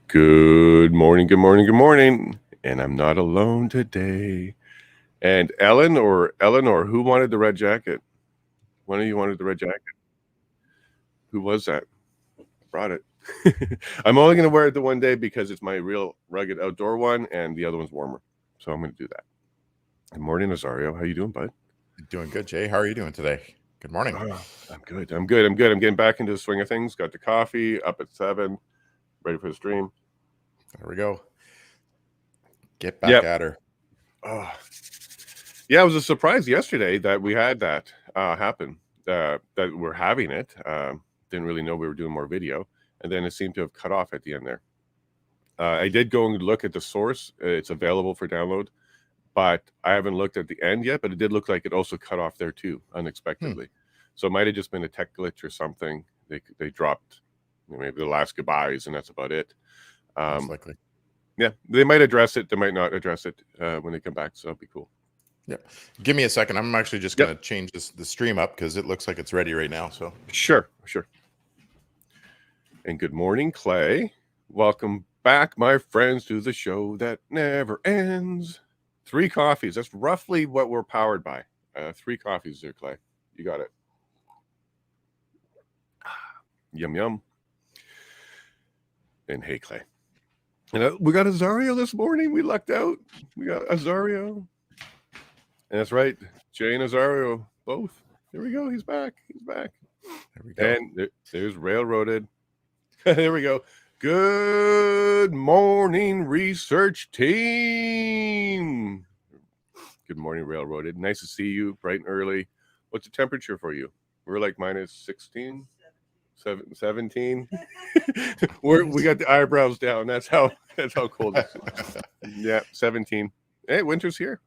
Good morning, good morning, good morning. And I'm not alone today. And Eleanor, who wanted the red jacket? One of you wanted the red jacket. Who was that? Brought it. I'm only going to wear it the one day because it's my real rugged outdoor one, and the other one's warmer. So I'm going to do that. Good morning, Azario. How you doing, bud? Doing good, Jay. How are you doing today? Good morning. I'm good. I'm getting back into the swing of things. Got the coffee up at 7. Ready for the stream. There we go. Get back at her. Yeah, it was a surprise yesterday that we had that happen. That we're having it. Didn't really know we were doing more video, and then it seemed to have cut off at the end there. I did go and look at the source. It's available for download, but I haven't looked at the end yet. But it did look like it also cut off there too, unexpectedly. So it might have just been a tech glitch or something. They dropped maybe the last goodbyes, and that's about it. Most likely. Yeah, they might address it. They might not address it when they come back. So it'll be cool. Yep. Give me a second. I'm actually just going to change the stream up because it looks like it's ready right now. So sure. And good morning, Clay. Welcome back, my friends, to the show that never ends. 3 coffees. That's roughly what we're powered by. 3 coffees there, Clay. You got it. Yum, yum. And hey, Clay. And we got Azario this morning. We lucked out. We got Azario. And that's right. Jay and Azario, both. There we go. He's back. There we go. And there's Railroaded. There we go. Good morning, research team. Good morning, Railroaded. Nice to see you bright and early. What's the temperature for you? We're like minus 16? 17. We got the eyebrows down. That's how cold it is. Yeah, 17. Hey, winter's here.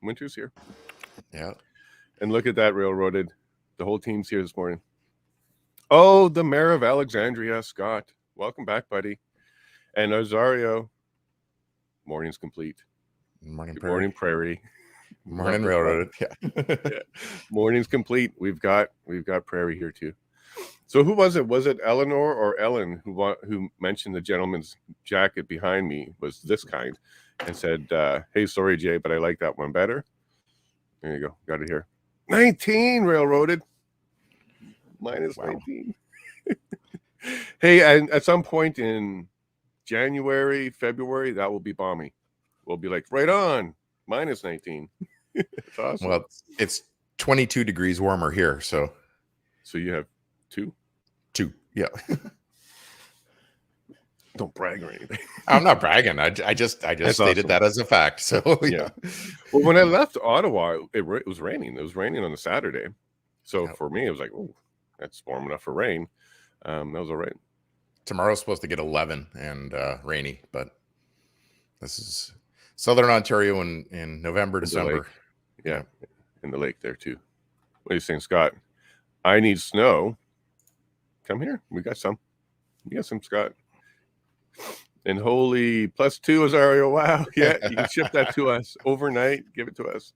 Yeah. And look at that, Railroaded. The whole team's here this morning. Oh, the mayor of Alexandria, Scott. Welcome back, buddy. And Azario. Morning's complete. Morning, Good morning, Prairie. Morning, Railroaded. Yeah. Morning's complete. We've got Prairie here too. So who was it? Was it Eleanor or Ellen who mentioned the gentleman's jacket behind me was this kind and said, hey, sorry, Jay, but I like that one better. There you go. Got it here. 19 Railroaded. Minus 19. Hey, and at some point in January, February, that will be balmy. We'll be like, right on. Minus 19. It's awesome. Well, it's 22 degrees warmer here. So you have 2? 2, yeah. Don't brag or anything. I'm not bragging. I just stated that as a fact. So yeah. Well, when I left Ottawa, it was raining. It was raining on the Saturday. So for me, it was like, oh, that's warm enough for rain. That was all right. Tomorrow's supposed to get 11 and rainy, but this is Southern Ontario in November, December. Yeah, in the lake there too. What are you saying, Scott? I need snow. Come here. We got some, Scott. And holy +2, Azario. Wow. Yeah, you can ship that to us overnight. Give it to us.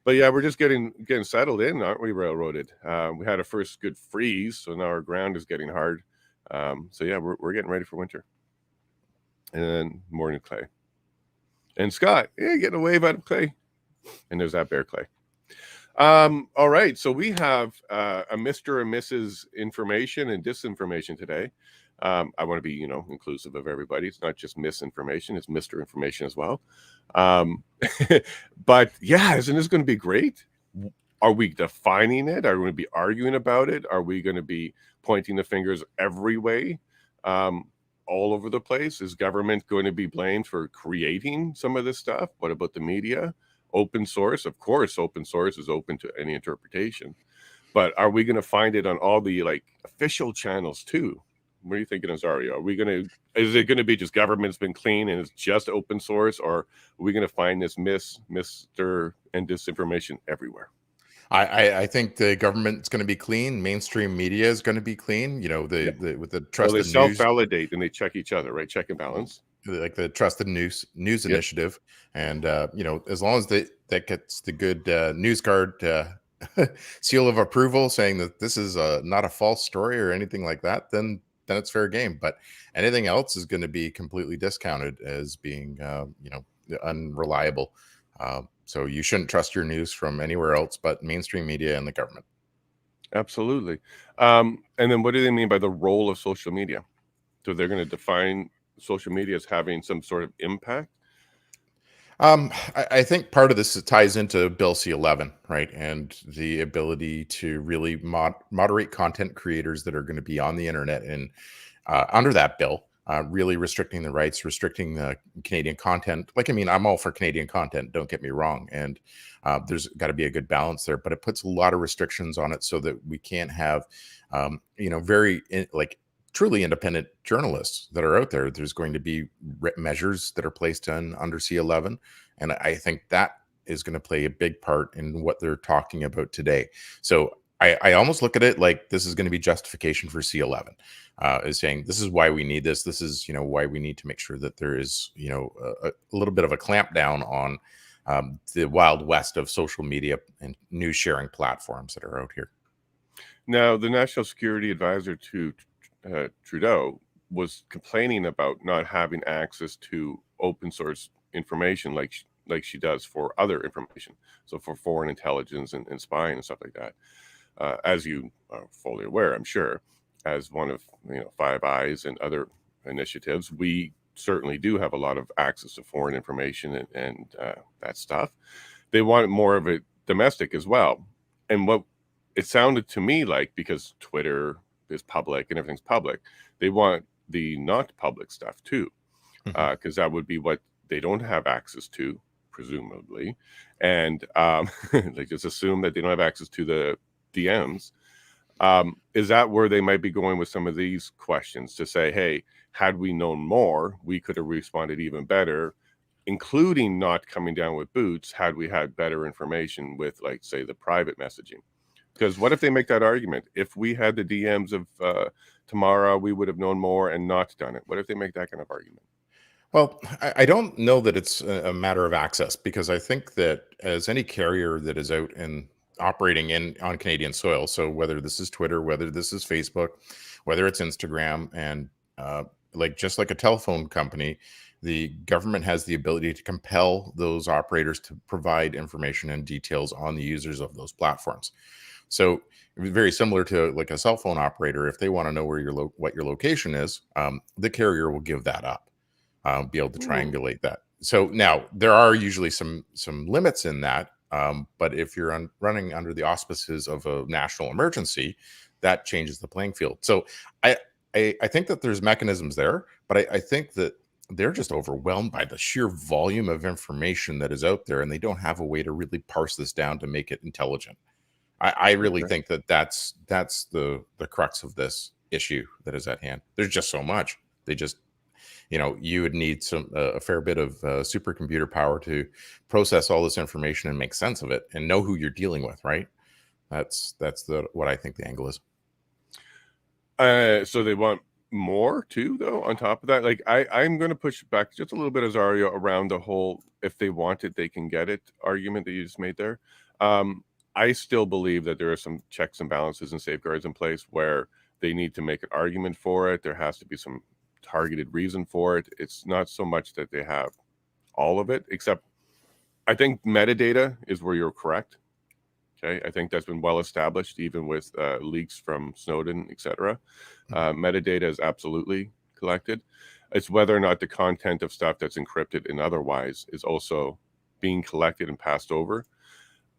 But yeah, we're just getting settled in, aren't we, Railroaded? We had a first good freeze, so now our ground is getting hard. So yeah, we're getting ready for winter. And then morning, Clay. And Scott, getting a wave out of Clay. And there's that bear, Clay. All right, so we have a Mr. and Mrs. information and disinformation today. I want to be, inclusive of everybody. It's not just misinformation; it's Mr. Information as well. But yeah, isn't this going to be great? Are we defining it? Are we going to be arguing about it? Are we going to be pointing the fingers every way, all over the place? Is government going to be blamed for creating some of this stuff? What about the media? Open source, of course, open source is open to any interpretation. But are we going to find it on all the official channels too? What are you thinking, Azario? Is it going to be just government's been clean and it's just open source, or are we going to find this Mr. and disinformation everywhere? I think the government's going to be clean. Mainstream media is going to be clean. With the trusted news. They self-validate and they check each other, right? Check and balance. Like the trusted news initiative, and as long as that gets the good news card seal of approval saying that this is not a false story or anything like that, then then it's fair game. But anything else is going to be completely discounted as being, unreliable. So you shouldn't trust your news from anywhere else but mainstream media and the government. Absolutely. And then what do they mean by the role of social media? So they're going to define social media as having some sort of impact? I think part of this ties into Bill C-11, right? And the ability to really moderate content creators that are going to be on the internet and under that bill, really restricting the rights, restricting the Canadian content. Like, I mean, I'm all for Canadian content, don't get me wrong. And there's got to be a good balance there, but it puts a lot of restrictions on it so that we can't have, truly independent journalists that are out there. There's going to be measures that are placed on under C-11. And I think that is going to play a big part in what they're talking about today. So I almost look at it like this is going to be justification for C-11, is saying this is why we need this. This is, why we need to make sure that there is, a little bit of a clamp down on the wild west of social media and news sharing platforms that are out here. Now, the National Security Advisor to Trudeau was complaining about not having access to open source information like she does for other information. So for foreign intelligence and spying and stuff like that. As you are fully aware, I'm sure, as one of Five Eyes and other initiatives, we certainly do have a lot of access to foreign information and that stuff. They want more of it domestic as well. And what it sounded to me like, because Twitter is public and everything's public, they want the not public stuff too, because that would be what they don't have access to, presumably. And they just assume that they don't have access to the DMs. Is that where they might be going with some of these questions, to say, hey, had we known more, we could have responded even better, including not coming down with boots, had we had better information with, like, say, the private messaging? Because what if they make that argument? If we had the DMs of tomorrow, we would have known more and not done it. What if they make that kind of argument? Well, I don't know that it's a matter of access, because I think that as any carrier that is out and operating on Canadian soil, so whether this is Twitter, whether this is Facebook, whether it's Instagram, and just like a telephone company, the government has the ability to compel those operators to provide information and details on the users of those platforms. So very similar to like a cell phone operator, if they want to know where what your location is, the carrier will give that up, be able to triangulate that. So now there are usually some limits in that, but if you're running under the auspices of a national emergency, that changes the playing field. So I think that there's mechanisms there, but I think that they're just overwhelmed by the sheer volume of information that is out there, and they don't have a way to really parse this down to make it intelligent. I really think that that's the crux of this issue that is at hand. There's just so much. They just, you would need a fair bit of supercomputer power to process all this information and make sense of it and know who you're dealing with, right? That's what I think the angle is. So they want more too, though, on top of that. Like, I'm going to push back just a little bit, Azario, around the whole "if they want it, they can get it" argument that you just made there. I still believe that there are some checks and balances and safeguards in place where they need to make an argument for it. There has to be some targeted reason for it. It's not so much that they have all of it, except I think metadata is where you're correct. Okay, I think that's been well established, even with leaks from Snowden, etc. Metadata is absolutely collected. It's whether or not the content of stuff that's encrypted and otherwise is also being collected and passed over.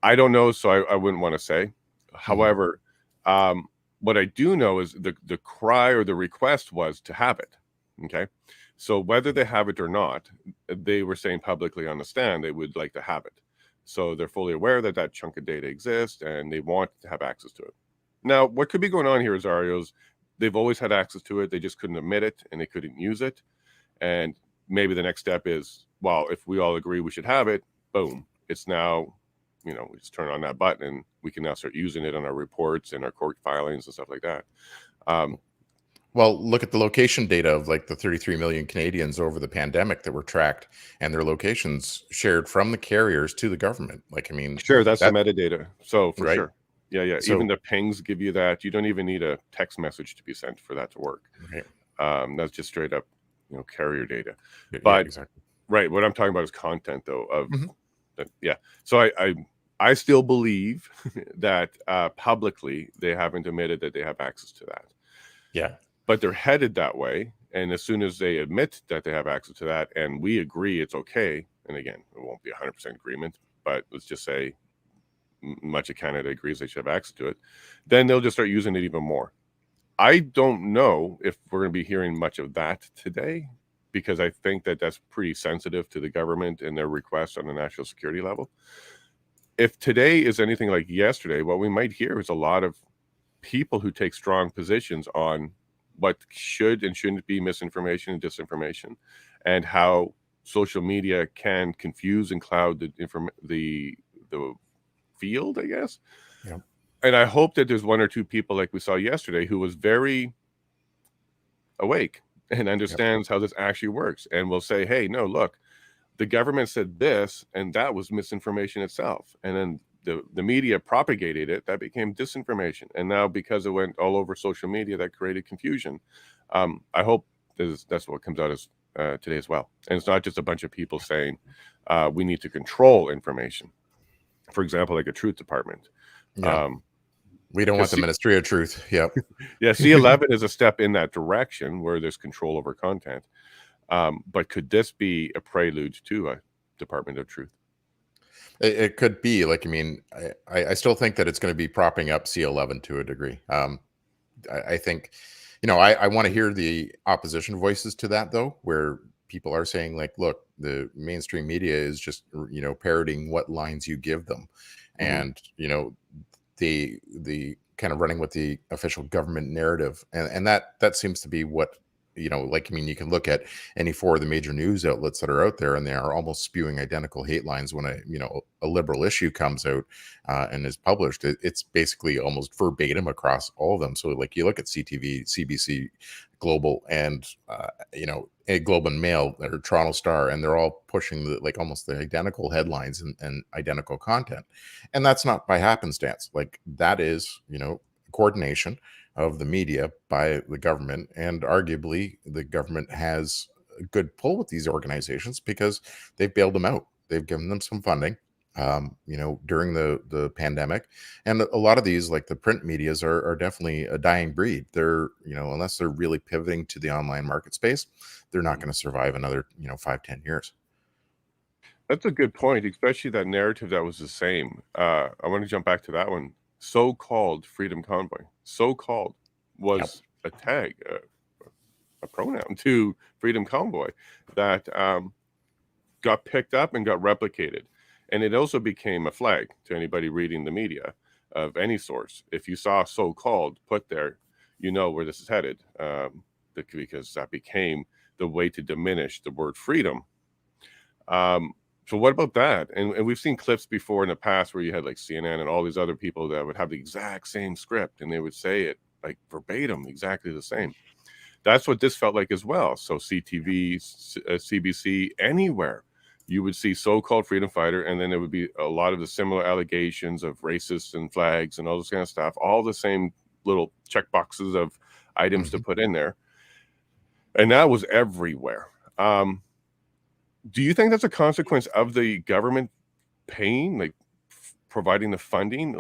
I don't know, so I wouldn't want to say. However, what I do know is the cry or the request was to have it. Okay, so whether they have it or not, they were saying publicly on the stand they would like to have it. So they're fully aware that that chunk of data exists and they want to have access to it. Now, what could be going on here is they've always had access to it. They just couldn't admit it and they couldn't use it. And maybe the next step is, well, if we all agree we should have it, boom, it's now, we just turn on that button and we can now start using it on our reports and our court filings and stuff like that. Well, look at the location data of like the 33 million Canadians over the pandemic that were tracked and their locations shared from the carriers to the government. Like, I mean, sure, that's the metadata. So for right? sure. Yeah. So, Even the pings give you that. You don't even need a text message to be sent for that to work. right. That's just straight up, carrier data. Yeah, But exactly. right, what I'm talking about is content, though. Mhm. Yeah. So I still believe that publicly they haven't admitted that they have access to that. Yeah. But they're headed that way. And as soon as they admit that they have access to that, and we agree it's okay, and again, it won't be 100% agreement, but let's just say much of Canada agrees they should have access to it, then they'll just start using it even more. I don't know if we're going to be hearing much of that today, because I think that that's pretty sensitive to the government and their requests on a national security level. If today is anything like yesterday, what we might hear is a lot of people who take strong positions on what should and shouldn't be misinformation and disinformation, and how social media can confuse and cloud the field, I guess. Yeah. And I hope that there's one or two people like we saw yesterday who was very awake and understands how this actually works, and will say, hey, no, look, the government said this, and that was misinformation itself. And then the media propagated it, that became disinformation. And now, because it went all over social media, that created confusion. I hope that's what comes out as today as well. And it's not just a bunch of people saying we need to control information. For example, like a truth department. Yeah. We don't want the Ministry of Truth. Yep. Yeah, C11 is a step in that direction where there's control over content. But could this be a prelude to a Department of Truth? It could be. Like, I mean, I still think that it's going to be propping up C11 to a degree. I think, I want to hear the opposition voices to that, though, where people are saying, like, look, the mainstream media is just, parroting what lines you give them. And, the kind of running with the official government narrative. And that seems to be what, like, I mean, you can look at any four of the major news outlets that are out there, and they are almost spewing identical hate lines when a liberal issue comes out and is published. It's basically almost verbatim across all of them. So, like, you look at CTV, CBC, Global, and a Globe and Mail or Toronto Star, and they're all pushing almost the identical headlines and identical content. And that's not by happenstance. Like, that is, coordination of the media by the government, and arguably the government has a good pull with these organizations because they've bailed them out. They've given them some funding, during the pandemic, and a lot of these, like the print medias, are definitely a dying breed. They're, unless they're really pivoting to the online market space, they're not going to survive another 5-10 years. That's a good point, especially that narrative that was the same. I want to jump back to that one. So-called Freedom Convoy. So-called was a tag, a pronoun to Freedom Convoy that got picked up and got replicated. And it also became a flag to anybody reading the media of any source. If you saw so-called put there, you know where this is headed, because that became the way to diminish the word freedom. So what about that? And we've seen clips before in the past where you had like CNN and all these other people that would have the exact same script, and they would say it like verbatim, exactly the same. That's what this felt like as well. So CTV, CBC, anywhere you would see so-called freedom fighter, and then there would be a lot of the similar allegations of racists and flags and all this kind of stuff, all the same little check boxes of items to put in there. And that was everywhere. Do you think that's a consequence of the government paying, like providing the funding,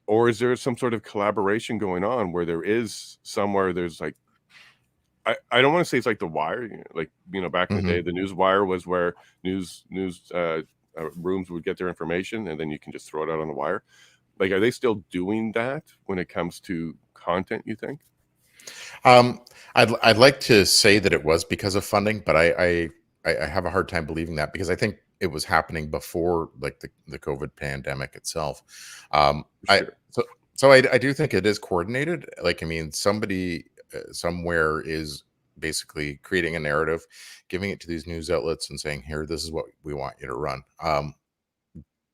or is there some sort of collaboration going on where there is somewhere there's like, I don't want to say it's like The Wire, back in the day, the news wire was where news rooms would get their information and then you can just throw it out on the wire. Like, are they still doing that when it comes to content, you think? I'd like to say that it was because of funding, but I have a hard time believing that, because I think it was happening before, like, the COVID pandemic itself. Sure. So I do think it is coordinated. Like, I mean, somebody somewhere is basically creating a narrative, giving it to these news outlets and saying, here, this is what we want you to run.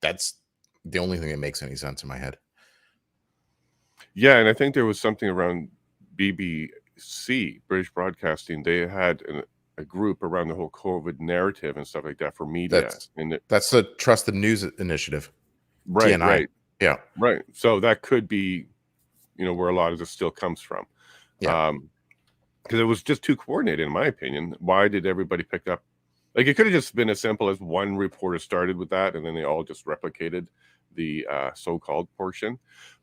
That's the only thing that makes any sense in my head. Yeah, and I think there was something around BBC, British Broadcasting. They had a group around the whole COVID narrative and stuff like that for media. That's the Trusted News Initiative. Right, TNI. right. Yeah. Right. So that could be, where a lot of this still comes from. Yeah. Because it was just too coordinated, in my opinion. Why did everybody pick up? Like, it could have just been as simple as one reporter started with that, and then they all just replicated the so-called portion.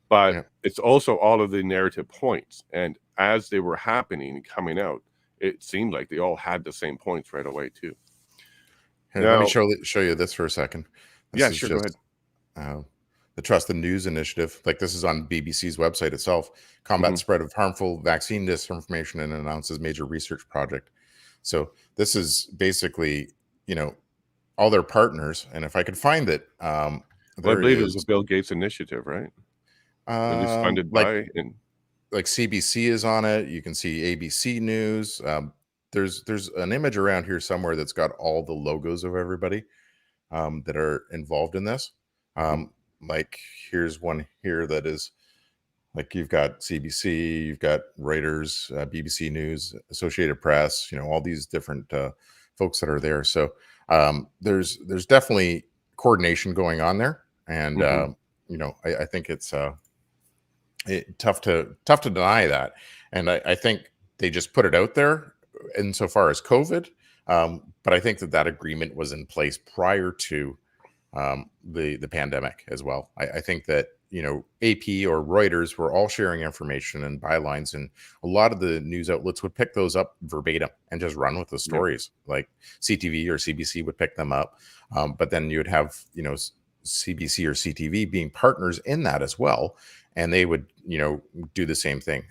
But Yeah. it's also all of the narrative points. And as they were happening and coming out, it seemed like they all had the same points right away, too. Here, let me Now, show you this for a second. This yeah, is sure, go ahead. just the Trusted News Initiative. Like, this is on BBC's website itself. Hmm. Combat spread of harmful vaccine disinformation and announces major research project. So this is basically, you know, all their partners. And if I could find it, Well, I there believe it was a is Bill Gates initiative, right? At least funded like by, and CBC is on it. You can see ABC News. There's an image around here somewhere that's got all the logos of everybody that are involved in this. mhm, Like, here's one here that is like, you've got CBC, you've got Reuters, BBC News, Associated Press, all these different folks that are there. So there's definitely coordination going on there, and mhm. I think it's tough to deny that, and I think they just put it out there insofar as COVID, but I think that agreement was in place prior to the pandemic as well. I think that AP or Reuters were all sharing information and bylines, and a lot of the news outlets would pick those up verbatim and just run with the Yep. stories. Like CTV or CBC would pick them up, but then you would have CBC or CTV being partners in that as well, and they would do the same thing.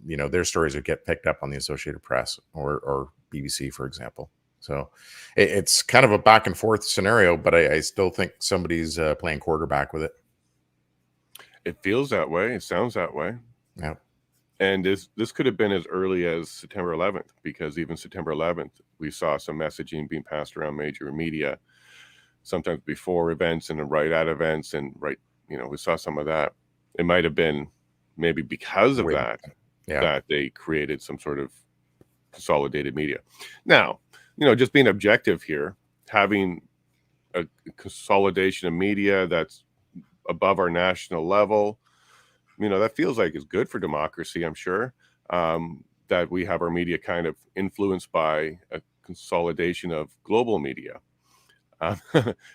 Their stories would get picked up on the Associated Press or BBC, for example. So it's kind of a back and forth scenario, but I still think somebody's playing quarterback with it. It feels that way. It sounds that way. Yeah. And this could have been as early as September 11th, because even September 11th, we saw some messaging being passed around major media, sometimes before events and then right at events, and we saw some of that. It might have been maybe because of Way. Yeah. that they created some sort of consolidated media. Now, just being objective here, having a consolidation of media that's above our national level, that feels like it's good for democracy, I'm sure, that we have our media kind of influenced by a consolidation of global media. Uh,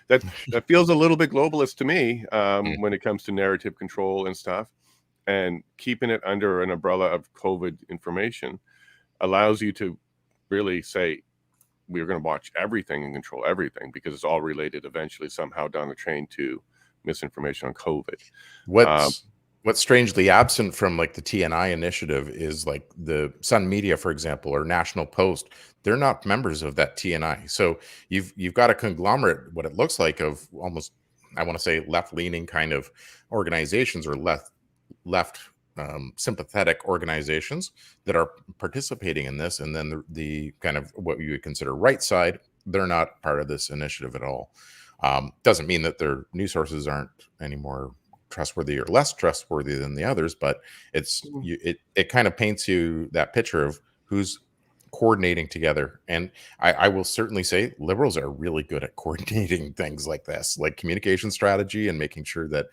that feels a little bit globalist to me, Mm. when it comes to narrative control and stuff. And keeping it under an umbrella of COVID information allows you to really say, we're going to watch everything and control everything, because it's all related eventually somehow down the train to misinformation on COVID. What's strangely absent from like the TNI initiative is like the Sun Media, for example, or National Post. They're not members of that TNI. So you've got a conglomerate, what it looks like, of almost, I want to say, left leaning kind of organizations, or left sympathetic organizations that are participating in this, and then the kind of what you would consider right side, they're not part of this initiative at all. Doesn't mean that their news sources aren't any more trustworthy or less trustworthy than the others, but it kind of paints you that picture of who's coordinating together. And I will certainly say liberals are really good at coordinating things like this, like communication strategy and making sure that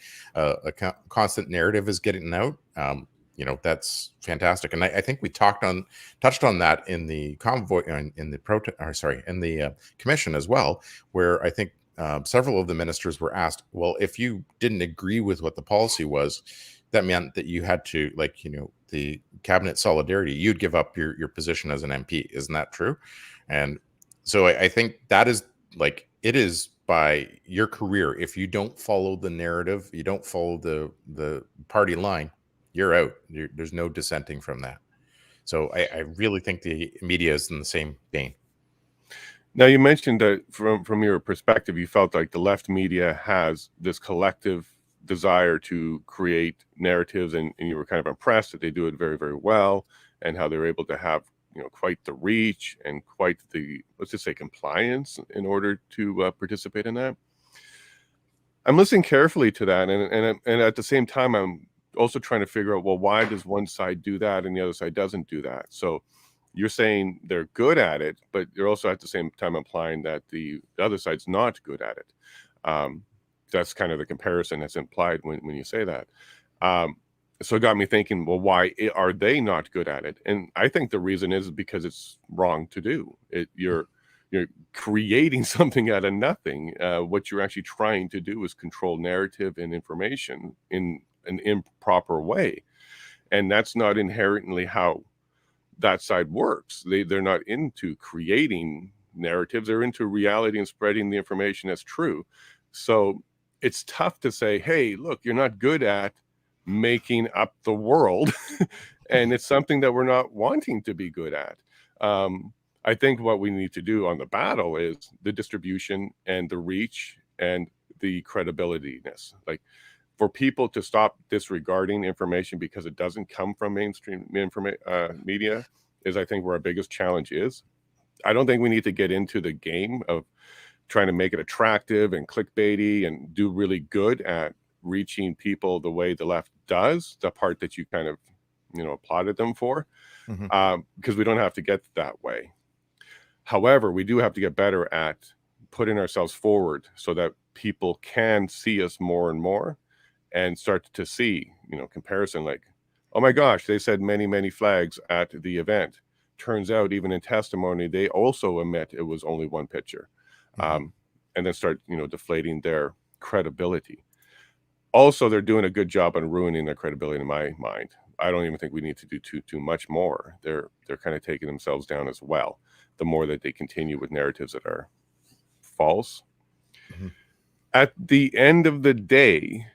constant narrative is getting out. That's fantastic. And I think we touched on that in the convoy, in the in the commission as well, where I think several of the ministers were asked, well, if you didn't agree with what the policy was, that meant that you had to, like, the cabinet solidarity, you'd give up your position as an MP. Isn't that true? And so I think that is, like, it is by your career. If you don't follow the narrative, you don't follow the party line, you're out. There's no dissenting from that. So I really think the media is in the same vein. Now, you mentioned that from your perspective, you felt like the left media has this collective desire to create narratives, and you were kind of impressed that they do it very, very well, and how they're able to have quite the reach and quite the, let's just say, compliance in order to participate in that. I'm listening carefully to that, and at the same time, I'm also trying to figure out, well, why does one side do that and the other side doesn't do that? So you're saying they're good at it, but you're also at the same time implying that the other side's not good at it. that's kind of the comparison that's implied when you say that. So it got me thinking, well, why are they not good at it? And I think the reason is because it's wrong to do it. You're creating something out of nothing. What you're actually trying to do is control narrative and information in an improper way. And that's not inherently how that side works. They're not into creating narratives. They're into reality and spreading the information as true. So it's tough to say, hey, look, you're not good at making up the world. And it's something that we're not wanting to be good at. I think what we need to do on the battle is the distribution and the reach and the credibilityness. Like, for people to stop disregarding information because it doesn't come from mainstream media is, I think, where our biggest challenge is. I don't think we need to get into the game of trying to make it attractive and clickbaity and do really good at reaching people the way the left does, the part that you kind of, applauded them for, because we don't have to get that way. However, we do have to get better at putting ourselves forward so that people can see us more and more and start to see, comparison, like, oh my gosh, they said many, many flags at the event. Turns out, even in testimony, they also admit it was only one picture. And then start, deflating their credibility. Also, they're doing a good job on ruining their credibility in my mind. I don't even think we need to do too much more. They're kind of taking themselves down as well, the more that they continue with narratives that are false. At the end of the day,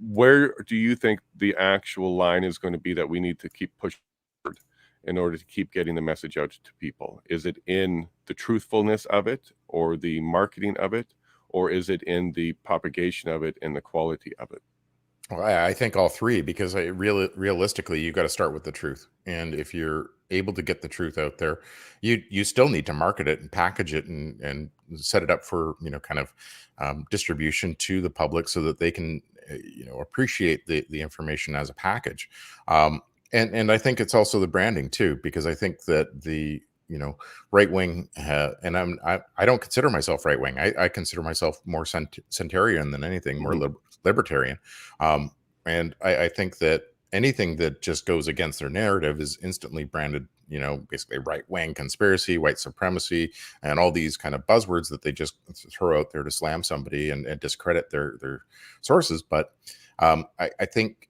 where do you think the actual line is going to be that we need to keep pushing forward in order to keep getting the message out to people? Is it in the truthfulness of it, or the marketing of it, or is it in the propagation of it and the quality of it? Well, I think all three, because realistically, you've got to start with the truth. And if you're able to get the truth out there, you still need to market it and package it and set it up for, kind of distribution to the public so that they can, appreciate the information as a package. And I think it's also the branding too, because I think that the, right wing, and I don't consider myself right wing. I consider myself more centurion than anything, more libertarian. And I think that anything that just goes against their narrative is instantly branded, basically right wing, conspiracy, white supremacy, and all these kind of buzzwords that they just throw out there to slam somebody and discredit their sources. But I think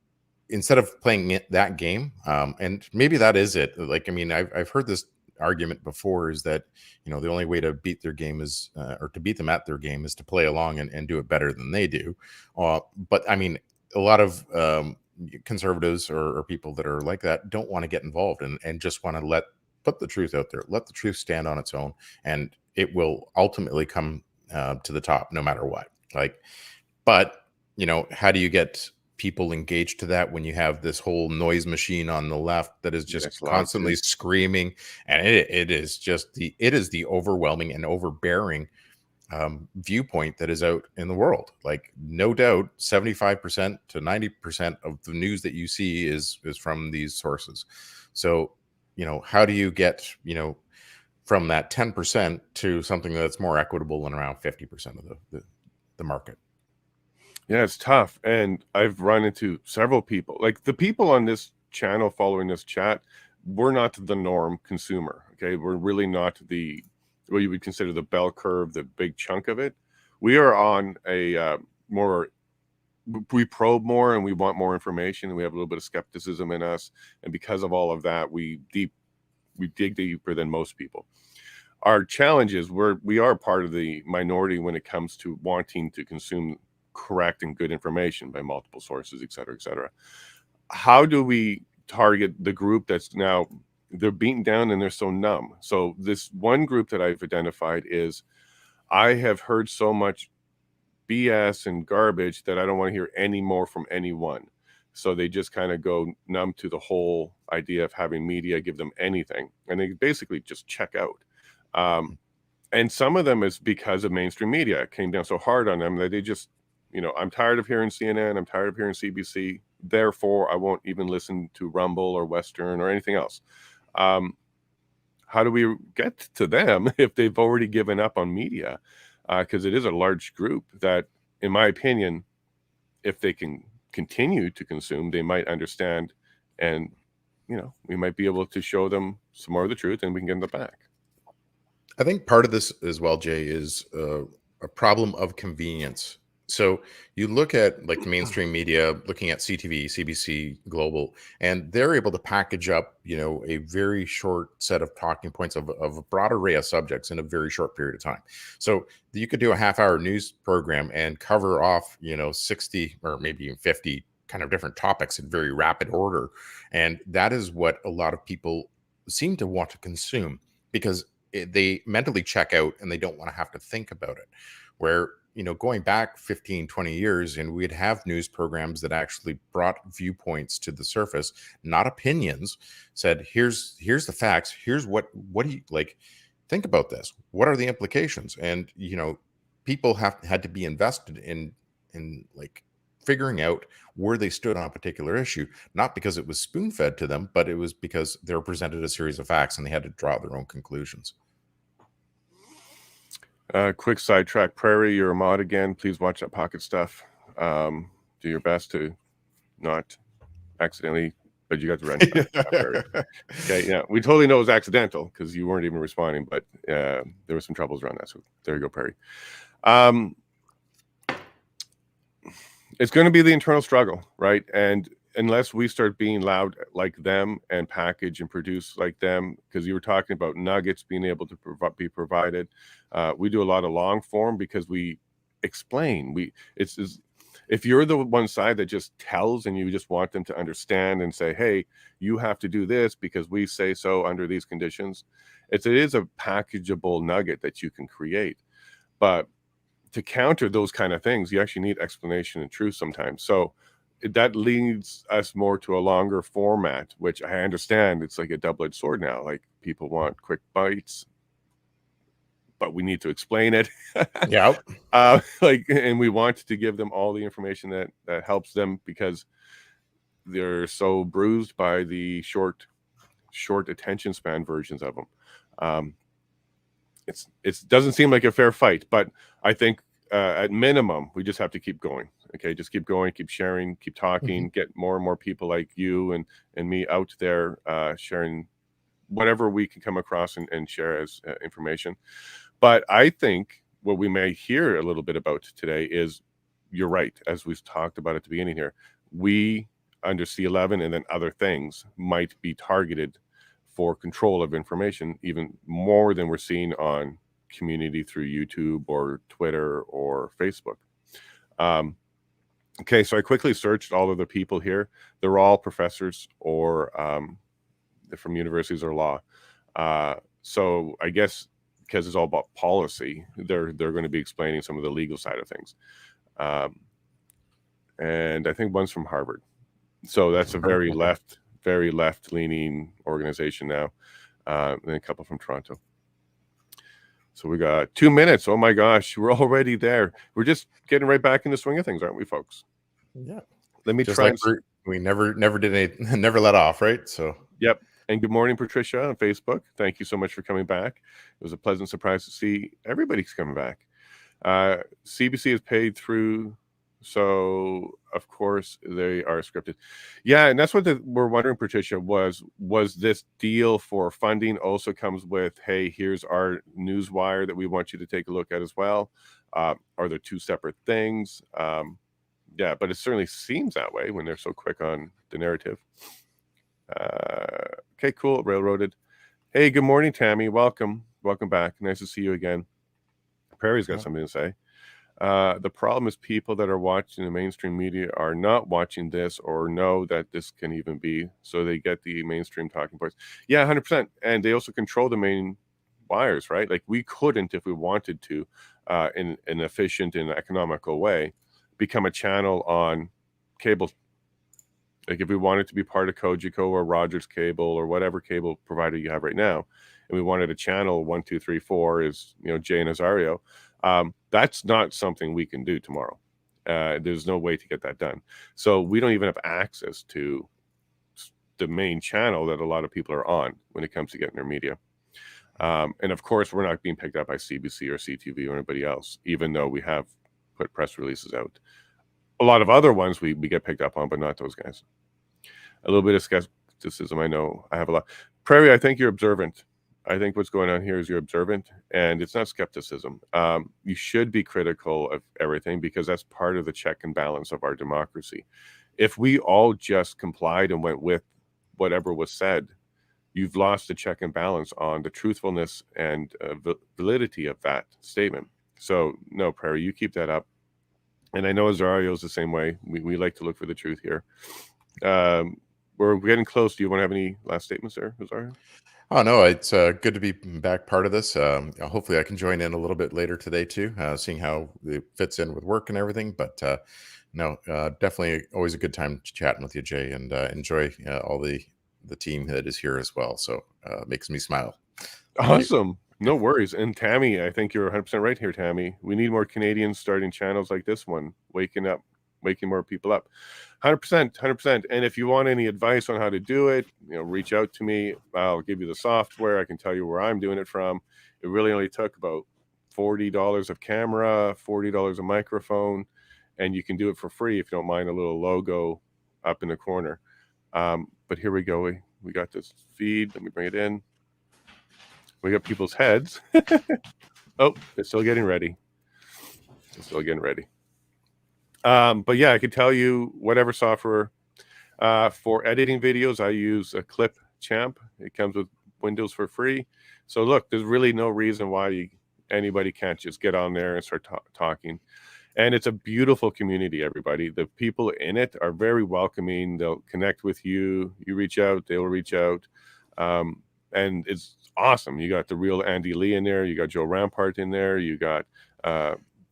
instead of playing that game, and maybe that is it. Like, I mean, I've heard this argument before, is that the only way to beat their game is or to beat them at their game is to play along and do it better than they do. But I mean, a lot of conservatives or people that are like that don't want to get involved and just want to put the truth out there, let the truth stand on its own, and it will ultimately come to the top no matter what. But how do you get people engaged to that when you have this whole noise machine on the left that is just constantly screaming? And it is the overwhelming and overbearing viewpoint that is out in the world. Like, no doubt 75% to 90% of the news that you see is from these sources. So how do you get from that 10% to something that's more equitable and around 50% of the market? Yeah, it's tough. And I've run into several people, like the people on this channel following this chat. We're not the norm consumer. Okay. We're really not what you would consider the bell curve, the big chunk of it. We are on a we probe more and we want more information, and we have a little bit of skepticism in us. And because of all of that, we dig deeper than most people. Our challenge is we are part of the minority when it comes to wanting to consume correct and good information by multiple sources, et cetera, et cetera. How do we target the group that's now, they're beaten down and they're so numb? So this one group that I've identified is, I have heard so much BS and garbage that I don't want to hear any more from anyone. So they just kind of go numb to the whole idea of having media give them anything, and they basically just check out. And some of them is because of mainstream media. It came down so hard on them that they just, I'm tired of hearing CNN, I'm tired of hearing CBC, therefore I won't even listen to Rumble or Western or anything else. How do we get to them if they've already given up on media? Because it is a large group that in my opinion, if they can continue to consume, they might understand, and we might be able to show them some more of the truth, and we can get them back. I think part of this as well, Jay, is a problem of convenience. So you look at like the mainstream media, looking at CTV, CBC, Global, and they're able to package up, a very short set of talking points of a broad array of subjects in a very short period of time. So you could do a half-hour news program and cover off, 60 or maybe even 50 kind of different topics in very rapid order. And that is what a lot of people seem to want to consume, because they mentally check out and they don't want to have to think about it. Where, going back 15, 20 years, and we'd have news programs that actually brought viewpoints to the surface, not opinions, said, here's the facts. Here's what do you like? Think about this. What are the implications? And, people had to be invested in like figuring out where they stood on a particular issue, not because it was spoon-fed to them, but it was because they were presented a series of facts and they had to draw their own conclusions. Quick sidetrack. Prairie, you're a mod again. Please watch that pocket stuff. Do your best to not accidentally, but you got the rent. Okay, yeah, we totally know it was accidental because you weren't even responding, but there were some troubles around that. So there you go, Prairie. It's going to be the internal struggle, right? And unless we start being loud like them and package and produce like them, because you were talking about nuggets being able to be provided. We do a lot of long form because we explain. If you're the one side that just tells and you just want them to understand and say, hey, you have to do this because we say so under these conditions, it is a packageable nugget that you can create. But to counter those kind of things, you actually need explanation and truth sometimes. So that leads us more to a longer format, which I understand it's like a double-edged sword now. Like, people want quick bites, but we need to explain it. Yeah. And we want to give them all the information that helps them, because they're so bruised by the short attention span versions of them. It doesn't seem like a fair fight, but I think at minimum we just have to keep going. Okay, just keep going, keep sharing, keep talking, get more and more people like you and me out there sharing whatever we can come across and share as information. But I think what we may hear a little bit about today is, you're right, as we've talked about at the beginning here, we under C11 and then other things might be targeted for control of information even more than we're seeing on community through YouTube or Twitter or Facebook. Okay, so I quickly searched all of the people here. They're all professors or they're from universities or law. So I guess because it's all about policy, they're going to be explaining some of the legal side of things. And I think one's from Harvard. So that's a very left-leaning organization now. And a couple from Toronto. So we got 2 minutes. Oh my gosh, we're already there. We're just getting right back in the swing of things, aren't we, folks? Yeah. Let me just try. Like we never did any, never let off, right? So. Yep. And good morning, Patricia on Facebook. Thank you so much for coming back. It was a pleasant surprise to see everybody's coming back. CBC is paid through, so of course they are scripted. Yeah, and that's what we're wondering, Patricia, was this deal for funding also comes with, hey, here's our newswire that we want you to take a look at as well. Are there two separate things? Yeah, but it certainly seems that way when they're so quick on the narrative. Okay, cool. Railroaded. Hey, good morning, Tammy. Welcome back. Nice to see you again. Prairie's got something to say. The problem is people that are watching the mainstream media are not watching this or know that this can even be, so they get the mainstream talking points. Yeah, 100%. And they also control the main wires, right? Like, we couldn't, if we wanted to, in an efficient and economical way, become a channel on cable. Like, if we wanted to be part of Cogeco or Rogers Cable or whatever cable provider you have right now, and we wanted a channel 1, 2, 3, 4 is, Jay Nazario, that's not something we can do tomorrow. There's no way to get that done. So we don't even have access to the main channel that a lot of people are on when it comes to getting their media. And of course, we're not being picked up by CBC or CTV or anybody else, even though we have put press releases out. A lot of other ones we get picked up on, but not those guys. A little bit of skepticism, I know. I have a lot. Prairie, I think you're observant. I think what's going on here is you're observant, and it's not skepticism. You should be critical of everything because that's part of the check and balance of our democracy. If we all just complied and went with whatever was said, you've lost the check and balance on the truthfulness and validity of that statement. So no, Prairie, you keep that up. And I know Azario is the same way. We like to look for the truth here. We're getting close. Do you want to have any last statements there, Azario? Oh, no, it's good to be back part of this. Hopefully I can join in a little bit later today too, seeing how it fits in with work and everything. But no, definitely always a good time chatting with you, Jay, and enjoy all the team that is here as well. So makes me smile. Awesome. No worries. And Tammy, I think you're 100% right here, Tammy. We need more Canadians starting channels like this one, waking more people up. 100%. And if you want any advice on how to do it, reach out to me. I'll give you the software. I can tell you where I'm doing it from. It really only took about $40 of camera, $40 a microphone, and you can do it for free if you don't mind a little logo up in the corner. But here we go. We got this feed. Let me bring it in. We got people's heads. Oh, they're still getting ready. But yeah, I could tell you whatever software for editing videos. I use a Clip Champ. It comes with Windows for free. So look, there's really no reason why anybody can't just get on there and start talking. And it's a beautiful community, everybody. The people in it are very welcoming. They'll connect with you. You reach out, they'll reach out. And it's awesome. You got the real Andy Lee in there. You got Joe Rampart in there. You got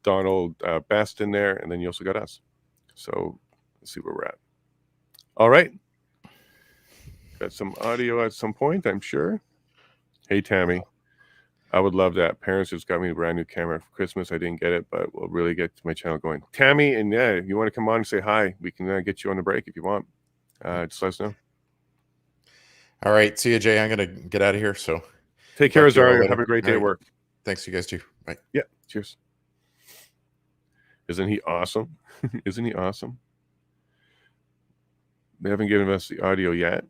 Donald Best in there. And then you also got us. So let's see where we're at. All right. Got some audio at some point, I'm sure. Hey, Tammy. I would love that. Parents just got me a brand new camera for Christmas. I didn't get it, but we'll really get my channel going. Tammy, and yeah, if you want to come on and say hi, we can get you on the break if you want. Just let us know. All right. See you, Jay. I'm going to get out of here. So take care, Azario. Have a great day at work. Thanks, you guys too. Bye. Yeah. Cheers. Isn't he awesome? Isn't he awesome? They haven't given us the audio yet.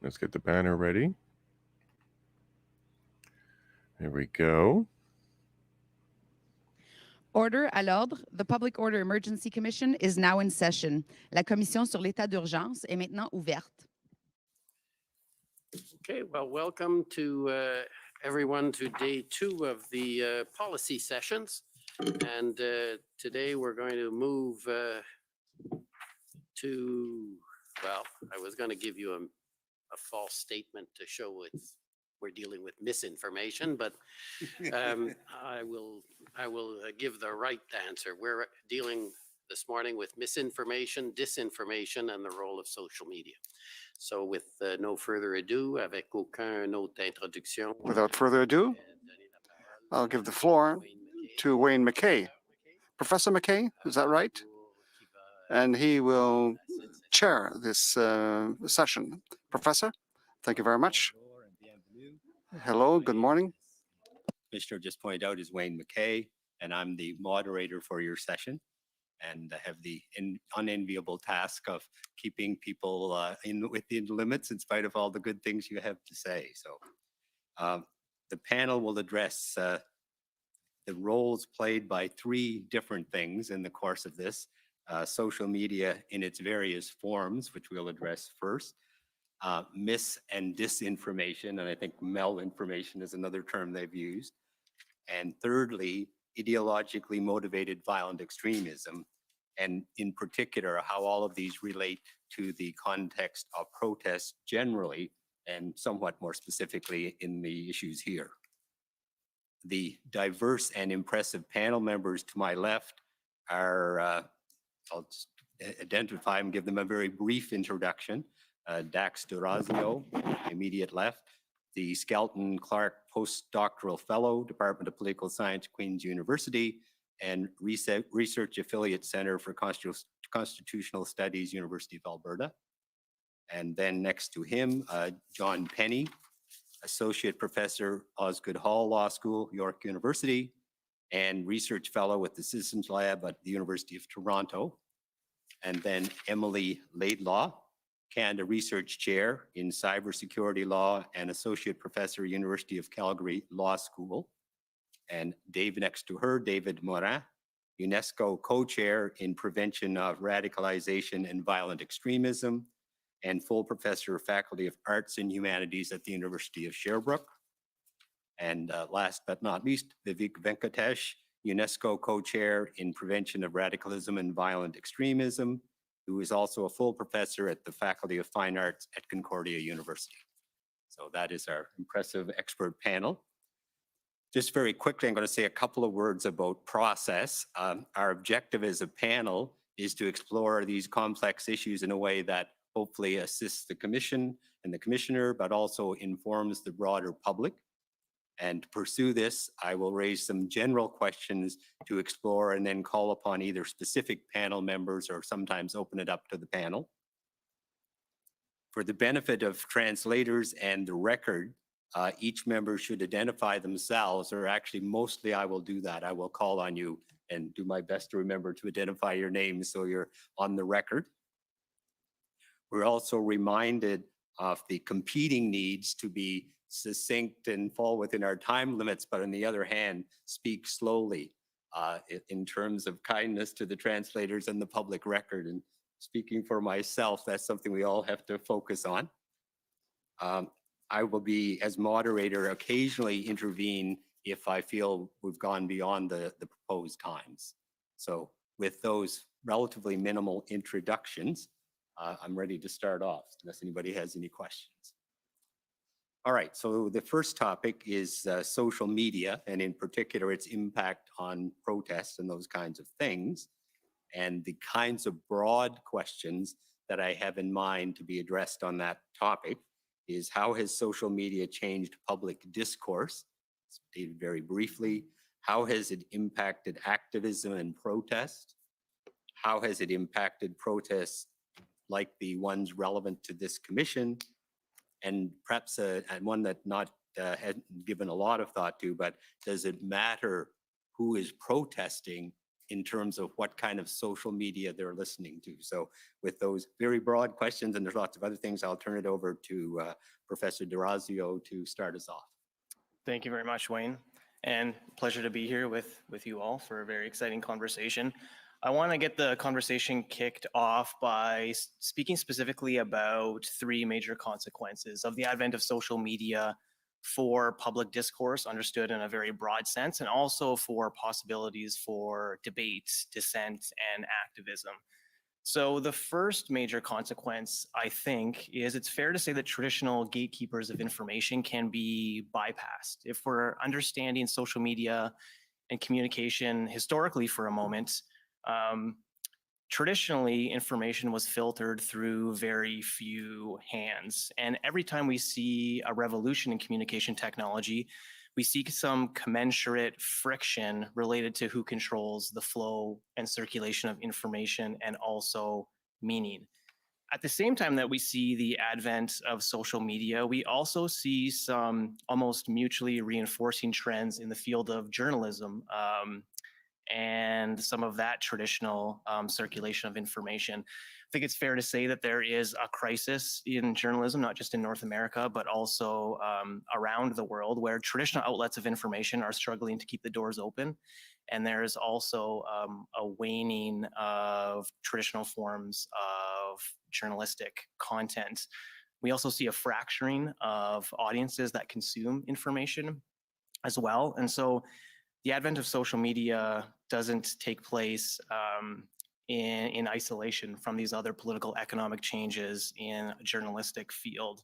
Let's get the banner ready. There we go. Order à l'ordre. The Public Order Emergency Commission is now in session. La commission sur l'état d'urgence est maintenant ouverte. Okay, well, welcome to everyone to day 2 of the policy sessions. And today we're going to move to, well, I was going to give you a false statement to show we're dealing with misinformation, but I will give the right answer. We're dealing this morning with misinformation, disinformation, and the role of social media. So with no further ado, avec aucun autre introduction. Without further ado, I'll give the floor to Wayne McKay. Professor McKay, is that right? And he will chair this session. Professor, thank you very much. Hello, good morning. Commissioner just pointed out is Wayne McKay, and I'm the moderator for your session. And I have the unenviable task of keeping people within limits in spite of all the good things you have to say. So the panel will address the roles played by 3 different things in the course of this. Social media in its various forms, which we'll address first. Mis and disinformation, and I think malinformation is another term they've used. And thirdly, ideologically motivated violent extremism, and in particular, how all of these relate to the context of protests generally, and somewhat more specifically in the issues here. The diverse and impressive panel members to my left are, I'll just identify them, give them a very brief introduction. Dax Durazio, immediate left, the Skelton Clark Postdoctoral Fellow, Department of Political Science, Queen's University, and Research Affiliate Center for Constitutional Studies, University of Alberta. And then next to him, John Penny, Associate Professor Osgood Hall Law School, York University, and Research Fellow with the Citizens Lab at the University of Toronto. And then Emily Laidlaw, Canada Research Chair in Cybersecurity Law and Associate Professor, University of Calgary Law School. And Dave next to her, David Morin, UNESCO Co-Chair in Prevention of Radicalization and Violent Extremism, and full Professor of Faculty of Arts and Humanities at the University of Sherbrooke. And last but not least, Vivek Venkatesh, UNESCO Co-Chair in Prevention of Radicalism and Violent Extremism, who is also a full professor at the Faculty of Fine Arts at Concordia University. So that is our impressive expert panel. Just very quickly, I'm going to say a couple of words about process. Our objective as a panel is to explore these complex issues in a way that hopefully assists the Commission and the Commissioner, but also informs the broader public. And to pursue this, I will raise some general questions to explore and then call upon either specific panel members or sometimes open it up to the panel. For the benefit of translators and the record, each member should identify themselves, or actually mostly I will do that. I will call on you and do my best to remember to identify your name so you're on the record. We're also reminded of the competing needs to be succinct and fall within our time limits, but on the other hand, speak slowly in terms of kindness to the translators and the public record. And speaking for myself, that's something we all have to focus on. I will be, as moderator, occasionally intervene if I feel we've gone beyond the proposed times. So with those relatively minimal introductions, I'm ready to start off, unless anybody has any questions. All right, so the first topic is social media, and in particular, its impact on protests and those kinds of things. And the kinds of broad questions that I have in mind to be addressed on that topic is: how has social media changed public discourse? Stated very briefly. How has it impacted activism and protest? How has it impacted protests like the ones relevant to this commission? And perhaps and one that not hadn't given a lot of thought to, but does it matter who is protesting in terms of what kind of social media they're listening to? So with those very broad questions, and there's lots of other things, I'll turn it over to Professor D'Orazio to start us off. Thank you very much, Wayne, and pleasure to be here with you all for a very exciting conversation. I want to get the conversation kicked off by speaking specifically about three major consequences of the advent of social media for public discourse, understood in a very broad sense, and also for possibilities for debate, dissent, and activism. So the first major consequence, I think, is it's fair to say that traditional gatekeepers of information can be bypassed. If we're understanding social media and communication historically for a moment, traditionally information was filtered through very few hands. And every time we see a revolution in communication technology, we see some commensurate friction related to who controls the flow and circulation of information and also meaning. At the same time that we see the advent of social media, we also see some almost mutually reinforcing trends in the field of journalism and some of that traditional circulation of information. I think it's fair to say that there is a crisis in journalism, not just in North America, but also around the world, where traditional outlets of information are struggling to keep the doors open. And there's also a waning of traditional forms of journalistic content. We also see a fracturing of audiences that consume information as well. And so the advent of social media doesn't take place in isolation from these other political economic changes in a journalistic field.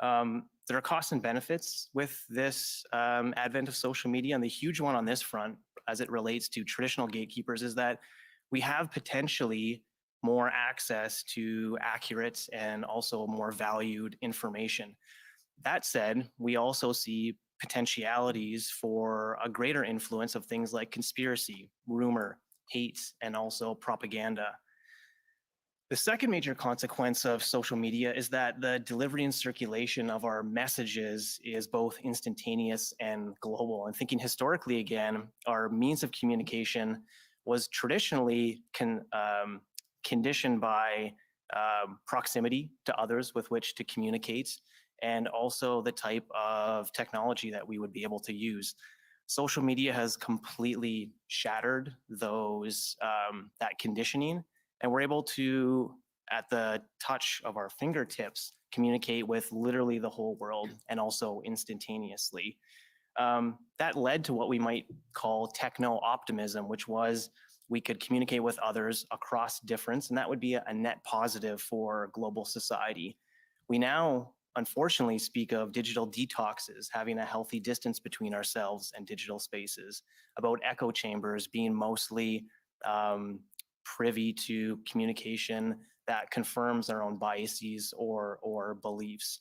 There are costs and benefits with this advent of social media, and the huge one on this front, as it relates to traditional gatekeepers, is that we have potentially more access to accurate and also more valued information. That said, we also see potentialities for a greater influence of things like conspiracy, rumor, hate, and also propaganda. The second major consequence of social media is that the delivery and circulation of our messages is both instantaneous and global. And thinking historically again, our means of communication was traditionally conditioned by proximity to others with which to communicate, and also the type of technology that we would be able to use. Social media has completely shattered those that conditioning, and we're able to, at the touch of our fingertips, communicate with literally the whole world and also instantaneously. That led to what we might call techno-optimism, which was we could communicate with others across difference, and that would be a net positive for global society. We now, unfortunately, speak of digital detoxes, having a healthy distance between ourselves and digital spaces, about echo chambers being mostly privy to communication that confirms our own biases or beliefs.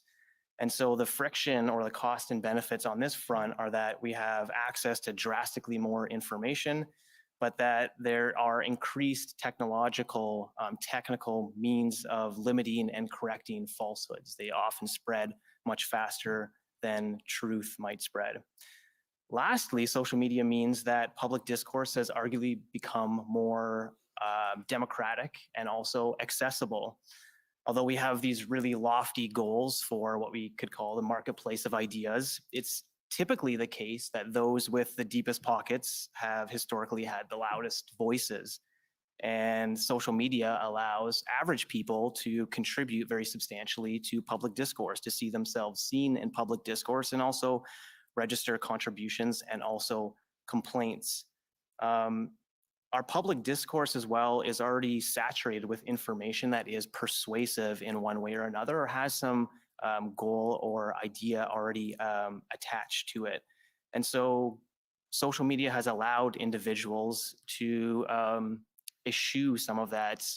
And so the friction or the cost and benefits on this front are that we have access to drastically more information, but that there are increased technical means of limiting and correcting falsehoods. They often spread much faster than truth might spread. Lastly, social media means that public discourse has arguably become more democratic and also accessible. Although we have these really lofty goals for what we could call the marketplace of ideas, it's typically the case that those with the deepest pockets have historically had the loudest voices. And social media allows average people to contribute very substantially to public discourse, to see themselves seen in public discourse, and also register contributions and also complaints. Our public discourse as well is already saturated with information that is persuasive in one way or another, or has some goal or idea already attached to it. And so social media has allowed individuals to eschew some of that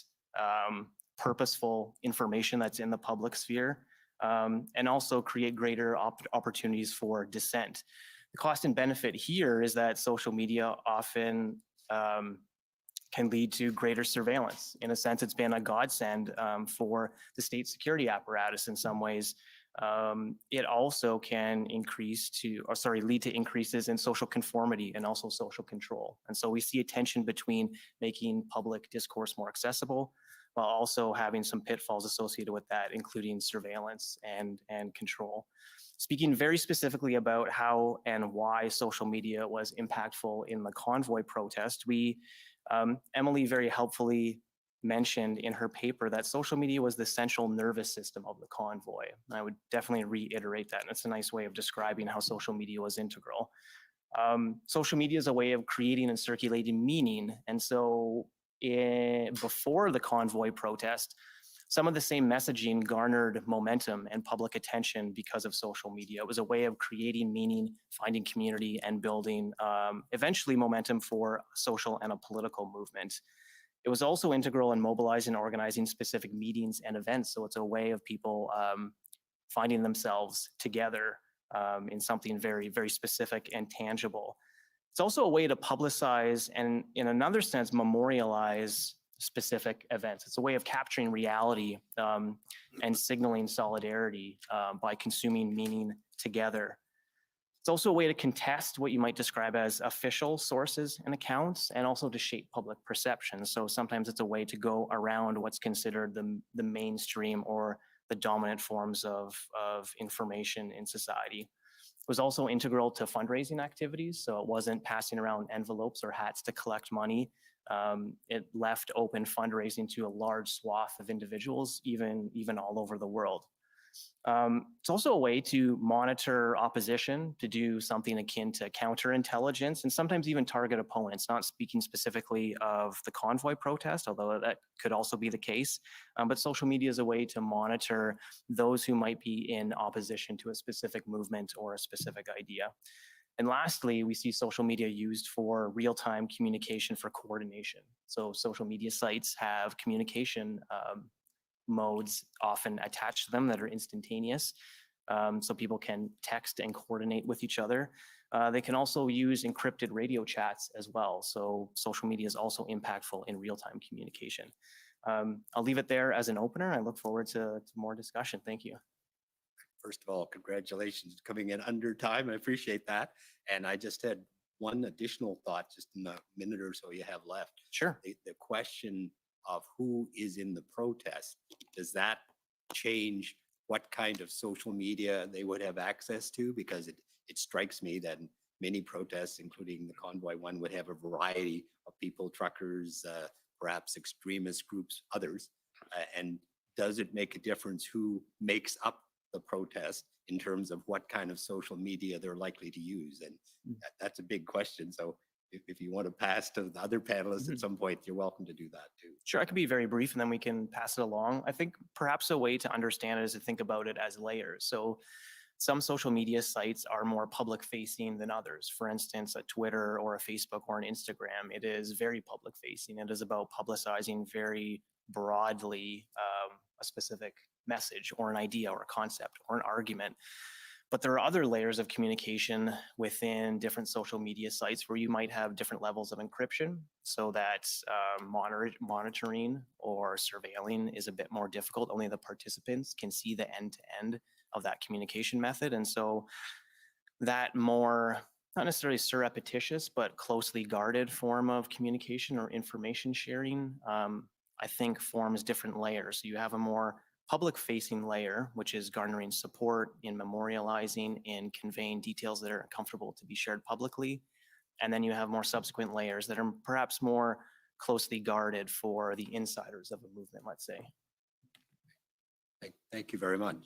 purposeful information that's in the public sphere, and also create greater opportunities for dissent. The cost and benefit here is that social media often can lead to greater surveillance. In a sense, it's been a godsend for the state security apparatus in some ways. It also can lead to increases in social conformity and also social control. And so we see a tension between making public discourse more accessible, while also having some pitfalls associated with that, including surveillance and control. Speaking very specifically about how and why social media was impactful in the convoy protest, Emily very helpfully mentioned in her paper that social media was the central nervous system of the convoy. And I would definitely reiterate that. And it's a nice way of describing how social media was integral. Social media is a way of creating and circulating meaning. And so before the convoy protest, some of the same messaging garnered momentum and public attention because of social media. It was a way of creating meaning, finding community, and building eventually momentum for a social and a political movement. It was also integral in mobilizing and organizing specific meetings and events. So it's a way of people finding themselves together in something very, very specific and tangible. It's also a way to publicize and, in another sense, memorialize specific events. It's a way of capturing reality and signaling solidarity by consuming meaning together. It's also a way to contest what you might describe as official sources and accounts, and also to shape public perception. So sometimes it's a way to go around what's considered the mainstream or the dominant forms of information in society. It was also integral to fundraising activities. So it wasn't passing around envelopes or hats to collect money. It left open fundraising to a large swath of individuals, even all over the world. It's also a way to monitor opposition, to do something akin to counterintelligence, and sometimes even target opponents, not speaking specifically of the convoy protest, although that could also be the case. But social media is a way to monitor those who might be in opposition to a specific movement or a specific idea. And lastly, we see social media used for real-time communication for coordination. So social media sites have communication modes often attached to them that are instantaneous. So people can text and coordinate with each other. They can also use encrypted radio chats as well. So social media is also impactful in real-time communication. I'll leave it there as an opener. I look forward to more discussion. Thank you. First of all, congratulations coming in under time. I appreciate that. And I just had one additional thought just in the minute or so you have left. Sure. The question of who is in the protest, does that change what kind of social media they would have access to? Because it strikes me that many protests, including the convoy one, would have a variety of people, truckers, perhaps extremist groups, others. And does it make a difference who makes up the protest in terms of what kind of social media they're likely to use? And that's a big question. So if you want to pass to the other panelists at some point, you're welcome to do that too. Sure, I can be very brief and then we can pass it along. I think perhaps a way to understand it is to think about it as layers. So some social media sites are more public facing than others. For instance, a Twitter or a Facebook or an Instagram, it is very public facing. It is about publicizing very broadly a specific message or an idea or a concept or an argument. But there are other layers of communication within different social media sites where you might have different levels of encryption so that monitoring or surveilling is a bit more difficult. Only the participants can see the end-to-end of that communication method. And so that more, not necessarily surreptitious, but closely guarded form of communication or information sharing, I think forms different layers. So you have a more public-facing layer, which is garnering support in memorializing and conveying details that are comfortable to be shared publicly. And then you have more subsequent layers that are perhaps more closely guarded for the insiders of a movement, let's say. Thank you very much.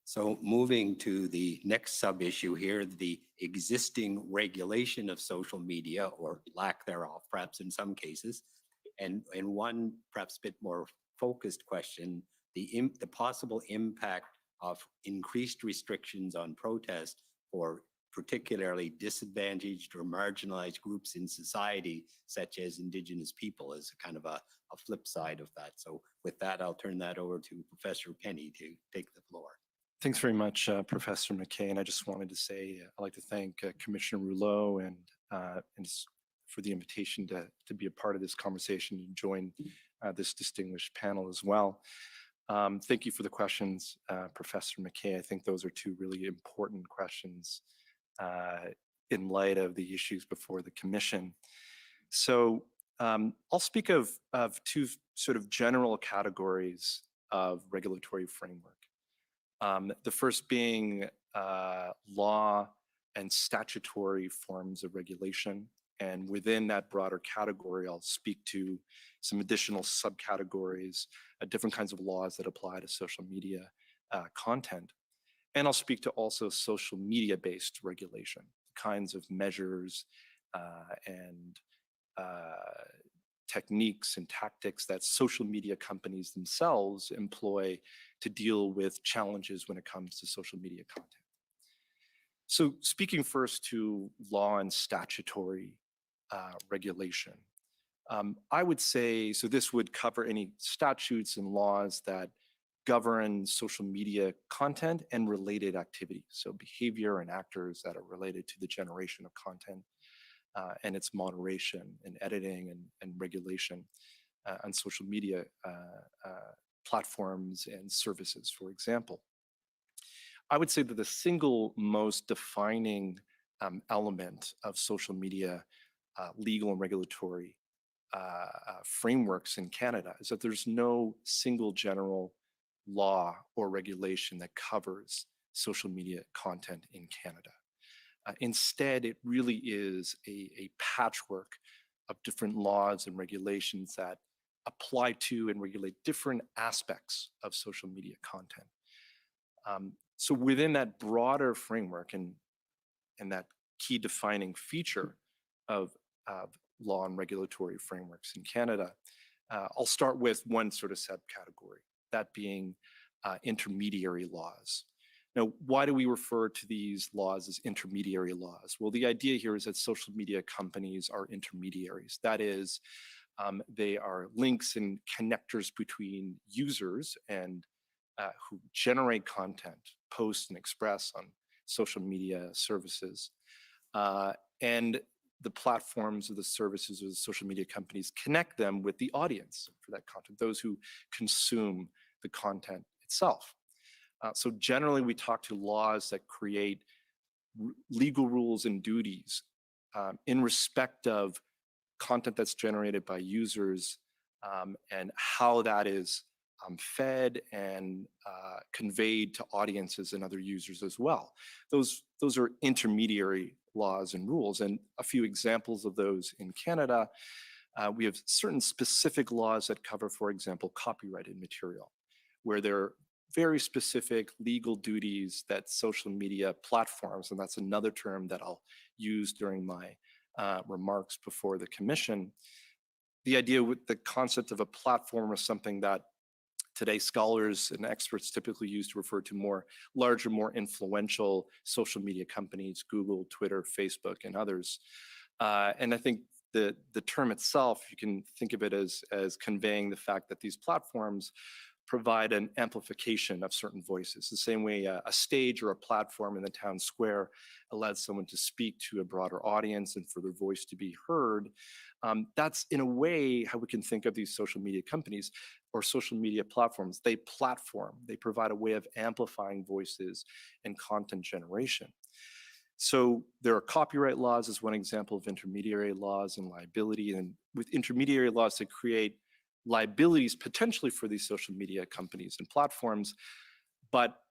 So moving to the next sub-issue here, the existing regulation of social media or lack thereof, perhaps in some cases. And one perhaps a bit more focused question, the possible impact of increased restrictions on protest for particularly disadvantaged or marginalized groups in society, such as Indigenous people, as kind of a flip side of that. So with that, I'll turn that over to Professor Penny to take the floor. Thanks very much, Professor McKay. And I just wanted to say, I'd like to thank Commissioner Rouleau and for the invitation to be a part of this conversation and join this distinguished panel as well. Thank you for the questions, Professor McKay. I think those are two really important questions in light of the issues before the Commission. So I'll speak of two sort of general categories of regulatory framework. The first being law and statutory forms of regulation. And within that broader category, I'll speak to some additional subcategories, different kinds of laws that apply to social media content. And I'll speak to also social media-based regulation, kinds of measures and techniques and tactics that social media companies themselves employ to deal with challenges when it comes to social media content. So speaking first to law and statutory regulation, I would say, so this would cover any statutes and laws that govern social media content and related activities. So behavior and actors that are related to the generation of content and its moderation and editing and regulation on social media platforms and services, for example. I would say that the single most defining element of social media legal and regulatory frameworks in Canada is that there's no single general law or regulation that covers social media content in Canada. Instead, it really is a patchwork of different laws and regulations that apply to and regulate different aspects of social media content. So within that broader framework and that key defining feature of law and regulatory frameworks in Canada, I'll start with one sort of subcategory, that being intermediary laws. Now, why do we refer to these laws as intermediary laws? Well, the idea here is that social media companies are intermediaries. That is, they are links and connectors between users and who generate content, post and express on social media services, and the platforms or the services or the social media companies connect them with the audience for that content, those who consume the content itself. So generally, we talk to laws that create legal rules and duties in respect of content that's generated by users and how that is fed and conveyed to audiences and other users as well. Those are intermediary laws and rules, and a few examples of those in Canada. We have certain specific laws that cover, for example, copyrighted material, where there are very specific legal duties that social media platforms, and that's another term that I'll use during my remarks before the commission. The idea with the concept of a platform is something that today scholars and experts typically use to refer to more larger, more influential social media companies, Google, Twitter, Facebook, and others. And I think the term itself, you can think of it as conveying the fact that these platforms provide an amplification of certain voices. The same way a stage or a platform in the town square allows someone to speak to a broader audience and for their voice to be heard. That's in a way how we can think of these social media companies or social media platforms. They platform, they provide a way of amplifying voices and content generation. So there are copyright laws as one example of intermediary laws and liability, and with intermediary laws to create liabilities potentially for these social media companies and platforms, but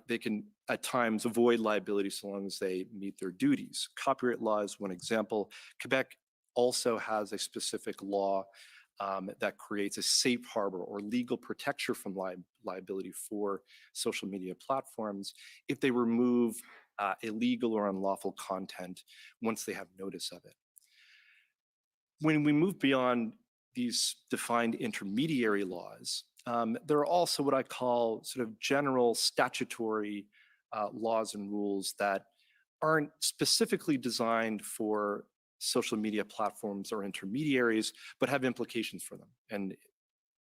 they can at times avoid liability so long as they meet their duties. Copyright law is one example. Quebec also has a specific law that creates a safe harbor or legal protection from liability for social media platforms if they remove illegal or unlawful content once they have notice of it. When we move beyond these defined intermediary laws, there are also what I call sort of general statutory laws and rules that aren't specifically designed for social media platforms or intermediaries, but have implications for them and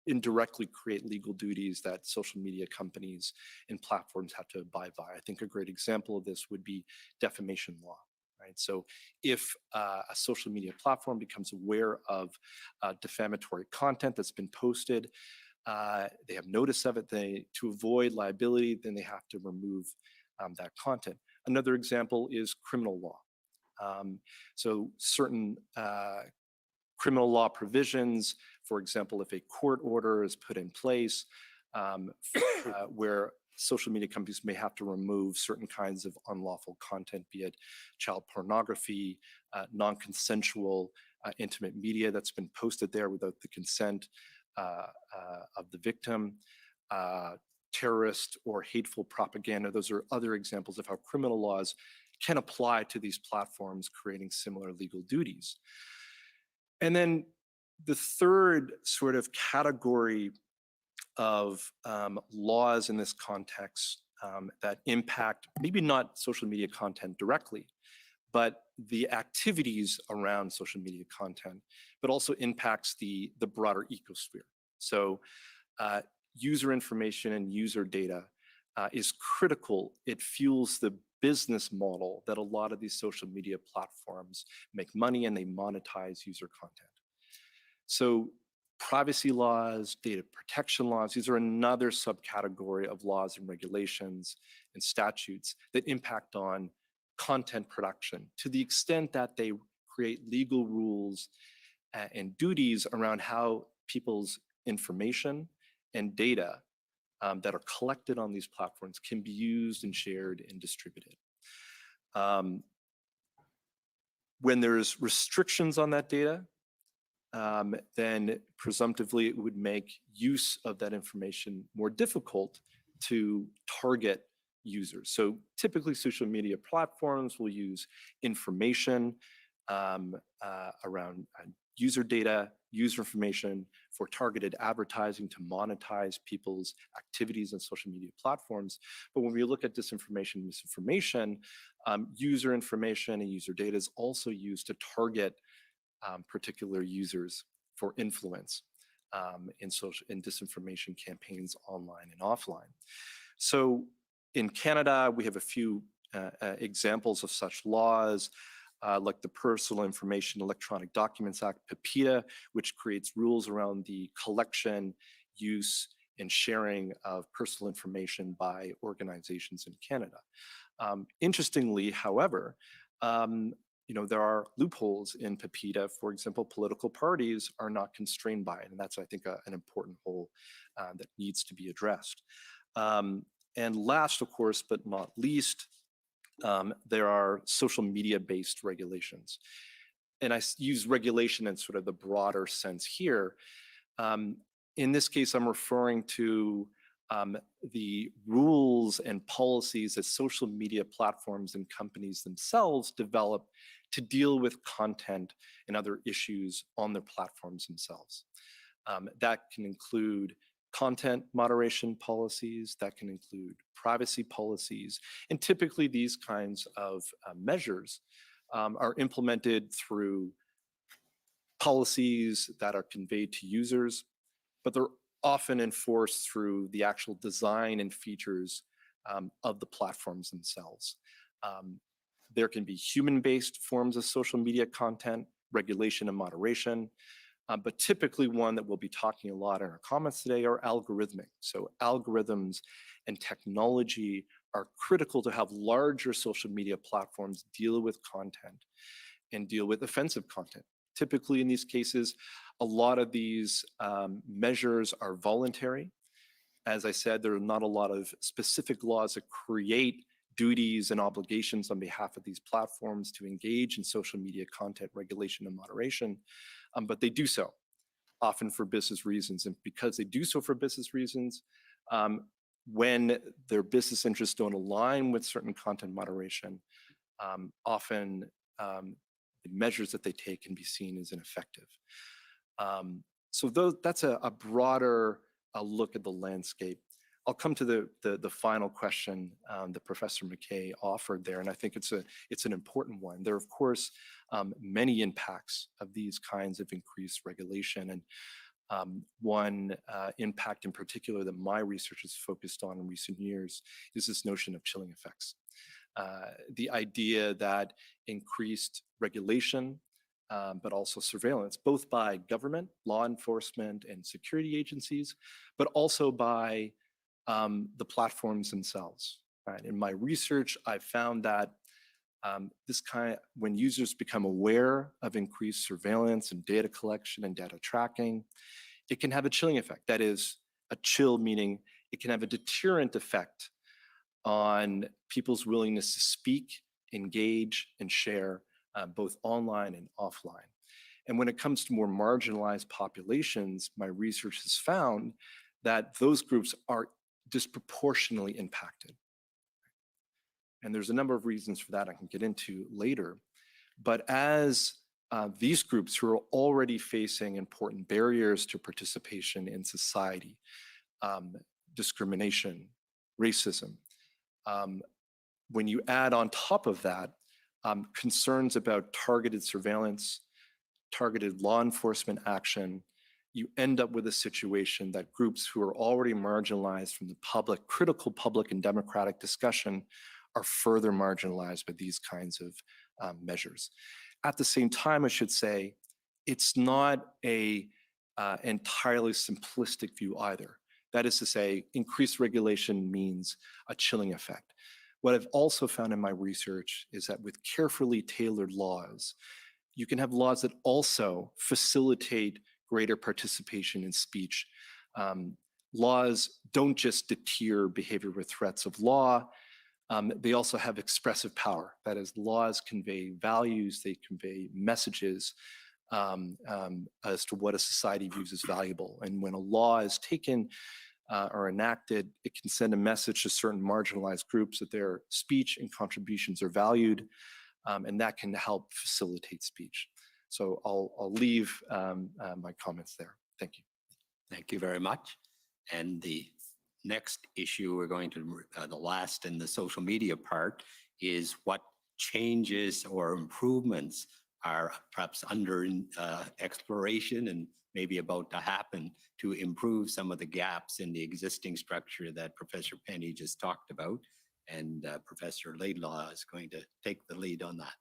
indirectly create legal duties that social media companies and platforms have to abide by. I think a great example of this would be defamation law. Right? So if a social media platform becomes aware of defamatory content that's been posted, they have notice of it, to avoid liability, then they have to remove that content. Another example is criminal law. So certain criminal law provisions, for example, if a court order is put in place where social media companies may have to remove certain kinds of unlawful content, be it child pornography, non-consensual intimate media that's been posted there without the consent of the victim, terrorist or hateful propaganda. Those are other examples of how criminal laws can apply to these platforms, creating similar legal duties. And then the third sort of category of laws in this context that impact maybe not social media content directly, but the activities around social media content, but also impacts the broader ecosphere. So user information and user data is critical. It fuels the business model that a lot of these social media platforms make money and they monetize user content. So privacy laws, data protection laws, these are another subcategory of laws and regulations and statutes that impact on content production to the extent that they create legal rules and duties around how people's information and data that are collected on these platforms can be used and shared and distributed. When there's restrictions on that data, then presumptively it would make use of that information more difficult to target users. So typically social media platforms will use information around user data, user information for targeted advertising to monetize people's activities on social media platforms. But when we look at disinformation and misinformation, user information and user data is also used to target particular users for influence in disinformation campaigns online and offline. So in Canada, we have a few examples of such laws. like the Personal Information Electronic Documents Act, PIPEDA, which creates rules around the collection, use, and sharing of personal information by organizations in Canada. Interestingly, however, there are loopholes in PIPEDA. For example, political parties are not constrained by it, and that's, I think, an important hole that needs to be addressed. And last, of course, but not least, there are social media-based regulations. And I use regulation in sort of the broader sense here. In this case, I'm referring to the rules and policies that social media platforms and companies themselves develop to deal with content and other issues on their platforms themselves. That can include content moderation policies, that can include privacy policies, and typically these kinds of measures are implemented through policies that are conveyed to users, but they're often enforced through the actual design and features of the platforms themselves. There can be human-based forms of social media content, regulation and moderation, but typically one that we'll be talking a lot in our comments today are algorithmic. So algorithms and technology are critical to have larger social media platforms deal with content and deal with offensive content. Typically in these cases, a lot of these measures are voluntary. As I said, there are not a lot of specific laws that create duties and obligations on behalf of these platforms to engage in social media content regulation and moderation, but they do so often for business reasons. And because they do so for business reasons, when their business interests don't align with certain content moderation, often the measures that they take can be seen as ineffective. So that's a broader look at the landscape. I'll come to the final question that Professor McKay offered there, and I think it's an important one. There are, of course, many impacts of these kinds of increased regulation, and one impact in particular that my research has focused on in recent years is this notion of chilling effects. The idea that increased regulation, but also surveillance, both by government, law enforcement, and security agencies, but also by the platforms themselves. Right? In my research, I found that when users become aware of increased surveillance and data collection and data tracking, it can have a chilling effect. That is, a chill meaning it can have a deterrent effect on people's willingness to speak, engage, and share both online and offline. And when it comes to more marginalized populations, my research has found that those groups are disproportionately impacted. And there's a number of reasons for that I can get into later. But as these groups who are already facing important barriers to participation in society, discrimination, racism, when you add on top of that concerns about targeted surveillance, targeted law enforcement action, you end up with a situation that groups who are already marginalized from the public, critical public and democratic discussion are further marginalized by these kinds of measures. At the same time, I should say, it's not a entirely simplistic view either. That is to say, increased regulation means a chilling effect. What I've also found in my research is that with carefully tailored laws, you can have laws that also facilitate greater participation in speech. Laws don't just deter behavior with threats of law, they also have expressive power. That is, laws convey values, they convey messages as to what a society views as valuable. And when a law is taken or enacted, it can send a message to certain marginalized groups that their speech and contributions are valued, and that can help facilitate speech. So I'll leave my comments there. Thank you. Thank you very much. And the next issue we're going to, the last in the social media part, is what changes or improvements are perhaps under exploration and maybe about to happen to improve some of the gaps in the existing structure that Professor Penny just talked about. And Professor Laidlaw is going to take the lead on that.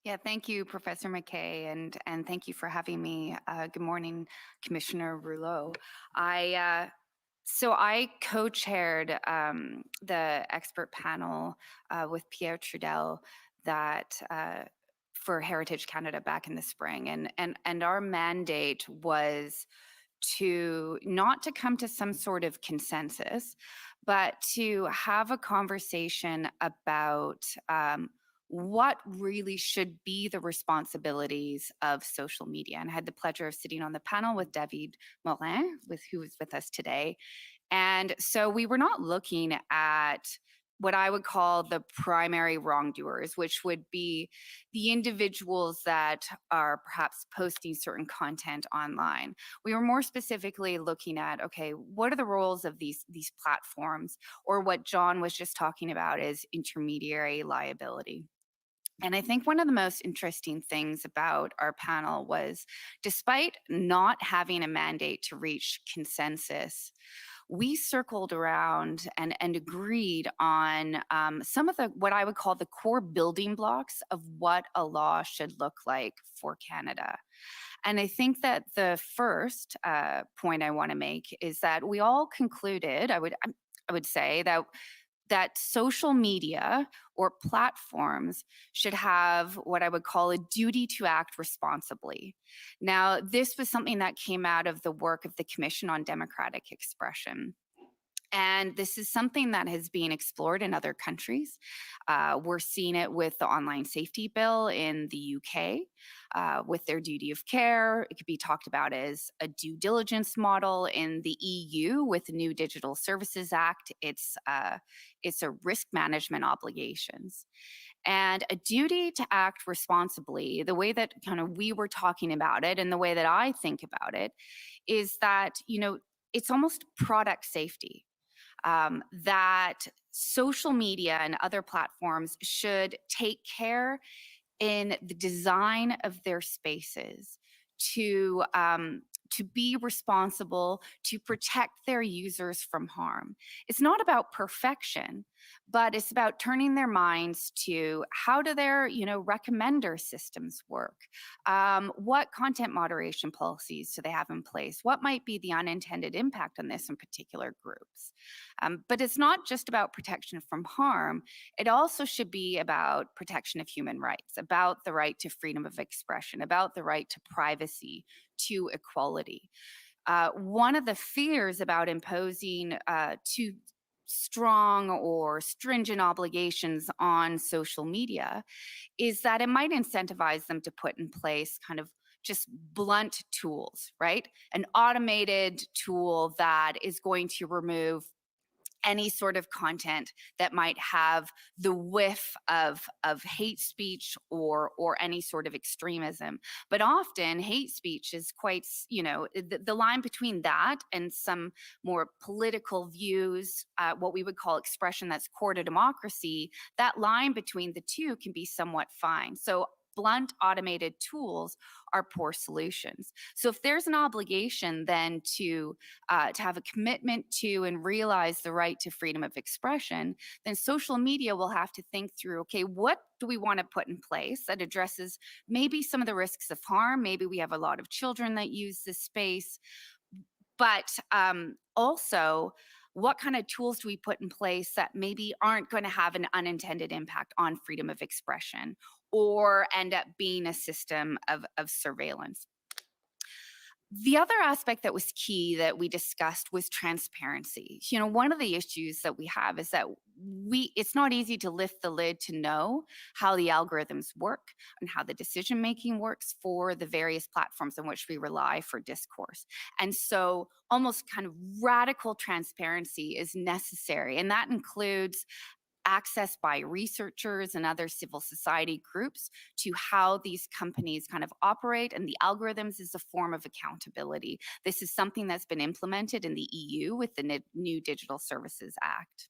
Yeah, thank you, Professor McKay, and thank you for having me. Good morning, Commissioner Rouleau. So I co-chaired the expert panel with Pierre Trudeau that for Heritage Canada back in the spring, and our mandate was to not to come to some sort of consensus, but to have a conversation about what really should be the responsibilities of social media. And I had the pleasure of sitting on the panel with David Morin, who is with us today. And so we were not looking at what I would call the primary wrongdoers, which would be the individuals that are perhaps posting certain content online. We were more specifically looking at, okay, what are the roles of these platforms, or what John was just talking about is intermediary liability. And I think one of the most interesting things about our panel was, despite not having a mandate to reach consensus, we circled around and agreed on some of the what I would call the core building blocks of what a law should look like for Canada. And I think that the first point I want to make is that we all concluded, I would say that social media or platforms should have what I would call a duty to act responsibly. Now, this was something that came out of the work of the Commission on Democratic Expression. And this is something that has been explored in other countries. We're seeing it with the online safety bill in the UK, with their duty of care. It could be talked about as a due diligence model in the EU with the new Digital Services Act. It's a risk management obligations. And a duty to act responsibly, the way that kind of we were talking about it and the way that I think about it is that, it's almost product safety. That social media and other platforms should take care in the design of their spaces to be responsible, to protect their users from harm. It's not about perfection, but it's about turning their minds to how do their, recommender systems work? What content moderation policies do they have in place? What might be the unintended impact on this in particular groups? But it's not just about protection from harm. It also should be about protection of human rights, about the right to freedom of expression, about the right to privacy, to equality. One of the fears about imposing too strong or stringent obligations on social media is that it might incentivize them to put in place kind of just blunt tools, right? An automated tool that is going to remove any sort of content that might have the whiff of hate speech or any sort of extremism. But often hate speech is quite, the line between that and some more political views, what we would call expression that's core to democracy, that line between the two can be somewhat fine. So blunt automated tools are poor solutions. So if there's an obligation then to have a commitment to and realize the right to freedom of expression, then social media will have to think through, okay, what do we want to put in place that addresses maybe some of the risks of harm? Maybe we have a lot of children that use this space, but also, what kind of tools do we put in place that maybe aren't going to have an unintended impact on freedom of expression or end up being a system of surveillance? The other aspect that was key that we discussed was transparency. One of the issues that we have is that it's not easy to lift the lid to know how the algorithms work and how the decision making works for the various platforms on which we rely for discourse. And so almost kind of radical transparency is necessary. And that includes access by researchers and other civil society groups to how these companies kind of operate, and the algorithms is a form of accountability. This is something that's been implemented in the EU with the new Digital Services Act.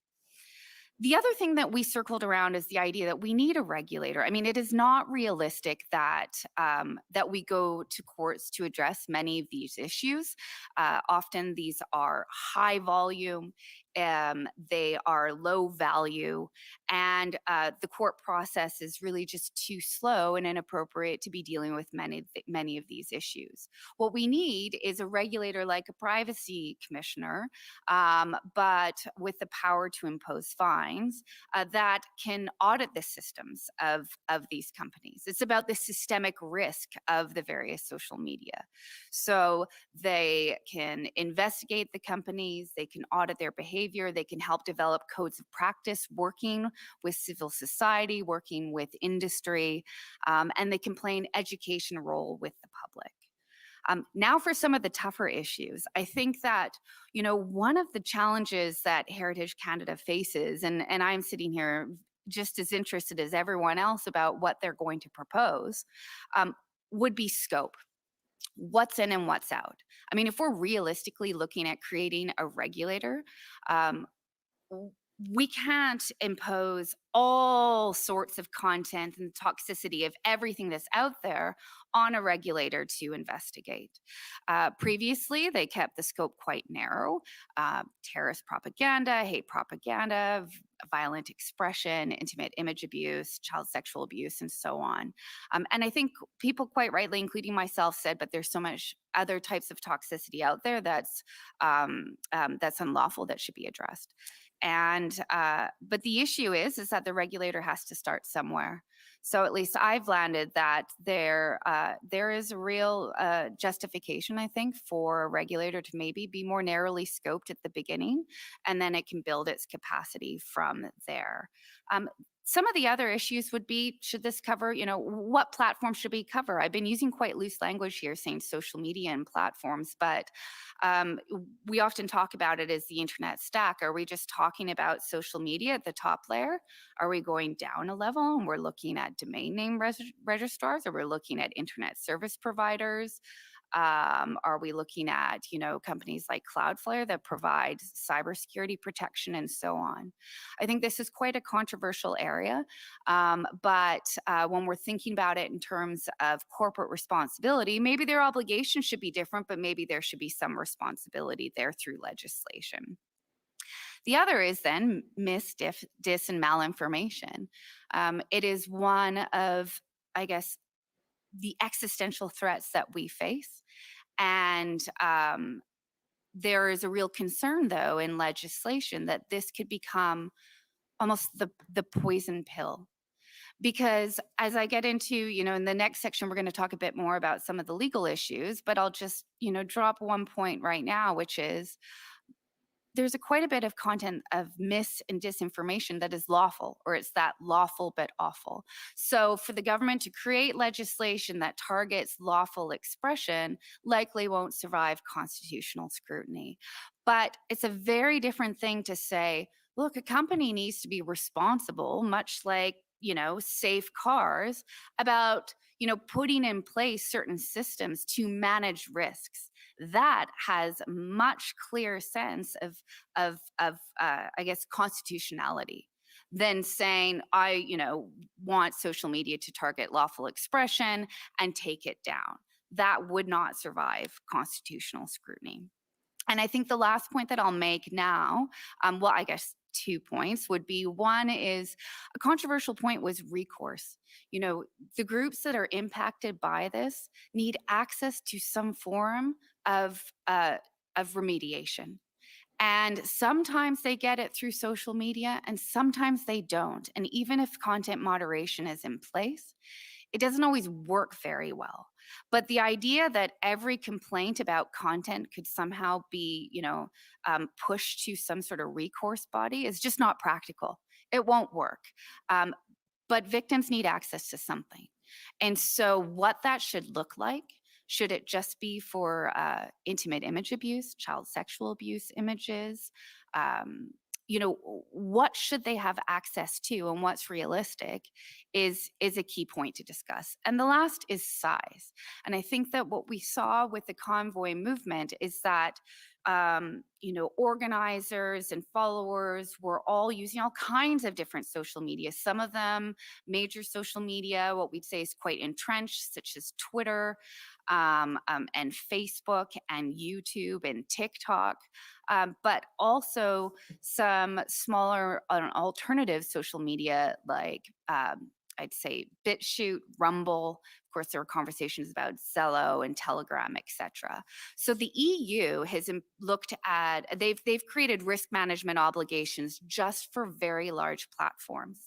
The other thing that we circled around is the idea that we need a regulator. I mean, it is not realistic that that we go to courts to address many of these issues. Often these are high volume they are low value, and the court process is really just too slow and inappropriate to be dealing with many of these issues. What we need is a regulator like a privacy commissioner, but with the power to impose fines that can audit the systems of these companies. It's about the systemic risk of the various social media. So they can investigate the companies, they can audit their behavior, they can help develop codes of practice, working with civil society, working with industry, and they can play an education role with the public. Now for some of the tougher issues. I think that, you know, one of the challenges that Heritage Canada faces, and I'm sitting here just as interested as everyone else about what they're going to propose, would be scope. What's in and what's out. I mean, if we're realistically looking at creating a regulator, we can't impose all sorts of content and toxicity of everything that's out there on a regulator to investigate. Previously, they kept the scope quite narrow. Terrorist propaganda, hate propaganda, violent expression, intimate image abuse, child sexual abuse, and so on. And I think people quite rightly, including myself, said, but there's so much other types of toxicity out there that's unlawful that should be addressed. And but the issue is that the regulator has to start somewhere. So at least I've landed that there is a real justification, I think, for a regulator to maybe be more narrowly scoped at the beginning, and then it can build its capacity from there. Some of the other issues would be, should this cover, you know, what platform should we cover? I've been using quite loose language here saying social media and platforms, but we often talk about it as the internet stack. Are we just talking about social media at the top layer? Are we going down a level and we're looking at domain name registrars, or we're looking at internet service providers? Are we looking at, you know, companies like Cloudflare that provide cybersecurity protection and so on? I think this is quite a controversial area, but when we're thinking about it in terms of corporate responsibility, maybe their obligations should be different, but maybe there should be some responsibility there through legislation. The other is then mis, dis, and malinformation. It is one of, I guess, the existential threats that we face. And there is a real concern, though, in legislation that this could become almost the poison pill. Because as I get into, you know, in the next section, we're going to talk a bit more about some of the legal issues, but I'll just, you know, drop one point right now, which is there's quite a bit of content of mis and disinformation that is lawful, or it's that lawful but awful. So for the government to create legislation that targets lawful expression likely won't survive constitutional scrutiny. But it's a very different thing to say, look, a company needs to be responsible, much like, you know, safe cars, about, you know, putting in place certain systems to manage risks. That has much clearer sense of I guess, constitutionality than saying, I, you know, want social media to target lawful expression and take it down. That would not survive constitutional scrutiny. And I think the last point that I'll make now, well, I guess 2 points would be, one is a controversial point was recourse. You know, the groups that are impacted by this need access to some form of remediation. And sometimes they get it through social media and sometimes they don't. And even if content moderation is in place, it doesn't always work very well. But the idea that every complaint about content could somehow be, you know, pushed to some sort of recourse body is just not practical. It won't work. But victims need access to something. And so what that should look like, should it just be for intimate image abuse, child sexual abuse images? You know, what should they have access to and what's realistic is a key point to discuss. And the last is size. And I think that what we saw with the convoy movement is that organizers and followers were all using all kinds of different social media. Some of them major social media, what we'd say is quite entrenched, such as Twitter and Facebook and YouTube and TikTok, but also some smaller alternative social media like I'd say BitChute, Rumble. Of course, there were conversations about Zello and Telegram, etc. So the EU has looked at, they've created risk management obligations just for very large platforms.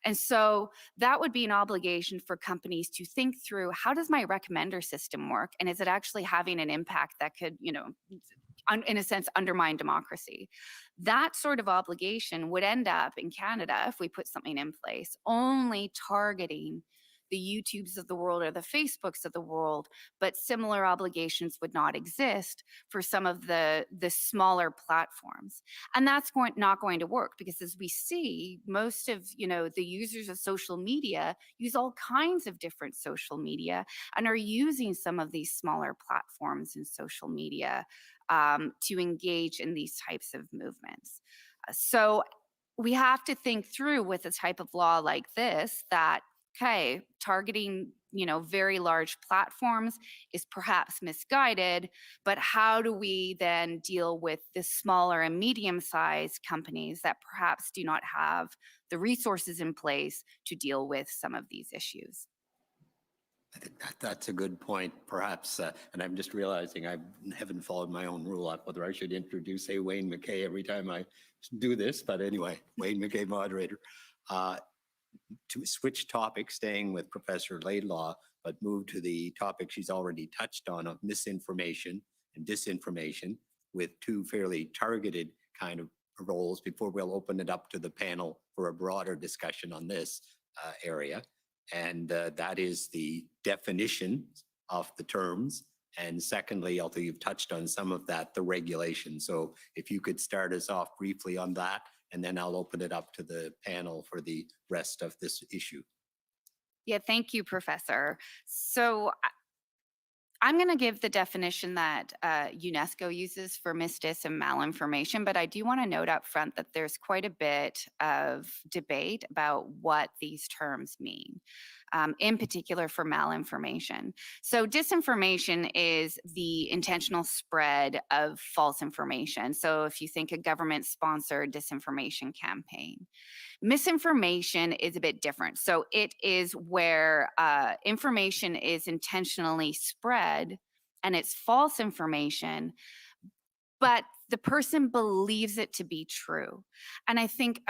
And so that would be an obligation for companies to think through, how does my recommender system work? And is it actually having an impact that could, in a sense, undermine democracy? That sort of obligation would end up in Canada, if we put something in place, only targeting the YouTubes of the world or the Facebooks of the world, but similar obligations would not exist for some of the smaller platforms. And that's not going to work, because as we see, most of the users of social media use all kinds of different social media and are using some of these smaller platforms in social media to engage in these types of movements. So we have to think through with a type of law like this that, okay, targeting, very large platforms is perhaps misguided, but how do we then deal with the smaller and medium-sized companies that perhaps do not have the resources in place to deal with some of these issues? I think that's a good point, perhaps. And I'm just realizing I haven't followed my own rule up whether I should introduce, say, Wayne McKay every time I do this. But anyway, Wayne McKay, moderator. To switch topics, staying with Professor Laidlaw, but move to the topic she's already touched on of misinformation and disinformation, with two fairly targeted kind of roles before we'll open it up to the panel for a broader discussion on this area. And that is the definition of the terms. And secondly, although you've touched on some of that, the regulation. So if you could start us off briefly on that, and then I'll open it up to the panel for the rest of this issue. Yeah, thank you, Professor. So I'm going to give the definition that UNESCO uses for misdis and malinformation, but I do want to note up front that there's quite a bit of debate about what these terms mean, in particular for malinformation. So disinformation is the intentional spread of false information. So if you think a government-sponsored disinformation campaign. Misinformation is a bit different. So it is where information is intentionally spread and it's false information, but the person believes it to be true. And I think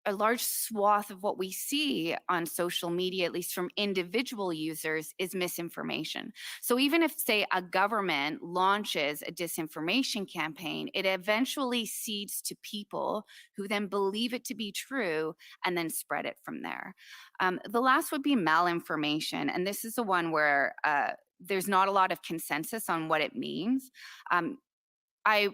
a large swath of what we see on social media, at least from individual users, is misinformation. So even if, say, a government launches a disinformation campaign, it eventually seeds to people who then believe it to be true and then spread it from there. The last would be malinformation. And this is the one where there's not a lot of consensus on what it means. I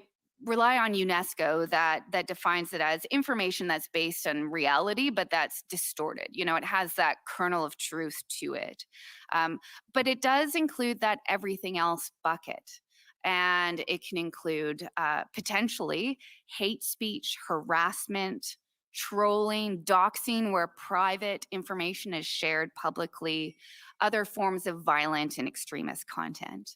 rely on UNESCO that defines it as information that's based on reality, but that's distorted. It has that kernel of truth to it. But it does include that everything else bucket. And it can include potentially hate speech, harassment, trolling, doxing, where private information is shared publicly, other forms of violent and extremist content.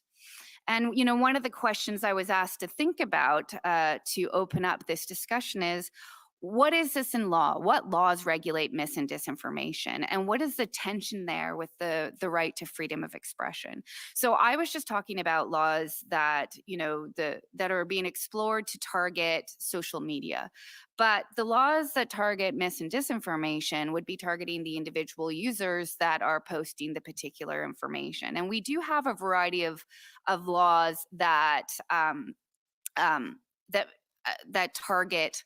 And, one of the questions I was asked to think about to open up this discussion is, what is this in law? What laws regulate mis and disinformation? And what is the tension there with the right to freedom of expression? So I was just talking about laws that, that are being explored to target social media. But the laws that target mis and disinformation would be targeting the individual users that are posting the particular information. And we do have a variety of laws that that target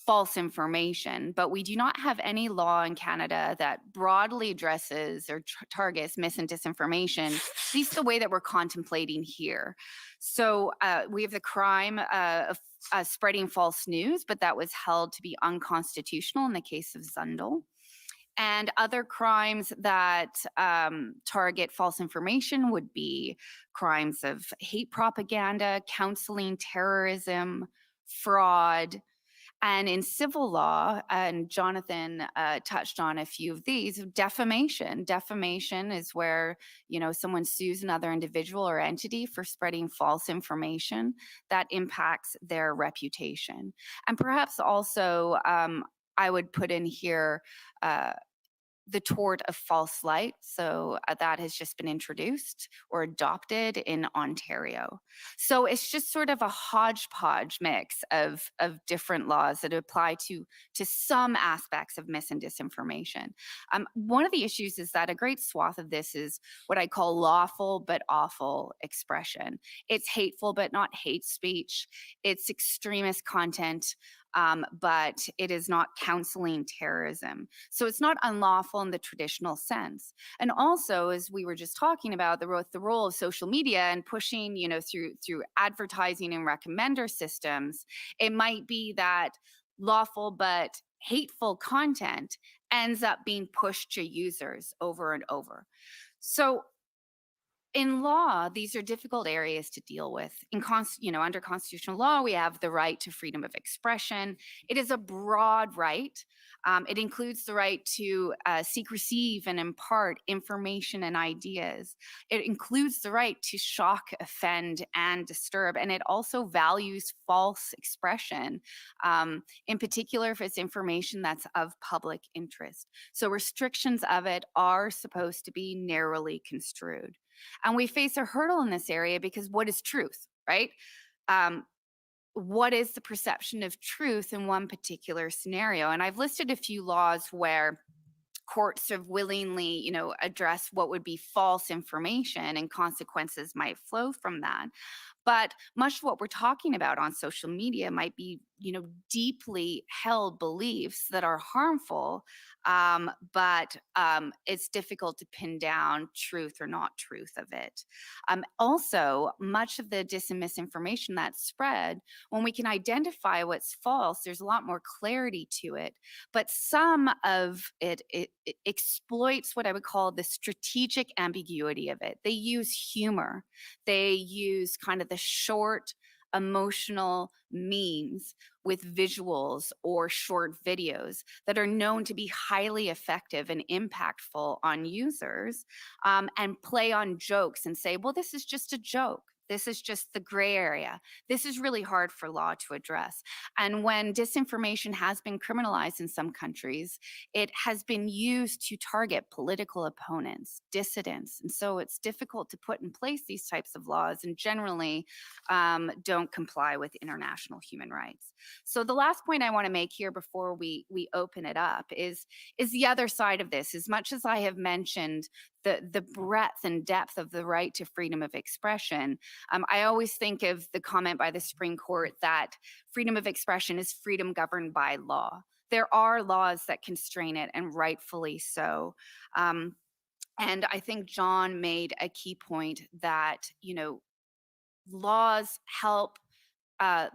false information, but we do not have any law in Canada that broadly addresses or targets mis and disinformation, at least the way that we're contemplating here. So we have the crime of spreading false news, but that was held to be unconstitutional in the case of Zundel. And other crimes that target false information would be crimes of hate propaganda, counseling, terrorism, fraud. And in civil law, and Jonathan touched on a few of these, defamation. Defamation is where, you know, someone sues another individual or entity for spreading false information that impacts their reputation. And perhaps also, I would put in here the tort of false light. So that has just been introduced or adopted in Ontario. So it's just sort of a hodgepodge mix of different laws that apply to some aspects of mis and disinformation. One of the issues is that a great swath of this is what I call lawful but awful expression. It's hateful but not hate speech. It's extremist content, but it is not counseling terrorism. So it's not unlawful in the traditional sense. And also, as we were just talking about, the role of social media and pushing, you know, through advertising and recommender systems, it might be that lawful but hateful content ends up being pushed to users over and over. So in law, these are difficult areas to deal with. Under constitutional law, we have the right to freedom of expression. It is a broad right. It includes the right to seek, receive, and impart information and ideas. It includes the right to shock, offend, and disturb. And it also values false expression, in particular if it's information that's of public interest. So restrictions of it are supposed to be narrowly construed. And we face a hurdle in this area because what is truth, right? What is the perception of truth in one particular scenario? And I've listed a few laws where courts have willingly, you know, addressed what would be false information and consequences might flow from that. But much of what we're talking about on social media might be, you know, deeply held beliefs that are harmful, but it's difficult to pin down truth or not truth of it. Also, much of the dis and misinformation that's spread, when we can identify what's false, there's a lot more clarity to it. But some of it exploits what I would call the strategic ambiguity of it. They use humor. They use kind of the short emotional memes with visuals or short videos that are known to be highly effective and impactful on users, and play on jokes and say, well, this is just a joke. This is just the gray area. This is really hard for law to address. And when disinformation has been criminalized in some countries, it has been used to target political opponents, dissidents. And so it's difficult to put in place these types of laws and generally don't comply with international human rights. So the last point I want to make here before we open it up is the other side of this. As much as I have mentioned the breadth and depth of the right to freedom of expression, I always think of the comment by the Supreme Court that freedom of expression is freedom governed by law. There are laws that constrain it, and rightfully so. And I think John made a key point that, you know, laws help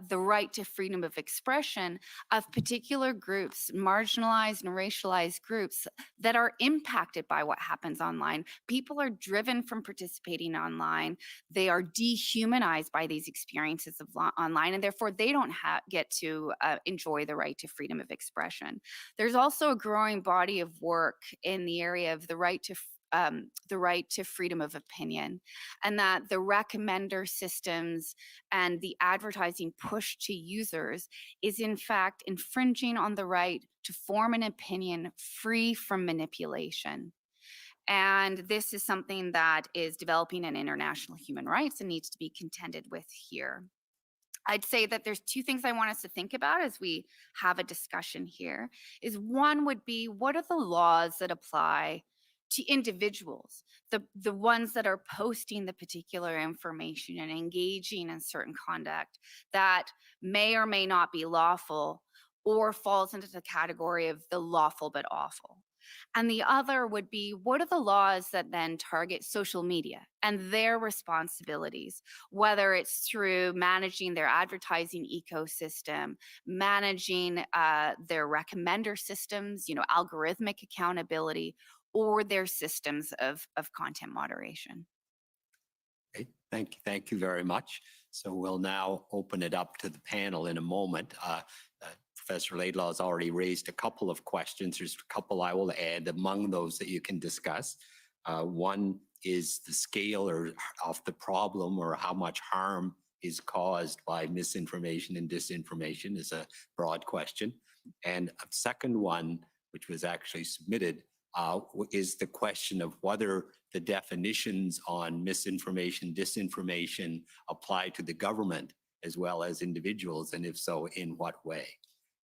the right to freedom of expression of particular groups, marginalized and racialized groups that are impacted by what happens online. People are driven from participating online. They are dehumanized by these experiences of online, and therefore they don't get to enjoy the right to freedom of expression. There's also a growing body of work in the area of the right to freedom of opinion, and that the recommender systems and the advertising push to users is in fact infringing on the right to form an opinion free from manipulation. And this is something that is developing in international human rights and needs to be contended with here. I'd say that there's two things I want us to think about as we have a discussion here. Is one would be, what are the laws that apply to individuals, the ones that are posting the particular information and engaging in certain conduct that may or may not be lawful or falls into the category of the lawful but awful. And the other would be, what are the laws that then target social media and their responsibilities, whether it's through managing their advertising ecosystem, managing their recommender systems, algorithmic accountability, or their systems of content moderation. Okay, thank you very much. So we'll now open it up to the panel in a moment. Professor Laidlaw has already raised a couple of questions. There's a couple I will add among those that you can discuss. One is the scale of the problem, or how much harm is caused by misinformation and disinformation, is a broad question. And a second one, which was actually submitted, is the question of whether the definitions on misinformation, disinformation apply to the government as well as individuals, and if so, in what way?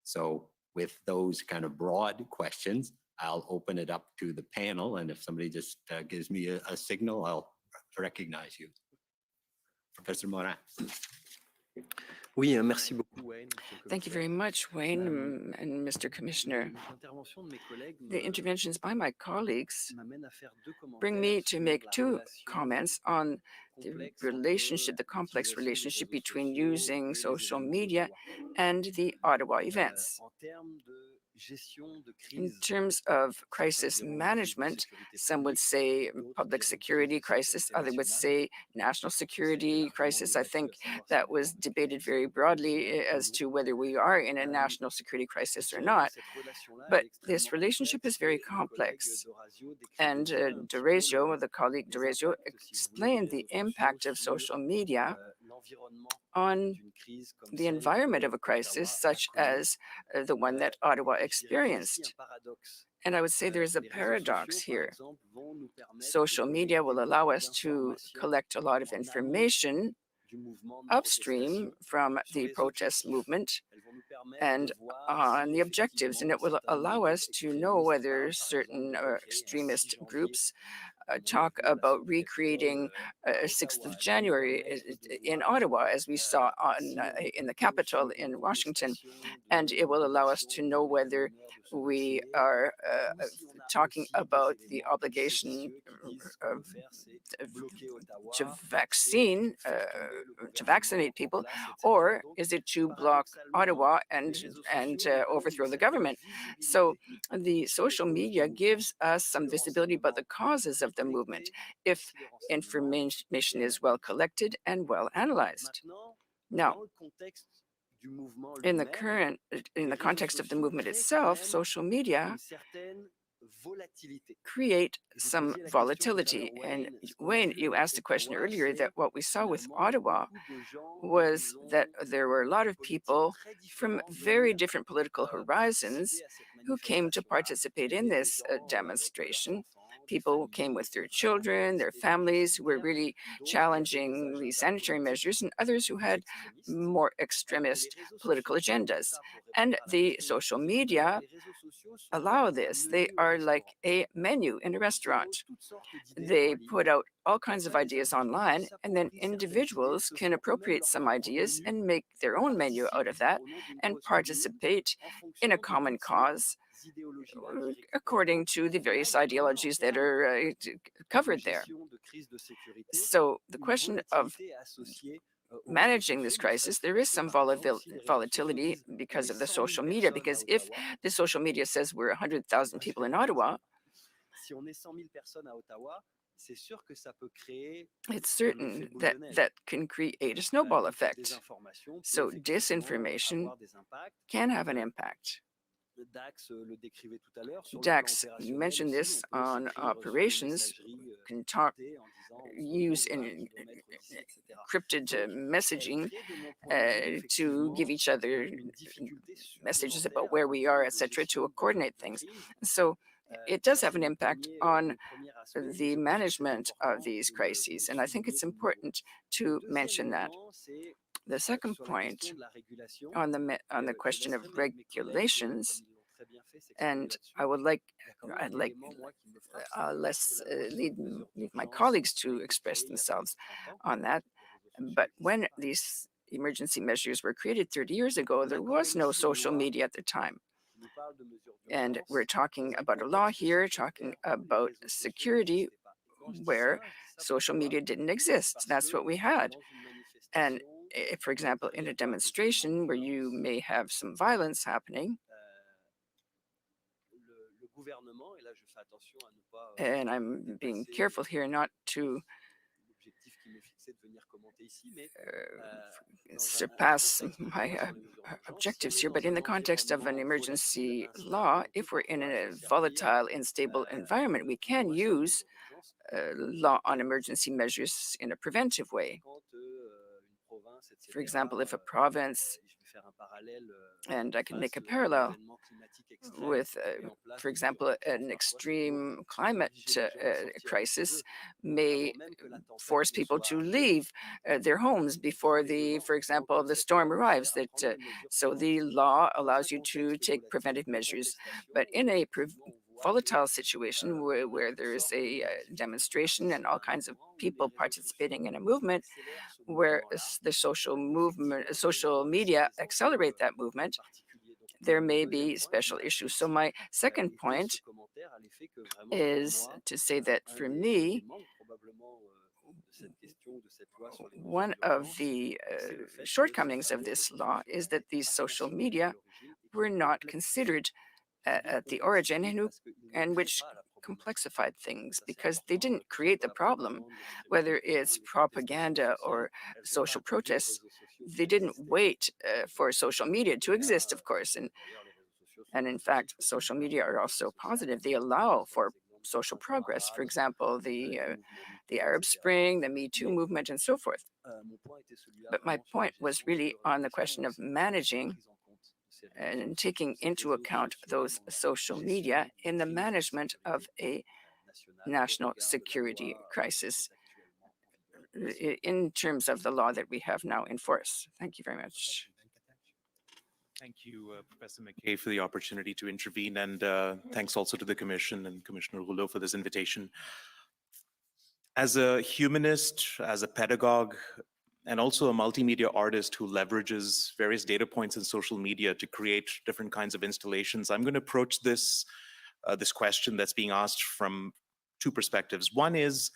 So with those kind of broad questions, I'll open it up to the panel, and if somebody just gives me a signal, I'll recognize you. Professor Morin. Oui, merci beaucoup, Wayne. Thank you very much, Wayne and Mr. Commissioner. The interventions by my colleagues bring me to make two comments on the relationship, the complex relationship between using social media and the Ottawa events. In terms of crisis management, some would say public security crisis, others would say national security crisis. I think that was debated very broadly as to whether we are in a national security crisis or not. But this relationship is very complex. And Dorazio, the colleague Dorazio, explained the impact of social media on the environment of a crisis such as the one that Ottawa experienced. And I would say there is a paradox here. Social media will allow us to collect a lot of information upstream from the protest movement and on the objectives, and it will allow us to know whether certain extremist groups talk about recreating 6th of January in Ottawa, as we saw in the Capitol in Washington. And it will allow us to know whether we are talking about the obligation to vaccinate people, or is it to block Ottawa and overthrow the government? So the social media gives us some visibility about the causes of the movement if information is well collected and well analyzed. Now, in the context of the movement itself, social media create some volatility. And Wayne, you asked a question earlier that what we saw with Ottawa was that there were a lot of people from very different political horizons who came to participate in this demonstration. People came with their children, their families, who were really challenging the sanitary measures, and others who had more extremist political agendas. And the social media allow this. They are like a menu in a restaurant. They put out all kinds of ideas online, and then individuals can appropriate some ideas and make their own menu out of that and participate in a common cause according to the various ideologies that are covered there. So the question of managing this crisis, there is some volatility because of the social media, because if the social media says we're 100,000 people in Ottawa, it's certain that that can create a snowball effect. So disinformation can have an impact. Dax mentioned this on operations, can use encrypted messaging to give each other messages about where we are, etc., to coordinate things. So it does have an impact on the management of these crises, and I think it's important to mention that. The second point on the question of regulations, and I'd like leave my colleagues to express themselves on that. But when these emergency measures were created 30 years ago, there was no social media at the time. And we're talking about a law here, talking about security where social media didn't exist. That's what we had. And for example, in a demonstration where you may have some violence happening, and I'm being careful here not to surpass my objectives here, but in the context of an emergency law, if we're in a volatile, unstable environment, we can use law on emergency measures in a preventive way. For example, if a province, and I can make a parallel with, for example, an extreme climate crisis may force people to leave their homes before for example, the storm arrives. So the law allows you to take preventive measures. But in a volatile situation where there is a demonstration and all kinds of people participating in a movement, where the social media accelerate that movement, there may be special issues. So my second point is to say that for me, one of the shortcomings of this law is that these social media were not considered at the origin, and which complexified things because they didn't create the problem. Whether it's propaganda or social protests, they didn't wait for social media to exist, of course. And in fact, social media are also positive. They allow for social progress. For example, the Arab Spring, the Me Too movement, and so forth. But my point was really on the question of managing and taking into account those social media in the management of a national security crisis in terms of the law that we have now in force. Thank you very much. Thank you, Professor McKay, for the opportunity to intervene, and thanks also to the Commission and Commissioner Rouleau for this invitation. As a humanist, as a pedagogue, and also a multimedia artist who leverages various data points in social media to create different kinds of installations, I'm going to approach this question that's being asked from two perspectives. One is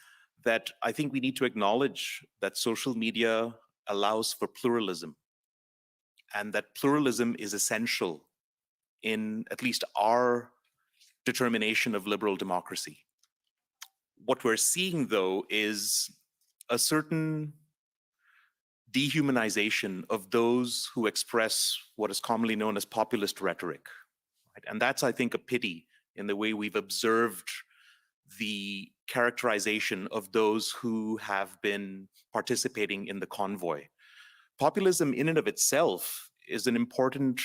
that I think we need to acknowledge that social media allows for pluralism, and that pluralism is essential in at least our determination of liberal democracy. What we're seeing, though, is a certain dehumanization of those who express what is commonly known as populist rhetoric. Right? And that's, I think, a pity in the way we've observed the characterization of those who have been participating in the convoy. Populism in and of itself is an important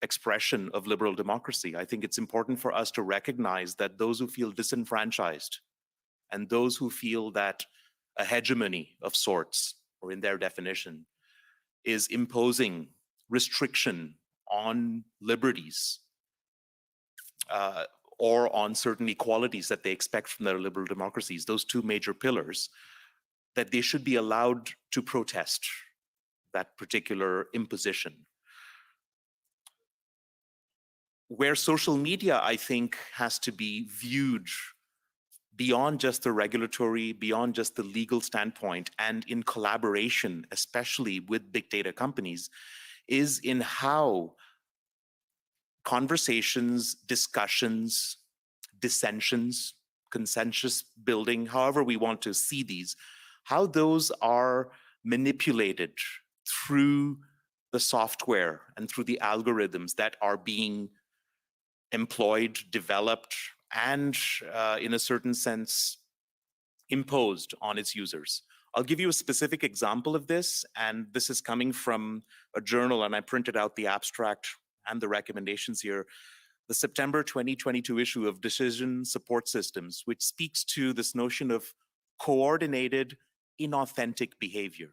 expression of liberal democracy. I think it's important for us to recognize that those who feel disenfranchised and those who feel that a hegemony of sorts, or in their definition, is imposing restriction on liberties or on certain equalities that they expect from their liberal democracies, those two major pillars, that they should be allowed to protest that particular imposition. Where social media, I think, has to be viewed beyond just the regulatory, beyond just the legal standpoint, and in collaboration, especially with big data companies, is in how conversations, discussions, dissensions, consensus building, however we want to see these, how those are manipulated through the software and through the algorithms that are being employed, developed, and in a certain sense, imposed on its users. I'll give you a specific example of this, and this is coming from a journal, and I printed out the abstract and the recommendations here, the September 2022 issue of Decision Support Systems, which speaks to this notion of coordinated, inauthentic behavior.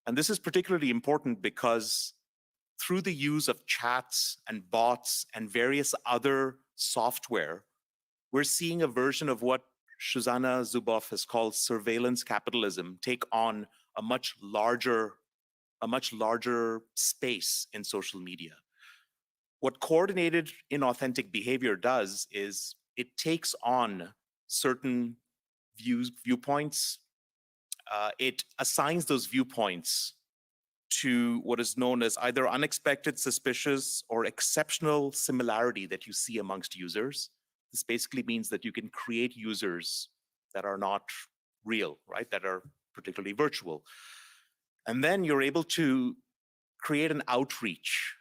And this is particularly important because through the use of chats and bots and various other software, we're seeing a version of what Shoshana Zuboff has called surveillance capitalism take on a much larger space in social media. What coordinated inauthentic behavior does is it takes on certain viewpoints. It assigns those viewpoints to what is known as either unexpected, suspicious, or exceptional similarity that you see amongst users. This basically means that you can create users that are not real, right? That are particularly virtual. And then you're able to create an outreach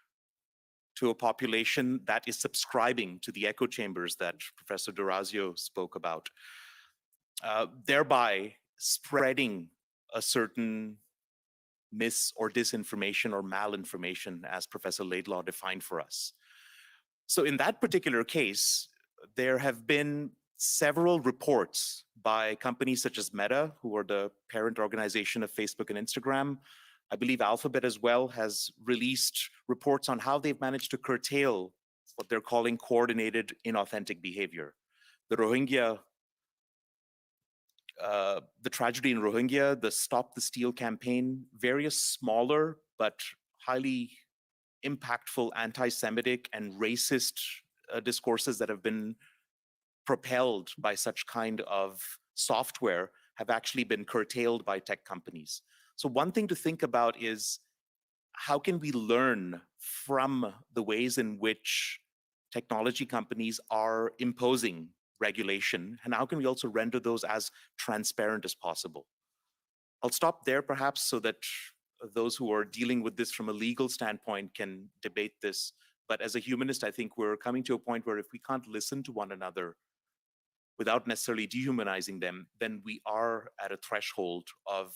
to a population that is subscribing to the echo chambers that Professor D'Orazio spoke about, thereby spreading a certain mis or disinformation or malinformation, as Professor Laidlaw defined for us. So in that particular case, there have been several reports by companies such as Meta, who are the parent organization of Facebook and Instagram. I believe Alphabet as well has released reports on how they've managed to curtail what they're calling coordinated inauthentic behavior. The Rohingya, the tragedy in Rohingya, the Stop the Steal campaign, various smaller but highly impactful anti-Semitic and racist discourses that have been propelled by such kind of software have actually been curtailed by tech companies. So one thing to think about is, how can we learn from the ways in which technology companies are imposing regulation, and how can we also render those as transparent as possible? I'll stop there perhaps so that those who are dealing with this from a legal standpoint can debate this. But as a humanist, I think we're coming to a point where if we can't listen to one another without necessarily dehumanizing them, then we are at a threshold of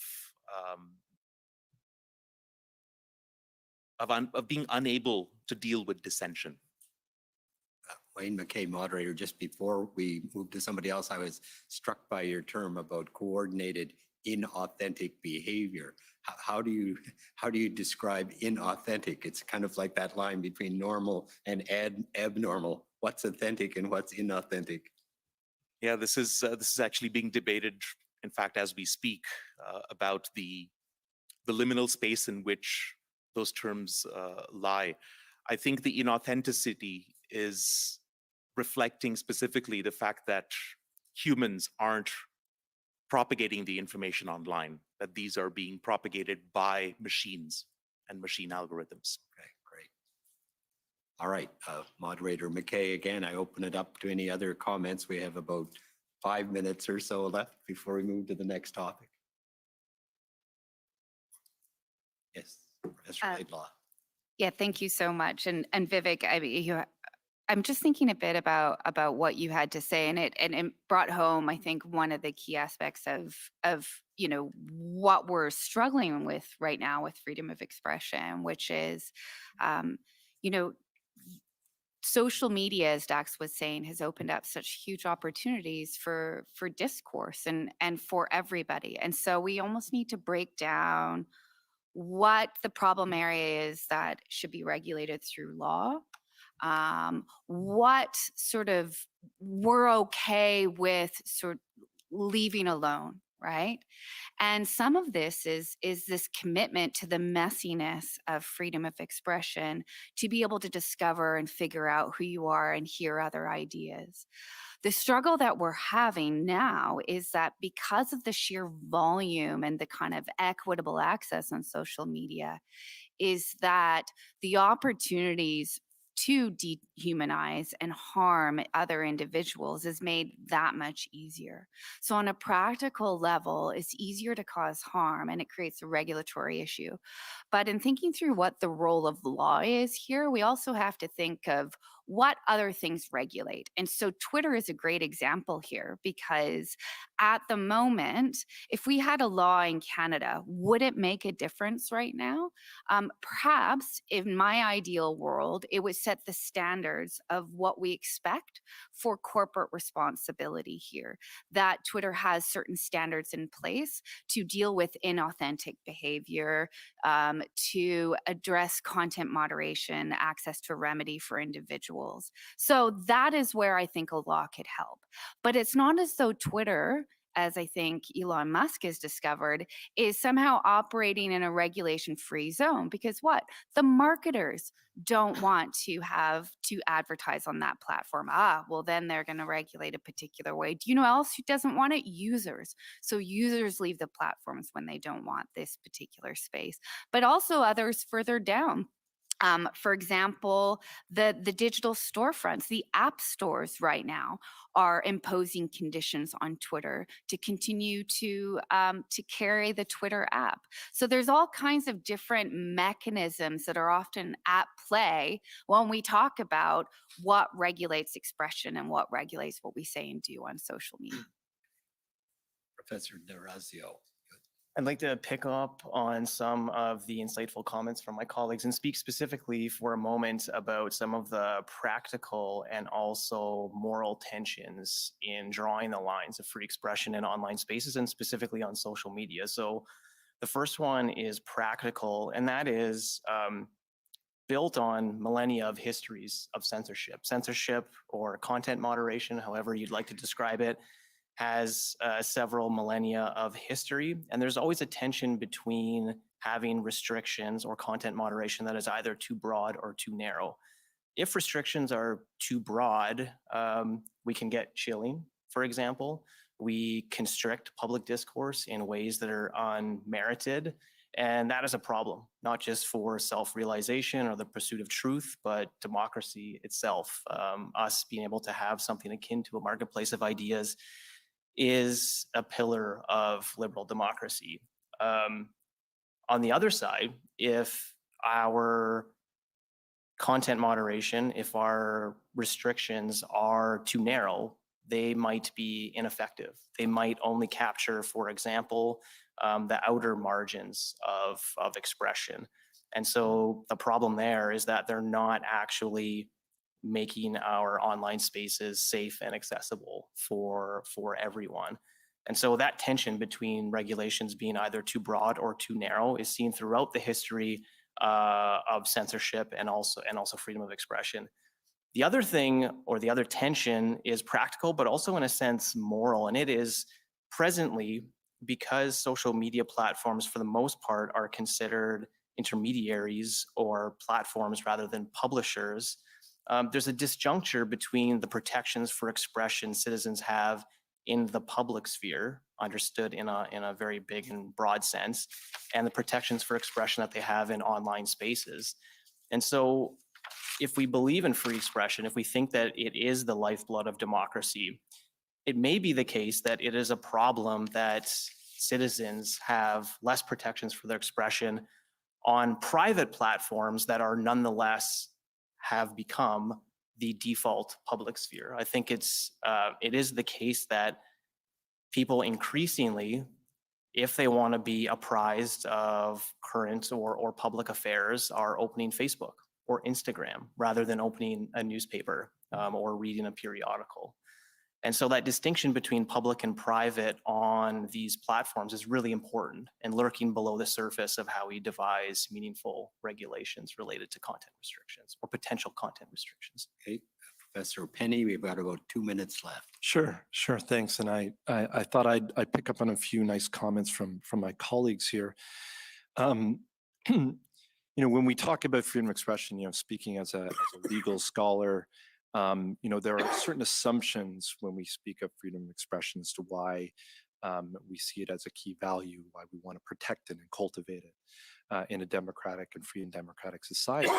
being unable to deal with dissension. Wayne McKay, moderator, just before we move to somebody else, I was struck by your term about coordinated inauthentic behavior. How do you describe inauthentic? It's kind of like that line between normal and abnormal. What's authentic and what's inauthentic? Yeah, this is actually being debated, in fact, as we speak, about the liminal space in which those terms lie. I think the inauthenticity is reflecting specifically the fact that humans aren't propagating the information online, that these are being propagated by machines and machine algorithms. Okay, great. All right, moderator McKay, again, I open it up to any other comments. We have about 5 minutes or so left before we move to the next topic. Yes, Professor Laidlaw. Yeah, thank you so much. And Vivek, I mean, I'm just thinking a bit about what you had to say, and it brought home, I think, one of the key aspects of what we're struggling with right now with freedom of expression, which is, social media, as Dax was saying, has opened up such huge opportunities for discourse and for everybody. And so we almost need to break down what the problem area is that should be regulated through law, what sort of we're okay with sort of leaving alone, right? And some of this is this commitment to the messiness of freedom of expression, to be able to discover and figure out who you are and hear other ideas. The struggle that we're having now is that because of the sheer volume and the kind of equitable access on social media, is that the opportunities to dehumanize and harm other individuals is made that much easier. So on a practical level, it's easier to cause harm and it creates a regulatory issue. But in thinking through what the role of law is here, we also have to think of what other things regulate. And so Twitter is a great example here, because at the moment, if we had a law in Canada, would it make a difference right now? Perhaps in my ideal world, it would set the standards of what we expect for corporate responsibility here, that Twitter has certain standards in place to deal with inauthentic behavior, to address content moderation, access to remedy for individuals. So that is where I think a law could help. But it's not as though Twitter as I think Elon Musk has discovered, is somehow operating in a regulation-free zone. Because what? The marketers don't want to have to advertise on that platform. Well, then they're going to regulate a particular way. Do you know else who doesn't want it? Users. So users leave the platforms when they don't want this particular space, but also others further down. For example, the digital storefronts, the app stores right now are imposing conditions on Twitter to continue to carry the Twitter app. So there's all kinds of different mechanisms that are often at play when we talk about what regulates expression and what regulates what we say and do on social media. Professor D'Orazio. I'd like to pick up on some of the insightful comments from my colleagues and speak specifically for a moment about some of the practical and also moral tensions in drawing the lines of free expression in online spaces and specifically on social media. So the first one is practical, and that is built on millennia of histories of censorship. Censorship or content moderation, however you'd like to describe it, has several millennia of history, and there's always a tension between having restrictions or content moderation that is either too broad or too narrow. If restrictions are too broad, we can get chilling, for example. We constrict public discourse in ways that are unmerited, and that is a problem, not just for self-realization or the pursuit of truth, but democracy itself. Us being able to have something akin to a marketplace of ideas is a pillar of liberal democracy. On the other side, if our content moderation, if our restrictions are too narrow, they might be ineffective. They might only capture, for example, the outer margins of expression. And so the problem there is that they're not actually making our online spaces safe and accessible for everyone. And so that tension between regulations being either too broad or too narrow is seen throughout the history of censorship and also freedom of expression. The other thing, or the other tension, is practical, but also in a sense moral, and it is presently, because social media platforms for the most part are considered intermediaries or platforms rather than publishers. There's a disjuncture between the protections for expression citizens have in the public sphere, understood in a very big and broad sense, and the protections for expression that they have in online spaces. And so if we believe in free expression, if we think that it is the lifeblood of democracy, it may be the case that it is a problem that citizens have less protections for their expression on private platforms that are nonetheless have become the default public sphere. I think it is the case that people increasingly, if they want to be apprised of current or public affairs, are opening Facebook or Instagram rather than opening a newspaper or reading a periodical. And so that distinction between public and private on these platforms is really important and lurking below the surface of how we devise meaningful regulations related to content restrictions or potential content restrictions. Okay, Professor Penny, we've got about 2 minutes left. Sure, thanks. And I thought I'd pick up on a few nice comments from my colleagues here. When we talk about freedom of expression, speaking as a legal scholar, there are certain assumptions when we speak of freedom of expression as to why we see it as a key value, why we want to protect it and cultivate it in a democratic and free and democratic society.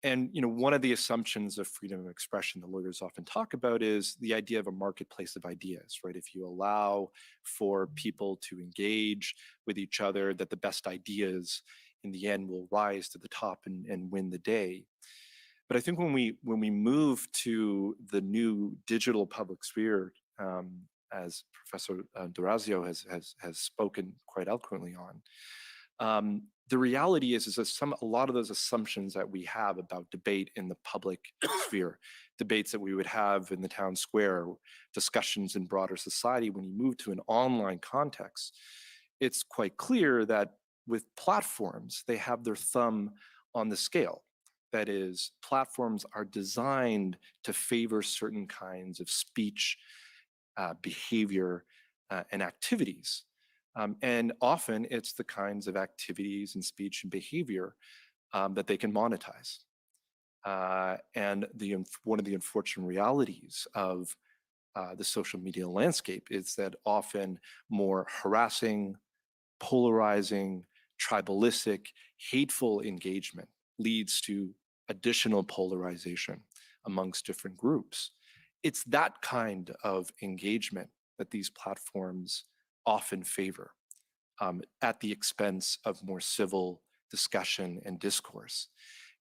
And one of the assumptions of freedom of expression the lawyers often talk about is the idea of a marketplace of ideas, right? If you allow for people to engage with each other, that the best ideas in the end will rise to the top and win the day. But I think when we move to the new digital public sphere, as Professor D'Orazio has spoken quite eloquently on, the reality is that a lot of those assumptions that we have about debate in the public sphere, debates that we would have in the town square, discussions in broader society, when you move to an online context, it's quite clear that with platforms, they have their thumb on the scale. That is, platforms are designed to favor certain kinds of speech, behavior, and activities. And often it's the kinds of activities and speech and behavior that they can monetize. And one of the unfortunate realities of the social media landscape is that often more harassing, polarizing, tribalistic, hateful engagement leads to additional polarization amongst different groups. It's that kind of engagement that these platforms often favor at the expense of more civil discussion and discourse.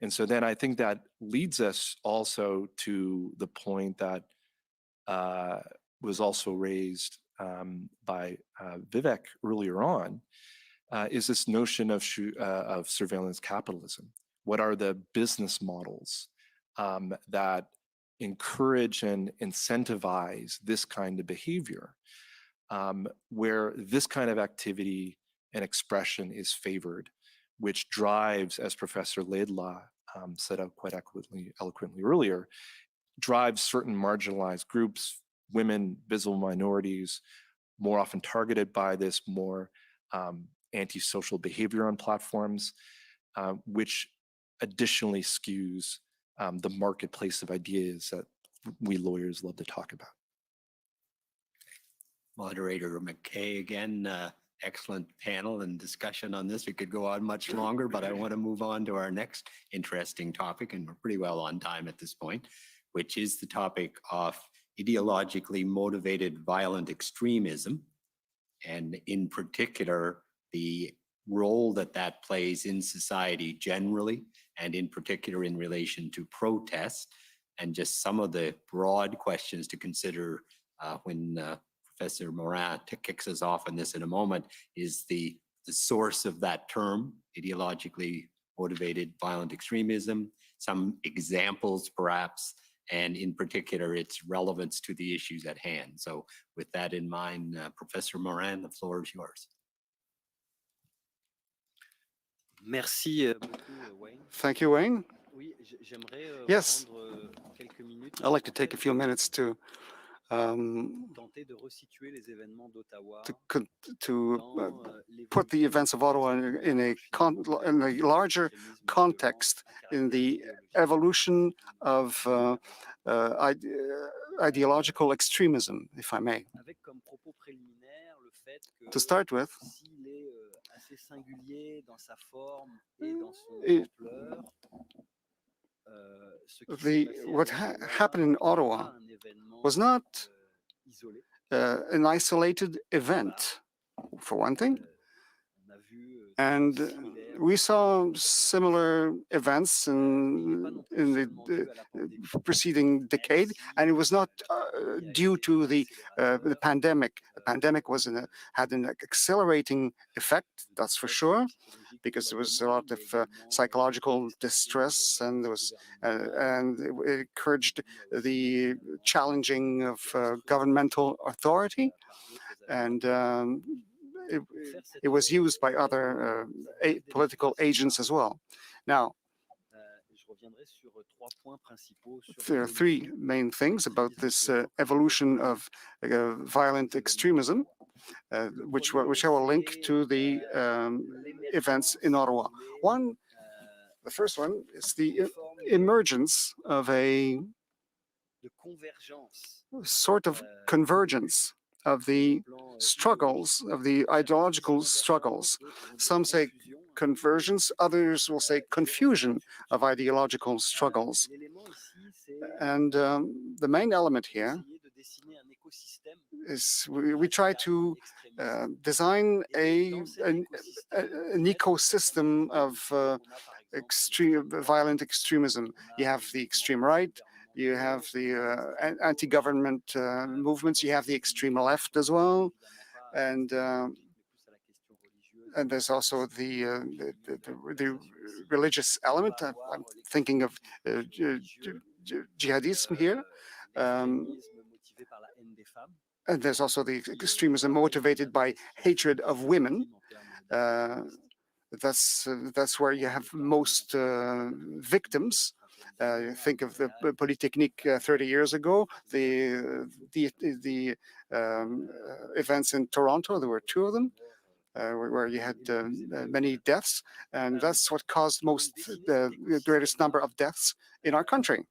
And so then I think that leads us also to the point that was also raised by Vivek earlier on, is this notion of surveillance capitalism. What are the business models that encourage and incentivize this kind of behavior, where this kind of activity and expression is favored, which drives, as Professor Laidlaw set out quite eloquently earlier, drives certain marginalized groups, women, visible minorities, more often targeted by this more antisocial behavior on platforms, which additionally skews the marketplace of ideas that we lawyers love to talk about. Moderator McKay, again, excellent panel and discussion on this. We could go on much longer, but I want to move on to our next interesting topic, and we're pretty well on time at this point, which is the topic of ideologically motivated violent extremism, and in particular, the role that that plays in society generally, and in particular in relation to protest, and just some of the broad questions to consider when Professor Morin kicks us off on this in a moment, is the source of that term, ideologically motivated violent extremism, some examples perhaps, and in particular its relevance to the issues at hand. So with that in mind, Professor Morin, the floor is yours. Merci Wayne. Thank you, Wayne. Yes, I'd like to take a few minutes to put the events of Ottawa in a larger context, in the evolution of ideological extremism, if I may. To start with, what happened in Ottawa was not an isolated event, for one thing. And we saw similar events in the preceding decade, and it was not due to the pandemic. The pandemic had an accelerating effect, that's for sure, because there was a lot of psychological distress, and there was and it encouraged the challenging of governmental authority, and it was used by other political agents as well. Now, there are three main things about this evolution of violent extremism, which I will link to the events in Ottawa. The first one is the emergence of a sort of convergence of the struggles, of the ideological struggles. Some say convergence, others will say confusion of ideological struggles. And the main element here is we try to design an ecosystem of violent extremism. You have the extreme right, you have the anti-government movements, you have the extreme left as well, and there's also the religious element. I'm thinking of jihadism here. And there's also the extremism motivated by hatred of women. That's where you have most victims. Think of the Polytechnique 30 years ago, the events in Toronto. There were 2 of them. Where you had many deaths, and that's what caused the greatest number of deaths in our country.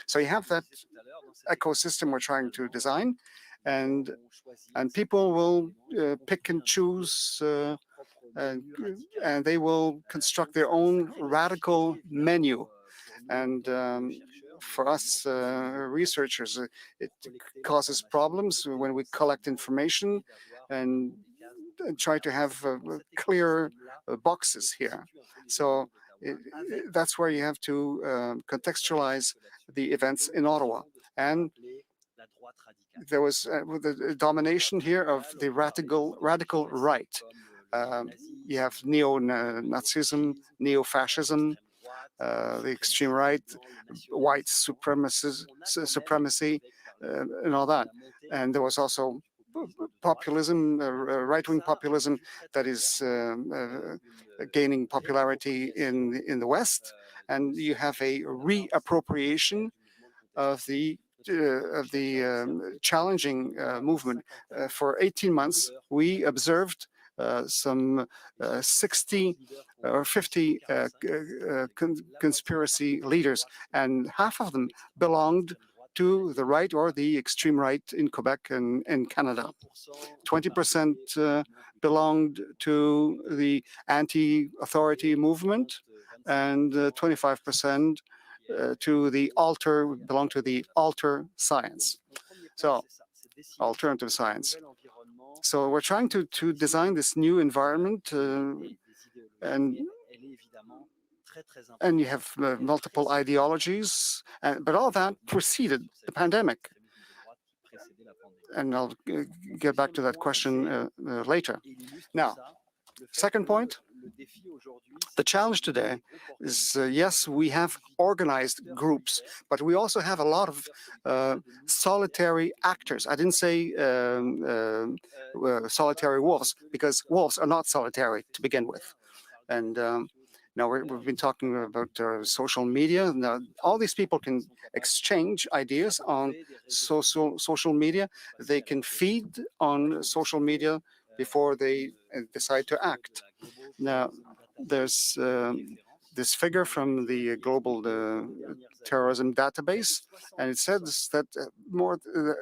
So you have that ecosystem we're trying to design, and people will pick and choose, and they will construct their own radical menu. And for us researchers, it causes problems when we collect information and try to have clear boxes here. So that's where you have to contextualize the events in Ottawa. And there was the domination here of the radical right. You have neo-Nazism, neo-fascism, the extreme right, white supremacy, and all that. And there was also populism, right-wing populism that is gaining popularity in the West, and you have a reappropriation of the challenging movement. For 18 months, we observed some 60 or 50 conspiracy leaders, and half of them belonged to the right or the extreme right in Quebec and Canada. 20% belonged to the anti-authority movement, and 25% belong to the alter science. So, alternative science. So we're trying to design this new environment, and you have multiple ideologies, but all that preceded the pandemic. And I'll get back to that question later. Now, second point, the challenge today is, yes, we have organized groups, but we also have a lot of solitary actors. I didn't say solitary wolves, because wolves are not solitary to begin with. And now we've been talking about social media. Now, all these people can exchange ideas on social media. They can feed on social media before they decide to act. Now, there's this figure from the Global Terrorism Database, and it says that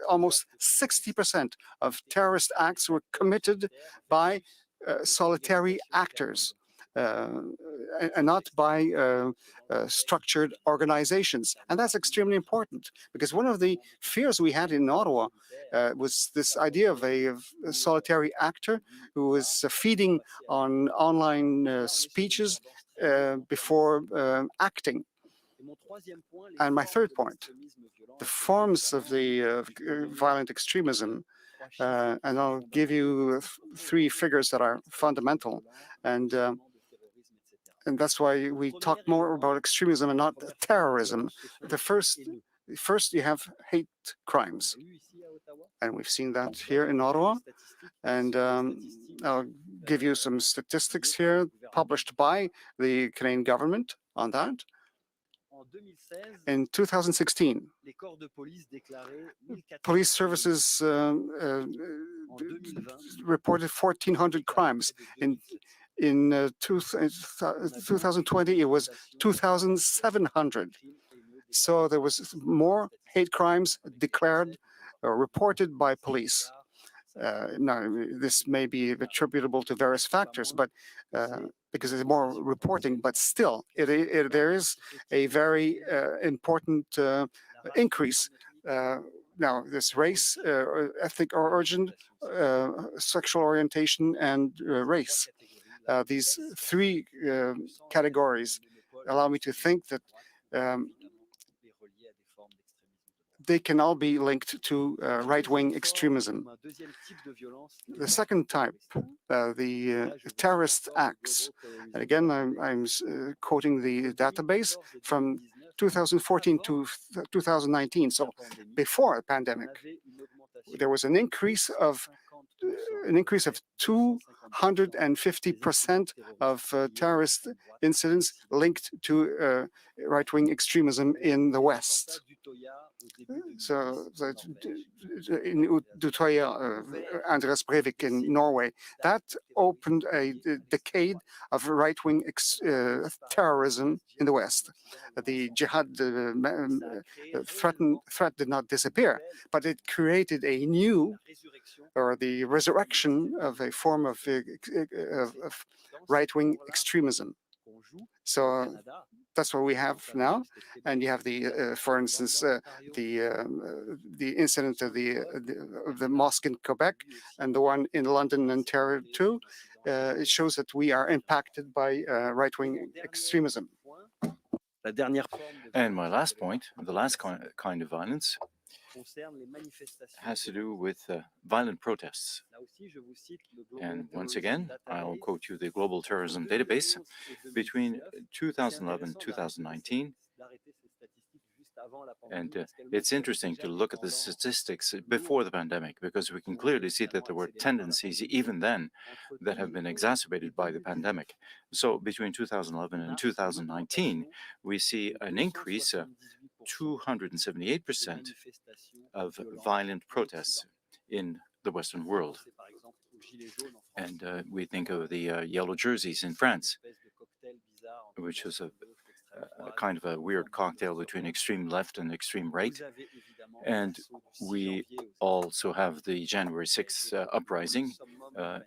almost 60% of terrorist acts were committed by solitary actors. And not by structured organizations. And that's extremely important, because one of the fears we had in Ottawa was this idea of a solitary actor who was feeding on online speeches before acting. And my third point, the forms of the violent extremism, and I'll give you 3 figures that are fundamental. And that's why we talk more about extremism and not terrorism. The first you have hate crimes. And we've seen that here in Ottawa. And I'll give you some statistics here published by the Canadian government on that. In 2016, police services reported 1,400 crimes. In 2020, it was 2,700. So there was more hate crimes declared or reported by police. Now, this may be attributable to various factors, but because there's more reporting, but still, there is a very important increase. Now, this race, ethnic origin, sexual orientation, and race. These 3 categories allow me to think that they can all be linked to right-wing extremism. The second type, the terrorist acts. And again, I'm quoting the database from 2014 to 2019. So before the pandemic, there was an increase of 2 150% of terrorist incidents linked to right-wing extremism in the West. So in Utøya, Andreas Breivik in Norway, that opened a decade of right-wing terrorism in the West. The jihad threat did not disappear, but it created a new, or the resurrection of a form of right-wing extremism. So that's what we have now. And you have the, for instance, the incident of the mosque in Quebec and the one in London and Ontario too. It shows that we are impacted by right-wing extremism. And my last point, the last kind of violence, has to do with violent protests. And once again, I'll quote you the Global Terrorism Database. Between 2011 and 2019, and it's interesting to look at the statistics before the pandemic, because we can clearly see that there were tendencies even then that have been exacerbated by the pandemic. So between 2011 and 2019, we see an increase of 278% of violent protests in the Western world. And we think of the yellow jerseys in France, which is a kind of a weird cocktail between extreme left and extreme right. And we also have the January 6th uprising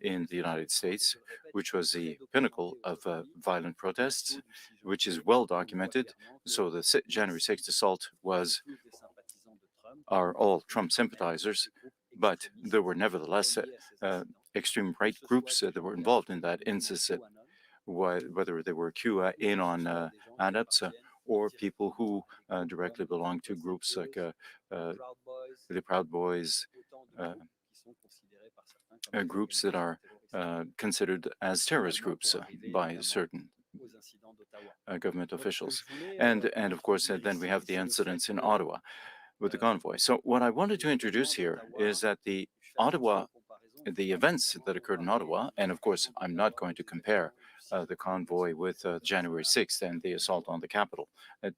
in the United States, which was the pinnacle of violent protests, which is well documented. So the January 6th assault are all Trump sympathizers, but there were nevertheless extreme right groups that were involved in that instance, whether they were QAnon adepts or people who directly belong to groups like the Proud Boys, groups that are considered as terrorist groups by certain government officials. And of course, then we have the incidents in Ottawa with the convoy. So what I wanted to introduce here is that the events that occurred in Ottawa, and of course, I'm not going to compare the convoy with January 6th and the assault on the Capitol.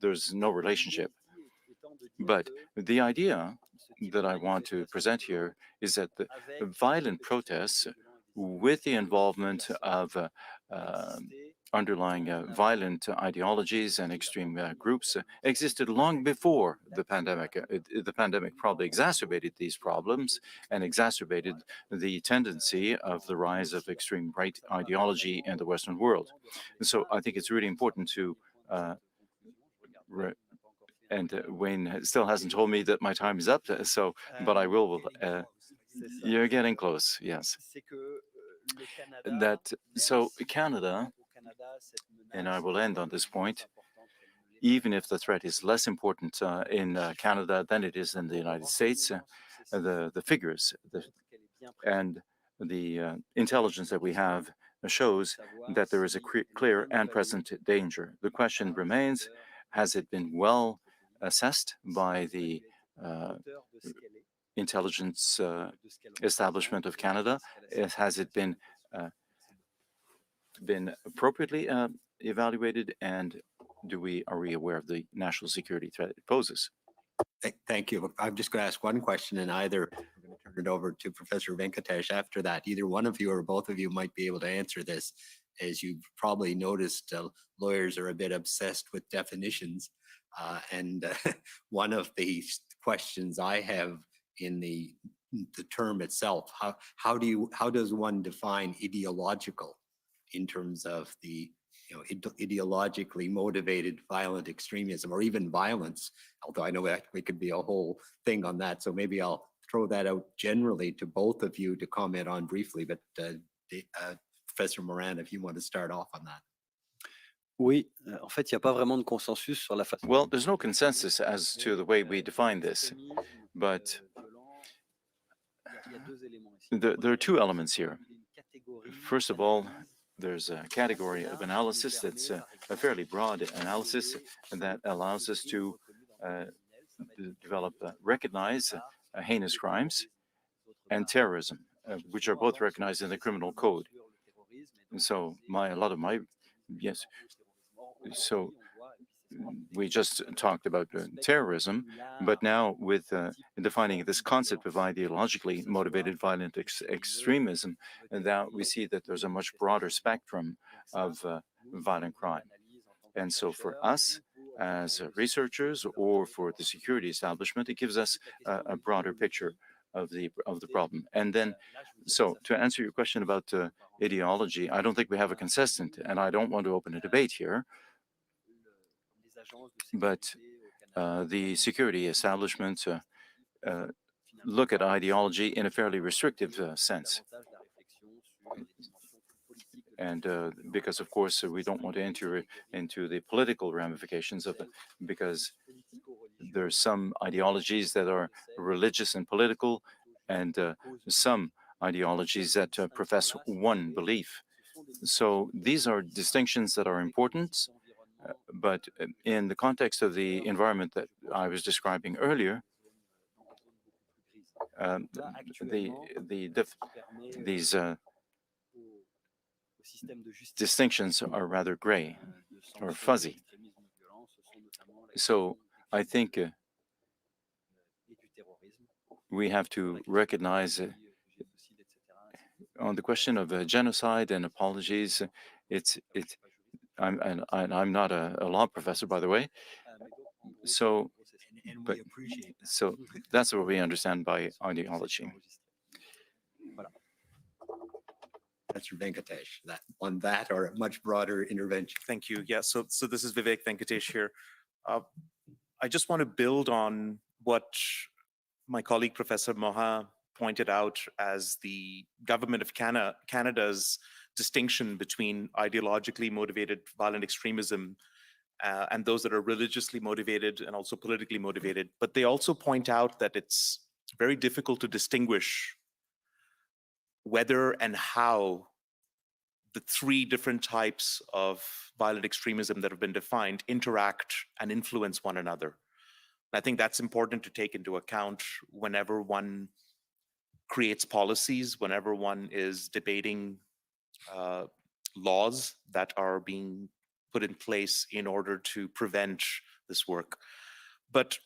There's no relationship. But the idea that I want to present here is that the violent protests with the involvement of underlying violent ideologies and extreme groups existed long before the pandemic. The pandemic probably exacerbated these problems and exacerbated the tendency of the rise of extreme right ideology in the Western world. And so I think it's really important to and Wayne still hasn't told me that my time is up, so, but I will. You're getting close, yes. So Canada, and I will end on this point, even if the threat is less important in Canada than it is in the United States, the figures and the intelligence that we have shows that there is a clear and present danger. The question remains, has it been well assessed by the intelligence establishment of Canada? Has it been appropriately evaluated, and are we aware of the national security threat it poses? Thank you. I'm just going to ask one question, and either I'm going to turn it over to Professor Venkatesh after that. Either one of you or both of you might be able to answer this. As you've probably noticed, lawyers are a bit obsessed with definitions. And one of the questions I have in the term itself, how does one define ideological in terms of the ideologically motivated violent extremism or even violence? Although I know that we could be a whole thing on that, so maybe I'll throw that out generally to both of you to comment on briefly. But Professor Moran, if you want to start off on that. Oui, en fait, il n'y a pas vraiment de consensus sur la façon. Well, there's no consensus as to the way we define this, but there are two elements here. First of all, there's a category of analysis that's a fairly broad analysis that allows us to recognize heinous crimes and terrorism, which are both recognized in the criminal code. So a lot of my, yes. So we just talked about terrorism, but now with defining this concept of ideologically motivated violent extremism, and now we see that there's a much broader spectrum of violent crime. And so for us as researchers or for the security establishment, it gives us a broader picture of the problem. And then, so to answer your question about ideology, I don't think we have a consistent, and I don't want to open a debate here, but the security establishment look at ideology in a fairly restrictive sense. And because, of course, we don't want to enter into the political ramifications of it, because there's some ideologies that are religious and political, and some ideologies that profess one belief. So these are distinctions that are important, but in the context of the environment that I was describing earlier, these distinctions are rather gray or fuzzy. So I think we have to recognize on the question of genocide and apologies, I'm not a law professor, by the way. So, so that's what we understand by ideology. Mr. Venkatesh, on that or a much broader intervention. Thank you. Yeah, so this is Vivek Venkatesh here. I just want to build on what my colleague, Professor Moha, pointed out as the government of Canada's distinction between ideologically motivated violent extremism and those that are religiously motivated and also politically motivated. But they also point out that it's very difficult to distinguish whether and how the three different types of violent extremism that have been defined interact and influence one another. I think that's important to take into account whenever one creates policies, whenever one is debating laws that are being put in place in order to prevent this work. But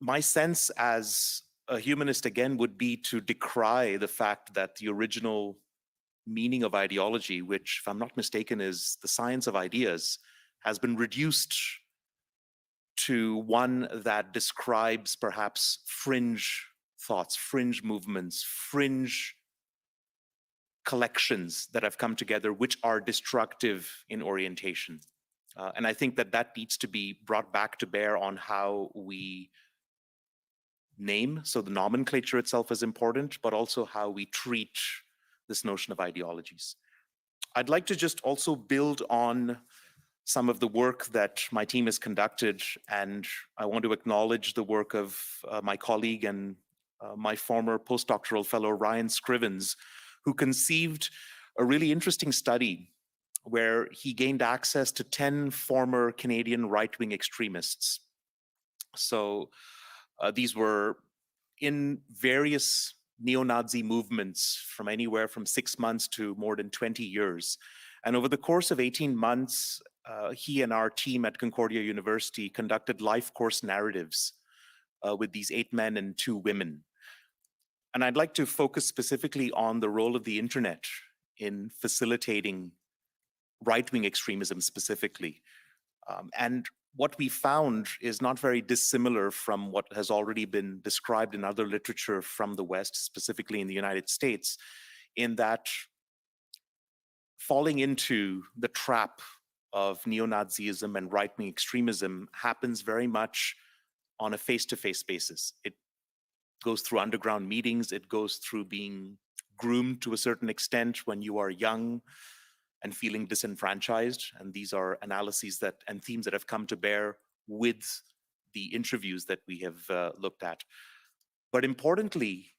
my sense as a humanist, again, would be to decry the fact that the original meaning of ideology, which, if I'm not mistaken, is the science of ideas, has been reduced to one that describes perhaps fringe thoughts, fringe movements, fringe collections that have come together, which are destructive in orientation. And I think that that needs to be brought back to bear on how we name. So the nomenclature itself is important, but also how we treat this notion of ideologies. I'd like to just also build on some of the work that my team has conducted, and I want to acknowledge the work of my colleague and my former postdoctoral fellow, Ryan Scrivens, who conceived a really interesting study where he gained access to 10 former Canadian right-wing extremists. So these were in various neo-Nazi movements from anywhere from 6 months to more than 20 years. And over the course of 18 months, he and our team at Concordia University conducted life course narratives with these 8 men and 2 women. And I'd like to focus specifically on the role of the internet in facilitating right-wing extremism specifically. And what we found is not very dissimilar from what has already been described in other literature from the West, specifically in the United States, in that falling into the trap of neo-Nazism and right-wing extremism happens very much on a face-to-face basis. It goes through underground meetings, it goes through being groomed to a certain extent when you are young and feeling disenfranchised. And these are analyses that and themes that have come to bear with the interviews that we have looked at. But importantly,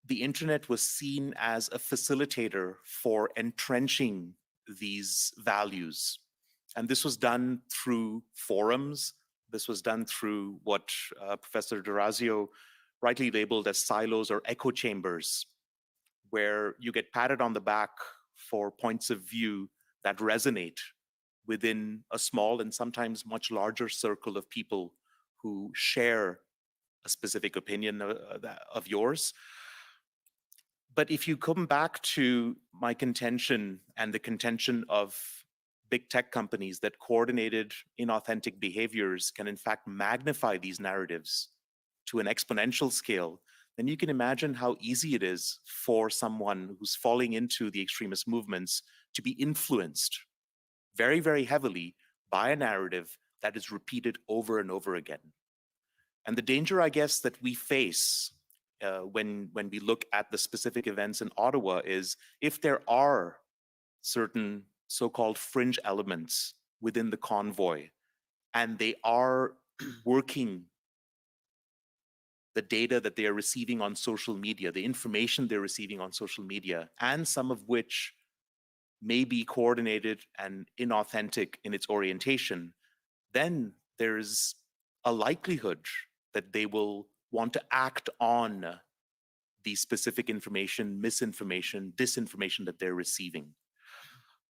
the internet was seen as a facilitator for entrenching these values. And this was done through forums. This was done through what Professor D'Orazio rightly labeled as silos or echo chambers, where you get patted on the back for points of view that resonate within a small and sometimes much larger circle of people who share a specific opinion of yours. But if you come back to my contention and the contention of big tech companies that coordinated inauthentic behaviors can in fact magnify these narratives to an exponential scale, then you can imagine how easy it is for someone who's falling into the extremist movements to be influenced very, very heavily by a narrative that is repeated over and over again. And the danger, I guess, that we face when we look at the specific events in Ottawa is if there are certain so-called fringe elements within the convoy and they are working the data that they are receiving on social media, the information they're receiving on social media, and some of which may be coordinated and inauthentic in its orientation, then there's a likelihood that they will want to act on the specific information, misinformation, disinformation that they're receiving.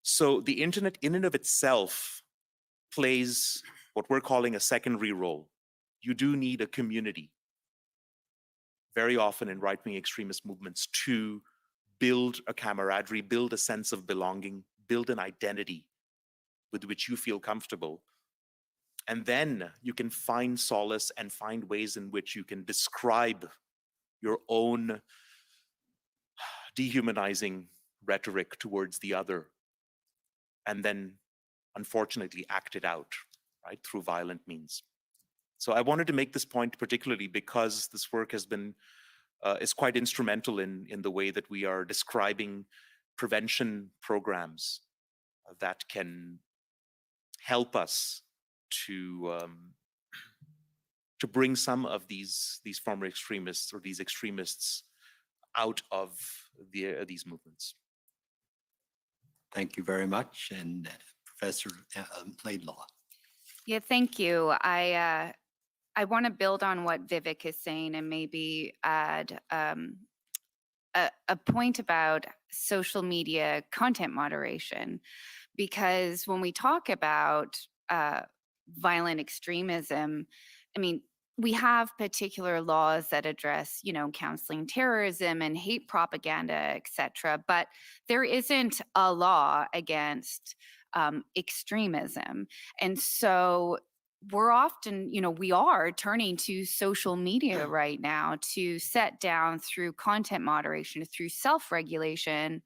So the internet in and of itself plays what we're calling a secondary role. You do need a community, very often in right-wing extremist movements, to build a camaraderie, build a sense of belonging, build an identity with which you feel comfortable. And then you can find solace and find ways in which you can describe your own dehumanizing rhetoric towards the other, and then unfortunately act it out, right, through violent means. So I wanted to make this point particularly because this work has been, is quite instrumental in the way that we are describing prevention programs that can help us to bring some of these former extremists or these extremists out of these movements. Thank you very much. And Professor Laidlaw. Yeah, thank you. I want to build on what Vivek is saying and maybe add a point about social media content moderation, because when we talk about violent extremism, I mean, we have particular laws that address, you know, counseling terrorism and hate propaganda, etc. But there isn't a law against extremism. And so we're often, you know, we are turning to social media right now to set down through content moderation, through self-regulation,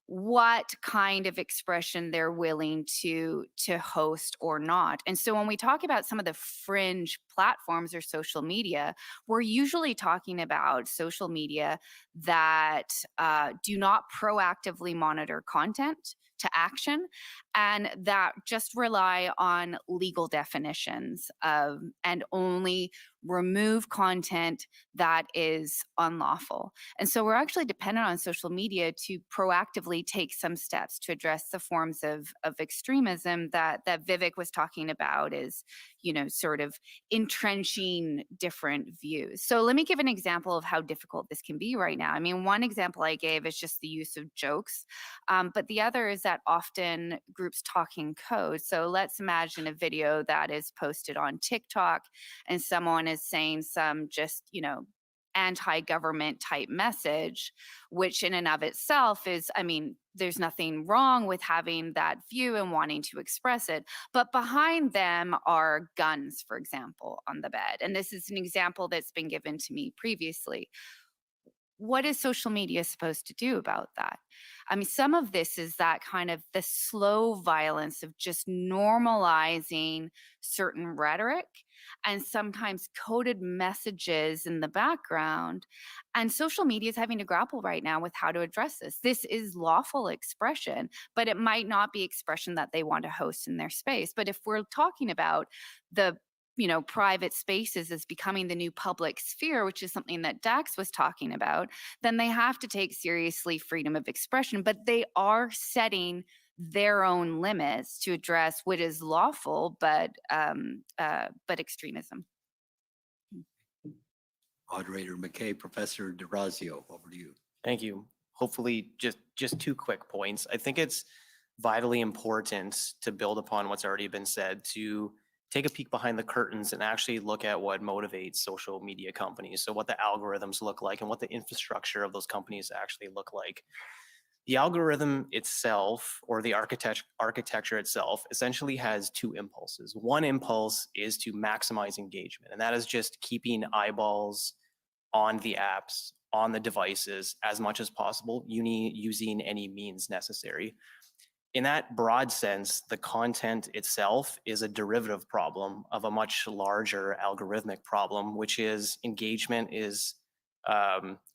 what kind of expression they're willing to host or not. And so when we talk about some of the fringe platforms or social media, we're usually talking about social media that do not proactively monitor content to action and that just rely on legal definitions and only remove content that is unlawful. And so we're actually dependent on social media to proactively take some steps to address the forms of extremism that Vivek was talking about, is, you know, sort of entrenching different views. So let me give an example of how difficult this can be right now. I mean, one example I gave is just the use of jokes, but the other is that often groups talking code. So let's imagine a video that is posted on TikTok and someone is saying some just, you know, anti-government type message, which in and of itself is, I mean, there's nothing wrong with having that view and wanting to express it. But behind them are guns, for example, on the bed. And this is an example that's been given to me previously. What is social media supposed to do about that? I mean, some of this is that kind of the slow violence of just normalizing certain rhetoric and sometimes coded messages in the background. And social media is having to grapple right now with how to address this. This is lawful expression, but it might not be expression that they want to host in their space. But if we're talking about the, you know, private spaces as becoming the new public sphere, which is something that Dax was talking about, then they have to take seriously freedom of expression, but they are setting their own limits to address what is lawful, but extremism. Moderator McKay, Professor DeRazio, over to you. Thank you. hopefully just 2 quick points. I think it's vitally important to build upon what's already been said, to take a peek behind the curtains and actually look at what motivates social media companies. So what the algorithms look like and what the infrastructure of those companies actually look like. The algorithm itself, or the architecture itself, essentially has 2 impulses. One impulse is to maximize engagement, and that is just keeping eyeballs on the apps, on the devices as much as possible, using any means necessary. In that broad sense, the content itself is a derivative problem of a much larger algorithmic problem, which is engagement is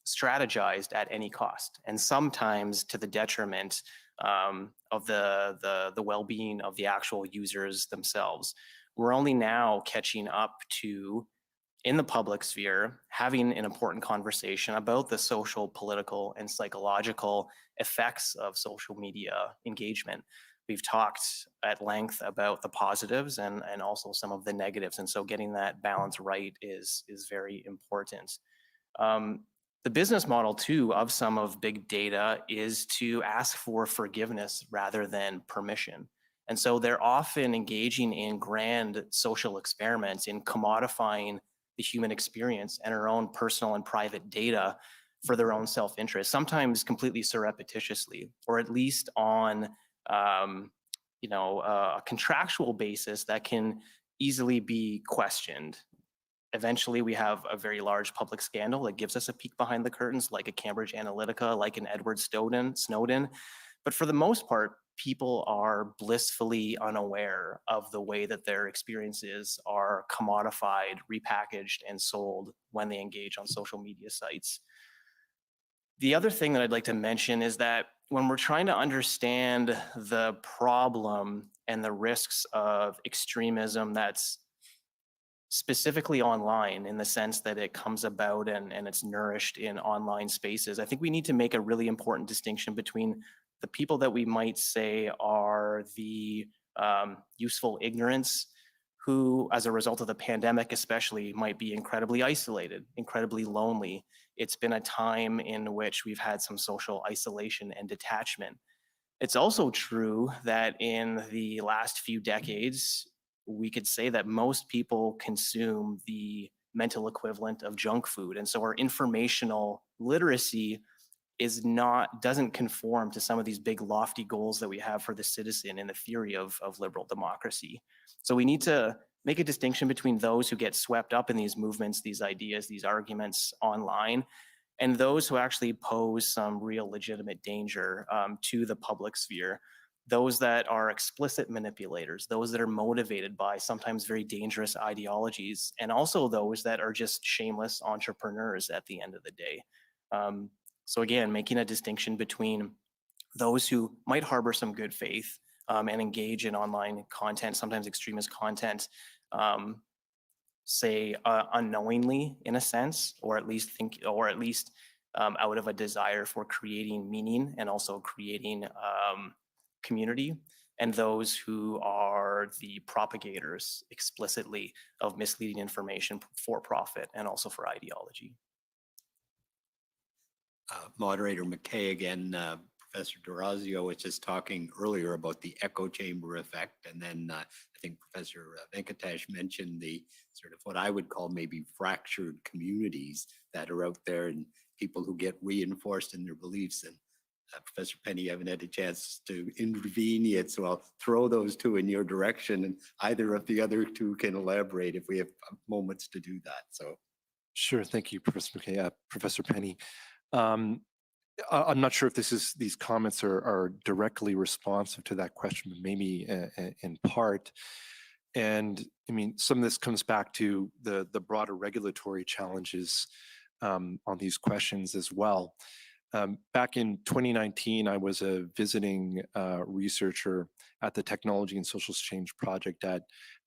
strategized at any cost, and sometimes to the detriment of the well-being of the actual users themselves. We're only now catching up to, in the public sphere, having an important conversation about the social, political, and psychological effects of social media engagement. We've talked at length about the positives and also some of the negatives, and so getting that balance right is very important. The business model too of some of big data is to ask for forgiveness rather than permission. And so they're often engaging in grand social experiments in commodifying the human experience and our own personal and private data for their own self-interest, sometimes completely surreptitiously, or at least on a contractual basis that can easily be questioned. Eventually, we have a very large public scandal that gives us a peek behind the curtains, like a Cambridge Analytica, like an Edward Snowden. But for the most part, people are blissfully unaware of the way that their experiences are commodified, repackaged, and sold when they engage on social media sites. The other thing that I'd like to mention is that when we're trying to understand the problem and the risks of extremism that's specifically online, in the sense that it comes about and it's nourished in online spaces, I think we need to make a really important distinction between the people that we might say are the useful ignorance, who, as a result of the pandemic especially, might be incredibly isolated, incredibly lonely. It's been a time in which we've had some social isolation and detachment. It's also true that in the last few decades, we could say that most people consume the mental equivalent of junk food. And so our informational literacy doesn't conform to some of these big lofty goals that we have for the citizen in the theory of liberal democracy. So we need to make a distinction between those who get swept up in these movements, these ideas, these arguments online, and those who actually pose some real legitimate danger to the public sphere. Those that are explicit manipulators, those that are motivated by sometimes very dangerous ideologies, and also those that are just shameless entrepreneurs at the end of the day. So again, making a distinction between those who might harbor some good faith and engage in online content, sometimes extremist content, say unknowingly in a sense, or at least out of a desire for creating meaning and also creating community, and those who are the propagators explicitly of misleading information for profit and also for ideology. Moderator McKay again, Professor D'Orazio was just talking earlier about the echo chamber effect, and then I think Professor Venkatesh mentioned the sort of what I would call maybe fractured communities that are out there and people who get reinforced in their beliefs. And Professor Penny, you haven't had a chance to intervene yet, so I'll throw those two in your direction, and either of the other two can elaborate if we have moments to do that. So, sure, thank you, Professor McKay. Professor Penny, I'm not sure if these comments are directly responsive to that question, but maybe in part. And I mean, some of this comes back to the broader regulatory challenges on these questions as well. Back in 2019, I was a visiting researcher at the Technology and Social Change Project at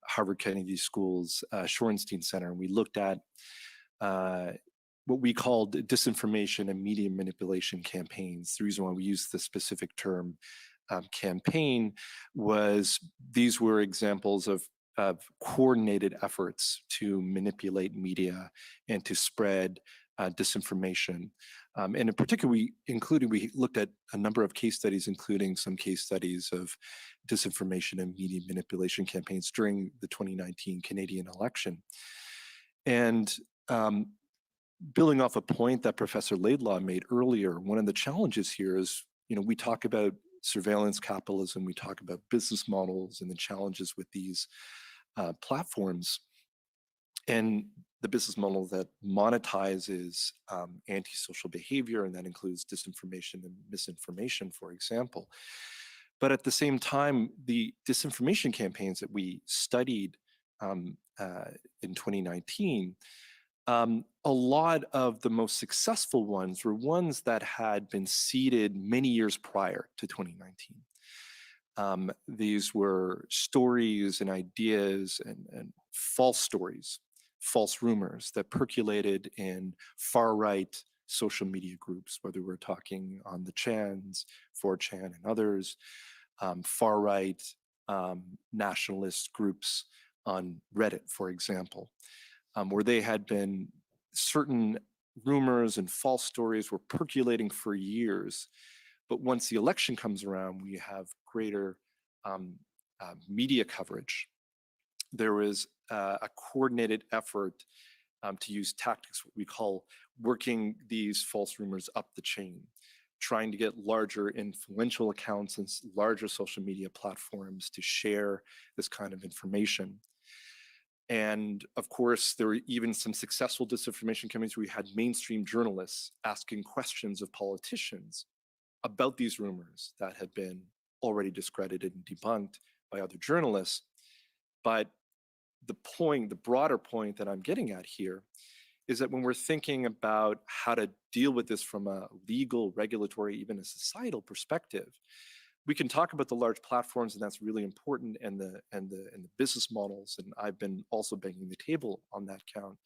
Harvard Kennedy School's Shorenstein Center. And we looked at what we called disinformation and media manipulation campaigns. The reason why we use the specific term campaign was these were examples of coordinated efforts to manipulate media and to spread disinformation. And in particular, we looked at a number of case studies, including some case studies of disinformation and media manipulation campaigns during the 2019 Canadian election. And building off a point that Professor Laidlaw made earlier, one of the challenges here is, we talk about surveillance capitalism, we talk about business models and the challenges with these platforms. And the business model that monetizes antisocial behavior, and that includes disinformation and misinformation, for example. But at the same time, the disinformation campaigns that we studied in 2019, a lot of the most successful ones were ones that had been seeded many years prior to 2019. These were stories and ideas and false stories, false rumors that percolated in far-right social media groups, whether we're talking on the Chans, 4chan and others, far-right nationalist groups on Reddit, for example, where they had been certain rumors and false stories were percolating for years. But once the election comes around, we have greater media coverage. There was a coordinated effort to use tactics, what we call working these false rumors up the chain, trying to get larger influential accounts and larger social media platforms to share this kind of information. And of course, there were even some successful disinformation campaigns where we had mainstream journalists asking questions of politicians about these rumors that had been already discredited and debunked by other journalists. But the broader point that I'm getting at here is that when we're thinking about how to deal with this from a legal, regulatory, even a societal perspective, we can talk about the large platforms, and that's really important, and the business models, and I've been also banging the table on that count.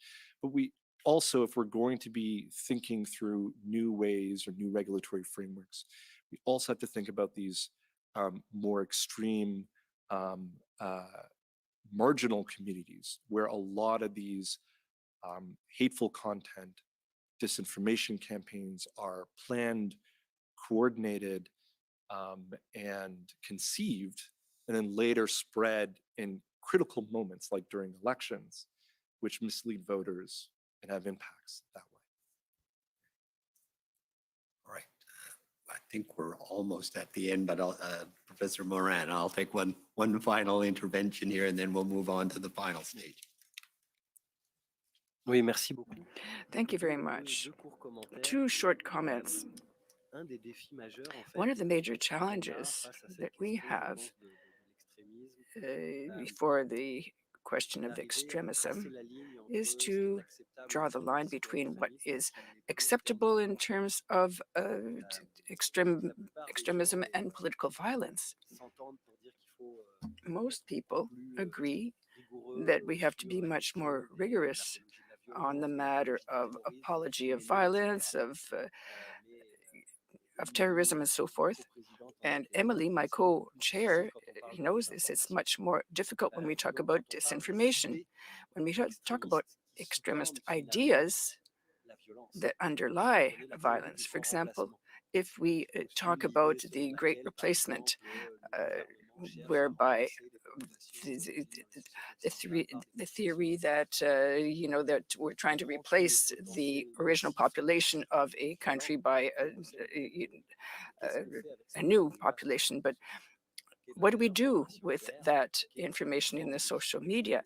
But we also, if we're going to be thinking through new ways or new regulatory frameworks, we also have to think about these more extreme marginal communities where a lot of these hateful content, disinformation campaigns are planned, coordinated, and conceived, and then later spread in critical moments like during elections, which mislead voters and have impacts that way. All right. I think we're almost at the end, but Professor Morin, I'll take one final intervention here, and then we'll move on to the final stage. Oui, merci beaucoup. Thank you very much. Two short comments. One of the major challenges that we have before the question of extremism is to draw the line between what is acceptable in terms of extremism and political violence. Most people agree that we have to be much more rigorous on the matter of apology of violence, of terrorism and so forth. And Emily, my co-chair, knows this. It's much more difficult when we talk about disinformation. When we talk about extremist ideas that underlie violence. For example, if we talk about the Great Replacement, whereby the theory that that we're trying to replace the original population of a country by a new population. But what do we do with that information in the social media?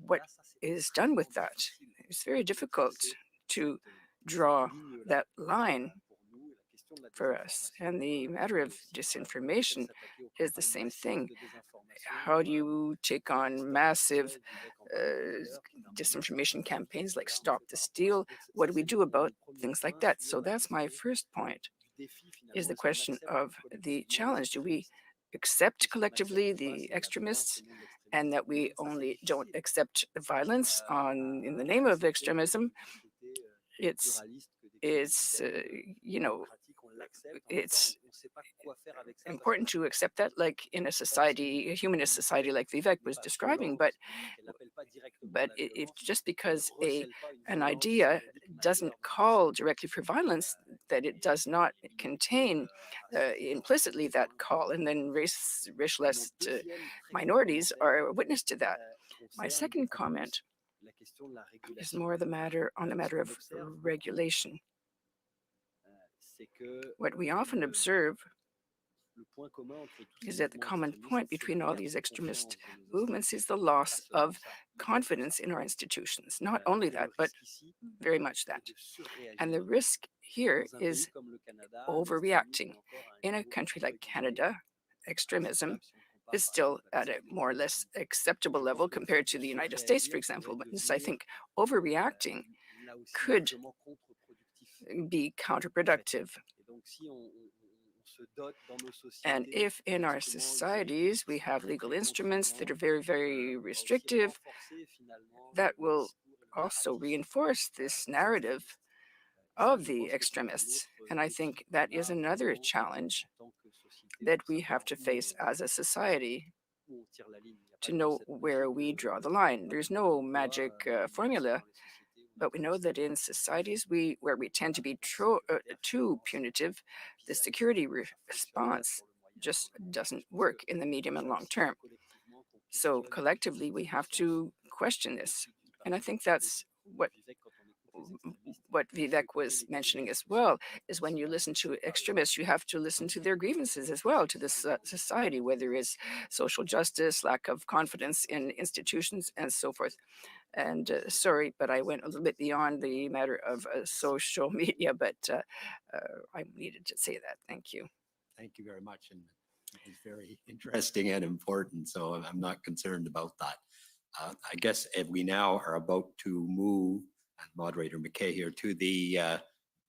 What is done with that? It's very difficult to draw that line for us. And the matter of disinformation is the same thing. How do you take on massive disinformation campaigns like Stop the Steal? What do we do about things like that? So that's my first point, is the question of the challenge. Do we accept collectively the extremists, and that we only don't accept violence in the name of extremism? It's it's important to accept that, like in a society, a humanist society like Vivek was describing, but if just because an idea doesn't call directly for violence, that it does not contain implicitly that call, and then racialist minorities are witness to that. My second comment is more on the matter of regulation. What we often observe is that the common point between all these extremist movements is the loss of confidence in our institutions. Not only that, but very much that. And the risk here is overreacting. In a country like Canada, extremism is still at a more or less acceptable level compared to the United States, for example. But this, I think, overreacting could be counterproductive. And if in our societies we have legal instruments that are very, very restrictive, that will also reinforce this narrative of the extremists. And I think that is another challenge that we have to face as a society, to know where we draw the line. There's no magic formula, but we know that in societies where we tend to be too punitive, the security response just doesn't work in the medium and long term. So collectively, we have to question this. And I think that's what Vivek was mentioning as well, is when you listen to extremists, you have to listen to their grievances as well, to this society, whether it's social justice, lack of confidence in institutions, and so forth. And sorry, but I went a little bit beyond the matter of social media, but I needed to say that. Thank you. Thank you very much. And it's very interesting and important, so I'm not concerned about that. I guess if we now are about to move, Moderator McKay here, to the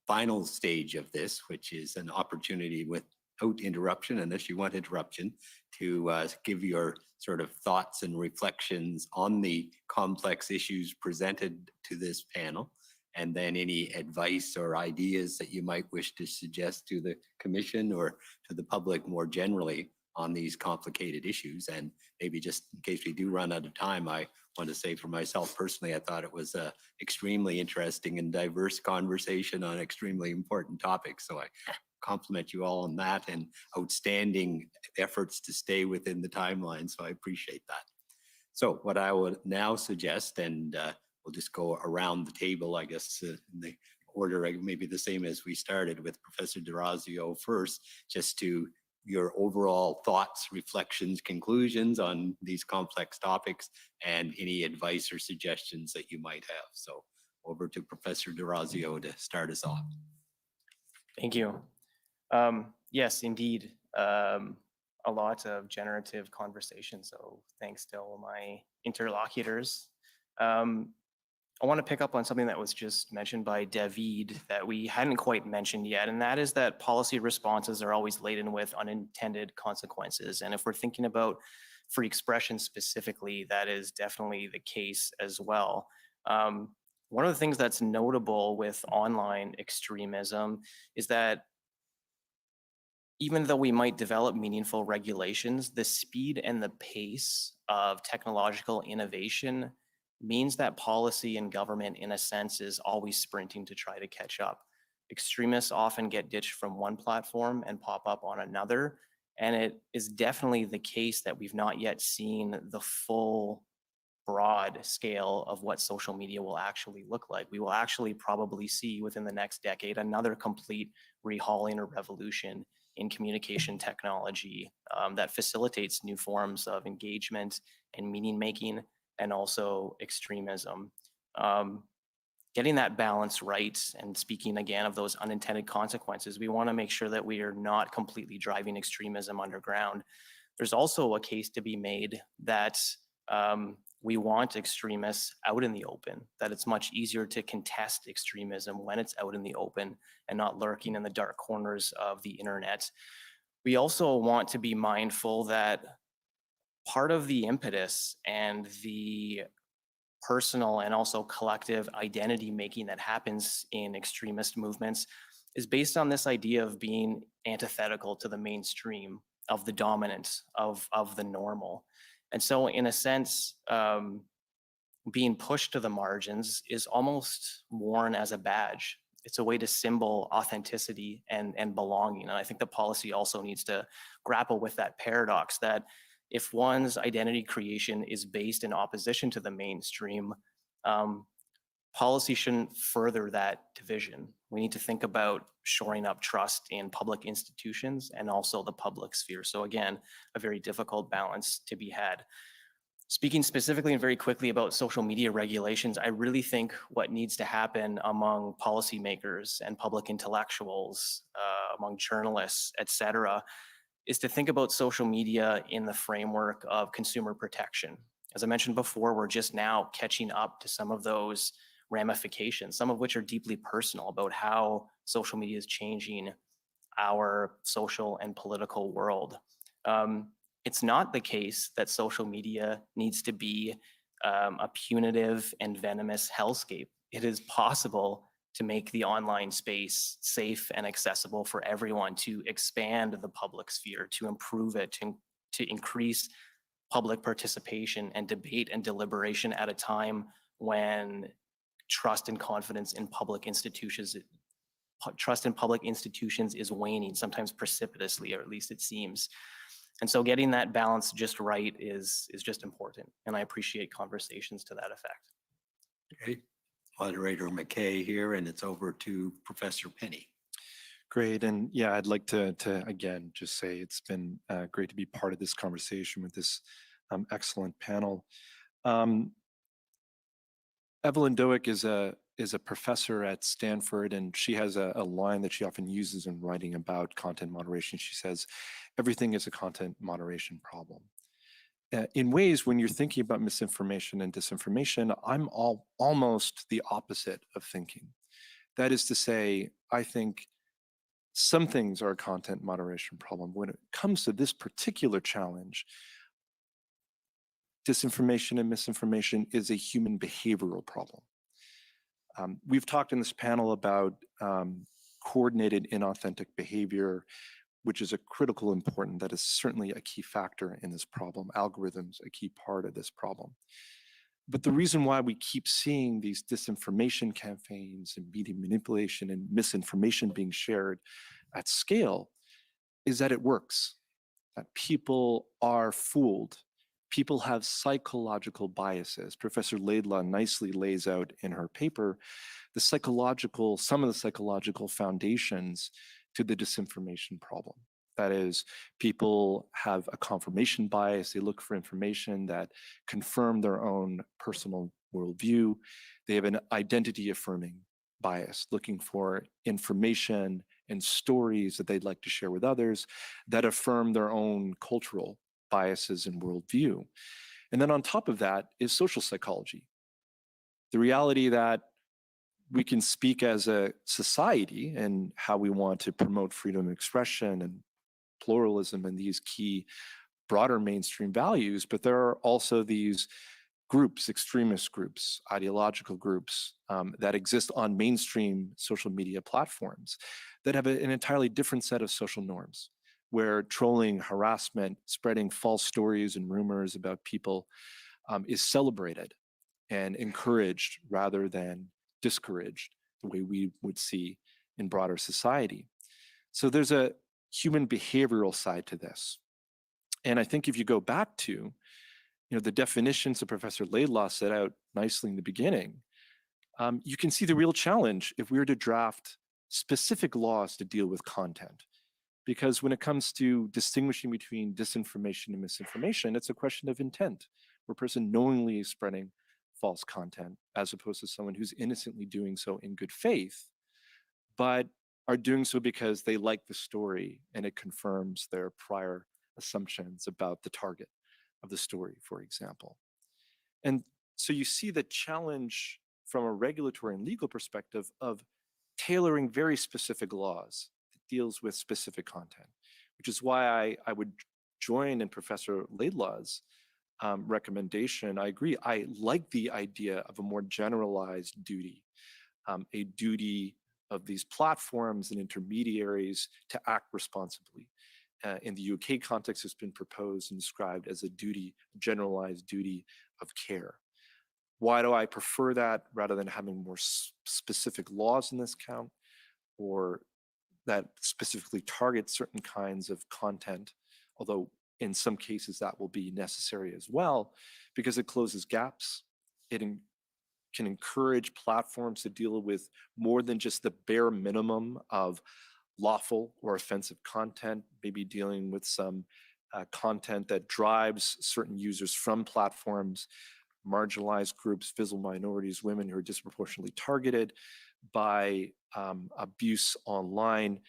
final stage of this, which is an opportunity without interruption, unless you want interruption, to give your sort of thoughts and reflections on the complex issues presented to this panel, and then any advice or ideas that you might wish to suggest to the Commission or to the public more generally on these complicated issues. And maybe just in case we do run out of time, I want to say for myself personally, I thought it was a extremely interesting and diverse conversation on extremely important topics. So I compliment you all on that, and outstanding efforts to stay within the timeline. So I appreciate that. So what I would now suggest, and we'll just go around the table, I guess, in the order maybe the same as we started, with Professor D'Orazio first, just to your overall thoughts, reflections, conclusions on these complex topics, and any advice or suggestions that you might have. So over to Professor D'Orazio to start us off. Thank you. Yes, indeed, a lot of generative conversation. So thanks to all my interlocutors. I want to pick up on something that was just mentioned by David that we hadn't quite mentioned yet, and that is that policy responses are always laden with unintended consequences. And if we're thinking about free expression specifically, that is definitely the case as well. One of the things that's notable with online extremism is that even though we might develop meaningful regulations, the speed and the pace of technological innovation means that policy and government, in a sense, is always sprinting to try to catch up. Extremists often get ditched from one platform and pop up on another, and it is definitely the case that we've not yet seen the full broad scale of what social media will actually look like. We will actually probably see within the next decade another complete rehauling or revolution in communication technology that facilitates new forms of engagement and meaning making, and also extremism. Getting that balance right, and speaking again of those unintended consequences, we want to make sure that we are not completely driving extremism underground. There's also a case to be made that we want extremists out in the open, that it's much easier to contest extremism when it's out in the open and not lurking in the dark corners of the internet. We also want to be mindful that part of the impetus and the personal and also collective identity making that happens in extremist movements is based on this idea of being antithetical to the mainstream, of the dominant, of the normal. And so in a sense, being pushed to the margins is almost worn as a badge. It's a way to symbol authenticity and belonging. And I think the policy also needs to grapple with that paradox that if one's identity creation is based in opposition to the mainstream, policy shouldn't further that division. We need to think about shoring up trust in public institutions and also the public sphere. So again, a very difficult balance to be had. Speaking specifically and very quickly about social media regulations, I really think what needs to happen among policymakers and public intellectuals, among journalists, et cetera, is to think about social media in the framework of consumer protection. As I mentioned before, we're just now catching up to some of those ramifications, some of which are deeply personal about how social media is changing our social and political world. It's not the case that social media needs to be a punitive and venomous hellscape. It is possible to make the online space safe and accessible for everyone, to expand the public sphere, to improve it, to increase public participation and debate and deliberation at a time when trust and confidence in public institutions is waning, sometimes precipitously, or at least it seems. And so getting that balance just right is just important. And I appreciate conversations to that effect. Okay, Moderator McKay here, and it's over to Professor Penny. Great. And yeah, I'd like to again, just say it's been great to be part of this conversation with this excellent panel. Evelyn Douek is a professor at Stanford, and she has a line that she often uses in writing about content moderation. She says, everything is a content moderation problem. In ways, when you're thinking about misinformation and disinformation, I'm almost the opposite of thinking. That is to say, I think some things are a content moderation problem. When it comes to this particular challenge, disinformation and misinformation is a human behavioral problem. We've talked in this panel about coordinated inauthentic behavior, which is a critical important, that is certainly a key factor in this problem. Algorithms, a key part of this problem. But the reason why we keep seeing these disinformation campaigns and media manipulation and misinformation being shared at scale is that it works, that people are fooled. People have psychological biases. Professor Laidlaw nicely lays out in her paper some of the psychological foundations to the disinformation problem. That is, people have a confirmation bias. They look for information that confirm their own personal worldview. They have an identity affirming bias, looking for information and stories that they'd like to share with others that affirm their own cultural biases and worldview. And then on top of that is social psychology. The reality that we can speak as a society and how we want to promote freedom of expression and pluralism and these key broader mainstream values, but there are also these groups, extremist groups, ideological groups that exist on mainstream social media platforms that have an entirely different set of social norms, where trolling, harassment, spreading false stories and rumors about people is celebrated and encouraged rather than discouraged, the way we would see in broader society. So there's a human behavioral side to this. And I think if you go back to the definitions that Professor Laidlaw set out nicely in the beginning, you can see the real challenge if we were to draft specific laws to deal with content. Because when it comes to distinguishing between disinformation and misinformation, it's a question of intent, where a person knowingly is spreading false content, as opposed to someone who's innocently doing so in good faith, but are doing so because they like the story and it confirms their prior assumptions about the target of the story, for example. And so you see the challenge from a regulatory and legal perspective of tailoring very specific laws deals with specific content, which is why I would join in Professor Laidlaw's recommendation. I agree. I like the idea of a more generalized duty, a duty of these platforms and intermediaries to act responsibly. In the UK context, it's been proposed and described as a duty, generalized duty of care. Why do I prefer that rather than having more specific laws in this count, or that specifically target certain kinds of content, although in some cases that will be necessary as well, because it closes gaps. It can encourage platforms to deal with more than just the bare minimum of lawful or offensive content, maybe dealing with some content that drives certain users from platforms, marginalized groups, visible minorities, women who are disproportionately targeted by abuse online.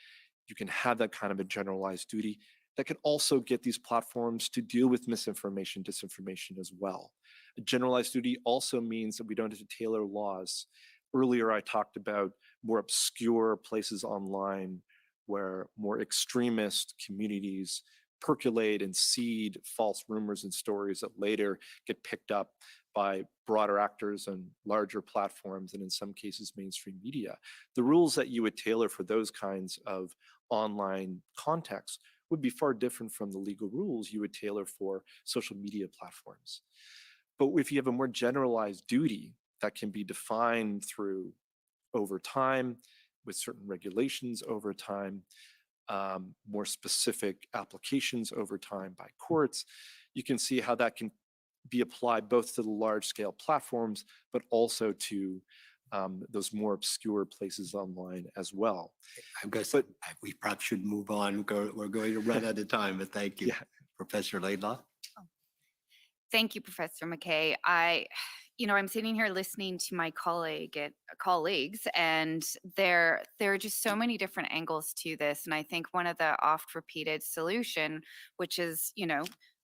You can have that kind of a generalized duty that can also get these platforms to deal with misinformation, disinformation as well. A generalized duty also means that we don't have to tailor laws. Earlier, I talked about more obscure places online where more extremist communities percolate and seed false rumors and stories that later get picked up by broader actors and larger platforms, and in some cases, mainstream media. The rules that you would tailor for those kinds of online contexts would be far different from the legal rules you would tailor for social media platforms. But if you have a more generalized duty that can be defined through over time, with certain regulations over time, more specific applications over time by courts, you can see how that can be applied both to the large scale platforms, but also to those more obscure places online as well. We perhaps should move on. We're going to run out of time, but thank you. Yeah. Professor Laidlaw. Thank you, Professor McKay. I'm sitting here listening to my colleagues, and there are just so many different angles to this. And I think one of the oft repeated solution, which is,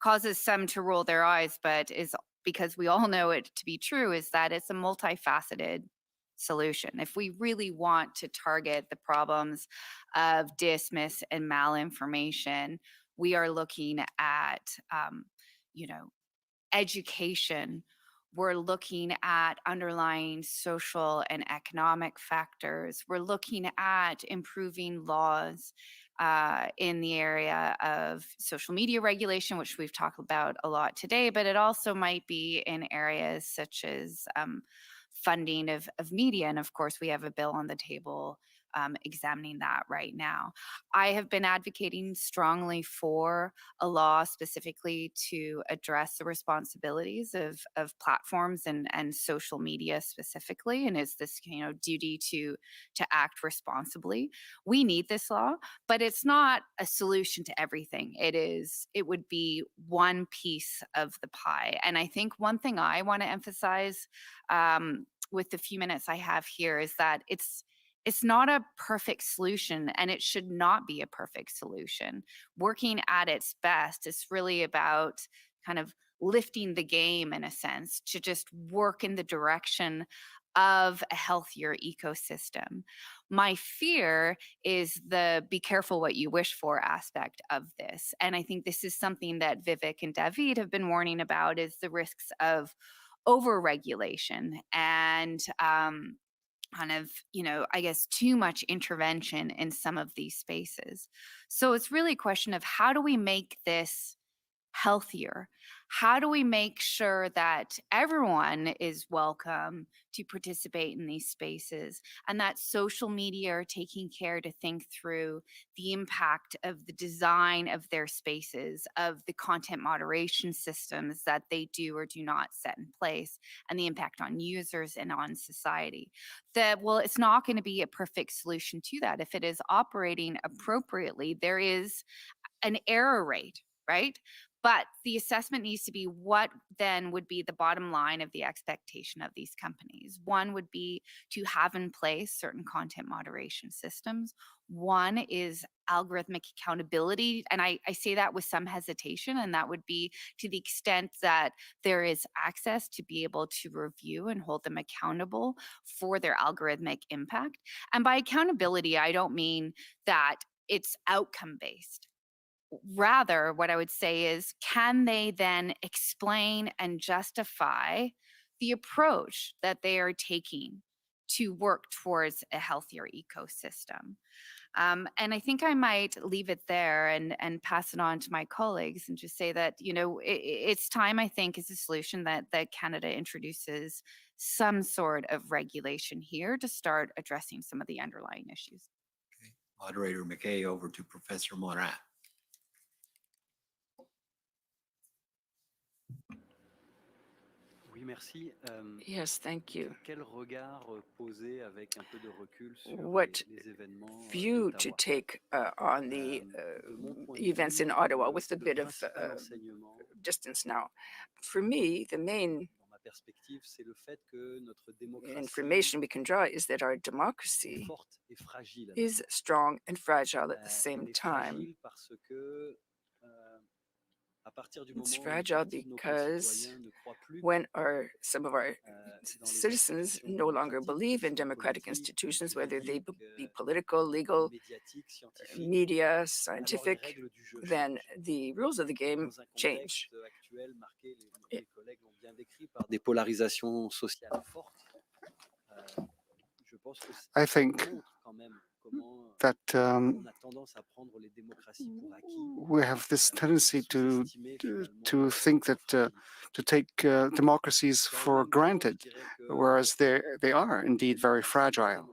causes some to roll their eyes, but is because we all know it to be true, is that it's a multifaceted solution. If we really want to target the problems of dismiss and malinformation, we are looking at, education. We're looking at underlying social and economic factors. We're looking at improving laws in the area of social media regulation, which we've talked about a lot today, but it also might be in areas such as funding of media. And of course, we have a bill on the table examining that right now. I have been advocating strongly for a law specifically to address the responsibilities of platforms and social media specifically, and is this duty to act responsibly. We need this law, but it's not a solution to everything. It would be one piece of the pie. And I think one thing I want to emphasize with the few minutes I have here is that it's not a perfect solution, and it should not be a perfect solution. Working at its best is really about kind of lifting the game in a sense to just work in the direction of a healthier ecosystem. My fear is the be careful what you wish for aspect of this. And I think this is something that Vivek and David have been warning about, is the risks of overregulation and too much intervention in some of these spaces. So it's really a question of how do we make this healthier? How do we make sure that everyone is welcome to participate in these spaces, and that social media are taking care to think through the impact of the design of their spaces, of the content moderation systems that they do or do not set in place, and the impact on users and on society? It's not going to be a perfect solution to that. If it is operating appropriately, there is an error rate, right? But the assessment needs to be what then would be the bottom line of the expectation of these companies. One would be to have in place certain content moderation systems. One is algorithmic accountability. And I say that with some hesitation, and that would be to the extent that there is access to be able to review and hold them accountable for their algorithmic impact. And by accountability, I don't mean that it's outcome-based. Rather, what I would say is, can they then explain and justify the approach that they are taking to work towards a healthier ecosystem. And I think I might leave it there and pass it on to my colleagues and just say that, you know, it's time, I think, is a solution that Canada introduces some sort of regulation here to start addressing some of the underlying issues. Okay. Moderator McKay, over to Professor Morin. Yes, thank you. What view to take on the events in Ottawa with a bit of distance now? For me, the main information we can draw is that our democracy is strong and fragile at the same time. It's fragile because when some of our citizens no longer believe in democratic institutions, whether they be political, legal, media, scientific, then the rules of the game change. I think that we have this tendency to think that to take democracies for granted, whereas they are indeed very fragile.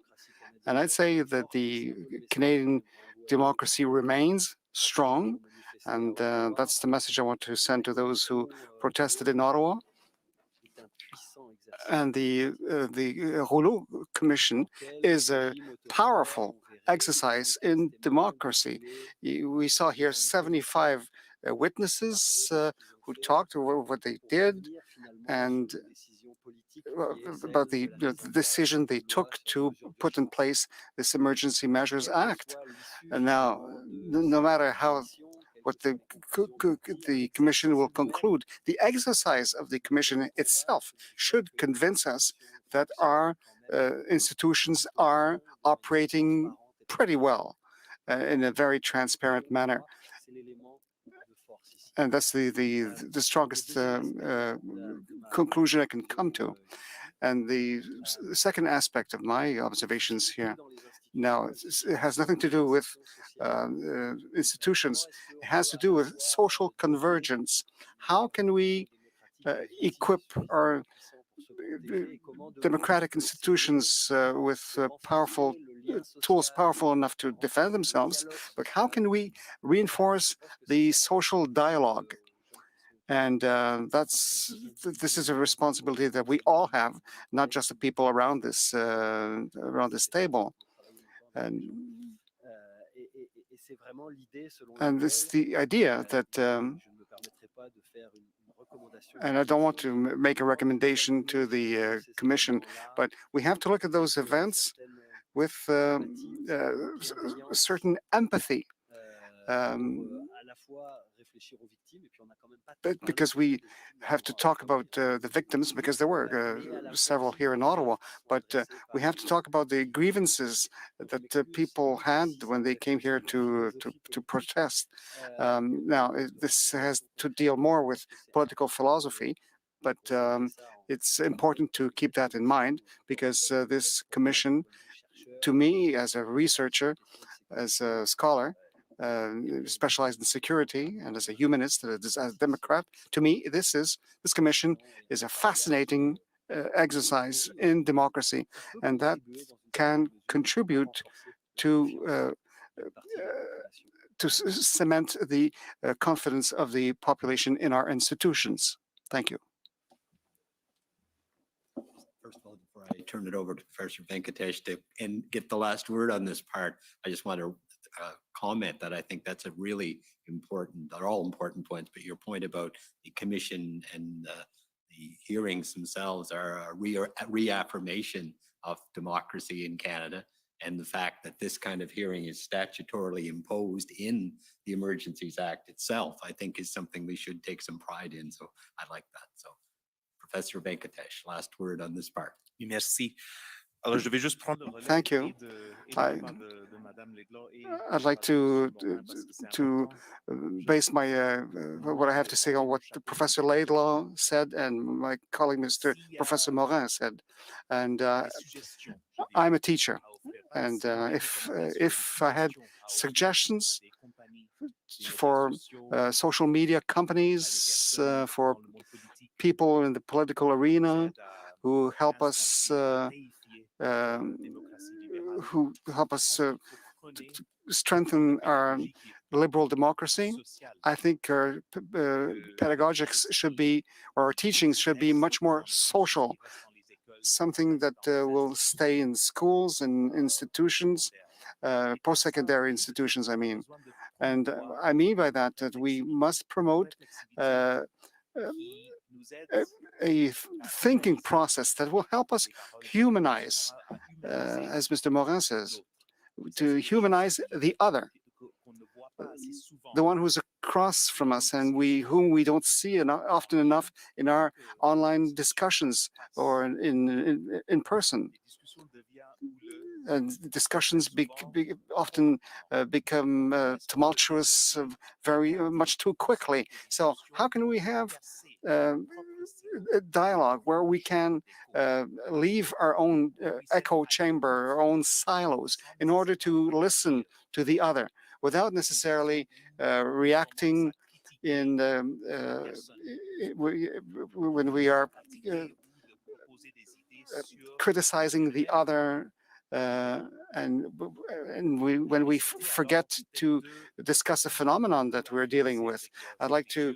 And I'd say that the Canadian democracy remains strong, and that's the message I want to send to those who protested in Ottawa. And the Rouleau Commission is a powerful exercise in democracy. We saw here 75 witnesses who talked about what they did and about the decision they took to put in place this Emergency Measures Act. And now, no matter what the Commission will conclude, the exercise of the Commission itself should convince us that our institutions are operating pretty well in a very transparent manner. And that's the strongest conclusion I can come to. And the second aspect of my observations here, now, it has nothing to do with institutions. It has to do with social convergence. How can we equip our democratic institutions with powerful tools, powerful enough to defend themselves? But how can we reinforce the social dialogue? And this is a responsibility that we all have, not just the people around this table. And this the idea that, and I don't want to make a recommendation to the Commission, but we have to look at those events with certain empathy. But because we have to talk about the victims, because there were several here in Ottawa, but we have to talk about the grievances that people had when they came here to protest. Now, this has to deal more with political philosophy, but it's important to keep that in mind, because this commission, to me, as a researcher, as a scholar, specialized in security, and as a humanist, as a Democrat, to me, this commission is a fascinating exercise in democracy, and that can contribute to cement the confidence of the population in our institutions. Thank you. First of all, before I turn it over to Professor Venkatesh to get the last word on this part, I just want to comment that I think that's a really important, they're all important points, but your point about the commission and the hearings themselves are a reaffirmation of democracy in Canada, and the fact that this kind of hearing is statutorily imposed in the Emergencies Act itself, I think is something we should take some pride in. So I like that. So Professor Venkatesh, last word on this part. Merci. Alors, je vais juste prendre le relais Thank you. I'd like to base my what I have to say on what Professor Laidlaw said and my colleague, Professor Morin, said. And I'm a teacher, and if I had suggestions for social media companies, for people in the political arena who help us strengthen our liberal democracy, I think our pedagogics should be, or our teachings should be much more social, something that will stay in schools and institutions, post-secondary institutions, I mean. And I mean by that that we must promote a thinking process that will help us humanize, as Mr. Morin says, to humanize the other, the one who's across from us and whom we don't see often enough in our online discussions or in person. And discussions often become tumultuous very much too quickly. So how can we have a dialogue where we can leave our own echo chamber, our own silos, in order to listen to the other without necessarily reacting in when we are criticizing the other, and when we forget to discuss a phenomenon that we're dealing with. I'd like to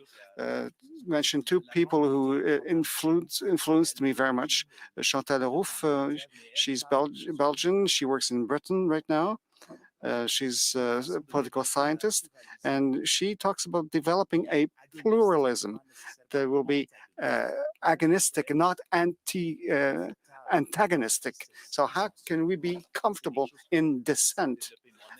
mention two people who influenced me very much. Chantal Leroux, she's Belgian. She works in Britain right now. She's a political scientist, and she talks about developing a pluralism that will be agonistic, not antagonistic. So how can we be comfortable in dissent?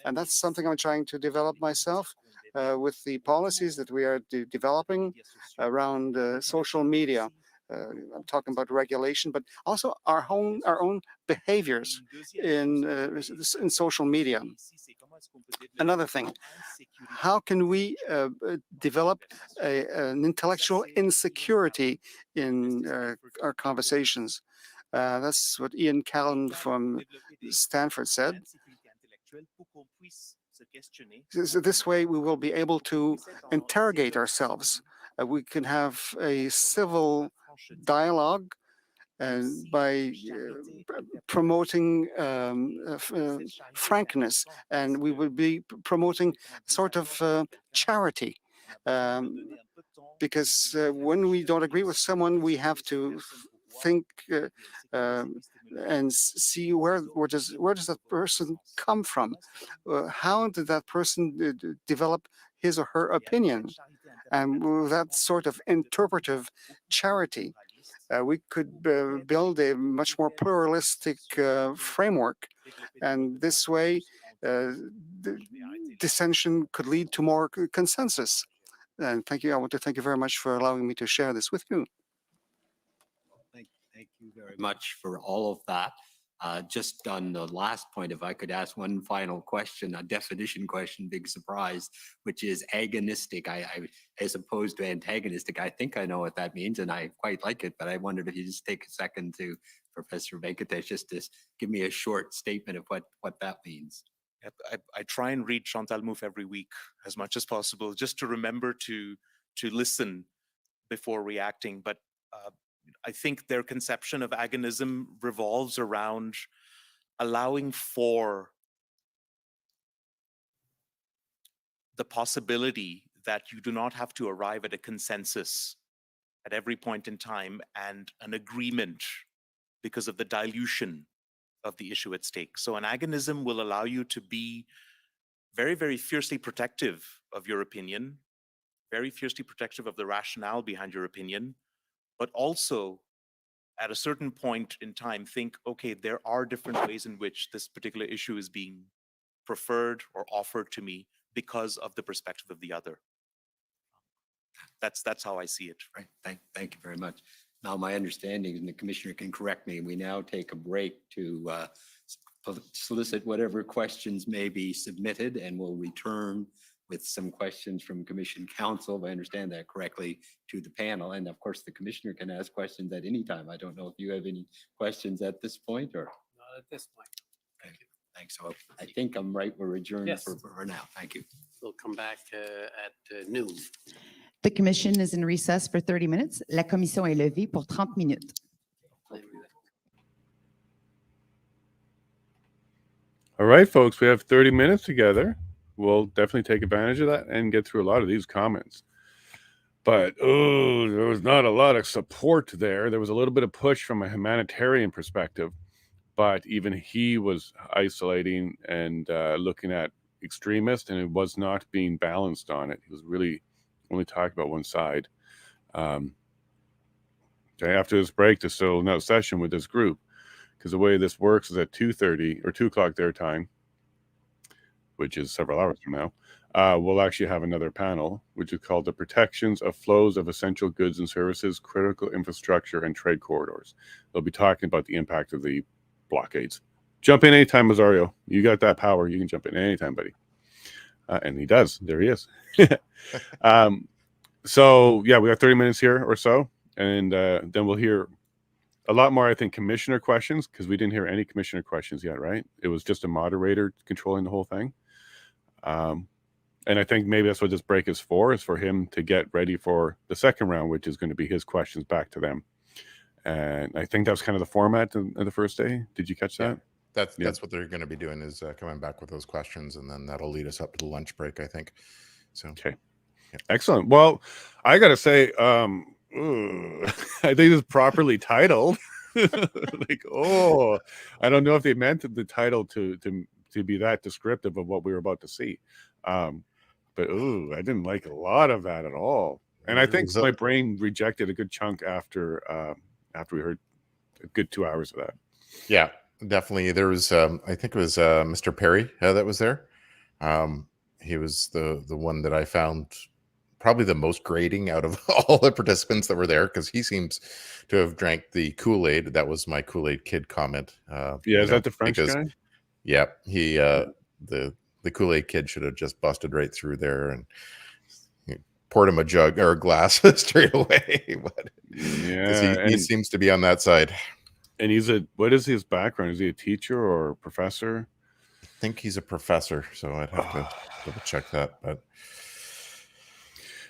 And that's something I'm trying to develop myself with the policies that we are developing around social media. I'm talking about regulation, but also our own behaviors in social media. Another thing, how can we develop an intellectual insecurity in our conversations? That's what Ian Callan from Stanford said. So this way we will be able to interrogate ourselves. We can have a civil dialogue and by promoting frankness, and we will be promoting sort of charity, because when we don't agree with someone, we have to think and see where does that person come from? How did that person develop his or her opinion? And with that sort of interpretive charity, we could build a much more pluralistic framework, and this way dissension could lead to more consensus. And thank you. I want to thank you very much for allowing me to share this with you. Thank you very much for all of that. Just on the last point, if I could ask one final question, a definition question, big surprise, which is agonistic, as opposed to antagonistic. I think I know what that means, and I quite like it, but I wondered if you just take a second to, Professor Venkatesh, just to give me a short statement of what that means. I try and read Chantal Mouffe every week as much as possible, just to remember to listen before reacting. But I think their conception of agonism revolves around allowing for the possibility that you do not have to arrive at a consensus at every point in time and an agreement because of the dilution of the issue at stake. So an agonism will allow you to be very, very fiercely protective of your opinion, very fiercely protective of the rationale behind your opinion, but also at a certain point in time think, okay, there are different ways in which this particular issue is being preferred or offered to me because of the perspective of the other. That's how I see it. Right. Thank you very much. Now, my understanding, and the commissioner can correct me, we now take a break to solicit whatever questions may be submitted, and we'll return with some questions from Commission Council, if I understand that correctly, to the panel. And of course, the commissioner can ask questions at any time. I don't know if you have any questions at this point or. Not at this point. Thank you. Thanks. So I think I'm right. We're adjourned Yes. for now. Thank you. We'll come back at noon. The commission is in recess for 30 minutes. La commission est levée pour 30 minutes. All right, folks, we have 30 minutes together. We'll definitely take advantage of that and get through a lot of these comments. But, oh, there was not a lot of support there. There was a little bit of push from a humanitarian perspective, but even he was isolating and looking at extremists, and it was not being balanced on it. He was really only talking about one side. Okay, after this break, there's still no session with this group, because the way this works is at 2:30 or 2 o'clock their time, which is several hours from now, we'll actually have another panel, which is called the Protections of Flows of Essential Goods and Services, Critical Infrastructure, and Trade Corridors. They'll be talking about the impact of the blockades. Jump in anytime, Mazario. You got that power. You can jump in anytime, buddy. And he does. There he is. So, yeah, we have 30 minutes here or so, and then we'll hear a lot more, I think, commissioner questions, because we didn't hear any commissioner questions yet, right? It was just a moderator controlling the whole thing. And I think maybe that's what this break is for him to get ready for the second round, which is going to be his questions back to them. And I think that's kind of the format of the first day. Did you catch that? That's what they're going to be doing, is coming back with those questions, and then that'll lead us up to the lunch break, I think. So okay, yeah. Excellent. Well, I got to say, I think it's properly titled. Like, oh, I don't know if they meant the title to be that descriptive of what we were about to see. But I didn't like a lot of that at all. And I think my brain rejected a good chunk after we heard a good 2 hours of that. Yeah, definitely. There was, I think it was Mr. Perry that was there. He was the one that I found probably the most grating out of all the participants that were there, because he seems to have drank the Kool-Aid. That was my Kool-Aid kid comment. Yeah, is that the French guy? Yeah, he the Kool-Aid kid should have just busted right through there and poured him a jug or a glass straight away. But yeah, he seems to be on that side. And what is his background? Is he a teacher or a professor? I think he's a professor, so I'd have to double check that. But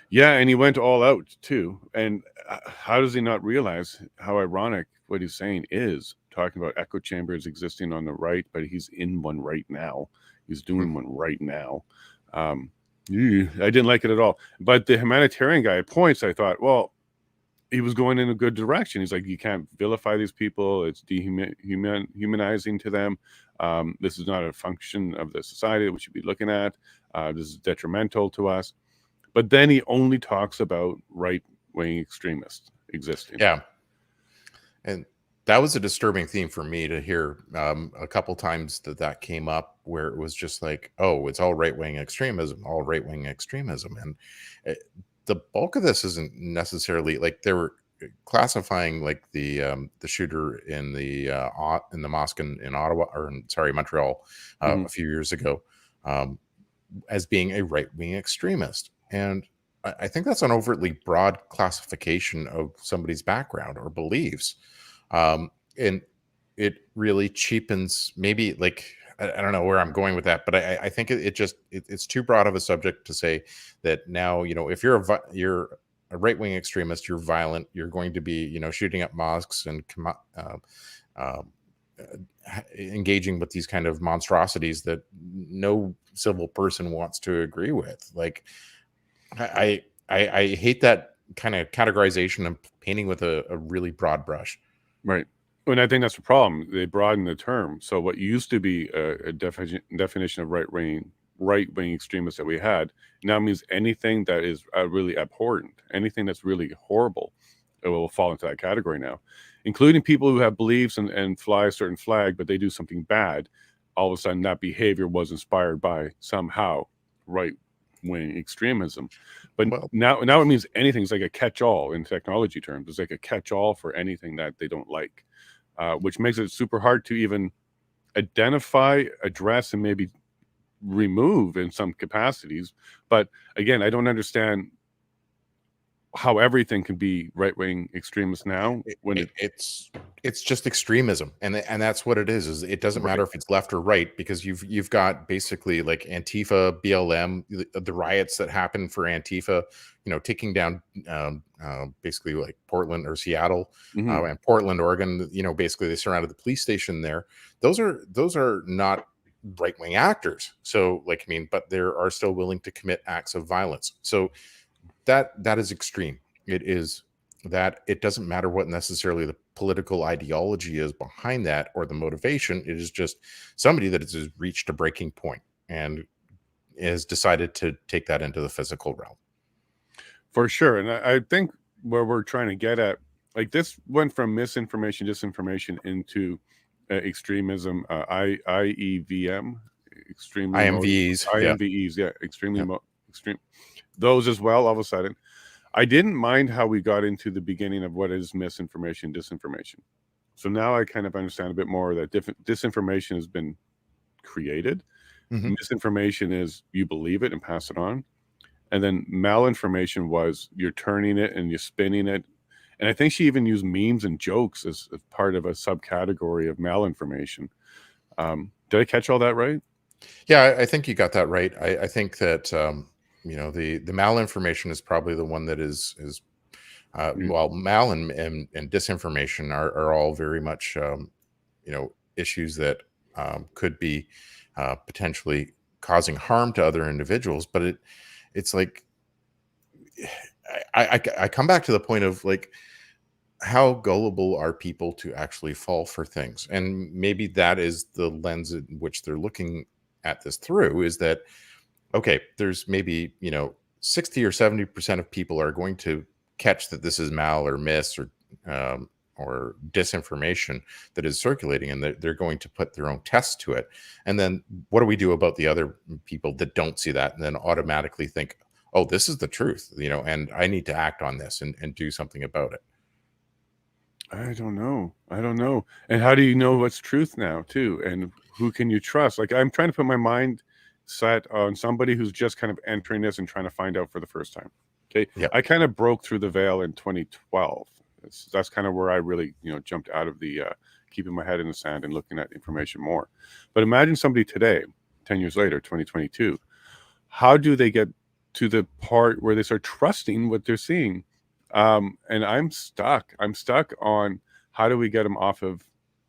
yeah, and he went all out too. And how does he not realize how ironic what he's saying is, talking about echo chambers existing on the right, but he's in one right now. He's doing one right now. I didn't like it at all. But the humanitarian guy at points, I thought, well, he was going in a good direction. He's like, you can't vilify these people. It's dehumanizing to them. This is not a function of the society that we should be looking at. This is detrimental to us. But then he only talks about right-wing extremists existing. Yeah. And that was a disturbing theme for me to hear a couple times that came up, where it was just like, oh, it's all right-wing extremism, all right-wing extremism. And the bulk of this isn't necessarily, like, they were classifying like the shooter in the mosque in Ottawa, or Montreal, a few years ago, as being a right-wing extremist. And I think that's an overtly broad classification of somebody's background or beliefs. And it really cheapens, maybe, like, I don't know where I'm going with that, but I think it's too broad of a subject to say that now, if you're a right-wing extremist, you're violent, you're going to be, shooting up mosques and engaging with these kind of monstrosities that no civil person wants to agree with. Like, I hate that kind of categorization and painting with a really broad brush. Right. And I think that's the problem. They broaden the term. So what used to be a definition of right-wing extremists that we had now means anything that is really abhorrent, anything that's really horrible, it will fall into that category now, including people who have beliefs and fly a certain flag, but they do something bad. All of a sudden, that behavior was inspired by somehow right-wing extremism. But Well, now it means anything's like a catch-all in technology terms. It's like a catch-all for anything that they don't like, which makes it super hard to even identify, address, and maybe remove in some capacities. But again, I don't understand how everything can be right-wing extremists now when it's just extremism, and that's what it is it doesn't matter if it's left or right, because you've got basically like Antifa, BLM, the riots that happened for Antifa, taking down basically like Portland or Seattle, and Portland, Oregon. Basically they surrounded the police station there. Those are not right-wing actors. So but they are still willing to commit acts of violence. So that is extreme. It is that it doesn't matter what necessarily the political ideology is behind that or the motivation. It is just somebody that has reached a breaking point and has decided to take that into the physical realm. For sure. And I think where we're trying to get at, like, this went from misinformation, disinformation into extremism, IEVM, extremely IMVs, IMVEs, yeah, extremely extreme. Those as well, all of a sudden. I didn't mind how we got into the beginning of what is misinformation, disinformation. So now I kind of understand a bit more that disinformation has been created. Misinformation is you believe it and pass it on. And then malinformation was you're turning it and you're spinning it. And I think she even used memes and jokes as part of a subcategory of malinformation. Did I catch all that right? Yeah, I think you got that right. I think that the malinformation is probably the one that is well, mal and disinformation are all very much issues that could be potentially causing harm to other individuals. But it's like I come back to the point of like, how gullible are people to actually fall for things? And maybe that is the lens in which they're looking at this through, is that, okay, there's maybe 60 or 70% of people are going to catch that this is mal or mis or disinformation that is circulating, and they're going to put their own tests to it. And then what do we do about the other people that don't see that and then automatically think, oh, this is the truth, and I need to act on this and do something about it? I don't know. And how do you know what's truth now too? And who can you trust? Like, I'm trying to put my mind set on somebody who's just kind of entering this and trying to find out for the first time. Okay. Yep. I kind of broke through the veil in 2012. That's kind of where I really, jumped out of the keeping my head in the sand and looking at information more. But imagine somebody today, 10 years later, 2022, how do they get to the part where they start trusting what they're seeing? And I'm stuck on how do we get them off of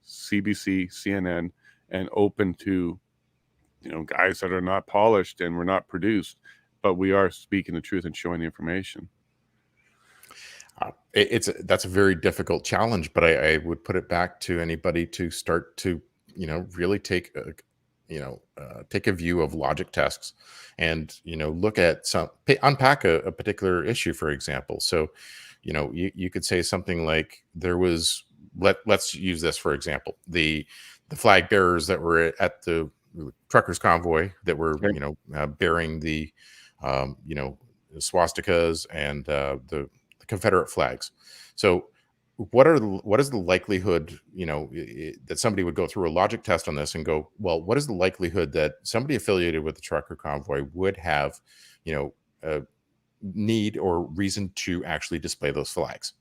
CBC, CNN, and open to, guys that are not polished and we're not produced, but we are speaking the truth and showing the information. That's a very difficult challenge, but I would put it back to anybody to start to, really take a view of logic tests and, look at unpack a particular issue, for example. So, you could say something like let's use this, for example, the flag bearers that were at the truckers convoy that were, bearing the, swastikas and the Confederate flags. So what is the likelihood, that somebody would go through a logic test on this and go, well, what is the likelihood that somebody affiliated with the trucker convoy would have, a need or reason to actually display those flags?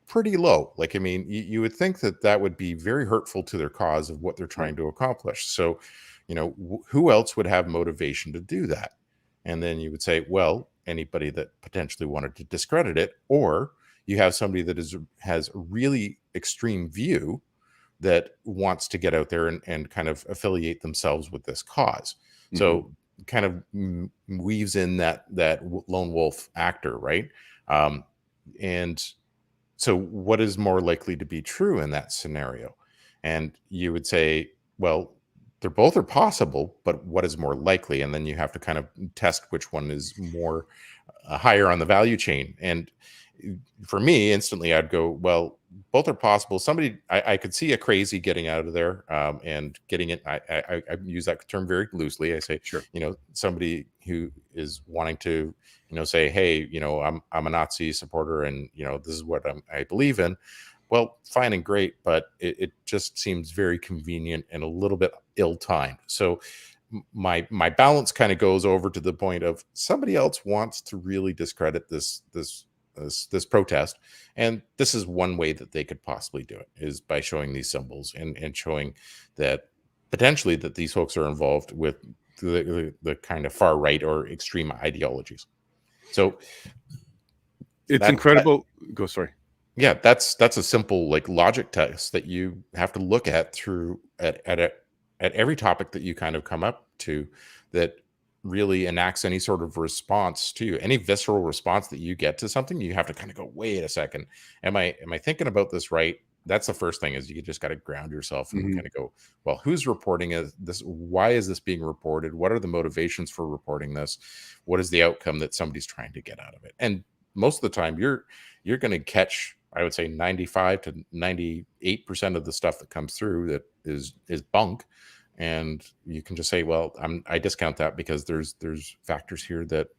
Pretty low. Like, I mean, you would think that would be very hurtful to their cause of what they're trying to accomplish. So, who else would have motivation to do that? And then you would say, well, anybody that potentially wanted to discredit it, or you have somebody that has a really extreme view that wants to get out there and kind of affiliate themselves with this cause. So kind of weaves in that lone wolf actor, right? And so what is more likely to be true in that scenario? And you would say, well, they're both are possible, but what is more likely? And then you have to kind of test which one is more higher on the value chain. And for me, instantly I'd go, well, both are possible. Somebody, I could see a crazy getting out of there and getting it. I use that term very loosely. I say, Sure. somebody who is wanting to, say, hey, I'm a Nazi supporter, and this is what I believe in. Well, fine and great, but it just seems very convenient and a little bit ill-timed. So my balance kind of goes over to the point of somebody else wants to really discredit this protest, and this is one way that they could possibly do it, is by showing these symbols and showing that potentially that these folks are involved with the kind of far right or extreme ideologies. So it's incredible. Go, sorry. Yeah, that's a simple logic test that you have to look at at every topic that you kind of come up to that really enacts any sort of response to you. Any visceral response that you get to something, you have to kind of go, wait a second, am I thinking about this right? That's the first thing, is you just got to ground yourself and kind of go, well, who's reporting this? Why is this being reported? What are the motivations for reporting this? What is the outcome that somebody's trying to get out of it? And most of the time you're going to catch, I would say 95 to 98% of the stuff that comes through that is bunk. And you can just say, well, I discount that because there's factors here that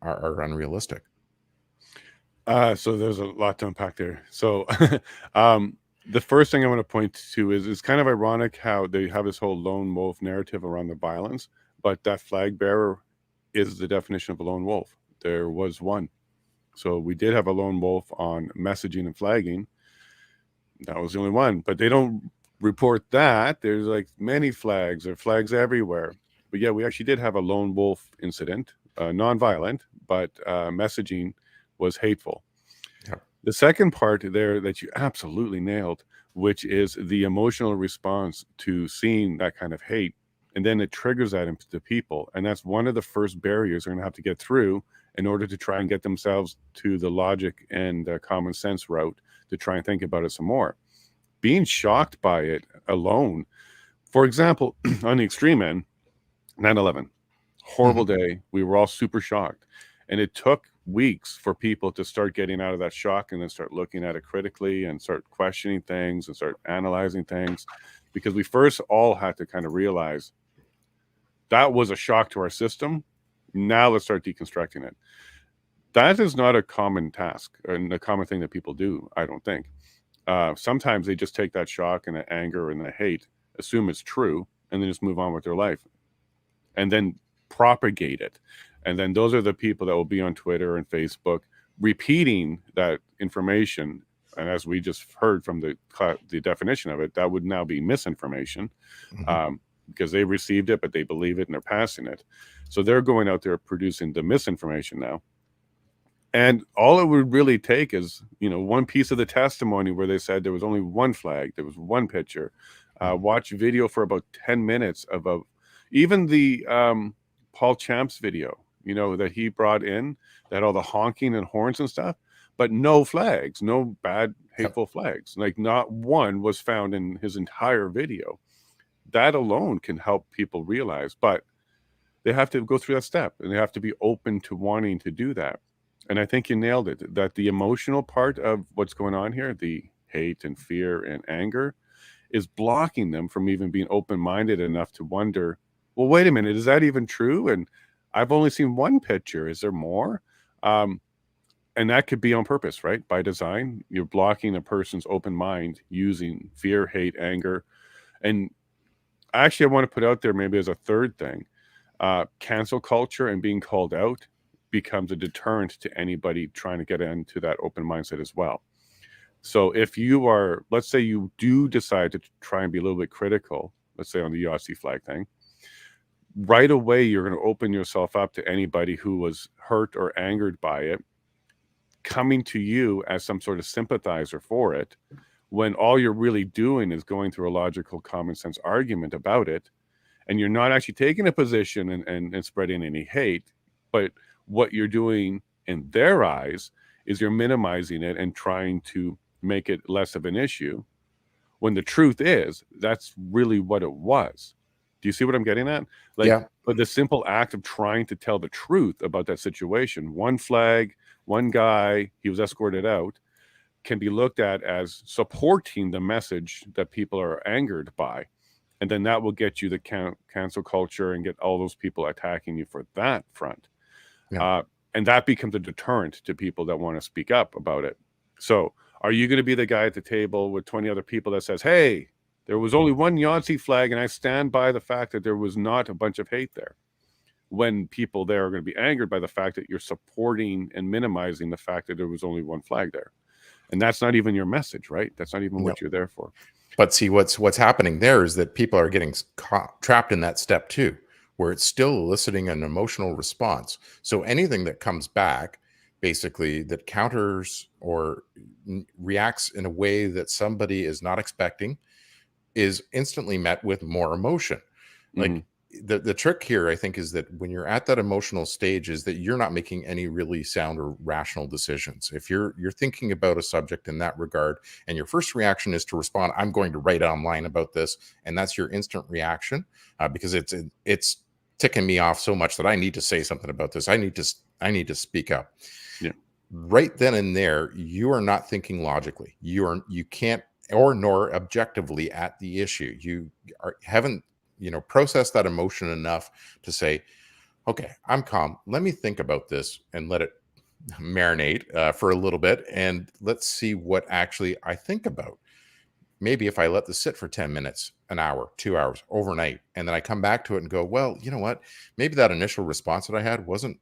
are unrealistic. So there's a lot to unpack there. So the first thing I want to point to is it's kind of ironic how they have this whole lone wolf narrative around the violence, but that flag bearer is the definition of a lone wolf. There was one. So we did have a lone wolf on messaging and flagging. That was the only one, but they don't report that. There's many flags or flags everywhere. But yeah, we actually did have a lone wolf incident, non-violent, but messaging was hateful. Yeah. The second part there that you absolutely nailed, which is the emotional response to seeing that kind of hate, and then it triggers that into people. And that's one of the first barriers they're going to have to get through in order to try and get themselves to the logic and common sense route to try and think about it some more. Being shocked by it alone, for example, on the extreme end, 9/11, horrible day. We were all super shocked. And it took weeks for people to start getting out of that shock and then start looking at it critically and start questioning things and start analyzing things, because we first all had to kind of realize that was a shock to our system. Now let's start deconstructing it. That is not a common task and a common thing that people do, I don't think. Sometimes they just take that shock and the anger and the hate, assume it's true, and then just move on with their life and then propagate it. And then those are the people that will be on Twitter and Facebook repeating that information. And as we just heard from the definition of it, that would now be misinformation, because they received it, but they believe it and they're passing it. So they're going out there producing the misinformation now. And all it would really take is, one piece of the testimony where they said there was only one flag, there was one picture. Watch video for about 10 minutes of even the Paul Champs video, that he brought in, that all the honking and horns and stuff, but no flags, no bad, hateful flags. Not one was found in his entire video. That alone can help people realize, but they have to go through that step and they have to be open to wanting to do that. And I think you nailed it, that the emotional part of what's going on here, the hate and fear and anger, is blocking them from even being open-minded enough to wonder, well, wait a minute, is that even true? And I've only seen one picture. Is there more? And that could be on purpose, right? By design, you're blocking a person's open mind using fear, hate, anger. And actually, I want to put out there maybe as a third thing, cancel culture and being called out becomes a deterrent to anybody trying to get into that open mindset as well. So if you are, let's say you do decide to try and be a little bit critical, let's say on the Yahtzee flag thing, right away you're going to open yourself up to anybody who was hurt or angered by it coming to you as some sort of sympathizer for it, when all you're really doing is going through a logical common sense argument about it, and you're not actually taking a position and spreading any hate, but what you're doing in their eyes is you're minimizing it and trying to make it less of an issue, when the truth is that's really what it was. Do you see what I'm getting at? Like, Yeah. but the simple act of trying to tell the truth about that situation, one flag, one guy, he was escorted out, can be looked at as supporting the message that people are angered by. And then that will get you the cancel culture and get all those people attacking you for that front. Yeah. And that becomes a deterrent to people that want to speak up about it. So are you going to be the guy at the table with 20 other people that says, hey, there was only one Yahtzee flag and I stand by the fact that there was not a bunch of hate there, when people there are going to be angered by the fact that you're supporting and minimizing the fact that there was only one flag there? And that's not even your message, right? That's not even what you're there for. But see, what's happening there is that people are getting trapped in that step too, where it's still eliciting an emotional response. So anything that comes back, basically, that counters or reacts in a way that somebody is not expecting, is instantly met with more emotion. Like, the trick here, I think, is that when you're at that emotional stage, is that you're not making any really sound or rational decisions. If you're thinking about a subject in that regard, and your first reaction is to respond, I'm going to write online about this, and that's your instant reaction, because it's ticking me off so much that I need to say something about this. I need to speak up. Yeah. Right then and there, you are not thinking logically. You can't nor objectively at the issue. You haven't processed that emotion enough to say, okay, I'm calm. Let me think about this and let it marinate for a little bit, and let's see what actually I think about. Maybe if I let this sit for 10 minutes, an hour, 2 hours, overnight, and then I come back to it and go, well, you know what? Maybe that initial response that I had wasn't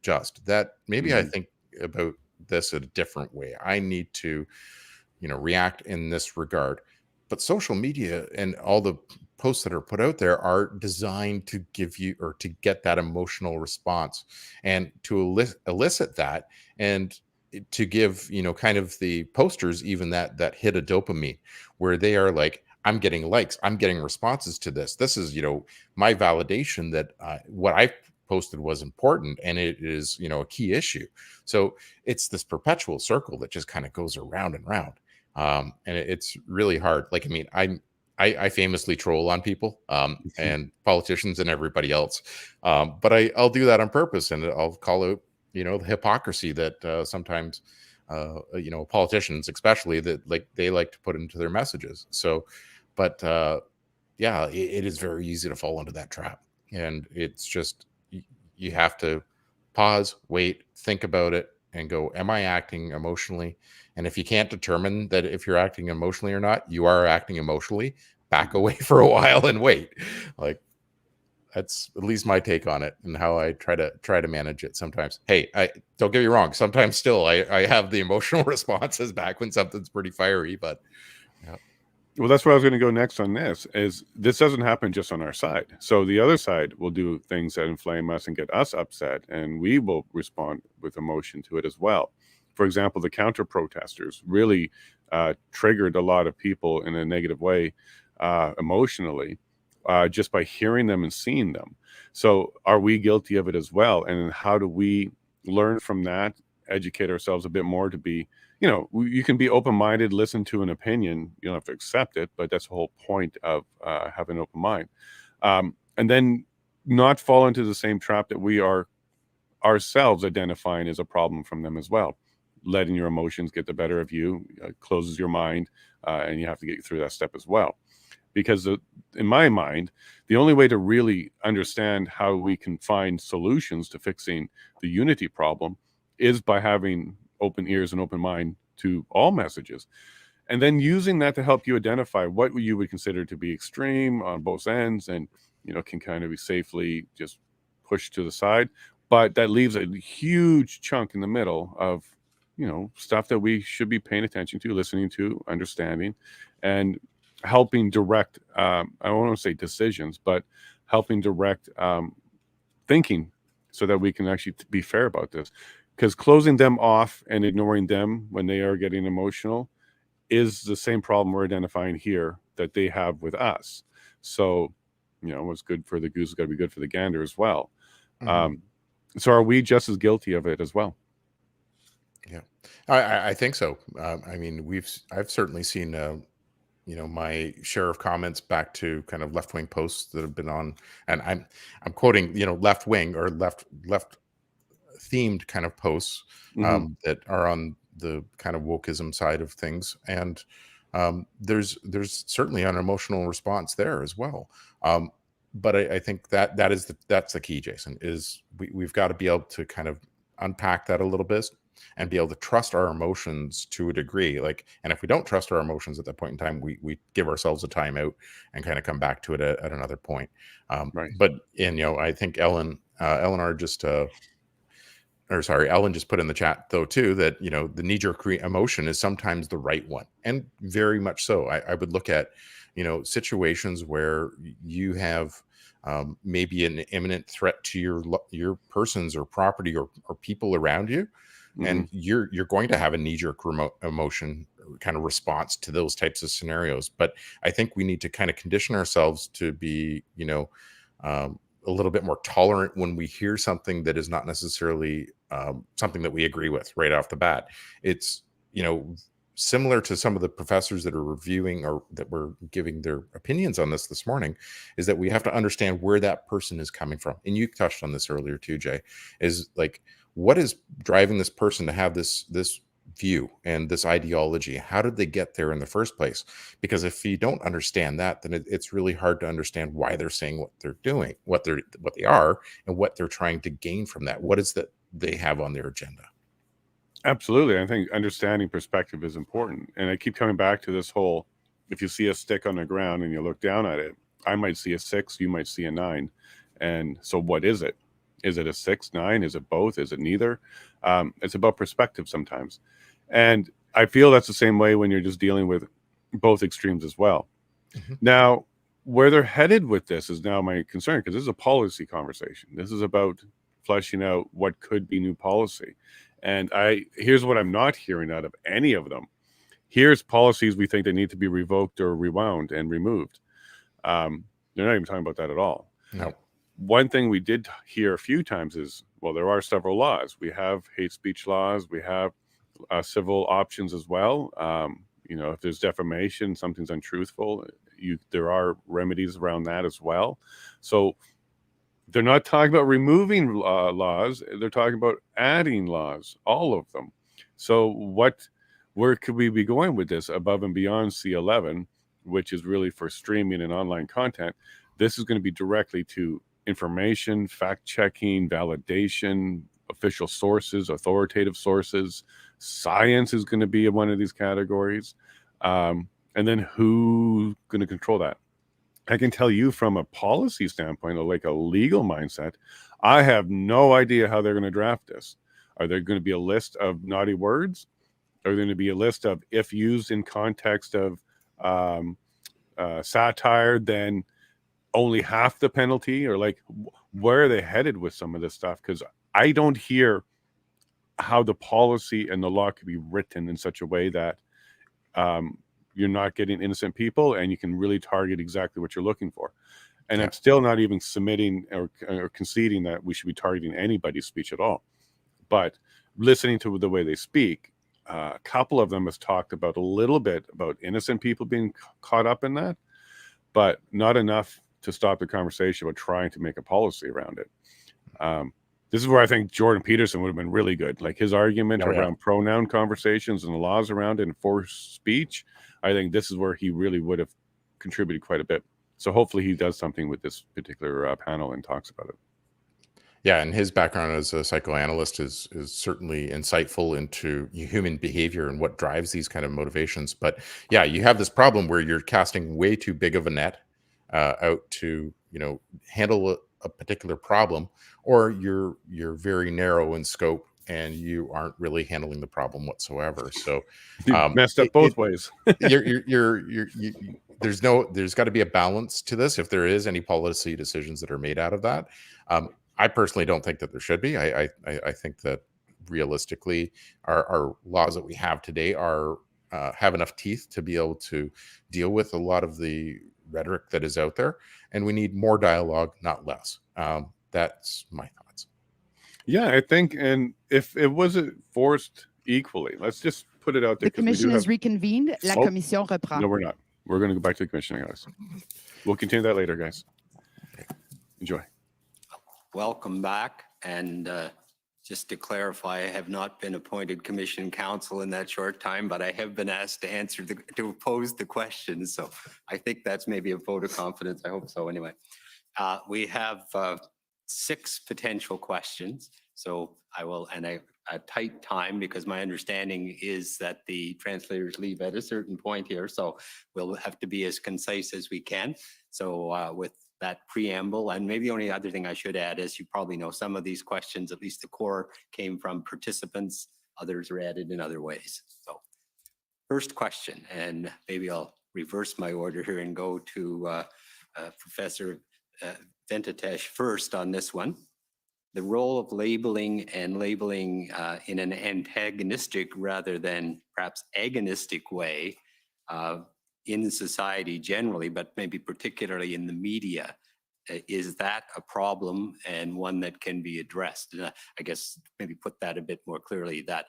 just that. Maybe I think about this a different way. I need to, react in this regard. But social media and all the posts that are put out there are designed to give you, or to get that emotional response, and to elicit that, and to give, kind of the posters even that hit a dopamine, where they are like, I'm getting likes, I'm getting responses to this. This is, my validation that what I posted was important, and it is, a key issue. So it's this perpetual circle that just kind of goes around and round. And it's really hard. Like, I mean, I famously troll on people, and politicians and everybody else. But I'll do that on purpose, and I'll call out, the hypocrisy that sometimes, politicians, especially, that they like to put into their messages. So, but yeah, it is very easy to fall into that trap. And it's just, you have to pause, wait, think about it, and go, am I acting emotionally? And if you can't determine that if you're acting emotionally or not, you are acting emotionally, back away for a while and wait. Like, that's at least my take on it, and how I try to manage it sometimes. Hey, I don't get me wrong. Sometimes still I have the emotional responses back when something's pretty fiery, but yeah. Well, that's where I was going to go next on this. Is this doesn't happen just on our side. So the other side will do things that inflame us and get us upset, and we will respond with emotion to it as well. For example, the counter protesters really triggered a lot of people in a negative way emotionally, just by hearing them and seeing them. So are we guilty of it as well? And how do we learn from that, educate ourselves a bit more to be, you can be open-minded, listen to an opinion. You don't have to accept it, but that's the whole point of having an open mind. And then not fall into the same trap that we are ourselves identifying as a problem from them as well. Letting your emotions get the better of you closes your mind, and you have to get through that step as well. Because in my mind, the only way to really understand how we can find solutions to fixing the unity problem is by having open ears and open mind to all messages, and then using that to help you identify what you would consider to be extreme on both ends, and can kind of be safely just pushed to the side. But that leaves a huge chunk in the middle of stuff that we should be paying attention to, listening to, understanding, and helping direct, I don't want to say decisions, but helping direct thinking, so that we can actually be fair about this. Because closing them off and ignoring them when they are getting emotional is the same problem we're identifying here that they have with us. So, what's good for the goose has got to be good for the gander as well. So are we just as guilty of it as well? Yeah, I think so. I mean, I've certainly seen my share of comments back to kind of left-wing posts that have been on, and I'm quoting, left-wing or left themed kind of posts that are on the kind of wokeism side of things, and there's certainly an emotional response there as well. But I think that's the key, Jason, is we've got to be able to kind of unpack that a little bit and be able to trust our emotions to a degree. And if we don't trust our emotions at that point in time, we give ourselves a timeout and kind of come back to it at another point. Right. But I think Ellen just put in the chat though too that the knee-jerk emotion is sometimes the right one, and very much so. I would look at situations where you have maybe an imminent threat to your persons or property or people around you, and you're going to have a knee-jerk emotion kind of response to those types of scenarios. But I think we need to kind of condition ourselves to be a little bit more tolerant when we hear something that is not necessarily something that we agree with right off the bat. It's similar to some of the professors that are reviewing or that were giving their opinions on this morning, is that we have to understand where that person is coming from. And you touched on this earlier too, Jay, is like, what is driving this person to have this view and this ideology? How did they get there in the first place? Because if you don't understand that, then it's really hard to understand why they're saying what they're doing, what they are, and what they're trying to gain from that. What is that they have on their agenda? Absolutely. I think understanding perspective is important. And I keep coming back to this whole, if you see a stick on the ground and you look down at it, I might see a 6, you might see a 9. And so what is it? Is it a 6, 9? Is it both? Is it neither? It's about perspective sometimes. And I feel that's the same way when you're just dealing with both extremes as well. Now, where they're headed with this is now my concern, because this is a policy conversation. This is about fleshing out what could be new policy. And here's what I'm not hearing out of any of them. Here's policies we think they need to be revoked or rewound and removed. They're not even talking about that at all. No. One One thing we did hear a few times is, well, there are several laws. We have hate speech laws. We have civil options as well. If there's defamation, something's untruthful, there are remedies around that as well. So they're not talking about removing laws. They're talking about adding laws, all of them. So where could we be going with this above and beyond C11, which is really for streaming and online content? This is going to be directly to information, fact-checking, validation, official sources, authoritative sources. Science is going to be in one of these categories. And then who's going to control that? I can tell you from a policy standpoint, or like a legal mindset, I have no idea how they're going to draft this. Are there going to be a list of naughty words? Are there going to be a list of, if used in context of satire, then only half the penalty? Or like, where are they headed with some of this stuff? Because I don't hear how the policy and the law could be written in such a way that you're not getting innocent people and you can really target exactly what you're looking for. And Yeah. I'm still not even submitting or conceding that we should be targeting anybody's speech at all. But listening to the way they speak, a couple of them has talked about a little bit about innocent people being caught up in that, but not enough to stop the conversation about trying to make a policy around it. This is where I think Jordan Peterson would have been really good. Like his argument around pronoun conversations and the laws around it and forced speech, I think this is where he really would have contributed quite a bit. So hopefully he does something with this particular panel and talks about it. Yeah, and his background as a psychoanalyst is certainly insightful into human behavior and what drives these kind of motivations. But yeah, you have this problem where you're casting way too big of a net out to handle a particular problem, or you're very narrow in scope and you aren't really handling the problem whatsoever. So you messed up both ways. There's got to be a balance to this if there is any policy decisions that are made out of that. I personally don't think that there should be. I think that realistically our laws that we have today are have enough teeth to be able to deal with a lot of the rhetoric that is out there, and we need more dialogue, not less. That's my thoughts. Yeah, I think, and if it wasn't forced equally, let's just put it out there. The commission is reconvened. La commission reprend. No, we're not. We're going to go back to the commission, guys. We'll continue that later, guys. Enjoy. Welcome back. And just to clarify, I have not been appointed commission counsel in that short time, but I have been asked to answer to pose the questions. So I think that's maybe a vote of confidence. I hope so anyway. We have 6 potential questions. So I will, and a tight time, because my understanding is that the translators leave at a certain point here. So we'll have to be as concise as we can. So with that preamble, and maybe the only other thing I should add is, you probably know some of these questions, at least the core, came from participants. Others are added in other ways. So first question, and maybe I'll reverse my order here and go to Professor Venkatesh first on this one. The role of labeling and labeling in an antagonistic rather than perhaps agonistic way in society generally, but maybe particularly in the media. Is that a problem, and one that can be addressed? And I guess maybe put that a bit more clearly, that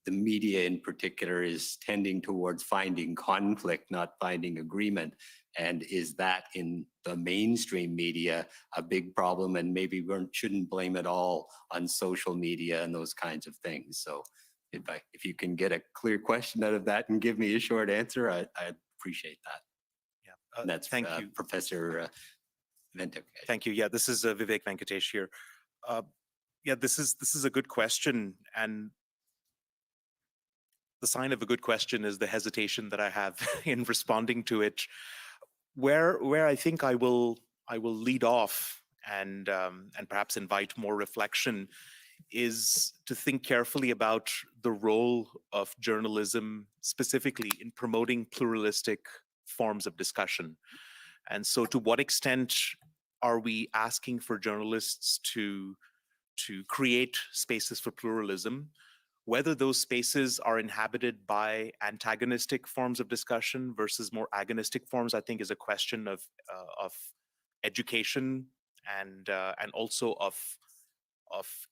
the media in particular is tending towards finding conflict, not finding agreement. And is that in the mainstream media a big problem? And maybe we shouldn't blame it all on social media and those kinds of things. So if you can get a clear question out of that and give me a short answer, I'd appreciate that. Yeah, that's thank you, Professor Venkatesh. Thank you. Yeah, this is Vivek Venkatesh here. Yeah, this is a good question, and the sign of a good question is the hesitation that I have in responding to it. Where I think I will lead off and perhaps invite more reflection is to think carefully about the role of journalism, specifically in promoting pluralistic forms of discussion. And so, to what extent are we asking for journalists to create spaces for pluralism? Whether those spaces are inhabited by antagonistic forms of discussion versus more agonistic forms, I think, is a question of education and also of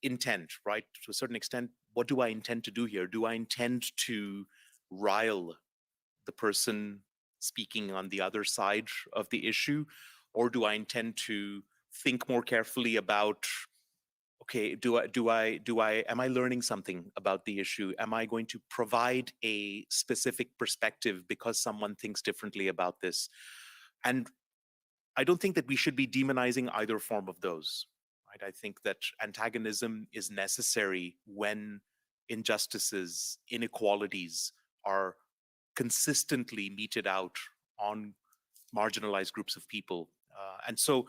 intent, right? To a certain extent, what do I intend to do here? Do I intend to rile the person speaking on the other side of the issue, or do I intend to think more carefully about, okay, am I learning something about the issue? Am I going to provide a specific perspective because someone thinks differently about this? And I don't think that we should be demonizing either form of those, right? I think that antagonism is necessary when injustices, inequalities are consistently meted out on marginalized groups of people. And so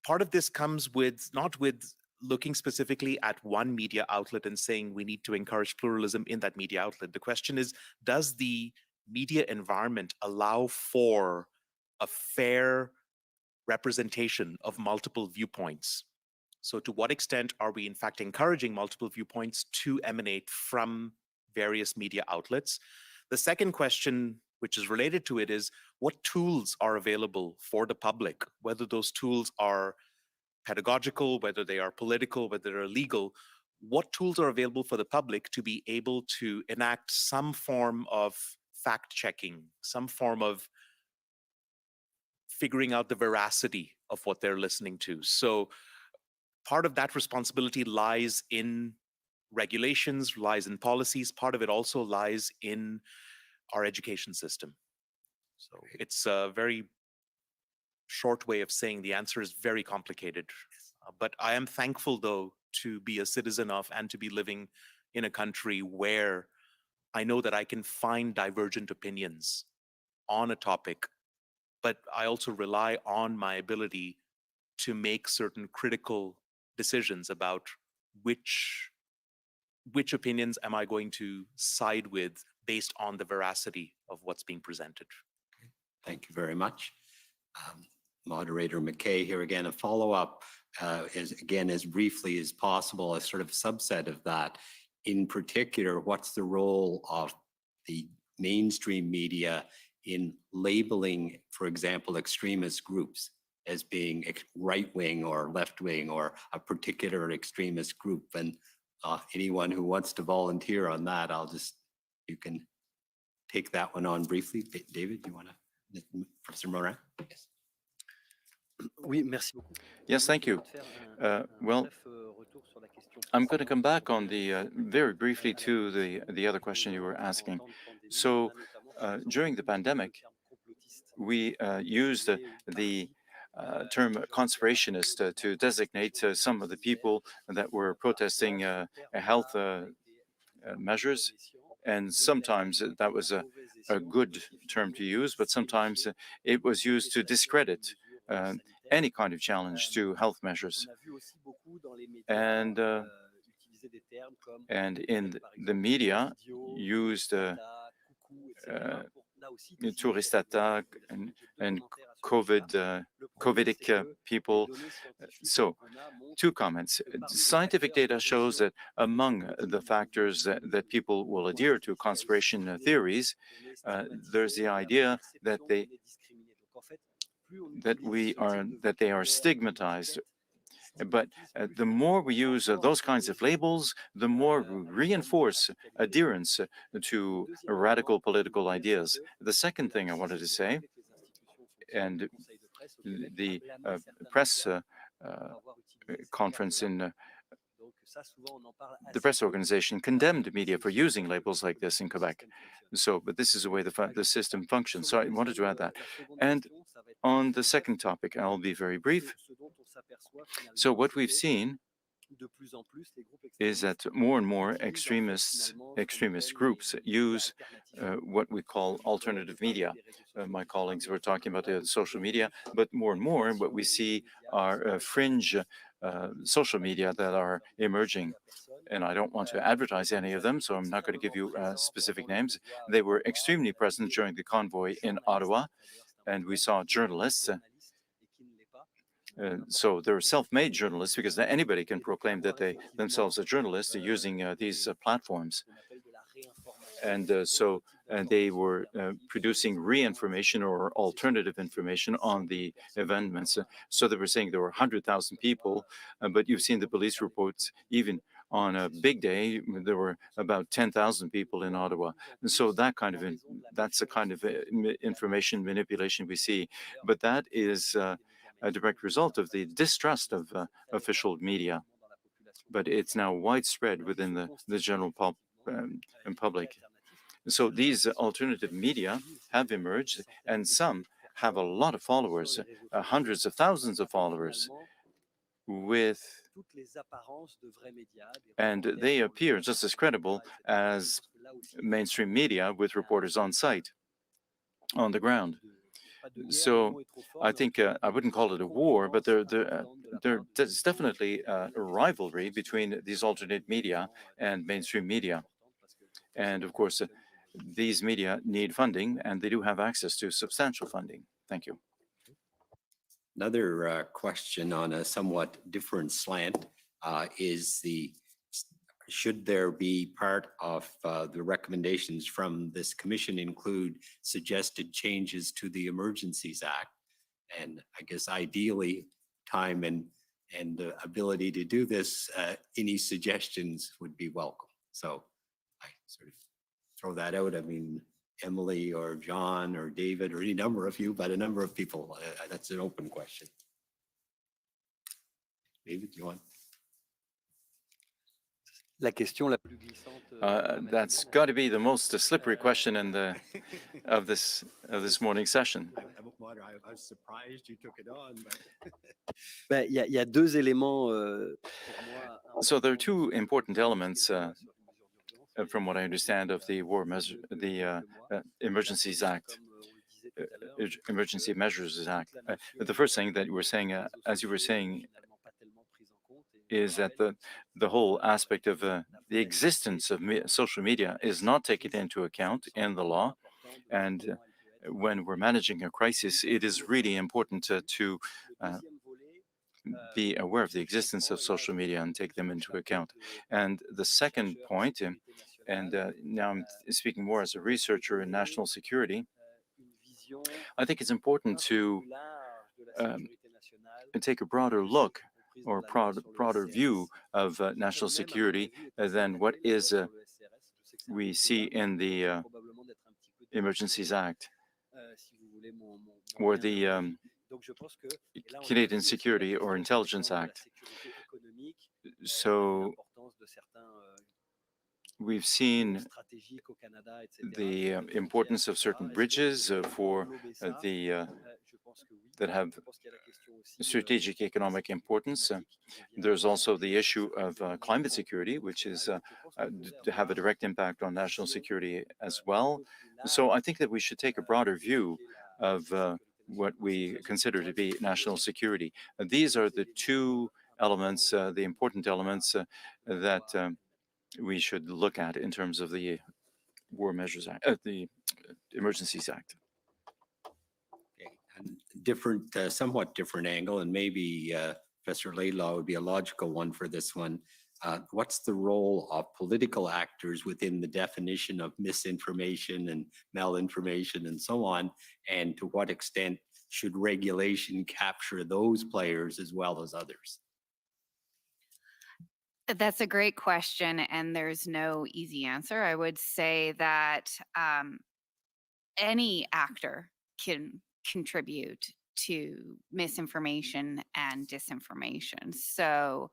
part of this comes with not with looking specifically at one media outlet and saying we need to encourage pluralism in that media outlet. The question is, does the media environment allow for a fair representation of multiple viewpoints? So to what extent are we in fact encouraging multiple viewpoints to emanate from various media outlets? The second question, which is related to it, is what tools are available for the public, whether those tools are pedagogical, whether they are political, whether they're legal. What tools are available for the public to be able to enact some form of fact-checking, some form of figuring out the veracity of what they're listening to? So part of that responsibility lies in regulations, lies in policies. Part of it also lies in our education system. So it's a very short way of saying the answer is very complicated. But I am thankful, though, to be a citizen of and to be living in a country where I know that I can find divergent opinions on a topic, but I also rely on my ability to make certain critical decisions about which opinions am I going to side with based on the veracity of what's being presented. Thank you very much. Moderator McKay here again, a follow-up is again as briefly as possible, a sort of subset of that. In particular, what's the role of the mainstream media in labeling, for example, extremist groups as being right-wing or left-wing or a particular extremist group? And anyone who wants to volunteer on that, you can take that one on briefly. David, you want to, Professor Morin? Yes. Yes, thank you. Well, I'm going to come back on the very briefly to the other question you were asking. So during the pandemic, we used the term conspirationist to designate some of the people that were protesting health measures. And sometimes that was a good term to use, but sometimes it was used to discredit any kind of challenge to health measures. And in the media used tourist attack and COVIDic people. So, two comments. Scientific data shows that among the factors that people will adhere to conspiration theories, there's the idea that they are stigmatized. But the more we use those kinds of labels, the more we reinforce adherence to radical political ideas. The second thing I wanted to say, and the press conference in the press organization condemned media for using labels like this in Quebec. So, but this is the way the system functions. So I wanted to add that. And on the second topic, I'll be very brief. So what we've seen is that more and more extremist groups use what we call alternative media. My colleagues were talking about the social media, but more and more what we see are fringe social media that are emerging. And I don't want to advertise any of them, so I'm not going to give you specific names. They were extremely present during the convoy in Ottawa, and we saw journalists. So they're self-made journalists because anybody can proclaim that they themselves are journalists using these platforms. And so they were producing re-information or alternative information on the events. So they were saying there were 100,000 people, but you've seen the police reports, even on a big day, there were about 10,000 people in Ottawa. And so that's the kind of information manipulation we see. But that is a direct result of the distrust of official media. But it's now widespread within the general public. So these alternative media have emerged, and some have a lot of followers, hundreds of thousands of followers, and they appear just as credible as mainstream media with reporters on site, on the ground. So I think I wouldn't call it a war, but there's definitely a rivalry between these alternate media and mainstream media. And of course, these media need funding, and they do have access to substantial funding. Thank you. Another question on a somewhat different slant is should there be part of the recommendations from this commission include suggested changes to the Emergencies Act? And I guess ideally, time and ability to do this, any suggestions would be welcome. So I sort of throw that out. I mean, Emily or John or David or any number of you, but a number of people, that's an open question. David, you want? That's got to be the most slippery question in of this morning's session. I was surprised you took it on. So there are two important elements, from what I understand, of the Emergencies Act, Emergency Measures Act. The first thing that you were saying, as you were saying, is that the whole aspect of the existence of social media is not taken into account in the law. And when we're managing a crisis, it is really important to be aware of the existence of social media and take them into account. And the second point, and now I'm speaking more as a researcher in national security, I think it's important to take a broader look or broader view of national security than what is we see in the Emergencies Act or the Canadian Security or Intelligence Act. So we've seen the importance of certain bridges for that have strategic economic importance. There's also the issue of climate security, which is to have a direct impact on national security as well. So I think that we should take a broader view of what we consider to be national security. These are the two elements, the important elements that we should look at in terms of the War Measures Act, the Emergencies Act. Different, somewhat different angle, and maybe Professor Rouleau would be a logical one for this one. What's the role of political actors within the definition of misinformation and malinformation and so on? And to what extent should regulation capture those players as well as others? That's a great question, and there's no easy answer. I would say that any actor can contribute to misinformation and disinformation. So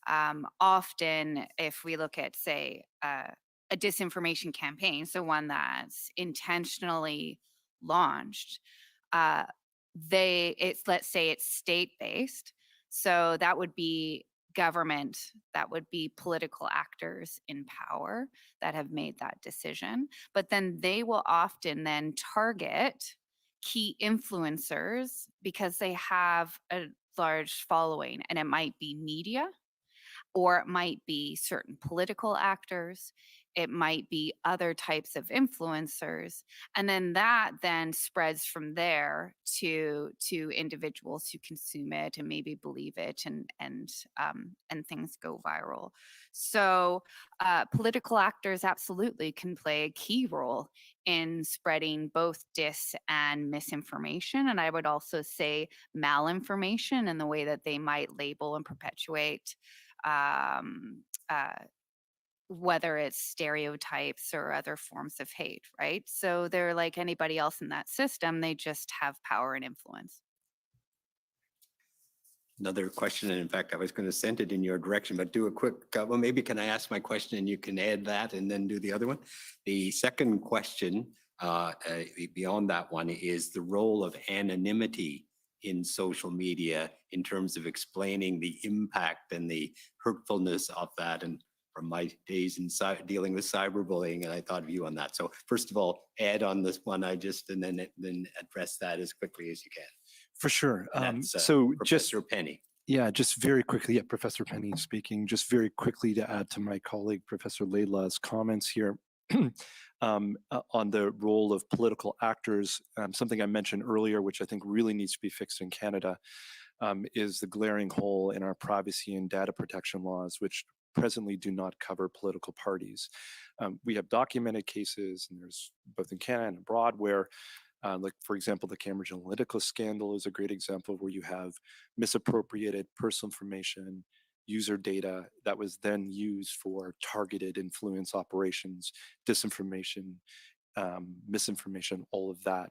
often if we look at, say, a disinformation campaign, so one that's intentionally launched, let's say it's state-based, so that would be government, that would be political actors in power that have made that decision, but then they will often then target key influencers because they have a large following, and it might be media, or it might be certain political actors, it might be other types of influencers, and then that then spreads from there to individuals who consume it and maybe believe it, and things go viral. So political actors absolutely can play a key role in spreading both dis and misinformation, and I would also say malinformation in the way that they might label and perpetuate whether it's stereotypes or other forms of hate, right? So they're like anybody else in that system, they just have power and influence. Another question, and in fact, I was going to send it in your direction, but do a quick, well, maybe can I ask my question and you can add that and then do the other one? The second question, beyond that one, is the role of anonymity in social media in terms of explaining the impact and the hurtfulness of that. And from my days in dealing with cyberbullying, and I thought of you on that. So first of all, add on this one, and then address that as quickly as you can. For sure. So Professor Penny. Yeah, just very quickly, yeah, Professor Penny speaking, just very quickly to add to my colleague, Professor Rouleau's comments here on the role of political actors. Something I mentioned earlier, which I think really needs to be fixed in Canada, is the glaring hole in our privacy and data protection laws, which presently do not cover political parties. We have documented cases, and there's both in Canada and abroad, where like, for example, the Cambridge Analytica scandal is a great example where you have misappropriated personal information, user data that was then used for targeted influence operations, disinformation, misinformation, all of that.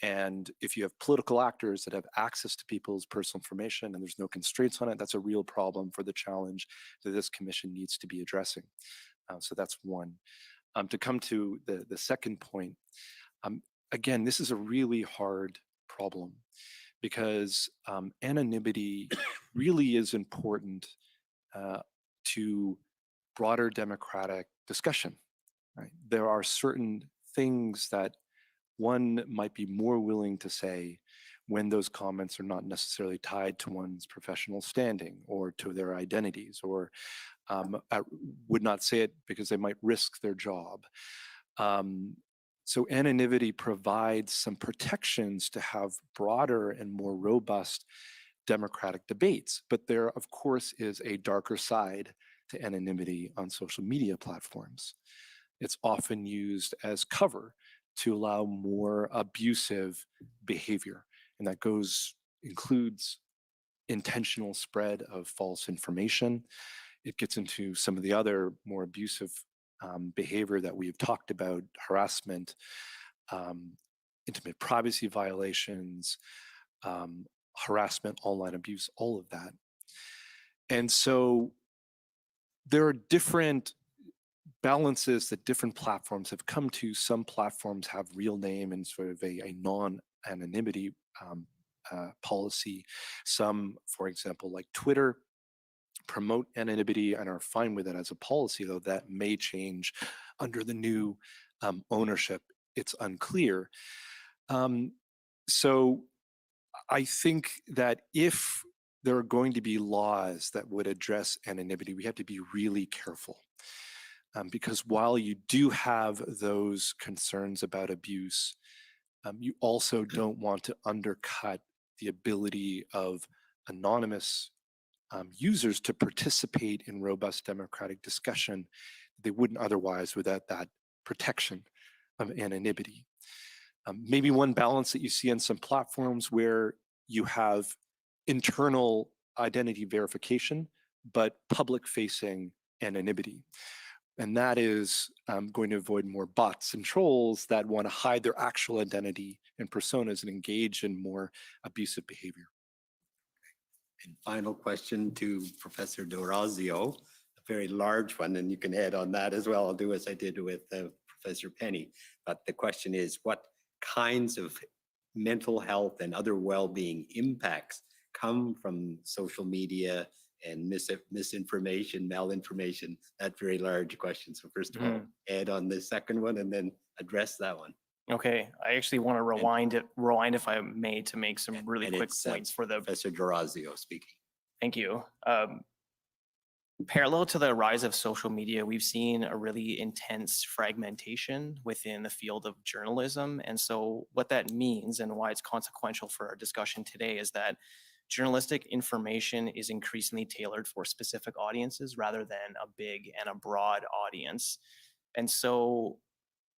And if you have political actors that have access to people's personal information and there's no constraints on it, that's a real problem for the challenge that this commission needs to be addressing. So that's one. To come to the second point, again, this is a really hard problem because anonymity really is important to broader democratic discussion. Right? There are certain things that one might be more willing to say when those comments are not necessarily tied to one's professional standing or to their identities, or would not say it because they might risk their job. So anonymity provides some protections to have broader and more robust democratic debates. But there, of course, is a darker side to anonymity on social media platforms. It's often used as cover to allow more abusive behavior. And that includes intentional spread of false information. It gets into some of the other more abusive behavior that we've talked about, harassment, intimate privacy violations, harassment, online abuse, all of that. And so there are different balances that different platforms have come to. Some platforms have real name and sort of a non-anonymity policy. Some, for example, like Twitter, promote anonymity and are fine with it as a policy, though that may change under the new ownership. It's unclear. So I think that if there are going to be laws that would address anonymity, we have to be really careful. Because while you do have those concerns about abuse, you also don't want to undercut the ability of anonymous users to participate in robust democratic discussion they wouldn't otherwise without that protection of anonymity. Maybe one balance that you see on some platforms where you have internal identity verification, but public-facing anonymity. And that is going to avoid more bots and trolls that want to hide their actual identity and personas and engage in more abusive behavior. And final question to Professor D'Orazio, a very large one, and you can add on that as well. I'll do as I did with Professor Penny. But the question is, what kinds of mental health and other well-being impacts come from social media and misinformation, malinformation? That very large question. So first of all, add on the second one and then address that one. Okay, I actually want to rewind if I may, to make some really quick points for the Professor D'Orazio speaking. Thank you. Parallel to the rise of social media, we've seen a really intense fragmentation within the field of journalism. And so what that means and why it's consequential for our discussion today is that journalistic information is increasingly tailored for specific audiences rather than a big and a broad audience. And so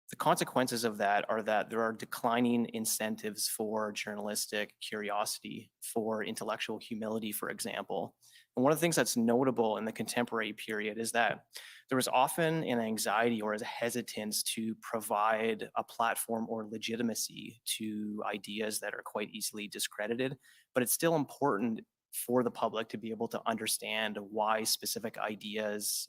the consequences of that are that there are declining incentives for journalistic curiosity, for intellectual humility, for example. And one of the things that's notable in the contemporary period is that there was often an anxiety or a hesitance to provide a platform or legitimacy to ideas that are quite easily discredited, but it's still important for the public to be able to understand why specific ideas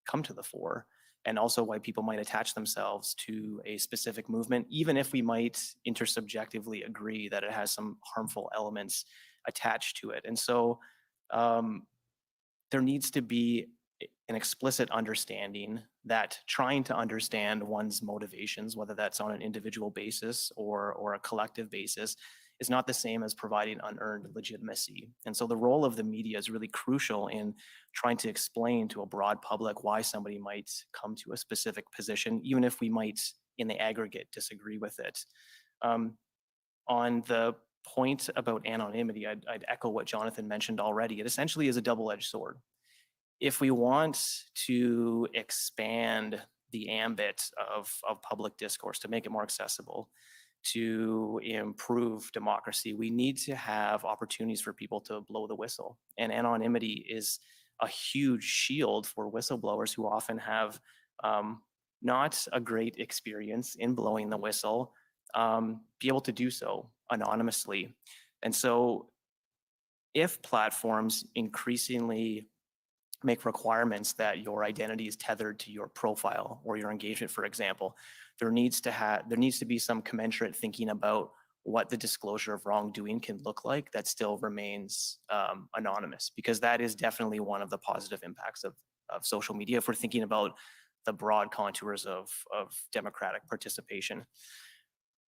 come to the fore, and also why people might attach themselves to a specific movement, even if we might intersubjectively agree that it has some harmful elements attached to it. And so there needs to be an explicit understanding that trying to understand one's motivations, whether that's on an individual basis or a collective basis, is not the same as providing unearned legitimacy. And so the role of the media is really crucial in trying to explain to a broad public why somebody might come to a specific position, even if we might in the aggregate disagree with it. On the point about anonymity, I'd echo what Jonathan mentioned already. It essentially is a double-edged sword. If we want to expand the ambit of public discourse to make it more accessible, to improve democracy, we need to have opportunities for people to blow the whistle. And anonymity is a huge shield for whistleblowers who often have not a great experience in blowing the whistle, be able to do so anonymously. And so if platforms increasingly make requirements that your identity is tethered to your profile or your engagement, for example, there needs to be some commensurate thinking about what the disclosure of wrongdoing can look like that still remains anonymous, because that is definitely one of the positive impacts of social media if we're thinking about the broad contours of democratic participation.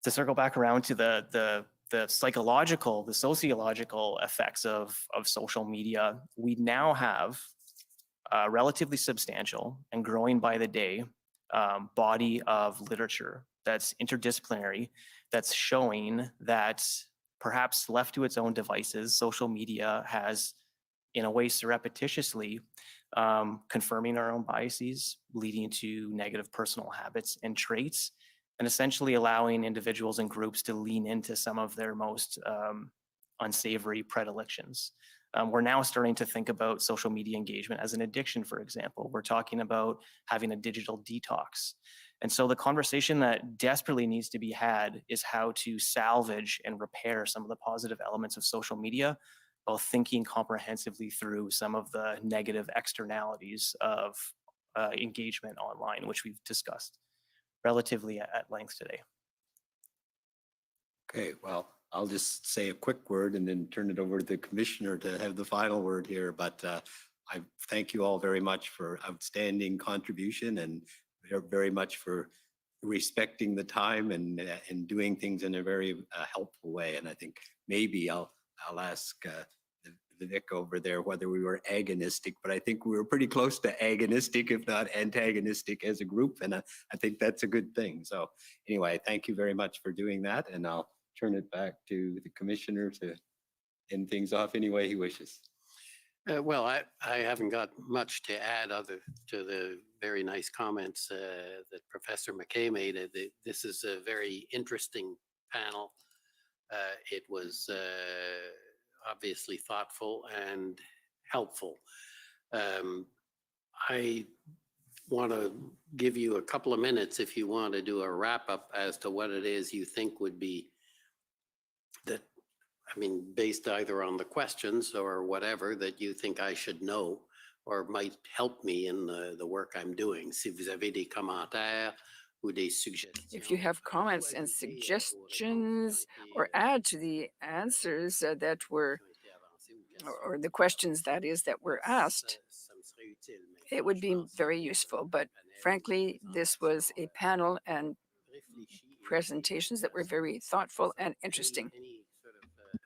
To circle back around to the psychological, the sociological effects of social media, we now have a relatively substantial and growing by the day body of literature that's interdisciplinary, that's showing that perhaps left to its own devices, social media has, in a way, surreptitiously confirming our own biases, leading to negative personal habits and traits, and essentially allowing individuals and groups to lean into some of their most unsavory predilections. We're now starting to think about social media engagement as an addiction, for example. We're talking about having a digital detox. And so the conversation that desperately needs to be had is how to salvage and repair some of the positive elements of social media, while thinking comprehensively through some of the negative externalities of engagement online, which we've discussed relatively at length today. Okay, well, I'll just say a quick word and then turn it over to the commissioner to have the final word here. But I thank you all very much for outstanding contribution and very much for respecting the time and doing things in a very helpful way. And I think maybe I'll ask the Vic over there whether we were agonistic, but I think we were pretty close to agonistic, if not antagonistic as a group. And I think that's a good thing. So anyway, thank you very much for doing that. And I'll turn it back to the commissioner to end things off any way he wishes. Well, I haven't got much to add other to the very nice comments that Professor McKay made. This is a very interesting panel. It was obviously thoughtful and helpful. I want to give you a couple of minutes if you want to do a wrap up as to what it is you think would be that, I mean, based either on the questions or whatever that you think I should know or might help me in the work I'm doing. Si vous avez des commentaires ou des suggestions. If you have comments and suggestions or add to the answers that were, or the questions that is that were asked, it would be very useful. But frankly, this was a panel and presentations that were very thoughtful and interesting. Any sort of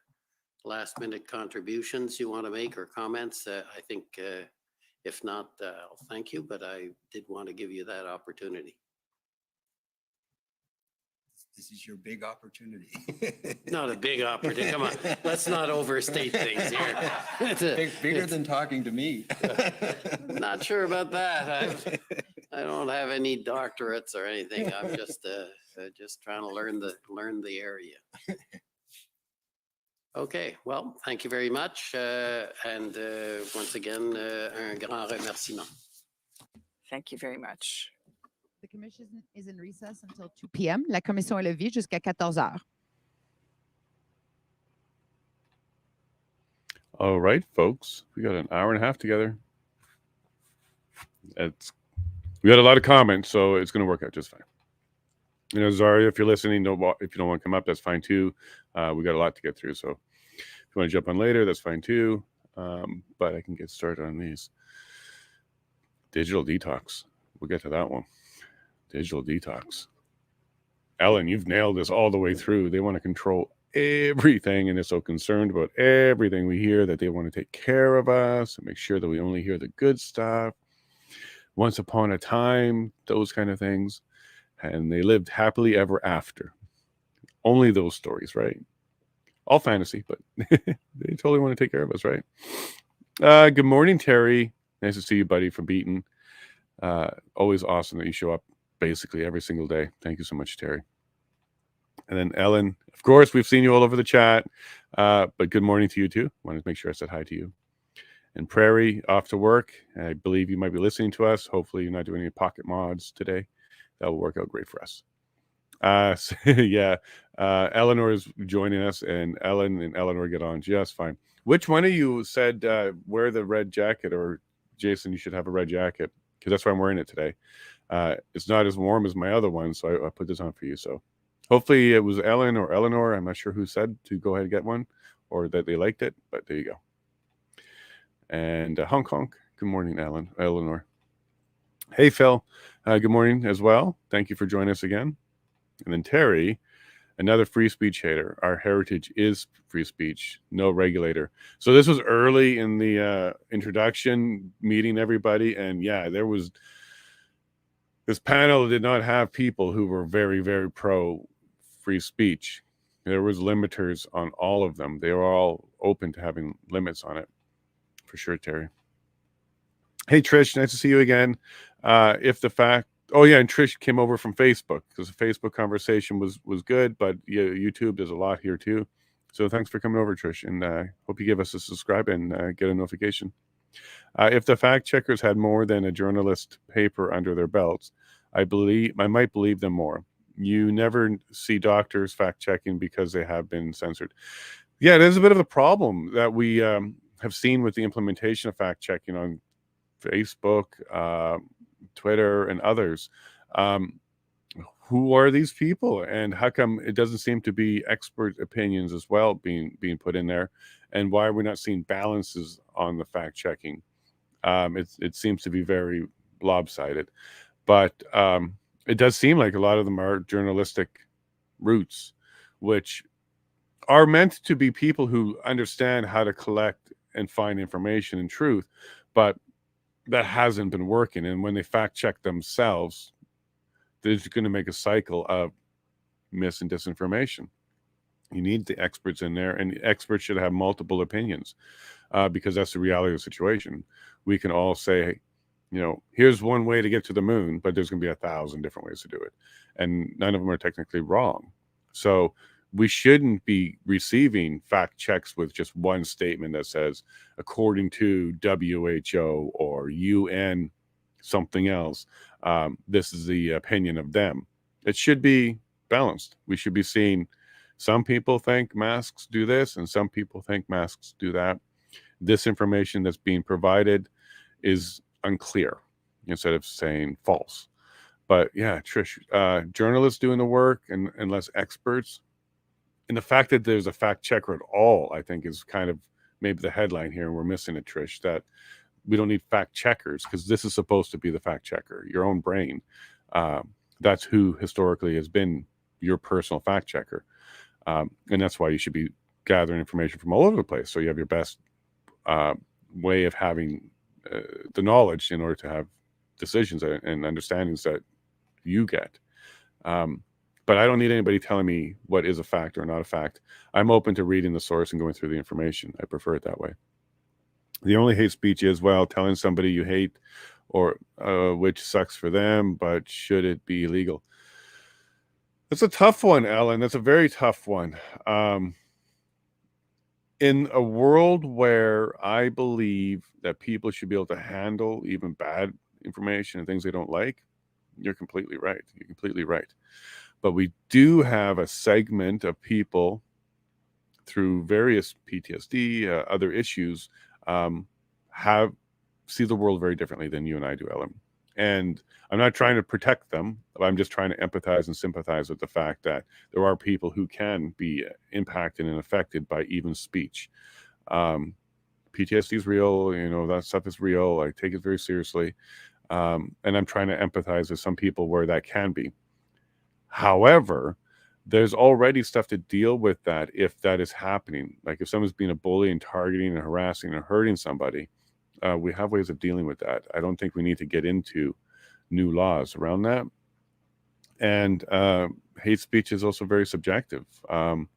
last minute contributions you want to make or comments? I think if not, I'll thank you, but I did want to give you that opportunity. This is your big opportunity. Not a big opportunity. Come on, let's not overstate things here. Bigger than talking to me. Not sure about that. I don't have any doctorates or anything. I'm just trying to learn the area. Okay, well, thank you very much. And once again, un grand remerciement. Thank you very much. The commission is in recess until 2 p.m. La commission est levée jusqu'à 14 heures. All right, folks, we got an hour and a half together. We got a lot of comments, so it's going to work out just fine. You know, Zaria, if you're listening, if you don't want to come up, that's fine too. We got a lot to get through, so if you want to jump on later, that's fine too. But I can get started on these. Digital detox. We'll get to that one. Digital detox. Ellen, you've nailed this all the way through. They want to control everything, and they're so concerned about everything we hear that they want to take care of us and make sure that we only hear the good stuff. Once upon a time, those kind of things. And they lived happily ever after. Only those stories, right? All fantasy, but they totally want to take care of us, right? Good morning, Terry. Nice to see you, buddy, from Beaton. Always awesome that you show up basically every single day. Thank you so much, Terry. And then Ellen, of course, we've seen you all over the chat, but good morning to you too. Wanted to make sure I said hi to you. And Prairie, off to work. I believe you might be listening to us. Hopefully you're not doing any pocket mods today. That will work out great for us. Yeah, Eleanor is joining us, and Ellen and Eleanor get on just fine. Which one of you said wear the red jacket, or Jason, you should have a red jacket? Because that's why I'm wearing it today. It's not as warm as my other one, so I put this on for you. So hopefully it was Ellen or Eleanor. I'm not sure who said to go ahead and get one, or that they liked it, but there you go. And honk honk. Good morning, Eleanor. Hey, Phil. Good morning as well. Thank you for joining us again. And then Terry, another free speech hater. Our heritage is free speech, no regulator. So this was early in the introduction, meeting everybody. And yeah, there was, this panel did not have people who were very, very pro free speech. There was limiters on all of them. They were all open to having limits on it. For sure, Terry. Hey, Trish, nice to see you again. Oh yeah, and Trish came over from Facebook because the Facebook conversation was good, but yeah, YouTube, there's a lot here too. So thanks for coming over, Trish, and hope you give us a subscribe and get a notification. If the fact checkers had more than a journalist paper under their belts, I might believe them more. You never see doctors fact checking because they have been censored. Yeah, it is a bit of a problem that we have seen with the implementation of fact checking on Facebook, Twitter, and others. Who are these people, and how come it doesn't seem to be expert opinions as well being put in there? And why are we not seeing balances on the fact checking? It seems to be very lopsided, but it does seem like a lot of them are journalistic roots, which are meant to be people who understand how to collect and find information and truth, but that hasn't been working. And when they fact check themselves, they're going to make a cycle of mis and disinformation. You need the experts in there, and the experts should have multiple opinions because that's the reality of the situation. We can all say, you know, here's one way to get to the moon, but there's going to be 1,000 different ways to do it. And none of them are technically wrong. So we shouldn't be receiving fact checks with just one statement that says, according to WHO or UN something else, this is the opinion of them. It should be balanced. We should be seeing some people think masks do this and some people think masks do that. This information that's being provided is unclear instead of saying false. But yeah, Trish, journalists doing the work and less experts. And the fact that there's a fact checker at all, I think, is kind of maybe the headline here. And we're missing it, Trish, that we don't need fact checkers because this is supposed to be the fact checker, your own brain. That's who historically has been your personal fact checker. And that's why you should be gathering information from all over the place. So you have your best way of having the knowledge in order to have decisions and understandings that you get. But I don't need anybody telling me what is a fact or not a fact. I'm open to reading the source and going through the information. I prefer it that way. The only hate speech is, well, telling somebody you hate or which sucks for them, but should it be illegal? That's a tough one, Ellen. That's a very tough one. In a world where I believe that people should be able to handle even bad information and things they don't like, you're completely right. You're completely right. But we do have a segment of people through various PTSD, other issues, see the world very differently than you and I do, Ellen. And I'm not trying to protect them. I'm just trying to empathize and sympathize with the fact that there are people who can be impacted and affected by even speech. PTSD is real. You know, that stuff is real. I take it very seriously. And I'm trying to empathize with some people where that can be. However, there's already stuff to deal with that if that is happening. Like if someone's being a bully and targeting and harassing and hurting somebody, we have ways of dealing with that. I don't think we need to get into new laws around that. And hate speech is also very subjective. And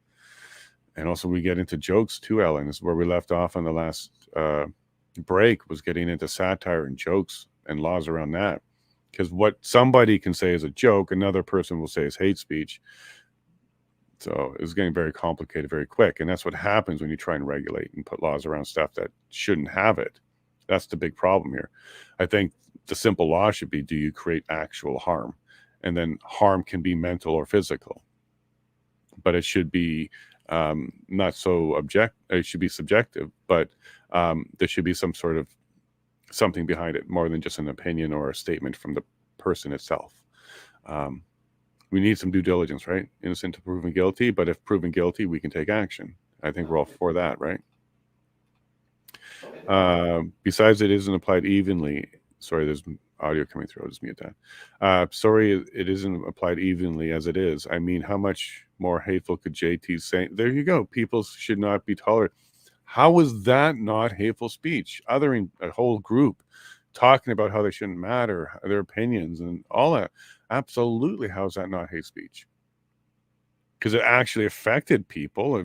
also we get into jokes too, Ellen. This is where we left off on the last break, was getting into satire and jokes and laws around that. Because what somebody can say is a joke, another person will say is hate speech. So it's getting very complicated very quick. And that's what happens when you try and regulate and put laws around stuff that shouldn't have it. That's the big problem here. I think the simple law should be, do you create actual harm? And then harm can be mental or physical. But it should be not so it should be subjective, but there should be some sort of something behind it more than just an opinion or a statement from the person itself. We need some due diligence, right? Innocent to proven guilty, but if proven guilty, we can take action. I think we're all for that, right? Besides, it isn't applied evenly. Sorry, there's audio coming through. I'll just mute that. Sorry, it isn't applied evenly as it is. I mean, how much more hateful could JT say? There you go. People should not be tolerated. How is that not hateful speech? Othering a whole group, talking about how they shouldn't matter, their opinions and all that. Absolutely. How is that not hate speech? Because it actually affected people,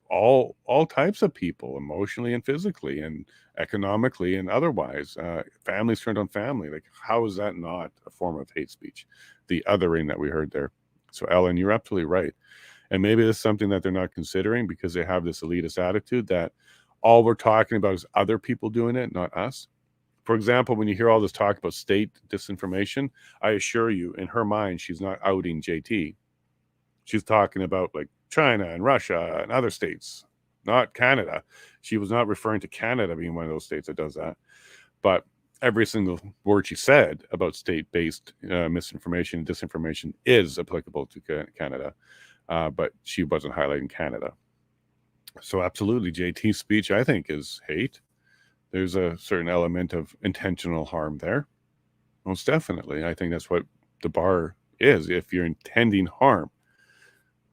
all types of people, emotionally and physically and economically and otherwise. Families turned on family. Like, how is that not a form of hate speech? The othering that we heard there. So, Ellen, you're absolutely right. And maybe this is something that they're not considering because they have this elitist attitude that all we're talking about is other people doing it, not us. For example, when you hear all this talk about state disinformation, I assure you, in her mind, she's not outing JT. She's talking about like China and Russia and other states, not Canada. She was not referring to Canada being one of those states that does that. But every single word she said about state-based misinformation and disinformation is applicable to Canada. But she wasn't highlighting Canada. So absolutely, JT's speech, I think, is hate. There's a certain element of intentional harm there. Most definitely. I think that's what the bar is. If you're intending harm,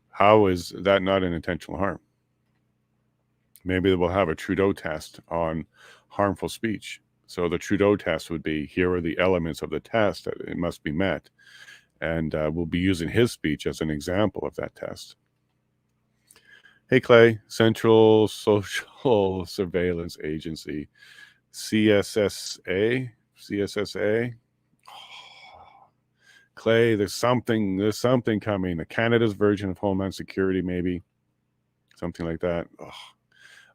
how is that not an intentional harm? Maybe we'll have a Trudeau test on harmful speech. So the Trudeau test would be, here are the elements of the test that it must be met. And we'll be using his speech as an example of that test. Hey, Clay, Central Social Surveillance Agency, CSSA. Clay, there's something coming. The Canada's version of Homeland Security, maybe something like that. Oh,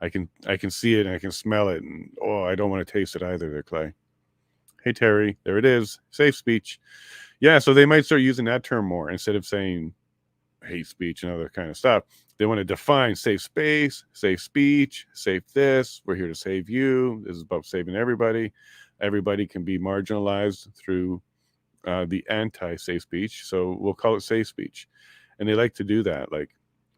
I can see it and I can smell it, and I don't want to taste it either. There, Clay. Hey, Terry, there it is. Safe speech. Yeah, so they might start using that term more instead of saying hate speech and other kind of stuff. They want to define safe space, safe speech, safe this. We're here to save you. This is about saving everybody. Everybody can be marginalized through the anti-safe speech. So we'll call it safe speech. And they like to do that, like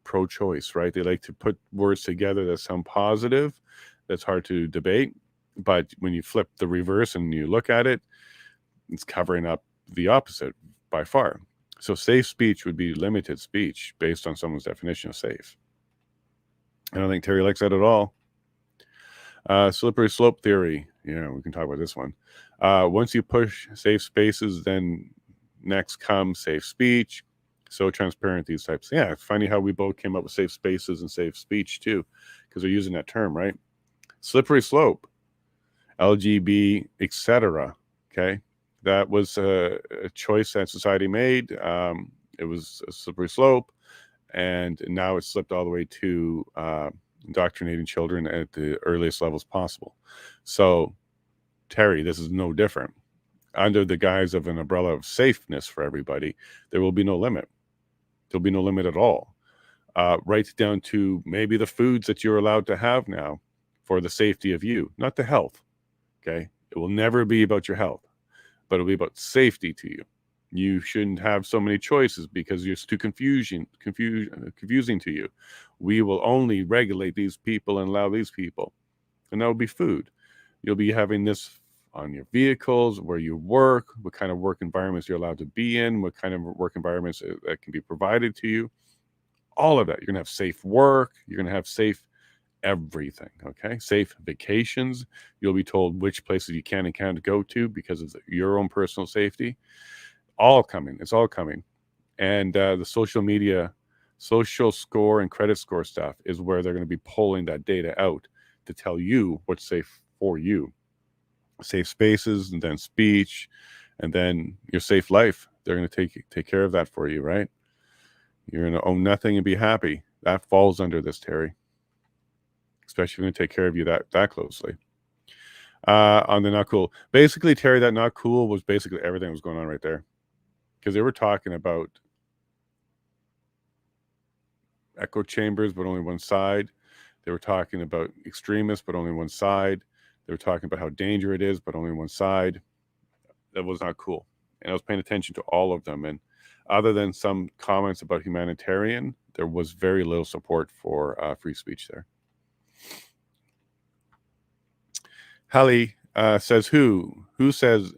pro-choice, right? They like to put words together that sound positive. That's hard to debate. But when you flip the reverse and you look at it, it's covering up the opposite by far. So safe speech would be limited speech based on someone's definition of safe. I don't think Terry likes that at all. Slippery slope theory. Yeah, we can talk about this one. Once you push safe spaces, then next comes safe speech. So transparent, these types. Yeah, it's funny how we both came up with safe spaces and safe speech too, because they're using that term, right? Slippery slope, LGB, etc. Okay. That was a choice that society made. It was a slippery slope, and now it's slipped all the way to indoctrinating children at the earliest levels possible. So, Terry, this is no different. Under the guise of an umbrella of safeness for everybody, there will be no limit. There'll be no limit at all. Right down to maybe the foods that you're allowed to have now for the safety of you, not the health. Okay? It will never be about your health, but it'll be about safety to you. You shouldn't have so many choices because it's too confusing to you. We will only regulate these people and allow these people. And that will be food. You'll be having this on your vehicles, where you work, what kind of work environments you're allowed to be in, what kind of work environments that can be provided to you. All of that. You're going to have safe work. You're going to have safe everything, okay? Safe vacations. You'll be told which places you can and can't go to because of your own personal safety. All coming. It's all coming. And the social media, social score and credit score stuff is where they're going to be pulling that data out to tell you what's safe for you. Safe spaces, and then speech, and then your safe life. They're going to take care of that for you, right? You're going to own nothing and be happy. That falls under this, Terry. Especially if you're going to take care of you that closely. On the not cool. Basically, Terry, that not cool was basically everything that was going on right there. Because they were talking about echo chambers, but only one side. They were talking about extremists, but only one side. They were talking about how dangerous it is, but only one side. That was not cool. And I was paying attention to all of them. And other than some comments about humanitarian, there was very little support for free speech there. Hallie says, who says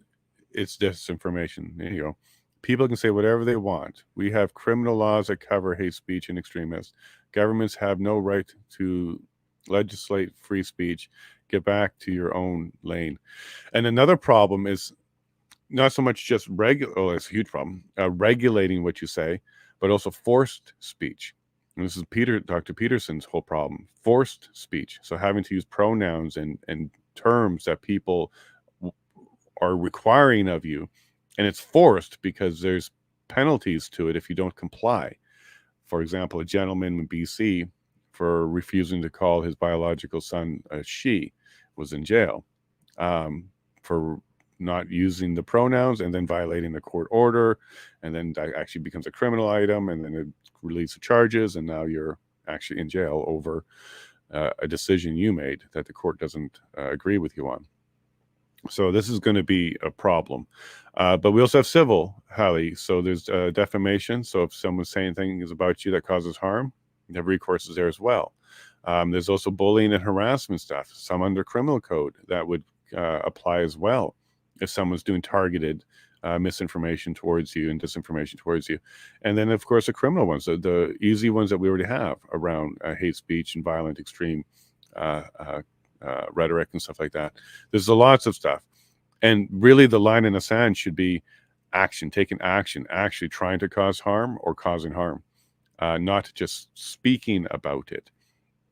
it's disinformation? There you go. People can say whatever they want. We have criminal laws that cover hate speech and extremists. Governments have no right to legislate free speech. Get back to your own lane. And another problem is not so much just it's a huge problem, regulating what you say, but also forced speech. And this is Dr. Peterson's whole problem, forced speech. So having to use pronouns and terms that people are requiring of you, and it's forced because there's penalties to it if you don't comply. For example, a gentleman in BC, for refusing to call his biological son a she, was in jail for not using the pronouns and then violating the court order, and then that actually becomes a criminal item, and then it releases charges, and now you're actually in jail over a decision you made that the court doesn't agree with you on. So this is going to be a problem. But we also have civil, Hallie. So there's defamation. So if someone's saying things about you that causes harm, you have recourses there as well. There's also bullying and harassment stuff, some under criminal code that would apply as well if someone's doing targeted misinformation towards you and disinformation towards you. And then, of course, the criminal ones, the easy ones that we already have around hate speech and violent extreme rhetoric and stuff like that. There's lots of stuff. And really the line in the sand should be action, taking action, actually trying to cause harm or causing harm, not just speaking about it.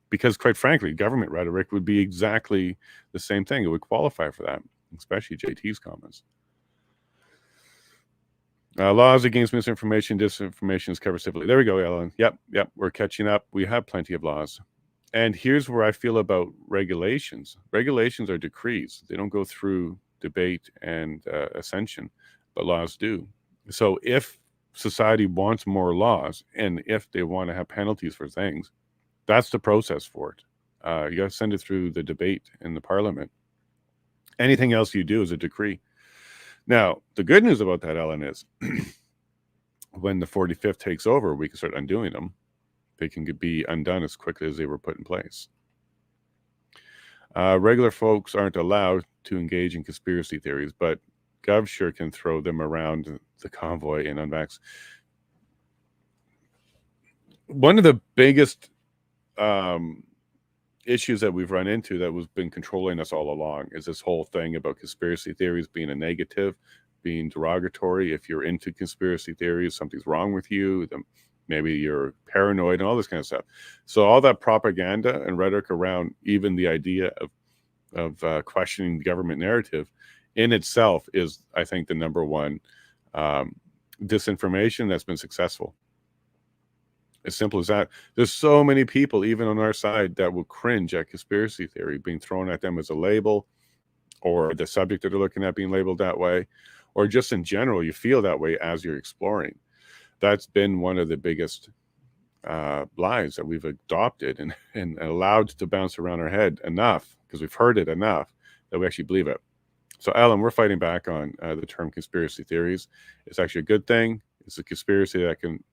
Because quite frankly, government rhetoric would be exactly the same thing. It would qualify for that, especially JT's comments. Laws against misinformation, disinformation is covered civilly. There we go, Ellen. Yep, we're catching up. We have plenty of laws. And here's where I feel about regulations. Regulations are decrees. They don't go through debate and ascension, but laws do. So if society wants more laws, and if they want to have penalties for things, that's the process for it. You got to send it through the debate in the parliament. Anything else you do is a decree. Now, the good news about that, Ellen, is when the 45th takes over, we can start undoing them. They can be undone as quickly as they were put in place. Regular folks aren't allowed to engage in conspiracy theories, but Gov sure can throw them around the convoy and unvax. One of the biggest issues that we've run into that was been controlling us all along is this whole thing about conspiracy theories being a negative, being derogatory. If you're into conspiracy theories, something's wrong with you. Maybe you're paranoid and all this kind of stuff. So all that propaganda and rhetoric around even the idea of questioning the government narrative in itself is, I think, the number one disinformation that's been successful. As simple as that. There's so many people, even on our side, that will cringe at conspiracy theory being thrown at them as a label, or the subject that they're looking at being labeled that way, or just in general, you feel that way as you're exploring. That's been one of the biggest lies that we've adopted and allowed to bounce around our head enough, because we've heard it enough, that we actually believe it. So, Alan, we're fighting back on the term conspiracy theories. It's actually a good thing. It's a conspiracy that can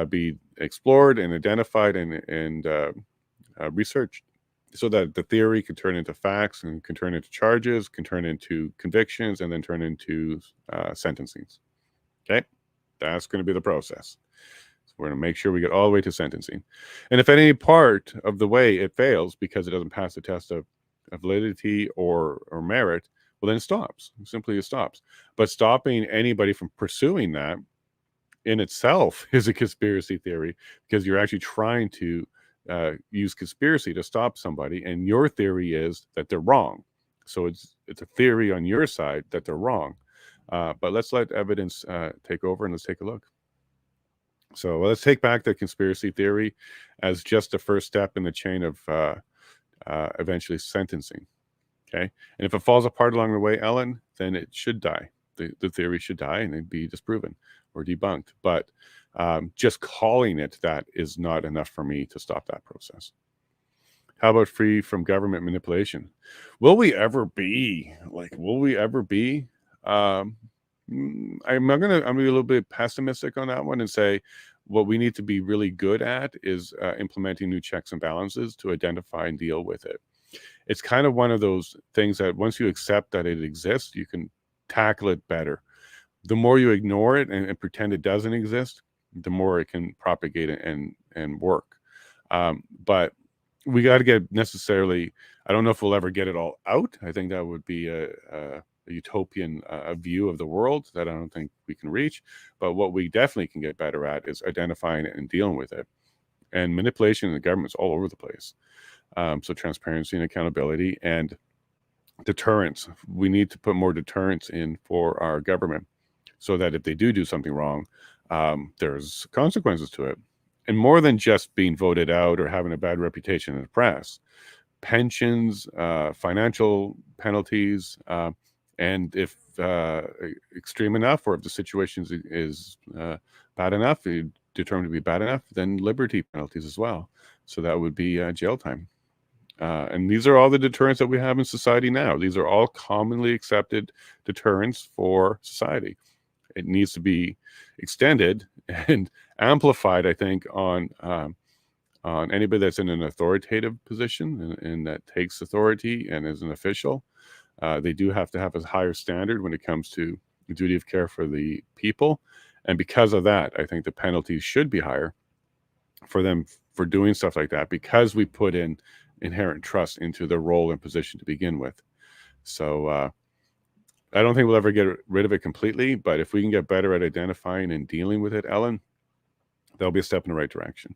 be explored and identified and researched, so that the theory can turn into facts and can turn into charges, can turn into convictions, and then turn into sentencings. Okay, that's going to be the process. So we're going to make sure we get all the way to sentencing. And if at any part of the way it fails because it doesn't pass the test of validity or merit, well, then it stops. Simply it stops. But stopping anybody from pursuing that in itself is a conspiracy theory, because you're actually trying to use conspiracy to stop somebody, and your theory is that they're wrong. So it's a theory on your side that they're wrong. But let's let evidence take over, and let's take a look. So let's take back the conspiracy theory as just the first step in the chain of eventually sentencing. Okay, and if it falls apart along the way, Ellen, then it should die. The theory should die and it'd be disproven or debunked. But just calling it that is not enough for me to stop that process. How about free from government manipulation? Will we ever be I'm gonna be a little bit pessimistic on that one and say what we need to be really good at is implementing new checks and balances to identify and deal with it. It's kind of one of those things that once you accept that it exists, you can tackle it better. The more you ignore it and pretend it doesn't exist, the more it can propagate and work. But we got to get necessarily, I don't know if we'll ever get it all out. I think that would be a utopian view of the world that I don't think we can reach. But what we definitely can get better at is identifying it and dealing with it. And manipulation in the government's all over the place. So transparency and accountability and deterrence. We need to put more deterrence in for our government, so that if they do something wrong, there's consequences to it. and more than just being voted out or having a bad reputation in the press, pensions, financial penalties, and if extreme enough, or if the situation is bad enough, determined to be bad enough, then liberty penalties as well. So that would be jail time. And these are all the deterrents that we have in society now. These are all commonly accepted deterrents for society. It needs to be extended and amplified, I think, on anybody that's in an authoritative position and that takes authority and is an official. They do have to have a higher standard when it comes to the duty of care for the people. And because of that, I think the penalties should be higher for them for doing stuff like that, because we put in inherent trust into their role and position to begin with. So I don't think we'll ever get rid of it completely, but if we can get better at identifying and dealing with it, Ellen, that'll be a step in the right direction,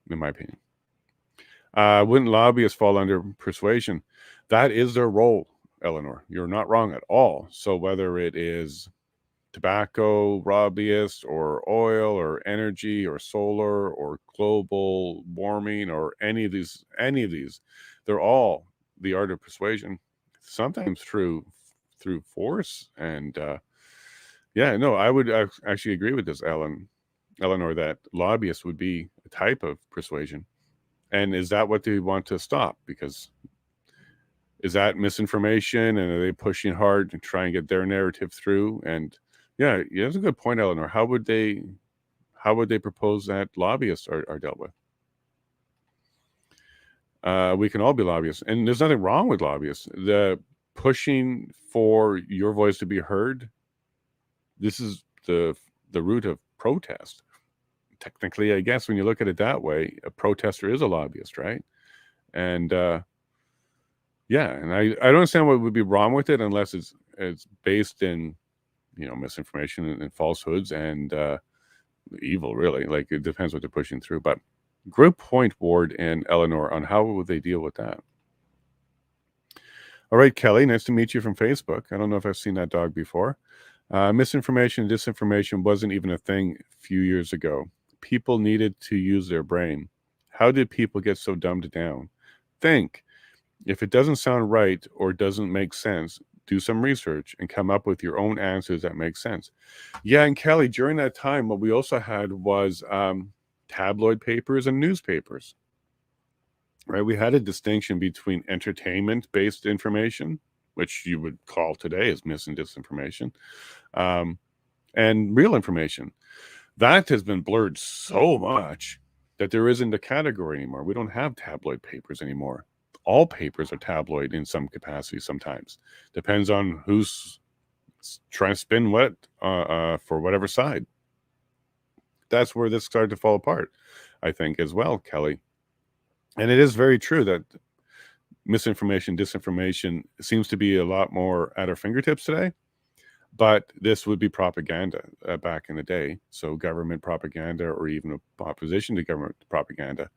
in my opinion. Wouldn't lobbyists fall under persuasion? That is their role, Eleanor. You're not wrong at all. So whether it is tobacco lobbyists or oil or energy or solar or global warming or any of these, they're all the art of persuasion, sometimes through force. And I would actually agree with this, Eleanor, that lobbyists would be a type of persuasion. And is that what they want to stop? Because is that misinformation, and are they pushing hard to try and get their narrative through? And yeah, that's a good point, Eleanor. How would they propose that lobbyists are dealt with? We can all be lobbyists, and there's nothing wrong with lobbyists. The pushing for your voice to be heard, this is the root of protest. Technically, I guess when you look at it that way, a protester is a lobbyist, right? And and I don't understand what would be wrong with it, unless it's based in misinformation and falsehoods and evil, really. Like, it depends what they're pushing through. But good point, Ward and Eleanor, on how would they deal with that. All right, Kelly, nice to meet you from Facebook. I don't know if I've seen that dog before. Misinformation and disinformation wasn't even a thing a few years ago. People needed to use their brain. How did people get so dumbed down? Think. If it doesn't sound right or doesn't make sense, do some research and come up with your own answers that make sense. Yeah, and Kelly, during that time, what we also had was tabloid papers and newspapers. Right? We had a distinction between entertainment-based information, which you would call today as mis and disinformation, and real information. That has been blurred so much that there isn't a category anymore. We don't have tabloid papers anymore. All papers are tabloid in some capacity sometimes. Depends on who's trying to spin what for whatever side. That's where this started to fall apart, I think, as well, Kelly. And it is very true that misinformation, disinformation seems to be a lot more at our fingertips today. But this would be propaganda back in the day. So government propaganda, or even opposition to government propaganda.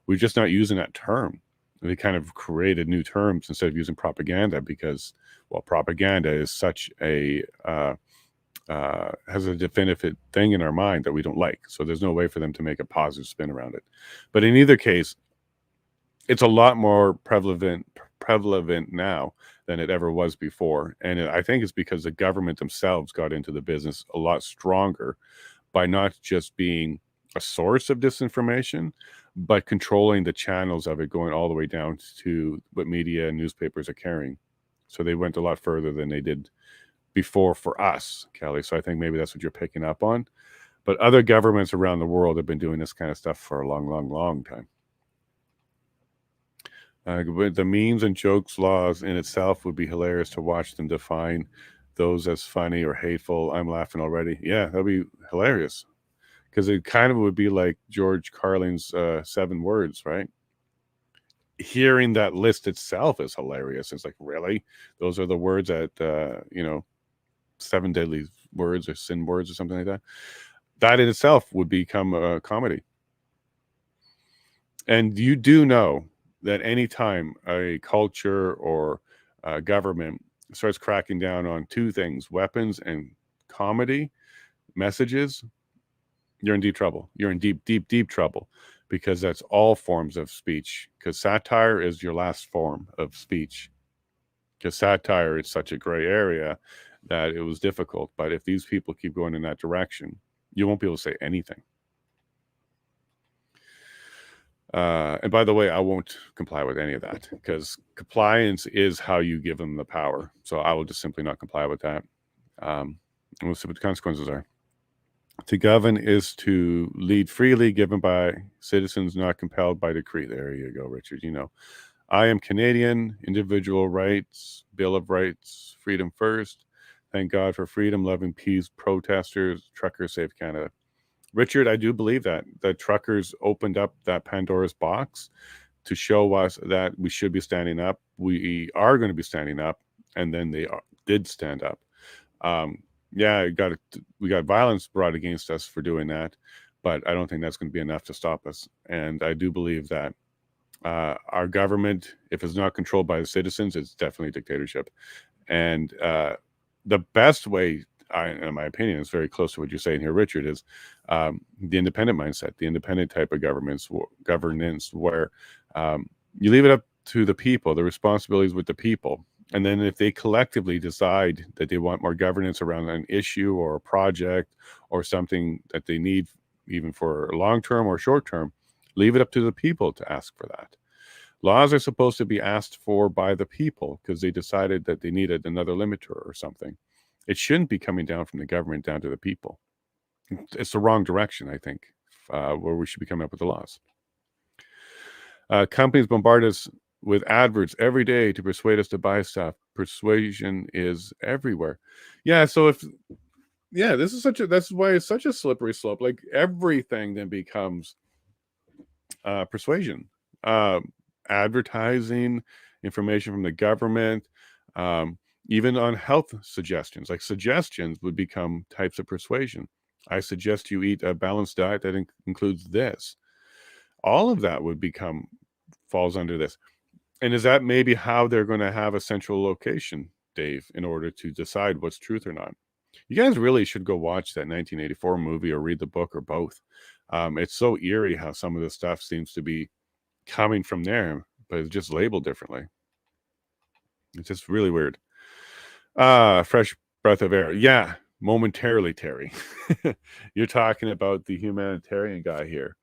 We're just not using that term. They kind of created new terms instead of using propaganda because, well, propaganda is such a has a definitive thing in our mind that we don't like. So there's no way for them to make a positive spin around it. But in either case, it's a lot more prevalent now than it ever was before. And I think it's because the government themselves got into the business a lot stronger by not just being a source of disinformation, but controlling the channels of it, going all the way down to what media and newspapers are carrying. So they went a lot further than they did before for us, Kelly. So I think maybe that's what you're picking up on. But other governments around the world have been doing this kind of stuff for a long, long, long time. The memes and jokes laws in itself would be hilarious to watch them define those as funny or hateful. I'm laughing already. Yeah, that'd be hilarious. Because it kind of would be like George Carlin's 7 words, right? Hearing that list itself is hilarious. It's like, really? Those are the words that, 7 deadly words or sin words or something like that. That in itself would become a comedy. And you do know that anytime a culture or a government starts cracking down on 2 things, weapons and comedy messages, you're in deep trouble. You're in deep, deep, deep trouble, because that's all forms of speech. Because satire is your last form of speech. Because satire is such a gray area that it was difficult. But if these people keep going in that direction, you won't be able to say anything. And by the way, I won't comply with any of that, because compliance is how you give them the power. So I will just simply not comply with that. And we'll see what the consequences are. To govern is to lead freely, given by citizens, not compelled by decree. There you go, Richard. You know, I am Canadian, individual rights, Bill of Rights, freedom first. Thank God for freedom, love and peace, protesters, truckers, save Canada. Richard, I do believe that truckers opened up that Pandora's box to show us that we should be standing up. We are going to be standing up, and then they did stand up. Yeah, we got violence brought against us for doing that, but I don't think that's going to be enough to stop us. And I do believe that our government, if it's not controlled by the citizens, it's definitely dictatorship. And the best way, in my opinion, is very close to what you're saying here, Richard, is the independent mindset, the independent type of governance, where you leave it up to the people, the responsibilities with the people. And then if they collectively decide that they want more governance around an issue or a project or something that they need, even for long-term or short-term, leave it up to the people to ask for that. Laws are supposed to be asked for by the people because they decided that they needed another limiter or something. It shouldn't be coming down from the government down to the people. It's the wrong direction, I think, where we should be coming up with the laws. Companies bombard us with adverts every day to persuade us to buy stuff. Persuasion is everywhere. Yeah, so that's why it's such a slippery slope. Like everything then becomes persuasion. Advertising, information from the government, even on health suggestions. Like suggestions would become types of persuasion. I suggest you eat a balanced diet that includes this. All of that would falls under this. And is that maybe how they're going to have a central location, Dave, in order to decide what's truth or not? You guys really should go watch that 1984 movie or read the book or both. It's so eerie how some of the stuff seems to be coming from there, but it's just labeled differently. It's just really weird. Fresh breath of air. Yeah, momentarily, Terry. You're talking about the humanitarian guy here.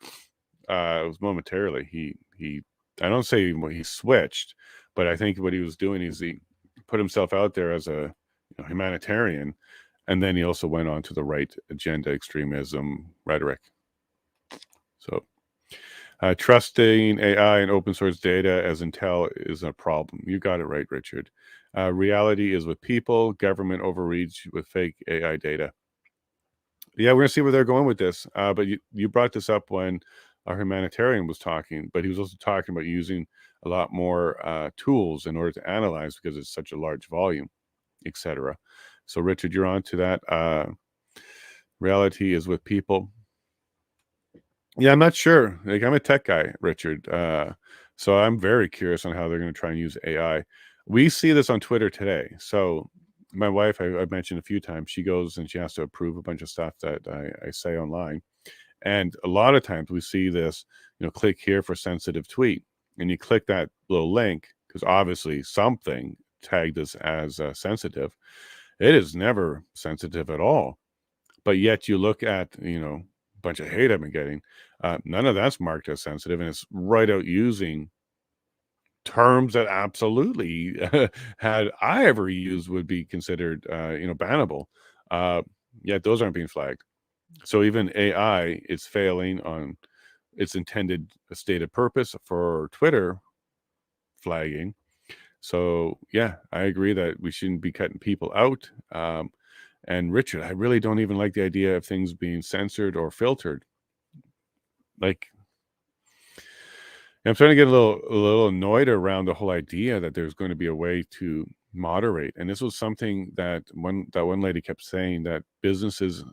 It was momentarily. He I don't say he switched, but I think what he was doing is he put himself out there as a humanitarian, and then he also went on to the right agenda, extremism, rhetoric. So trusting AI and open source data as intel is a problem. You got it right, Richard. Reality is with people, government overreach with fake AI data. Yeah, we're going to see where they're going with this. But you brought this up when our humanitarian was talking, but he was also talking about using a lot more tools in order to analyze because it's such a large volume, etc. So, Richard, you're on to that. Reality is with people. Yeah, I'm not sure. Like, I'm a tech guy, Richard. So I'm very curious on how they're going to try and use AI. We see this on Twitter today. So my wife, I've mentioned a few times, she goes and she has to approve a bunch of stuff that I say online. And a lot of times we see this, click here for sensitive tweet. And you click that little link because obviously something tagged us as sensitive. It is never sensitive at all. But yet you look at, a bunch of hate I've been getting. None of that's marked as sensitive. And it's right out using terms that absolutely, had I ever used, would be considered, bannable. Yet those aren't being flagged. So even AI is failing on its intended stated purpose for Twitter flagging. So yeah, I agree that we shouldn't be cutting people out. And Richard, I really don't even like the idea of things being censored or filtered. Like, I'm starting to get a little annoyed around the whole idea that there's going to be a way to moderate. And this was something that one lady kept saying, that businesses,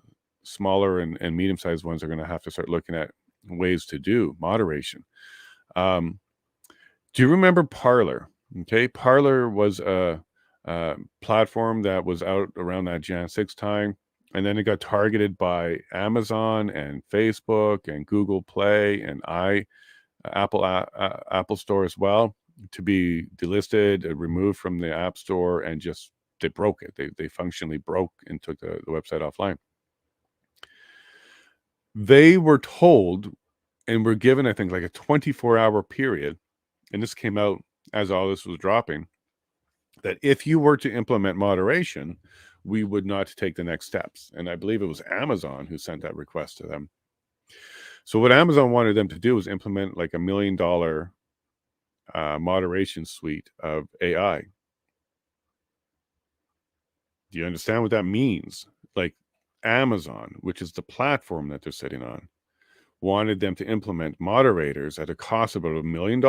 smaller and medium-sized ones, are going to have to start looking at ways to do moderation. Do you remember Parler? Okay, Parler was a platform that was out around that Jan 6 time. And then it got targeted by Amazon and Facebook and Google Play and Apple Store as well, to be delisted, removed from the App Store, and just they broke it. They functionally broke and took the website offline. They were told and were given, I think, like a 24-hour period, and this came out as all this was dropping, that if you were to implement moderation, we would not take the next steps. And I believe it was Amazon who sent that request to them. So what Amazon wanted them to do was implement like $1 million moderation suite of AI. Do you understand what that means? Like Amazon, which is the platform that they're sitting on, wanted them to implement moderators at a cost of about $1 million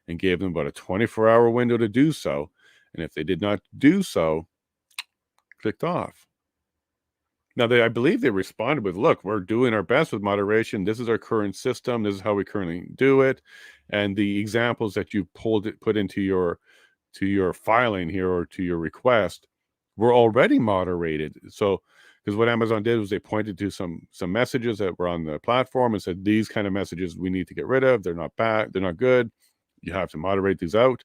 and gave them about a 24-hour window to do so. And if they did not do so, clicked off. Now, I believe they responded with, look, we're doing our best with moderation. This is our current system. This is how we currently do it. And the examples that you put into your filing here or to your request were already moderated. So, because what Amazon did was they pointed to some messages that were on the platform and said, these kind of messages we need to get rid of. They're not bad. They're not good. You have to moderate these out.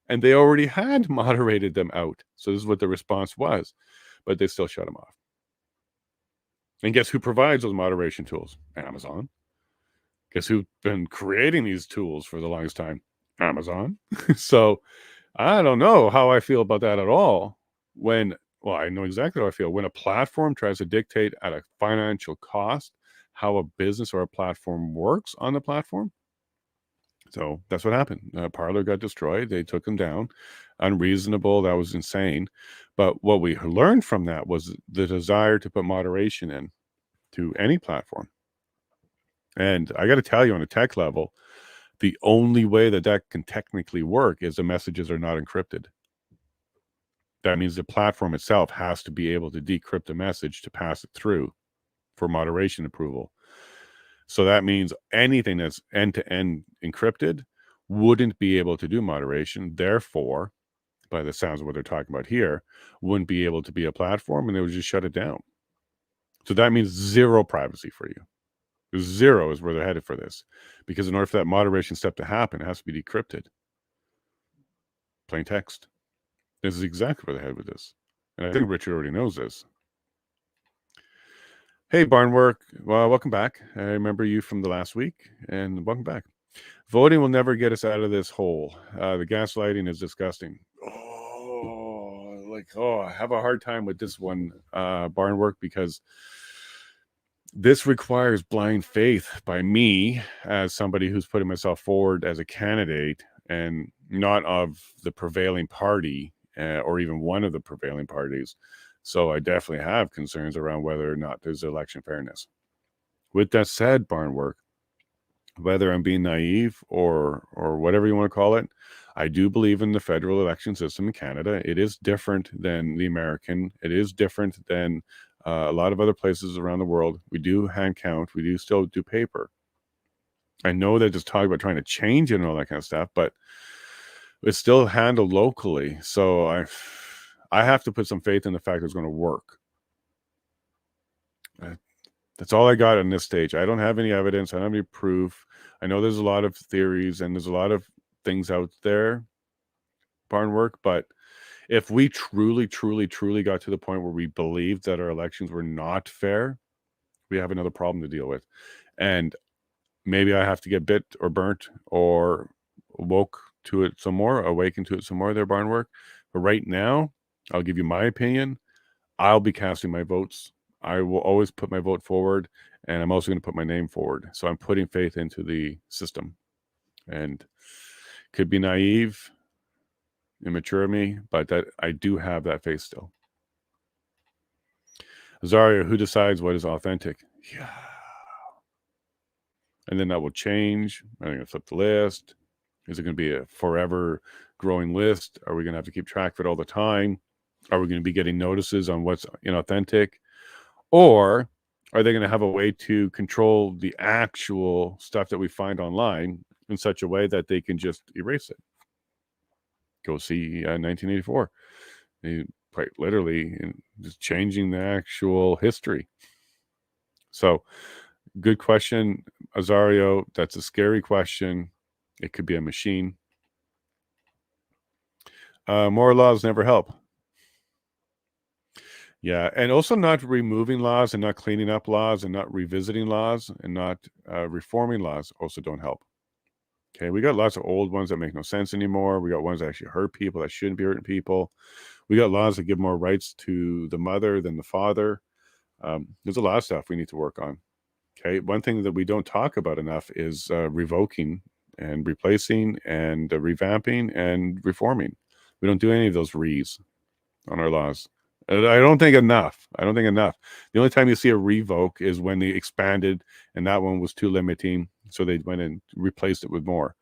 And they already had moderated them out. So this is what the response was. But they still shut them off. And guess who provides those moderation tools? Amazon. Guess who's been creating these tools for the longest time? Amazon. So I don't know how I feel about that at all. Well, I know exactly how I feel. When a platform tries to dictate at a financial cost how a business or a platform works on the platform. So that's what happened. Parler got destroyed. They took them down. Unreasonable. That was insane. But what we learned from that was the desire to put moderation in to any platform. And I got to tell you, on a tech level, the only way that can technically work is the messages are not encrypted. That means the platform itself has to be able to decrypt a message to pass it through for moderation approval. So that means anything that's end-to-end encrypted wouldn't be able to do moderation. Therefore, by the sounds of what they're talking about here, wouldn't be able to be a platform, and they would just shut it down. So that means zero privacy for you. Zero is where they're headed for this. Because in order for that moderation step to happen, it has to be decrypted. Plain text. This is exactly where they're headed with this. And I think Richard already knows this. Hey, Barnwork. Well, welcome back. I remember you from the last week, and welcome back. Voting will never get us out of this hole. The gaslighting is disgusting. I have a hard time with this one, Barnwork, because this requires blind faith by me as somebody who's putting myself forward as a candidate and not of the prevailing party or even one of the prevailing parties. So I definitely have concerns around whether or not there's election fairness. With that said, Barnwork, whether I'm being naive or whatever you want to call it, I do believe in the federal election system in Canada. It is different than the American. It is different than a lot of other places around the world. We do hand count. We do still do paper. I know that just talk about trying to change it and all that kind of stuff, but it's still handled locally. So I have to put some faith in the fact that it's going to work. That's all I got on this stage. I don't have any evidence. I don't have any proof. I know there's a lot of theories and there's a lot of things out there, Barnwork, but if we truly got to the point where we believed that our elections were not fair, we have another problem to deal with. And maybe I have to get bit or burnt or awakened to it some more there, Barnwork. But right now, I'll give you my opinion. I'll be casting my votes. I will always put my vote forward, and I'm also going to put my name forward. So I'm putting faith into the system. And could be naive, immature of me, but that I do have that faith still. Azaria, who decides what is authentic? Yeah. And then that will change. I'm going to flip the list. Is it going to be a forever growing list? Are we going to have to keep track of it all the time? Are we going to be getting notices on what's inauthentic? Or are they going to have a way to control the actual stuff that we find online in such a way that they can just erase it? Go see 1984. They quite literally just changing the actual history. So good question, Azario. That's a scary question. It could be a machine. More laws never help. Yeah, and also not removing laws and not cleaning up laws and not revisiting laws and not reforming laws also don't help. Okay, we got lots of old ones that make no sense anymore. We got ones that actually hurt people that shouldn't be hurting people. We got laws that give more rights to the mother than the father. There's a lot of stuff we need to work on. Okay, one thing that we don't talk about enough is revoking and replacing and revamping and reforming. We don't do any of those re's on our laws. I don't think enough. The only time you see a revoke is when they expanded and that one was too limiting. So they went and replaced it with more.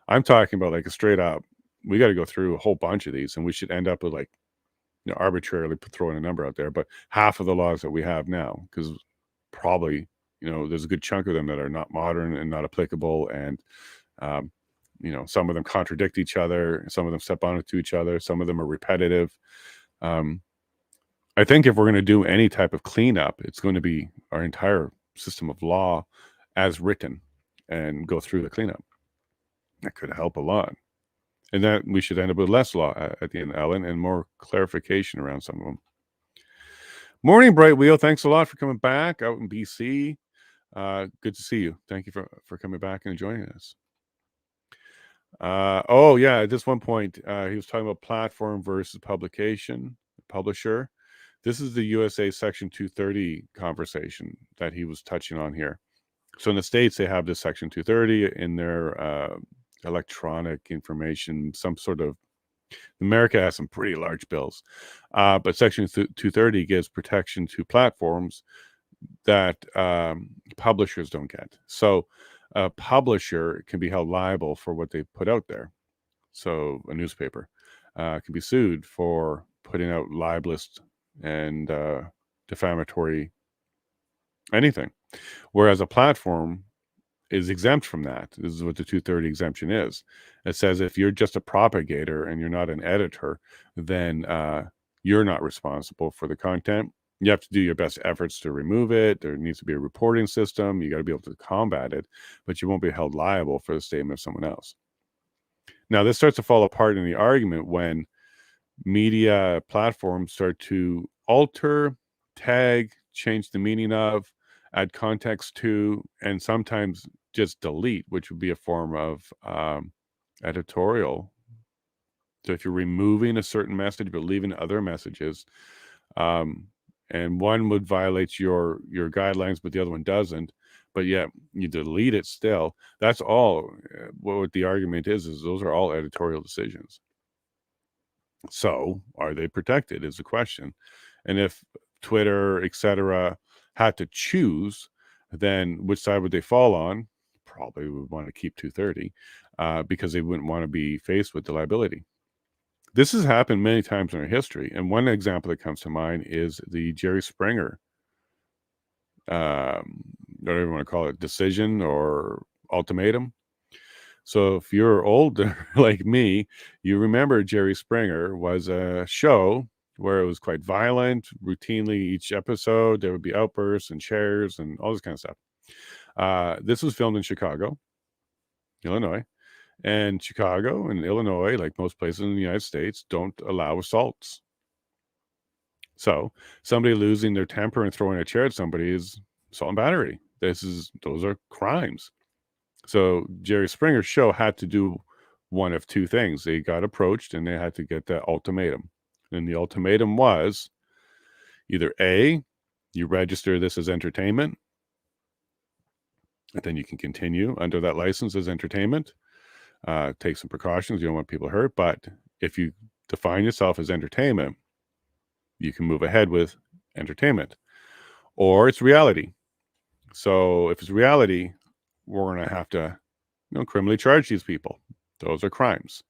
I'm talking about like a straight up, we got to go through a whole bunch of these and we should end up with like, arbitrarily throwing a number out there, but half of the laws that we have now, because probably, there's a good chunk of them that are not modern and not applicable. And, some of them contradict each other. Some of them step onto each other. Some of them are repetitive. I think if we're going to do any type of cleanup, it's going to be our entire system of law as written and go through the cleanup. That could help a lot. And that we should end up with less law at the end, Ellen, and more clarification around some of them. Morning, Bright Wheel. Thanks a lot for coming back out in BC. Good to see you. Thank you for coming back and joining us. At this one point, he was talking about platform versus publisher. This is the USA Section 230 conversation that he was touching on here. So in the States, they have this Section 230 in their electronic information, some sort of, America has some pretty large bills. But Section 230 gives protection to platforms that publishers don't get. So a publisher can be held liable for what they put out there. So a newspaper can be sued for putting out libelous and defamatory anything. Whereas a platform is exempt from that. This is what the 230 exemption is. It says if you're just a propagator and you're not an editor, then you're not responsible for the content. You have to do your best efforts to remove it. There needs to be a reporting system. You got to be able to combat it, but you won't be held liable for the statement of someone else. Now, this starts to fall apart in the argument when media platforms start to alter, tag, change the meaning of, add context to, and sometimes just delete, which would be a form of editorial. So if you're removing a certain message but leaving other messages, and one would violate your guidelines, but the other one doesn't, but yet you delete it still, that's all what the argument is those are all editorial decisions. So are they protected is the question. And if Twitter, etc., had to choose, then which side would they fall on? Probably would want to keep 230 because they wouldn't want to be faced with the liability. This has happened many times in our history. And one example that comes to mind is the Jerry Springer, whatever you want to call it, decision or ultimatum. So if you're older like me, you remember Jerry Springer was a show where it was quite violent. Routinely, each episode, there would be outbursts and chairs and all this kind of stuff. This was filmed in Chicago, Illinois. And Chicago and Illinois, like most places in the United States, don't allow assaults. So somebody losing their temper and throwing a chair at somebody is assault and battery. Those are crimes. So Jerry Springer's show had to do one of two things. They got approached and they had to get that ultimatum. And the ultimatum was either A, you register this as entertainment, and then you can continue under that license as entertainment. Take some precautions. You don't want people hurt. But if you define yourself as entertainment, you can move ahead with entertainment. Or it's reality. So if it's reality, we're going to have to criminally charge these people. Those are crimes.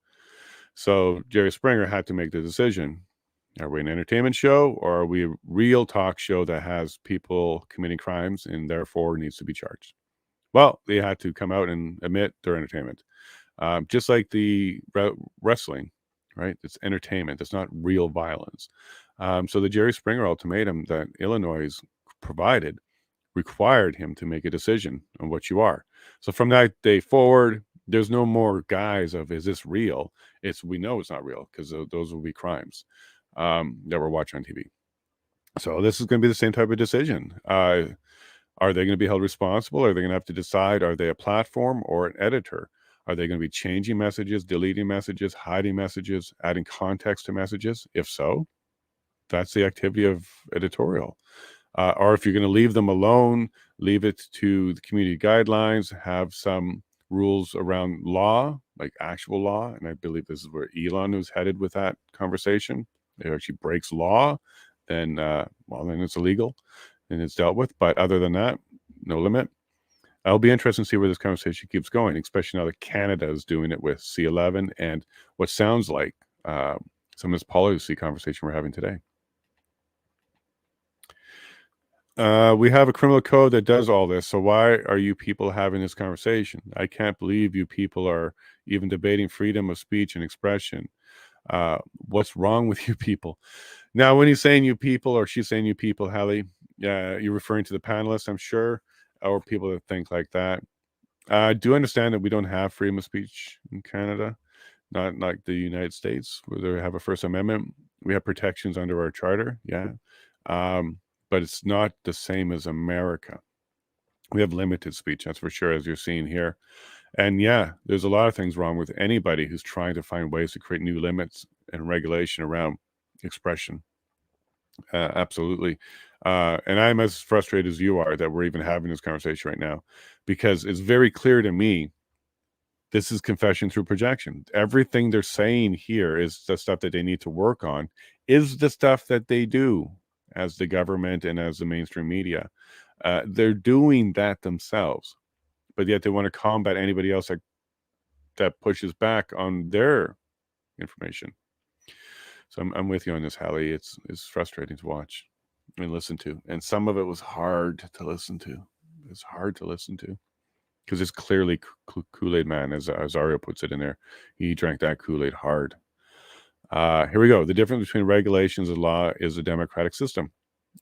So Jerry Springer had to make the decision. Are we an entertainment show or are we a real talk show that has people committing crimes and therefore needs to be charged? Well, they had to come out and admit their entertainment. Just like the wrestling, right? It's entertainment. It's not real violence. So the Jerry Springer ultimatum that Illinois provided required him to make a decision on what you are. So from that day forward, there's no more guise of, is this real? We know it's not real, because those will be crimes that we're watching on TV. So this is going to be the same type of decision. Are they going to be held responsible? Are they going to have to decide, are they a platform or an editor? Are they going to be changing messages, deleting messages, hiding messages, adding context to messages? If so, that's the activity of editorial. Or if you're going to leave them alone, leave it to the community guidelines, have some rules around law, like actual law. And I believe this is where Elon was headed with that conversation. It actually breaks law, then it's illegal and it's dealt with. But other than that, no limit. It'll be interesting to see where this conversation keeps going, especially now that Canada is doing it with C11 and what sounds like some of this policy conversation we're having today. We have a criminal code that does all this. So why are you people having this conversation? I can't believe you people are even debating freedom of speech and expression. What's wrong with you people? Now, when he's saying you people, or she's saying you people, Hallie, you're referring to the panelists, I'm sure, or people that think like that. I do understand that we don't have freedom of speech in Canada, not like the United States, where they have a First Amendment. We have protections under our charter, but it's not the same as America. We have limited speech, that's for sure, as you're seeing here. And yeah, there's a lot of things wrong with anybody who's trying to find ways to create new limits and regulation around expression. Absolutely. And I'm as frustrated as you are that we're even having this conversation right now, because it's very clear to me this is confession through projection. Everything they're saying here is the stuff that they need to work on, is the stuff that they do as the government and as the mainstream media. They're doing that themselves, but yet they want to combat anybody else that pushes back on their information. So I'm with you on this, Hallie. It's frustrating to watch and listen to. And some of it was hard to listen to. It's hard to listen to because it's clearly Kool-Aid man, as Ario puts it in there. He drank that Kool-Aid hard. Here we go. The difference between regulations and law is a democratic system.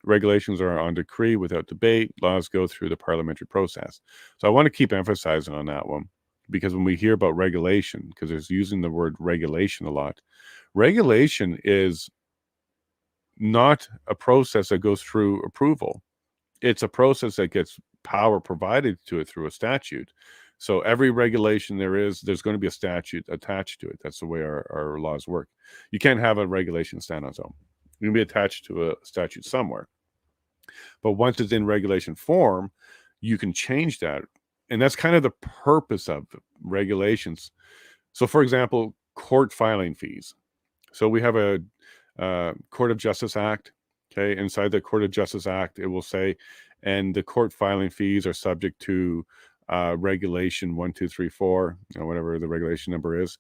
Regulations are on decree without debate. Laws go through the parliamentary process. So I want to keep emphasizing on that one, because when we hear about regulation, because there's using the word regulation a lot, regulation is not a process that goes through approval. It's a process that gets power provided to it through a statute. So every regulation there's going to be a statute attached to it. That's the way our laws work. You can't have a regulation stand on its own. You can be attached to a statute somewhere. But once it's in regulation form, you can change that. And that's kind of the purpose of regulations. So, for example, court filing fees. So we have a Court of Justice Act. Okay, inside the Court of Justice Act, it will say, and the court filing fees are subject to regulation 1234, whatever the regulation number is.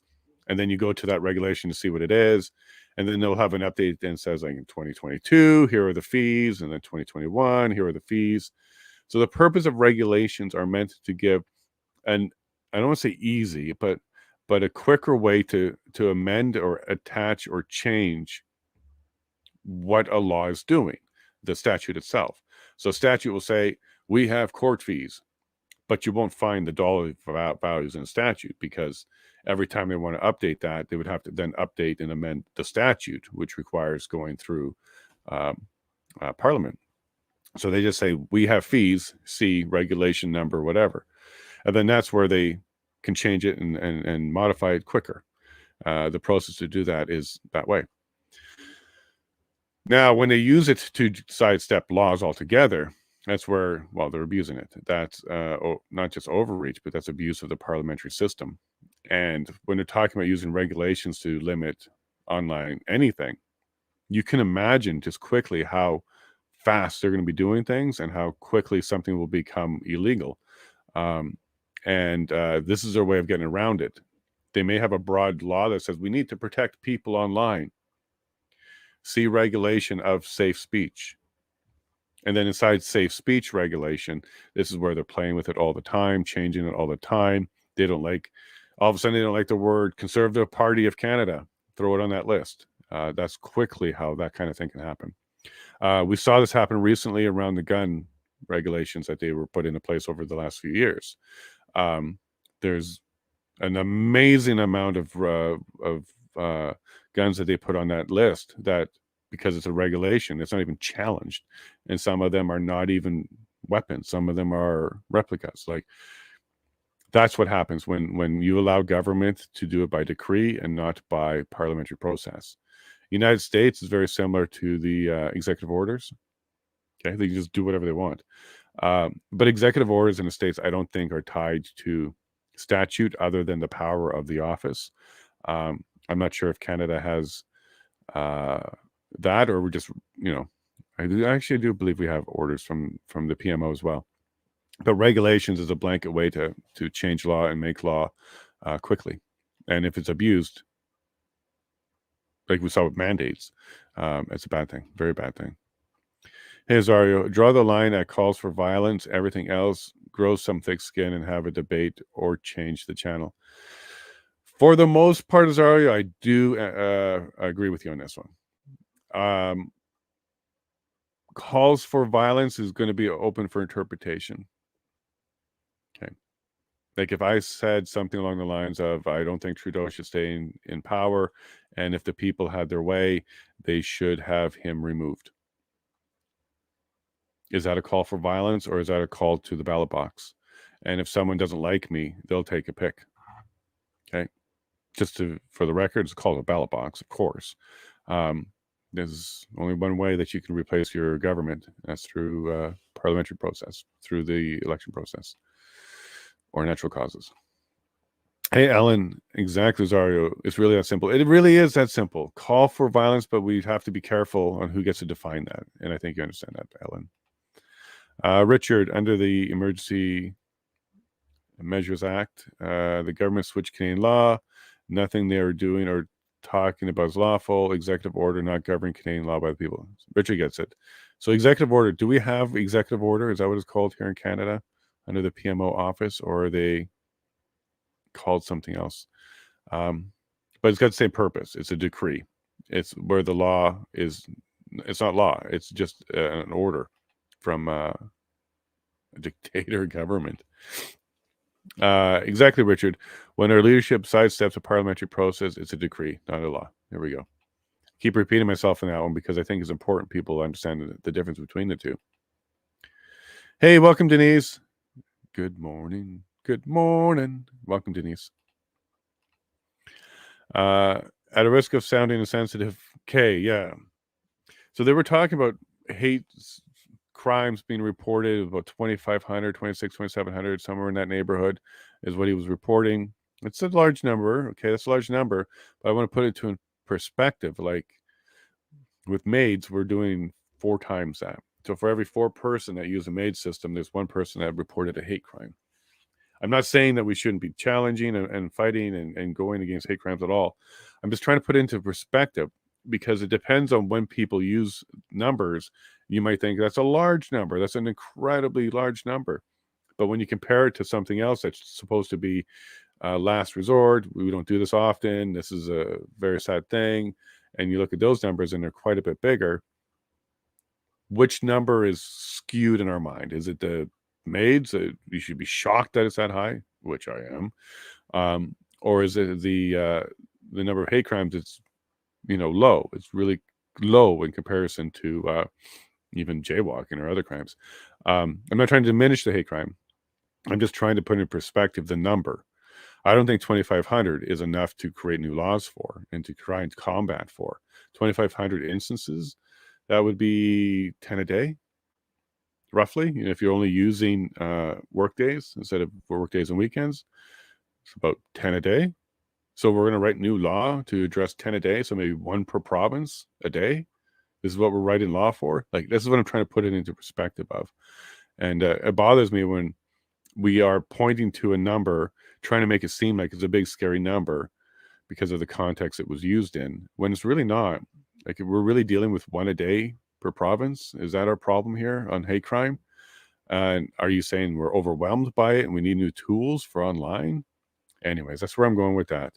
And then you go to that regulation to see what it is. And then they'll have an update that says, like, in 2022, here are the fees. And then 2021, here are the fees. So the purpose of regulations are meant to give, and I don't want to say easy, but a quicker way to amend or attach or change what a law is doing, the statute itself. So statute will say, we have court fees, but you won't find the dollar values in a statute, because every time they want to update that, they would have to then update and amend the statute, which requires going through Parliament. So they just say, we have fees, see regulation number, whatever. And then that's where they can change it and modify it quicker. The process to do that is that way. Now, when they use it to sidestep laws altogether, that's where, well, they're abusing it. That's not just overreach, but that's abuse of the parliamentary system. And when they're talking about using regulations to limit online anything, you can imagine just quickly how fast they're going to be doing things and how quickly something will become illegal. And this is their way of getting around it. They may have a broad law that says we need to protect people online. See regulation of safe speech. And then inside safe speech regulation, this is where they're playing with it all the time, changing it all the time. They don't like, all of a sudden they don't like the word Conservative Party of Canada. Throw it on that list. That's quickly how that kind of thing can happen. We saw this happen recently around the gun regulations that they were put into place over the last few years. There's an amazing amount of guns that they put on that list that, because it's a regulation, it's not even challenged, and some of them are not even weapons. Some of them are replicas. Like, that's what happens when you allow government to do it by decree and not by parliamentary process. United States is very similar to the executive orders. Okay, they can just do whatever they want. But executive orders in the States, I don't think, are tied to statute other than the power of the office. I'm not sure if Canada has that, or we just, I actually do believe we have orders from the PMO as well. But regulations is a blanket way to change law and make law quickly. And if it's abused, like we saw with mandates, it's a bad thing, very bad thing. Hey, Azario, draw the line at calls for violence. Everything else, grow some thick skin and have a debate or change the channel. For the most part, Azario, I do agree with you on this one. Calls for violence is going to be open for interpretation. Okay. Like if I said something along the lines of, I don't think Trudeau should stay in power, and if the people had their way, they should have him removed. Is that a call for violence, or is that a call to the ballot box? And if someone doesn't like me, they'll take a pick. Okay. Just for the record, it's a call to the ballot box, of course. There's only one way that you can replace your government. That's through parliamentary process, through the election process, or natural causes. Hey, Ellen, exactly, Zario. It's really that simple. It really is that simple. Call for violence, but we have to be careful on who gets to define that. And I think you understand that, Ellen. Richard, under the Emergency Measures Act, the government switched Canadian law. Nothing they are doing or talking about is lawful. Executive order not governing Canadian law by the people. Richard gets it. So executive order, do we have executive order? Is that what it's called here in Canada under the PMO office, or are they called something else? But it's got the same purpose. It's a decree. It's where the law is, it's not law. It's just an order from a dictator government. Exactly, Richard. When our leadership sidesteps a parliamentary process, it's a decree, not a law. There we go. Keep repeating myself in that one because I think it's important people understand the difference between the two. Hey, welcome, Denise. Good morning. Good morning. Welcome, Denise. At a risk of sounding insensitive, Kay, yeah. So they were talking about hate crimes being reported, about 2,500, 26, 2,700, somewhere in that neighborhood is what he was reporting. It's a large number. Okay, that's a large number. But I want to put it to perspective. Like with maids, we're doing 4 times that. So for every 4 person that use a maid system, there's 1 person that reported a hate crime. I'm not saying that we shouldn't be challenging and fighting and going against hate crimes at all. I'm just trying to put it into perspective because it depends on when people use numbers. You might think that's a large number. That's an incredibly large number. But when you compare it to something else that's supposed to be last resort, we don't do this often. This is a very sad thing. And you look at those numbers and they're quite a bit bigger. Which number is skewed in our mind? Is it the maids? You should be shocked that it's that high, which I am. Or is it the number of hate crimes? It's low. It's really low in comparison to even jaywalking or other crimes. I'm not trying to diminish the hate crime. I'm just trying to put in perspective the number. I don't think 2,500 is enough to create new laws for and to try and combat for. 2,500 instances, that would be 10 a day, roughly. If you're only using work days instead of work days and weekends, it's about 10 a day. So we're going to write new law to address 10 a day, so maybe 1 per province a day. This is what we're writing law for. Like, this is what I'm trying to put it into perspective of. And it bothers me when we are pointing to a number, trying to make it seem like it's a big, scary number because of the context it was used in, when it's really not. Like, we're really dealing with 1 a day per province. Is that our problem here on hate crime? And are you saying we're overwhelmed by it and we need new tools for online? Anyways, that's where I'm going with that.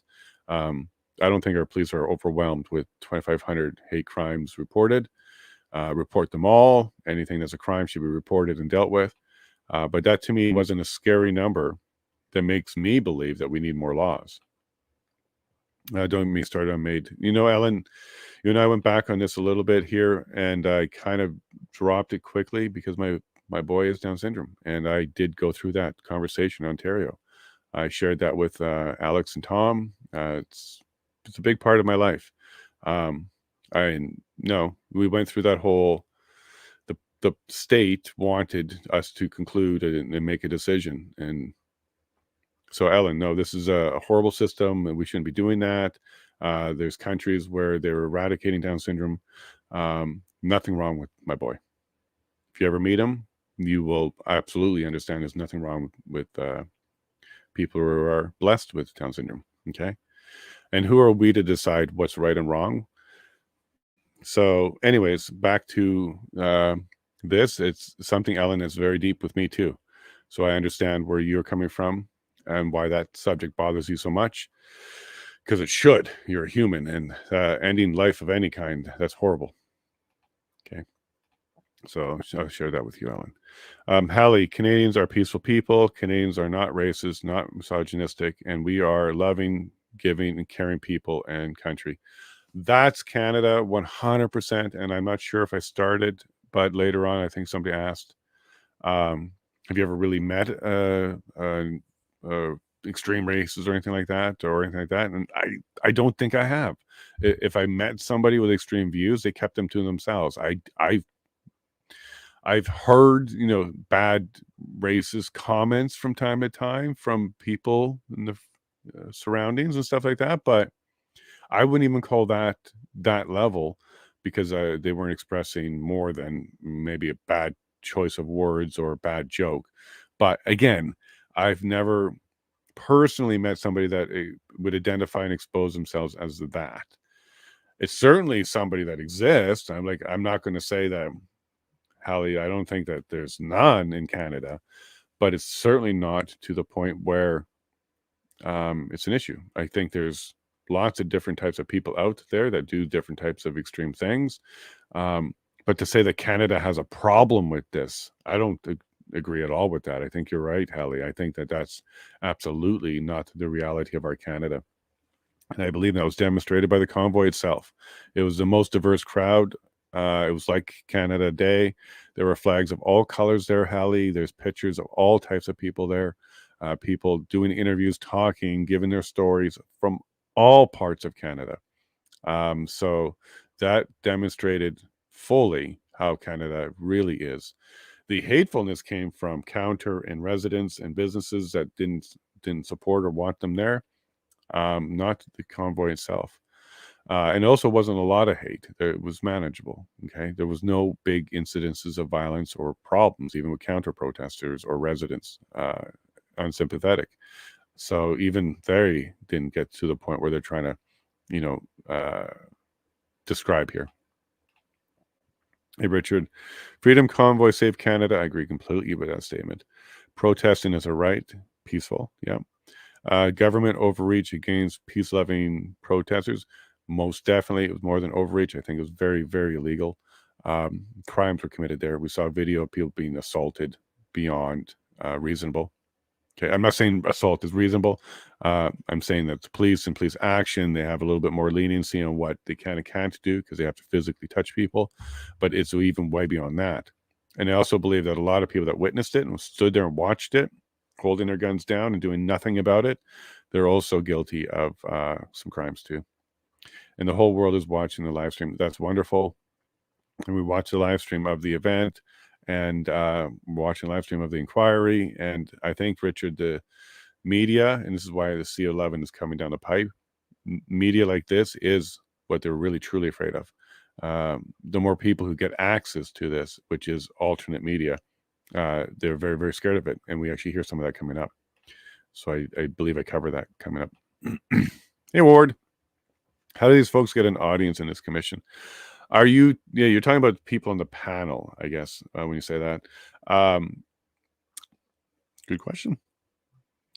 I don't think our police are overwhelmed with 2,500 hate crimes reported. Report them all. Anything that's a crime should be reported and dealt with. But that to me wasn't a scary number that makes me believe that we need more laws. Don't get me started on MAID. You know, Ellen, you and I went back on this a little bit here, and I kind of dropped it quickly because my boy has Down syndrome, and I did go through that conversation in Ontario. I shared that with Alex and Tom. It's a big part of my life. We went through that whole. The state wanted us to conclude and make a decision, and so Ellen, no, this is a horrible system, and we shouldn't be doing that. There's countries where they're eradicating Down syndrome. Nothing wrong with my boy. If you ever meet him, you will absolutely understand there's nothing wrong with people who are blessed with Down syndrome. Okay, and who are we to decide what's right and wrong? So, anyways, back to this. It's something, Ellen, that's very deep with me too. So I understand where you're coming from and why that subject bothers you so much. Because it should. You're a human, and ending life of any kind, that's horrible. Okay. So I'll share that with you, Ellen. Hallie, Canadians are peaceful people. Canadians are not racist, not misogynistic, and we are loving, giving, and caring people and country. That's Canada 100%. And I'm not sure if I started, but later on, I think somebody asked, have you ever really met extreme races or anything like that, And I don't think I have. If I met somebody with extreme views, they kept them to themselves. I've heard, bad racist comments from time to time from people in the surroundings and stuff like that, but I wouldn't even call that level, because they weren't expressing more than maybe a bad choice of words or a bad joke. But again, I've never personally met somebody that would identify and expose themselves as that. It's certainly somebody that exists. I'm not going to say that, Hallie, I don't think that there's none in Canada, but it's certainly not to the point where it's an issue. I think there's lots of different types of people out there that do different types of extreme things. But to say that Canada has a problem with this, I don't agree at all with that. I think you're right, Hallie. I think that that's absolutely not the reality of our Canada. And I believe that was demonstrated by the convoy itself. It was the most diverse crowd. It was like Canada Day. There were flags of all colors there, Hallie. There's pictures of all types of people there. People doing interviews, talking, giving their stories from all parts of Canada. So that demonstrated fully how Canada really is. The hatefulness came from counter and residents and businesses that didn't support or want them there, not the convoy itself. And also wasn't a lot of hate. It was manageable. Okay, there was no big incidences of violence or problems, even with counter protesters or residents unsympathetic. So even they didn't get to the point where they're trying to, describe here. Hey, Richard, Freedom Convoy Save Canada. I agree completely with that statement. Protesting is a right, peaceful. Yeah. Government overreach against peace-loving protesters. Most definitely, it was more than overreach. I think it was very, very illegal. Crimes were committed there. We saw a video of people being assaulted beyond reasonable. Okay, I'm not saying assault is reasonable. I'm saying that the police and police action, they have a little bit more leniency on what they can and can't do because they have to physically touch people. But it's even way beyond that. And I also believe that a lot of people that witnessed it and stood there and watched it, holding their guns down and doing nothing about it, they're also guilty of some crimes too. And the whole world is watching the live stream. That's wonderful. And we watched the live stream of the event, and watching live stream of the inquiry. And I think, Richard, the media, and this is why the C11 is coming down the pipe, media like this is what they're really truly afraid of. The more people who get access to this, which is alternate media, they're very, very scared of it. And we actually hear some of that coming up. So I believe I cover that coming up. Hey, Ward, how do these folks get an audience in this commission? Are you, you're talking about people on the panel, I guess, when you say that. Good question.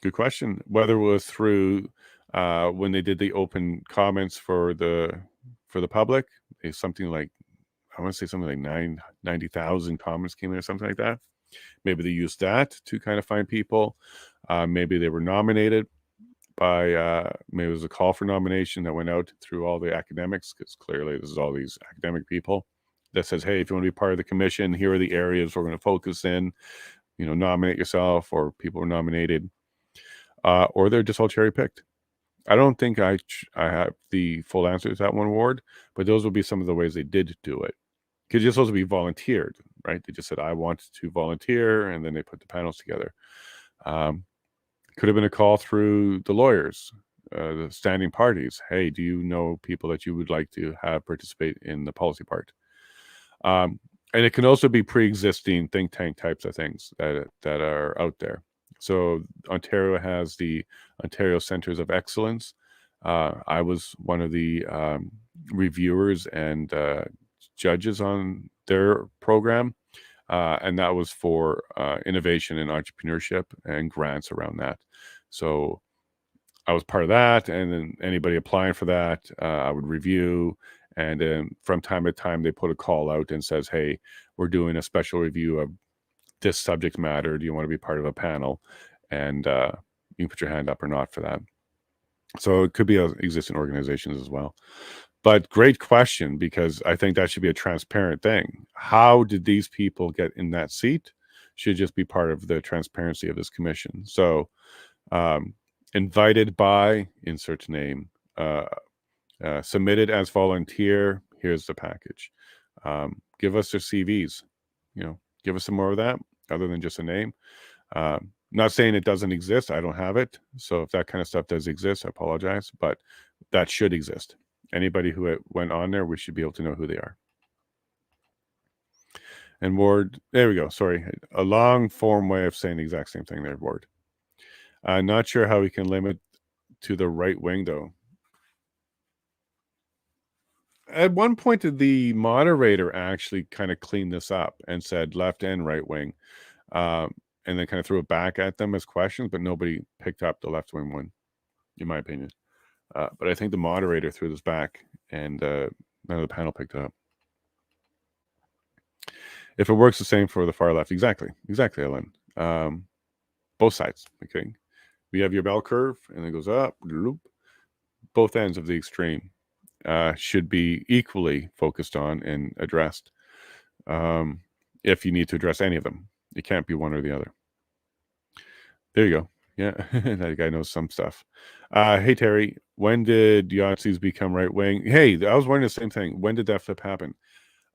Good question. Whether it was through when they did the open comments for the public, it's something like, I want to say something like 90,000 comments came in or something like that. Maybe they used that to kind of find people. Maybe they were nominated by, maybe it was a call for nomination that went out through all the academics, because clearly this is all these academic people that says, hey, if you want to be part of the commission, here are the areas we're going to focus in, nominate yourself, or people were nominated, or they're just all cherry picked. I don't think I have the full answer to that one, Ward, but those would be some of the ways they did do it. Could just also be volunteered, right? They just said, I want to volunteer, and then they put the panels together. Could have been a call through the lawyers, the standing parties. Hey, do you know people that you would like to have participate in the policy part? And it can also be pre-existing think tank types of things that are out there. So Ontario has the Ontario Centers of Excellence. I was one of the reviewers and judges on their program, and that was for innovation and entrepreneurship and grants around that. So I was part of that, and then anybody applying for that, I would review. And then from time to time, they put a call out and says, hey, we're doing a special review of this subject matter. Do you want to be part of a panel? And you can put your hand up or not for that. So it could be existing organizations as well. But great question, because I think that should be a transparent thing. How did these people get in that seat? Should just be part of the transparency of this commission. So invited by, insert name, submitted as volunteer, here's the package. Give us their CVs, give us some more of that other than just a name. Not saying it doesn't exist. I don't have it. So if that kind of stuff does exist, I apologize, but that should exist. Anybody who went on there, we should be able to know who they are. And Ward, there we go. Sorry. A long form way of saying the exact same thing there, Ward. I'm not sure how we can limit to the right wing, though. At one point, the moderator actually kind of cleaned this up and said left and right wing, and then kind of threw it back at them as questions, but nobody picked up the left wing one, in my opinion. But I think the moderator threw this back, and none of the panel picked it up. If it works the same for the far left, exactly, Ellen. Both sides, okay? We have your bell curve, and it goes up, both ends of the extreme. Should be equally focused on and addressed. If you need to address any of them, it can't be one or the other. There you go. Yeah, that guy knows some stuff. Hey Terry, when did Yahtzees become right wing? Hey, I was wondering the same thing. When did that flip happen?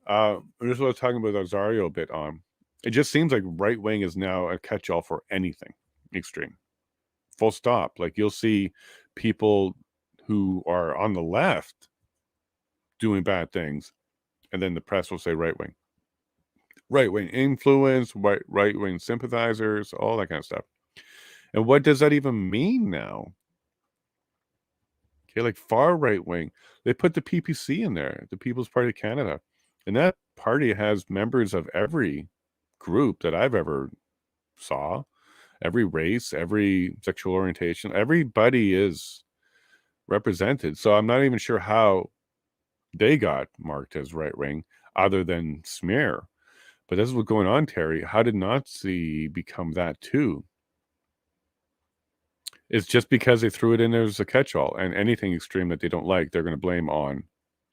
This is what I was talking about Azario a bit on. It just seems like right wing is now a catch-all for anything extreme. Full stop. Like you'll see people who are on the left doing bad things, and then the press will say right wing influence, right wing sympathizers, all that kind of stuff. And what does that even mean now? Okay, like far right wing, they put the PPC in there, the People's Party of Canada, and that party has members of every group that I've ever saw, every race, every sexual orientation, everybody is represented. So I'm not even sure how they got marked as right wing other than smear. But this is what's going on, Terry. How did Nazi become that too? It's just because they threw it in there as a catch-all, and anything extreme that they don't like, they're going to blame on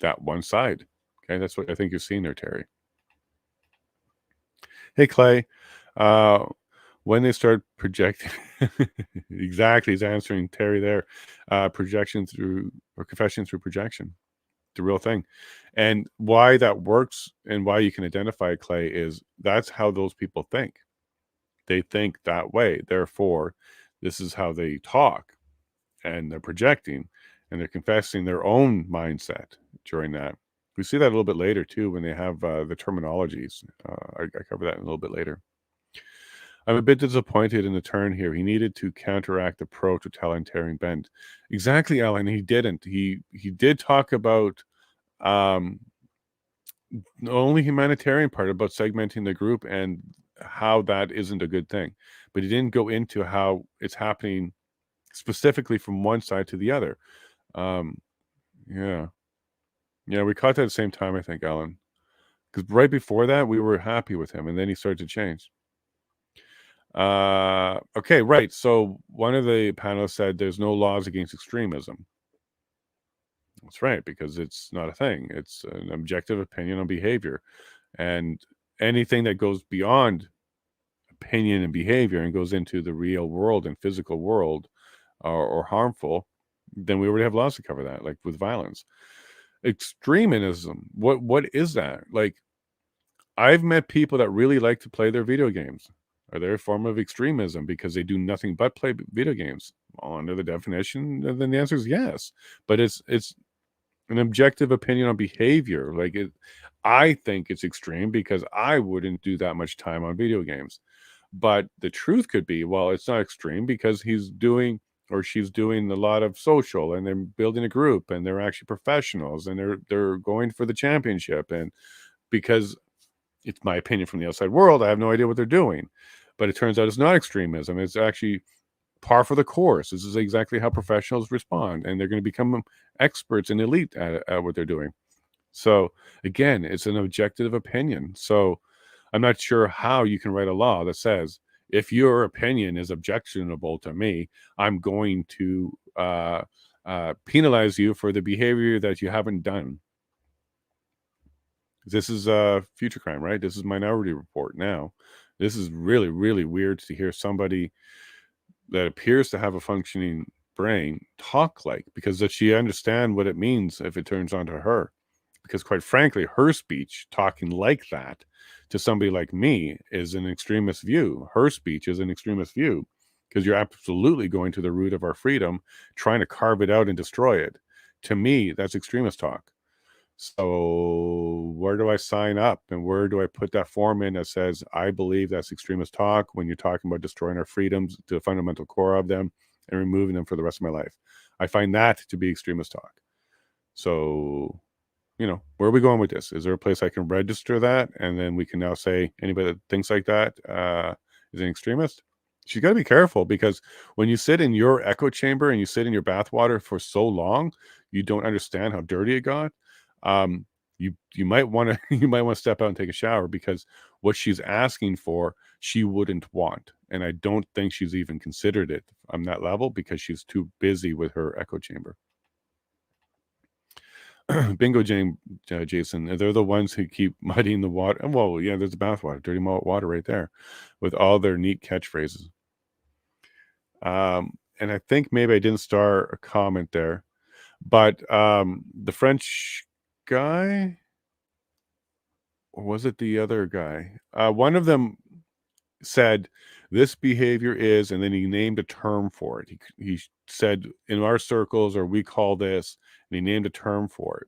that one side. Okay, that's what I think you're seeing there, Terry. Hey, Clay. When they start projecting, exactly, he's answering Terry there. Projection through, or confession through projection, the real thing. And why that works and why you can identify, Clay, is that's how those people think. They think that way. Therefore, this is how they talk, and they're projecting, and they're confessing their own mindset during that. We see that a little bit later too when they have the terminologies. I cover that a little bit later. I'm a bit disappointed in the turn here. He needed to counteract the pro-totalitarian bent. Exactly, Alan. He didn't. He did talk about the only humanitarian part about segmenting the group and how that isn't a good thing, but he didn't go into how it's happening specifically from one side to the other. Yeah, we caught that at the same time, I think, Alan, because right before that we were happy with him, and then he started to change. Okay, right. So one of the panelists said there's no laws against extremism. That's right, because it's not a thing. It's an objective opinion on behavior, and anything that goes beyond opinion and behavior and goes into the real world and physical world, or harmful, then we already have laws to cover that, like with violence. Extremism, what is that? Like, I've met people that really like to play their video games. Are they a form of extremism because they do nothing but play video games? Well, under the definition, then the answer is yes. But it's an objective opinion on behavior. Like, I think it's extreme because I wouldn't do that much time on video games. But the truth could be, well, it's not extreme because he's doing or she's doing a lot of social, and they're building a group, and they're actually professionals, and they're going for the championship. And because it's my opinion from the outside world, I have no idea what they're doing. But it turns out it's not extremism. It's actually par for the course. This is exactly how professionals respond, and they're going to become experts and elite at what they're doing. So again, it's an objective opinion. So I'm not sure how you can write a law that says, if your opinion is objectionable to me, I'm going to penalize you for the behavior that you haven't done. This is future crime, right? This is Minority Report now. This is really, really weird to hear somebody that appears to have a functioning brain talk like, because does she understand what it means if it turns onto her? Because quite frankly, her speech talking like that to somebody like me is an extremist view. Her speech is an extremist view, because you're absolutely going to the root of our freedom, trying to carve it out and destroy it. To me, that's extremist talk. So where do I sign up, and where do I put that form in that says I believe that's extremist talk when you're talking about destroying our freedoms to the fundamental core of them and removing them for the rest of my life? I find that to be extremist talk. So, where are we going with this? Is there a place I can register that, and then we can now say anybody that thinks like that is an extremist? She's got to be careful, because when you sit in your echo chamber and you sit in your bathwater for so long, you don't understand how dirty it got. You might want to step out and take a shower, because what she's asking for, she wouldn't want. And I don't think she's even considered it on that level, because she's too busy with her echo chamber. Bingo, Jason. They're the ones who keep muddying the water. Well, yeah, there's the bathwater, dirty water right there, with all their neat catchphrases. And I think maybe I didn't start a comment there, but the French guy, or was it the other guy? One of them said this behavior is, and then he named a term for it. He said, in our circles, or we call this, and he named a term for it.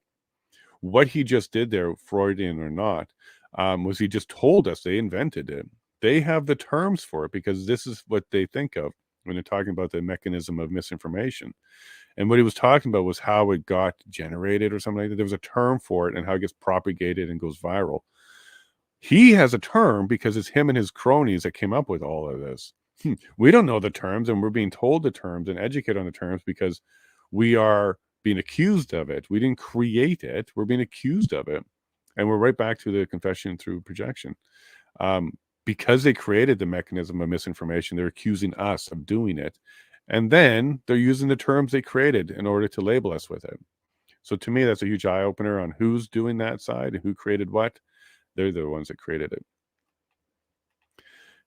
What he just did there, Freudian or not, was he just told us they invented it. They have the terms for it, because this is what they think of when they're talking about the mechanism of misinformation. And what he was talking about was how it got generated or something like that. There was a term for it, and how it gets propagated and goes viral. He has a term because it's him and his cronies that came up with all of this. We don't know the terms, and we're being told the terms and educated on the terms because we are being accused of it. We didn't create it. We're being accused of it. And we're right back to the confession through projection. Because they created the mechanism of misinformation, they're accusing us of doing it. And then they're using the terms they created in order to label us with it. So to me, that's a huge eye-opener on who's doing that side and who created what. They're the ones that created it.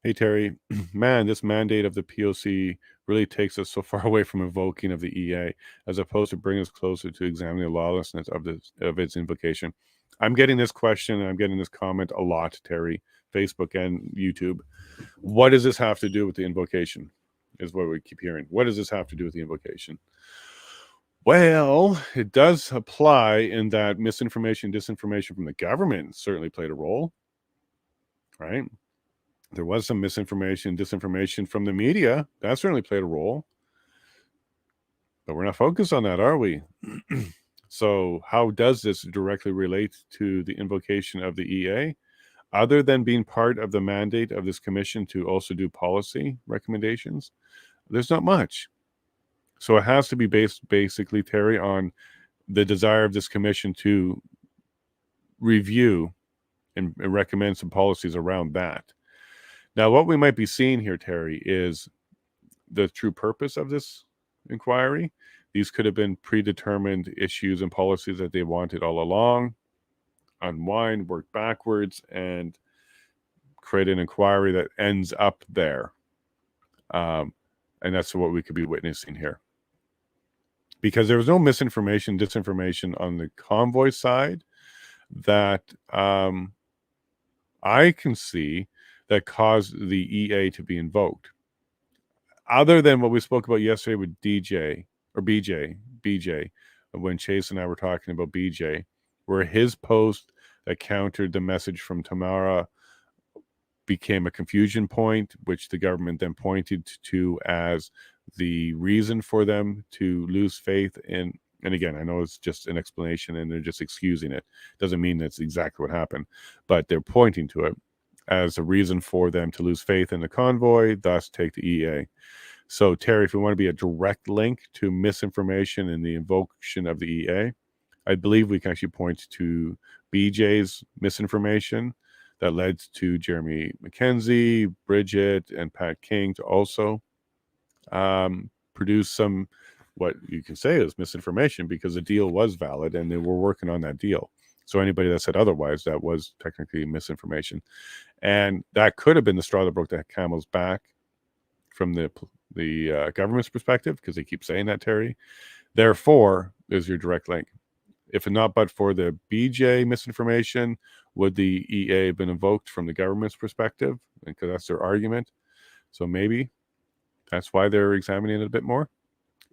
Hey, Terry, man, this mandate of the POC really takes us so far away from invoking of the EA, as opposed to bringing us closer to examining the lawlessness of its invocation. I'm getting this question, and I'm getting this comment a lot, Terry, Facebook and YouTube. What does this have to do with the invocation, is what we keep hearing. What does this have to do with the invocation? Well, it does apply in that misinformation, disinformation from the government certainly played a role, right? There was some misinformation, disinformation from the media. That certainly played a role. But we're not focused on that, are we? So how does this directly relate to the invocation of the EA? Other than being part of the mandate of this commission to also do policy recommendations, there's not much. So it has to be based basically, Terry, on the desire of this commission to review and recommend some policies around that. Now, what we might be seeing here, Terry, is the true purpose of this inquiry. These could have been predetermined issues and policies that they wanted all along. Unwind, work backwards, and create an inquiry that ends up there. And that's what we could be witnessing here. Because there was no misinformation, disinformation on the convoy side that I can see that caused the EA to be invoked. Other than what we spoke about yesterday with BJ, when Chase and I were talking about BJ, where his post that countered the message from Tamara became a confusion point, which the government then pointed to as the reason for them to lose faith in. And again, I know it's just an explanation and they're just excusing it. Doesn't mean that's exactly what happened, but they're pointing to it as a reason for them to lose faith in the convoy, thus take the EA. So, Terry, if we want to be a direct link to misinformation and the invocation of the EA, I believe we can actually point to BJ's misinformation that led to Jeremy McKenzie, Bridget, and Pat King to also produce some, what you can say is misinformation, because the deal was valid and they were working on that deal. So anybody that said otherwise, that was technically misinformation. And that could have been the straw that broke the camel's back from the government's perspective, because they keep saying that, Terry. Therefore, there's your direct link. If not but for the BJ misinformation, would the EA have been invoked from the government's perspective? Because that's their argument. So maybe that's why they're examining it a bit more.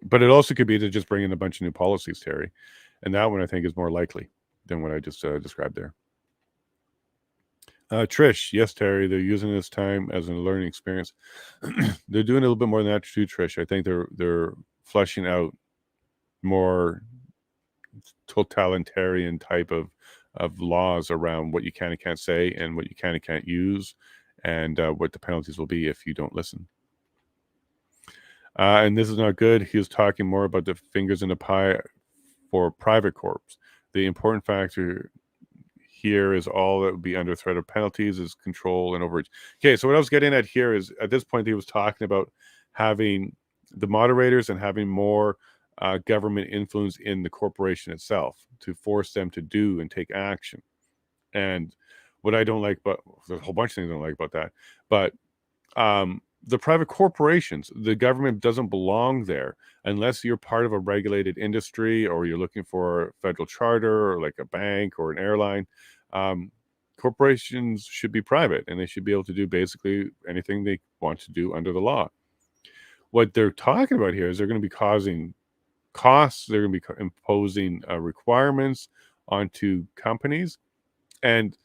But it also could be to just bring in a bunch of new policies, Terry. And that one I think is more likely than what I just described there. Trish, yes, Terry, they're using this time as a learning experience. They're doing a little bit more than that too, Trish. I think they're fleshing out more totalitarian type of laws around what you can and can't say and what you can and can't use, and what the penalties will be if you don't listen. And this is not good. He was talking more about the fingers in the pie for private corps. The important factor here is all that would be under threat of penalties is control and overreach. Okay, so what I was getting at here is, at this point, he was talking about having the moderators and having more government influence in the corporation itself to force them to do and take action. And what I don't like, but there's a whole bunch of things I don't like about that, but the private corporations, the government doesn't belong there unless you're part of a regulated industry or you're looking for a federal charter or like a bank or an airline. Corporations should be private and they should be able to do basically anything they want to do under the law. What they're talking about here is they're going to be causing costs. They're going to be imposing requirements onto companies. And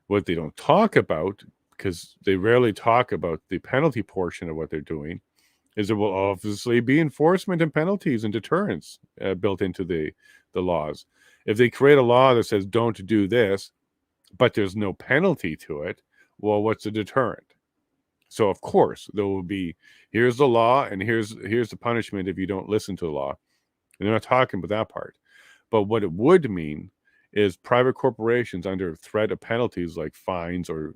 what they don't talk about, because they rarely talk about the penalty portion of what they're doing, is there will obviously be enforcement and penalties and deterrence built into the laws. If they create a law that says don't do this, but there's no penalty to it, well, what's the deterrent? So of course there will be, here's the law and here's the punishment if you don't listen to the law. And they're not talking about that part. But what it would mean is private corporations under threat of penalties like fines or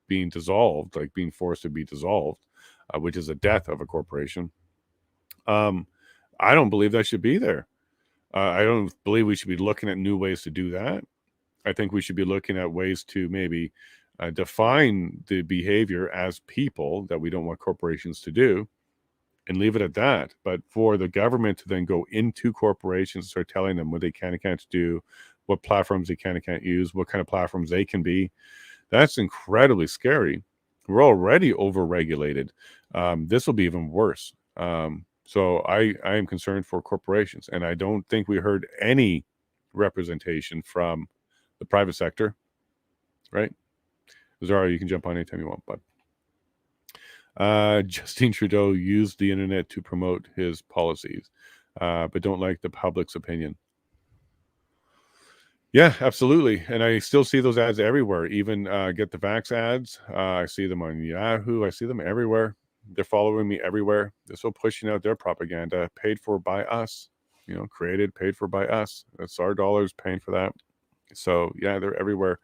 being dissolved, like being forced to be dissolved, which is the death of a corporation. I don't believe that should be there. I don't believe we should be looking at new ways to do that. I think we should be looking at ways to maybe define the behavior as people that we don't want corporations to do and leave it at that. But for the government to then go into corporations and start telling them what they can and can't do, what platforms they can and can't use, what kind of platforms they can be, that's incredibly scary. We're already over-regulated. This will be even worse. So I am concerned for corporations, and I don't think we heard any representation from the private sector, right? Zara, you can jump on anytime you want, but Justin Trudeau used the internet to promote his policies, but don't like the public's opinion. Yeah, absolutely. And I still see those ads everywhere, even Get the Vax ads. I see them on Yahoo. I see them everywhere. They're following me everywhere. They're still pushing out their propaganda, paid for by us, created, paid for by us. That's our dollars paying for that. So yeah, they're everywhere.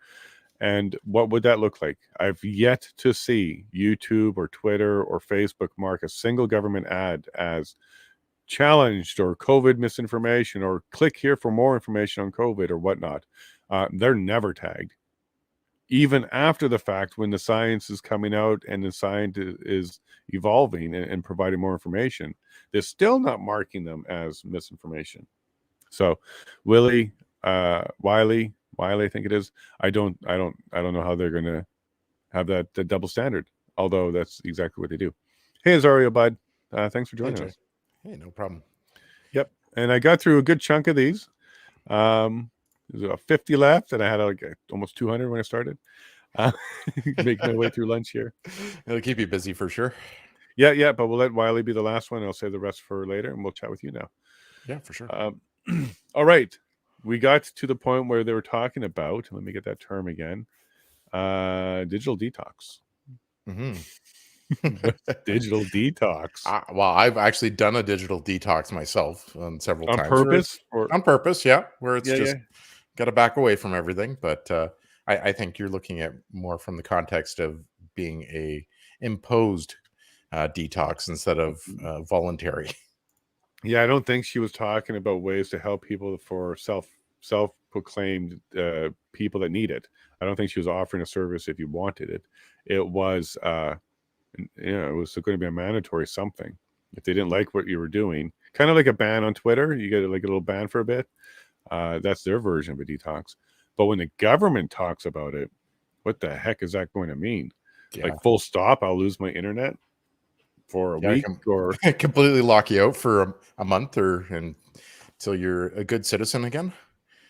And what would that look like? I've yet to see YouTube or Twitter or Facebook mark a single government ad as challenged or COVID misinformation or click here for more information on COVID or whatnot. They're never tagged. Even after the fact, when the science is coming out and the science is evolving and providing more information, they're still not marking them as misinformation. So Willie, Wiley, I think it is. I don't know how they're going to have that double standard, although that's exactly what they do. Hey, Azario, bud. Thanks for joining us. Hey, no problem. Yep. And I got through a good chunk of these. There's about 50 left, and I had like almost 200 when I started. Making my way through lunch here. It'll keep you busy for sure. Yeah, but we'll let Wiley be the last one. I'll save the rest for later, and we'll chat with you now. Yeah, for sure. All right. We got to the point where they were talking about, let me get that term again, digital detox. Digital detox. Well, I've actually done a digital detox myself several times. Purpose? On purpose, yeah. Where it's just got to back away from everything. But I think you're looking at more from the context of being a imposed detox instead of voluntary. Yeah, I don't think she was talking about ways to help people for self-proclaimed people that need it. I don't think she was offering a service if you wanted it. It was, it was going to be a mandatory something. If they didn't like what you were doing, kind of like a ban on Twitter, you get like a little ban for a bit. That's their version of a detox. But when the government talks about it, what the heck is that going to mean? Yeah. Like full stop, I'll lose my internet for a week or completely lock you out for a month or until you're a good citizen again.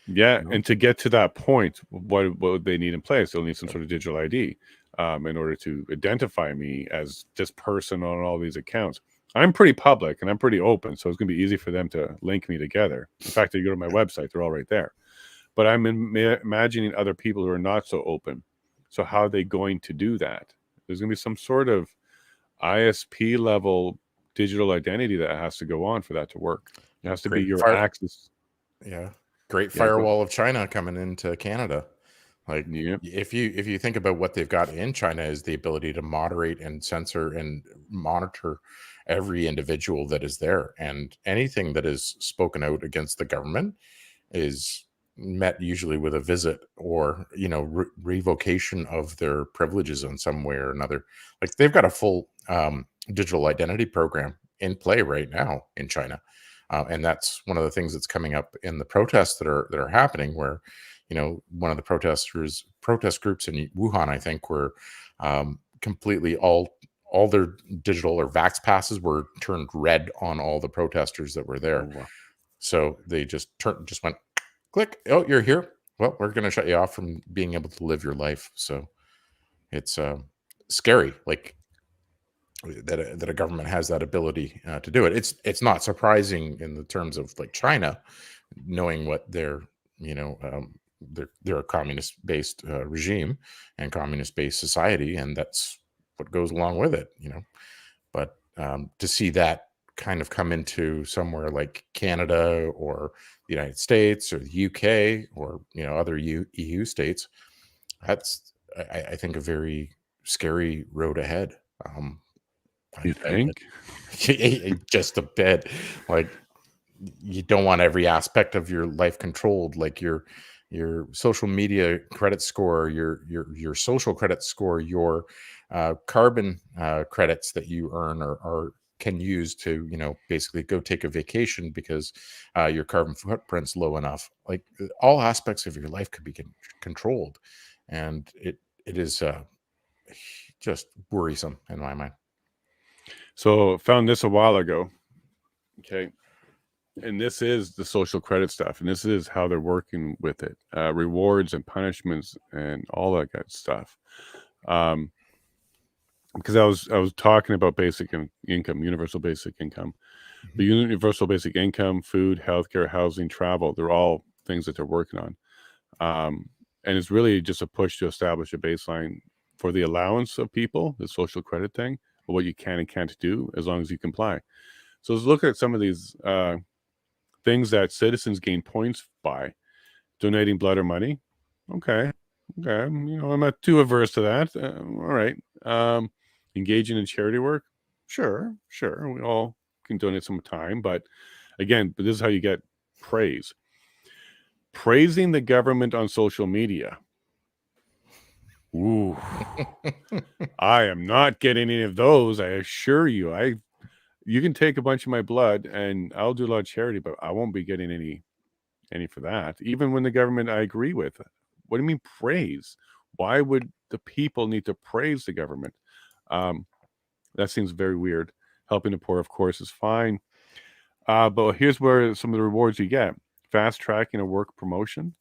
Yeah, and to get to that point, what would they need in place? They'll need some sort of digital ID in order to identify me as this person on all these accounts. I'm pretty public and I'm pretty open, so it's going to be easy for them to link me together. In fact, you go to my website, they're all right there. But I'm imagining other people who are not so open. So how are they going to do that? There's going to be some sort of ISP level digital identity that has to go on for that to work. It has to be your access. Yeah. Great firewall of China coming into Canada. Like if you think about what they've got in China is the ability to moderate and censor and monitor every individual that is there. And anything that is spoken out against the government is met usually with a visit or, revocation of their privileges in some way or another. Like they've got a full digital identity program in play right now in China. And that's one of the things that's coming up in the protests that are happening where, one of the protest groups in Wuhan, I think, were completely all their digital or vax passes were turned red on all the protesters that were there. Oh, wow. So they just went click. Oh, you're here. Well, we're going to shut you off from being able to live your life. So it's scary, like that a government has that ability to do it. It's not surprising in the terms of like China, knowing what they're a communist-based regime and communist-based society, and that's what goes along with it. But to see that kind of come into somewhere like Canada or the United States or the UK or other EU states, that's I think a very scary road ahead. You think? Just a bit. Like you don't want every aspect of your life controlled, like your social media credit score, your social credit score, your carbon credits that you earn or can use to basically go take a vacation because your carbon footprint's low enough. Like all aspects of your life could be controlled, and it is just worrisome in my mind. So found this a while ago. Okay. And this is the social credit stuff. And this is how they're working with it. Rewards and punishments and all that good stuff. Because I was talking about basic income, universal basic income. The universal basic income, food, healthcare, housing, travel, they're all things that they're working on. And it's really just a push to establish a baseline for the allowance of people, the social credit thing, what you can and can't do as long as you comply. So let's look at some of these things that citizens gain points by. Donating blood or money. Okay. I'm not too averse to that. All right. Engaging in charity work. Sure. We all can donate some time, but again, this is how you get praise. Praising the government on social media. Ooh. I am not getting any of those. I assure you. You can take a bunch of my blood and I'll do a lot of charity, but I won't be getting any for that. Even when the government I agree with. What do you mean praise? Why would the people need to praise the government? That seems very weird. Helping the poor, of course, is fine. But here's where some of the rewards you get. Fast tracking a work promotion.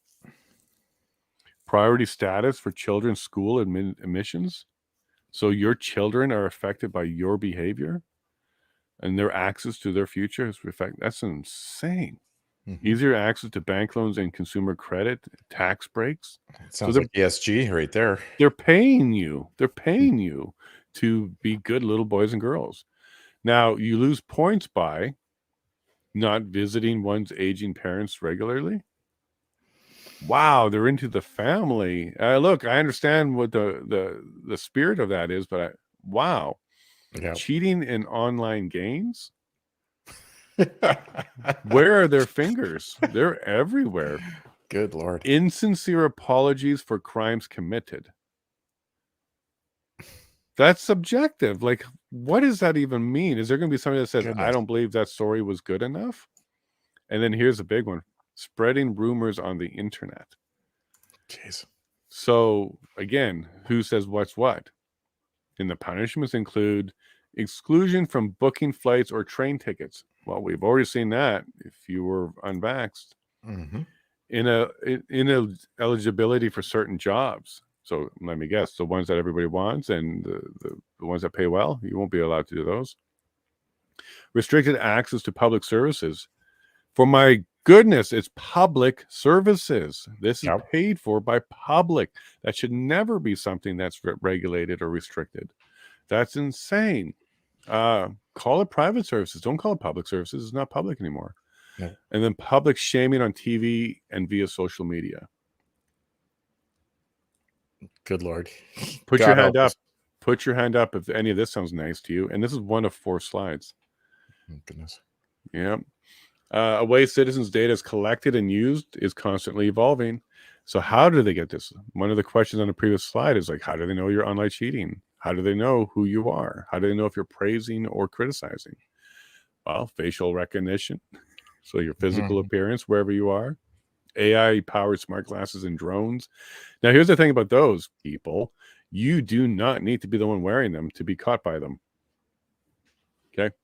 Priority status for children's school admissions. So your children are affected by your behavior and their access to their future is affected. That's insane. Mm-hmm. Easier access to bank loans and consumer credit, tax breaks. It sounds like ESG right there. They're paying you. They're paying you to be good little boys and girls. Now, you lose points by not visiting one's aging parents regularly. Wow, they're into the family. Look, I understand what the spirit of that is, but wow. Yep. Cheating in online games? Where are their fingers? They're everywhere. Good Lord. Insincere apologies for crimes committed. That's subjective. Like, what does that even mean? Is there going to be somebody that says, I don't believe that story was good enough? And then here's a big one. Spreading rumors on the internet. Jeez. So, again, who says what's what? And the punishments include exclusion from booking flights or train tickets. Well, we've already seen that if you were unvaxxed. Mm-hmm. Ineligibility for certain jobs. So let me guess, the ones that everybody wants and the ones that pay well, you won't be allowed to do those. Restricted access to public services. For my goodness, it's public services. This is paid for by public. That should never be something that's regulated or restricted. That's insane. Call it private services. Don't call it public services. It's not public anymore. No. And then public shaming on TV and via social media. Good Lord. Put your hand up. Put your hand up if any of this sounds nice to you. And this is one of 4 slides. Oh, goodness. Yeah. A way citizens' data is collected and used is constantly evolving. So how do they get this? One of the questions on the previous slide is like, how do they know you're online cheating? How do they know who you are? How do they know if you're praising or criticizing? Well, facial recognition. So your physical appearance, wherever you are. AI-powered smart glasses and drones. Now, here's the thing about those people. You do not need to be the one wearing them to be caught by them. Okay?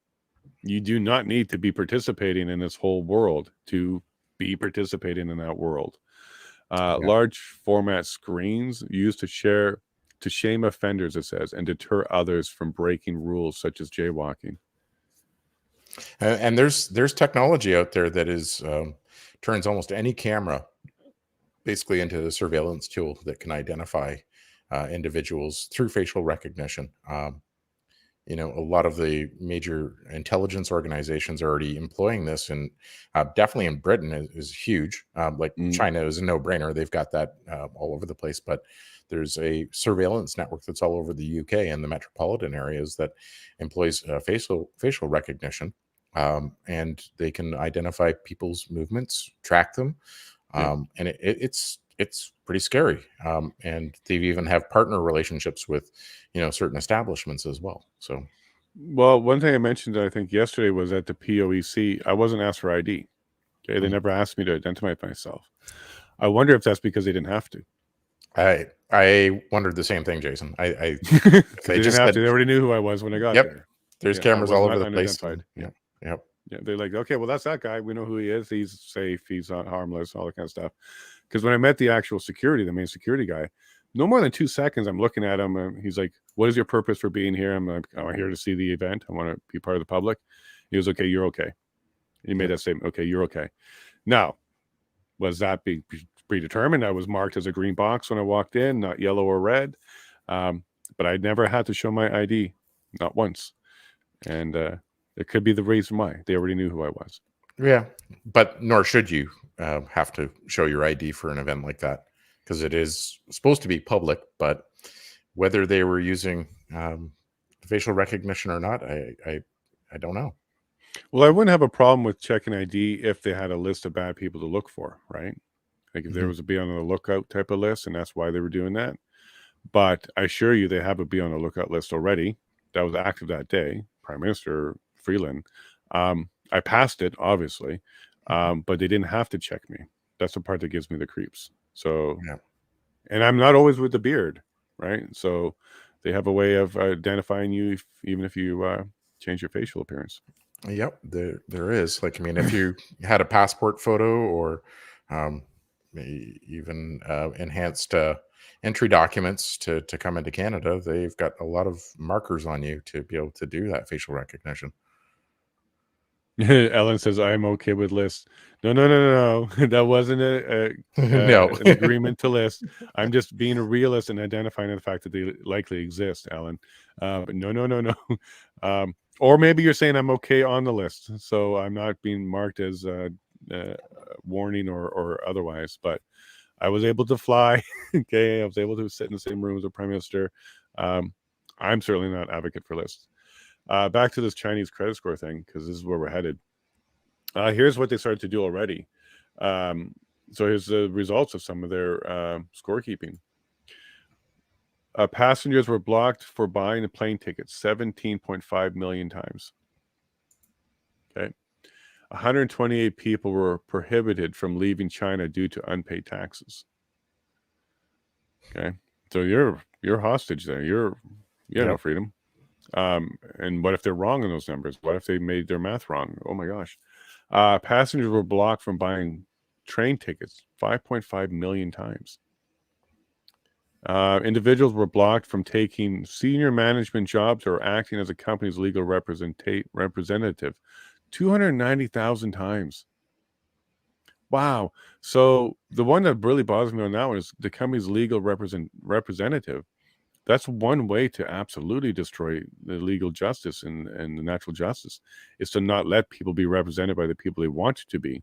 You do not need to be participating in this whole world to be participating in that world. Large format screens used to shame offenders, it says, and deter others from breaking rules such as jaywalking. And there's technology out there that is turns almost any camera basically into a surveillance tool that can identify individuals through facial recognition. A lot of the major intelligence organizations are already employing this, and definitely in Britain is huge. China is a no-brainer. They've got that all over the place, but there's a surveillance network that's all over the UK and the metropolitan areas that employs facial recognition, and they can identify people's movements, track them, and it's pretty scary. And they even have partner relationships with, certain establishments as well. So, well, one thing I mentioned, I think yesterday, was at the POEC. I wasn't asked for ID. Okay, they never asked me to identify myself. I wonder if that's because they didn't have to. I wondered the same thing, Jason. They just have to. They already knew who I was when I got there. There's cameras all over the place. Yeah. They're like, okay, well, that's that guy. We know who he is. He's safe. He's not harmless. All that kind of stuff. Because when I met the actual security, the main security guy, no more than 2 seconds, I'm looking at him, and he's like, "What is your purpose for being here?" I'm like, "I'm here to see the event. I want to be part of the public." He was, "Okay, you're okay." He made that statement. "Okay, you're okay." Now, was that predetermined? I was marked as a green box when I walked in, not yellow or red. But I never had to show my ID. not once. And it could be the reason why. They already knew who I was. Yeah, but nor should you have to show your ID for an event like that, because it is supposed to be public. But whether they were using facial recognition or not, I don't know. Well, I wouldn't have a problem with checking ID if they had a list of bad people to look for, right? Like if there was a be on the lookout type of list, and that's why they were doing that. But I assure you, they have a be on the lookout list already that was active that day. Prime Minister Freeland. I passed it, obviously, but they didn't have to check me. That's the part that gives me the creeps. So, Yeah. And I'm not always with the beard, right? So they have a way of identifying you, even if you change your facial appearance. Yep, there is. Like, I mean, if you had a passport photo or even enhanced entry documents to come into Canada, they've got a lot of markers on you to be able to do that facial recognition. Ellen says, I'm okay with lists. No. That wasn't No. an agreement to list. I'm just being a realist and identifying the fact that they likely exist, Ellen. But no. Or maybe you're saying I'm okay on the list. So I'm not being marked as warning or otherwise. But I was able to fly. Okay. I was able to sit in the same room as the Prime Minister. I'm certainly not advocate for lists. Back to this Chinese credit score thing, because this is where we're headed. Here's what they started to do already. So here's the results of some of their scorekeeping. Passengers were blocked for buying a plane ticket 17.5 million times. Okay. 128 people were prohibited from leaving China due to unpaid taxes. Okay. So you're hostage there. You have no freedom. And what if they're wrong in those numbers? What if they made their math wrong? Oh my gosh. Passengers were blocked from buying train tickets 5.5 million times. Individuals were blocked from taking senior management jobs or acting as a company's legal representative 290,000 times. Wow. So the one that really bothers me on that one is the company's legal representative. That's one way to absolutely destroy the legal justice and the natural justice, is to not let people be represented by the people they want to be.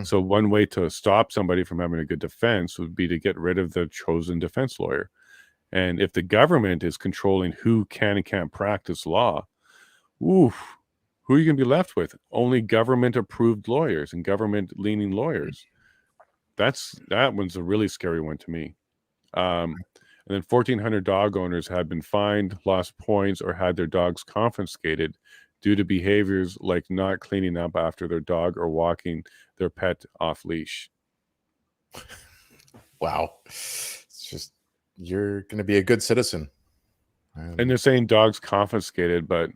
So one way to stop somebody from having a good defense would be to get rid of the chosen defense lawyer. And if the government is controlling who can and can't practice law, who are you going to be left with? Only government-approved lawyers and government-leaning lawyers. That one's a really scary one to me. And then 1,400 dog owners had been fined, lost points, or had their dogs confiscated due to behaviors like not cleaning up after their dog or walking their pet off leash. Wow. It's just, you're going to be a good citizen. And they're saying dogs confiscated, but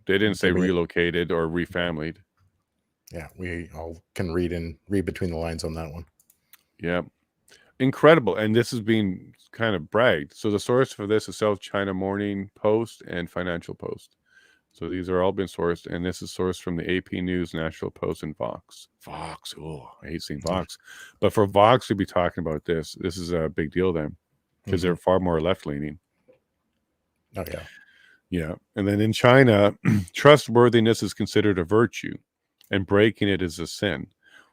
they didn't say relocated or refamilied. Yeah, we all can read between the lines on that one. Yeah. Incredible. And this is being kind of bragged. So the source for this is South China Morning Post and Financial Post. So these are all been sourced, and this is sourced from the AP News, National Post, and Vox. Vox. Oh, I hate saying Vox. But for Vox to be talking about this is a big deal then, because they're far more left-leaning. Oh, yeah. Yeah. And then in China, trustworthiness is considered a virtue, and breaking it is a sin.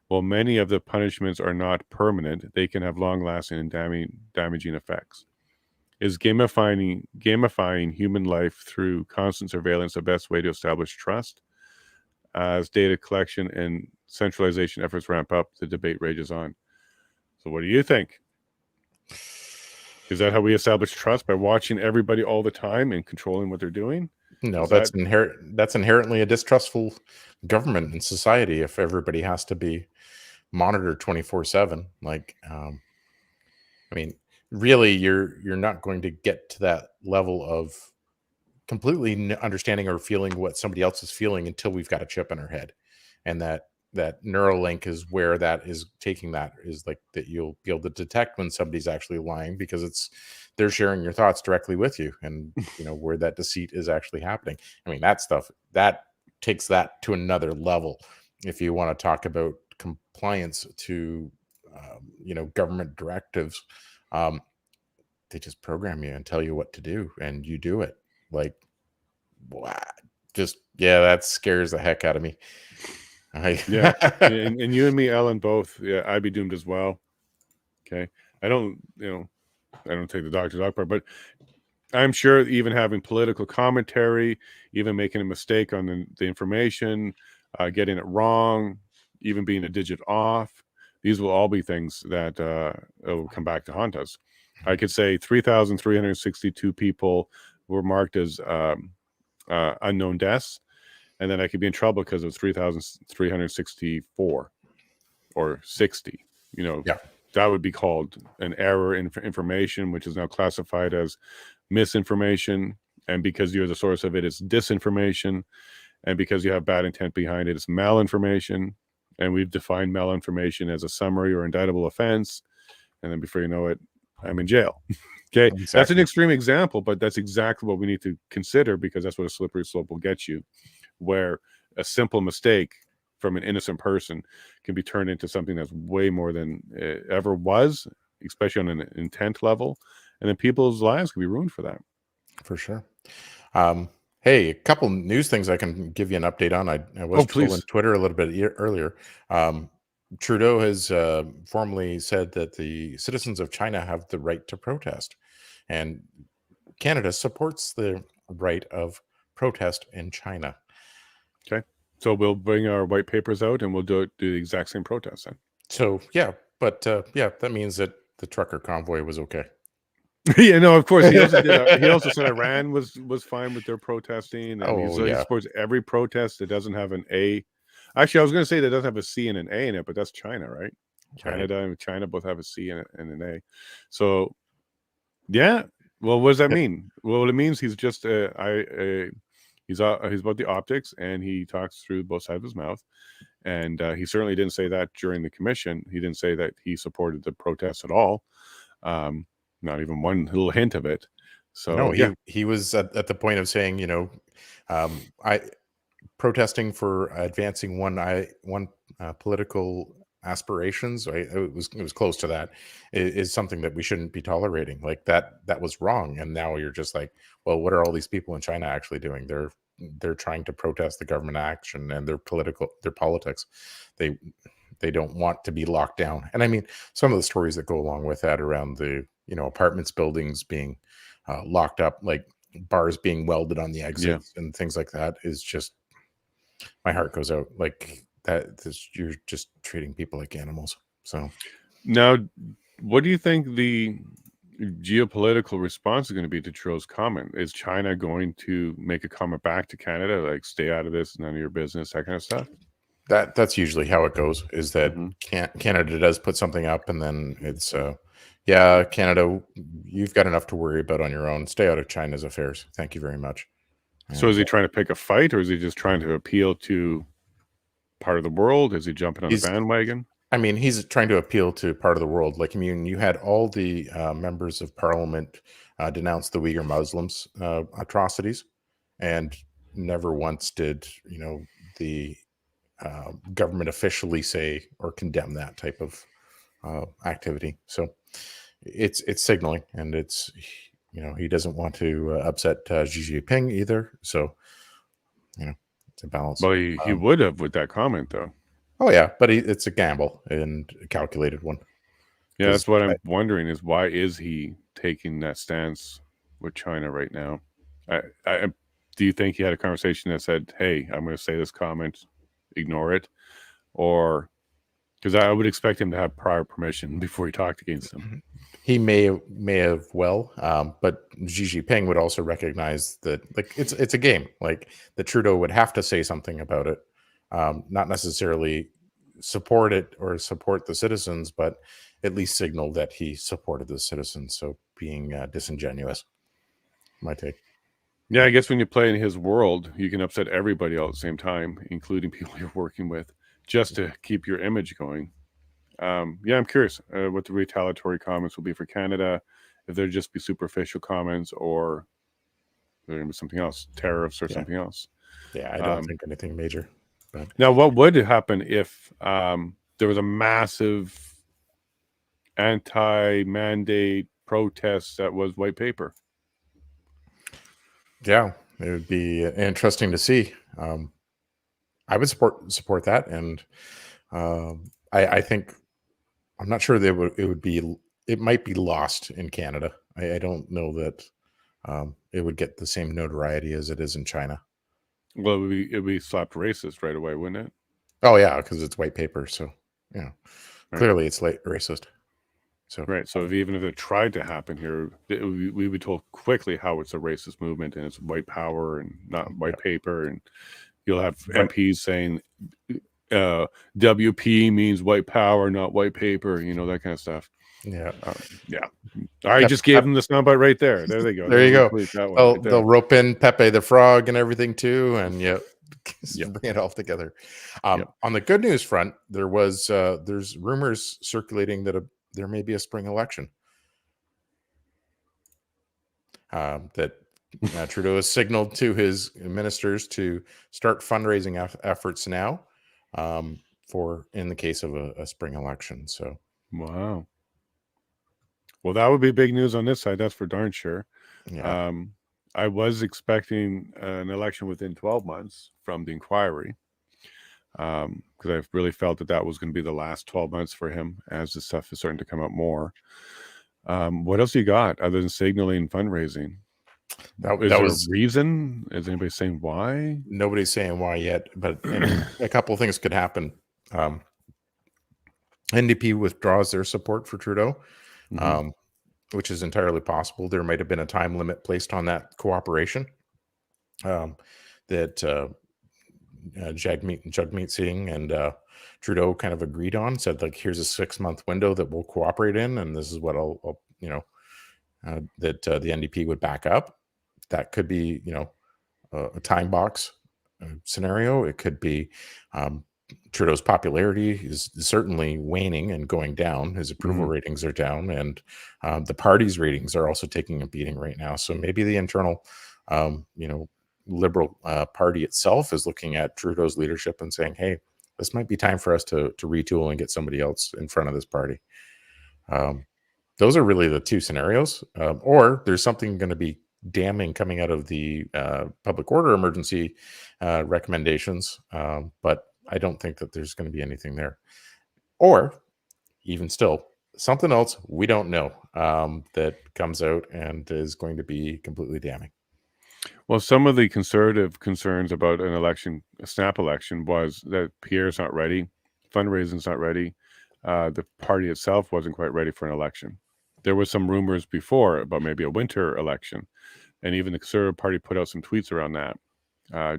While many of the punishments are not permanent, they can have long-lasting and damaging effects. Is gamifying human life through constant surveillance the best way to establish trust? As data collection and centralization efforts ramp up, the debate rages on. So what do you think? Is that how we establish trust, by watching everybody all the time and controlling what they're doing? No, that's inherently a distrustful government and society if everybody has to be monitored 24/7. Like, I mean, really, you're not going to get to that level of completely understanding or feeling what somebody else is feeling until we've got a chip in our head, and that Neuralink is where that is taking. That is like that you'll be able to detect when somebody's actually lying, because they're sharing your thoughts directly with you, and where that deceit is actually happening. I mean, that stuff that takes that to another level. If you want to talk about compliance to government directives, they just program you and tell you what to do, and you do it. Like, that scares the heck out of me. Yeah, and you and me, Ellen, both. Yeah, I'd be doomed as well. Okay, I don't take the doctor's dog part, but I'm sure even having political commentary, even making a mistake on the information, getting it wrong, even being a digit off, these will all be things that will come back to haunt us. I could say 3,362 people were marked as unknown deaths, and then I could be in trouble because of 3,364 or 60. That would be called an error in information, which is now classified as misinformation. And because you're the source of it, it's disinformation. And because you have bad intent behind it, it's malinformation. And we've defined malinformation as a summary or indictable offense. And then before you know it, I'm in jail. Okay. Exactly. That's an extreme example, but that's exactly what we need to consider, because that's what a slippery slope will get you, where a simple mistake from an innocent person can be turned into something that's way more than it ever was, especially on an intent level. And then people's lives can be ruined for that. For sure. Hey, a couple news things I can give you an update on. I was trolling Twitter a little bit earlier. Trudeau has formally said that the citizens of China have the right to protest, and Canada supports the right of protest in China. Okay, so we'll bring our white papers out and we'll do the exact same protest then. So yeah, but that means that the trucker convoy was okay. Yeah, no, of course. He also did. He also said Iran was fine with their protesting, and he supports every protest that doesn't have an A. Actually, I was going to say that doesn't have a C and an A in it, but that's China, right? Canada and China both have a C and an A. So, yeah. Well, what does that mean? Well, it means he's just he's about the optics, and he talks through both sides of his mouth. And he certainly didn't say that during the commission. He didn't say that he supported the protests at all. Not even one little hint of it. So no, he was at the point of saying, I protesting for advancing one political aspirations. It was close to that. Is something that we shouldn't be tolerating. Like that was wrong. And now you're just like, well, what are all these people in China actually doing? They're trying to protest the government action and their politics. They don't want to be locked down. And I mean, some of the stories that go along with that around the apartments, buildings being locked up, like bars being welded on the exits and things like that, is just, my heart goes out. Like that, you're just treating people like animals. So now, what do you think the geopolitical response is going to be to Trudeau's comment? Is China going to make a comment back to Canada, like stay out of this, none of your business, that kind of stuff? That's usually how it goes, is that Canada does put something up, and then it's Canada, you've got enough to worry about on your own. Stay out of China's affairs. Thank you very much. So is he trying to pick a fight, or is he just trying to appeal to part of the world? Is he jumping on the bandwagon? I mean, he's trying to appeal to part of the world. Like, I mean, you had all the members of parliament denounce the Uyghur Muslims atrocities, and never once did the government officially say or condemn that type of activity. So it's signaling, and it's he doesn't want to upset Xi Jinping either. So it's a balance. Well, he would have with that comment, though. Oh yeah, but it's a gamble and a calculated one. Yeah, that's what I'm wondering, is why is he taking that stance with China right now? Do you think he had a conversation that said, "Hey, I'm going to say this comment, ignore it," or because I would expect him to have prior permission before he talked against them? He may have but Xi Jinping would also recognize that, like, it's a game. Like, the Trudeau would have to say something about it, not necessarily support it or support the citizens, but at least signal that he supported the citizens. So being disingenuous, my take. Yeah, I guess when you play in his world, you can upset everybody all at the same time, including people you're working with, just to keep your image going. Yeah, I'm curious what the retaliatory comments will be for Canada, if they'll just be superficial comments, or there going to be something else, tariffs or something else. Yeah, I don't think anything major. But now, what would happen if there was a massive anti-mandate protest that was white paper? Yeah, It would be interesting to see. I would support that, and I think I'm not sure that it might be lost in Canada. I don't know that it would get the same notoriety as it is in China. Well, it'd be slapped racist right away, wouldn't it? Oh yeah, because it's white paper. So Right. clearly it's racist. So Right. So even if it tried to happen here, we would be told quickly how it's a racist movement and it's white power and not white paper, and you'll have MPs saying WP means white power, not white paper. You know, that kind of stuff. Yeah. Yeah. I just gave them the soundbite right there. There they go. There you go. That one right there. They'll rope in Pepe the Frog and everything too, and bring it all together. On the good news front, there's rumors circulating that there may be a spring election. That Trudeau has signaled to his ministers to start fundraising efforts now, in the case of a spring election. So wow. Well, that would be big news on this side. That's for darn sure. Yeah. I was expecting an election within 12 months from the inquiry, because I really felt that was going to be the last 12 months for him as this stuff is starting to come out more. What else you got other than signaling fundraising? Is there a reason? Is anybody saying why? Nobody's saying why yet, but a couple of things could happen. NDP withdraws their support for Trudeau, which is entirely possible. There might have been a time limit placed on that cooperation that Jagmeet Singh and Trudeau kind of agreed on. Said, like, here's a 6-month window that we'll cooperate in, and this is what I'll that the NDP would back up. That could be a time box scenario. It could be Trudeau's popularity is certainly waning and going down. His approval ratings are down, and the party's ratings are also taking a beating right now. So maybe the internal, Liberal party itself is looking at Trudeau's leadership and saying, hey, this might be time for us to retool and get somebody else in front of this party. Those are really the two scenarios. Or there's something going to be damning coming out of the public order emergency recommendations, but I don't think that there's going to be anything there. Or even still, something else we don't know that comes out and is going to be completely damning. Well, some of the conservative concerns about an election, a snap election, was that Pierre's not ready, fundraising's not ready, the party itself wasn't quite ready for an election. There were some rumors before about maybe a winter election, and even the Conservative Party put out some tweets around that.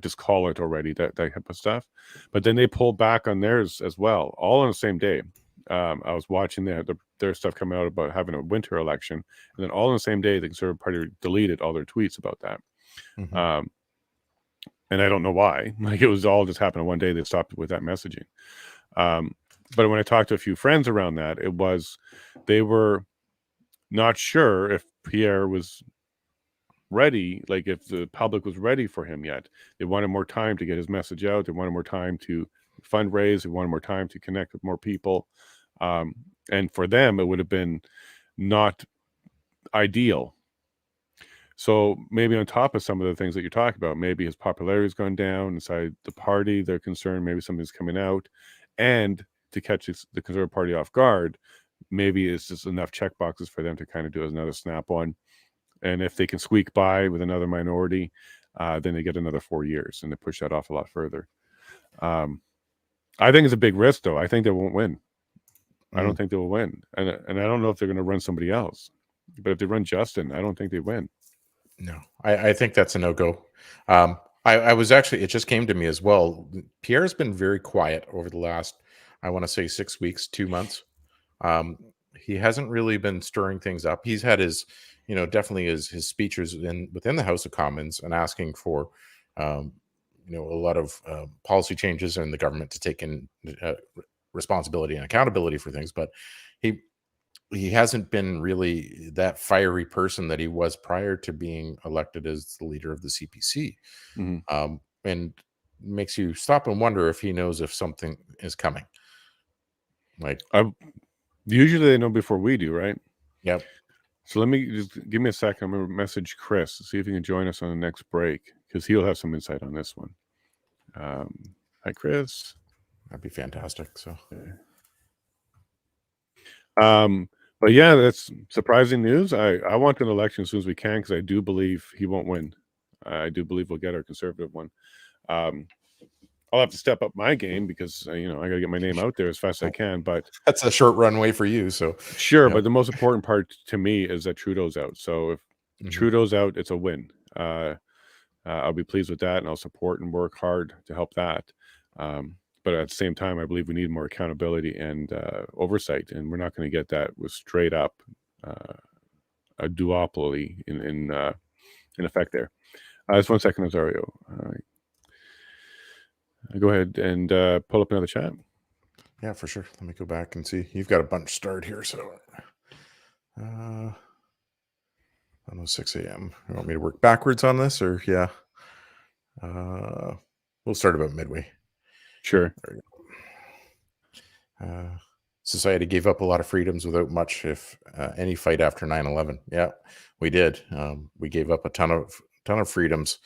Just call it already, that type of stuff. But then they pulled back on theirs as well, all on the same day. I was watching their stuff come out about having a winter election, and then all on the same day, the Conservative Party deleted all their tweets about that. And I don't know why. Like, it was all just happened one day. They stopped with that messaging. But when I talked to a few friends around that, they were not sure if Pierre was ready, like if the public was ready for him yet. They wanted more time to get his message out. They wanted more time to fundraise. They wanted more time to connect with more people. And for them, it would have been not ideal. So maybe on top of some of the things that you're talking about, maybe his popularity has gone down inside the party. They're concerned maybe something's coming out. And to catch the Conservative Party off guard, maybe it's just enough check boxes for them to kind of do another snap one. And if they can squeak by with another minority, then they get another 4 years, and they push that off a lot further. I think it's a big risk, though. I think they won't win. I don't think they will win. And I don't know if they're going to run somebody else. But if they run Justin, I don't think they win. No, I think that's a no-go. I was actually, it just came to me as well. Pierre's been very quiet over the last, I want to say 6 weeks, 2 months. He hasn't really been stirring things up. He's had his, definitely his speeches within the House of Commons and asking for, a lot of policy changes in the government to take in responsibility and accountability for things. But he hasn't been really that fiery person that he was prior to being elected as the leader of the CPC. And makes you stop and wonder if he knows if something is coming. Like, usually they know before we do, right? Yep. So let me just give me a second. I'm going to message Chris to see if he can join us on the next break, because he'll have some insight on this one. Hi, Chris. That'd be fantastic. So, but yeah, that's surprising news. I want an election as soon as we can because I do believe he won't win. I do believe we'll get our conservative one. I'll have to step up my game because I got to get my name out there as fast as I can. But that's a short runway for you. So sure, yeah. But the most important part to me is that Trudeau's out. So if Trudeau's out, it's a win. I'll be pleased with that, and I'll support and work hard to help that. But at the same time, I believe we need more accountability and oversight, and we're not going to get that with straight up a duopoly in effect there. Just 1 second, Azario. Go ahead and pull up another chat. Yeah, for sure. Let me go back and see. You've got a bunch started here, so I know 6 a.m. You want me to work backwards on this, or yeah? We'll start about midway. Sure. Society gave up a lot of freedoms without much, if any, fight after 9/11. Yeah, we did. We gave up a ton of freedoms.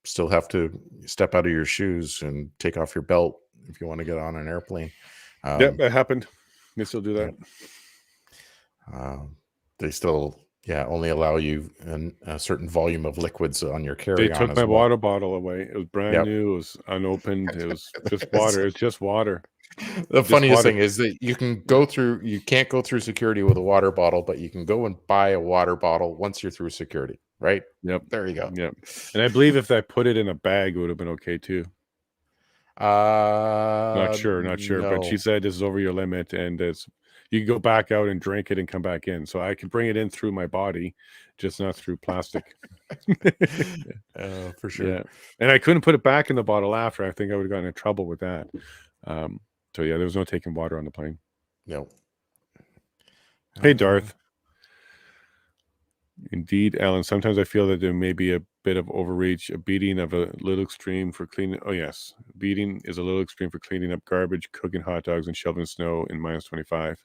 Still have to step out of your shoes and take off your belt if you want to get on an airplane. Yep, that happened. They still do that. They still, only allow you a certain volume of liquids on your carry-on. They took my water bottle away. It was brand new. It was unopened. It was just water. It's just water. The funniest thing is that you can't go through security with a water bottle, but you can go and buy a water bottle once you're through security, right? Yep. There you go. Yep. And I believe if I put it in a bag, it would have been okay too. Not sure, No. but she said this is over your limit, and you can go back out and drink it and come back in. So I can bring it in through my body, just not through plastic. For sure. Yeah. And I couldn't put it back in the bottle after. I think I would have gotten in trouble with that. So yeah, there was no taking water on the plane. No. Hey, Darth. Indeed, Alan. Sometimes I feel that there may be a bit of overreach, a beating of a little extreme for cleaning. Oh yes, beating is a little extreme for cleaning up garbage, cooking hot dogs, and shoveling snow in -25.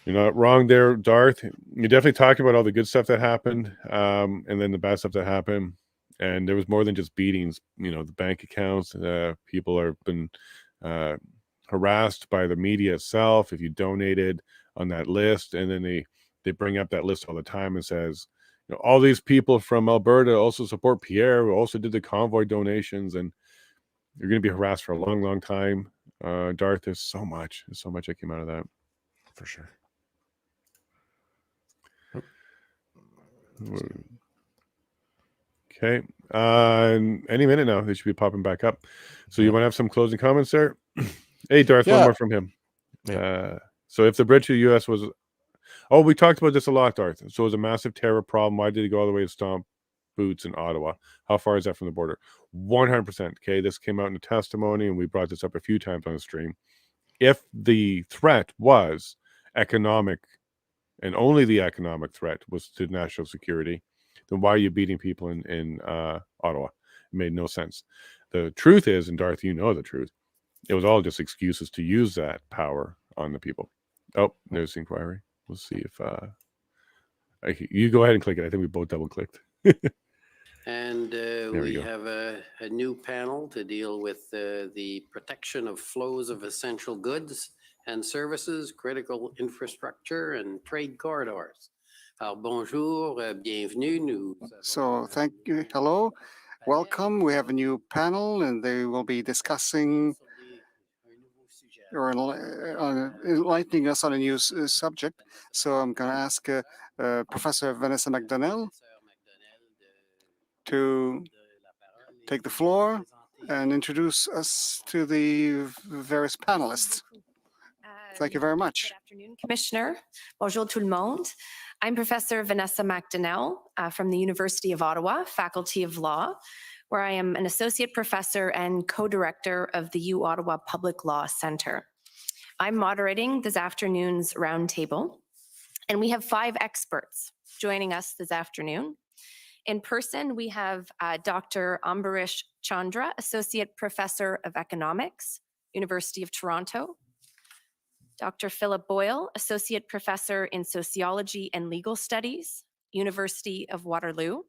You're not wrong there, Darth. You definitely talked about all the good stuff that happened, and then the bad stuff that happened. And there was more than just beatings. The bank accounts. People have been harassed by the media itself if you donated on that list, and then they bring up that list all the time and says, all these people from Alberta also support Pierre, who also did the convoy donations, and you're going to be harassed for a long, long time. Darth, there's so much that came out of that. For sure. Okay. Any minute now, they should be popping back up. So you want to have some closing comments there? Hey, Darth, one more from him. Yeah. So if the bridge to the U.S. was... Oh, we talked about this a lot, Darth. So it was a massive terror problem. Why did he go all the way to stomp boots in Ottawa? How far is that from the border? 100%. Okay, this came out in the testimony, and we brought this up a few times on the stream. If the threat was economic, and only the economic threat was to national security, then why are you beating people in Ottawa? It made no sense. The truth is, and Darth, you know the truth, it was all just excuses to use that power on the people. Oh, there's the inquiry. We'll see if you go ahead and click it. I think we both double clicked. And we have a new panel to deal with the protection of flows of essential goods and services, critical infrastructure, and trade corridors. Alors, bonjour, bienvenue. So thank you. Hello. Welcome. We have a new panel, and they will be discussing or enlightening us on a new subject. So I'm going to ask Professor Vanessa McDonnell to take the floor and introduce us to the various panelists. Thank you very much. Good afternoon, Commissioner. Bonjour tout le monde. I'm Professor Vanessa McDonnell from the University of Ottawa, Faculty of Law, where I am an associate professor and co-director of the U Ottawa Public Law Centre. I'm moderating this afternoon's roundtable, and we have 5 experts joining us this afternoon. In person, we have Dr. Ambarish Chandra, Associate Professor of Economics, University of Toronto, Dr. Philip Boyle, Associate Professor in Sociology and Legal Studies, University of Waterloo,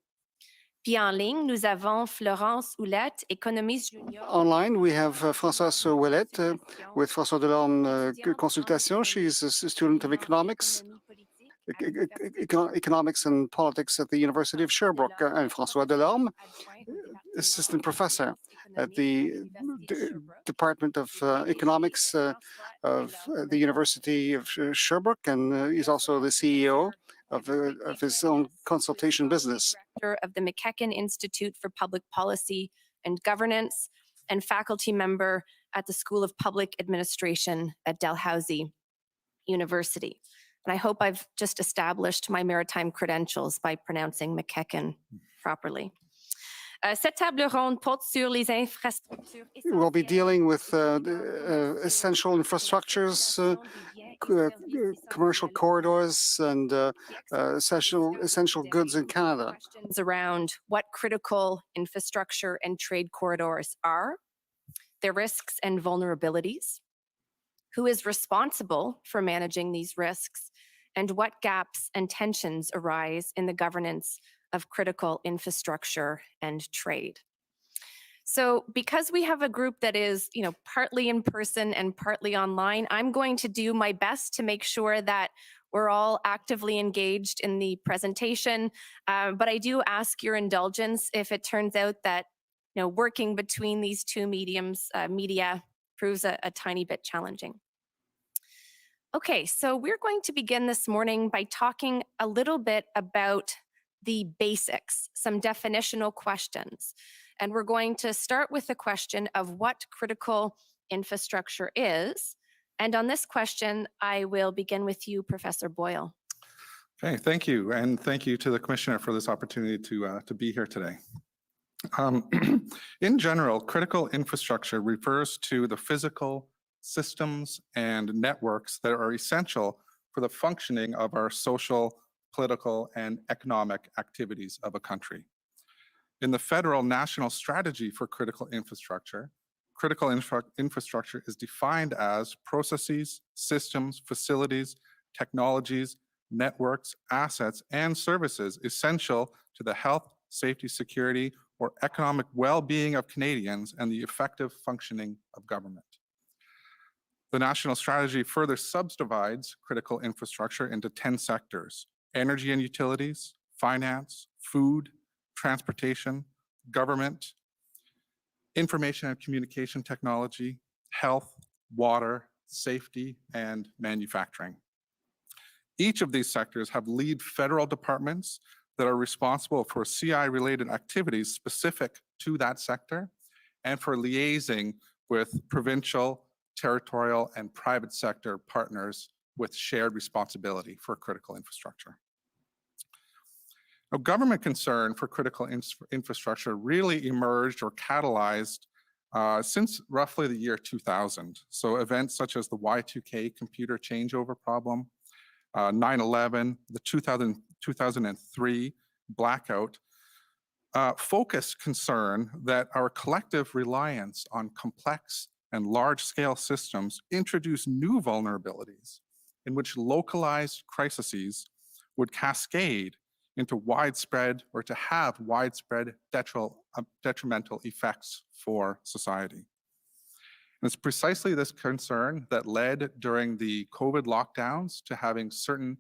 Puis en ligne, nous avons Florence Houlette, économiste junior. Online, we have Françoise Ouellette with François Delorme Consultation. She's a student of economics and politics at the University of Sherbrooke, and François Delorme, assistant professor at the Department of Economics of the University of Sherbrooke, and he's also the CEO of his own consultation business. Director of the McKechnie Institute for Public Policy and Governance, and faculty member at the School of Public Administration at Dalhousie University. And I hope I've just established my maritime credentials by pronouncing McKechnie properly. Cette table ronde porte sur les infrastructures. We'll be dealing with essential infrastructures, commercial corridors, and essential goods in Canada. Questions around what critical infrastructure and trade corridors are, their risks and vulnerabilities, who is responsible for managing these risks, and what gaps and tensions arise in the governance of critical infrastructure and trade. So because we have a group that is, partly in person and partly online, I'm going to do my best to make sure that we're all actively engaged in the presentation. But I do ask your indulgence if it turns out that, working between these two media proves a tiny bit challenging. Okay, so we're going to begin this morning by talking a little bit about the basics, some definitional questions. And we're going to start with the question of what critical infrastructure is. And on this question, I will begin with you, Professor Boyle. Okay, thank you. And thank you to the Commissioner for this opportunity to be here today. In general, critical infrastructure refers to the physical systems and networks that are essential for the functioning of our social, political, and economic activities of a country. In the federal national strategy for critical infrastructure is defined as processes, systems, facilities, technologies, networks, assets, and services essential to the health, safety, security, or economic well-being of Canadians and the effective functioning of government. The national strategy further subdivides critical infrastructure into 10 sectors: energy and utilities, finance, food, transportation, government, information and communication technology, health, water, safety, and manufacturing. Each of these sectors have lead federal departments that are responsible for CI-related activities specific to that sector and for liaising with provincial, territorial, and private sector partners with shared responsibility for critical infrastructure. Now, government concern for critical infrastructure really emerged or catalyzed since roughly the year 2000. So events such as the Y2K computer changeover problem, 9/11, the 2003 blackout, focused concern that our collective reliance on complex and large-scale systems introduce new vulnerabilities in which localized crises would cascade into widespread or to have widespread detrimental effects for society. And it's precisely this concern that led during the COVID lockdowns to having certain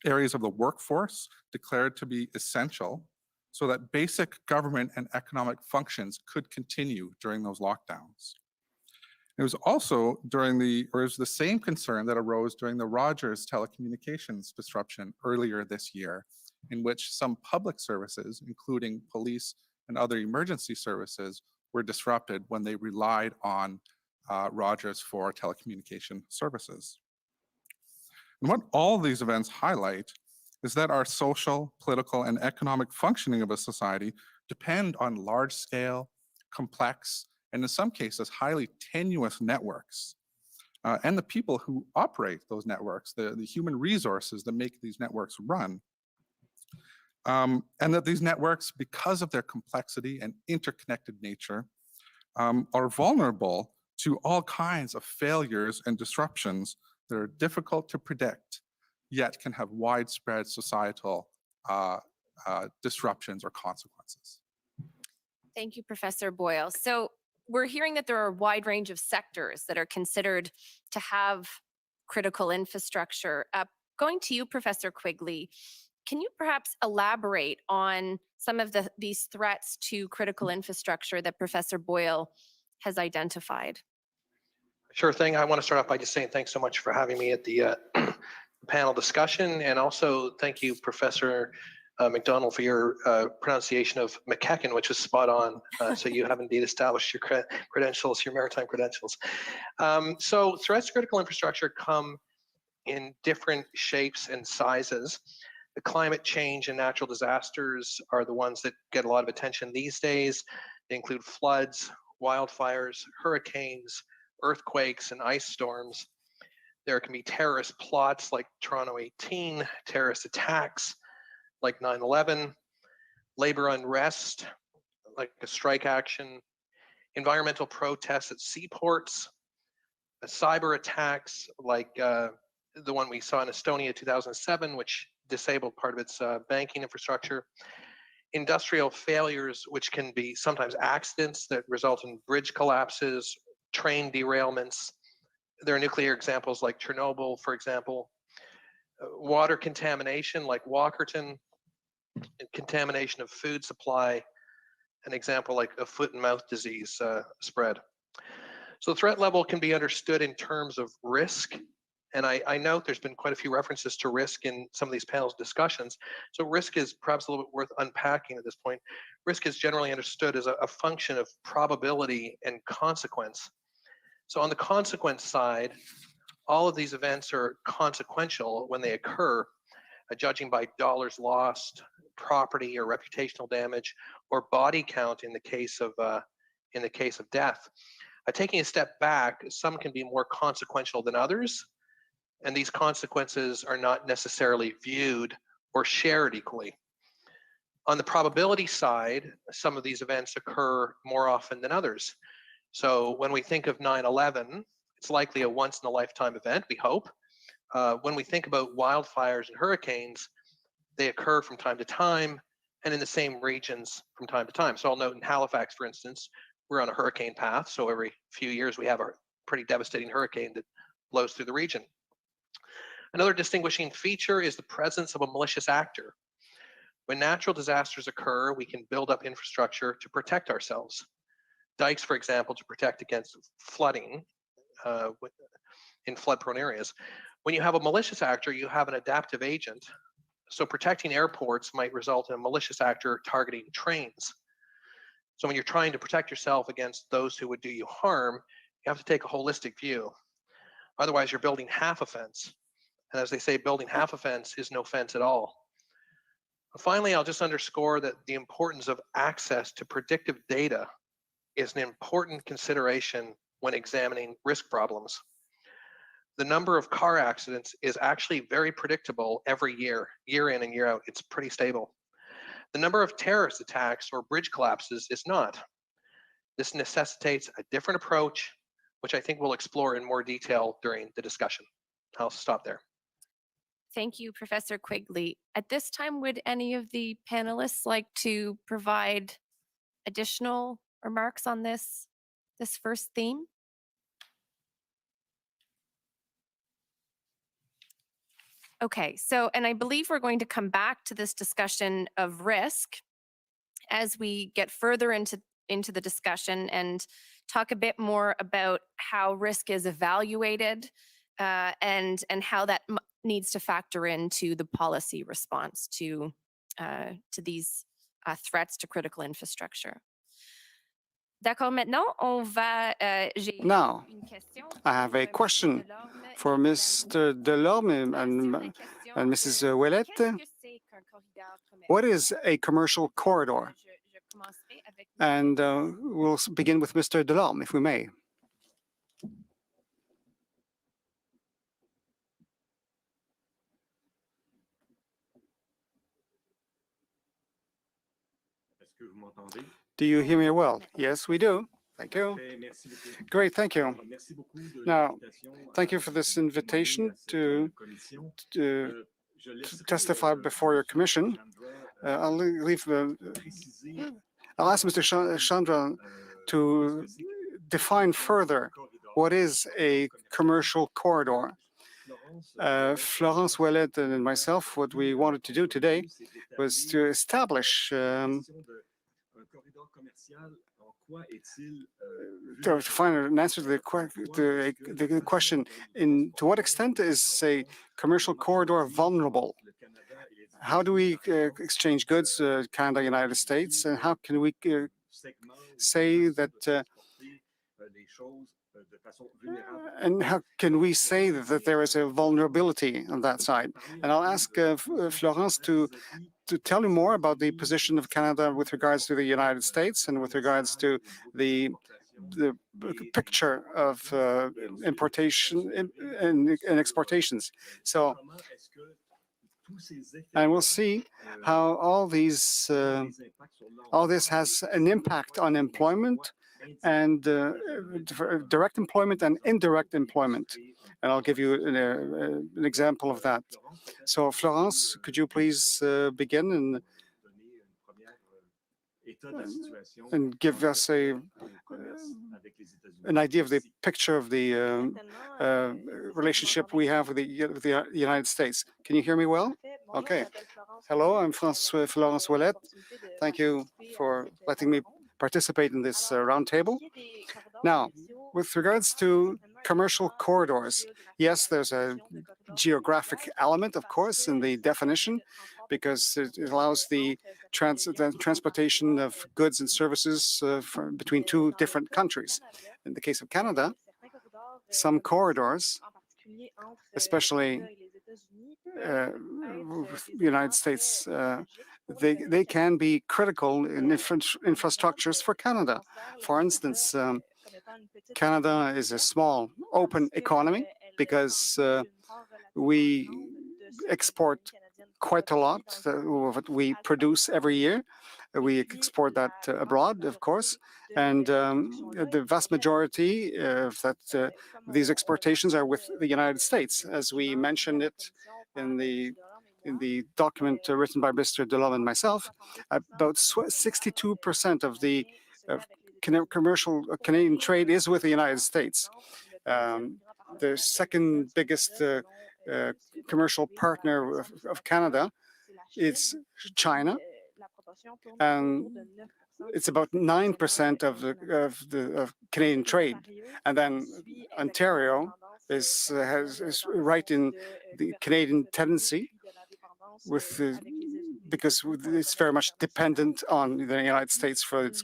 areas of the workforce declared to be essential so that basic government and economic functions could continue during those lockdowns. It was also it was the same concern that arose during the Rogers telecommunications disruption earlier this year, in which some public services, including police and other emergency services, were disrupted when they relied on Rogers for telecommunication services. And what all these events highlight is that our social, political, and economic functioning of a society depend on large-scale, complex, and in some cases, highly tenuous networks, and the people who operate those networks, the human resources that make these networks run. And that these networks, because of their complexity and interconnected nature, are vulnerable to all kinds of failures and disruptions that are difficult to predict, yet can have widespread societal disruptions or consequences. Thank you, Professor Boyle. So we're hearing that there are a wide range of sectors that are considered to have critical infrastructure. Going to you, Professor Quigley, can you perhaps elaborate on some of these threats to critical infrastructure that Professor Boyle has identified? Sure thing. I want to start off by just saying thanks so much for having me at the panel discussion, and also thank you, Professor McDonald, for your pronunciation of McKechnie, which was spot on. So you have indeed established your credentials, your maritime credentials. So threats to critical infrastructure come in different shapes and sizes. The climate change and natural disasters are the ones that get a lot of attention these days. They include floods, wildfires, hurricanes, earthquakes, and ice storms. There can be terrorist plots like Toronto 18, terrorist attacks like 9/11, labor unrest like a strike action, environmental protests at seaports, cyber attacks like the one we saw in Estonia 2007, which disabled part of its banking infrastructure, industrial failures, which can be sometimes accidents that result in bridge collapses, train derailments. There are nuclear examples like Chernobyl, for example. Water contamination like Walkerton, contamination of food supply, an example like a foot and mouth disease spread. So the threat level can be understood in terms of risk. And I note there's been quite a few references to risk in some of these panels discussions. So risk is perhaps a little bit worth unpacking at this point. Risk is generally understood as a function of probability and consequence. So on the consequence side, all of these events are consequential when they occur, judging by dollars lost, property or reputational damage, or body count in the case of death. Taking a step back, some can be more consequential than others, and these consequences are not necessarily viewed or shared equally. On the probability side, some of these events occur more often than others. So when we think of 9/11, it's likely a once-in-a-lifetime event, we hope. When we think about wildfires and hurricanes, they occur from time to time and in the same regions from time to time. So I'll note in Halifax, for instance, we're on a hurricane path. So every few years we have a pretty devastating hurricane that blows through the region. Another distinguishing feature is the presence of a malicious actor. When natural disasters occur, we can build up infrastructure to protect ourselves. Dikes, for example, to protect against flooding in flood-prone areas. When you have a malicious actor, you have an adaptive agent. So protecting airports might result in a malicious actor targeting trains. So when you're trying to protect yourself against those who would do you harm, you have to take a holistic view. Otherwise, you're building half a fence. And as they say, building half a fence is no fence at all. Finally, I'll just underscore that the importance of access to predictive data is an important consideration when examining risk problems. The number of car accidents is actually very predictable every year, year in and year out. It's pretty stable. The number of terrorist attacks or bridge collapses is not. This necessitates a different approach, which I think we'll explore in more detail during the discussion. I'll stop there. Thank you, Professor Quigley. At this time, would any of the panelists like to provide additional remarks on this first theme? Okay, so, and I believe we're going to come back to this discussion of risk as we get further into the discussion and talk a bit more about how risk is evaluated and how that needs to factor into the policy response to these threats to critical infrastructure. D'accord, maintenant, on va... Now, I have a question for Mr. Delorme and Mrs. Ouellette. What is a commercial corridor? And we'll begin with Mr. Delorme, if we may. Do you hear me well? Yes, we do. Thank you. Great, thank you. Now, thank you for this invitation to testify before your commission. I'll ask Mr. Chandra to define further what is a commercial corridor. Florence Ouellette and myself, what we wanted to do today was to establish to find an answer to the question: to what extent is a commercial corridor vulnerable? How do we exchange goods, Canada, United States, and how can we say that? And how can we say that there is a vulnerability on that side? And I'll ask Florence to tell you more about the position of Canada with regards to the United States and with regards to the picture of importation and exportations. So, and we'll see how all this has an impact on employment and direct employment and indirect employment. And I'll give you an example of that. So, Florence, could you please begin and give us an idea of the picture of the relationship we have with the United States. Can you hear me well? Okay. Hello, I'm Florence Ouellette. Thank you for letting me participate in this roundtable. Now, with regards to commercial corridors, yes, there's a geographic element, of course, in the definition, because it allows the transportation of goods and services between two different countries. In the case of Canada, some corridors, especially with the United States, they can be critical in infrastructures for Canada. For instance, Canada is a small, open economy because we export quite a lot what we produce every year. We export that abroad, of course, and the vast majority of these exportations are with the United States, as we mentioned it in the document written by Mr. Delhomme and myself. About 62% of the commercial Canadian trade is with the United States. The second biggest commercial partner of Canada is China, and it's about 9% of Canadian trade. And then Ontario is right in the Canadian tendency, because it's very much dependent on the United States for its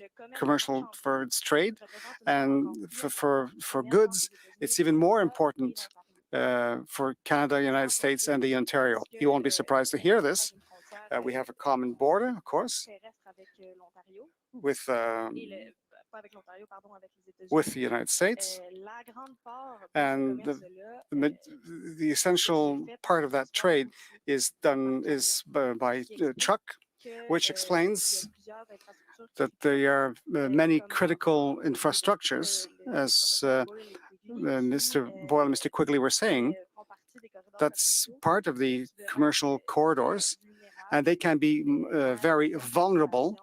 trade, and for goods, it's even more important for Canada, United States, and the Ontario. You won't be surprised to hear this. We have a common border, of course, with the United States, and the essential part of that trade is by truck, which explains that there are many critical infrastructures, as Mr. Boyle and Mr. Quigley were saying. That's part of the commercial corridors, and they can be very vulnerable.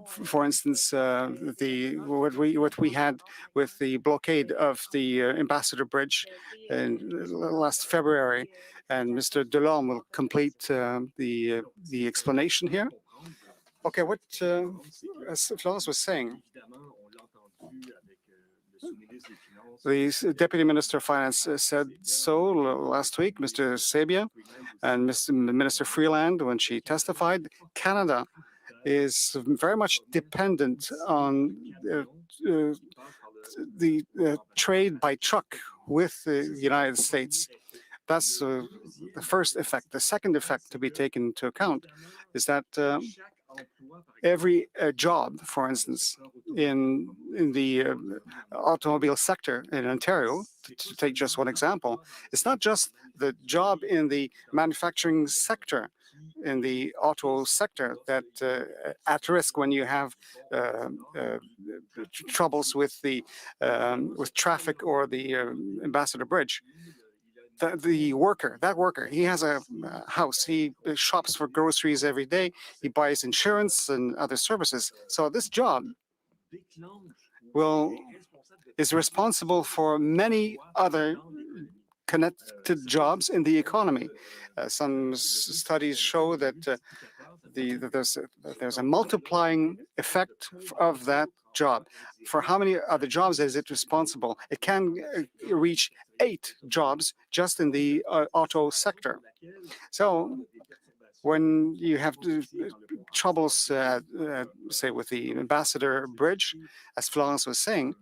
For instance, what we had with the blockade of the Ambassador Bridge in last February, and Mr. Delhomme will complete the explanation here. Okay, what as Florence was saying, the Deputy Minister of Finance said so last week, Mr. Sabia, and Mr. Minister Freeland, when she testified. Canada is very much dependent on the trade by truck with the United States. That's the first effect. The second effect to be taken into account is that every job, for instance, in the automobile sector in Ontario, to take just one example, it's not just the job in the manufacturing sector, in the auto sector, that at risk when you have troubles with the with traffic or the Ambassador Bridge. the worker, he has a house. He shops for groceries every day. He buys insurance and other services. So this job is responsible for many other connected jobs in the economy. Some studies show that there's a multiplying effect of that job. For how many other jobs is it responsible? It can reach 8 jobs just in the auto sector. So when you have troubles, say, with the Ambassador Bridge, as Florence was saying,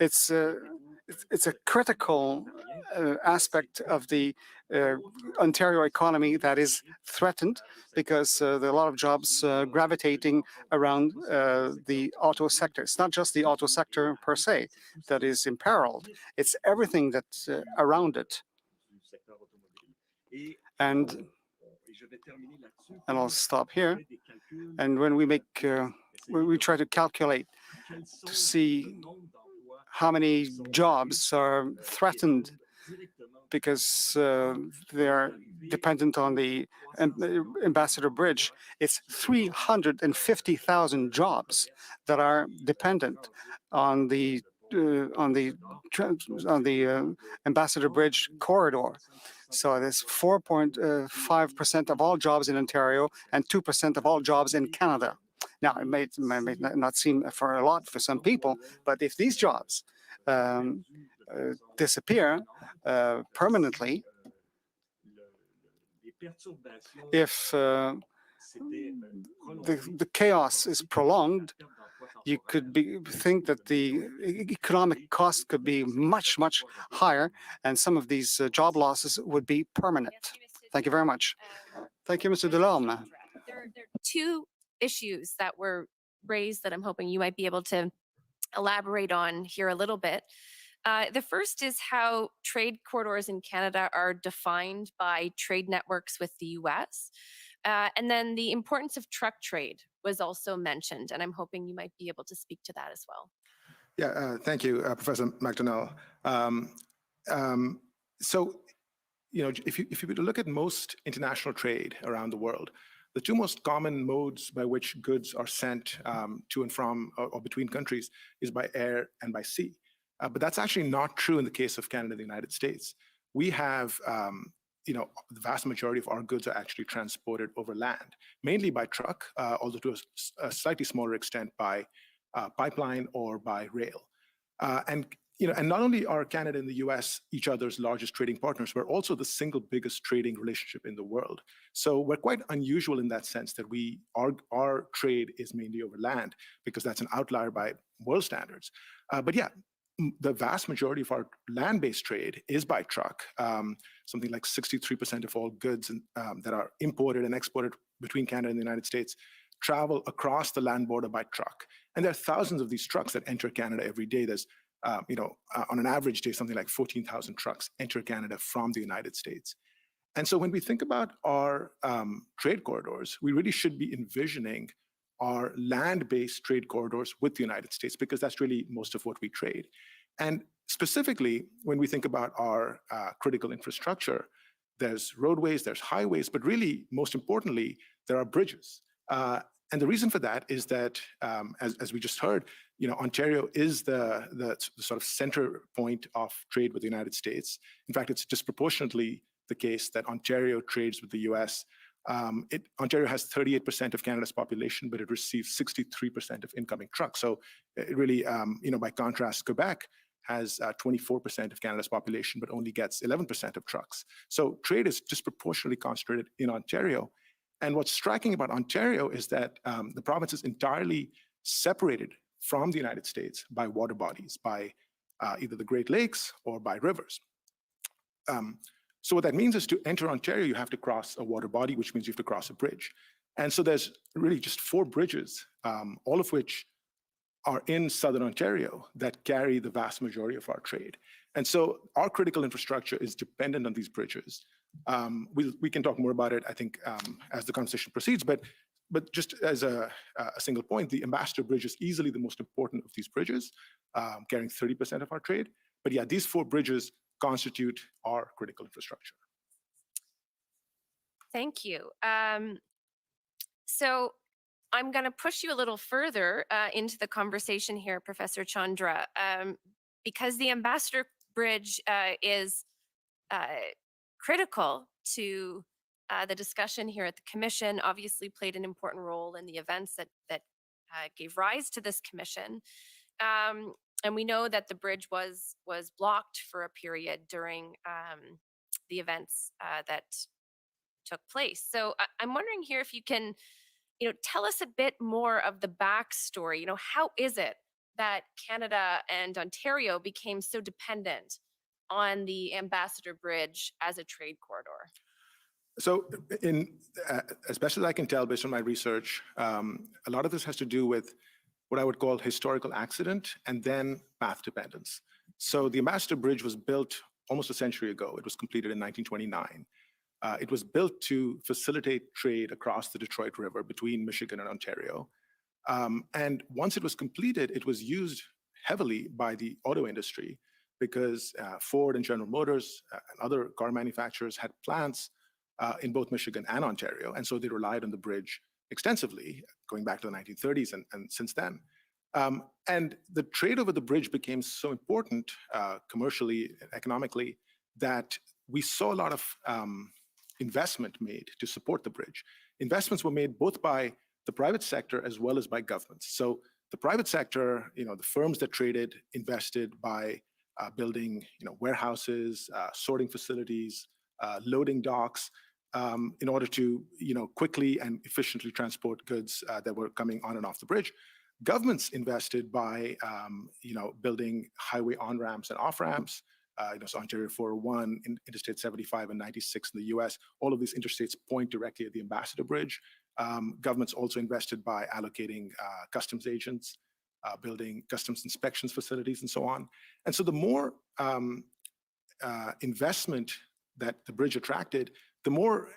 it's a critical aspect of the Ontario economy that is threatened because there are a lot of jobs gravitating around the auto sector. It's not just the auto sector per se that is imperiled. It's everything that's around it. And I'll stop here. And when we we try to calculate to see how many jobs are threatened because they are dependent on the Ambassador Bridge, it's 350,000 jobs that are dependent on the Ambassador Bridge corridor. So there's 4.5% of all jobs in Ontario and 2% of all jobs in Canada. Now, it may not seem for a lot for some people, but if these jobs disappear permanently, if the chaos is prolonged, you could think that the economic cost could be much, much higher, and some of these job losses would be permanent. Thank you very much. Thank you, Mr. Delorme. There are 2 issues that were raised that I'm hoping you might be able to elaborate on here a little bit. The first is how trade corridors in Canada are defined by trade networks with the US. And then the importance of truck trade was also mentioned, and I'm hoping you might be able to speak to that as well. Yeah, thank you, Professor McDonnell. So, if you were to look at most international trade around the world, the 2 most common modes by which goods are sent to and from or between countries is by air and by sea. But that's actually not true in the case of Canada and the United States. We have, the vast majority of our goods are actually transported over land, mainly by truck, although to a slightly smaller extent by pipeline or by rail. And not only are Canada and the US each other's largest trading partners, we're also the single biggest trading relationship in the world. So we're quite unusual in that sense that our trade is mainly over land, because that's an outlier by world standards. But yeah, the vast majority of our land-based trade is by truck. Something like 63% of all goods that are imported and exported between Canada and the United States travel across the land border by truck. And there are thousands of these trucks that enter Canada every day. There's, on an average day, something like 14,000 trucks enter Canada from the United States. And so when we think about our trade corridors, we really should be envisioning our land-based trade corridors with the United States, because that's really most of what we trade. And specifically, when we think about our critical infrastructure, there's roadways, there's highways, but really, most importantly, there are bridges. And the reason for that is that, as we just heard, Ontario is the sort of center point of trade with the United States. In fact, it's disproportionately the case that Ontario trades with the US. Ontario has 38% of Canada's population, but it receives 63% of incoming trucks. So it really, by contrast, Quebec has 24% of Canada's population, but only gets 11% of trucks. So trade is disproportionately concentrated in Ontario. And what's striking about Ontario is that the province is entirely separated from the United States by water bodies, by either the Great Lakes or by rivers. So what that means is to enter Ontario, you have to cross a water body, which means you have to cross a bridge. And so there's really just 4 bridges, all of which are in Southern Ontario, that carry the vast majority of our trade. And so our critical infrastructure is dependent on these bridges. We can talk more about it, I think, as the conversation proceeds, but just as a single point, the Ambassador Bridge is easily the most important of these bridges, carrying 30% of our trade. But yeah, these 4 bridges constitute our critical infrastructure. Thank you. So I'm going to push you a little further into the conversation here, Professor Chandra, because the Ambassador Bridge is critical to the discussion here at the Commission, obviously played an important role in the events that gave rise to this Commission. And we know that the bridge was blocked for a period during the events that took place. So I'm wondering here if you can, tell us a bit more of the backstory. How is it that Canada and Ontario became so dependent on the Ambassador Bridge as a trade corridor? So as best as I can tell based on my research, a lot of this has to do with what I would call historical accident and then path dependence. So the Ambassador Bridge was built almost a century ago. It was completed in 1929. It was built to facilitate trade across the Detroit River between Michigan and Ontario. And once it was completed, it was used heavily by the auto industry because Ford and General Motors and other car manufacturers had plants in both Michigan and Ontario. And so they relied on the bridge extensively, going back to the 1930s and since then. And the trade over the bridge became so important commercially and economically that we saw a lot of investment made to support the bridge. Investments were made both by the private sector as well as by governments. So the private sector, the firms that traded invested by building, warehouses, sorting facilities, loading docks, in order to, quickly and efficiently transport goods that were coming on and off the bridge. Governments invested by, building highway on-ramps and off-ramps. So Ontario 401, Interstate 75 and 96 in the US, all of these interstates point directly at the Ambassador Bridge. Governments also invested by allocating customs agents, building customs inspections facilities and so on. And so the more investment that the bridge attracted, the more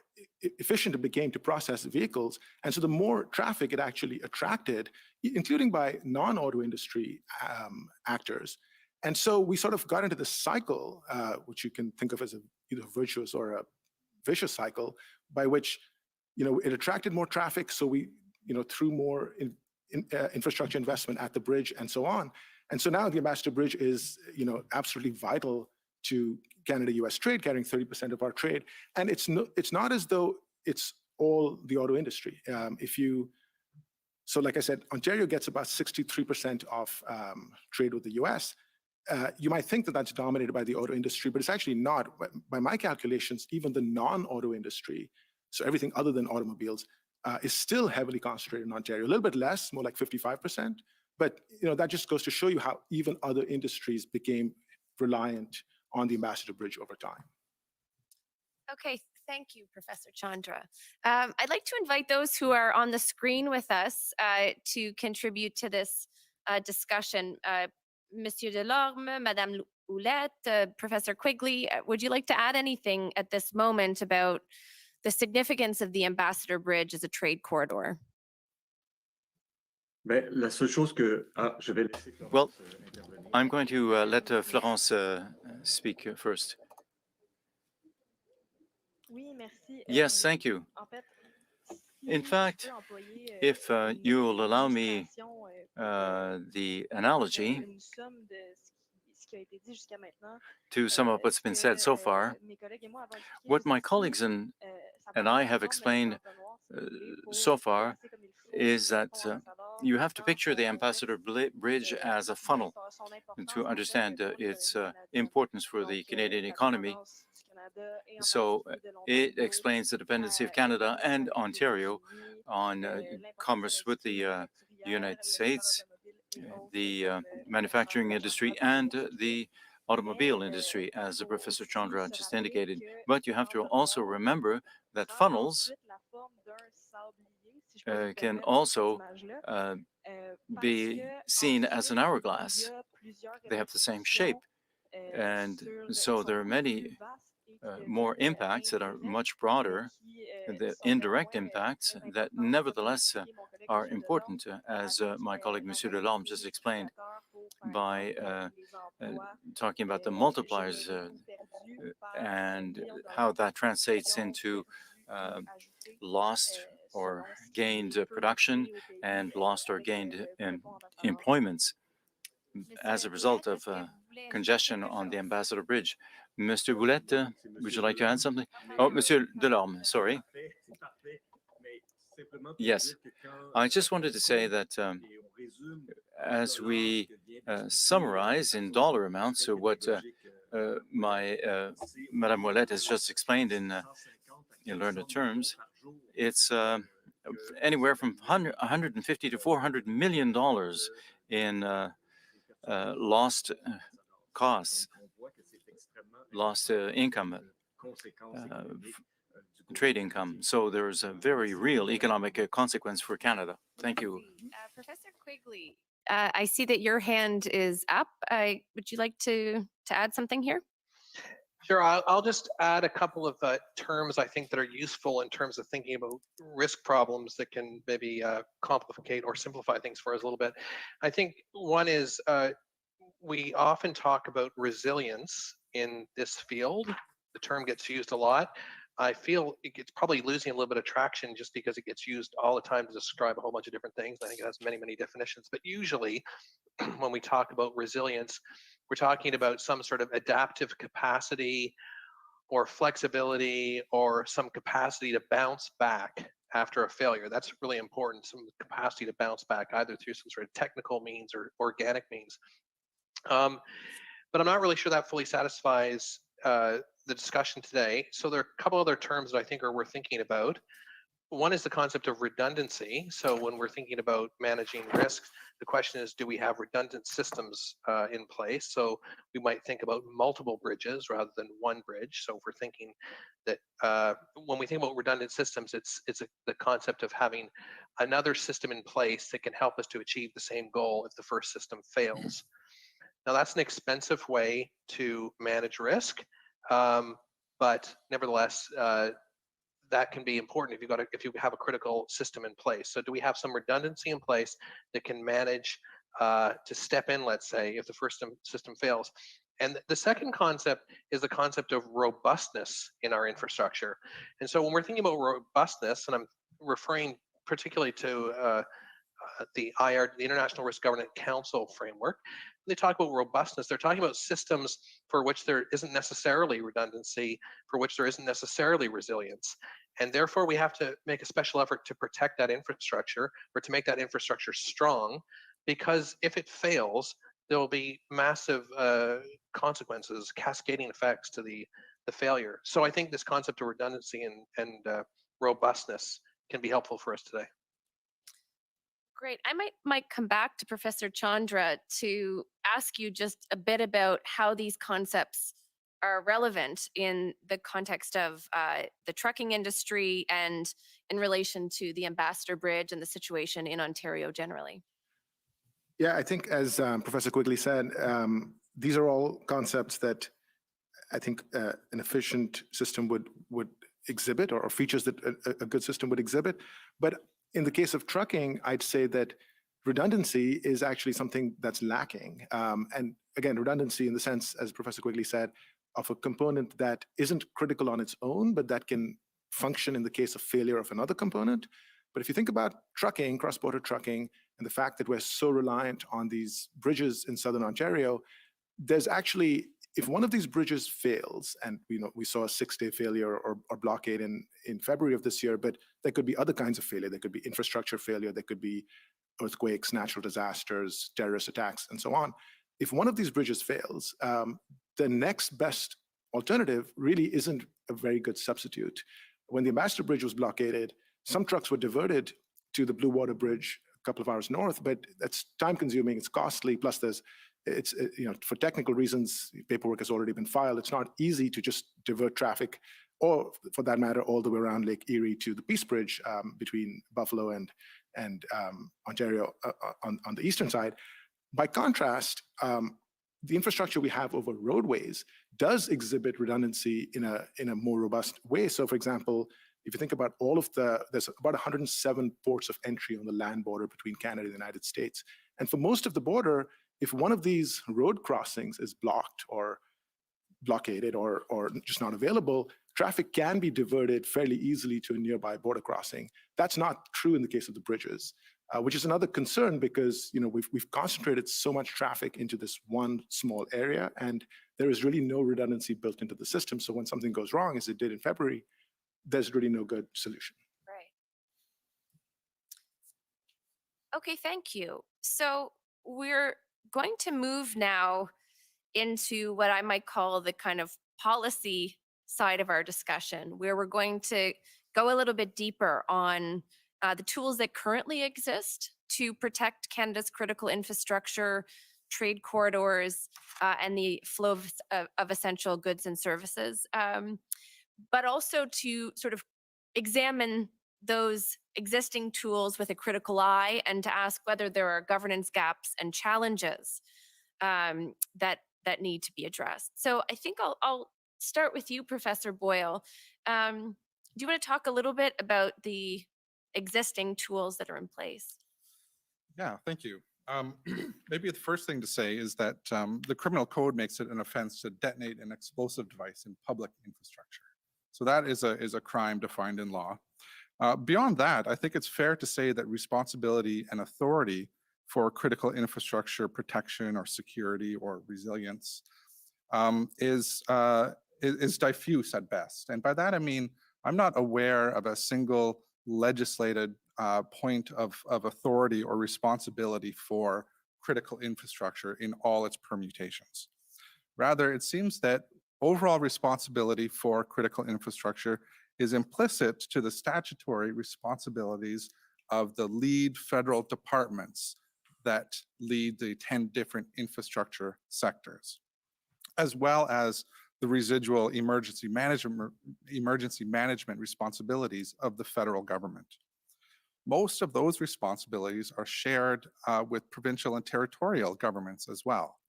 efficient it became to process vehicles. And so the more traffic it actually attracted, including by non-auto industry actors. And so we sort of got into this cycle, which you can think of as either virtuous or a vicious cycle, by which it attracted more traffic. So we threw more infrastructure investment at the bridge and so on. And so now the Ambassador Bridge is absolutely vital to Canada-US trade, carrying 30% of our trade. And it's not as though it's all the auto industry. So like I said, Ontario gets about 63% of trade with the US. You might think that that's dominated by the auto industry, but it's actually not. By my calculations, even the non-auto industry, so everything other than automobiles, is still heavily concentrated in Ontario. A little bit less, more like 55%. But that just goes to show you how even other industries became reliant on the Ambassador Bridge over time. Okay, thank you, Professor Chandra. I'd like to invite those who are on the screen with us to contribute to this discussion. Monsieur Delorme, Madame Houlette, Professor Quigley, would you like to add anything at this moment about the significance of the Ambassador Bridge as a trade corridor? Well, I'm going to let Florence speak first. Yes, thank you. In fact, if you'll allow me the analogy to sum up what's been said so far, what my colleagues and I have explained so far is that you have to picture the Ambassador Bridge as a funnel to understand its importance for the Canadian economy. So it explains the dependency of Canada and Ontario on commerce with the United States, the manufacturing industry, and the automobile industry, as Professor Chandra just indicated. But you have to also remember that funnels can also be seen as an hourglass. They have the same shape. And so there are many more impacts that are much broader, the indirect impacts that nevertheless are important, as my colleague Monsieur Delorme just explained, by talking about the multipliers and how that translates into lost or gained production and lost or gained employments as a result of congestion on the Ambassador Bridge. Mr. Goulette, would you like to add something? Oh, Monsieur Delorme, sorry. Yes, I just wanted to say that as we summarize in dollar amounts what Madame Ouellette has just explained in learned terms, it's anywhere from 150 to $400 million in lost costs, lost income, trade income. So there's a very real economic consequence for Canada. Thank you. Professor Quigley, I see that your hand is up. Would you like to add something here? Sure, I'll just add a couple of terms I think that are useful in terms of thinking about risk problems that can maybe complicate or simplify things for us a little bit. I think one is we often talk about resilience in this field. The term gets used a lot. I feel it's probably losing a little bit of traction just because it gets used all the time to describe a whole bunch of different things. I think it has many, many definitions. But usually when we talk about resilience, we're talking about some sort of adaptive capacity or flexibility or some capacity to bounce back after a failure. That's really important, some capacity to bounce back either through some sort of technical means or organic means. But I'm not really sure that fully satisfies the discussion today. So there are a couple other terms that I think are worth thinking about. One is the concept of redundancy. So when we're thinking about managing risks, the question is, do we have redundant systems in place? So we might think about multiple bridges rather than one bridge. So if we're thinking that when we think about redundant systems, it's the concept of having another system in place that can help us to achieve the same goal if the first system fails. Now that's an expensive way to manage risk, but nevertheless, that can be important if you have a critical system in place. So do we have some redundancy in place that can manage to step in, let's say, if the first system fails? And the second concept is the concept of robustness in our infrastructure. And so when we're thinking about robustness, and I'm referring particularly to the International Risk Governance Council framework, when they talk about robustness, they're talking about systems for which there isn't necessarily redundancy, for which there isn't necessarily resilience. And therefore, we have to make a special effort to protect that infrastructure or to make that infrastructure strong, because if it fails, there will be massive consequences, cascading effects to the failure. So I think this concept of redundancy and robustness can be helpful for us today. Great. I might come back to Professor Chandra to ask you just a bit about how these concepts are relevant in the context of the trucking industry and in relation to the Ambassador Bridge and the situation in Ontario generally. Yeah, I think as Professor Quigley said, these are all concepts that I think an efficient system would exhibit, or features that a good system would exhibit. But in the case of trucking, I'd say that redundancy is actually something that's lacking. And again, redundancy in the sense, as Professor Quigley said, of a component that isn't critical on its own, but that can function in the case of failure of another component. But if you think about trucking, cross-border trucking, and the fact that we're so reliant on these bridges in Southern Ontario, there's actually, if one of these bridges fails, and we saw a 6-day failure or blockade in February of this year, but there could be other kinds of failure. There could be infrastructure failure, there could be earthquakes, natural disasters, terrorist attacks, and so on. If one of these bridges fails, the next best alternative really isn't a very good substitute. When the Ambassador Bridge was blockaded, some trucks were diverted to the Blue Water Bridge a couple of hours north, but that's time consuming, it's costly, plus it's for technical reasons, paperwork has already been filed. It's not easy to just divert traffic, or for that matter, all the way around Lake Erie to the Peace Bridge between Buffalo and Ontario on the eastern side. By contrast, the infrastructure we have over roadways does exhibit redundancy in a more robust way. So, for example, if you think about there's about 107 ports of entry on the land border between Canada and the United States. And for most of the border, if one of these road crossings is blocked or blockaded or just not available, traffic can be diverted fairly easily to a nearby border crossing. That's not true in the case of the bridges, which is another concern because we've concentrated so much traffic into this one small area, and there is really no redundancy built into the system. So when something goes wrong, as it did in February, there's really no good solution. Right. Okay, thank you. So we're going to move now into what I might call the kind of policy side of our discussion, where we're going to go a little bit deeper on the tools that currently exist to protect Canada's critical infrastructure, trade corridors, and the flow of essential goods and services, but also to sort of examine those existing tools with a critical eye and to ask whether there are governance gaps and challenges that need to be addressed. So I think I'll start with you, Professor Boyle. Do you want to talk a little bit about the existing tools that are in place? Yeah, thank you. Maybe the first thing to say is that the criminal code makes it an offense to detonate an explosive device in public infrastructure. So that is a crime defined in law. Beyond that, I think it's fair to say that responsibility and authority for critical infrastructure protection or security or resilience is diffuse at best. And by that, I mean, I'm not aware of a single legislated point of authority or responsibility for critical infrastructure in all its permutations. Rather, it seems that overall responsibility for critical infrastructure is implicit to the statutory responsibilities of the lead federal departments that lead the 10 different infrastructure sectors, as well as the residual emergency management responsibilities of the federal government. Most of those responsibilities are shared with provincial and territorial governments as well.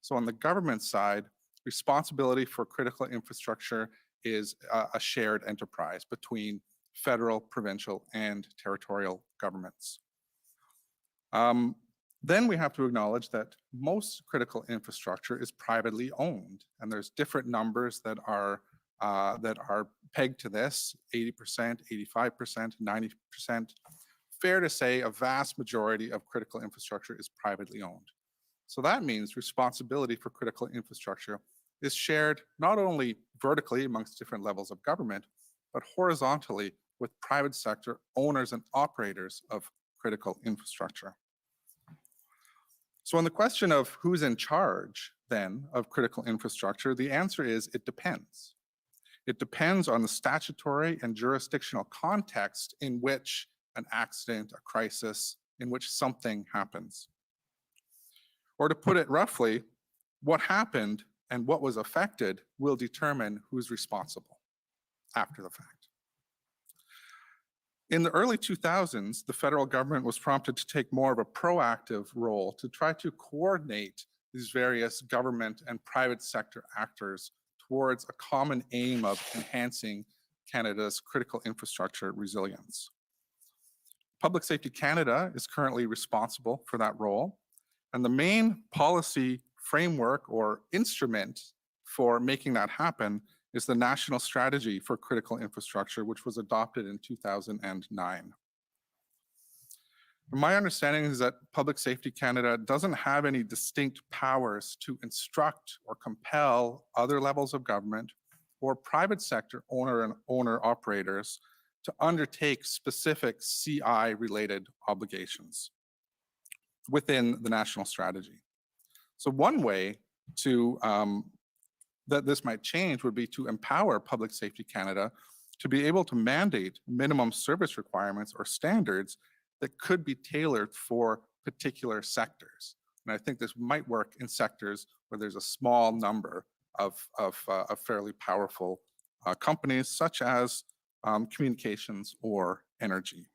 So on the government side, responsibility for critical infrastructure is a shared enterprise between federal, provincial, and territorial governments. Then we have to acknowledge that most critical infrastructure is privately owned, and there's different numbers that are pegged to this: 80%, 85%, 90%. Fair to say a vast majority of critical infrastructure is privately owned. So that means responsibility for critical infrastructure is shared not only vertically amongst different levels of government, but horizontally with private sector owners and operators of critical infrastructure. So on the question of who's in charge then of critical infrastructure, the answer is it depends. It depends on the statutory and jurisdictional context in which an accident, a crisis, in which something happens. Or to put it roughly, what happened and what was affected will determine who's responsible after the fact. In the early 2000s, the federal government was prompted to take more of a proactive role to try to coordinate these various government and private sector actors towards a common aim of enhancing Canada's critical infrastructure resilience. Public Safety Canada is currently responsible for that role, and the main policy framework or instrument for making that happen is the National Strategy for Critical Infrastructure, which was adopted in 2009. My understanding is that Public Safety Canada doesn't have any distinct powers to instruct or compel other levels of government or private sector owner-operators to undertake specific CI-related obligations within the national strategy. So one way to that this might change would be to empower Public Safety Canada to be able to mandate minimum service requirements or standards that could be tailored for particular sectors. And I think this might work in sectors where there's a small number of fairly powerful companies, such as communications or energy.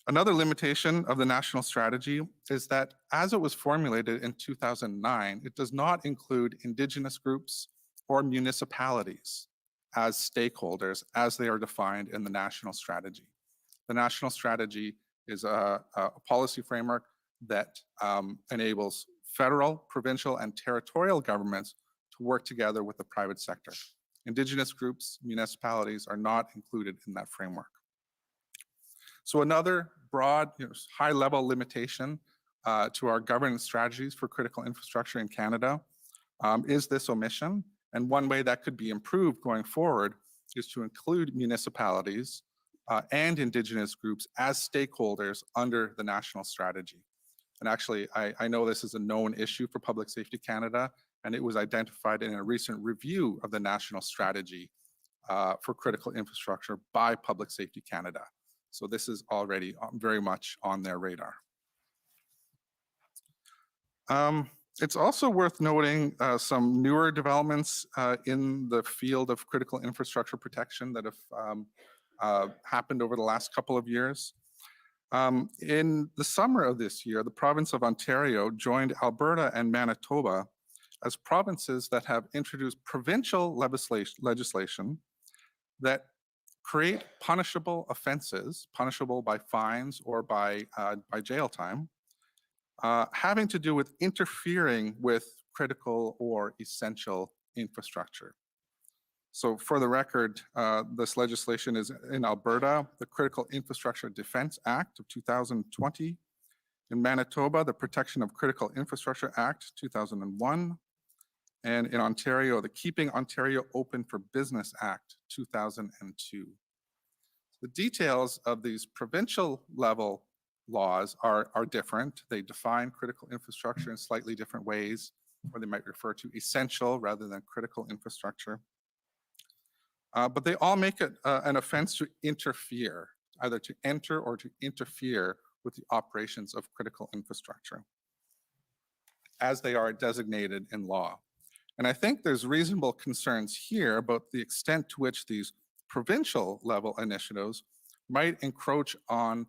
Another limitation of the national strategy is that as it was formulated in 2009, it does not include Indigenous groups or municipalities as stakeholders as they are defined in the national strategy. The national strategy is a policy framework that enables federal, provincial, and territorial governments to work together with the private sector. Indigenous groups, municipalities are not included in that framework. So another broad, high-level limitation to our governance strategies for critical infrastructure in Canada is this omission. And one way that could be improved going forward is to include municipalities and Indigenous groups as stakeholders under the national strategy. And actually, I know this is a known issue for Public Safety Canada, and it was identified in a recent review of the national strategy for critical infrastructure by Public Safety Canada. So this is already very much on their radar. It's also worth noting some newer developments in the field of critical infrastructure protection that have happened over the last couple of years. In the summer of this year, the province of Ontario joined Alberta and Manitoba as provinces that have introduced provincial legislation that create punishable offenses, punishable by fines or by jail time, having to do with interfering with critical or essential infrastructure. So for the record, this legislation is in Alberta, the Critical Infrastructure Defense Act of 2020. In Manitoba, the Protection of Critical Infrastructure Act 2001. And in Ontario, the Keeping Ontario Open for Business Act 2002. The details of these provincial level laws are different. They define critical infrastructure in slightly different ways, or they might refer to essential rather than critical infrastructure. But they all make it an offense to interfere, either to enter or to interfere with the operations of critical infrastructure, as they are designated in law. And I think there's reasonable concerns here about the extent to which these provincial level initiatives might encroach on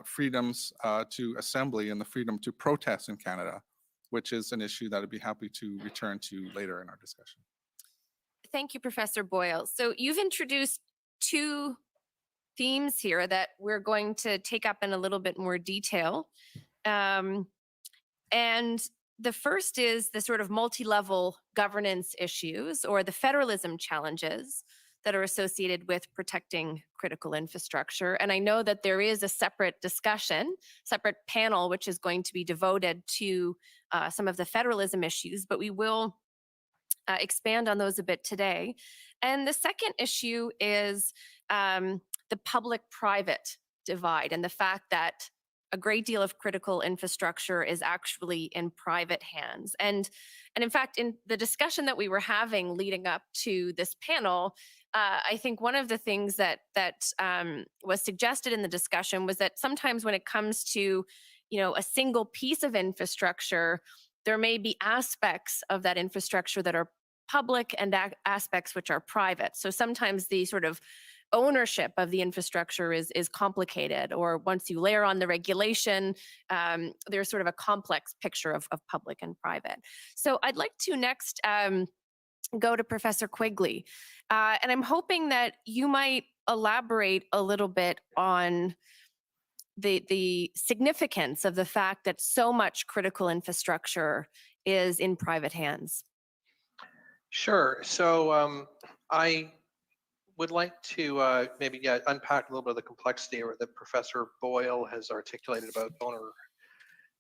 freedoms to assembly and the freedom to protest in Canada, which is an issue that I'd be happy to return to later in our discussion. Thank you, Professor Boyle. So you've introduced two themes here that we're going to take up in a little bit more detail. And the first is the sort of multi-level governance issues or the federalism challenges that are associated with protecting critical infrastructure. And I know that there is a separate discussion, separate panel, which is going to be devoted to some of the federalism issues, but we will expand on those a bit today. And the second issue is the public-private divide and the fact that a great deal of critical infrastructure is actually in private hands. And in fact, in the discussion that we were having leading up to this panel, I think one of the things that was suggested in the discussion was that sometimes when it comes to, a single piece of infrastructure, there may be aspects of that infrastructure that are public and aspects which are private. So sometimes the sort of ownership of the infrastructure is complicated, or once you layer on the regulation, there's sort of a complex picture of public and private. So I'd like to next go to Professor Quigley. And I'm hoping that you might elaborate a little bit on the significance of the fact that so much critical infrastructure is in private hands. Sure. So I would like to maybe unpack a little bit of the complexity that Professor Boyle has articulated about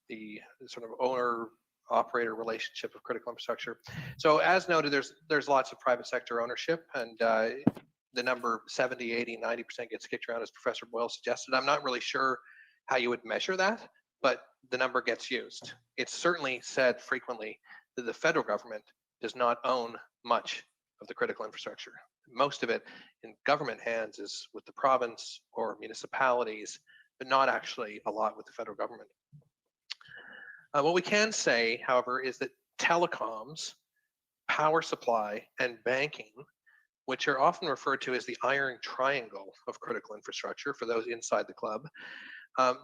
the sort of owner-operator relationship of critical infrastructure. So as noted, there's lots of private sector ownership, and the number 70, 80, 90% gets kicked around, as Professor Boyle suggested. I'm not really sure how you would measure that, but the number gets used. It's certainly said frequently that the federal government does not own much of the critical infrastructure. Most of it in government hands is with the province or municipalities, but not actually a lot with the federal government. What we can say, however, is that telecoms, power supply, and banking, which are often referred to as the iron triangle of critical infrastructure for those inside the club,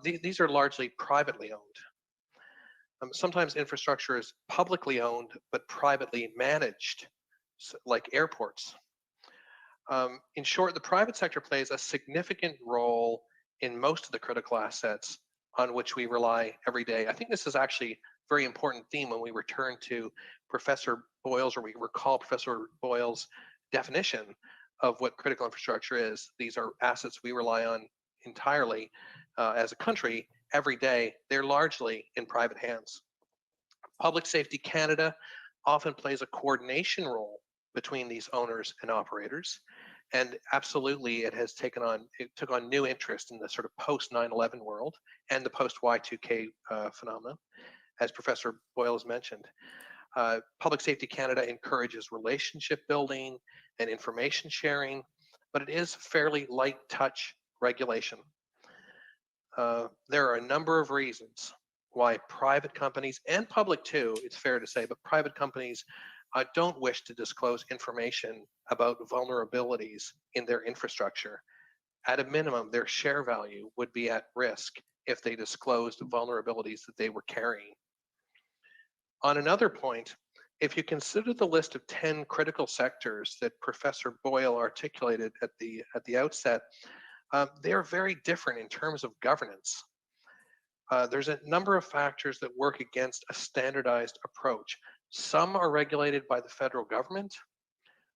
these are largely privately owned. Sometimes infrastructure is publicly owned, but privately managed, like airports. In short, the private sector plays a significant role in most of the critical assets on which we rely every day. I think this is actually a very important theme when we return to Professor Boyle's, or we recall Professor Boyle's definition of what critical infrastructure is. These are assets we rely on entirely as a country every day. They're largely in private hands. Public Safety Canada often plays a coordination role between these owners and operators. And absolutely, it took on new interest in the sort of post 9/11 world and the post Y2K phenomenon, as Professor Boyle has mentioned. Public Safety Canada encourages relationship building and information sharing, but it is fairly light touch regulation. There are a number of reasons why private companies, and public too, it's fair to say, but private companies don't wish to disclose information about vulnerabilities in their infrastructure. At a minimum, their share value would be at risk if they disclosed vulnerabilities that they were carrying. On another point, if you consider the list of 10 critical sectors that Professor Boyle articulated at the outset, they are very different in terms of governance. There's a number of factors that work against a standardized approach. Some are regulated by the federal government,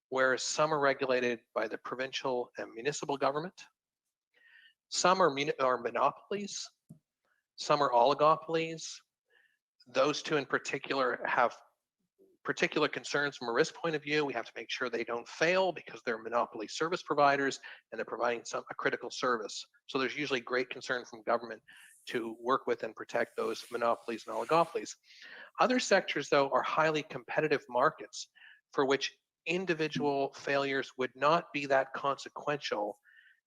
whereas some are regulated by the provincial and municipal government. Some are monopolies, some are oligopolies. Those two in particular have particular concerns from a risk point of view. We have to make sure they don't fail because they're monopoly service providers and they're providing a critical service. So there's usually great concern from government to work with and protect those monopolies and oligopolies. Other sectors, though, are highly competitive markets for which individual failures would not be that consequential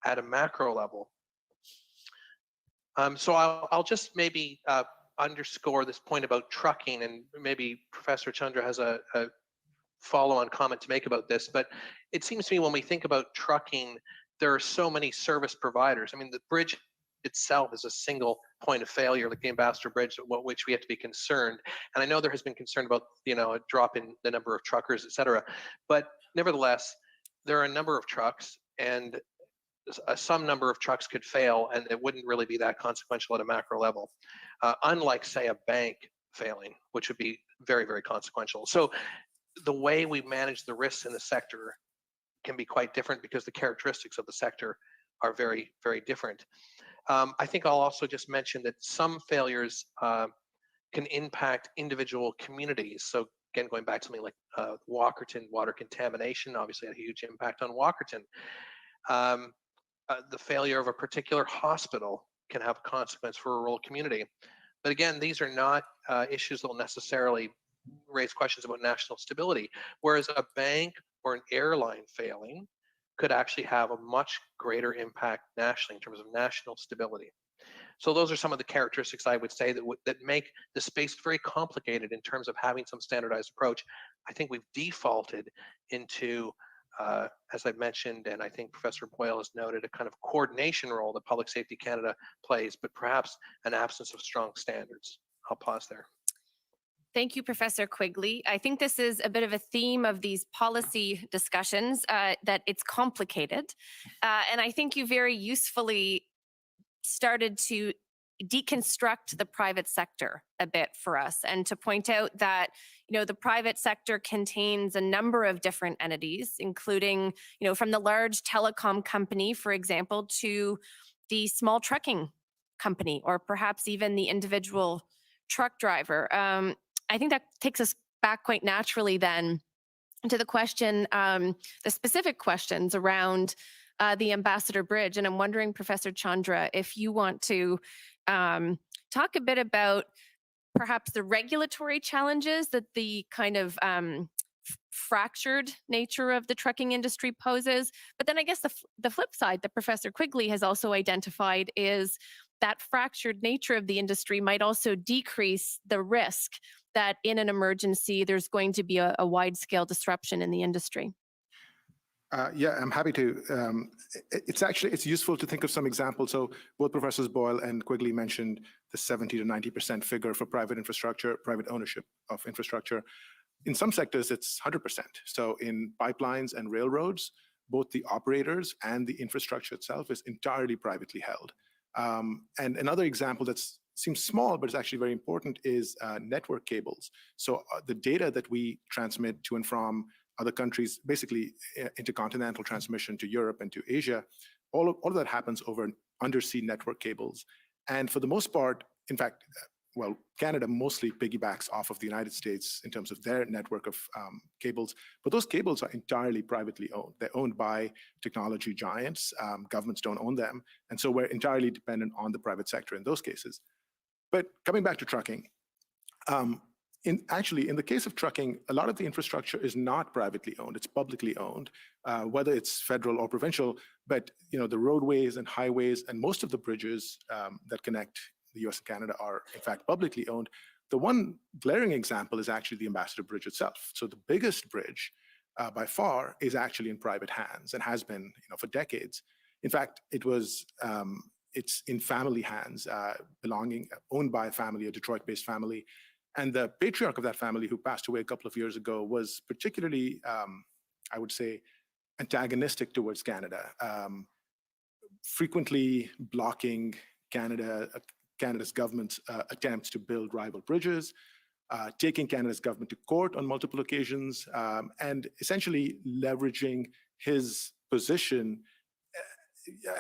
at a macro level. So I'll just maybe underscore this point about trucking, and maybe Professor Chandra has a follow-on comment to make about this, but it seems to me when we think about trucking, there are so many service providers. I mean, the bridge itself is a single point of failure, like the Ambassador Bridge, which we have to be concerned. And I know there has been concern about, a drop in the number of truckers, et cetera. But nevertheless, there are a number of trucks, and some number of trucks could fail, and it wouldn't really be that consequential at a macro level, unlike, say, a bank failing, which would be very, very consequential. So the way we manage the risks in the sector can be quite different because the characteristics of the sector are very, very different. I think I'll also just mention that some failures can impact individual communities. So again, going back to something like Walkerton water contamination, obviously had a huge impact on Walkerton. The failure of a particular hospital can have a consequence for a rural community. But again, these are not issues that will necessarily raise questions about national stability, whereas a bank or an airline failing could actually have a much greater impact nationally in terms of national stability. So those are some of the characteristics I would say that make the space very complicated in terms of having some standardized approach. I think we've defaulted into, as I've mentioned, and I think Professor Boyle has noted, a kind of coordination role that Public Safety Canada plays, but perhaps an absence of strong standards. I'll pause there. Thank you, Professor Quigley. I think this is a bit of a theme of these policy discussions, that it's complicated. And I think you very usefully started to deconstruct the private sector a bit for us, and to point out that, the private sector contains a number of different entities, including, from the large telecom company, for example, to the small trucking company, or perhaps even the individual truck driver. I think that takes us back quite naturally then to the question, the specific questions around the Ambassador Bridge. And I'm wondering, Professor Chandra, if you want to talk a bit about perhaps the regulatory challenges that the kind of fractured nature of the trucking industry poses. But then I guess the flip side that Professor Quigley has also identified is that fractured nature of the industry might also decrease the risk that in an emergency, there's going to be a wide-scale disruption in the industry. Yeah, I'm happy to. It's useful to think of some examples. So both Professors Boyle and Quigley mentioned the 70 to 90% figure for private infrastructure, private ownership of infrastructure. In some sectors, it's 100%. So in pipelines and railroads, both the operators and the infrastructure itself is entirely privately held. And another example that's seems small, but it's actually very important, is network cables. So the data that we transmit to and from other countries, basically intercontinental transmission to Europe and to Asia, all of that happens over undersea network cables. And for the most part, in fact, well, Canada mostly piggybacks off of the United States in terms of their network of cables, but those cables are entirely privately owned. They're owned by technology giants. Governments don't own them. And so we're entirely dependent on the private sector in those cases. But coming back to trucking, actually, in the case of trucking, a lot of the infrastructure is not privately owned, it's publicly owned, whether it's federal or provincial, but the roadways and highways and most of the bridges that connect the US and Canada are in fact publicly owned. The one glaring example is actually the Ambassador Bridge itself. So the biggest bridge by far is actually in private hands and has been for decades. In fact, it's in family hands, owned by a family, a Detroit-based family. And the patriarch of that family, who passed away a couple of years ago, was particularly, I would say, antagonistic towards Canada, frequently blocking Canada's government's attempts to build rival bridges, taking Canada's government to court on multiple occasions, and essentially leveraging his position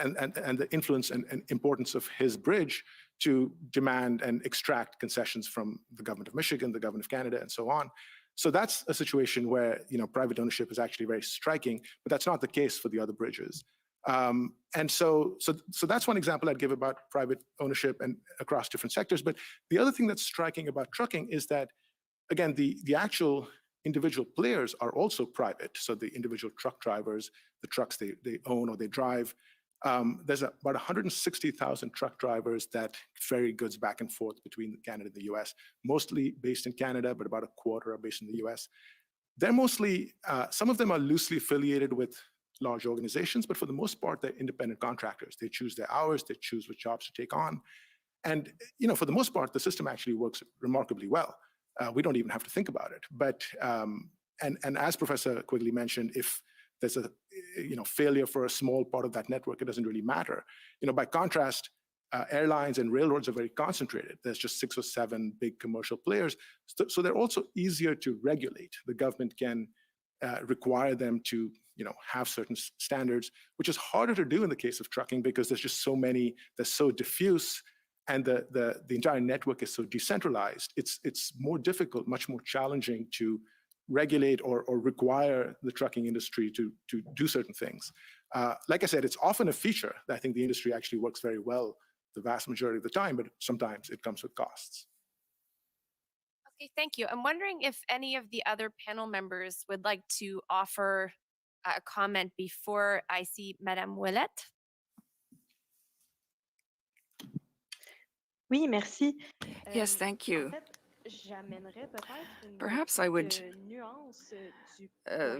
and the influence and importance of his bridge to demand and extract concessions from the government of Michigan, the government of Canada, and so on. So that's a situation where private ownership is actually very striking, but that's not the case for the other bridges. And so that's one example I'd give about private ownership and across different sectors. But the other thing that's striking about trucking is that, again, the actual individual players are also private. So the individual truck drivers, the trucks they own or they drive. There's about 160,000 truck drivers that ferry goods back and forth between Canada and the US, mostly based in Canada, but about a quarter are based in the US. They're mostly, some of them are loosely affiliated with large organizations, but for the most part, they're independent contractors. They choose their hours, they choose what jobs to take on. And for the most part, the system actually works remarkably well. We don't even have to think about it. But, and as Professor Quigley mentioned, if there's a failure for a small part of that network, it doesn't really matter. By contrast, airlines and railroads are very concentrated. There's just 6 or 7 big commercial players. So they're also easier to regulate. The government can require them to have certain standards, which is harder to do in the case of trucking because there's just so many, they're so diffuse, and the entire network is so decentralized. It's more difficult, much more challenging to regulate or require the trucking industry to do certain things. Like I said, it's often a feature that I think the industry actually works very well the vast majority of the time, but sometimes it comes with costs. Okay, thank you. I'm wondering if any of the other panel members would like to offer a comment before I see Madame Ouellette. Oui, merci. Yes, thank you. Perhaps I would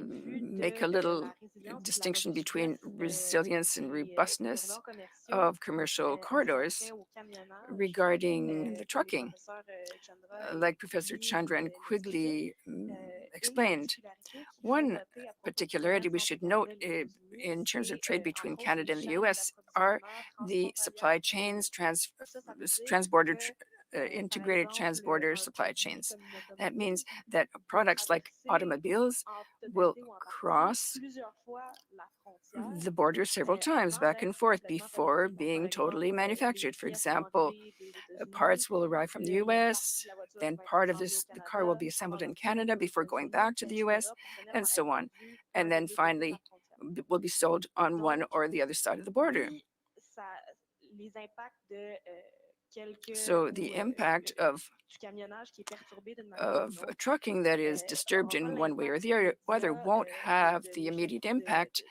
make a little distinction between resilience and robustness of commercial corridors regarding the trucking. Like Professor Chandra and Quigley explained, one particularity we should note in terms of trade between Canada and the US are the supply chains, transborder integrated transborder supply chains. That means that products like automobiles will cross the border several times back and forth before being totally manufactured. For example, parts will arrive from the US, then part of the car will be assembled in Canada before going back to the US, and so on. And then finally will be sold on one or the other side of the border. So the impact of trucking that is disturbed in one way or the other won't have the immediate impact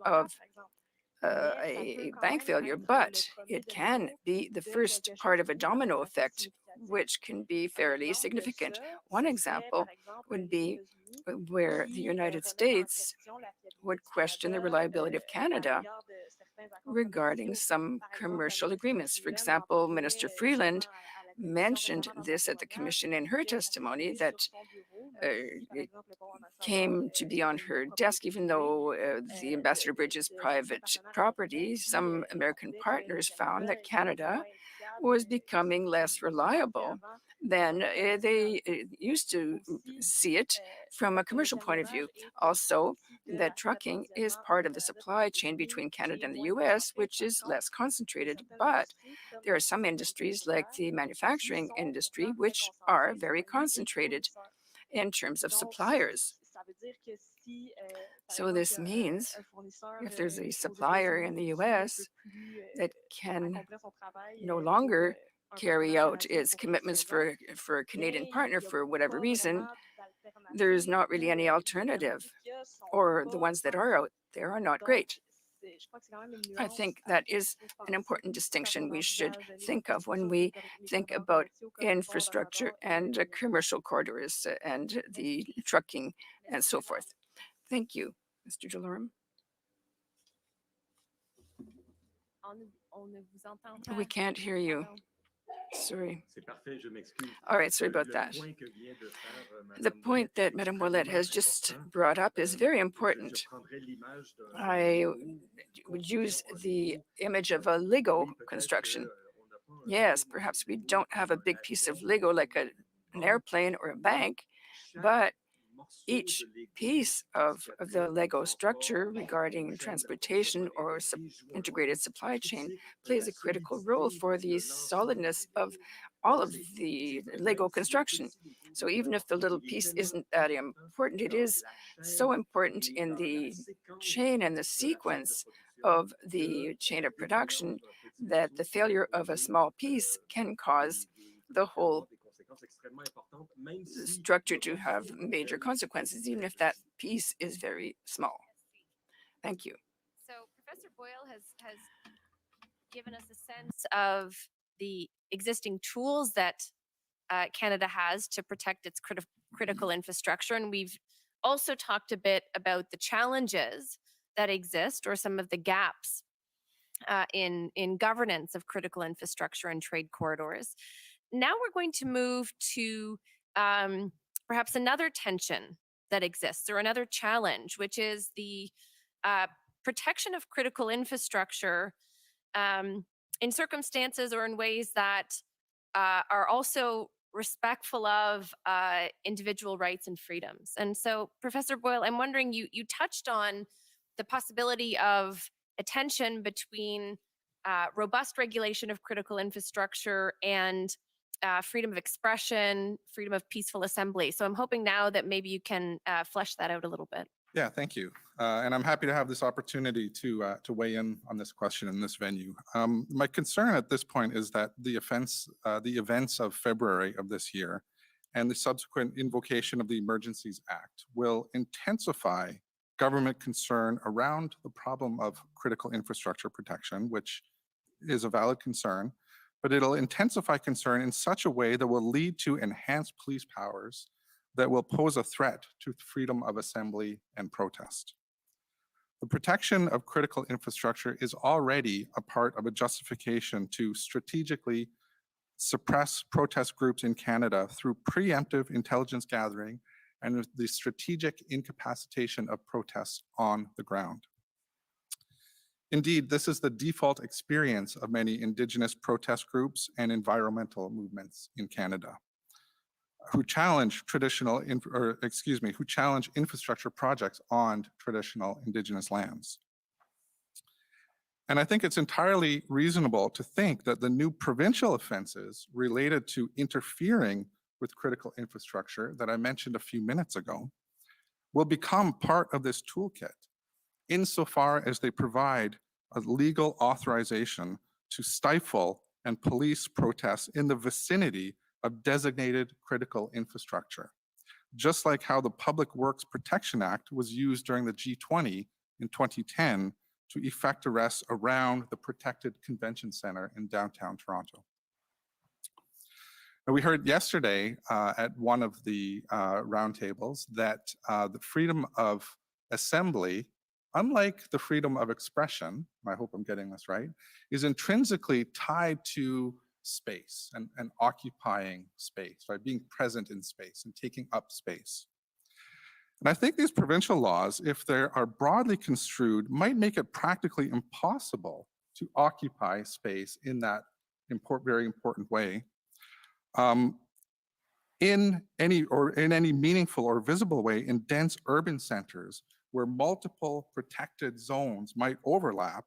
of a bank failure, but it can be the first part of a domino effect, which can be fairly significant. One example would be where the United States would question the reliability of Canada regarding some commercial agreements. For example, Minister Freeland mentioned this at the commission in her testimony that it came to be on her desk, even though the Ambassador Bridge is private property. Some American partners found that Canada was becoming less reliable than they used to see it from a commercial point of view. Also, that trucking is part of the supply chain between Canada and the US, which is less concentrated. But there are some industries like the manufacturing industry, which are very concentrated in terms of suppliers. So this means if there's a supplier in the US that can no longer carry out its commitments for a Canadian partner for whatever reason, there's not really any alternative, or the ones that are out there are not great. I think that is an important distinction we should think of when we think about infrastructure and commercial corridors and the trucking and so forth. Thank you, Mr. Delorme. We can't hear you. Sorry. All right, sorry about that. The point that Madame Ouellette has just brought up is very important. I would use the image of a Lego construction. Yes, perhaps we don't have a big piece of Lego like an airplane or a bank, but each piece of the Lego structure regarding transportation or integrated supply chain plays a critical role for the solidness of all of the Lego construction. So even if the little piece isn't that important, it is so important in the chain and the sequence of the chain of production that the failure of a small piece can cause the whole structure to have major consequences, even if that piece is very small. Thank you. So Professor Boyle has given us a sense of the existing tools that Canada has to protect its critical infrastructure. And we've also talked a bit about the challenges that exist or some of the gaps in governance of critical infrastructure and trade corridors. Now we're going to move to perhaps another tension that exists or another challenge, which is the protection of critical infrastructure in circumstances or in ways that are also respectful of individual rights and freedoms. And so, Professor Boyle, I'm wondering, you touched on the possibility of a tension between robust regulation of critical infrastructure and freedom of expression, freedom of peaceful assembly. So I'm hoping now that maybe you can flesh that out a little bit. Yeah, thank you. And I'm happy to have this opportunity to weigh in on this question in this venue. My concern at this point is that the events of February of this year and the subsequent invocation of the Emergencies Act will intensify government concern around the problem of critical infrastructure protection, which is a valid concern, but it'll intensify concern in such a way that will lead to enhanced police powers that will pose a threat to freedom of assembly and protest. The protection of critical infrastructure is already a part of a justification to strategically suppress protest groups in Canada through preemptive intelligence gathering and the strategic incapacitation of protests on the ground. Indeed, this is the default experience of many Indigenous protest groups and environmental movements in Canada, who challenge infrastructure projects on traditional Indigenous lands. And I think it's entirely reasonable to think that the new provincial offenses related to interfering with critical infrastructure that I mentioned a few minutes ago will become part of this toolkit, insofar as they provide a legal authorization to stifle and police protests in the vicinity of designated critical infrastructure, just like how the Public Works Protection Act was used during the G20 in 2010 to effect arrests around the protected convention center in downtown Toronto. And we heard yesterday at one of the roundtables that the freedom of assembly, unlike the freedom of expression, I hope I'm getting this right, is intrinsically tied to space and occupying space, right? Being present in space and taking up space. And I think these provincial laws, if they are broadly construed, might make it practically impossible to occupy space in that very important way. In any meaningful or visible way in dense urban centers where multiple protected zones might overlap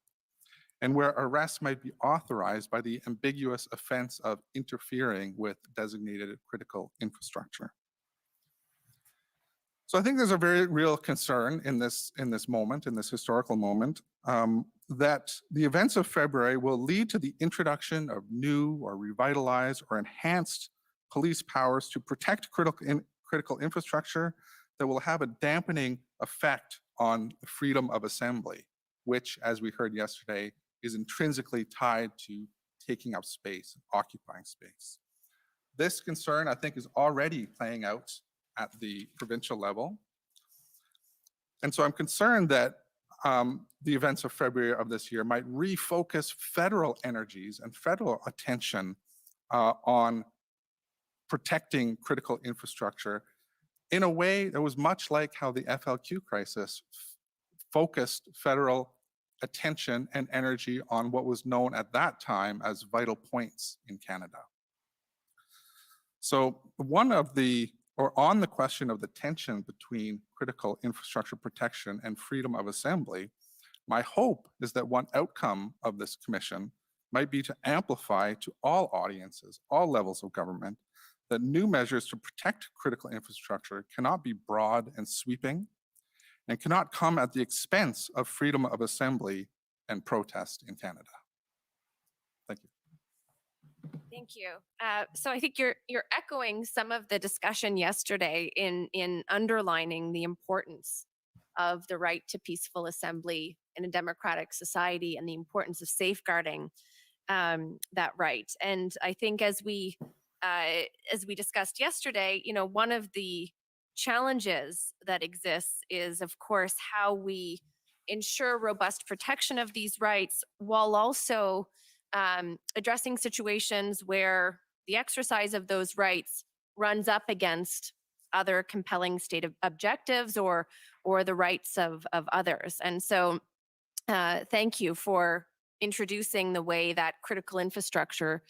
and where arrests might be authorized by the ambiguous offense of interfering with designated critical infrastructure. So I think there's a very real concern in this moment, in this historical moment, that the events of February will lead to the introduction of new or revitalized or enhanced police powers to protect critical infrastructure that will have a dampening effect on the freedom of assembly, which, as we heard yesterday, is intrinsically tied to taking up space, occupying space. This concern, I think, is already playing out at the provincial level. And so I'm concerned that the events of February of this year might refocus federal energies and federal attention on protecting critical infrastructure in a way that was much like how the FLQ crisis focused federal attention and energy on what was known at that time as vital points in Canada. So on the question of the tension between critical infrastructure protection and freedom of assembly, my hope is that one outcome of this commission might be to amplify to all audiences, all levels of government, that new measures to protect critical infrastructure cannot be broad and sweeping and cannot come at the expense of freedom of assembly and protest in Canada. Thank you. Thank you. So I think you're echoing some of the discussion yesterday in underlining the importance of the right to peaceful assembly in a democratic society and the importance of safeguarding that right. And I think as we discussed yesterday, one of the challenges that exists is, of course, how we ensure robust protection of these rights while also addressing situations where the exercise of those rights runs up against other compelling state objectives or the rights of others. And so thank you for introducing the way that critical infrastructure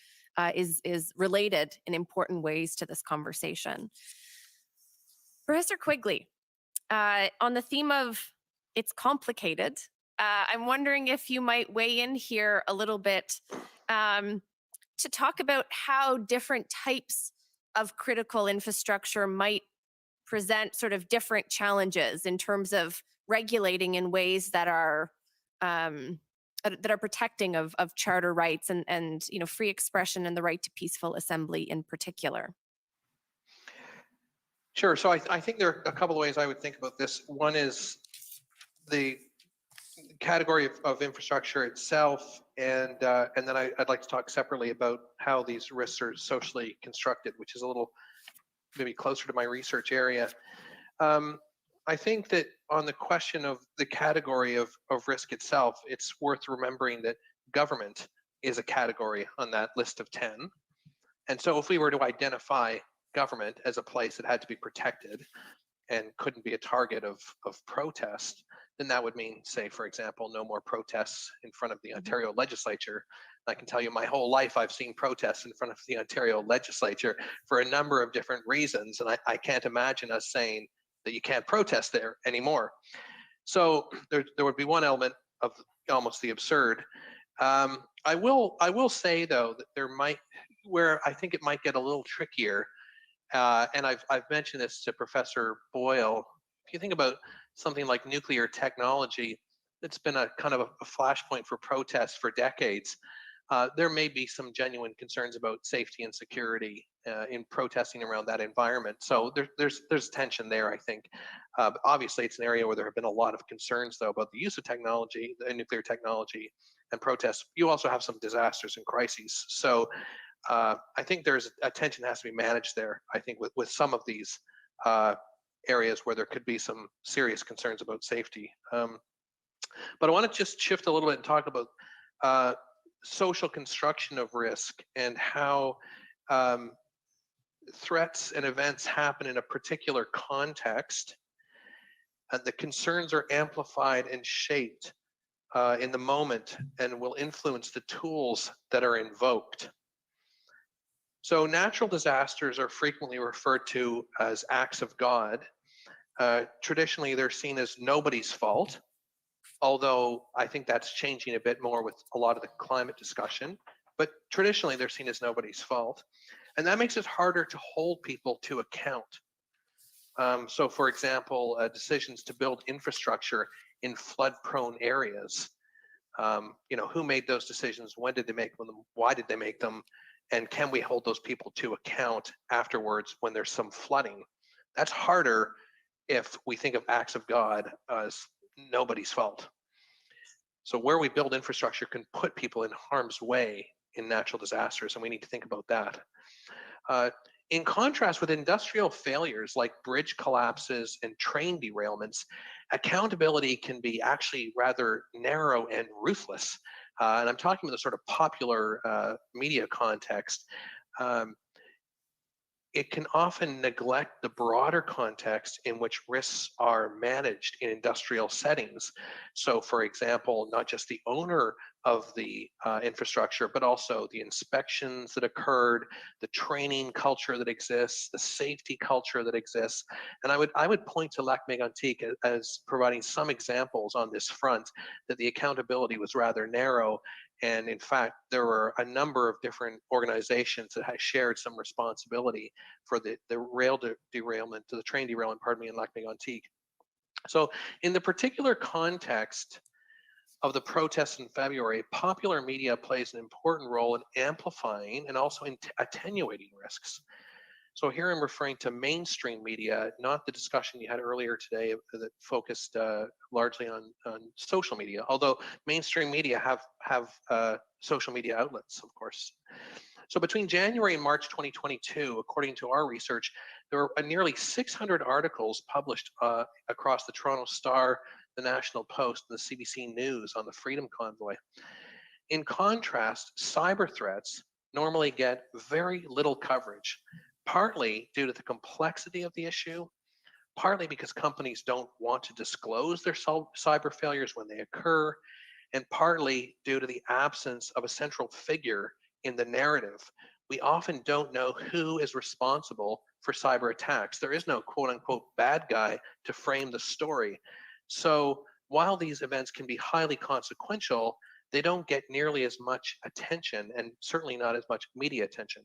is related in important ways to this conversation. Professor Quigley, on the theme of it's complicated, I'm wondering if you might weigh in here a little bit to talk about how different types of critical infrastructure might present sort of different challenges in terms of regulating in ways that are protecting of charter rights and free expression and the right to peaceful assembly in particular. Sure. So I think there are a couple of ways I would think about this. One is the category of infrastructure itself, and then I'd like to talk separately about how these risks are socially constructed, which is a little maybe closer to my research area. I think that on the question of the category of risk itself, it's worth remembering that government is a category on that list of 10. And so if we were to identify government as a place that had to be protected and couldn't be a target of protest, then that would mean, say, for example, no more protests in front of the Ontario legislature. I can tell you my whole life I've seen protests in front of the Ontario legislature for a number of different reasons, and I can't imagine us saying that you can't protest there anymore. So there would be one element of almost the absurd. I will say though that there might, where I think it might get a little trickier, and I've mentioned this to Professor Boyle. If you think about something like nuclear technology, it's been a kind of a flashpoint for protests for decades. There may be some genuine concerns about safety and security in protesting around that environment. So there's tension there, I think. Obviously, it's an area where there have been a lot of concerns, though, about the use of technology, nuclear technology, and protests. You also have some disasters and crises. So I think there's a tension that has to be managed there, I think, with some of these areas where there could be some serious concerns about safety. But I want to just shift a little bit and talk about social construction of risk and how threats and events happen in a particular context, and the concerns are amplified and shaped in the moment and will influence the tools that are invoked. So natural disasters are frequently referred to as acts of God. Traditionally, they're seen as nobody's fault, although I think that's changing a bit more with a lot of the climate discussion. But traditionally, they're seen as nobody's fault. And that makes it harder to hold people to account. So for example, decisions to build infrastructure in flood-prone areas. Who made those decisions? When did they make them? Why did they make them? And can we hold those people to account afterwards when there's some flooding? That's harder if we think of acts of God as nobody's fault. So where we build infrastructure can put people in harm's way in natural disasters, and we need to think about that. In contrast with industrial failures like bridge collapses and train derailments, accountability can be actually rather narrow and ruthless. And I'm talking about the sort of popular media context. It can often neglect the broader context in which risks are managed in industrial settings. So for example, not just the owner of the infrastructure, but also the inspections that occurred, the training culture that exists, the safety culture that exists. And I would point to Lac-Mégantic as providing some examples on this front, that the accountability was rather narrow. And in fact, there were a number of different organizations that had shared some responsibility for the rail derailment, to the train derailment, pardon me, in Lac-Mégantic. So in the particular context of the protests in February, popular media plays an important role in amplifying and also in attenuating risks. So here I'm referring to mainstream media, not the discussion you had earlier today that focused largely on social media, although mainstream media have social media outlets, of course. So between January and March 2022, according to our research, there were nearly 600 articles published across the Toronto Star, the National Post, and the CBC News on the Freedom Convoy. In contrast, cyber threats normally get very little coverage, partly due to the complexity of the issue, partly because companies don't want to disclose their cyber failures when they occur, and partly due to the absence of a central figure in the narrative. We often don't know who is responsible for cyber attacks. There is no quote unquote bad guy to frame the story. So while these events can be highly consequential, they don't get nearly as much attention, and certainly not as much media attention.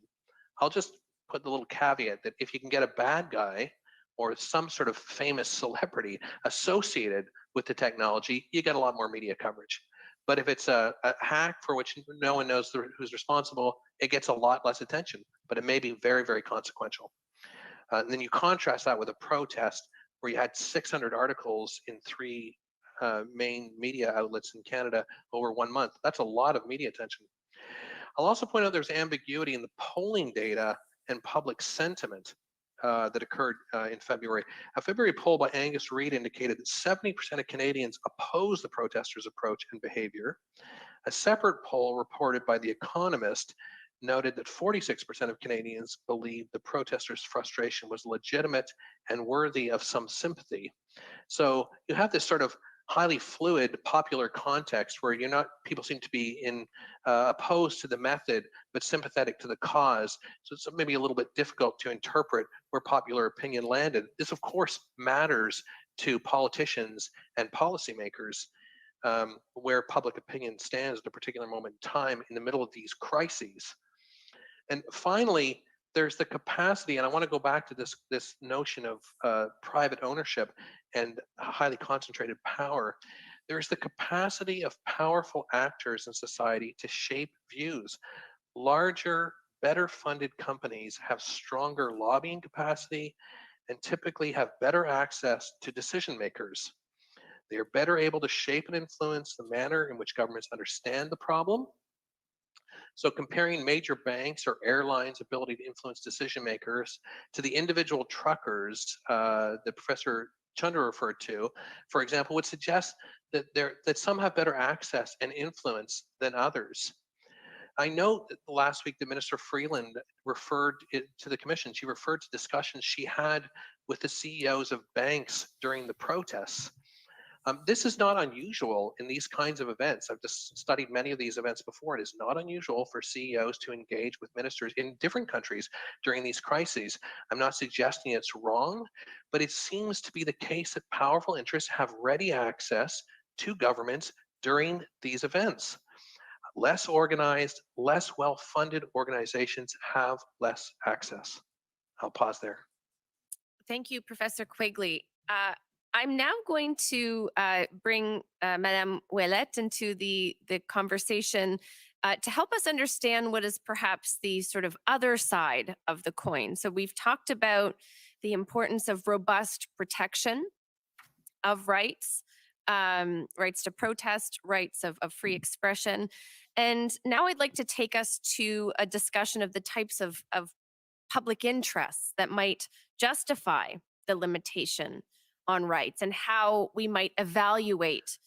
I'll just put the little caveat that if you can get a bad guy or some sort of famous celebrity associated with the technology, you get a lot more media coverage. But if it's a hack for which no one knows who's responsible, it gets a lot less attention, but it may be very, very consequential. And then you contrast that with a protest where you had 600 articles in 3 main media outlets in Canada over 1 month. That's a lot of media attention. I'll also point out there's ambiguity in the polling data and public sentiment that occurred in February. A February poll by Angus Reid indicated that 70% of Canadians oppose the protesters' approach and behavior. A separate poll reported by The Economist noted that 46% of Canadians believed the protesters' frustration was legitimate and worthy of some sympathy. So you have this sort of highly fluid popular context where people seem to be opposed to the method, but sympathetic to the cause. So it's maybe a little bit difficult to interpret where popular opinion landed. This of course matters to politicians and policymakers, where public opinion stands at a particular moment in time in the middle of these crises. And finally, there's the capacity, and I want to go back to this notion of private ownership and highly concentrated power. There's the capacity of powerful actors in society to shape views. Larger, better funded companies have stronger lobbying capacity and typically have better access to decision makers. They are better able to shape and influence the manner in which governments understand the problem. So comparing major banks or airlines' ability to influence decision makers to the individual truckers that Professor Chunder referred to, for example, would suggest that some have better access and influence than others. I know that last week the Minister Freeland referred to the Commission. She referred to discussions she had with the CEOs of banks during the protests. This is not unusual in these kinds of events. I've just studied many of these events before. It is not unusual for CEOs to engage with ministers in different countries during these crises. I'm not suggesting it's wrong, but it seems to be the case that powerful interests have ready access to governments during these events. Less organized, less well-funded organizations have less access. I'll pause there. Thank you, Professor Quigley. I'm now going to bring Madame Ouellette into the conversation to help us understand what is perhaps the sort of other side of the coin. So we've talked about the importance of robust protection of rights, rights to protest, rights of free expression. And now I'd like to take us to a discussion of the types of public interests that might justify the limitation on rights and how we might evaluate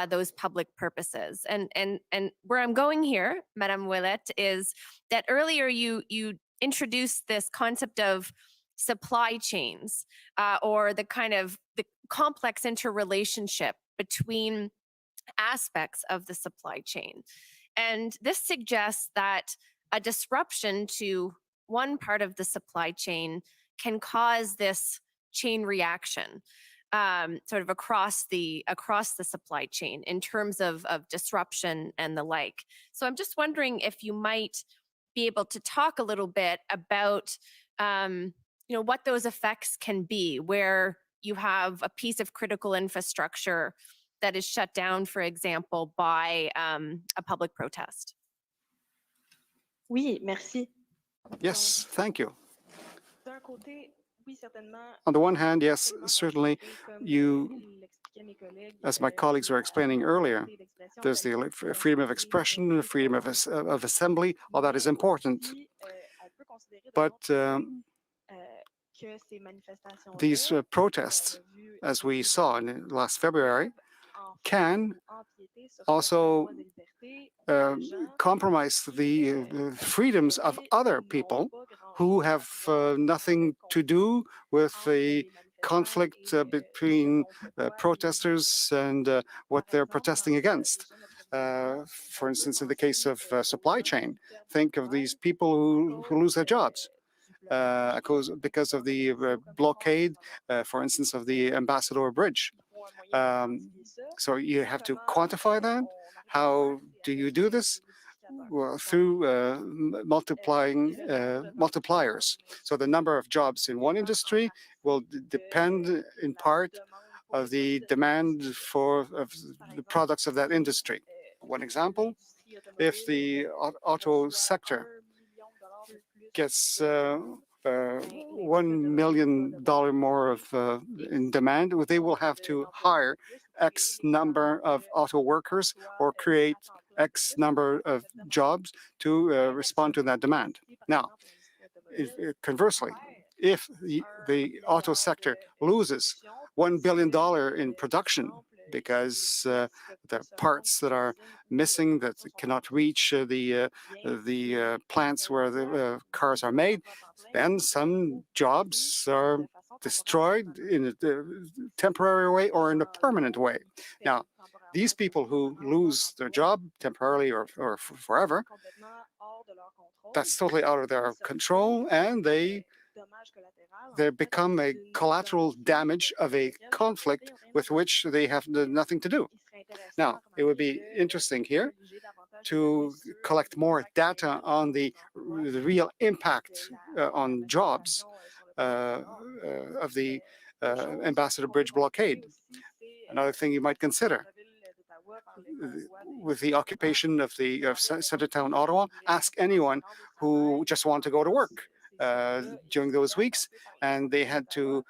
those public purposes. And where I'm going here, Madame Ouellette, is that earlier you introduced this concept of supply chains or the kind of the complex interrelationship between aspects of the supply chain. And this suggests that a disruption to one part of the supply chain can cause this chain reaction sort of across the supply chain in terms of disruption and the like. So I'm just wondering if you might be able to talk a little bit about what those effects can be, where you have a piece of critical infrastructure that is shut down, for example, by a public protest. Oui, merci. Yes, thank you. On the one hand, yes, certainly you, as my colleagues were explaining earlier, there's the freedom of expression, freedom of assembly, all that is important. But these protests, as we saw in last February, can also compromise the freedoms of other people who have nothing to do with the conflict between protesters and what they're protesting against. For instance, in the case of supply chain, think of these people who lose their jobs because of the blockade, for instance, of the Ambassador Bridge. So you have to quantify that. How do you do this? Well, through multipliers. So the number of jobs in one industry will depend in part of the demand for the products of that industry. One example, if the auto sector gets $1 million more of in demand, they will have to hire X number of auto workers or create X number of jobs to respond to that demand. Now, conversely, if the auto sector loses $1 billion in production because the parts that are missing that cannot reach the plants where the cars are made, then some jobs are destroyed in a temporary way or in a permanent way. Now, these people who lose their job temporarily or forever, that's totally out of their control, and they become a collateral damage of a conflict with which they have nothing to do. Now, it would be interesting here to collect more data on the real impact on jobs of the Ambassador Bridge blockade. Another thing you might consider, with the occupation of the Centertown, Ottawa, ask anyone who just wanted to go to work during those weeks, and they had to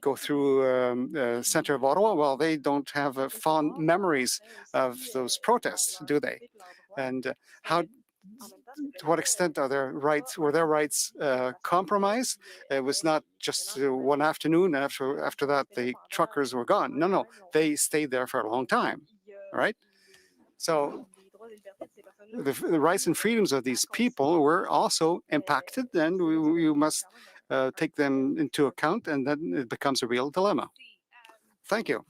go through center of Ottawa. Well, they don't have fond memories of those protests, do they? And to what extent are their rights, were their rights compromised? It was not just one afternoon, and after that the truckers were gone. No, they stayed there for a long time, all right? So the rights and freedoms of these people were also impacted, and we must take them into account, and then it becomes a real dilemma. Thank you.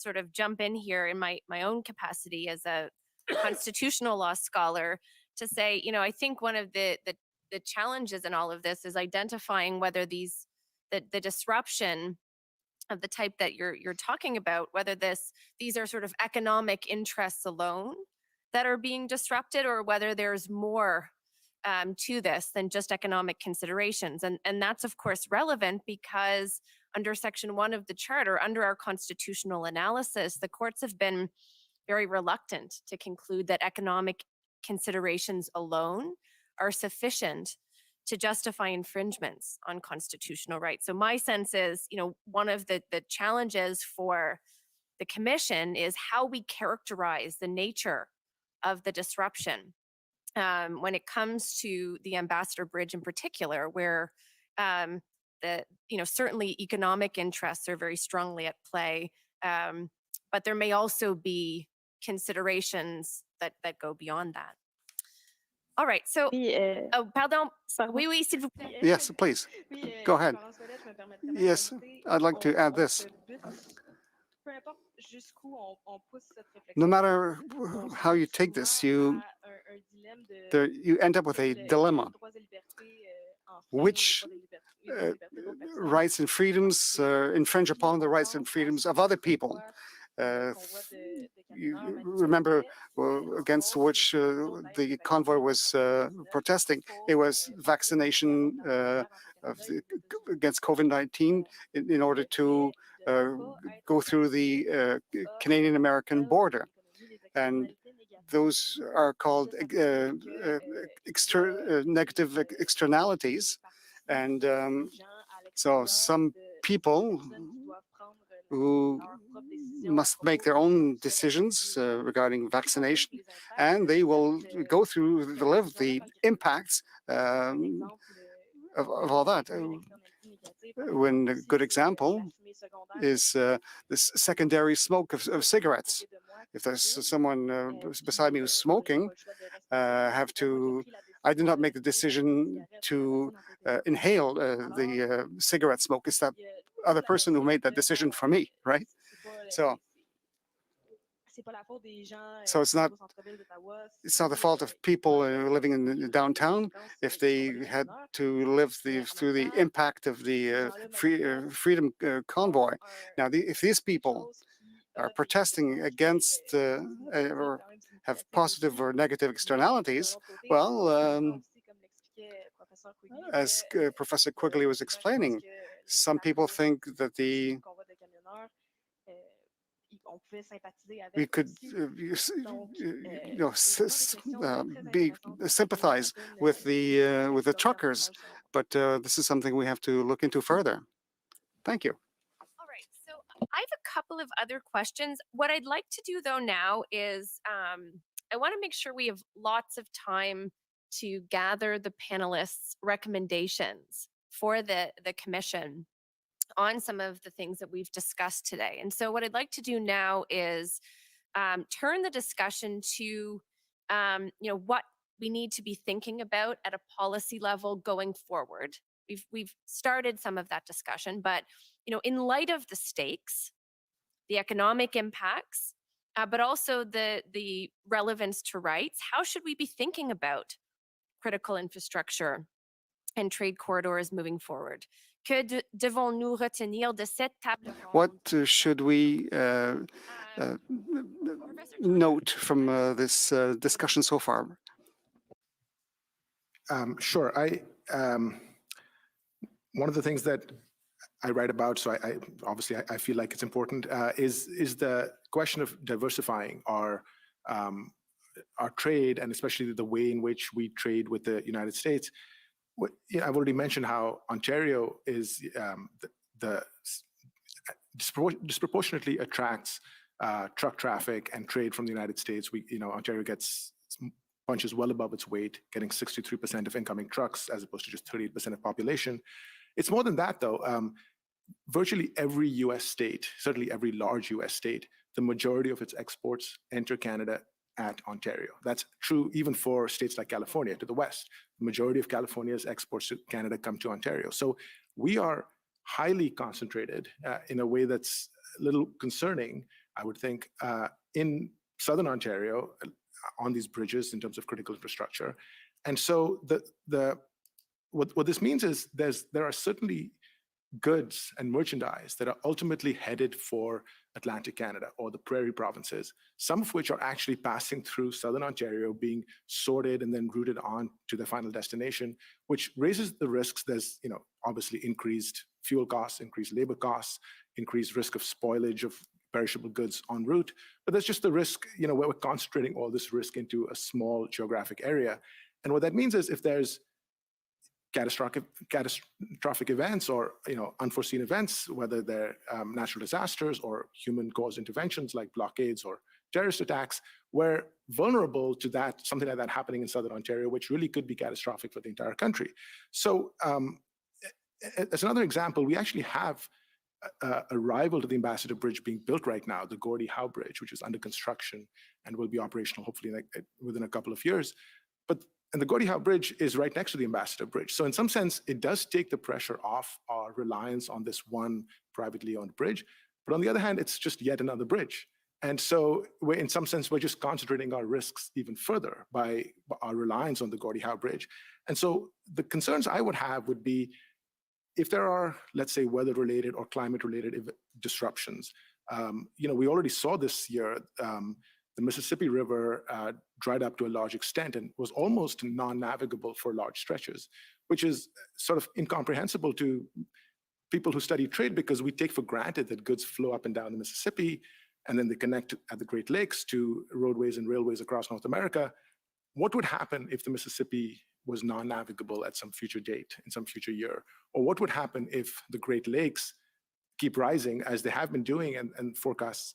sort of jump in here in my own capacity as a constitutional law scholar to say, I think one of the challenges in all of this is identifying whether the disruption of the type that you're talking about, whether these are sort of economic interests alone that are being disrupted, or whether there's more to this than just economic considerations. And that's of course relevant because under Section 1 of the Charter, under our constitutional analysis, the courts have been very reluctant to conclude that economic considerations alone are sufficient to justify infringements on constitutional rights. So my sense is, one of the challenges for the Commission is how we characterize the nature of the disruption when it comes to the Ambassador Bridge in particular, where certainly economic interests are very strongly at play, but there may also be considerations that go beyond that. All right, so, oh, pardon, oui, s'il vous plaît. Yes, please. Go ahead. Yes, I'd like to add this. No matter how you take this, you end up with a dilemma. Which rights and freedoms infringe upon the rights and freedoms of other people? You remember against which the convoy was protesting. It was vaccination against COVID-19 in order to go through the Canadian-American border. And those are called negative externalities. And so some people who must make their own decisions regarding vaccination, and they will go through the impacts of all that. When a good example is this secondary smoke of cigarettes. If there's someone beside me who's smoking, I did not make the decision to inhale the cigarette smoke. It's that other person who made that decision for me, right? So it's not the fault of people living in downtown if they had to live through the impact of the Freedom Convoy. Now, if these people are protesting against or have positive or negative externalities, well, as Professor Quigley was explaining, some people think that we could sympathize with the truckers, but this is something we have to look into further. Thank you. All right, so I have a couple of other questions. What I'd like to do though now is I want to make sure we have lots of time to gather the panelists' recommendations for the Commission on some of the things that we've discussed today. And so what I'd like to do now is turn the discussion to what we need to be thinking about at a policy level going forward. We've started some of that discussion, but in light of the stakes, the economic impacts, but also the relevance to rights, how should we be thinking about critical infrastructure and trade corridors moving forward? Devons-nous retenir de cette table ronde? What should we note from this discussion so far? Sure. One of the things that I write about, so obviously I feel like it's important, is the question of diversifying our trade, and especially the way in which we trade with the United States. I've already mentioned how Ontario is disproportionately attracts truck traffic and trade from the United States. Ontario punches well above its weight, getting 63% of incoming trucks as opposed to just 38% of population. It's more than that, though. Virtually every U.S. state, certainly every large U.S. state, the majority of its exports enter Canada at Ontario. That's true even for states like California to the west. The majority of California's exports to Canada come to Ontario. So we are highly concentrated in a way that's a little concerning I would think, in Southern Ontario on these bridges in terms of critical infrastructure. And so what this means is there are certainly goods and merchandise that are ultimately headed for Atlantic Canada or the prairie provinces, some of which are actually passing through Southern Ontario, being sorted and then routed on to their final destination, which raises the risks. There's, obviously increased fuel costs, increased labor costs, increased risk of spoilage of perishable goods en route. But there's just the risk, where we're concentrating all this risk into a small geographic area. And what that means is if there's catastrophic events or unforeseen events, whether they're natural disasters or human-caused interventions like blockades or terrorist attacks, we're vulnerable to something like that happening in Southern Ontario, which really could be catastrophic for the entire country. So as another example, we actually have a rival to the Ambassador Bridge being built right now, the Gordie Howe Bridge, which is under construction and will be operational hopefully within a couple of years. And the Gordie Howe Bridge is right next to the Ambassador Bridge. So in some sense, it does take the pressure off our reliance on this one privately owned bridge. But on the other hand, it's just yet another bridge. And so in some sense, we're just concentrating our risks even further by our reliance on the Gordie Howe Bridge. And so the concerns I would have would be if there are, let's say, weather-related or climate-related disruptions. We already saw this year, the Mississippi River dried up to a large extent and was almost non-navigable for large stretches, which is sort of incomprehensible to people who study trade because we take for granted that goods flow up and down the Mississippi and then they connect at the Great Lakes to roadways and railways across North America. What would happen if the Mississippi was non-navigable at some future date, in some future year? Or what would happen if the Great Lakes keep rising as they have been doing and forecasts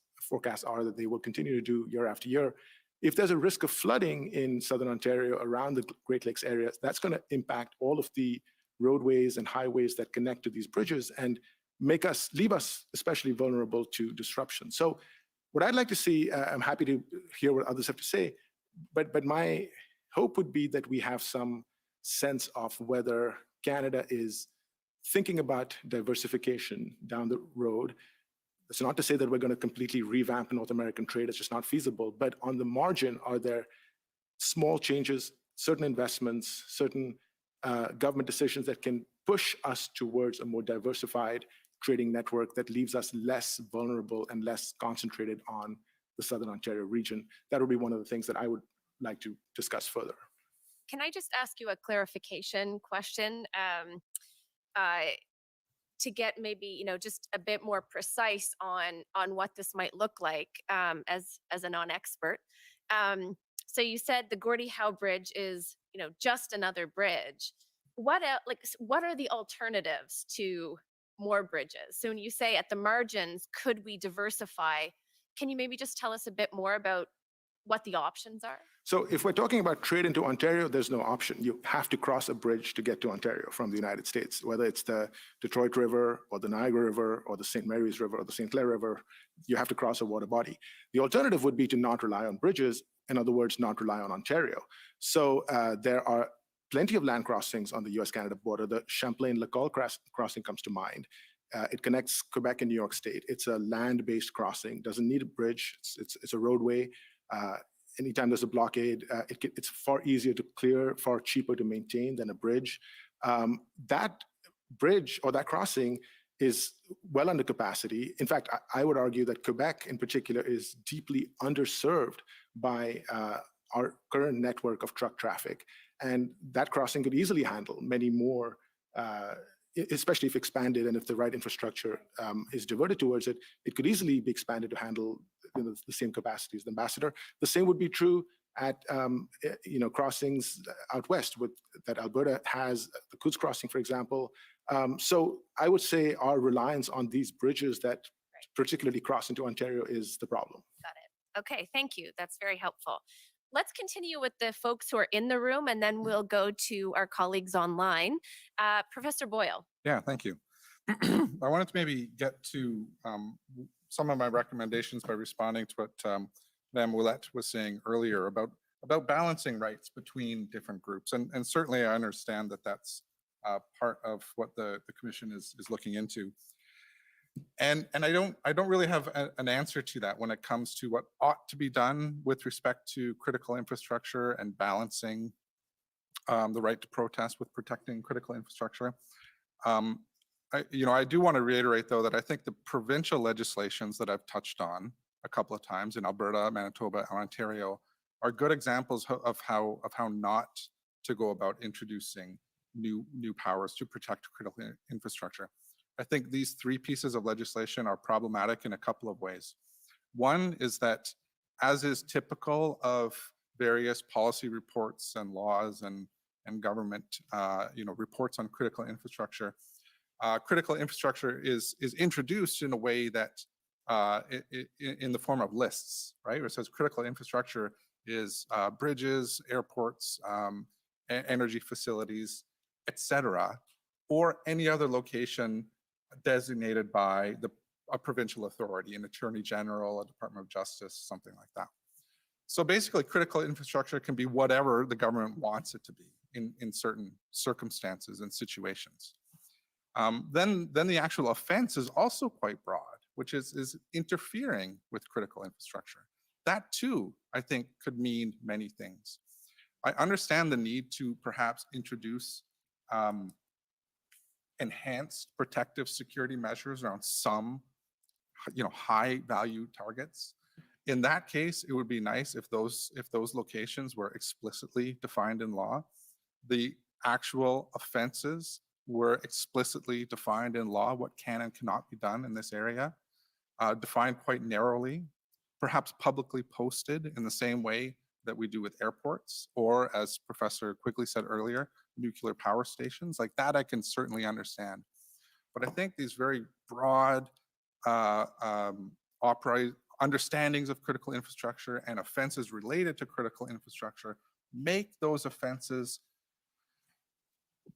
are that they will continue to do year after year? If there's a risk of flooding in Southern Ontario around the Great Lakes area, that's going to impact all of the roadways and highways that connect to these bridges and leave us especially vulnerable to disruption. So what I'd like to see, I'm happy to hear what others have to say, but my hope would be that we have some sense of whether Canada is thinking about diversification down the road. It's not to say that we're going to completely revamp North American trade. It's just not feasible. But on the margin, are there small changes, certain investments, certain government decisions that can push us towards a more diversified trading network that leaves us less vulnerable and less concentrated on the Southern Ontario region? That would be one of the things that I would like to discuss further. Can I just ask you a clarification question? To get maybe just a bit more precise on what this might look like as a non-expert. So you said the Gordie Howe Bridge is just another bridge. What are the alternatives to more bridges? So when you say at the margins, could we diversify? Can you maybe just tell us a bit more about what the options are? So if we're talking about trade into Ontario, there's no option. You have to cross a bridge to get to Ontario from the United States, whether it's the Detroit River or the Niagara River or the St. Mary's River or the St. Clair River, you have to cross a water body. The alternative would be to not rely on bridges, in other words, not rely on Ontario. So there are plenty of land crossings on the US-Canada border. The Champlain-Lacolle crossing comes to mind. It connects Quebec and New York State. It's a land-based crossing, doesn't need a bridge. It's a roadway. Anytime there's a blockade, it's far easier to clear, far cheaper to maintain than a bridge. That bridge or that crossing is well under capacity. In fact, I would argue that Quebec in particular is deeply underserved by our current network of truck traffic. And that crossing could easily handle many more, especially if expanded and if the right infrastructure is diverted towards it, it could easily be expanded to handle the same capacity as the Ambassador. The same would be true at crossings out west that Alberta has, the Coutts crossing, for example. So I would say our reliance on these bridges that particularly cross into Ontario is the problem. Got it. Okay, thank you. That's very helpful. Let's continue with the folks who are in the room, and then we'll go to our colleagues online. Professor Boyle. Yeah, thank you. I wanted to maybe get to some of my recommendations by responding to what Madame Ouellette was saying earlier about balancing rights between different groups. And certainly I understand that that's part of what the Commission is looking into. And I don't really have an answer to that when it comes to what ought to be done with respect to critical infrastructure and balancing the right to protest with protecting critical infrastructure. I do want to reiterate, though, that I think the provincial legislations that I've touched on a couple of times in Alberta, Manitoba, and Ontario are good examples of how not to go about introducing new powers to protect critical infrastructure. I think these three pieces of legislation are problematic in a couple of ways. One is that, as is typical of various policy reports and laws and government reports on critical infrastructure is introduced in a way that in the form of lists, right? Where it says critical infrastructure is bridges, airports, energy facilities, etc., or any other location designated by a provincial authority, an attorney general, a Department of Justice, something like that. So basically, critical infrastructure can be whatever the government wants it to be in certain circumstances and situations. Then the actual offense is also quite broad, which is interfering with critical infrastructure. That too, I think, could mean many things. I understand the need to perhaps introduce enhanced protective security measures around some, high value targets. In that case, it would be nice if those locations were explicitly defined in law. The actual offenses were explicitly defined in law, what can and cannot be done in this area, defined quite narrowly, perhaps publicly posted in the same way that we do with airports, or as Professor Quigley said earlier, nuclear power stations. Like that I can certainly understand. But I think these very broad understandings of critical infrastructure and offenses related to critical infrastructure make those offenses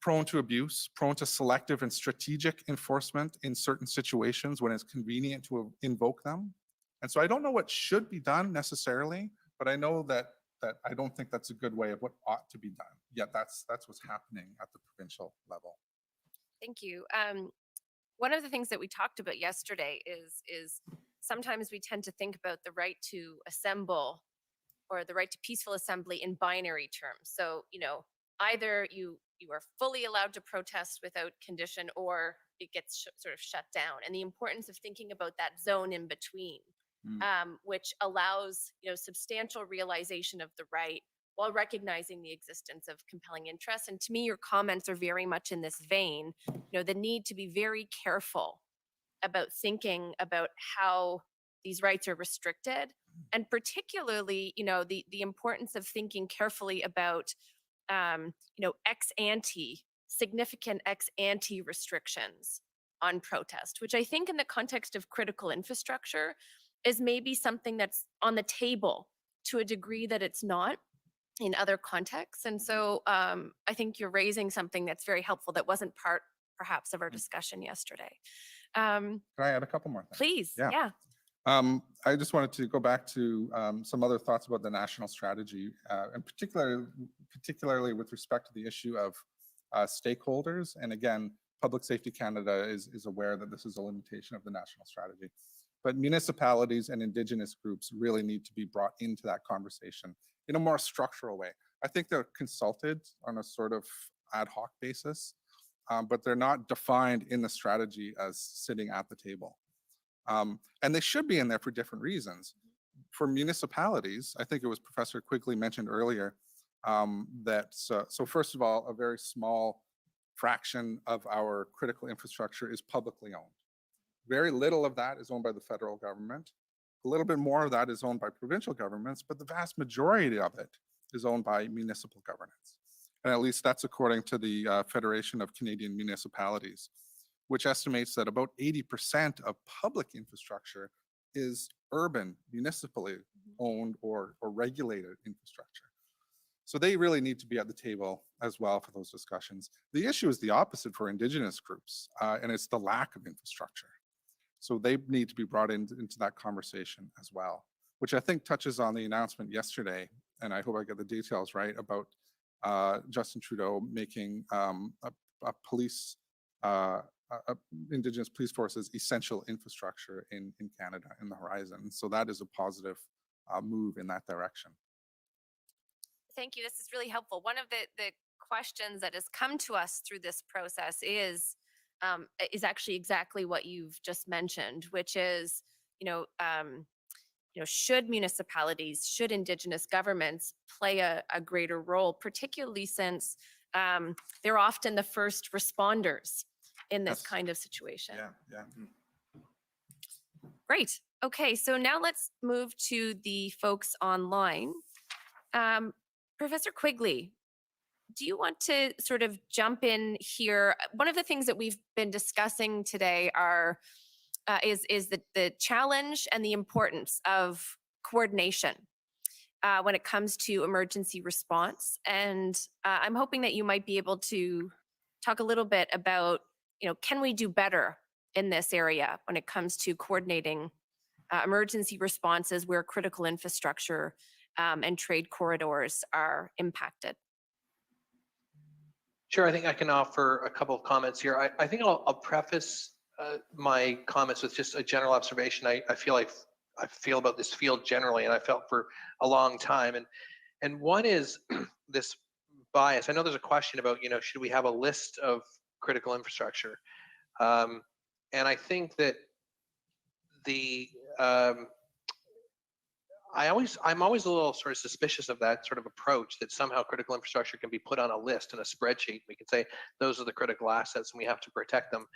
prone to abuse, prone to selective and strategic enforcement in certain situations when it's convenient to invoke them. And so I don't know what should be done necessarily, but I know that I don't think that's a good way of what ought to be done. Yet that's what's happening at the provincial level. Thank you. One of the things that we talked about yesterday is sometimes we tend to think about the right to assemble or the right to peaceful assembly in binary terms. So, either you are fully allowed to protest without condition, or it gets sort of shut down. And the importance of thinking about that zone in between, which allows substantial realization of the right while recognizing the existence of compelling interests. And to me, your comments are very much in this vein. The need to be very careful about thinking about how these rights are restricted, and particularly, the importance of thinking carefully about significant ex ante restrictions on protest, which I think in the context of critical infrastructure is maybe something that's on the table to a degree that it's not in other contexts. And so I think you're raising something that's very helpful that wasn't part perhaps of our discussion yesterday. Can I add a couple more things? Please, yeah. I just wanted to go back to some other thoughts about the national strategy, and particularly with respect to the issue of stakeholders. And again, Public Safety Canada is aware that this is a limitation of the national strategy. But municipalities and Indigenous groups really need to be brought into that conversation in a more structural way. I think they're consulted on a sort of ad hoc basis, but they're not defined in the strategy as sitting at the table. And they should be in there for different reasons. For municipalities, I think it was Professor Quigley mentioned earlier, so first of all, a very small fraction of our critical infrastructure is publicly owned. Very little of that is owned by the federal government. A little bit more of that is owned by provincial governments, but the vast majority of it is owned by municipal governance. And at least that's according to the Federation of Canadian Municipalities, which estimates that about 80% of public infrastructure is urban, municipally owned or regulated infrastructure. So they really need to be at the table as well for those discussions. The issue is the opposite for Indigenous groups, and it's the lack of infrastructure. So they need to be brought into that conversation as well, which I think touches on the announcement yesterday, and I hope I get the details right, about Justin Trudeau making a police Indigenous police force is essential infrastructure in Canada in the horizon. So that is a positive move in that direction. Thank you. This is really helpful. One of the questions that has come to us through this process is actually exactly what you've just mentioned, which is, should municipalities, should Indigenous governments play a greater role, particularly since they're often the first responders in this kind of situation. Yeah. Great. Okay, so now let's move to the folks online. Professor Quigley, do you want to sort of jump in here? One of the things that we've been discussing today is the challenge and the importance of coordination when it comes to emergency response. And I'm hoping that you might be able to talk a little bit about, can we do better in this area when it comes to coordinating emergency responses where critical infrastructure and trade corridors are impacted? Sure, I think I can offer a couple of comments here. I think I'll preface my comments with just a general observation. I feel about this field generally, and I felt for a long time. And one is this bias. I know there's a question about, should we have a list of critical infrastructure? And I think that I'm always a little sort of suspicious of that sort of approach, that somehow critical infrastructure can be put on a list in a spreadsheet. We can say those are the critical assets and we have to protect them.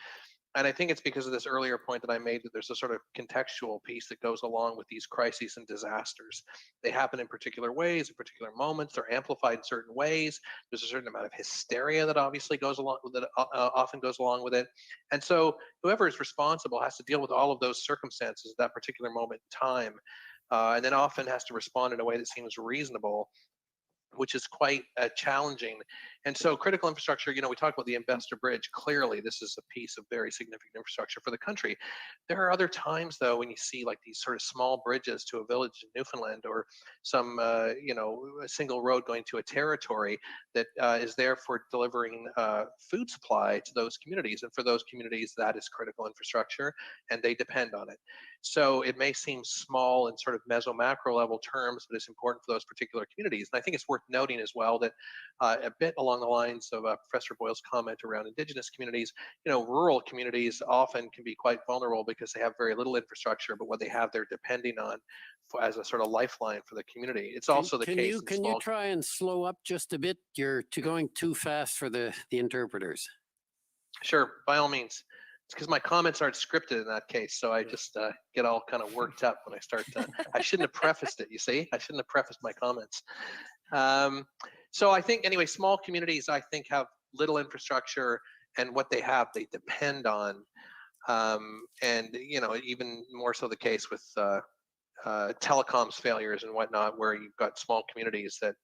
And I think it's because of this earlier point that I made, that there's a sort of contextual piece that goes along with these crises and disasters. They happen in particular ways, in particular moments. They're amplified in certain ways. There's a certain amount of hysteria that obviously goes along with it, often goes along with it. And so whoever is responsible has to deal with all of those circumstances at that particular moment in time, and then often has to respond in a way that seems reasonable, which is quite challenging. And so critical infrastructure, we talk about the Investor Bridge. Clearly, this is a piece of very significant infrastructure for the country. There are other times, though, when you see like these sort of small bridges to a village in Newfoundland, or some, a single road going to a territory that is there for delivering food supply to those communities. And for those communities, that is critical infrastructure, and they depend on it. So it may seem small in sort of meso-macro level terms, but it's important for those particular communities. And I think it's worth noting as well that a bit along the lines of Professor Boyle's comment around Indigenous communities, rural communities often can be quite vulnerable because they have very little infrastructure, but what they have, they're depending on as a sort of lifeline for the community. It's also the case. Can you try and slow up just a bit? You're going too fast for the interpreters. Sure, by all means. It's because my comments aren't scripted in that case, so I just get all kind of worked up when I start to. I shouldn't have prefaced it, you see? I shouldn't have prefaced my comments. So I think, anyway, small communities, I think, have little infrastructure, and what they have, they depend on. And, even more so the case with telecoms failures and whatnot, where you've got small communities that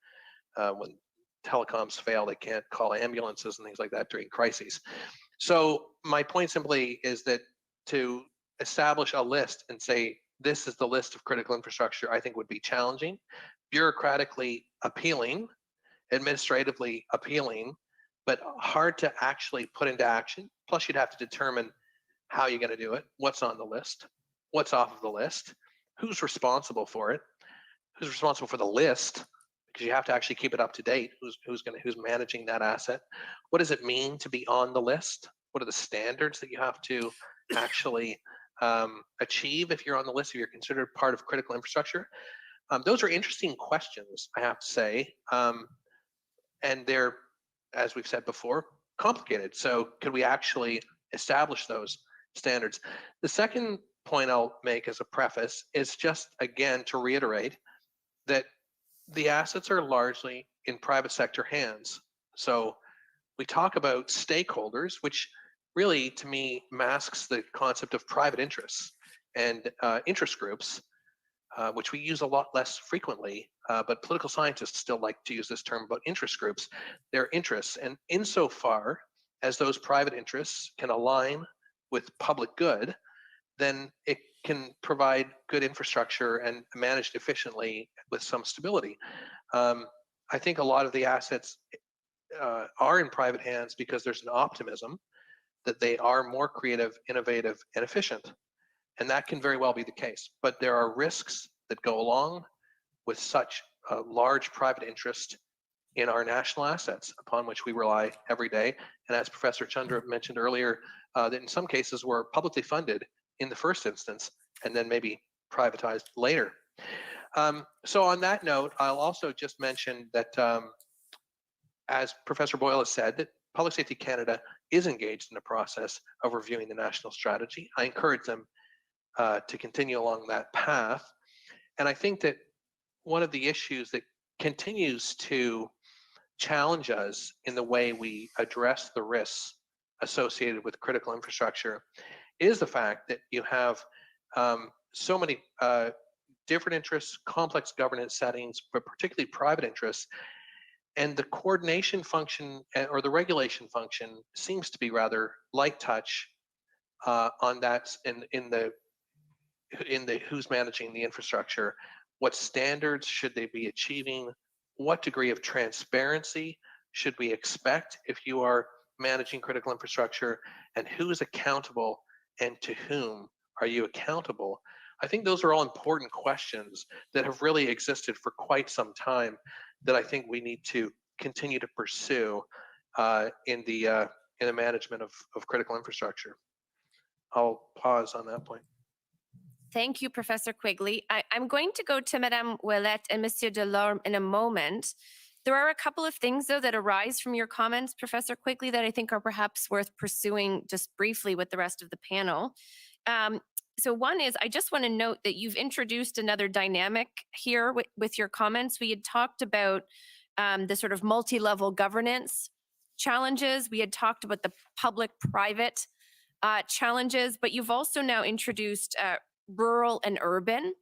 when telecoms fail, they can't call ambulances and things like that during crises. So my point simply is that to establish a list and say, this is the list of critical infrastructure, I think would be challenging, bureaucratically appealing, administratively appealing, but hard to actually put into action. Plus, you'd have to determine how you're going to do it, what's on the list, what's off of the list, who's responsible for it, who's responsible for the list, because you have to actually keep it up to date. Who's managing that asset? What does it mean to be on the list? What are the standards that you have to actually achieve if you're on the list, if you're considered part of critical infrastructure? Those are interesting questions, I have to say, and they're, as we've said before, complicated. So could we actually establish those standards? The second point I'll make as a preface is just, again, to reiterate that the assets are largely in private sector hands. So we talk about stakeholders, which really, to me, masks the concept of private interests and interest groups, which we use a lot less frequently, but political scientists still like to use this term about interest groups. Their interests, and insofar as those private interests can align with public good, then it can provide good infrastructure and managed efficiently with some stability. I think a lot of the assets are in private hands because there's an optimism that they are more creative, innovative, and efficient. And that can very well be the case. But there are risks that go along with such a large private interest in our national assets upon which we rely every day. And as Professor Chandra mentioned earlier, that in some cases were publicly funded in the first instance and then maybe privatized later. So on that note, I'll also just mention that as Professor Boyle has said, that Public Safety Canada is engaged in the process of reviewing the national strategy. I encourage them to continue along that path. And I think that one of the issues that continues to challenge us in the way we address the risks associated with critical infrastructure is the fact that you have so many different interests, complex governance settings, but particularly private interests. And the coordination function or the regulation function seems to be rather light touch on that in the who's managing the infrastructure. What standards should they be achieving? What degree of transparency should we expect if you are managing critical infrastructure? And who is accountable and to whom are you accountable? I think those are all important questions that have really existed for quite some time that I think we need to continue to pursue in the management of critical infrastructure. I'll pause on that point. Thank you, Professor Quigley. I'm going to go to Madame Ouellette and Monsieur Delorme in a moment. There are a couple of things, though, that arise from your comments, Professor Quigley, that I think are perhaps worth pursuing just briefly with the rest of the panel. So one is, I just want to note that you've introduced another dynamic here with your comments. We had talked about the sort of multi-level governance challenges. We had talked about the public-private challenges, but you've also now introduced rural and urban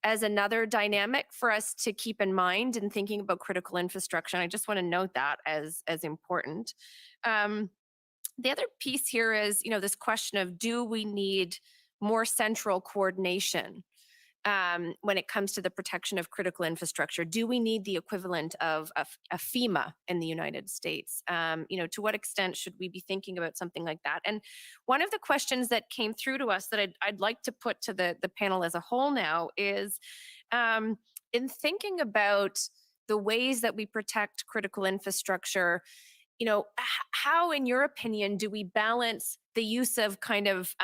as another dynamic for us to keep in mind in thinking about critical infrastructure. And I just want to note that as important. The other piece here is, this question of, do we need more central coordination when it comes to the protection of critical infrastructure? Do we need the equivalent of a FEMA in the United States? To what extent should we be thinking about something like that? And one of the questions that came through to us that I'd like to put to the panel as a whole now is, in thinking about the ways that we protect critical infrastructure, how, in your opinion, do we balance the use of kind of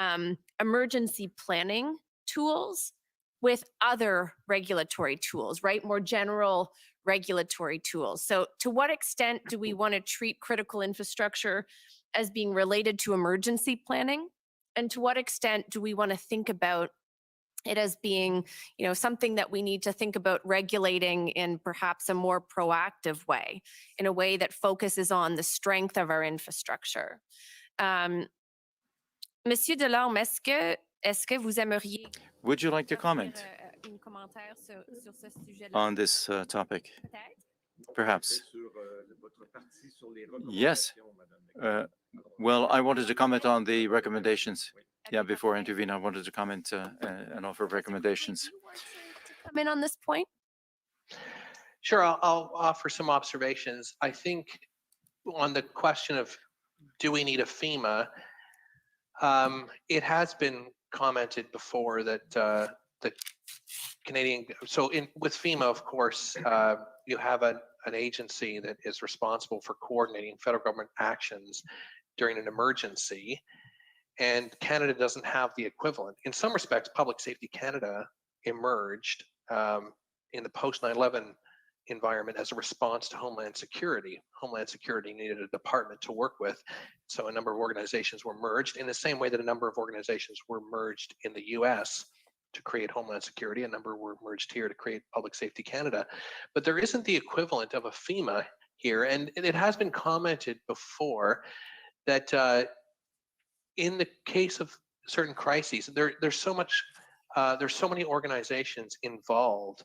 emergency planning tools with other regulatory tools, right? More general regulatory tools. So to what extent do we want to treat critical infrastructure as being related to emergency planning? And to what extent do we want to think about it as being, something that we need to think about regulating in perhaps a more proactive way, in a way that focuses on the strength of our infrastructure? Monsieur Delorme, est-ce que vous aimeriez... Would you like to comment on this topic? Perhaps. Yes. Well, I wanted to comment on the recommendations. Yeah, before I intervene, I wanted to comment and offer recommendations. Come in on this point? Sure, I'll offer some observations. I think on the question of, do we need a FEMA? It has been commented before that the Canadian, with FEMA, of course, you have an agency that is responsible for coordinating federal government actions during an emergency, and Canada doesn't have the equivalent. In some respects, Public Safety Canada emerged in the post 9/11 environment as a response to Homeland Security. Homeland Security needed a department to work with, so a number of organizations were merged in the same way that a number of organizations were merged in the US to create Homeland Security. A number were merged here to create Public Safety Canada. But there isn't the equivalent of a FEMA here, and it has been commented before that in the case of certain crises, there's so many organizations involved.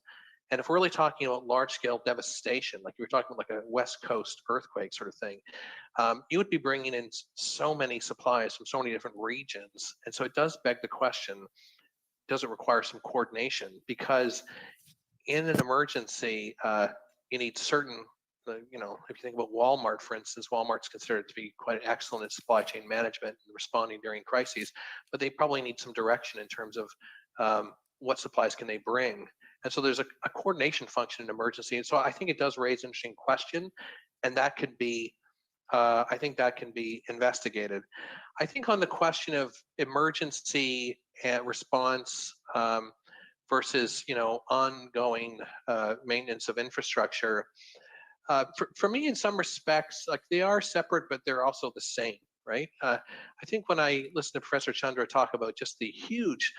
And if we're really talking about large-scale devastation, like you were talking about, like a West Coast earthquake sort of thing, you would be bringing in so many supplies from so many different regions. And so it does beg the question, does it require some coordination? Because in an emergency, you need certain you know, if you think about Walmart, for instance, Walmart's considered to be quite excellent at supply chain management and responding during crises, but they probably need some direction in terms of what supplies can they bring. And so there's a coordination function in emergency. And so I think it does raise an interesting question, and that could be, I think that can be investigated. I think on the question of emergency response versus, you know, ongoing maintenance of infrastructure, for me, in some respects, like they are separate, but they're also the same, right? I think when I listen to Professor Chandra talk about just the huge,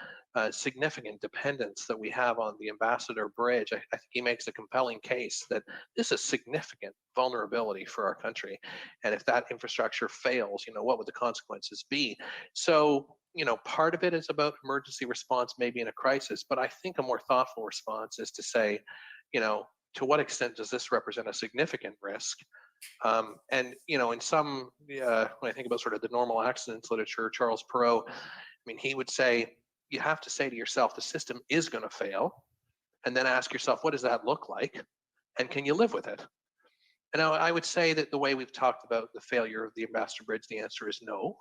significant dependence that we have on the Ambassador Bridge, I think he makes a compelling case that this is significant vulnerability for our country. And if that infrastructure fails, you know, what would the consequences be? So, you know, part of it is about emergency response, maybe in a crisis, but I think a more thoughtful response is to say, you know, to what extent does this represent a significant risk? And, you know, in some, when I think about sort of the normal accidents literature, Charles Perrault, I mean, he would say, you have to say to yourself, the system is going to fail, and then ask yourself, what does that look like? And can you live with it? And I would say that the way we've talked about the failure of the Ambassador Bridge, the answer is no.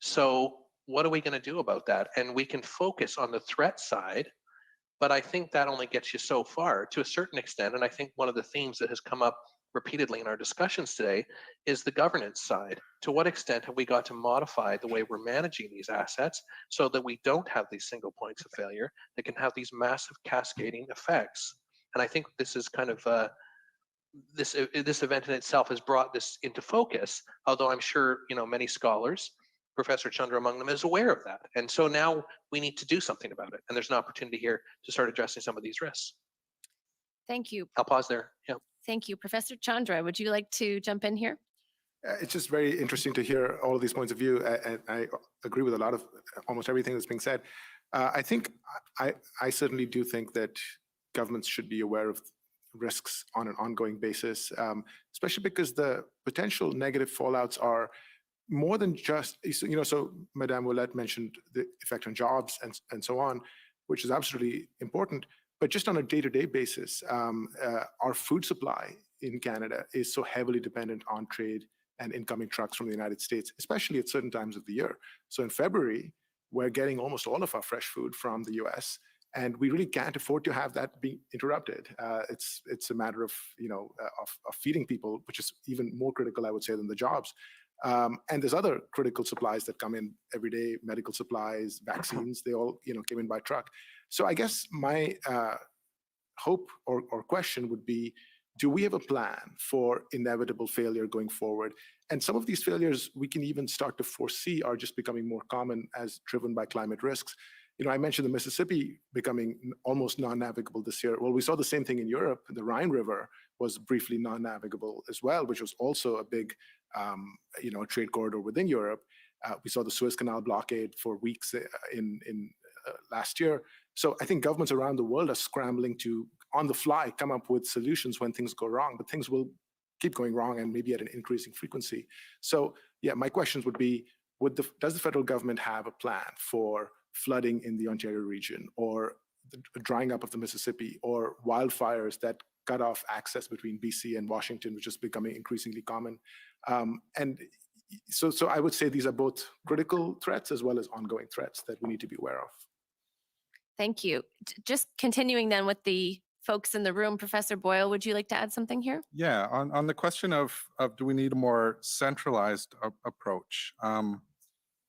So what are we going to do about that? And we can focus on the threat side, but I think that only gets you so far to a certain extent. And I think one of the themes that has come up repeatedly in our discussions today is the governance side. To what extent have we got to modify the way we're managing these assets so that we don't have these single points of failure that can have these massive cascading effects? And I think this is kind of this event in itself has brought this into focus, although I'm sure, you know, many scholars, Professor Chandra among them, is aware of that. And so now we need to do something about it. And there's an opportunity here to start addressing some of these risks. Thank you. I'll pause there. Yeah. Thank you. Professor Chandra, would you like to jump in here? It's just very interesting to hear all of these points of view. And I agree with a lot of almost everything that's being said. I think I certainly do think that governments should be aware of risks on an ongoing basis, especially because the potential negative fallouts are more than just, you know, so Madame Ouellette mentioned the effect on jobs and so on, which is absolutely important. But just on a day-to-day basis, our food supply in Canada is so heavily dependent on trade and incoming trucks from the United States, especially at certain times of the year. So in February, we're getting almost all of our fresh food from the US, and we really can't afford to have that be interrupted. It's a matter of, you know, of feeding people, which is even more critical, I would say, than the jobs. And there's other critical supplies that come in every day, medical supplies, vaccines, they all, you know, came in by truck. So I guess my hope or question would be, do we have a plan for inevitable failure going forward? And some of these failures we can even start to foresee are just becoming more common as driven by climate risks. You know, I mentioned the Mississippi becoming almost non-navigable this year. Well, we saw the same thing in Europe. The Rhine River was briefly non-navigable as well, which was also a big, you know, trade corridor within Europe. We saw the Suez Canal blockade for weeks in last year. So I think governments around the world are scrambling to, on the fly, come up with solutions when things go wrong, but things will keep going wrong and maybe at an increasing frequency. So yeah, my questions would be, does the federal government have a plan for flooding in the Ontario region, or the drying up of the Mississippi, or wildfires that cut off access between BC and Washington, which is becoming increasingly common? And so I would say these are both critical threats as well as ongoing threats that we need to be aware of. Thank you. Just continuing then with the folks in the room, Professor Boyle, would you like to add something here? Yeah, on the question of do we need a more centralized approach?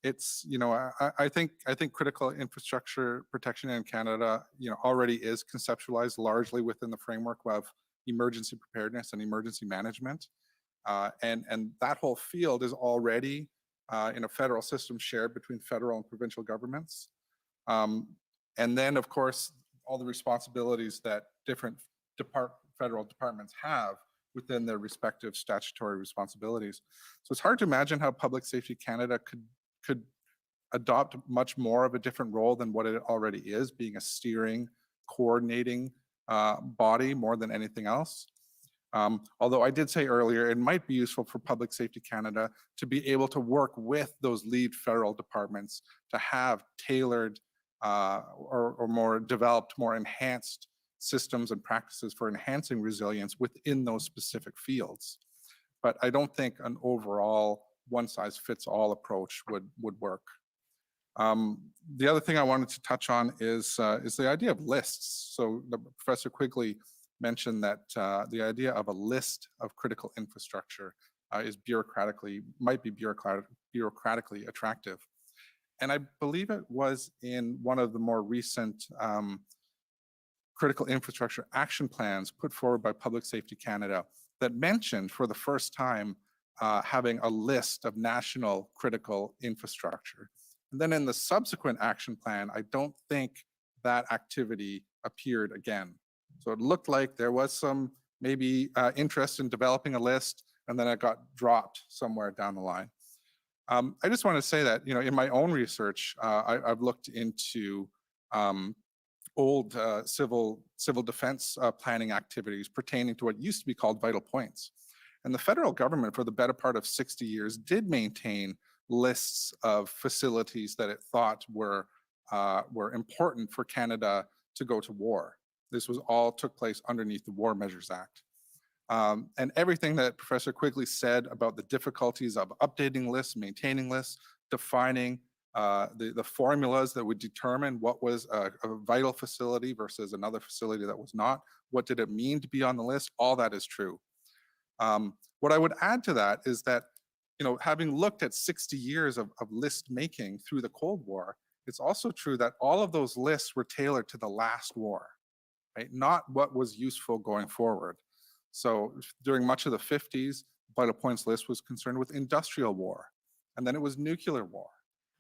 It's, you know, I think critical infrastructure protection in Canada, you know, already is conceptualized largely within the framework of emergency preparedness and emergency management. And that whole field is already in a federal system shared between federal and provincial governments. And then, of course, all the responsibilities that different federal departments have within their respective statutory responsibilities. So it's hard to imagine how Public Safety Canada could adopt much more of a different role than what it already is, being a steering, coordinating body more than anything else. Although I did say earlier, it might be useful for Public Safety Canada to be able to work with those lead federal departments to have tailored or more developed, more enhanced systems and practices for enhancing resilience within those specific fields. But I don't think an overall one-size-fits-all approach would work. The other thing I wanted to touch on is the idea of lists. So Professor Quigley mentioned that the idea of a list of critical infrastructure might be bureaucratically attractive. And I believe it was in one of the more recent critical infrastructure action plans put forward by Public Safety Canada that mentioned for the first time having a list of national critical infrastructure. And then in the subsequent action plan, I don't think that activity appeared again. So it looked like there was some maybe interest in developing a list, and then it got dropped somewhere down the line. I just want to say that, in my own research, I've looked into old civil defense planning activities pertaining to what used to be called vital points. And the federal government, for the better part of 60 years, did maintain lists of facilities that it thought were important for Canada to go to war. This was all took place underneath the War Measures Act. And everything that Professor Quigley said about the difficulties of updating lists, maintaining lists, defining the formulas that would determine what was a vital facility versus another facility that was not, what did it mean to be on the list, all that is true. What I would add to that is that, having looked at 60 years of list making through the Cold War, it's also true that all of those lists were tailored to the last war, right? Not what was useful going forward. So during much of the 50s, Vital Points list was concerned with industrial war, and then it was nuclear war.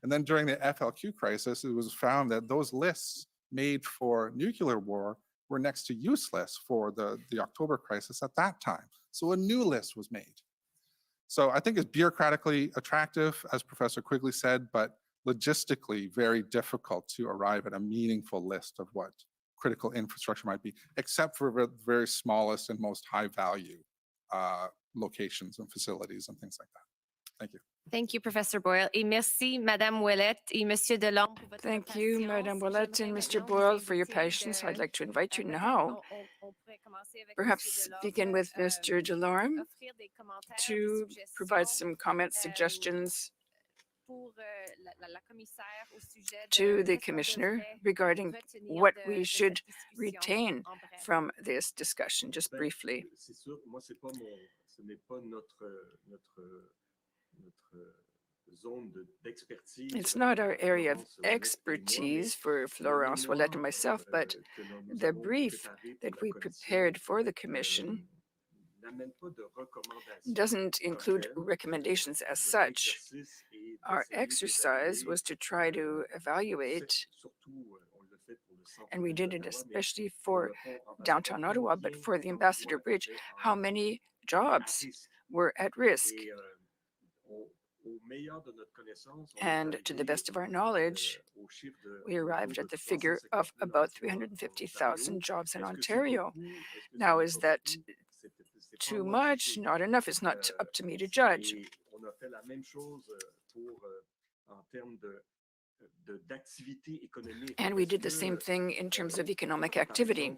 And then during the FLQ crisis, it was found that those lists made for nuclear war were next to useless for the October crisis at that time. So a new list was made. So I think it's bureaucratically attractive, as Professor Quigley said, but logistically very difficult to arrive at a meaningful list of what critical infrastructure might be, except for the very smallest and most high value locations and facilities and things like that. Thank you. Thank you, Professor Boyle. Et merci, Madame Ouellette et Monsieur Delorme. Thank you, Madame Ouellette and Mr. Boyle, for your patience. I'd like to invite you now, perhaps begin with Mr. Delorme, to provide some comments, suggestions to the Commissioner regarding what we should retain from this discussion, just briefly. It's not our area of expertise for Florence Ouellette and myself, but the brief that we prepared for the Commission doesn't include recommendations as such. Our exercise was to try to evaluate, and we did it especially for downtown Ottawa, but for the Ambassador Bridge, how many jobs were at risk. And to the best of our knowledge, we arrived at the figure of about 350,000 jobs in Ontario. Now, is that too much? Not enough? It's not up to me to judge. And we did the same thing in terms of economic activity.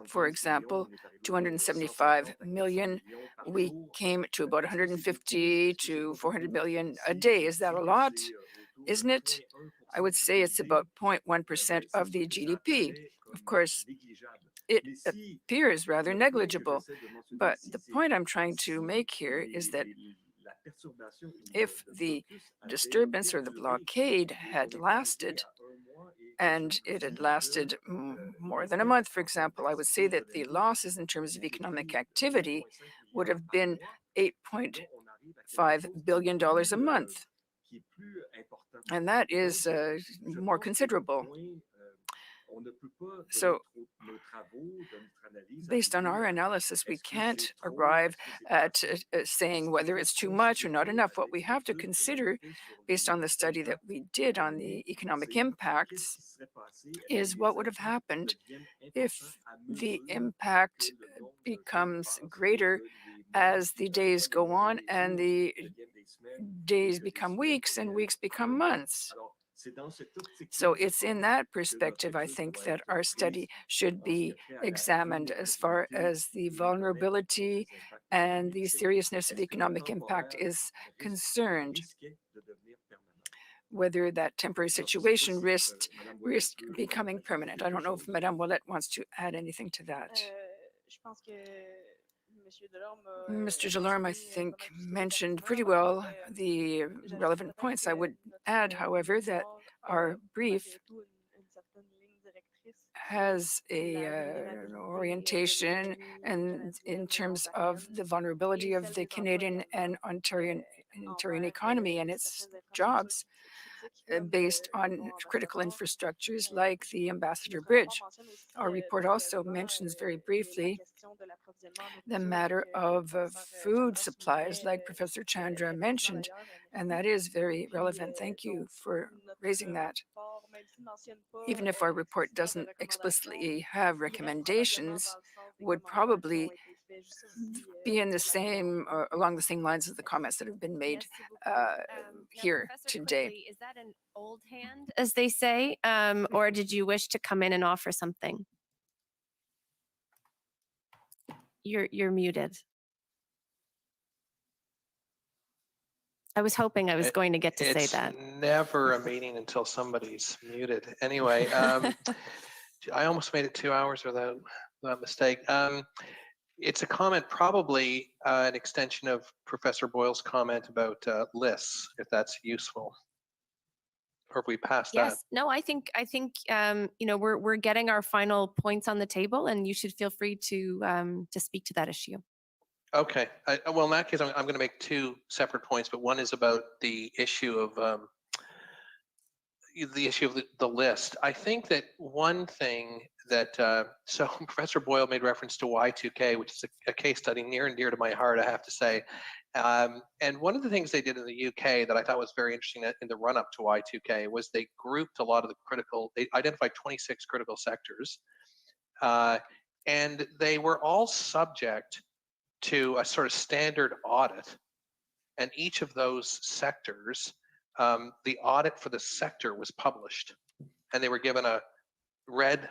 For example, 275 million, we came to about 150 to 400 million a day. Is that a lot? Isn't it? I would say it's about 0.1% of the GDP. Of course, it appears rather negligible, but the point I'm trying to make here is that if the disturbance or the blockade had lasted, and it had lasted more than a month, for example, I would say that the losses in terms of economic activity would have been $8.5 billion a month. And that is more considerable. So, based on our analysis, we can't arrive at saying whether it's too much or not enough. What we have to consider, based on the study that we did on the economic impacts, is what would have happened if the impact becomes greater as the days go on and the days become weeks and weeks become months. So it's in that perspective, I think, that our study should be examined as far as the vulnerability and the seriousness of economic impact is concerned, whether that temporary situation risked becoming permanent. I don't know if Madame Ouellette wants to add anything to that. Mr. Delorme, I think, mentioned pretty well the relevant points. I would add, however, that our brief has an orientation and in terms of the vulnerability of the Canadian and Ontarian economy and its jobs based on critical infrastructures like the Ambassador Bridge. Our report also mentions very briefly the matter of food supplies, like Professor Chandra mentioned, and that is very relevant. Thank you for raising that. Even if our report doesn't explicitly have recommendations, would probably be in the same, along the same lines as the comments that have been made here today. Is that an old hand, as they say, or did you wish to come in and offer something? You're muted. I was hoping I was going to get to say that. It's never a meeting until somebody's muted. Anyway, I almost made it 2 hours without mistake. It's a comment, probably an extension of Professor Boyle's comment about lists, if that's useful. Or if we pass that. Yes. No, I think you know, we're getting our final points on the table, and you should feel free to speak to that issue. Okay. Well, in that case, I'm going to make two separate points, but one is about the issue of the list. I think that one thing that so Professor Boyle made reference to Y2K, which is a case study near and dear to my heart, I have to say. And one of the things they did in the UK that I thought was very interesting in the run-up to Y2K was they grouped a lot of the they identified 26 critical sectors, and they were all subject to a sort of standard audit. And each of those sectors, the audit for the sector was published, and they were given a red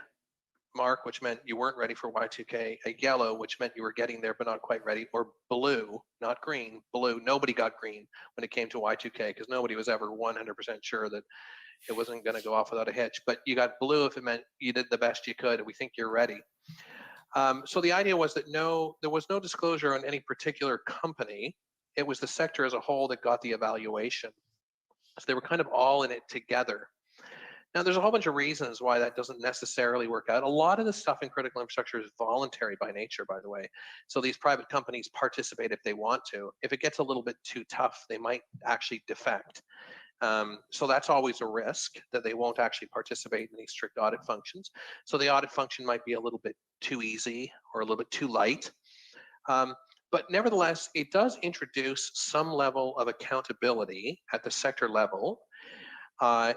mark, which meant you weren't ready for Y2K, a yellow, which meant you were getting there but not quite ready, or blue, not green, blue. Nobody got green when it came to Y2K because nobody was ever 100% sure that it wasn't going to go off without a hitch. But you got blue if it meant you did the best you could, and we think you're ready. So the idea was that there was no disclosure on any particular company. It was the sector as a whole that got the evaluation. So they were kind of all in it together. Now, there's a whole bunch of reasons why that doesn't necessarily work out. A lot of the stuff in critical infrastructure is voluntary by nature, by the way. So these private companies participate if they want to. If it gets a little bit too tough, they might actually defect. So that's always a risk, that they won't actually participate in these strict audit functions. So the audit function might be a little bit too easy or a little bit too light. But nevertheless, it does introduce some level of accountability at the sector level.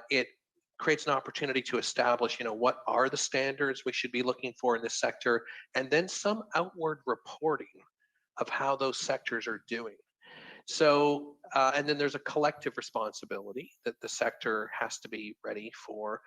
It creates an opportunity to establish, what are the standards we should be looking for in this sector, and then some outward reporting of how those sectors are doing. So, and then there's a collective responsibility that the sector has to be ready for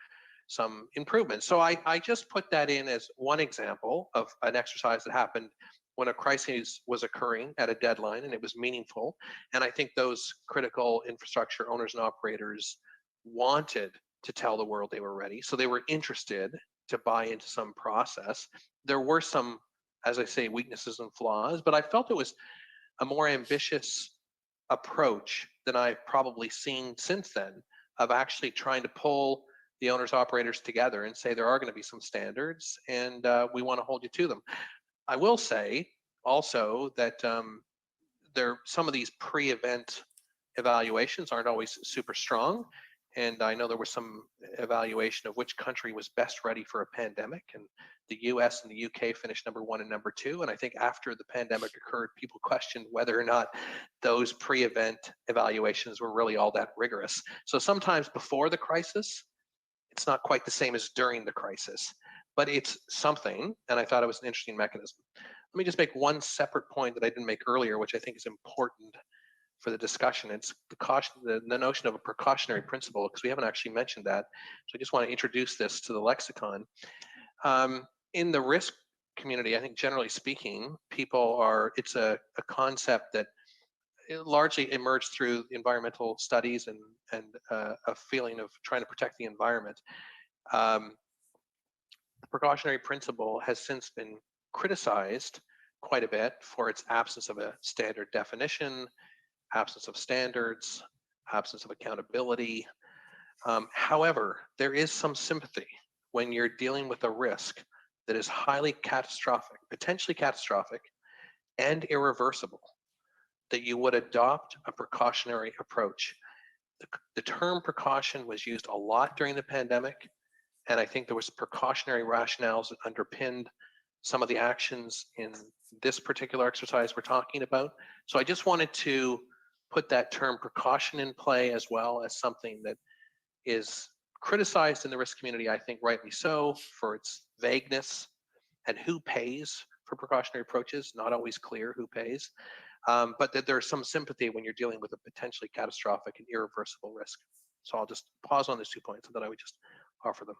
some improvement. So I just put that in as one example of an exercise that happened when a crisis was occurring at a deadline, and it was meaningful. And I think those critical infrastructure owners and operators wanted to tell the world they were ready. So they were interested to buy into some process. There were some, as I say, weaknesses and flaws, but I felt it was a more ambitious approach than I've probably seen since then, of actually trying to pull the owners operators together and say there are going to be some standards, and we want to hold you to them. I will say also that some of these pre-event evaluations aren't always super strong. And I know there was some evaluation of which country was best ready for a pandemic, and the US and the UK finished #1 and #2. And I think after the pandemic occurred, people questioned whether or not those pre-event evaluations were really all that rigorous. So sometimes before the crisis, it's not quite the same as during the crisis, but it's something, and I thought it was an interesting mechanism. Let me just make one separate point that I didn't make earlier, which I think is important for the discussion. It's the notion of a precautionary principle, because we haven't actually mentioned that. So I just want to introduce this to the lexicon. In the risk community, I think generally speaking, it's a concept that it largely emerged through environmental studies and a feeling of trying to protect the environment. The precautionary principle has since been criticized quite a bit for its absence of a standard definition, absence of standards, absence of accountability. However, there is some sympathy when you're dealing with a risk that is highly catastrophic, potentially catastrophic, and irreversible, that you would adopt a precautionary approach. The term precaution was used a lot during the pandemic, and I think there was precautionary rationales that underpinned some of the actions in this particular exercise we're talking about. So I just wanted to put that term precaution in play, as well as something that is criticized in the risk community, I think rightly so, for its vagueness and who pays for precautionary approaches, not always clear who pays, but that there's some sympathy when you're dealing with a potentially catastrophic and irreversible risk. So I'll just pause on those 2 points, and then I would just offer them.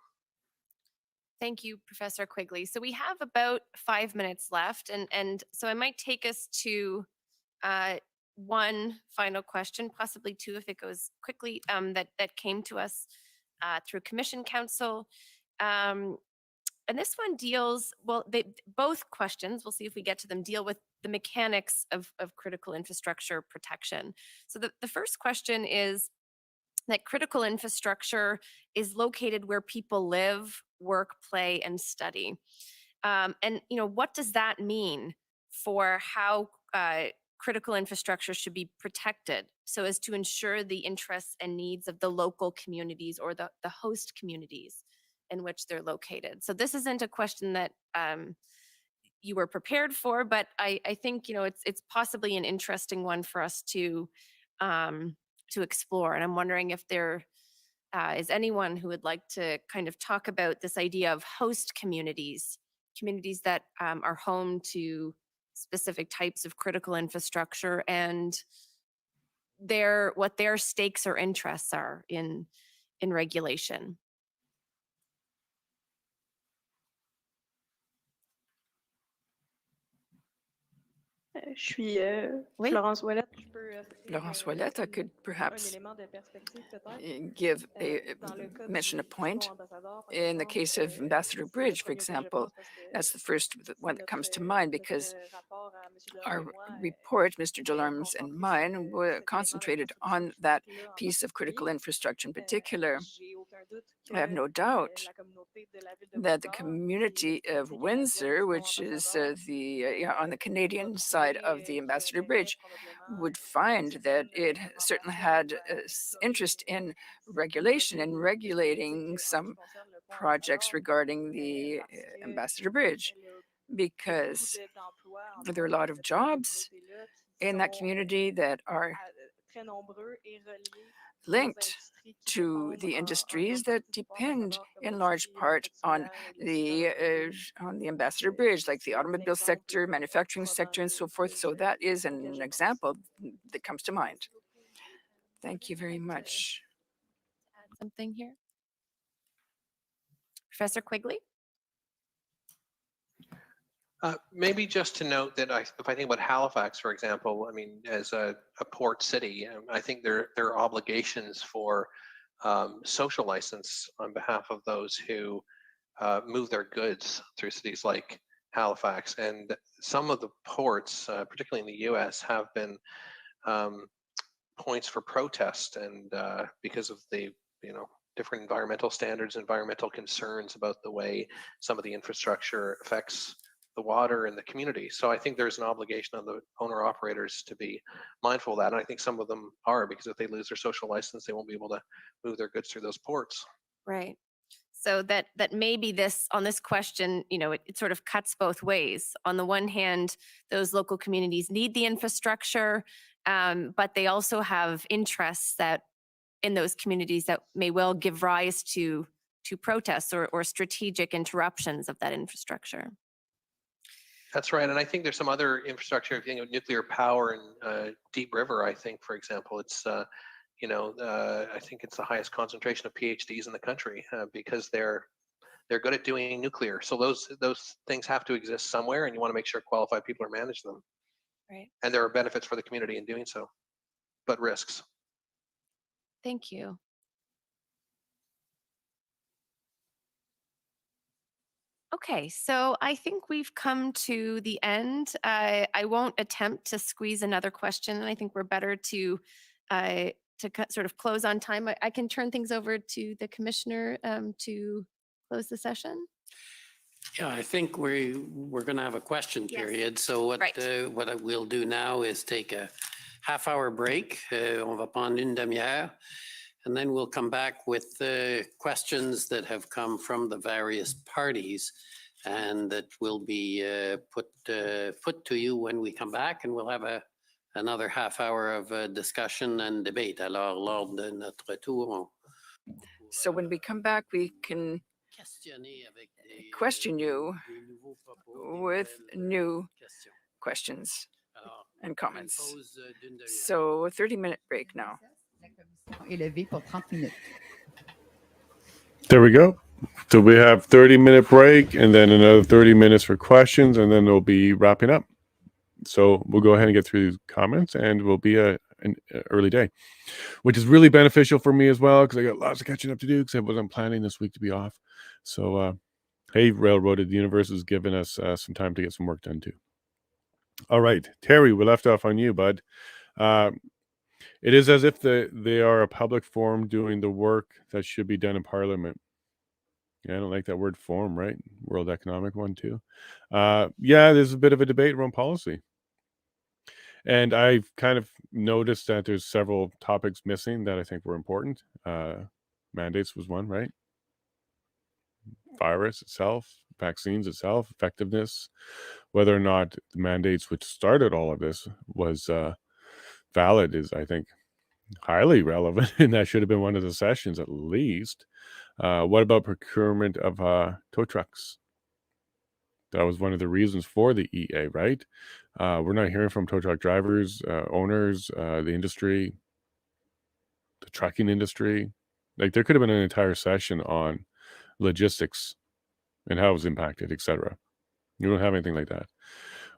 Thank you, Professor Quigley. So we have about 5 minutes left, and so I might take us to one final question, possibly two if it goes quickly, that came to us through Commission Council. And this one deals, well, both questions, we'll see if we get to them, deal with the mechanics of critical infrastructure protection. So the first question is that critical infrastructure is located where people live, work, play, and study. And what does that mean for how critical infrastructure should be protected so as to ensure the interests and needs of the local communities or the host communities in which they're located? So this isn't a question that you were prepared for, but I think it's possibly an interesting one for us to explore. And I'm wondering if there is anyone who would like to kind of talk about this idea of host communities, communities that are home to specific types of critical infrastructure, and what their stakes or interests are in regulation. Je suis Florence Ouellette. Laurence Ouellette, I could perhaps mention a point. In the case of Ambassador Bridge, for example, that's the first one that comes to mind, because our report, Mr. Delorme's and mine, were concentrated on that piece of critical infrastructure in particular. I have no doubt that the community of Windsor, which is on the Canadian side of the Ambassador Bridge, would find that it certainly had interest in regulation and regulating some projects regarding the Ambassador Bridge, because there are a lot of jobs in that community that are linked to the industries that depend in large part on the Ambassador Bridge, like the automobile sector, manufacturing sector, and so forth. So that is an example that comes to mind. Thank you very much. Add something here, Professor Quigley. Maybe just to note that if I think about Halifax, for example, I mean, as a port city, I think there are obligations for social license on behalf of those who move their goods through cities like Halifax. And some of the ports, particularly in the US, have been points for protest, and because of the different environmental standards, environmental concerns about the way some of the infrastructure affects the water and the community. So I think there's an obligation on the owner operators to be mindful of that. And I think some of them are, because if they lose their social license, they won't be able to move their goods through those ports. Right. So that maybe on this question, it sort of cuts both ways. On the one hand, those local communities need the infrastructure, but they also have interests in those communities that may well give rise to protests or strategic interruptions of that infrastructure. That's right. And I think there's some other infrastructure, nuclear power in Deep River, I think, for example, it's, I think it's the highest concentration of PhDs in the country because they're good at doing nuclear. So those things have to exist somewhere, and you want to make sure qualified people are managing them. Right. And there are benefits for the community in doing so, but risks. Thank you. Okay, so I think we've come to the end. I won't attempt to squeeze another question, and I think we're better to sort of close on time. I can turn things over to the commissioner to close the session. Yeah, I think we're going to have a question period. So what we'll do now is take a half-hour break. On va prendre une demi-heure. And then we'll come back with questions that have come from the various parties and that will be put to you when we come back, and we'll have another half hour of discussion and debate. Alors, lors de notre tour. So when we come back, we can question you with new questions and comments. So a 30-minute break now. There we go. So we have 30-minute break and then another 30 minutes for questions, and then we'll be wrapping up. So we'll go ahead and get through these comments, and we'll be an early day, which is really beneficial for me as well because I got lots of catching up to do because I wasn't planning this week to be off. So, hey, Railroaded Universe has given us some time to get some work done too. All right, Terry, we left off on you, bud. It is as if they are a public forum doing the work that should be done in Parliament. Yeah, I don't like that word forum, right? World Economic one too. Yeah, there's a bit of a debate around policy. And I've kind of noticed that there's several topics missing that I think were important. Mandates was one, right? Virus itself, vaccines itself, effectiveness, whether or not the mandates which started all of this was valid is, I think, highly relevant, and that should have been one of the sessions at least. What about procurement of tow trucks? That was one of the reasons for the EA, right? We're not hearing from tow truck drivers, owners, the industry, the trucking industry. Like there could have been an entire session on logistics and how it was impacted, etc. You don't have anything like that.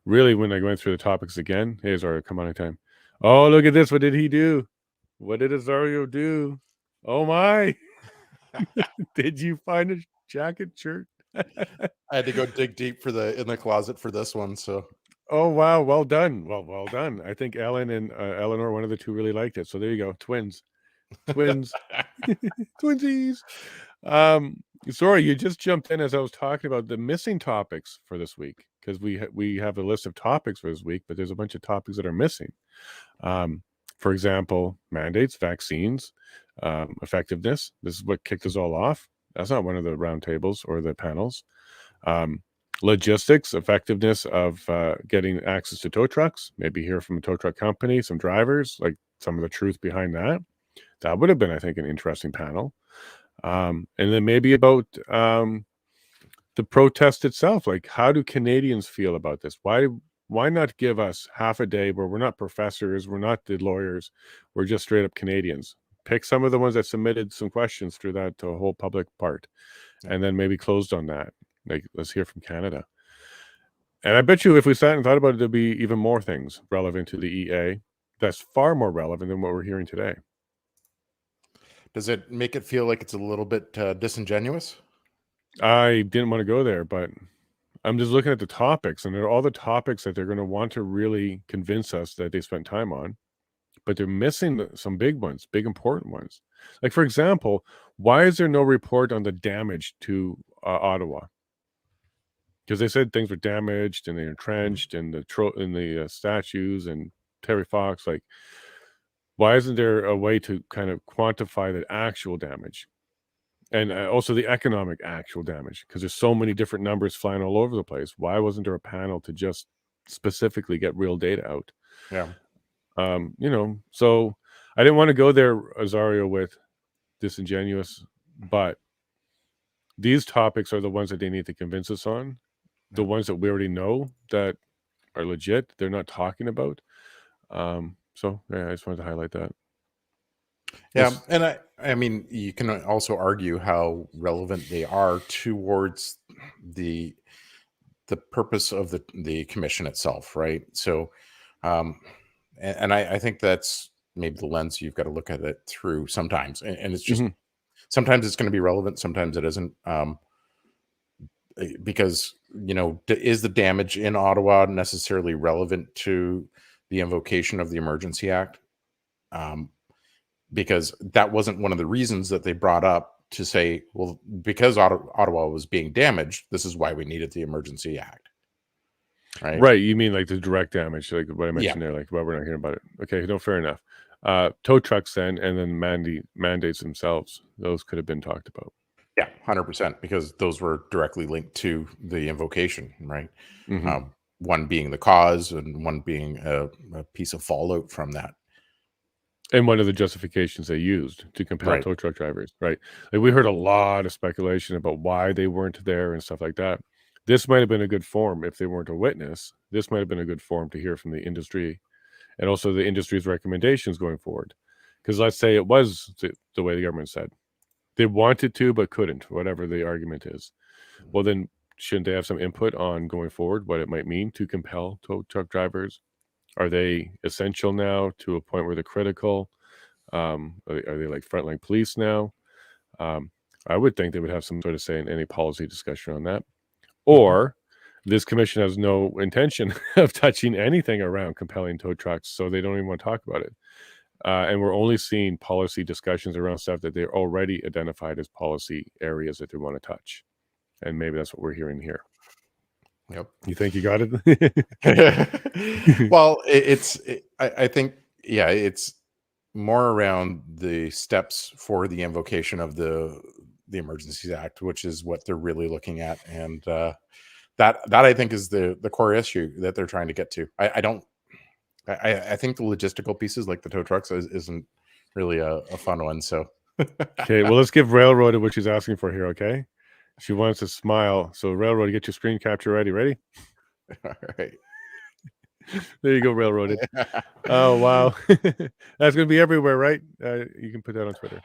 Really, when I went through the topics again, hey, Azario, come on anytime. Oh, look at this. What did he do? What did Azario do? Oh, my. Did you find a jacket shirt? I had to go dig deep in the closet for this one. So, oh wow, well done. Well done. I think Ellen and Eleanor, one of the two, really liked it. So there you go, twins, twinsies. Sorry, you just jumped in as I was talking about the missing topics for this week because we have a list of topics for this week, but there's a bunch of topics that are missing. For example, mandates, vaccines, effectiveness. This is what kicked us all off. That's not one of the roundtables or the panels. Logistics, effectiveness of getting access to tow trucks. Maybe hear from a tow truck company, some drivers, like some of the truth behind that. That would have been, I think, an interesting panel. And then maybe about the protest itself. Like, how do Canadians feel about this? Why not give us half a day where we're not professors, we're not the lawyers, we're just straight up Canadians? Pick some of the ones that submitted some questions through that to a whole public part, and then maybe closed on that. Like, let's hear from Canada. And I bet you if we sat and thought about it, there'd be even more things relevant to the EA that's far more relevant than what we're hearing today. Does it make it feel like it's a little bit disingenuous? I didn't want to go there, but I'm just looking at the topics, and they're all the topics that they're going to want to really convince us that they spent time on. But they're missing some big ones, big important ones. Like, for example, why is there no report on the damage to Ottawa? Because they said things were damaged and they're entrenched and the statues and Terry Fox. Like, why isn't there a way to kind of quantify the actual damage? And also the economic actual damage, because there's so many different numbers flying all over the place. Why wasn't there a panel to just specifically get real data out? Yeah. So I didn't want to go there, Azario, with disingenuous, but these topics are the ones that they need to convince us on. the ones that we already know that are legit, they're not talking about. So yeah, I just wanted to highlight that. Yeah, and I mean, you can also argue how relevant they are towards the purpose of the commission itself, right? So, and I think that's maybe the lens you've got to look at it through sometimes, and it's just sometimes it's going to be relevant, sometimes it isn't, because is the damage in Ottawa necessarily relevant to the invocation of the Emergency Act? Because that wasn't one of the reasons that they brought up to say, well, because Ottawa was being damaged, this is why we needed the Emergency Act. Right. You mean like the direct damage, like what I mentioned there, like, well, we're not hearing about it. Okay, no, fair enough. Tow trucks then, and then mandates themselves, those could have been talked about. Yeah, 100%, because those were directly linked to the invocation, right? One being the cause and one being a piece of fallout from that. And one of the justifications they used to compel tow truck drivers, right? Like, we heard a lot of speculation about why they weren't there and stuff like that. This might have been a good forum if they weren't a witness. This might have been a good forum to hear from the industry and also the industry's recommendations going forward. Because let's say it was the way the government said. They wanted to, but couldn't, whatever the argument is. Well, then shouldn't they have some input on going forward, what it might mean to compel tow truck drivers? Are they essential now to a point where they're critical? Are they like frontline police now? I would think they would have some sort of say in any policy discussion on that. Or this commission has no intention of touching anything around compelling tow trucks, so they don't even want to talk about it. And we're only seeing policy discussions around stuff that they're already identified as policy areas that they want to touch. And maybe that's what we're hearing here. Yep. You think you got it? Well, I think, yeah, it's more around the steps for the invocation of the Emergencies Act, which is what they're really looking at. And that I think is the core issue that they're trying to get to. I think the logistical pieces like the tow trucks isn't really a fun one. So, okay, well, let's give Railroaded what she's asking for here, okay? She wants to smile. So, Railroad, get your screen capture ready. Ready? All right. There you go, Railroaded. Oh, wow. That's going to be everywhere, right? You can put that on Twitter.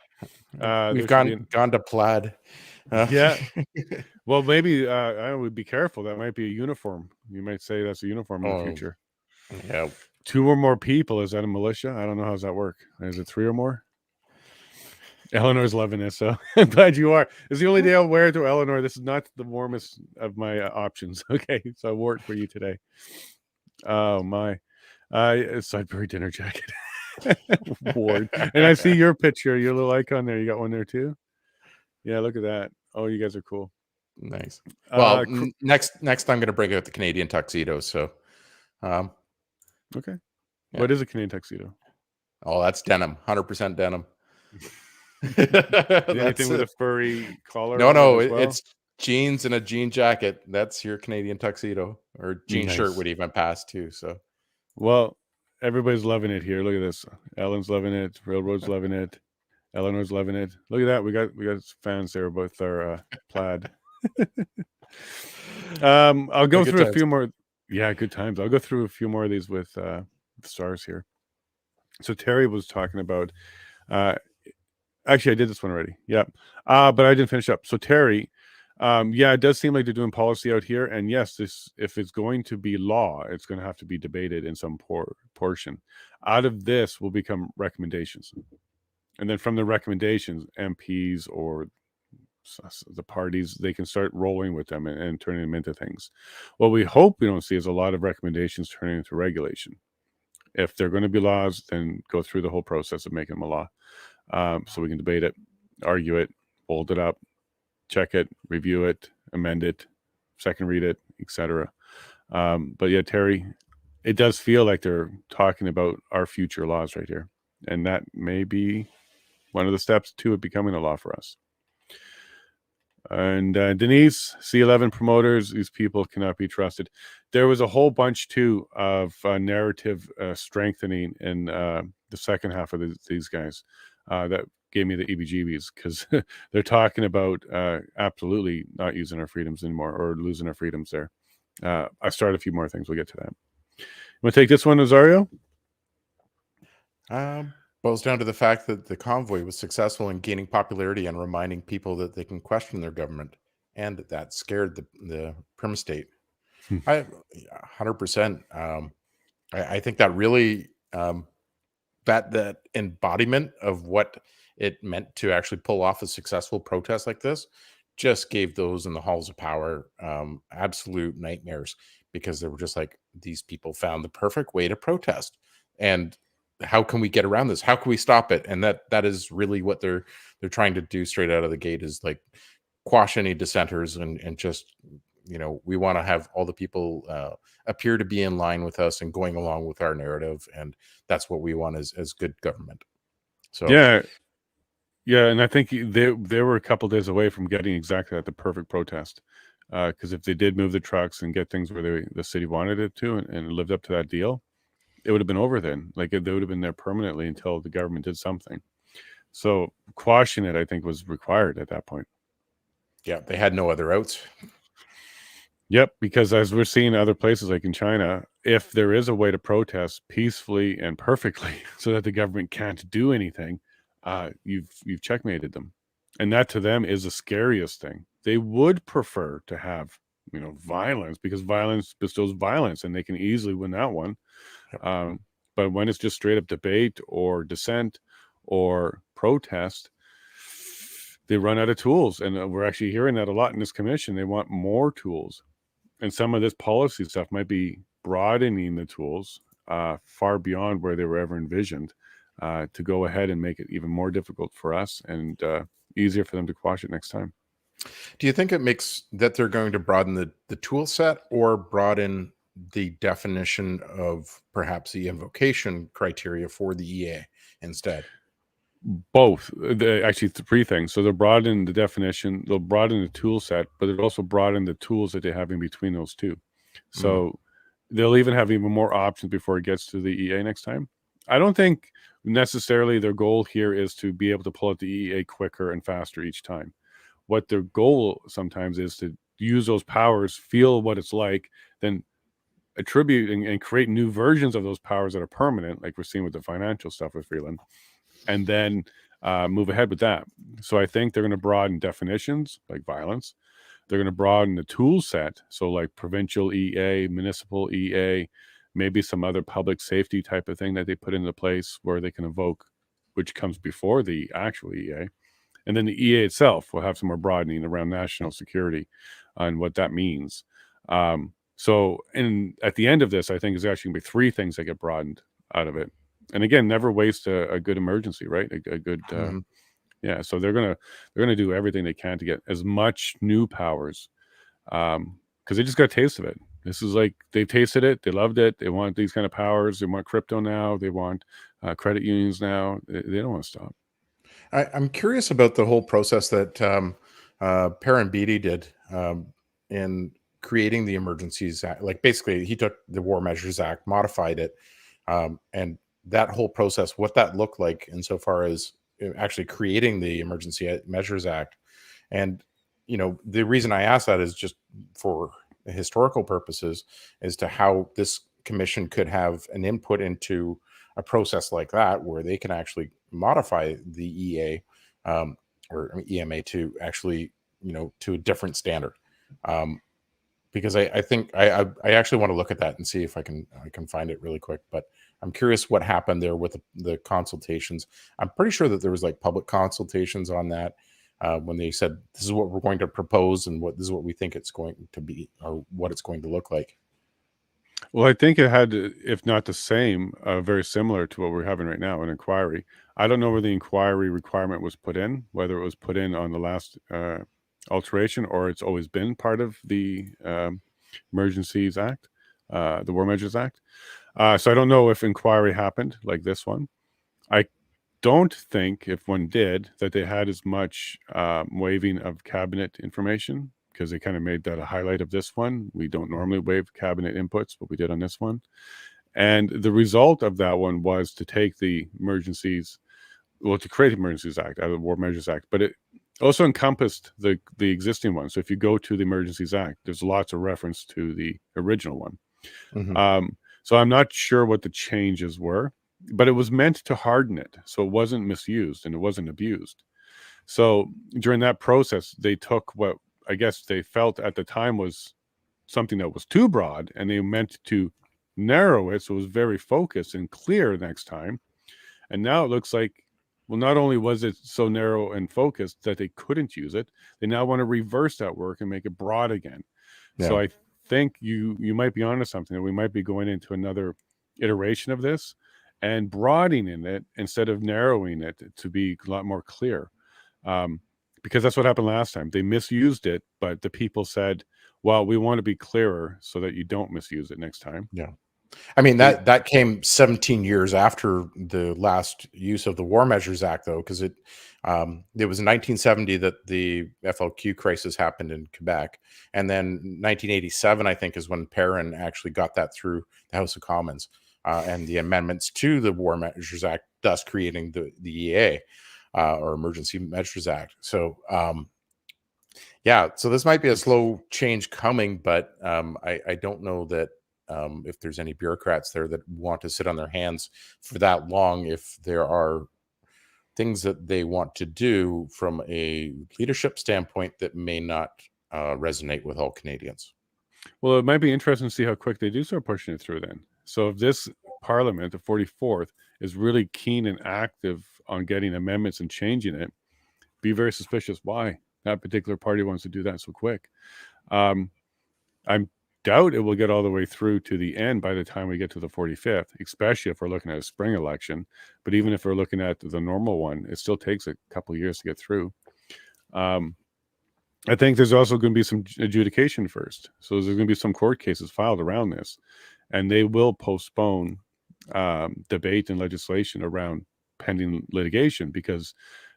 We've gone to plaid. Yeah. Well, maybe I would be careful. That might be a uniform. You might say that's a uniform in the future. Yeah. 2 or more people. Is that a militia? I don't know. How does that work? Is it 3 or more? Eleanor's loving it, so I'm glad you are. It's the only day I'll wear it to Eleanor. This is not the warmest of my options. Okay, so I wore it for you today. Oh my, Sudbury dinner jacket. Ward. And I see your picture, your little icon there. You got one there too. Yeah, look at that. Oh, you guys are cool. Nice. Well, next I'm going to bring out the Canadian tuxedo. So, okay. Yeah. What is a Canadian tuxedo? Oh, that's denim. 100% denim. Anything with a furry collar? No, it's jeans and a jean jacket. That's your Canadian tuxedo, or jean shirt would even pass too. So, well, everybody's loving it here. Look at this. Ellen's loving it. Railroad's loving it. Eleanor's loving it. Look at that. We got fans there with our plaid. I'll go through a few more. Yeah, good times. I'll go through a few more of these with stars here. So Terry was talking about. Actually, I did this one already. Yeah. But I didn't finish up. So Terry, yeah, it does seem like they're doing policy out here. And yes, if it's going to be law, it's going to have to be debated in some portion. Out of this will become recommendations. And then from the recommendations, MPs or the parties, they can start rolling with them and turning them into things. What we hope we don't see is a lot of recommendations turning into regulation. If they're going to be laws, then go through the whole process of making them a law. So we can debate it, argue it, hold it up, check it, review it, amend it, second read it, etc. But yeah, Terry, it does feel like they're talking about our future laws right here. And that may be one of the steps to it becoming a law for us. And Denise, C11 promoters, these people cannot be trusted. There was a whole bunch, too, of narrative strengthening in the second half of these guys. That gave me the EBGBs because they're talking about absolutely not using our freedoms anymore or losing our freedoms there. I started a few more things. We'll get to that. You want to take this one, Nazario? Boils down to the fact that the convoy was successful in gaining popularity and reminding people that they can question their government, and that scared the Prim State. 100%. I think that really that embodiment of what it meant to actually pull off a successful protest like this just gave those in the halls of power absolute nightmares, because they were just like, these people found the perfect way to protest, and how can we get around this? How can we stop it? And that is really what they're trying to do straight out of the gate, is like quash any dissenters and just, we want to have all the people appear to be in line with us and going along with our narrative, and that's what we want as good government. So yeah, and I think they were a couple days away from getting exactly that, the perfect protest, because if they did move the trucks and get things where the city wanted it to, and lived up to that deal, it would have been over then. Like, they would have been there permanently until the government did something. So quashing it, I think, was required at that point. Yeah, they had no other outs. Yep, because as we're seeing other places like in China, if there is a way to protest peacefully and perfectly so that the government can't do anything, you've checkmated them. And that to them is the scariest thing. They would prefer to have, violence, because violence bestows violence and they can easily win that one. But when it's just straight up debate or dissent or protest, they run out of tools. And we're actually hearing that a lot in this commission. They want more tools. And some of this policy stuff might be broadening the tools far beyond where they were ever envisioned, to go ahead and make it even more difficult for us and easier for them to quash it next time. Do you think it makes that they're going to broaden the tool set, or broaden the definition of perhaps the invocation criteria for the EA instead? Both. Actually, three things. So they'll broaden the definition, they'll broaden the tool set, but they'll also broaden the tools that they have in between those two. So they'll even have even more options before it gets to the EA next time. I don't think necessarily their goal here is to be able to pull out the EA quicker and faster each time. What their goal sometimes is to use those powers, feel what it's like, then attribute and create new versions of those powers that are permanent, like we're seeing with the financial stuff with Freeland, and then move ahead with that. So I think they're going to broaden definitions like violence. They're going to broaden the tool set. So like provincial EA, municipal EA, maybe some other public safety type of thing that they put into place where they can evoke, which comes before the actual EA. And then the EA itself will have some more broadening around national security and what that means. So at the end of this, I think is actually going to be three things that get broadened out of it. And again, never waste a good emergency, right? A good, yeah. So they're gonna do everything they can to get as much new powers, because they just got a taste of it. This is like, they've tasted it, they loved it, they want these kind of powers, they want crypto now, they want credit unions now. They don't want to stop. I'm curious about the whole process that Perrin Beatty did in creating the Emergencies Act. Like, basically, he took the War Measures Act, modified it, and that whole process, what that looked like insofar as actually creating the Emergency Measures Act. And, the reason I ask that is just for historical purposes as to how this commission could have an input into a process like that, where they can actually modify the EA or EMA to actually, to a different standard. Because I think I actually want to look at that and see if I can find it really quick. But I'm curious what happened there with the consultations. I'm pretty sure that there was like public consultations on that when they said, this is what we're going to propose and this is what we think it's going to be, or what it's going to look like. Well, I think it had, if not the same, very similar to what we're having right now, an inquiry. I don't know where the inquiry requirement was put in, whether it was put in on the last alteration or it's always been part of the Emergencies Act, the War Measures Act. So I don't know if inquiry happened like this one. I don't think, if one did, that they had as much waiving of cabinet information, because they kind of made that a highlight of this one. We don't normally waive cabinet inputs, but we did on this one. And the result of that one was to take the to create the Emergencies Act out of the War Measures Act. But also encompassed the existing one. So if you go to the Emergencies Act, there's lots of reference to the original one. So I'm not sure what the changes were, but it was meant to harden it so it wasn't misused and it wasn't abused. So during that process, they took what I guess they felt at the time was something that was too broad, and they meant to narrow it so it was very focused and clear next time. And now it looks like, well, not only was it so narrow and focused that they couldn't use it, they now want to reverse that work and make it broad again. So I think you might be onto something, that we might be going into another iteration of this and broadening it instead of narrowing it to be a lot more clear. Because that's what happened last time. They misused it, but the people said, well, we want to be clearer so that you don't misuse it next time. Yeah. I mean, that came 17 years after the last use of the War Measures Act, though, because it was in 1970 that the FLQ crisis happened in Quebec. And then 1987, I think, is when Perrin actually got that through the House of Commons and the amendments to the War Measures Act, thus creating the EA or Emergency Measures Act. So, yeah, so this might be a slow change coming, but I don't know that if there's any bureaucrats there that want to sit on their hands for that long, if there are things that they want to do from a leadership standpoint that may not resonate with all Canadians. Well, it might be interesting to see how quick they do start pushing it through then. So if this Parliament, the 44th, is really keen and active on getting amendments and changing it, be very suspicious why that particular party wants to do that so quick. I doubt it will get all the way through to the end by the time we get to the 45th, especially if we're looking at a spring election. But even if we're looking at the normal one, it still takes a couple of years to get through. I think there's also going to be some adjudication first. So there's going to be some court cases filed around this, and they will postpone debate and legislation around pending litigation, because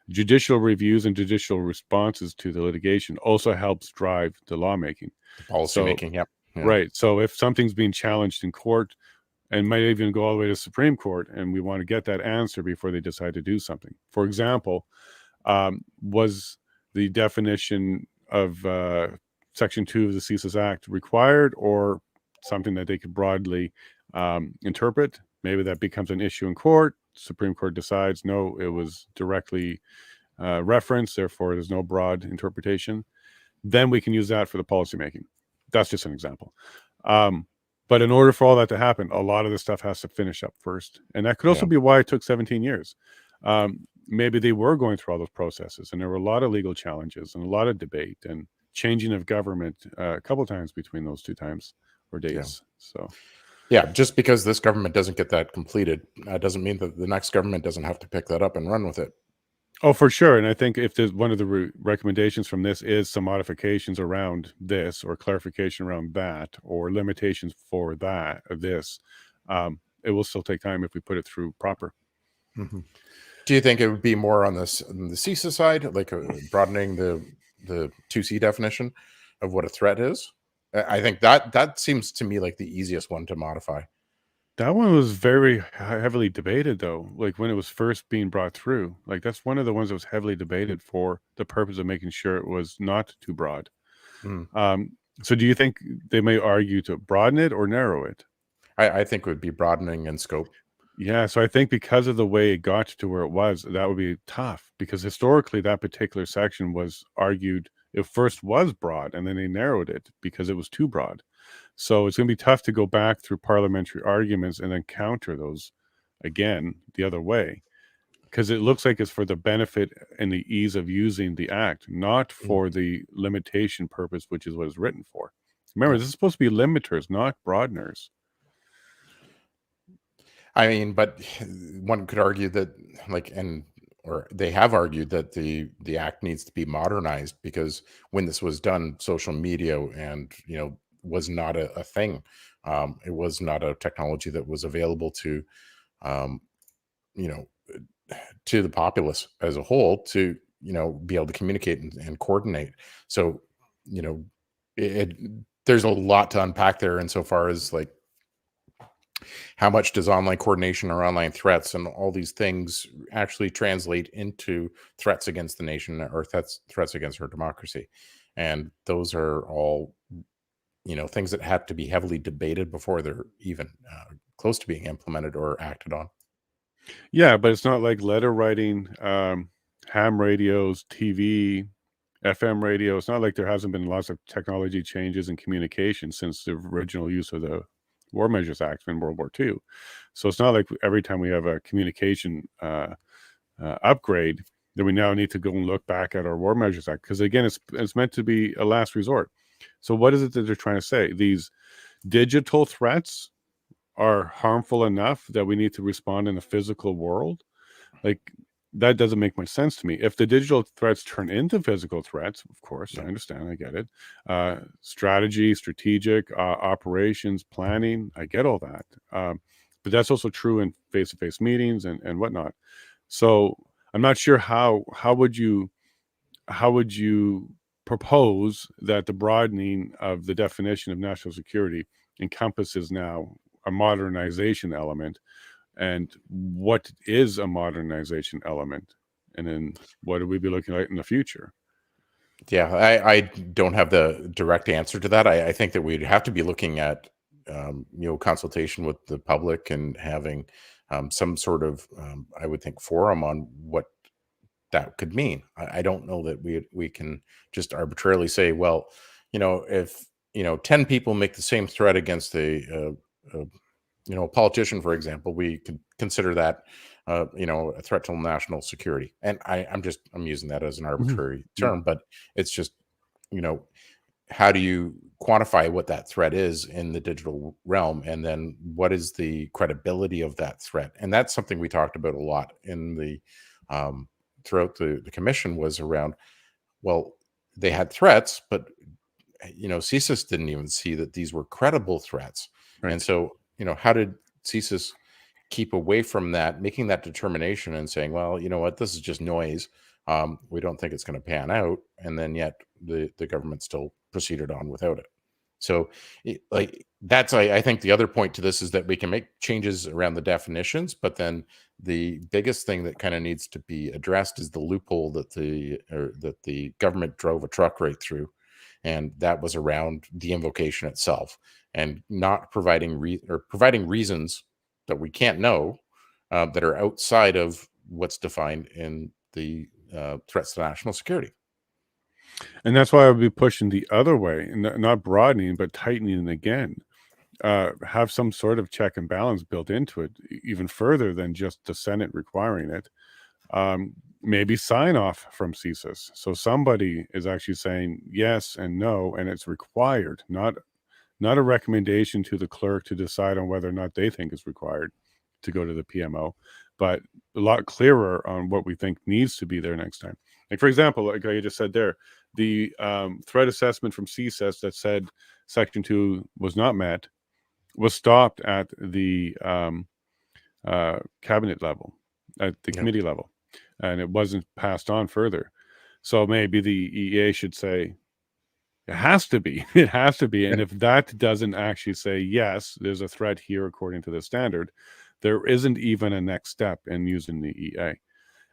judicial reviews and judicial responses to the litigation also helps drive the lawmaking. Policy making, yep. Yeah. Right. So if something's being challenged in court and might even go all the way to Supreme Court, and we want to get that answer before they decide to do something. For example, was the definition of Section 2 of the CSIS Act required, or something that they could broadly interpret? Maybe that becomes an issue in court. Supreme Court decides, no, it was directly referenced, therefore there's no broad interpretation. Then we can use that for the policymaking. That's just an example. But in order for all that to happen, a lot of this stuff has to finish up first. And that could also be why it took 17 years. Maybe they were going through all those processes, and there were a lot of legal challenges and a lot of debate and changing of government a couple of times between those two times or days. So, yeah, just because this government doesn't get that completed doesn't mean that the next government doesn't have to pick that up and run with it. Oh, for sure. And I think if there's one of the recommendations from this is some modifications around this, or clarification around that, or limitations for that, or this, it will still take time if we put it through proper. Mm-hmm. Do you think it would be more on this, on the CISA side, like broadening the 2C definition of what a threat is? I think that seems to me like the easiest one to modify. That one was very heavily debated, though. Like when it was first being brought through, like that's one of the ones that was heavily debated for the purpose of making sure it was not too broad. So do you think they may argue to broaden it or narrow it? I think it would be broadening in scope. Yeah, so I think because of the way it got to where it was, that would be tough, because historically that particular section was argued, it first was broad and then they narrowed it because it was too broad. So it's going to be tough to go back through parliamentary arguments and then counter those again the other way, because it looks like it's for the benefit and the ease of using the act, not for the limitation purpose, which is what it's written for. Remember, this is supposed to be limiters, not broadeners. I mean, but one could argue that, like, or they have argued that the act needs to be modernized, because when this was done, social media and, was not a thing. It was not a technology that was available to, to the populace as a whole to, be able to communicate and coordinate. So, there's a lot to unpack there insofar as like How much does online coordination or online threats and all these things actually translate into threats against the nation or threats against our democracy? And those are all, things that have to be heavily debated before they're even close to being implemented or acted on. Yeah, but it's not like letter writing, ham radios, TV, FM radio. It's not like there hasn't been lots of technology changes in communication since the original use of the War Measures Act in World War II. So it's not like every time we have a communication upgrade that we now need to go and look back at our War Measures Act, because again, it's meant to be a last resort. So what is it that they're trying to say? These digital threats are harmful enough that we need to respond in the physical world? Like, that doesn't make much sense to me. If the digital threats turn into physical threats, of course, I understand, I get it. Strategy, strategic, operations, planning, I get all that. But that's also true in face-to-face meetings and whatnot. So I'm not sure how would you propose that the broadening of the definition of national security encompasses now a modernization element, and what is a modernization element, and then what do we be looking at in the future? Yeah, I don't have the direct answer to that. I think that we'd have to be looking at consultation with the public and having some sort of I would think forum on what that could mean. I don't know that we can just arbitrarily say, well, if 10 people make the same threat against a politician, for example, we could consider that a threat to national security. And I'm using that as an arbitrary term, but it's just, how do you quantify what that threat is in the digital realm? And then what is the credibility of that threat? And that's something we talked about a lot in the throughout the commission, was around, well, they had threats, but CSIS didn't even see that these were credible threats. Right. And so, how did CSIS keep away from that, making that determination and saying, well, you know what, this is just noise. We don't think it's going to pan out. And then yet the government still proceeded on without it. So that's, I think the other point to this is that we can make changes around the definitions, but then the biggest thing that kind of needs to be addressed is the loophole that the government drove a truck right through. And that was around the invocation itself, and not providing reasons that we can't know that are outside of what's defined in the threats to national security. And that's why I would be pushing the other way, not broadening, but tightening again. Have some sort of check and balance built into it, even further than just the Senate requiring it. Maybe sign off from CSIS. So somebody is actually saying yes and no, and it's required, not a recommendation to the clerk to decide on whether or not they think is required to go to the PMO, but a lot clearer on what we think needs to be there next time. Like, for example, like I just said there, the threat assessment from CSIS that said Section 2 was not met was stopped at the cabinet level, at the committee level, and it wasn't passed on further. So maybe the EA should say, it has to be. It has to be. And if that doesn't actually say, yes, there's a threat here according to the standard, there isn't even a next step in using the EA.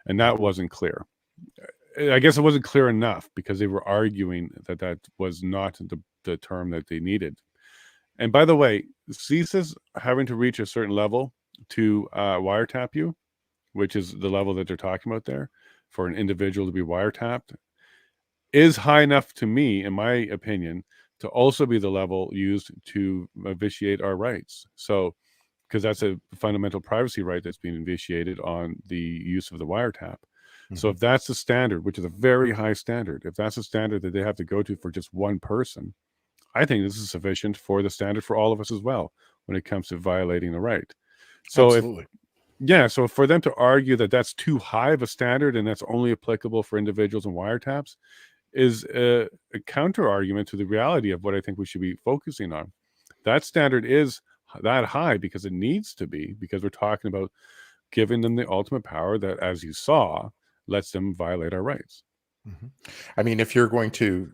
And that wasn't clear. I guess it wasn't clear enough because they were arguing that that was not the term that they needed. And by the way, CSIS having to reach a certain level to wiretap you, which is the level that they're talking about there, for an individual to be wiretapped, is high enough to me, in my opinion, to also be the level used to vitiate our rights. So, because that's a fundamental privacy right that's being vitiated on the use of the wiretap. So if that's the standard, which is a very high standard, if that's a standard that they have to go to for just one person, I think this is sufficient for the standard for all of us as well when it comes to violating the right. So Absolutely. so for them to argue that that's too high of a standard and that's only applicable for individuals and wiretaps is a counter argument to the reality of what I think we should be focusing on. That standard is that high because it needs to be, because we're talking about giving them the ultimate power that, as you saw, lets them violate our rights. I mean, if you're going to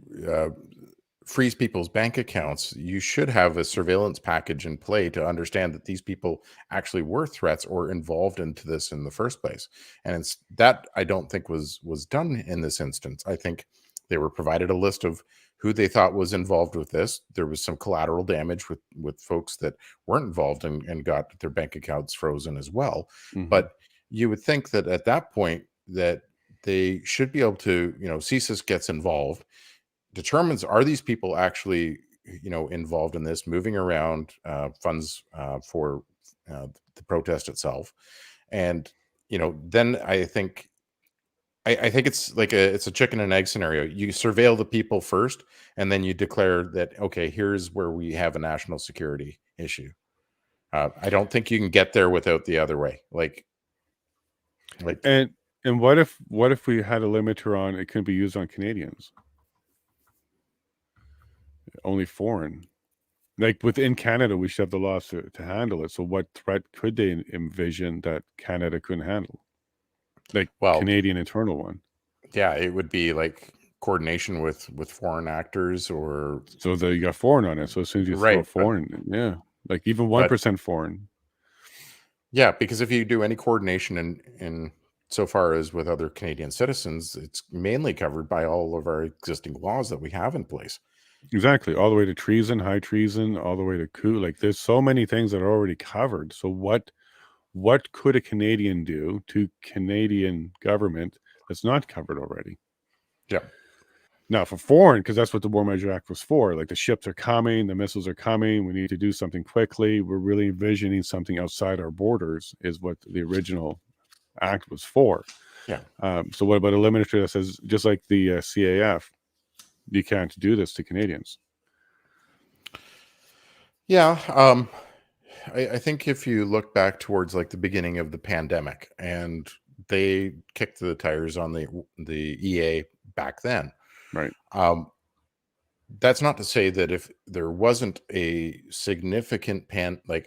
freeze people's bank accounts, you should have a surveillance package in play to understand that these people actually were threats or involved into this in the first place. And it's that I don't think was done in this instance. I think they were provided a list of who they thought was involved with this. There was some collateral damage with folks that weren't involved and got their bank accounts frozen as well. Mhm. But you would think that at that point that they should be able to, CSIS gets involved, determines are these people actually, involved in this, moving around funds for the protest itself, and then I think it's like it's a chicken and egg scenario. You surveil the people first, and then you declare that, okay, here's where we have a national security issue. I don't think you can get there without the other way. And what if we had a limiter on it couldn't be used on Canadians? Only foreign. Like within Canada, we should have the laws to handle it. So what threat could they envision that Canada couldn't handle? Like Canadian internal one. Yeah, it would be like coordination with foreign actors, or so you got foreign on it. So as soon as you throw foreign, yeah, like even 1% foreign. Yeah, because if you do any coordination in so far as with other Canadian citizens, it's mainly covered by all of our existing laws that we have in place. Exactly, all the way to treason, high treason, all the way to coup. Like there's so many things that are already covered. So what could a Canadian do to Canadian government that's not covered already? Yeah. Now for foreign, because that's what the War Measure Act was for. Like the ships are coming, the missiles are coming. We need to do something quickly. We're really envisioning something outside our borders is what the original act was for. Yeah. So what about a limiter that says, just like the CAF, you can't do this to Canadians? Yeah. I think if you look back towards like the beginning of the pandemic, and they kicked the tires on the EA back then. Right. That's not to say that if there wasn't a significant pandemic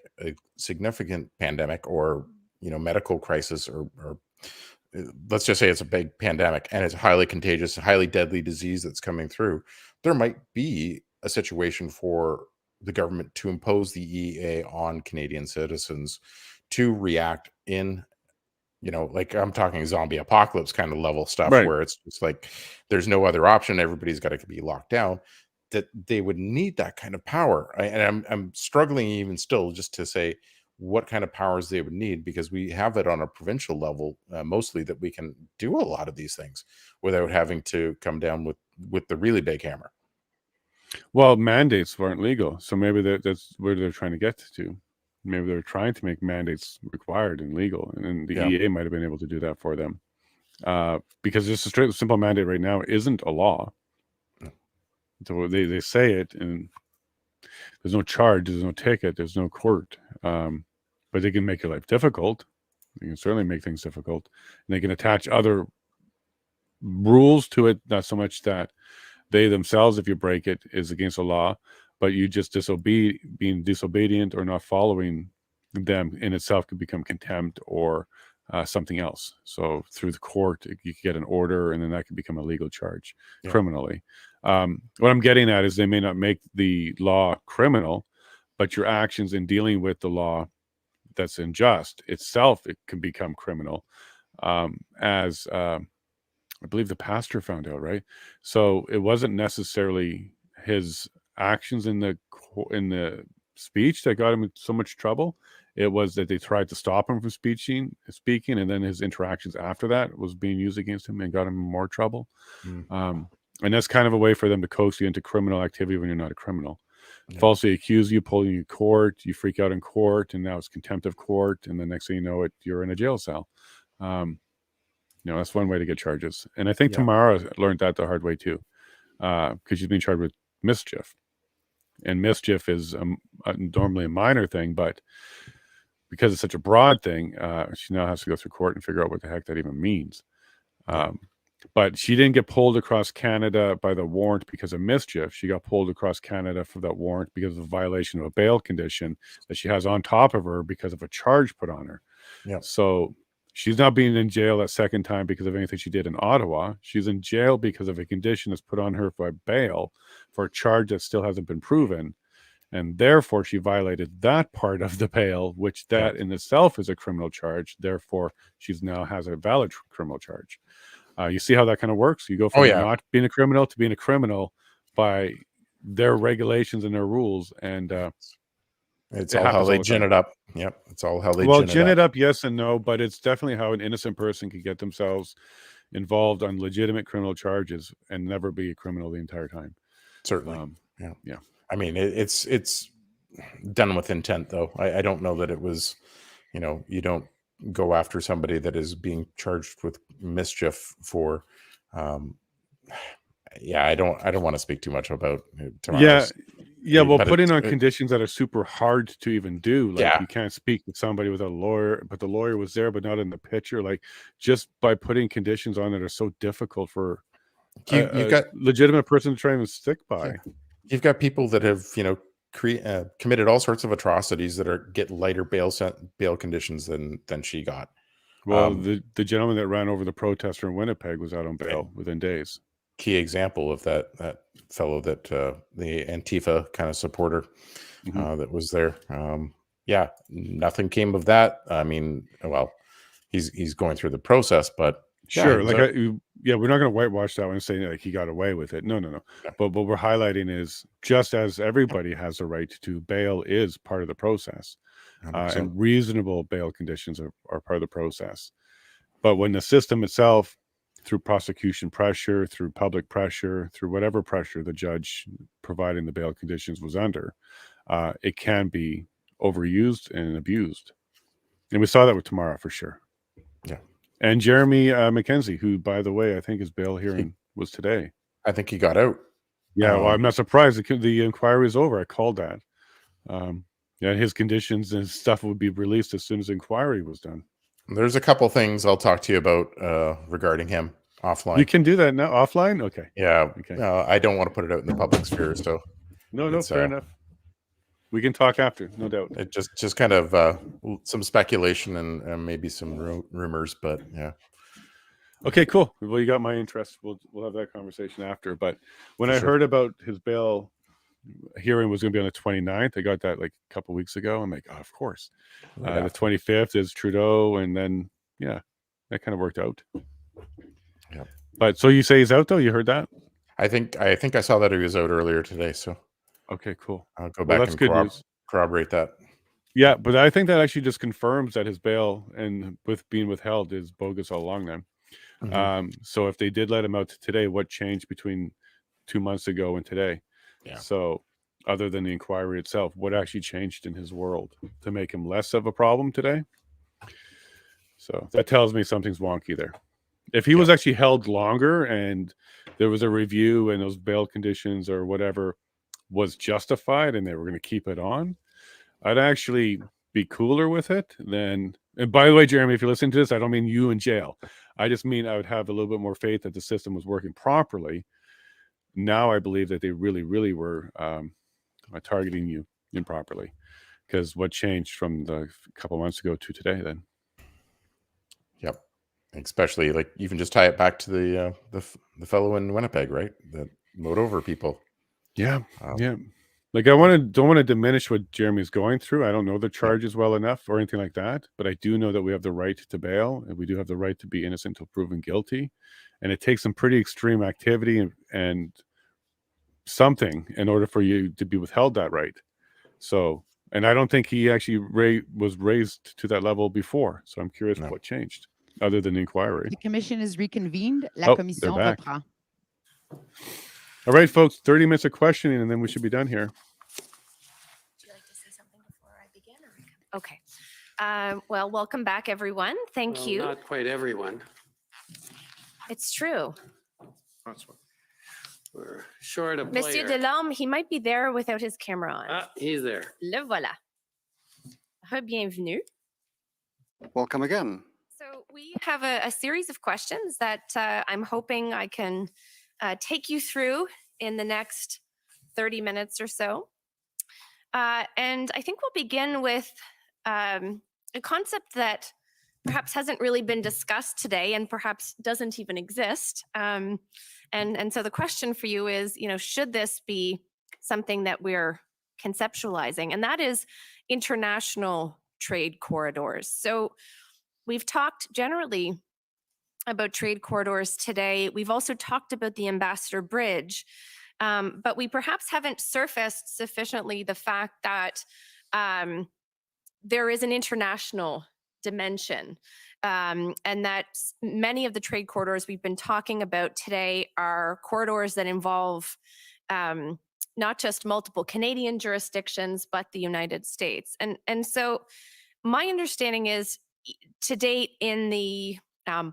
or medical crisis or let's just say it's a big pandemic and it's highly contagious, highly deadly disease that's coming through, there might be a situation for the government to impose the EA on Canadian citizens to react in, like I'm talking zombie apocalypse kind of level stuff, right, where it's just like there's no other option, everybody's got to be locked down, that they would need that kind of power. And I'm struggling even still just to say what kind of powers they would need, because we have it on a provincial level mostly, that we can do a lot of these things without having to come down with the really big hammer. Well, mandates weren't legal, so maybe that's where they're trying to get to. Maybe they're trying to make mandates required and legal, and the EA might have been able to do that for them. Because just a simple mandate right now isn't a law. So they say it, and there's no charge, there's no ticket, there's no court. But they can make your life difficult. They can certainly make things difficult. And they can attach other rules to it, not so much that they themselves, if you break it, is against the law, but you just being disobedient or not following them in itself could become contempt or something else. So through the court, you could get an order, and then that could become a legal charge criminally. What I'm getting at is they may not make the law criminal, but your actions in dealing with the law that's unjust itself, it can become criminal. As I believe the pastor found out, right? So it wasn't necessarily his actions in the speech that got him in so much trouble. It was that they tried to stop him from speaking, and then his interactions after that was being used against him and got him in more trouble. And that's kind of a way for them to coax you into criminal activity when you're not a criminal. Falsely accuse you, pull you in court, you freak out in court, and now it's contempt of court, and the next thing you know it, you're in a jail cell. That's one way to get charges. And I think Tamara learned that the hard way too, because she's being charged with mischief. And mischief is normally a minor thing, but because it's such a broad thing, she now has to go through court and figure out what the heck that even means. But she didn't get pulled across Canada by the warrant because of mischief. She got pulled across Canada for that warrant because of a violation of a bail condition that she has on top of her because of a charge put on her. So She's not being in jail that second time because of anything she did in Ottawa. She's in jail because of a condition that's put on her for bail for a charge that still hasn't been proven. And therefore, she violated that part of the bail, which that in itself is a criminal charge. Therefore, she's now has a valid criminal charge. You see how that kind of works? You go from not being a criminal to being a criminal by their regulations and their rules. And it's all how they gin it up. Yep. It's all how they gin it up. Yes and no, but it's definitely how an innocent person can get themselves involved on legitimate criminal charges and never be a criminal the entire time. Certainly. Yeah. I mean, it's done with intent, though. I don't know that it was, you don't go after somebody that is being charged with mischief for, I don't want to speak too much about tomorrow's. Well, putting on conditions that are super hard to even do, like you can't speak to somebody with a lawyer, but the lawyer was there, but not in the picture. Like just by putting conditions on that are so difficult for you've got legitimate person to try and stick by. Yeah. You've got people that have, committed all sorts of atrocities that get lighter bail conditions than she got. Well, the gentleman that ran over the protester in Winnipeg was out on bail within days. Key example of that fellow that the Antifa kind of supporter that was there. Nothing came of that. I mean, well, he's going through the process, but sure, we're not going to whitewash that one and say like he got away with it. No. But what we're highlighting is just as everybody has a right to bail is part of the process, and reasonable bail conditions are part of the process. But when the system itself, through prosecution pressure, through public pressure, through whatever pressure the judge providing the bail conditions was under, it can be overused and abused. And we saw that with Tamara for sure. Yeah. And Jeremy McKenzie, who, by the way, I think his bail hearing was today. I think he got out. Yeah, well, I'm not surprised. The inquiry is over. I called that. His conditions and stuff would be released as soon as the inquiry was done. There's a couple things I'll talk to you about regarding him offline. You can do that now offline? Okay. Yeah. Okay. I don't want to put it out in the public sphere, so. No, fair enough. We can talk after, no doubt. It just kind of some speculation and maybe some rumors, but yeah. Okay, cool. Well, you got my interest. We'll have that conversation after. But when I heard about his bail hearing was going to be on the 29th, I got that like a couple weeks ago. I'm like, oh, of course. The 25th is Trudeau, and then that kind of worked out. Yeah. But so you say he's out though? You heard that? I think I saw that he was out earlier today. So. Okay, cool. I'll go back and corroborate that. Yeah, but I think that actually just confirms that his bail and with being withheld is bogus all along then. So if they did let him out today, what changed between 2 months ago and today? Yeah. So other than the inquiry itself, what actually changed in his world to make him less of a problem today? So that tells me something's wonky there. If he was actually held longer and there was a review and those bail conditions or whatever was justified and they were going to keep it on, I'd actually be cooler with it than. And by the way, Jeremy, if you're listening to this, I don't mean you in jail. I just mean I would have a little bit more faith that the system was working properly. Now I believe that they really, really were targeting you improperly, because what changed from the couple months ago to today then? Yep. Especially like you can just tie it back to the fellow in Winnipeg, right? That mowed over people. Yeah. Like don't want to diminish what Jeremy's going through. I don't know the charges well enough or anything like that, but I do know that we have the right to bail and we do have the right to be innocent until proven guilty. And it takes some pretty extreme activity and something in order for you to be withheld that right. So, and I don't think he actually was raised to that level before. So I'm curious what changed other than the inquiry. The commission is reconvened. La commission reprend. All right, folks, 30 minutes of questioning, and then we should be done here. Would you like to say something before I begin? Okay. Well, welcome back, everyone. Thank you. Not quite everyone. It's true. We're short of Monsieur player. Delorme, he might be there without his camera on. Ah, he's there. Le voilà. Bienvenue. Welcome again. So we have a series of questions that I'm hoping I can take you through in the next 30 minutes or so. And I think we'll begin with a concept that perhaps hasn't really been discussed today and perhaps doesn't even exist. And so the question for you is, should this be something that we're conceptualizing? And that is international trade corridors. So we've talked generally about trade corridors today. We've also talked about the Ambassador Bridge, but we perhaps haven't surfaced sufficiently the fact that there is an international dimension, and that many of the trade corridors we've been talking about today are corridors that involve not just multiple Canadian jurisdictions, but the United States. And so my understanding is, to date, in the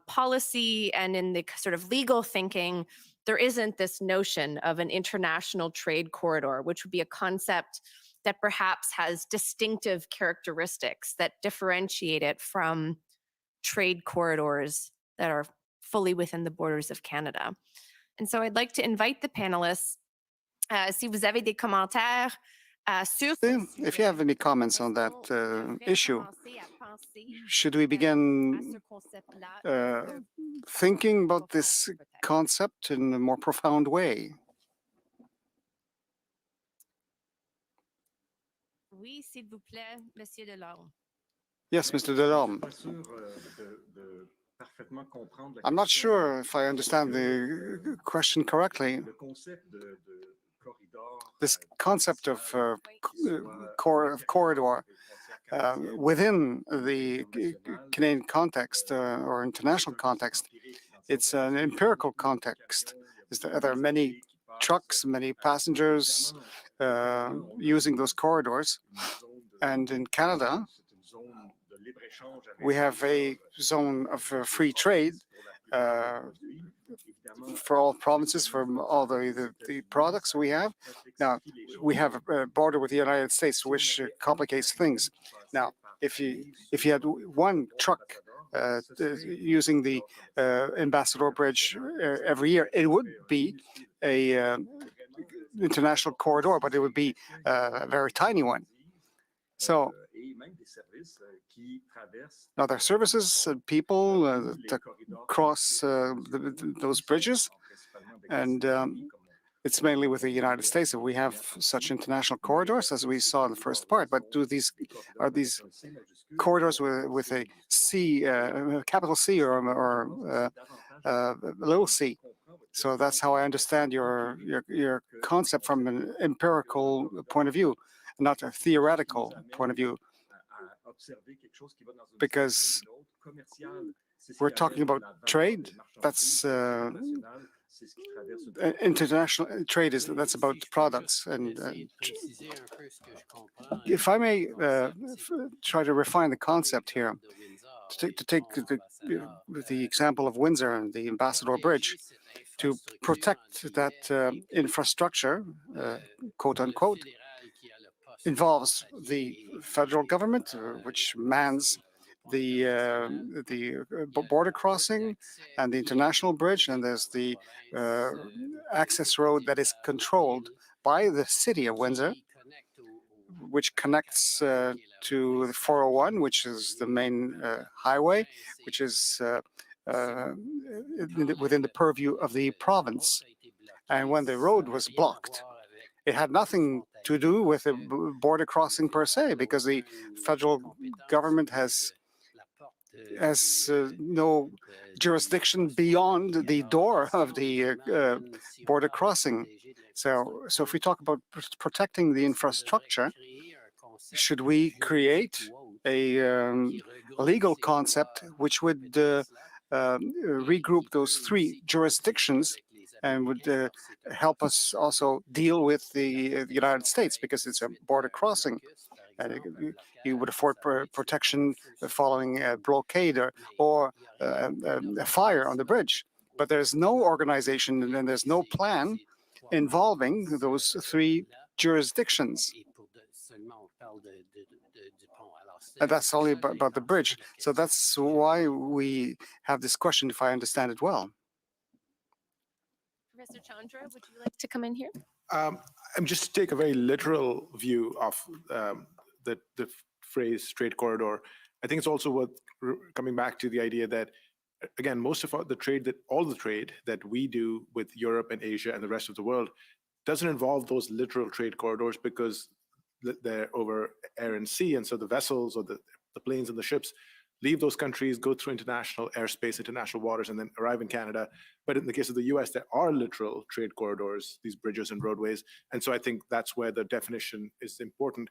policy and in the sort of legal thinking, there isn't this notion of an international trade corridor, which would be a concept that perhaps has distinctive characteristics that differentiate it from trade corridors that are fully within the borders of Canada. And so I'd like to invite the panelists, si vous avez des commentaires sur... If you have any comments on that issue, should we begin thinking about this concept in a more profound way? Oui, s'il vous plaît, Monsieur Delorme. Yes, Mr. Delorme. I'm not sure if I understand the question correctly. This concept of corridor within the Canadian context or international context, it's an empirical context. There are many trucks, many passengers using those corridors. And in Canada, we have a zone of free trade for all provinces, for all the products we have. Now, we have a border with the United States, which complicates things. Now, if you had one truck using the Ambassador Bridge every year, it would be a international corridor, but it would be a very tiny one. So now there are services and people that cross those bridges, and it's mainly with the United States that we have such international corridors, as we saw in the first part. But are these corridors with a C, capital C, or little c? So that's how I understand your concept from an empirical point of view, not a theoretical point of view, because we're talking about trade. That's international trade that's about products. And if I may try to refine the concept here, to take the example of Windsor and the Ambassador Bridge, to protect that infrastructure, quote unquote, involves the federal government, which mans the border crossing and the international bridge, and there's the access road that is controlled by the city of Windsor, which connects to the 401, which is the main highway, which is within the purview of the province. And when the road was blocked, it had nothing to do with a border crossing per se, because the federal government has no jurisdiction beyond the door of the border crossing. So if we talk about protecting the infrastructure, should we create a legal concept which would regroup those three jurisdictions and would help us also deal with the United States, because it's a border crossing, and you would afford protection following a blockade or a fire on the bridge. But there's no organization and there's no plan involving those three jurisdictions. And that's only about the bridge. So that's why we have this question, if I understand it well. Professor Chandra, would you like to come in here? I'm just to take a very literal view of the phrase trade corridor. I think it's also worth coming back to the idea that, again, most of all the trade that we do with Europe and Asia and the rest of the world doesn't involve those literal trade corridors because they're over air and sea. And so the vessels or the planes and the ships leave those countries, go through international airspace, international waters, and then arrive in Canada. But in the case of the US, there are literal trade corridors, these bridges and roadways. And so I think that's where the definition is important.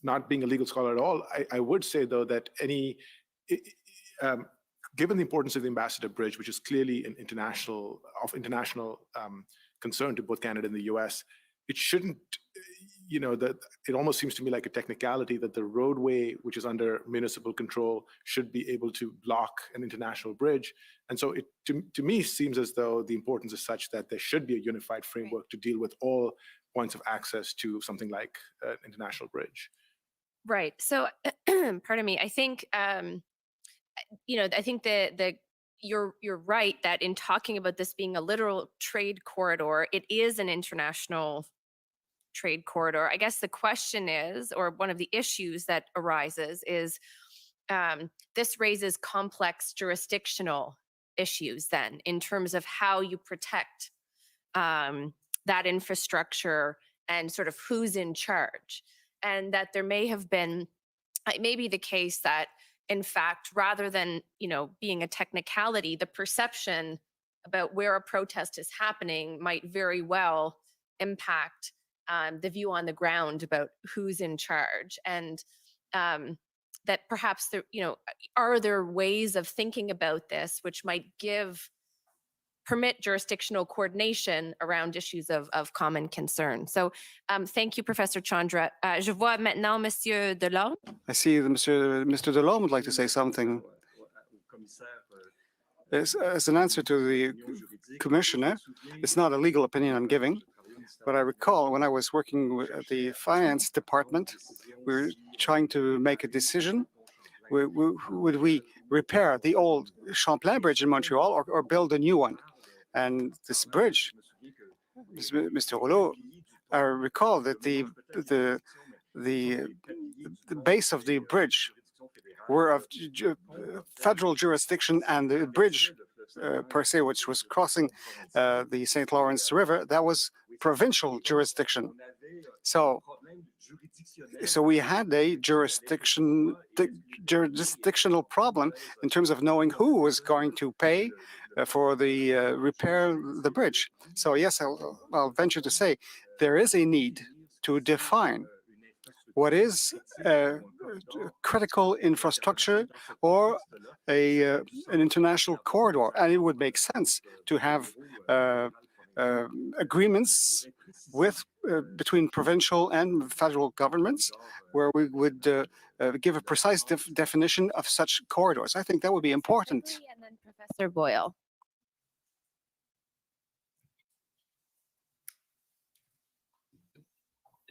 Not being a legal scholar at all, I would say, though, that given the importance of the Ambassador Bridge, which is clearly an international concern to both Canada and the US, it shouldn't, that it almost seems to me like a technicality that the roadway, which is under municipal control, should be able to block an international bridge. And so it, to me, seems as though the importance is such that there should be a unified framework to deal with all points of access to something like an international bridge. Right. So, pardon me. I think, I think you're right that in talking about this being a literal trade corridor, it is an international trade corridor. I guess the question is, or one of the issues that arises is, this raises complex jurisdictional issues then in terms of how you protect that infrastructure and sort of who's in charge. And that there may have been, it may be the case that, in fact, rather than, being a technicality, the perception about where a protest is happening might very well impact the view on the ground about who's in charge. And that perhaps are there ways of thinking about this which might permit jurisdictional coordination around issues of common concern. So thank you, Professor Chandra. Je vois maintenant Monsieur Delorme. I see that Mr. Delorme would like to say something. As an answer to the commissioner, it's not a legal opinion I'm giving, but I recall when I was working at the finance department, we were trying to make a decision. Would we repair the old Champlain Bridge in Montreal or build a new one? And this bridge, Mr. Rouleau, I recall that the base of the bridge were of federal jurisdiction, and the bridge per se, which was crossing the St. Lawrence River, that was provincial jurisdiction. So we had a jurisdictional problem in terms of knowing who was going to pay for the repair the bridge. So yes, I'll venture to say there is a need to define what is critical infrastructure or an international corridor, and it would make sense to have agreements between provincial and federal governments where we would give a precise definition of such corridors. I think that would be important. And then Professor Boyle.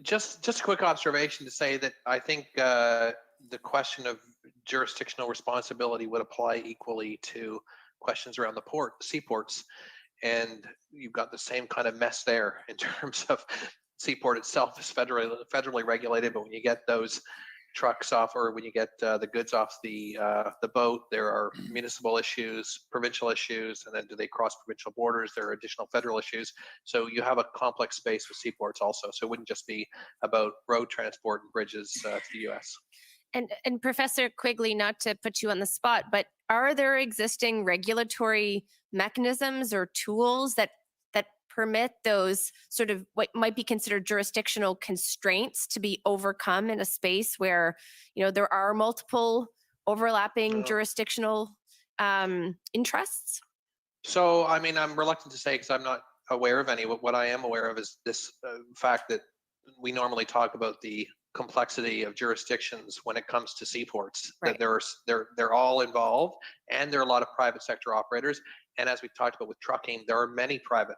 Just a quick observation to say that I think the question of jurisdictional responsibility would apply equally to questions around the seaports. And you've got the same kind of mess there in terms of seaport itself is federally regulated, but when you get those trucks off, or when you get the goods off the boat, there are municipal issues, provincial issues, and then do they cross provincial borders? There are additional federal issues. So you have a complex space with seaports also. So it wouldn't just be about road transport and bridges to the U.S. And Professor Quigley, not to put you on the spot, but are there existing regulatory mechanisms or tools that permit those sort of what might be considered jurisdictional constraints to be overcome in a space where, there are multiple overlapping jurisdictional interests? So, I mean, I'm reluctant to say because I'm not aware of any. What I am aware of is this fact that we normally talk about the complexity of jurisdictions when it comes to seaports. Right. That they're all involved, and there are a lot of private sector operators. And as we talked about with trucking, there are many private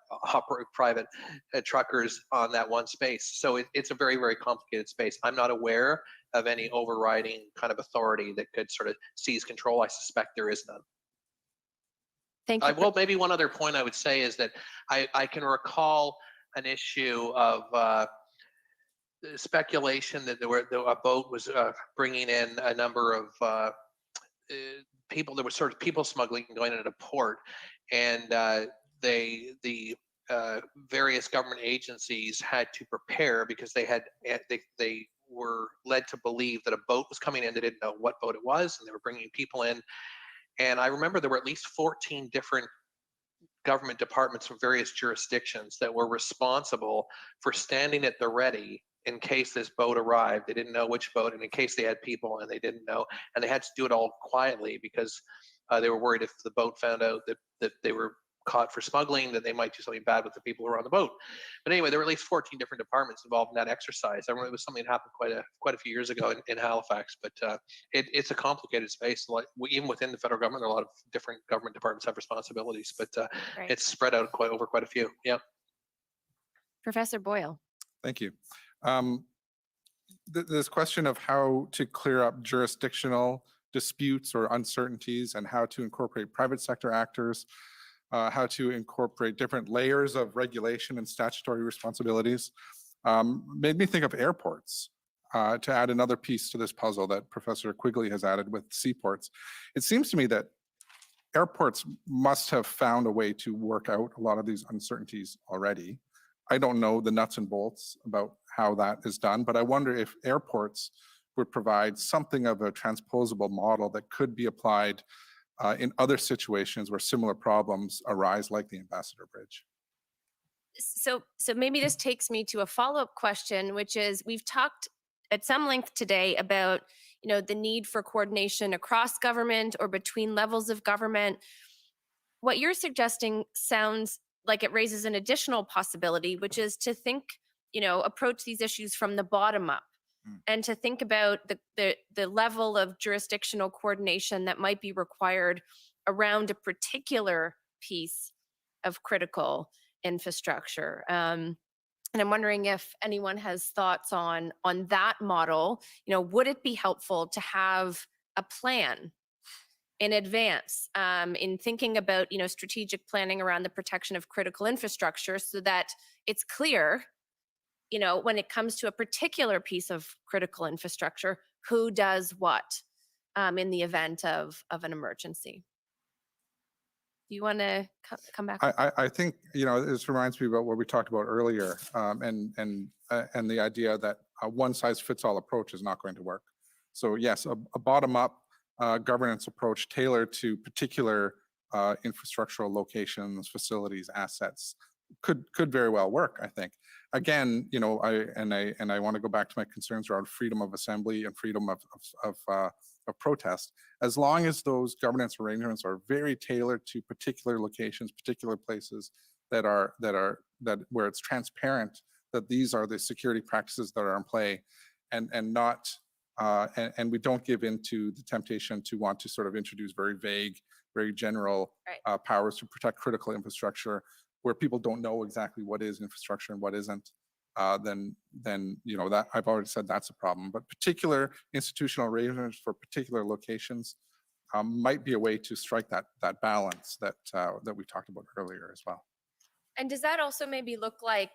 truckers on that one space. So it's a very, very complicated space. I'm not aware of any overriding kind of authority that could sort of seize control. I suspect there is none. Thank you. Well, maybe one other point I would say is that I can recall an issue of speculation that a boat was bringing in a number of people. There was sort of people smuggling going into port, and the various government agencies had to prepare because they were led to believe that a boat was coming in. They didn't know what boat it was, and they were bringing people in. And I remember there were at least 14 different government departments from various jurisdictions that were responsible for standing at the ready in case this boat arrived. They didn't know which boat, and in case they had people and they didn't know, and they had to do it all quietly because they were worried if the boat found out that they were caught for smuggling, that they might do something bad with the people who were on the boat. But anyway, there were at least 14 different departments involved in that exercise. I remember it was something that happened quite a few years ago in Halifax, but it's a complicated space. Like, even within the federal government, there are a lot of different government departments have responsibilities, but Right. it's spread out over quite a few. Yeah. Professor Boyle. Thank you. This question of how to clear up jurisdictional disputes or uncertainties and how to incorporate private sector actors, how to incorporate different layers of regulation and statutory responsibilities, made me think of airports, to add another piece to this puzzle that Professor Quigley has added with seaports. It seems to me that airports must have found a way to work out a lot of these uncertainties already. I don't know the nuts and bolts about how that is done, but I wonder if airports would provide something of a transposable model that could be applied in other situations where similar problems arise, like the Ambassador Bridge. So maybe this takes me to a follow-up question, which is, we've talked at some length today about, the need for coordination across government or between levels of government. What you're suggesting sounds like it raises an additional possibility, which is to think, approach these issues from the bottom up, and to think about the level of jurisdictional coordination that might be required around a particular piece of critical infrastructure. And I'm wondering if anyone has thoughts on that model. Would it be helpful to have a plan in advance in thinking about, strategic planning around the protection of critical infrastructure, so that it's clear, when it comes to a particular piece of critical infrastructure, who does what in the event of an emergency? Do you want to come back? I think, this reminds me about what we talked about earlier, and the idea that a one-size-fits-all approach is not going to work. So yes, a bottom-up governance approach tailored to particular infrastructural locations, facilities, assets could very well work, I think. Again, I want to go back to my concerns around freedom of assembly and freedom of protest. As long as those governance arrangements are very tailored to particular locations, particular places where it's transparent that these are the security practices that are in play, and we don't give in to the temptation to want to sort of introduce very vague, very general powers to protect critical infrastructure, where people don't know exactly what is infrastructure and what isn't, then that I've already said that's a problem. But particular institutional arrangements for particular locations might be a way to strike that balance that we talked about earlier as well. And does that also maybe look like,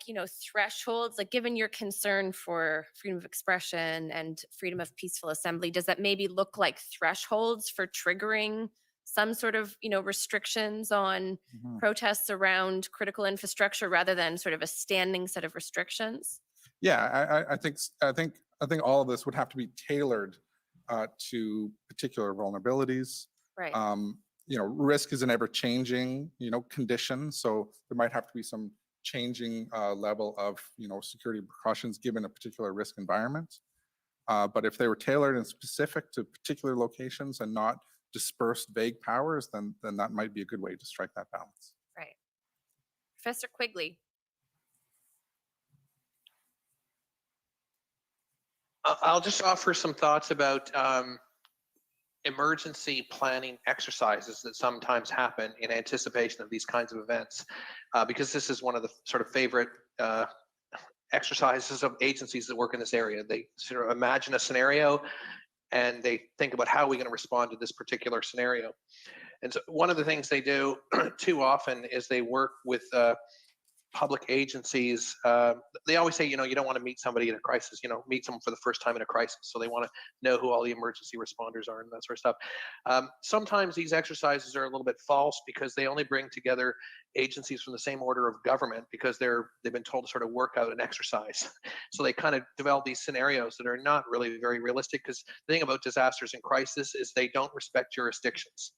thresholds, like, given your concern for freedom of expression and freedom of peaceful assembly, does that maybe look like thresholds for triggering some sort of, restrictions on protests around critical infrastructure, rather than sort of a standing set of restrictions? Yeah, I think all of this would have to be tailored to particular vulnerabilities. Right. Risk is an ever-changing, condition, so there might have to be some changing level of, security precautions given a particular risk environment. But if they were tailored and specific to particular locations and not dispersed vague powers, then that might be a good way to strike that balance. Right. Professor Quigley. I'll just offer some thoughts about emergency planning exercises that sometimes happen in anticipation of these kinds of events, because this is one of the sort of favorite exercises of agencies that work in this area. They sort of imagine a scenario and they think about how are we going to respond to this particular scenario. And so one of the things they do too often is they work with public agencies, they always say, you don't want to meet somebody in a crisis, meet someone for the first time in a crisis. So they want to know who all the emergency responders are and that sort of stuff. Sometimes these exercises are a little bit false because they only bring together agencies from the same order of government because they've been told to sort of work out an exercise. So they kind of develop these scenarios that are not really very realistic, because the thing about disasters and crisis is they don't respect jurisdictions.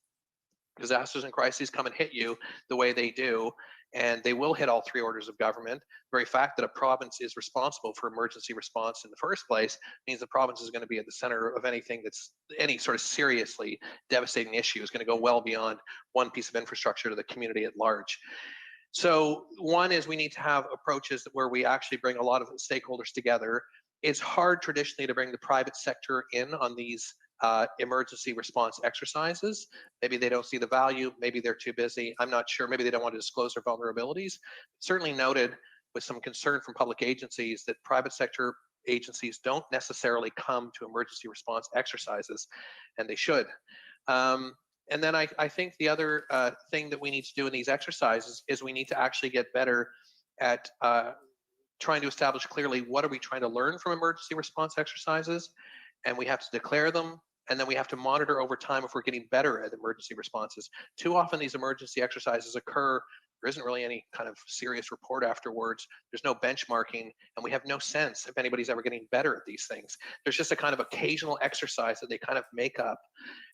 Disasters and crises come and hit you the way they do, and they will hit all three orders of government. The very fact that a province is responsible for emergency response in the first place means the province is going to be at the center of anything that's any sort of seriously devastating issue is going to go well beyond one piece of infrastructure to the community at large. So one is we need to have approaches where we actually bring a lot of stakeholders together. It's hard traditionally to bring the private sector in on these emergency response exercises. Maybe they don't see the value, maybe they're too busy, I'm not sure, maybe they don't want to disclose their vulnerabilities. Certainly noted with some concern from public agencies that private sector agencies don't necessarily come to emergency response exercises, and they should. And then I think the other thing that we need to do in these exercises is we need to actually get better at trying to establish clearly what are we trying to learn from emergency response exercises, and we have to declare them, and then we have to monitor over time if we're getting better at emergency responses. Too often these emergency exercises occur, there isn't really any kind of serious report afterwards, there's no benchmarking, and we have no sense if anybody's ever getting better at these things. There's just a kind of occasional exercise that they kind of make up,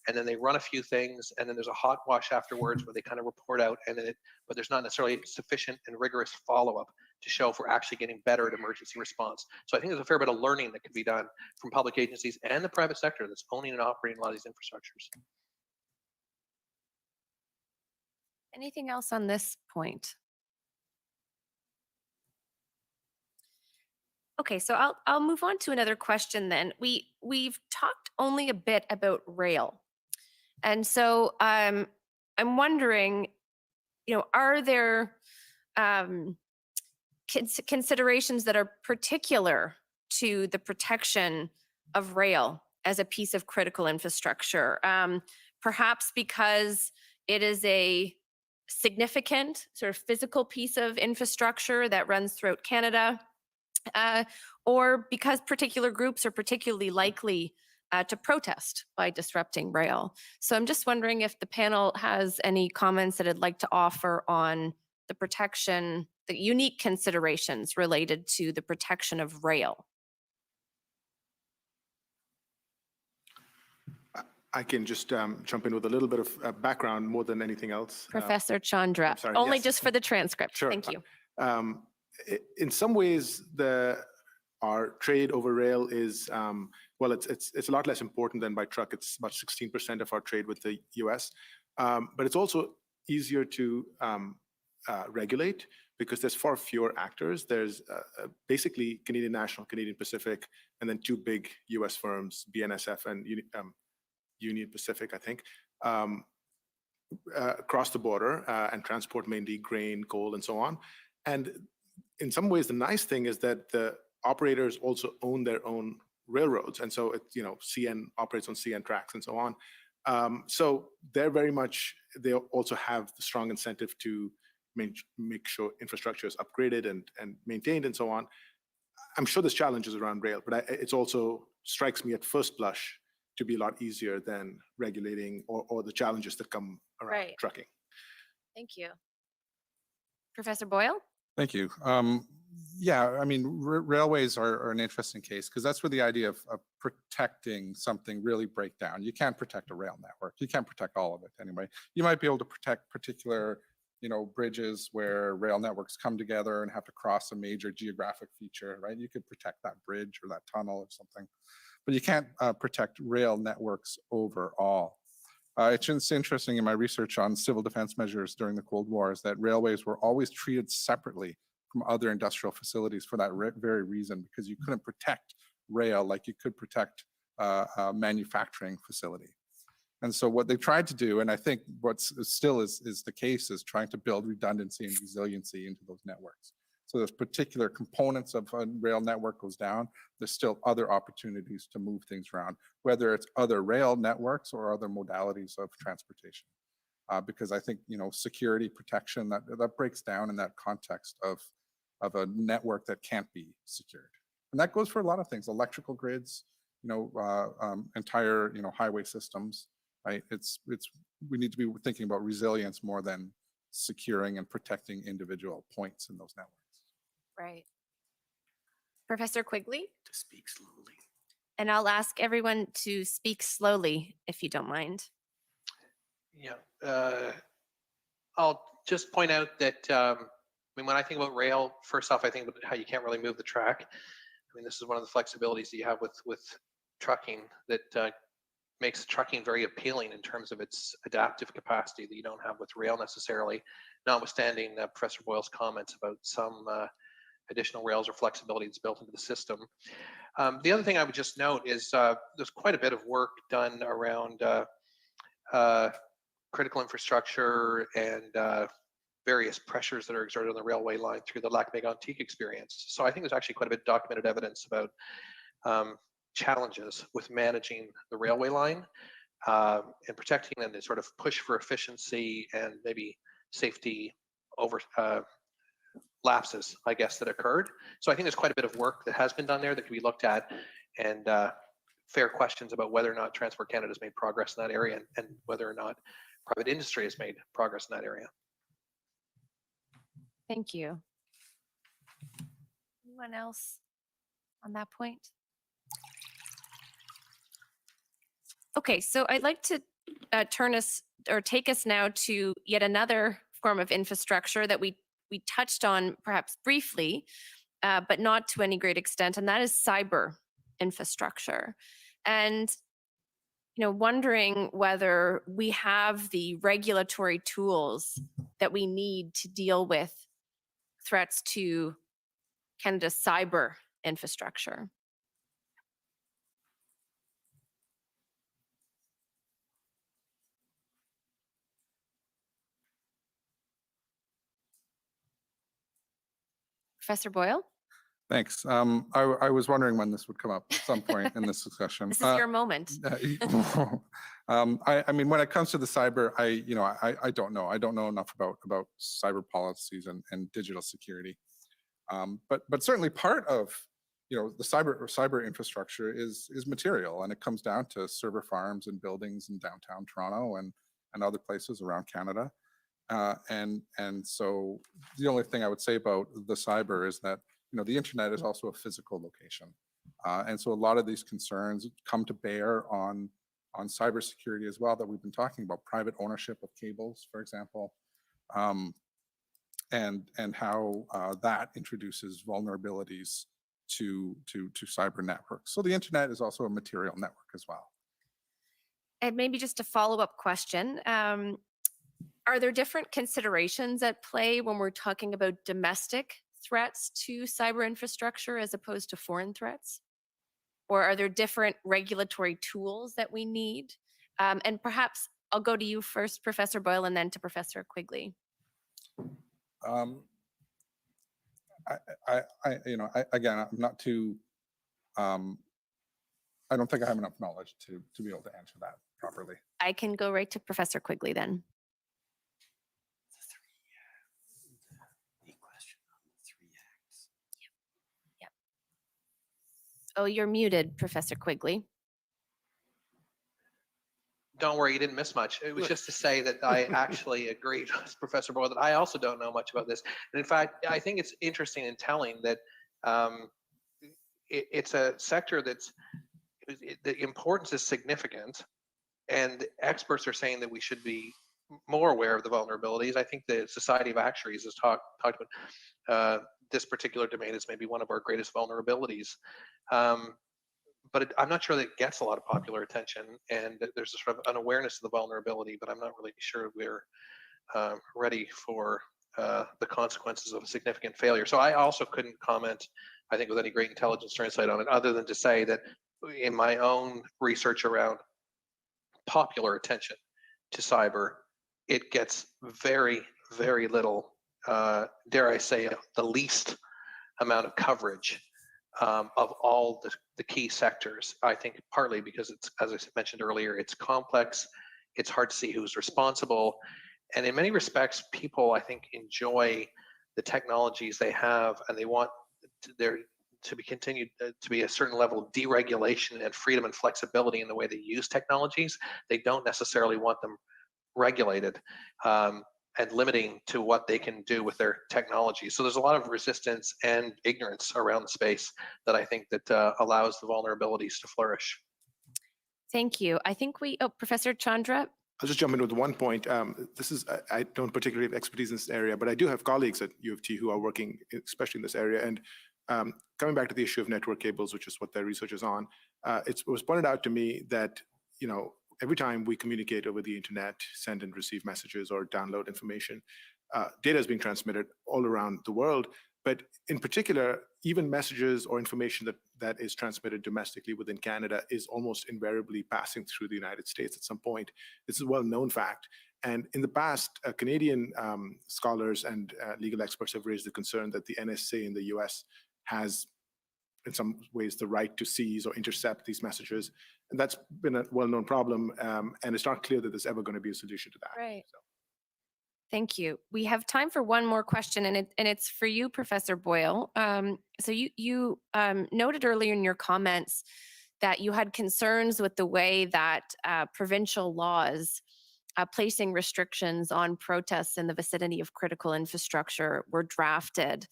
and then they run a few things, and then there's a hot wash afterwards where they kind of report out, but there's not necessarily sufficient and rigorous follow-up to show if we're actually getting better at emergency response. So I think there's a fair bit of learning that can be done from public agencies and the private sector that's owning and operating a lot of these infrastructures. Anything else on this point? Okay, so I'll move on to another question then. We've talked only a bit about rail. And so I'm wondering, are there considerations that are particular to the protection of rail as a piece of critical infrastructure? Perhaps because it is a significant sort of physical piece of infrastructure that runs throughout Canada, or because particular groups are particularly likely to protest by disrupting rail. So I'm just wondering if the panel has any comments that it'd like to offer on the protection, the unique considerations related to the protection of rail. I can just jump in with a little bit of background more than anything else. Professor Chandra, sorry, only yes. just for the transcript. Sure. Thank you. In some ways, our trade over rail is, well, it's a lot less important than by truck. It's about 16% of our trade with the US. But it's also easier to regulate because there's far fewer actors. There's basically Canadian National, Canadian Pacific, and then two big US firms, BNSF and Union Pacific, I think, across the border and transport mainly grain, coal, and so on. And in some ways, the nice thing is that the operators also own their own railroads. And so, CN operates on CN tracks and so on. So they're very much, they also have the strong incentive to make sure infrastructure is upgraded and maintained and so on. I'm sure there's challenges around rail, but it's also strikes me at first blush to be a lot easier than regulating or the challenges that come around trucking. Thank you. Professor Boyle? Thank you. Yeah, I mean, railways are an interesting case because that's where the idea of protecting something really break down. You can't protect a rail network. You can't protect all of it anyway. You might be able to protect particular, bridges where rail networks come together and have to cross a major geographic feature, right? You could protect that bridge or that tunnel or something, but you can't protect rail networks overall. It's interesting in my research on civil defense measures during the Cold War is that railways were always treated separately from other industrial facilities for that very reason, because you couldn't protect rail like you could protect a manufacturing facility. And so what they tried to do, and I think what's still is the case, is trying to build redundancy and resiliency into those networks. So there's particular components of a rail network goes down, there's still other opportunities to move things around, whether it's other rail networks or other modalities of transportation. because I think, security protection, that breaks down in that context of a network that can't be secured. And that goes for a lot of things, electrical grids, entire, highway systems, right? We need to be thinking about resilience more than securing and protecting individual points in those networks. Right. Professor Quigley? To speak slowly. And I'll ask everyone to speak slowly, if you don't mind. Yeah. I'll just point out that, when I think about rail, first off, I think about how you can't really move the track. This is one of the flexibilities that you have with trucking that makes trucking very appealing in terms of its adaptive capacity that you don't have with rail necessarily, notwithstanding Professor Boyle's comments about some additional rails or flexibility that's built into the system. The other thing I would just note is there's quite a bit of work done around critical infrastructure and various pressures that are exerted on the railway line through the Lac-Mégantic experience. So I think there's actually quite a bit of documented evidence about challenges with managing the railway line and protecting and the sort of push for efficiency and maybe safety over lapses, I guess, that occurred. So I think there's quite a bit of work that has been done there that can be looked at, and fair questions about whether or not Transport Canada has made progress in that area and whether or not private industry has made progress in that area. Thank you. Anyone else on that point? Okay, so I'd like to take us now to yet another form of infrastructure that we touched on perhaps briefly, but not to any great extent, and that is cyber infrastructure. And wondering whether we have the regulatory tools that we need to deal with threats to Canada's cyber infrastructure. Professor Boyle? Thanks. I was wondering when this would come up at some point in this discussion. This is your moment. When it comes to the cyber, I don't know. I don't know enough about cyber policies and digital security. But certainly part of the cyber infrastructure is material, and it comes down to server farms and buildings in downtown Toronto and other places around Canada. And so the only thing I would say about the cyber is that the internet is also a physical location, and so a lot of these concerns come to bear on cybersecurity as well that we've been talking about, private ownership of cables, for example, and how that introduces vulnerabilities to cyber networks. So the internet is also a material network as well. And maybe just a follow-up question. Are there different considerations at play when we're talking about domestic threats to cyber infrastructure as opposed to foreign threats? Or are there different regulatory tools that we need? And perhaps I'll go to you first, Professor Boyle, and then to Professor Quigley. Again, I'm not too. I don't think I have enough knowledge to be able to answer that properly. I can go right to Professor Quigley then. Oh, you're muted, Professor Quigley. Don't worry, you didn't miss much. It was just to say that I actually agreed with Professor Boyle that I also don't know much about this. And in fact, I think it's interesting and telling that it's a sector the importance is significant, and experts are saying that we should be more aware of the vulnerabilities. I think the Society of Actuaries has talked about this particular domain as maybe one of our greatest vulnerabilities. But I'm not sure that it gets a lot of popular attention, and there's a sort of an awareness of the vulnerability, but I'm not really sure we're ready for the consequences of a significant failure. So I also couldn't comment, I think, with any great intelligence or insight on it, other than to say that in my own research around popular attention to cyber, it gets very, very little, dare I say, the least amount of coverage of all the key sectors. I think partly because it's, as I mentioned earlier, it's complex, it's hard to see who's responsible. And in many respects, people, I think, enjoy the technologies they have, and they want there to be continued to be a certain level of deregulation and freedom and flexibility in the way they use technologies. They don't necessarily want them regulated and limiting to what they can do with their technology. So there's a lot of resistance and ignorance around the space that I think that allows the vulnerabilities to flourish. Thank you. I think Professor Chandra. I'll just jump in with one point. I don't particularly have expertise in this area, but I do have colleagues at U of T who are working, especially in this area. And coming back to the issue of network cables, which is what their research is on, it was pointed out to me that, every time we communicate over the internet, send and receive messages or download information, data is being transmitted all around the world. But in particular, even messages or information that is transmitted domestically within Canada is almost invariably passing through the United States at some point. This is a well-known fact. And in the past, Canadian scholars and legal experts have raised the concern that the NSA in the US has, in some ways, the right to seize or intercept these messages. And that's been a well-known problem. And it's not clear that there's ever going to be a solution to that. Right. So. Thank you. We have time for one more question, and it's for you, Professor Boyle. So you noted earlier in your comments that you had concerns with the way that provincial laws placing restrictions on protests in the vicinity of critical infrastructure were drafted,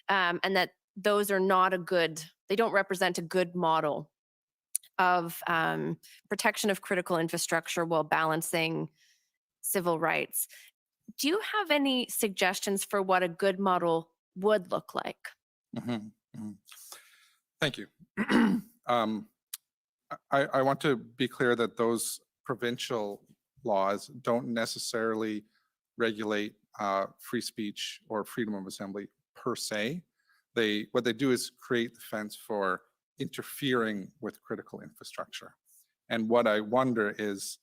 and that those are not they don't represent a good model of protection of critical infrastructure while balancing civil rights. Do you have any suggestions for what a good model would look like? Thank you. I want to be clear that those provincial laws don't necessarily regulate free speech or freedom of assembly per se. What they do is create the fence for interfering with critical infrastructure. And what I wonder is,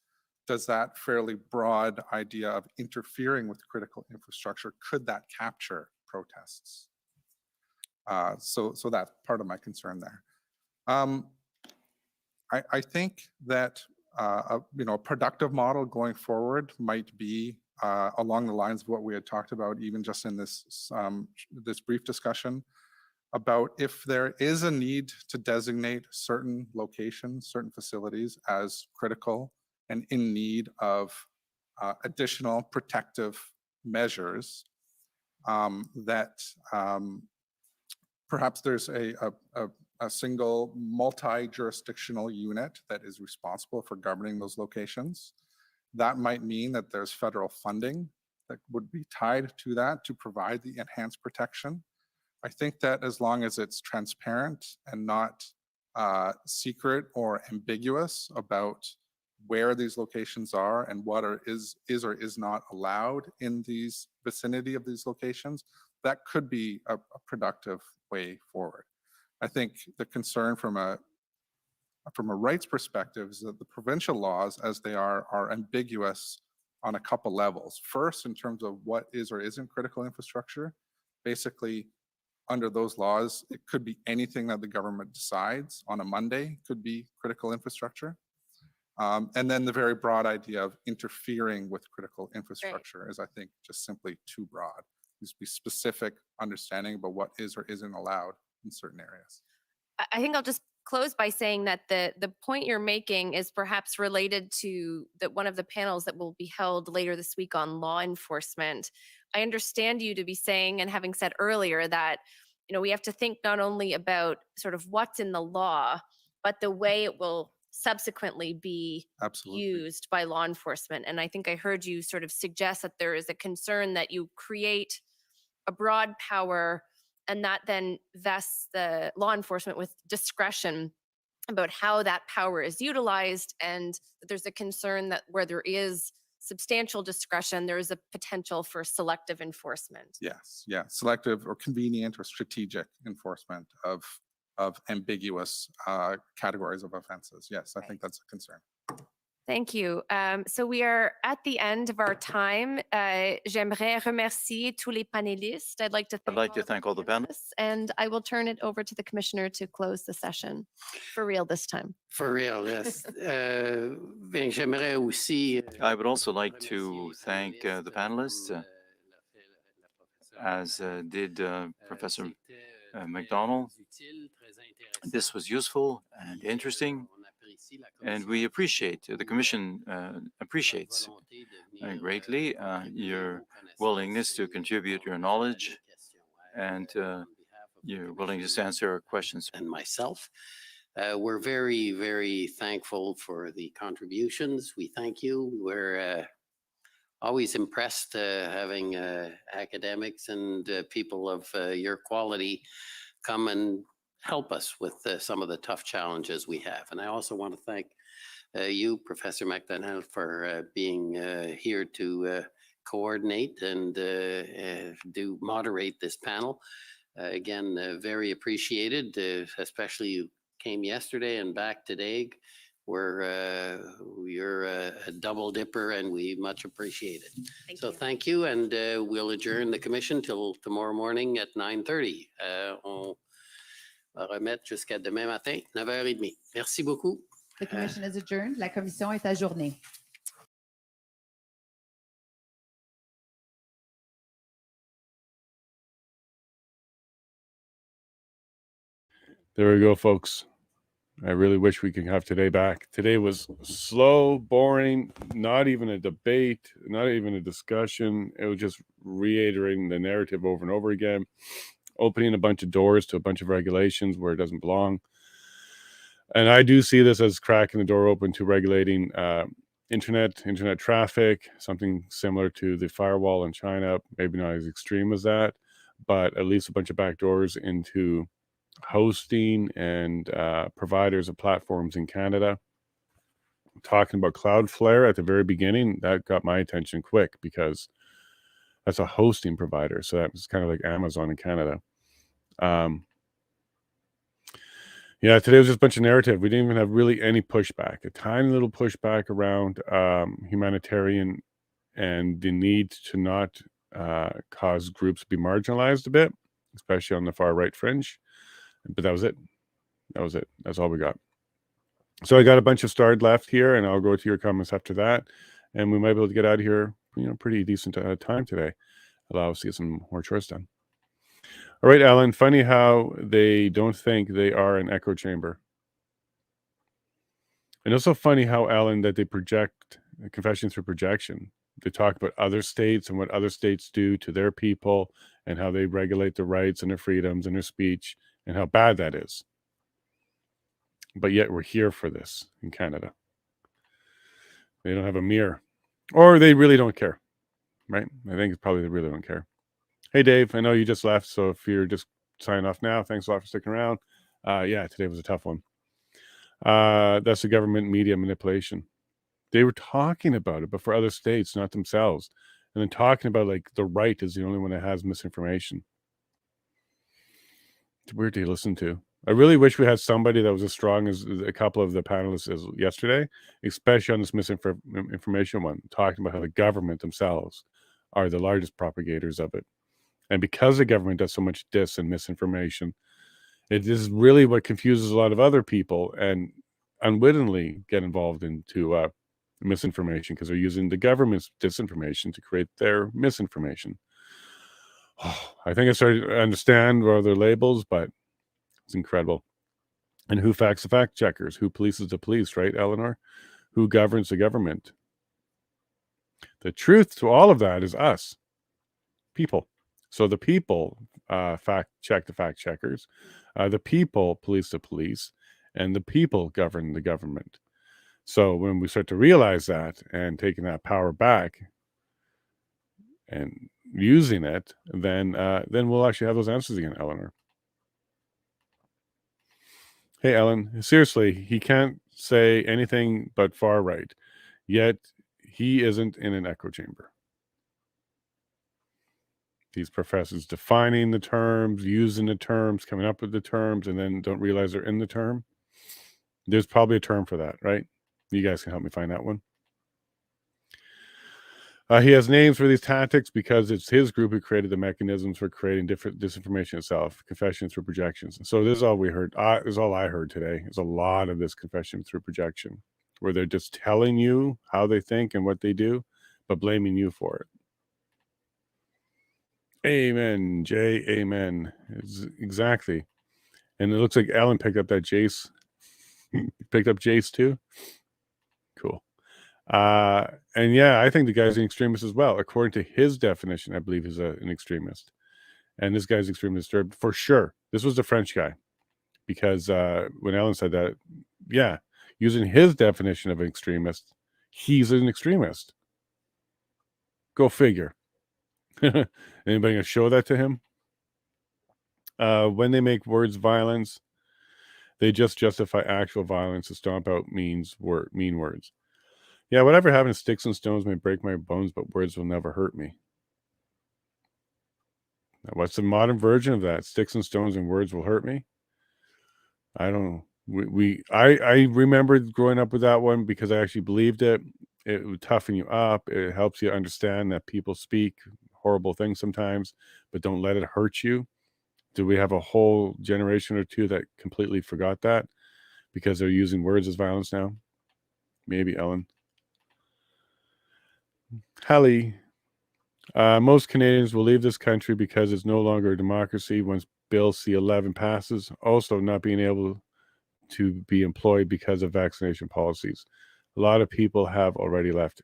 does that fairly broad idea of interfering with critical infrastructure, could that capture protests? So that's part of my concern there. I think that a productive model going forward might be along the lines of what we had talked about, even just in this brief discussion, about if there is a need to designate certain locations, certain facilities as critical and in need of additional protective measures, that perhaps there's a single multi-jurisdictional unit that is responsible for governing those locations. That might mean that there's federal funding that would be tied to that to provide the enhanced protection. I think that as long as it's transparent and not secret or ambiguous about where these locations are and what is or is not allowed in these vicinity of these locations, that could be a productive way forward. I think the concern from a rights perspective is that the provincial laws, as they are ambiguous on a couple levels. First, in terms of what is or isn't critical infrastructure. Basically, under those laws, it could be anything that the government decides on a Monday could be critical infrastructure. And then the very broad idea of interfering with critical infrastructure is, I think, just simply too broad. Needs to be specific understanding about what is or isn't allowed in certain areas. I think I'll just close by saying that the point you're making is perhaps related to one of the panels that will be held later this week on law enforcement. I understand you to be saying, and having said earlier, that we have to think not only about sort of what's in the law, but the way it will subsequently be used by law enforcement. And I think I heard you sort of suggest that there is a concern that you create a broad power and that then vests the law enforcement with discretion about how that power is utilized, and that there's a concern that where there is substantial discretion, there is a potential for selective enforcement. Yes, yeah, selective or convenient or strategic enforcement of ambiguous categories of offenses. Yes, I think that's a concern. Thank you. So we are at the end of our time. J'aimerais remercier tous les panélistes. I'd like to thank all the panelists. and I will turn it over to the commissioner to close the session. For real this time. For real, yes. J'aimerais aussi. I would also like to thank the panelists, as did Professor McDonald. This was useful and interesting, and we appreciate, the Commission appreciates greatly your willingness to contribute your knowledge and your willingness to answer our questions. And myself. We're very, very thankful for the contributions. We thank you. We're always impressed having academics and people of your quality come and help us with some of the tough challenges we have. And I also want to thank you, Professor McDonnell, for being here to coordinate and moderate this panel. Again, very appreciated, especially you came yesterday and back today. You're a double dipper and we much appreciate it. Thank you, and we'll adjourn the commission till tomorrow morning at 9:30. On va remettre jusqu'à demain matin, 9h30. Merci beaucoup. The commission is adjourned. La commission est ajournée. There we go, folks. I really wish we could have today back. Today was slow, boring, not even a debate, not even a discussion. It was just reiterating the narrative over and over again, opening a bunch of doors to a bunch of regulations where it doesn't belong. And I do see this as cracking the door open to regulating internet traffic, something similar to the firewall in China, maybe not as extreme as that, but at least a bunch of back doors into hosting and providers of platforms in Canada. Talking about Cloudflare at the very beginning, that got my attention quick because that's a hosting provider. So that was kind of like Amazon in Canada. Yeah, today was just a bunch of narrative. We didn't even have really any pushback, a tiny little pushback around humanitarian and the need to not cause groups to be marginalized a bit, especially on the far right fringe. But that was it. That's all we got. So I got a bunch of starred left here, and I'll go to your comments after that. And we might be able to get out of here, pretty decent time today. Allow us to get some more chores done. All right, Alan, funny how they don't think they are an echo chamber. And also funny how, Alan, that they project confession through projection. They talk about other states and what other states do to their people and how they regulate their rights and their freedoms and their speech and how bad that is. But yet we're here for this in Canada. They don't have a mirror. Or they really don't care, right? I think it's probably they really don't care. Hey, Dave, I know you just left, so if you're just signing off now, thanks a lot for sticking around. Yeah, today was a tough one. That's the government media manipulation. They were talking about it, but for other states, not themselves. And then talking about like the right is the only one that has misinformation. It's weird to listen to. I really wish we had somebody that was as strong as a couple of the panelists as yesterday, especially on this misinformation one, talking about how the government themselves are the largest propagators of it. And because the government does so much dis and misinformation, it is really what confuses a lot of other people and unwittingly get involved into misinformation because they're using the government's disinformation to create their misinformation. I think I started to understand what other labels, but it's incredible. And who facts the fact checkers? Who polices the police, right, Eleanor? Who governs the government? The truth to all of that is us, people. So the people fact check the fact checkers. The people police the police. And the people govern the government. So when we start to realize that and taking that power back and using it, then we'll actually have those answers again, Eleanor. Hey, Ellen, seriously, he can't say anything but far right, yet he isn't in an echo chamber. These professors defining the terms, using the terms, coming up with the terms, and then don't realize they're in the term. There's probably a term for that, right? You guys can help me find that one. He has names for these tactics because it's his group who created the mechanisms for creating different disinformation itself, confession through projections. So this is all we heard. This is all I heard today. There's a lot of this confession through projection, where they're just telling you how they think and what they do, but blaming you for it. Amen, Jay. Amen. Exactly. And it looks like Alan picked up that Jace. Picked up Jace too. Cool. And yeah, I think the guy's an extremist as well. According to his definition, I believe he's an extremist. And this guy's extremely disturbed for sure. This was the French guy. Because when Alan said that, yeah, using his definition of an extremist, he's an extremist. Go figure. Anybody gonna show that to him? When they make words violence, they just justify actual violence to stomp out mean words. Yeah, whatever happened to sticks and stones may break my bones, but words will never hurt me. Now, what's the modern version of that? Sticks and stones and words will hurt me? I don't know. I remember growing up with that one because I actually believed it. It would toughen you up. It helps you understand that people speak horrible things sometimes, but don't let it hurt you. Do we have a whole generation or two that completely forgot that because they're using words as violence now? Maybe, Ellen. Hallie. Most Canadians will leave this country because it's no longer a democracy once Bill C-11 passes. Also, not being able to be employed because of vaccination policies. A lot of people have already left.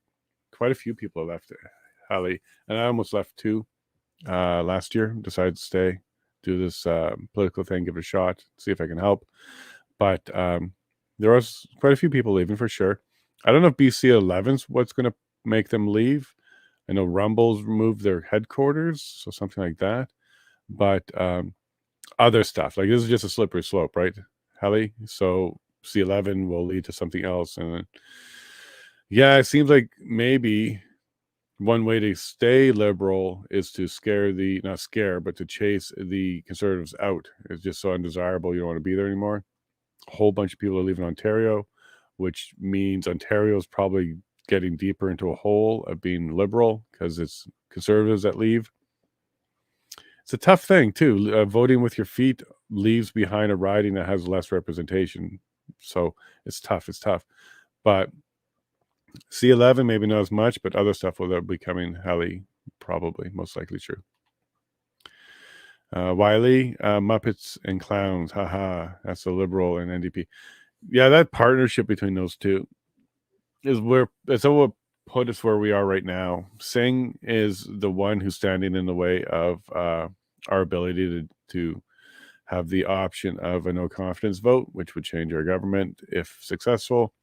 Quite a few people have left, Hallie. And I almost left too last year. Decided to stay, do this political thing, give it a shot, see if I can help. But there was quite a few people leaving for sure. I don't know if BC-11's what's going to make them leave. I know Rumble's moved their headquarters, so something like that. But other stuff, like this is just a slippery slope, right, Hallie? So C-11 will lead to something else. And yeah, it seems like maybe one way to stay liberal is to not scare, but to chase the Conservatives out. It's just so undesirable. You don't want to be there anymore. A whole bunch of people are leaving Ontario, which means Ontario is probably getting deeper into a hole of being liberal because it's Conservatives that leave. It's a tough thing too. Voting with your feet leaves behind a riding that has less representation. So it's tough. But C-11, maybe not as much, but other stuff will be coming. Hallie, probably, most likely true. Wiley, Muppets and Clowns. Haha, that's the Liberal and NDP. Yeah, that partnership between those two is what put us where we are right now. Singh is the one who's standing in the way of our ability to have the option of a no confidence vote, which would change our government if successful.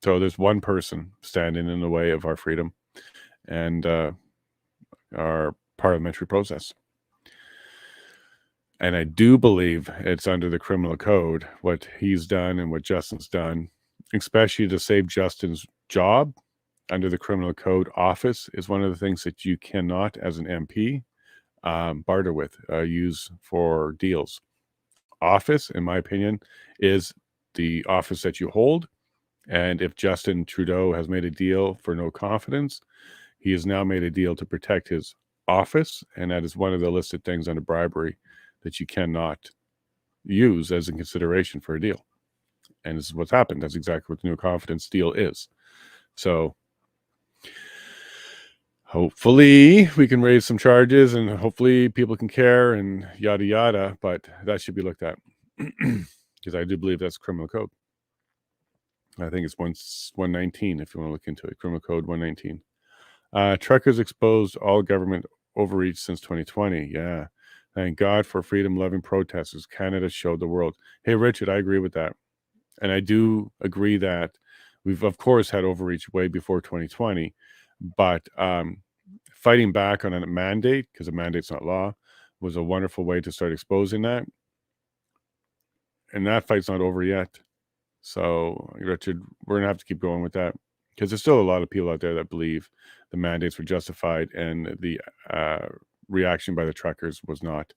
So there's one person standing in the way of our freedom and our parliamentary process. And I do believe it's under the criminal code, what he's done and what Justin's done, especially to save Justin's job. Under the criminal code, office is one of the things that you cannot, as an MP, barter with, use for deals. Office, in my opinion, is the office that you hold. And if Justin Trudeau has made a deal for no confidence, he has now made a deal to protect his office. And that is one of the listed things under bribery that you cannot use as a consideration for a deal. And this is what's happened. That's exactly what the no confidence deal is. So hopefully we can raise some charges and hopefully people can care and yada, yada. But that should be looked at because I do believe that's criminal code. I think it's 119 if you want to look into it. Criminal code 119. Truckers exposed all government overreach since 2020. Yeah. Thank God for freedom-loving protesters. Canada showed the world. Hey, Richard, I agree with that. And I do agree that we've, of course, had overreach way before 2020. But fighting back on a mandate, because a mandate's not law, was a wonderful way to start exposing that. And that fight's not over yet. So, Richard, we're going to have to keep going with that. Because there's still a lot of people out there that believe the mandates were justified and the reaction by the truckers was not.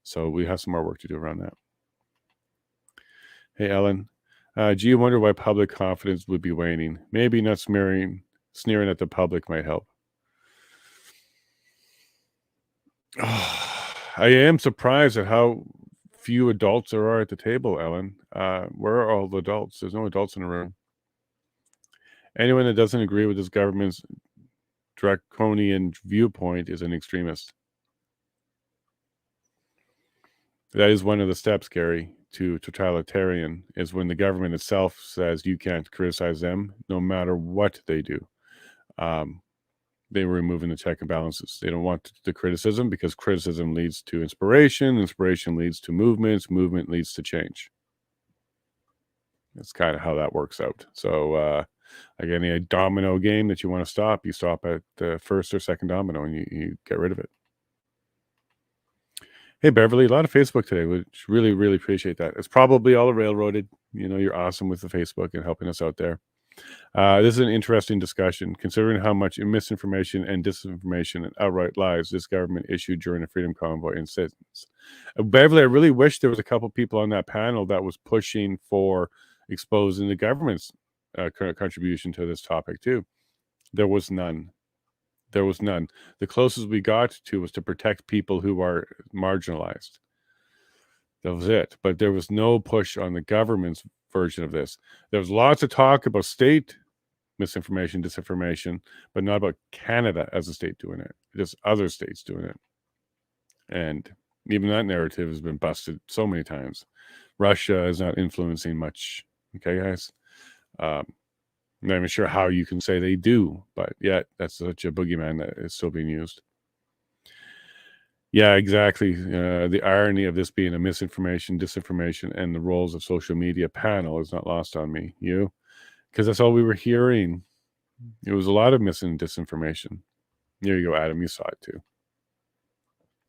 So we have some more work to do around that. Hey, Ellen. Do you wonder why public confidence would be waning? Maybe not sneering at the public might help. I am surprised at how few adults there are at the table, Ellen. Where are all the adults? There's no adults in the room. Anyone that doesn't agree with this government's draconian viewpoint is an extremist. That is one of the steps, Gary, to totalitarian, is when the government itself says you can't criticize them no matter what they do. They were removing the check and balances. They don't want the criticism because criticism leads to inspiration. Inspiration leads to movements. Movement leads to change. That's kind of how that works out. So, again, a domino game that you want to stop, you stop at the first or second domino and you get rid of it. Hey, Beverly, a lot of Facebook today, which really, really appreciate that. It's probably all railroaded. You know, you're awesome with the Facebook and helping us out there. This is an interesting discussion, considering how much misinformation and disinformation and outright lies this government issued during the Freedom Convoy incidents. Beverly, I really wish there was a couple people on that panel that was pushing for exposing the government's contribution to this topic too. There was none. There was none. The closest we got to was to protect people who are marginalized. That was it. But there was no push on the government's version of this. There was lots of talk about state misinformation, disinformation, but not about Canada as a state doing it. Just other states doing it. And even that narrative has been busted so many times. Russia is not influencing much. Okay, guys? I'm not even sure how you can say they do, but yet that's such a boogeyman that is still being used. Yeah, exactly. The irony of this being a misinformation, disinformation, and the roles of social media panel is not lost on me. You? Because that's all we were hearing. It was a lot of mis and disinformation. There you go, Adam. You saw it too.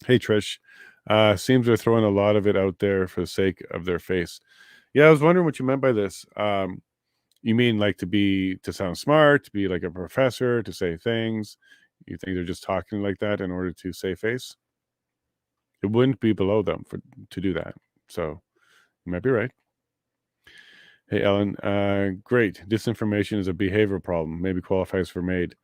Hey, Trish. Seems they're throwing a lot of it out there for the sake of their face. Yeah, I was wondering what you meant by this. You mean like to sound smart, to be like a professor, to say things? You think they're just talking like that in order to save face? It wouldn't be below them to do that. So you might be right. Hey, Ellen. Great. Disinformation is a behavioral problem. Maybe qualifies for MAID.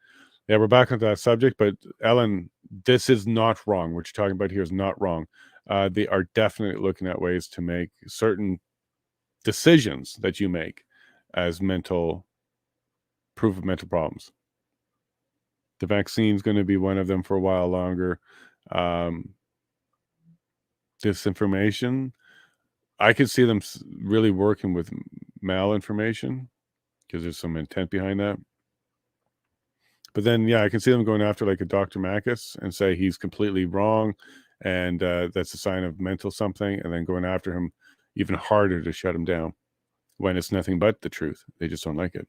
Yeah, we're back onto that subject. But Ellen, this is not wrong. What you're talking about here is not wrong. They are definitely looking at ways to make certain decisions that you make as proof of mental problems. The vaccine is going to be one of them for a while longer. Disinformation, I could see them really working with malinformation because there's some intent behind that. But then, yeah, I can see them going after like a Dr. Makis and say he's completely wrong and that's a sign of mental something, and then going after him even harder to shut him down when it's nothing but the truth. They just don't like it.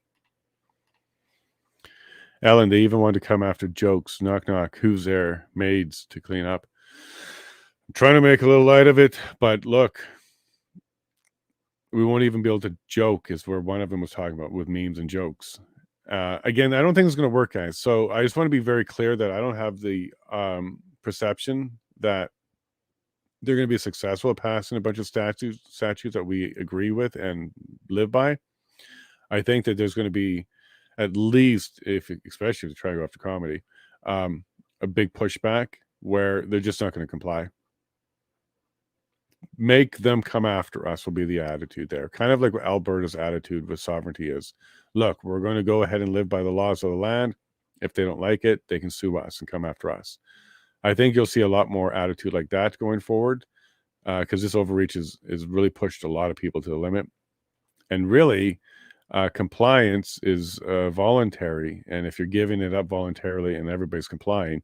Ellen, they even want to come after jokes. Knock, knock. Who's there? Maids to clean up. I'm trying to make a little light of it, but look, we won't even be able to joke, is where one of them was talking about with memes and jokes. Again, I don't think it's going to work, guys. So I just want to be very clear that I don't have the perception that they're going to be successful at passing a bunch of statutes that we agree with and live by. I think that there's going to be at least, especially if they try to go after comedy, a big pushback where they're just not going to comply. Make them come after us will be the attitude there. Kind of like what Alberta's attitude with sovereignty is. Look, we're going to go ahead and live by the laws of the land. If they don't like it, they can sue us and come after us. I think you'll see a lot more attitude like that going forward because this overreach is really pushed a lot of people to the limit. And really, compliance is voluntary. And if you're giving it up voluntarily and everybody's complying,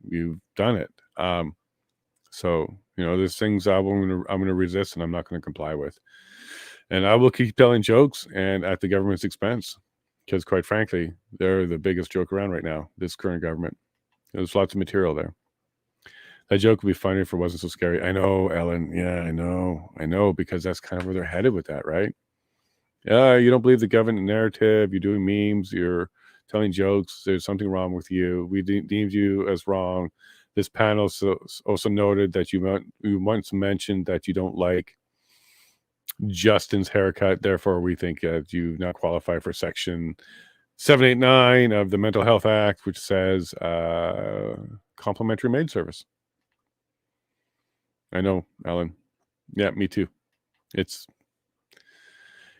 you've done it. So, there's things I'm going to resist and I'm not going to comply with. And I will keep telling jokes and at the government's expense because, quite frankly, they're the biggest joke around right now, this current government. There's lots of material there. That joke would be funny if it wasn't so scary. I know, Ellen. Yeah, I know, because that's kind of where they're headed with that, right? Yeah, you don't believe the government narrative. You're doing memes. You're telling jokes. There's something wrong with you. We deemed you as wrong. This panel also noted that you once mentioned that you don't like Justin's haircut. Therefore, we think you not qualify for Section 789 of the Mental Health Act, which says complimentary maid service. I know, Ellen. Yeah, me too.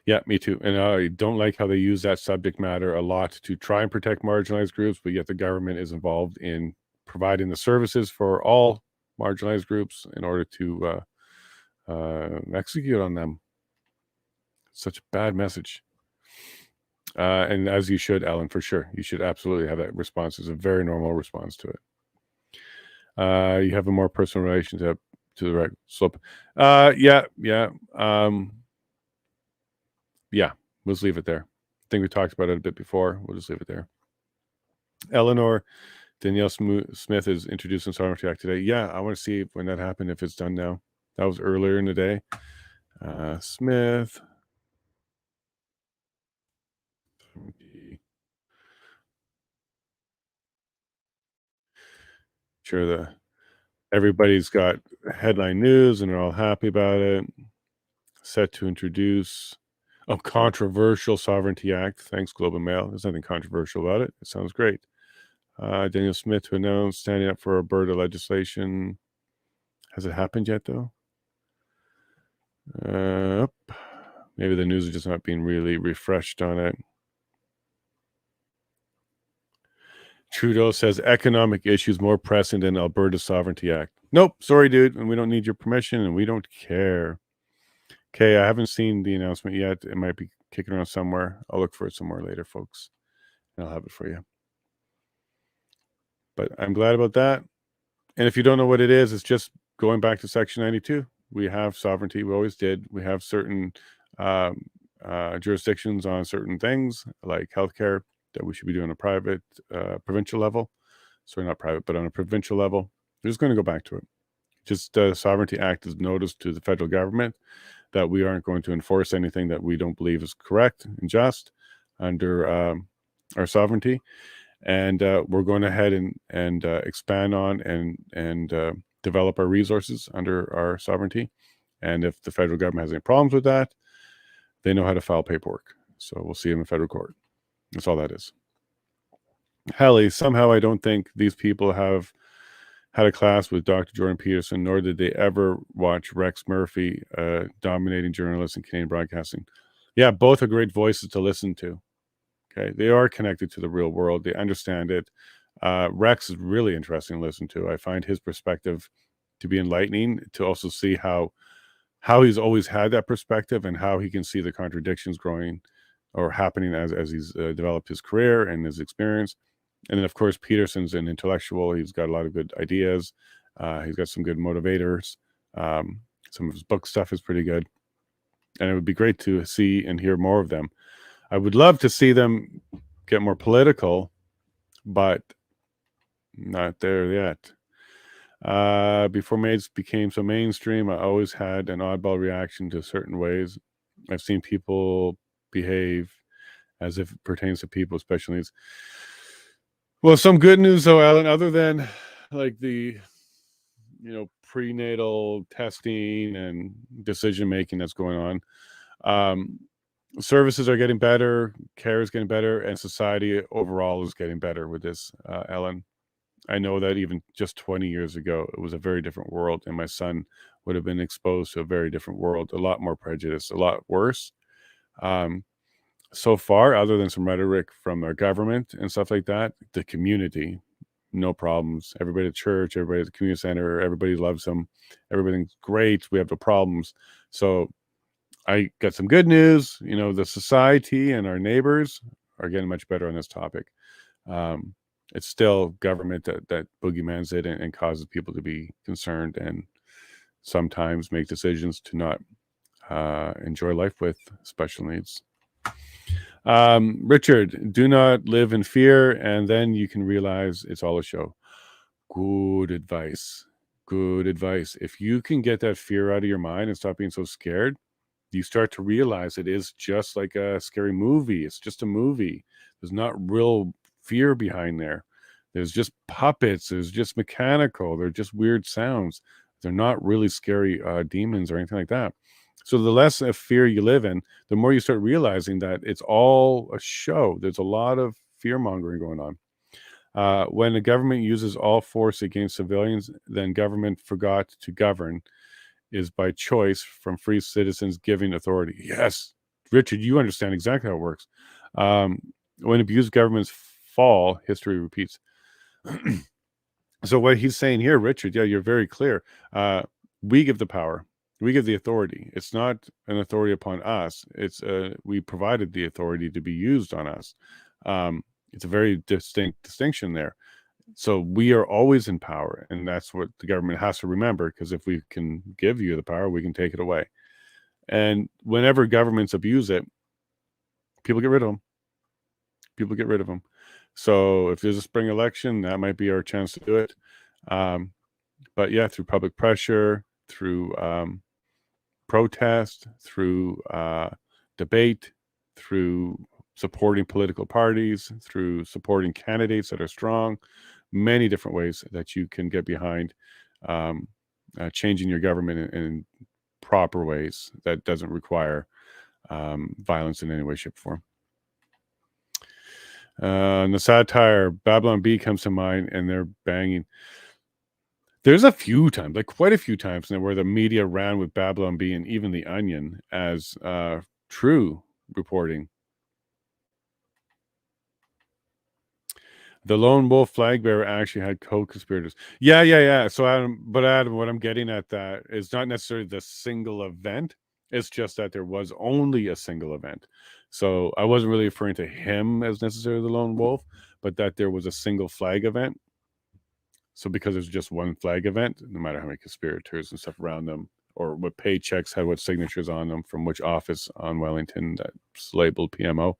Yeah, me too. And I don't like how they use that subject matter a lot to try and protect marginalized groups, but yet the government is involved in providing the services for all marginalized groups in order to execute on them. Such a bad message. And as you should, Ellen, for sure. You should absolutely have that response. It's a very normal response to it. You have a more personal relationship to the right slope. Yeah. We'll just leave it there. I think we talked about it a bit before. We'll just leave it there. Eleanor Danielle Smith is introducing Sovereignty Act today. Yeah, I want to see when that happened, if it's done now. That was earlier in the day. Smith. Sure, everybody's got headline news and they're all happy about it. Set to introduce a controversial Sovereignty Act. Thanks, Globe and Mail. There's nothing controversial about it. It sounds great. Daniel Smith to announce standing up for Alberta legislation. Has it happened yet, though? Maybe the news is just not being really refreshed on it. Trudeau says economic issues more pressing than Alberta Sovereignty Act. Nope, sorry, dude, and we don't need your permission, and we don't care. Okay, I haven't seen the announcement yet. It might be kicking around somewhere. I'll look for it somewhere later, folks, and I'll have it for you. But I'm glad about that. And if you don't know what it is, it's just going back to Section 92. We have sovereignty. We always did. We have certain jurisdictions on certain things like healthcare that we should be doing a private, provincial level. Sorry, not private, but on a provincial level. We're just going to go back to it. Just the Sovereignty Act is notice to the federal government that we aren't going to enforce anything that we don't believe is correct and just under our sovereignty. And we're going ahead and expand on and develop our resources under our sovereignty. And if the federal government has any problems with that, they know how to file paperwork. So we'll see them in federal court. That's all that is. Hallie, somehow I don't think these people have had a class with Dr. Jordan Peterson, nor did they ever watch Rex Murphy, dominating journalist in Canadian broadcasting. Yeah, both are great voices to listen to. Okay, they are connected to the real world. They understand it. Rex is really interesting to listen to. I find his perspective to be enlightening, to also see how he's always had that perspective and how he can see the contradictions growing or happening as he's developed his career and his experience. And then, of course, Peterson's an intellectual. He's got a lot of good ideas. He's got some good motivators. Some of his book stuff is pretty good. And it would be great to see and hear more of them. I would love to see them get more political, but not there yet. Before maids became so mainstream, I always had an oddball reaction to certain ways. I've seen people behave as if it pertains to people with special needs. Well, some good news though, Alan, other than like the, prenatal testing and decision making that's going on. Services are getting better, care is getting better, and society overall is getting better with this, Ellen. I know that even just 20 years ago, it was a very different world, and my son would have been exposed to a very different world, a lot more prejudice, a lot worse. So far, other than some rhetoric from our government and stuff like that, the community, no problems. Everybody at church, everybody at the community center, everybody loves them. Everything's great. We have no problems. So I got some good news. The society and our neighbors are getting much better on this topic. It's still government that boogeyman's it and causes people to be concerned and sometimes make decisions to not enjoy life with special needs. Richard, do not live in fear, and then you can realize it's all a show. Good advice. Good advice. If you can get that fear out of your mind and stop being so scared, you start to realize it is just like a scary movie. It's just a movie. There's not real fear behind there. There's just puppets. There's just mechanical. They're just weird sounds. They're not really scary demons or anything like that. So the less of fear you live in, the more you start realizing that it's all a show. There's a lot of fear mongering going on. When the government uses all force against civilians, then government forgot to govern is by choice from free citizens giving authority. Yes, Richard, you understand exactly how it works. When abused governments fall, history repeats. So what he's saying here, Richard, yeah, you're very clear. We give the power. We give the authority. It's not an authority upon us. It's we provided the authority to be used on us. It's a very distinct distinction there. So we are always in power, and that's what the government has to remember, because if we can give you the power, we can take it away. And whenever governments abuse it, people get rid of them. People get rid of them. So if there's a spring election, that might be our chance to do it. But yeah, through public pressure, through protest, through debate, through supporting political parties, through supporting candidates that are strong, many different ways that you can get behind changing your government in proper ways that doesn't require violence in any way, shape, or form. And the satire, Babylon Bee comes to mind, and they're banging. There's a few times, like quite a few times now, where the media ran with Babylon Bee and even The Onion as true reporting. The lone wolf flag bearer actually had co-conspirators. Yeah. So Adam, what I'm getting at that is not necessarily the single event. It's just that there was only a single event. So I wasn't really referring to him as necessarily the lone wolf, but that there was a single flag event. So because there's just one flag event, no matter how many conspirators and stuff around them, or what paychecks had what signatures on them from which office on Wellington that's labeled PMO,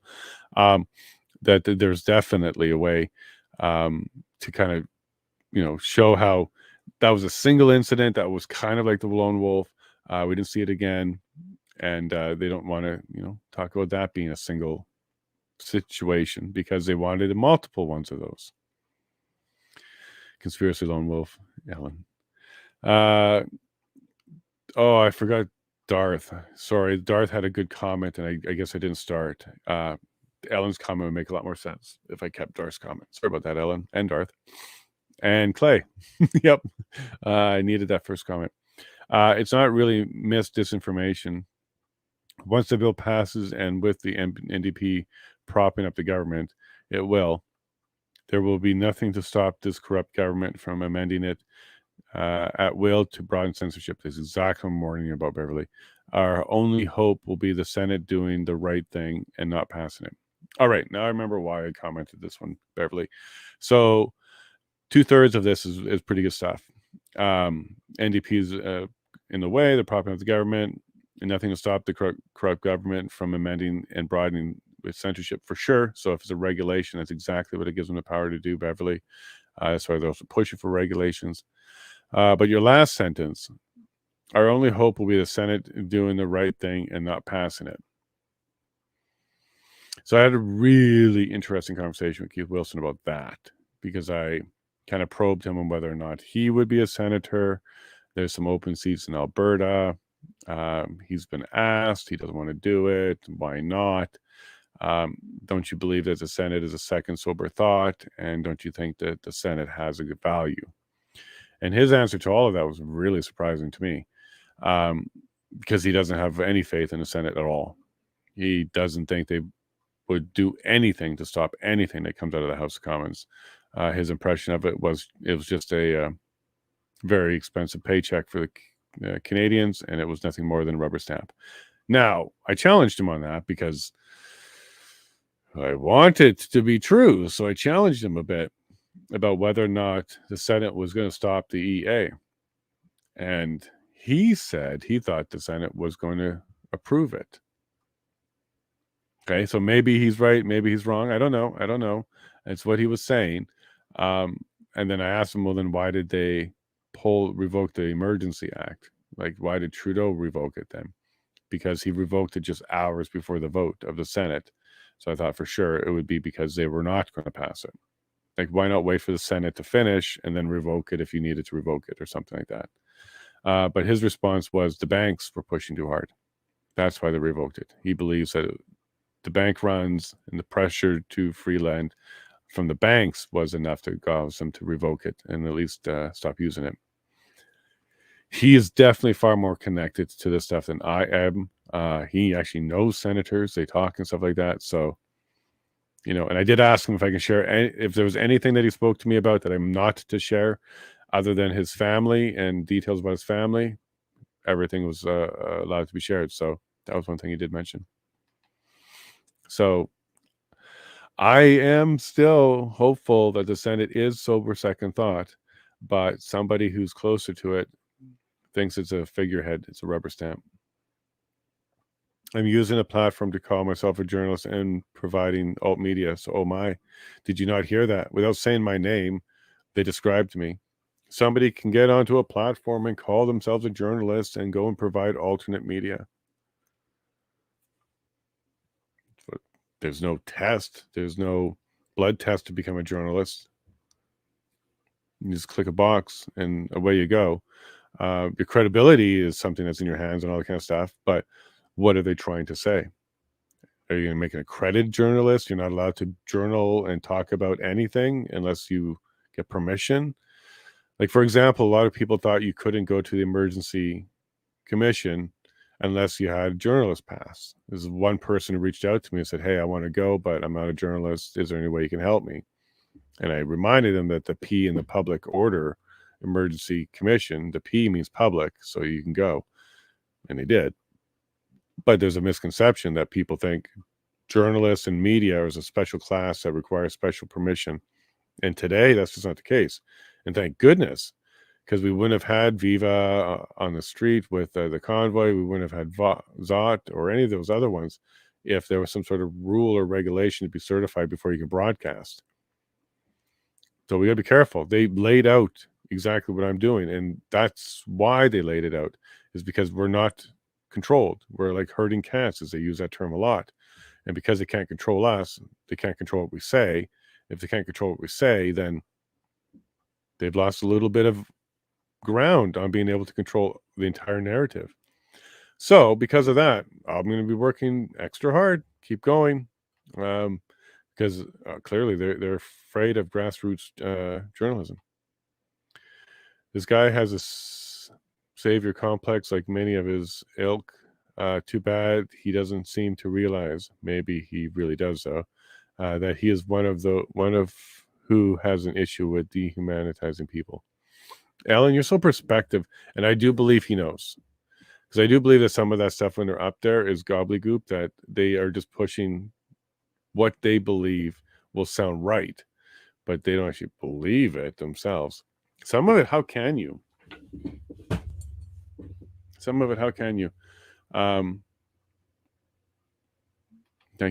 that there's definitely a way to kind of, show how that was a single incident that was kind of like the lone wolf. We didn't see it again, and they don't want to, talk about that being a single situation because they wanted multiple ones of those. Conspiracy lone wolf, Ellen. Oh, I forgot Darth. Sorry, Darth had a good comment, and I guess I didn't start. Ellen's comment would make a lot more sense if I kept Darth's comment. Sorry about that, Ellen and Darth. And Clay. Yep. I needed that first comment. It's not really disinformation. Once the bill passes and with the NDP propping up the government, it will. There will be nothing to stop this corrupt government from amending it at will to broaden censorship. This is exactly what I'm warning you about, Beverly. Our only hope will be the Senate doing the right thing and not passing it. All right, now I remember why I commented this one, Beverly. So 2/3 of this is pretty good stuff. NDP's in the way, they're propping up the government, and nothing to stop the corrupt government from amending and broadening with censorship for sure. So if it's a regulation, that's exactly what it gives them the power to do, Beverly. That's why they're also pushing for regulations. But your last sentence, our only hope will be the Senate doing the right thing and not passing it. So I had a really interesting conversation with Keith Wilson about that, because I kind of probed him on whether or not he would be a senator. There's some open seats in Alberta. He's been asked. He doesn't want to do it. Why not? Don't you believe that the Senate is a second sober thought? And don't you think that the Senate has a good value? And his answer to all of that was really surprising to me, because he doesn't have any faith in the Senate at all. He doesn't think they would do anything to stop anything that comes out of the House of Commons. His impression of it was just a very expensive paycheck for the Canadians, and it was nothing more than a rubber stamp. Now, I challenged him on that because I want it to be true. So I challenged him a bit about whether or not the Senate was going to stop the EA. And he said he thought the Senate was going to approve it. Okay, so maybe he's right, maybe he's wrong. I don't know. It's what he was saying. And then I asked him, well, then why did they revoke the Emergency Act? Like, why did Trudeau revoke it then? Because he revoked it just hours before the vote of the Senate. So I thought for sure it would be because they were not going to pass it. Like, why not wait for the Senate to finish and then revoke it if you needed to revoke it or something like that? But his response was the banks were pushing too hard. That's why they revoked it. He believes that the bank runs and the pressure to free lend from the banks was enough to cause them to revoke it and at least stop using it. He is definitely far more connected to this stuff than I am. He actually knows senators. They talk and stuff like that. So, you know, and I did ask him if I can share if there was anything that he spoke to me about that I'm not to share other than his family and details about his family. Everything was allowed to be shared. So that was one thing he did mention. So I am still hopeful that the Senate is sober second thought, but somebody who's closer to it thinks it's a figurehead. It's a rubber stamp. I'm using a platform to call myself a journalist and providing alt media. So, oh my, did you not hear that? Without saying my name, they described me. Somebody can get onto a platform and call themselves a journalist and go and provide alternate media. But there's no test. There's no blood test to become a journalist. You just click a box and away you go. Your credibility is something that's in your hands and all that kind of stuff. But what are they trying to say? Are you going to make an accredited journalist? You're not allowed to journal and talk about anything unless you get permission. Like, for example, a lot of people thought you couldn't go to the Emergency Commission unless you had a journalist pass. There's one person who reached out to me and said, hey, I want to go, but I'm not a journalist. Is there any way you can help me? And I reminded them that the P in the Public Order Emergency Commission, the P means public, so you can go. And they did. But there's a misconception that people think journalists and media is a special class that requires special permission. And today, that's just not the case. And thank goodness, because we wouldn't have had Viva on the street with the convoy. We wouldn't have had gov't or any of those other ones if there was some sort of rule or regulation to be certified before you can broadcast. So we got to be careful. They laid out exactly what I'm doing. And that's why they laid it out, is because we're not controlled. We're like herding cats, as they use that term a lot. And because they can't control us, they can't control what we say. If they can't control what we say, then they've lost a little bit of ground on being able to control the entire narrative. So because of that, I'm going to be working extra hard, keep going, because clearly they're afraid of grassroots journalism. This guy has a savior complex like many of his ilk. Too bad he doesn't seem to realize, maybe he really does though, that he is one of who has an issue with dehumanizing people. Ellen, you're so perspective, and I do believe he knows, because I do believe that some of that stuff when they're up there is gobbledygook, that they are just pushing what they believe will sound right, but they don't actually believe it themselves. Some of it, how can you? Some of it, how can you? Thank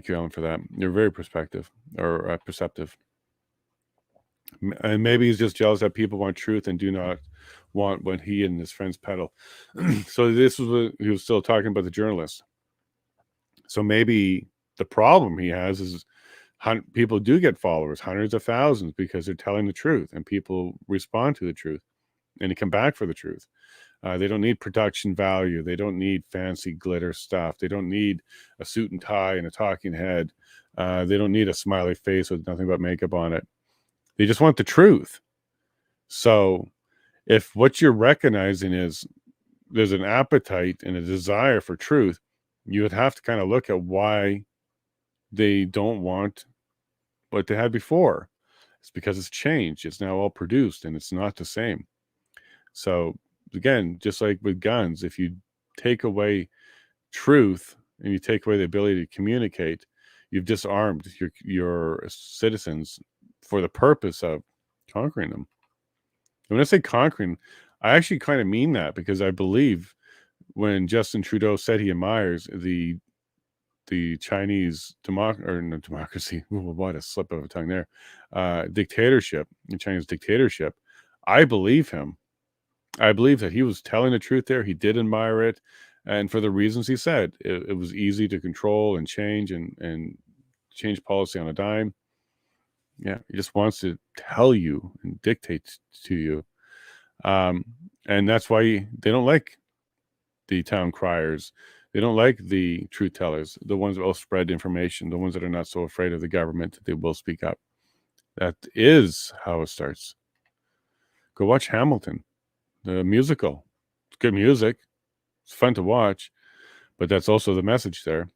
you, Ellen, for that. You're very perspective or perceptive. And maybe he's just jealous that people want truth and do not want what he and his friends peddle. So this was what he was still talking about, the journalists. So maybe the problem he has is people do get followers, hundreds of thousands, because they're telling the truth and people respond to the truth and they come back for the truth. They don't need production value. They don't need fancy glitter stuff. They don't need a suit and tie and a talking head. They don't need a smiley face with nothing but makeup on it. They just want the truth. So if what you're recognizing is there's an appetite and a desire for truth, you would have to kind of look at why they don't want what they had before. It's because it's changed. It's now all produced and it's not the same. So again, just like with guns, if you take away truth and you take away the ability to communicate, you've disarmed your citizens for the purpose of conquering them. And when I say conquering, I actually kind of mean that, because I believe when Justin Trudeau said he admires the Chinese democracy, what a slip of a tongue there, dictatorship, the Chinese dictatorship, I believe him. I believe that he was telling the truth there. He did admire it. And for the reasons he said, it was easy to control and change and change policy on a dime. Yeah, he just wants to tell you and dictate to you. And that's why they don't like the town criers. They don't like the truth tellers, the ones that will spread information, the ones that are not so afraid of the government that they will speak up. That is how it starts. Go watch Hamilton, the musical. It's good music. It's fun to watch, but that's also the message there.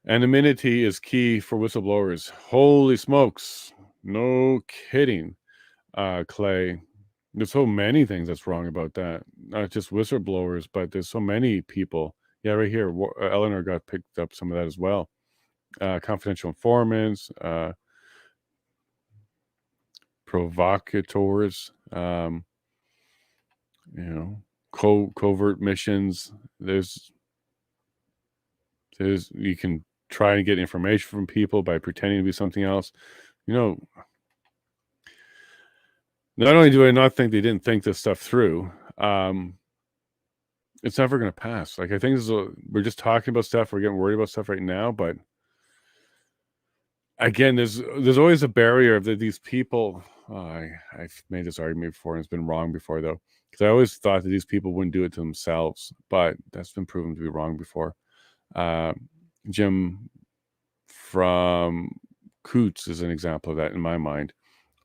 Anonymity is key for whistleblowers. Holy smokes. No kidding, Clay. There's so many things that's wrong about that. Not just whistleblowers, but there's so many people. Yeah, right here. Eleanor got picked up some of that as well. Confidential informants, provocateurs, covert missions. There's you can try and get information from people by pretending to be something else. Not only do I not think they didn't think this stuff through, it's never going to pass. Like, I think we're just talking about stuff. We're getting worried about stuff right now, but again, there's always a barrier of these people. I've made this argument before, and it's been wrong before, though, because I always thought that these people wouldn't do it to themselves, but that's been proven to be wrong before. Jim from Coots is an example of that in my mind,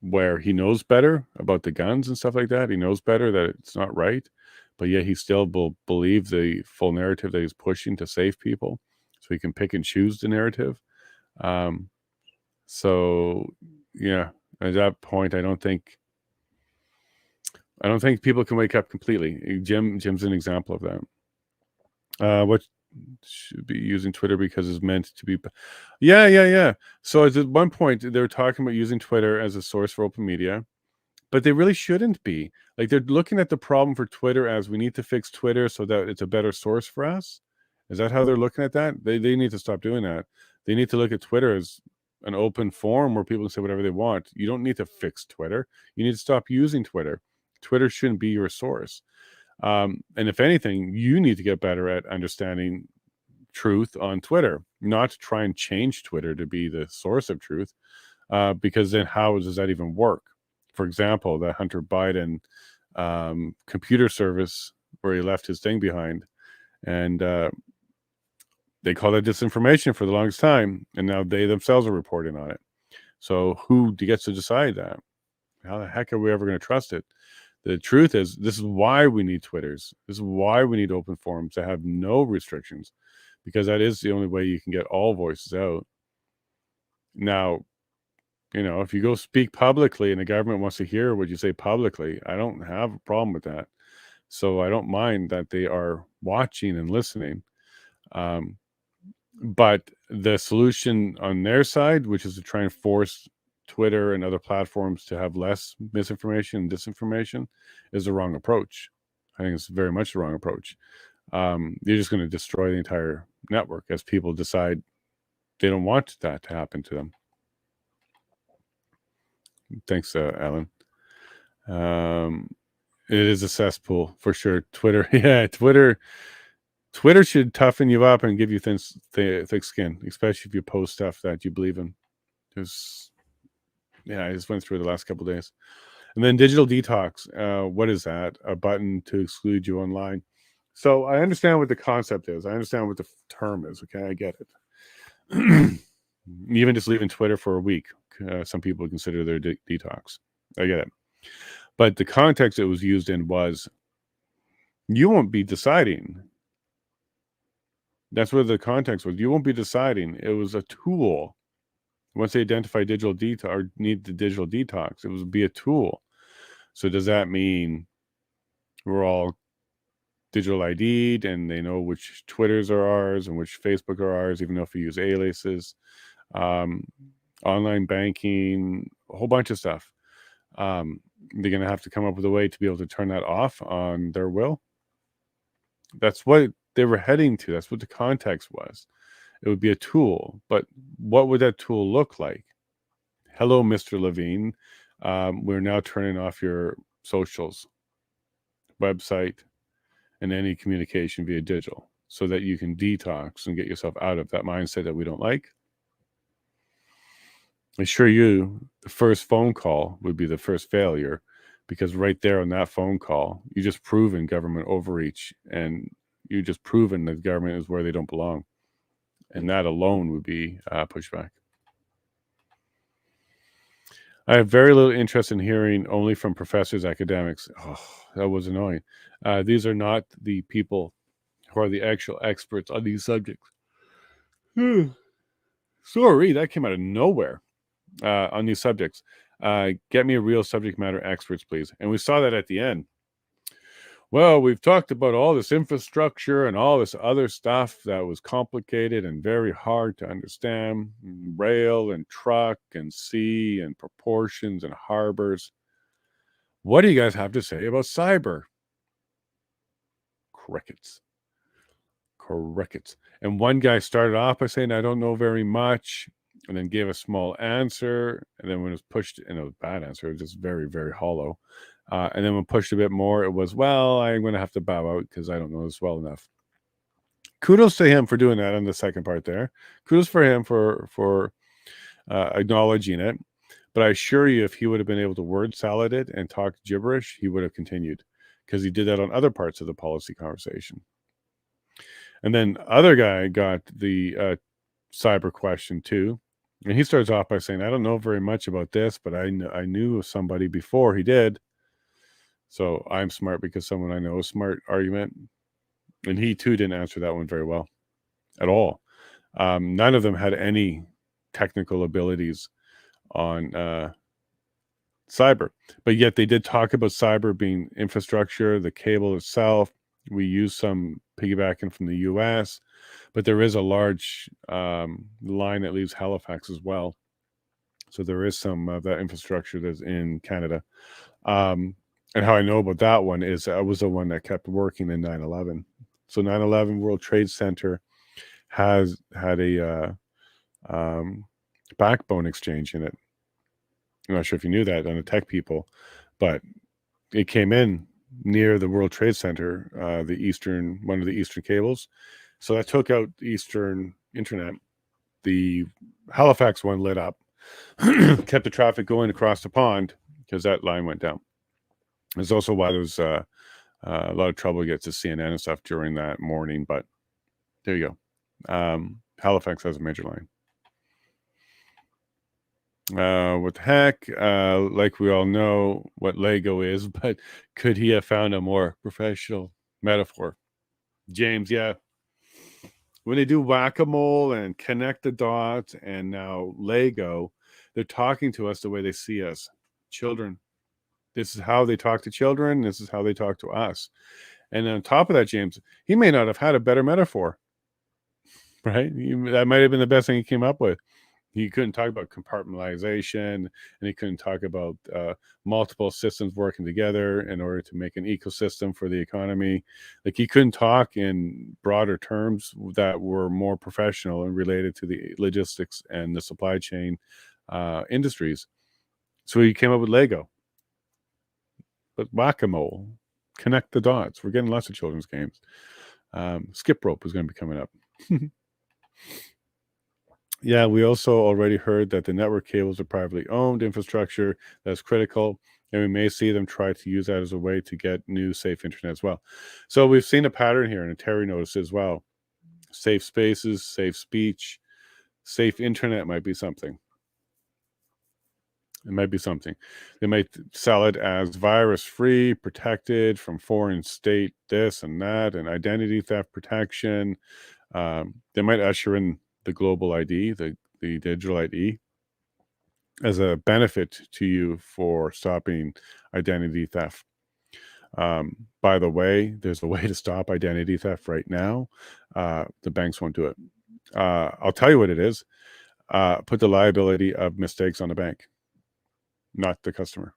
where he knows better about the guns and stuff like that. He knows better that it's not right, but yet he still will believe the full narrative that he's pushing to save people, so he can pick and choose the narrative. So yeah, at that point, I don't think people can wake up completely. Jim's an example of that. What should be using Twitter because it's meant to be. Yeah. So at one point, they were talking about using Twitter as a source for open media, but they really shouldn't be. Like, they're looking at the problem for Twitter as we need to fix Twitter so that it's a better source for us. Is that how they're looking at that? They need to stop doing that. They need to look at Twitter as an open forum where people can say whatever they want. You don't need to fix Twitter. You need to stop using Twitter. Twitter shouldn't be your source. And if anything, you need to get better at understanding truth on Twitter, not to try and change Twitter to be the source of truth, because then how does that even work? For example, the Hunter Biden computer service where he left his thing behind, and they call that disinformation for the longest time, and now they themselves are reporting on it. So who gets to decide that? How the heck are we ever going to trust it? The truth is, this is why we need Twitters. This is why we need open forums that have no restrictions, because that is the only way you can get all voices out. Now, if you go speak publicly and the government wants to hear what you say publicly, I don't have a problem with that. So I don't mind that they are watching and listening. But the solution on their side, which is to try and force Twitter and other platforms to have less misinformation and disinformation, is the wrong approach. I think it's very much the wrong approach. You're just going to destroy the entire network as people decide they don't want that to happen to them. Thanks, Alan. It is a cesspool for sure. Twitter, yeah, Twitter should toughen you up and give you thick skin, especially if you post stuff that you believe in. I just went through the last couple of days. And then digital detox. What is that? A button to exclude you online. So I understand what the concept is. I understand what the term is. Okay, I get it. Even just leaving Twitter for a week, some people consider their detox. I get it. But the context it was used in was, you won't be deciding. That's what the context was. You won't be deciding. It was a tool. Once they identify digital detox or need the digital detox, it would be a tool. So does that mean we're all digital ID'd and they know which Twitters are ours and which Facebook are ours, even though if we use aliases, online banking, a whole bunch of stuff. They're going to have to come up with a way to be able to turn that off on their will. That's what they were heading to. That's what the context was. It would be a tool, but what would that tool look like? Hello, Mr. Levine. We're now turning off your socials, website, and any communication via digital so that you can detox and get yourself out of that mindset that we don't like. I assure you, the first phone call would be the first failure, because right there on that phone call, you just proven government overreach, and you just proven that government is where they don't belong. And that alone would be pushback. I have very little interest in hearing only from professors, academics. Oh, that was annoying. These are not the people who are the actual experts on these subjects. Sorry, that came out of nowhere on these subjects. Get me a real subject matter experts, please. And we saw that at the end. Well, we've talked about all this infrastructure and all this other stuff that was complicated and very hard to understand. Rail and truck and sea and proportions and harbors. What do you guys have to say about cyber? Crickets. And one guy started off by saying, I don't know very much, and then gave a small answer. And then when it was pushed, and it was a bad answer, it was just very, very hollow. And then when pushed a bit more, it was, well, I'm going to have to bow out because I don't know this well enough. Kudos to him for doing that on the second part there. Kudos for him for acknowledging it. But I assure you, if he would have been able to word salad it and talk gibberish, he would have continued, because he did that on other parts of the policy conversation. And then other guy got the cyber question too. And he starts off by saying, I don't know very much about this, but I knew somebody before he did. So I'm smart because someone I know is smart argument. And he too didn't answer that one very well at all. None of them had any technical abilities on cyber, but yet they did talk about cyber being infrastructure, the cable itself. We use some piggybacking from the US, but there is a large line that leaves Halifax as well. So there is some of that infrastructure that's in Canada. And how I know about that one is I was the one that kept working in 9/11. So 9/11 World Trade Center has had a backbone exchange in it. I'm not sure if you knew that on the tech people, but it came in near the World Trade Center, one of the eastern cables. So that took out the eastern internet. The Halifax one lit up, kept the traffic going across the pond because that line went down. It's also why there was a lot of trouble to get to CNN and stuff during that morning, but there you go. Halifax has a major line. What the heck? Like we all know what Lego is, but could he have found a more professional metaphor? James, yeah. When they do whack-a-mole and connect the dots and now Lego, they're talking to us the way they see us. Children. This is how they talk to children. This is how they talk to us. And on top of that, James, he may not have had a better metaphor, right? That might have been the best thing he came up with. He couldn't talk about compartmentalization, and he couldn't talk about multiple systems working together in order to make an ecosystem for the economy. Like, he couldn't talk in broader terms that were more professional and related to the logistics and the supply chain industries. So he came up with Lego. But whack-a-mole, connect the dots. We're getting lots of children's games. Skip rope is going to be coming up. Yeah, we also already heard that the network cables are privately owned infrastructure that's critical, and we may see them try to use that as a way to get new safe internet as well. So we've seen a pattern here, and a Terry noticed as well. Safe spaces, safe speech, safe internet might be something. It might be something. They might sell it as virus-free, protected from foreign state, this and that, and identity theft protection. They might usher in the global ID, the digital ID, as a benefit to you for stopping identity theft. By the way, there's a way to stop identity theft right now. The banks won't do it. I'll tell you what it is. Put the liability of mistakes on the bank, not the customer.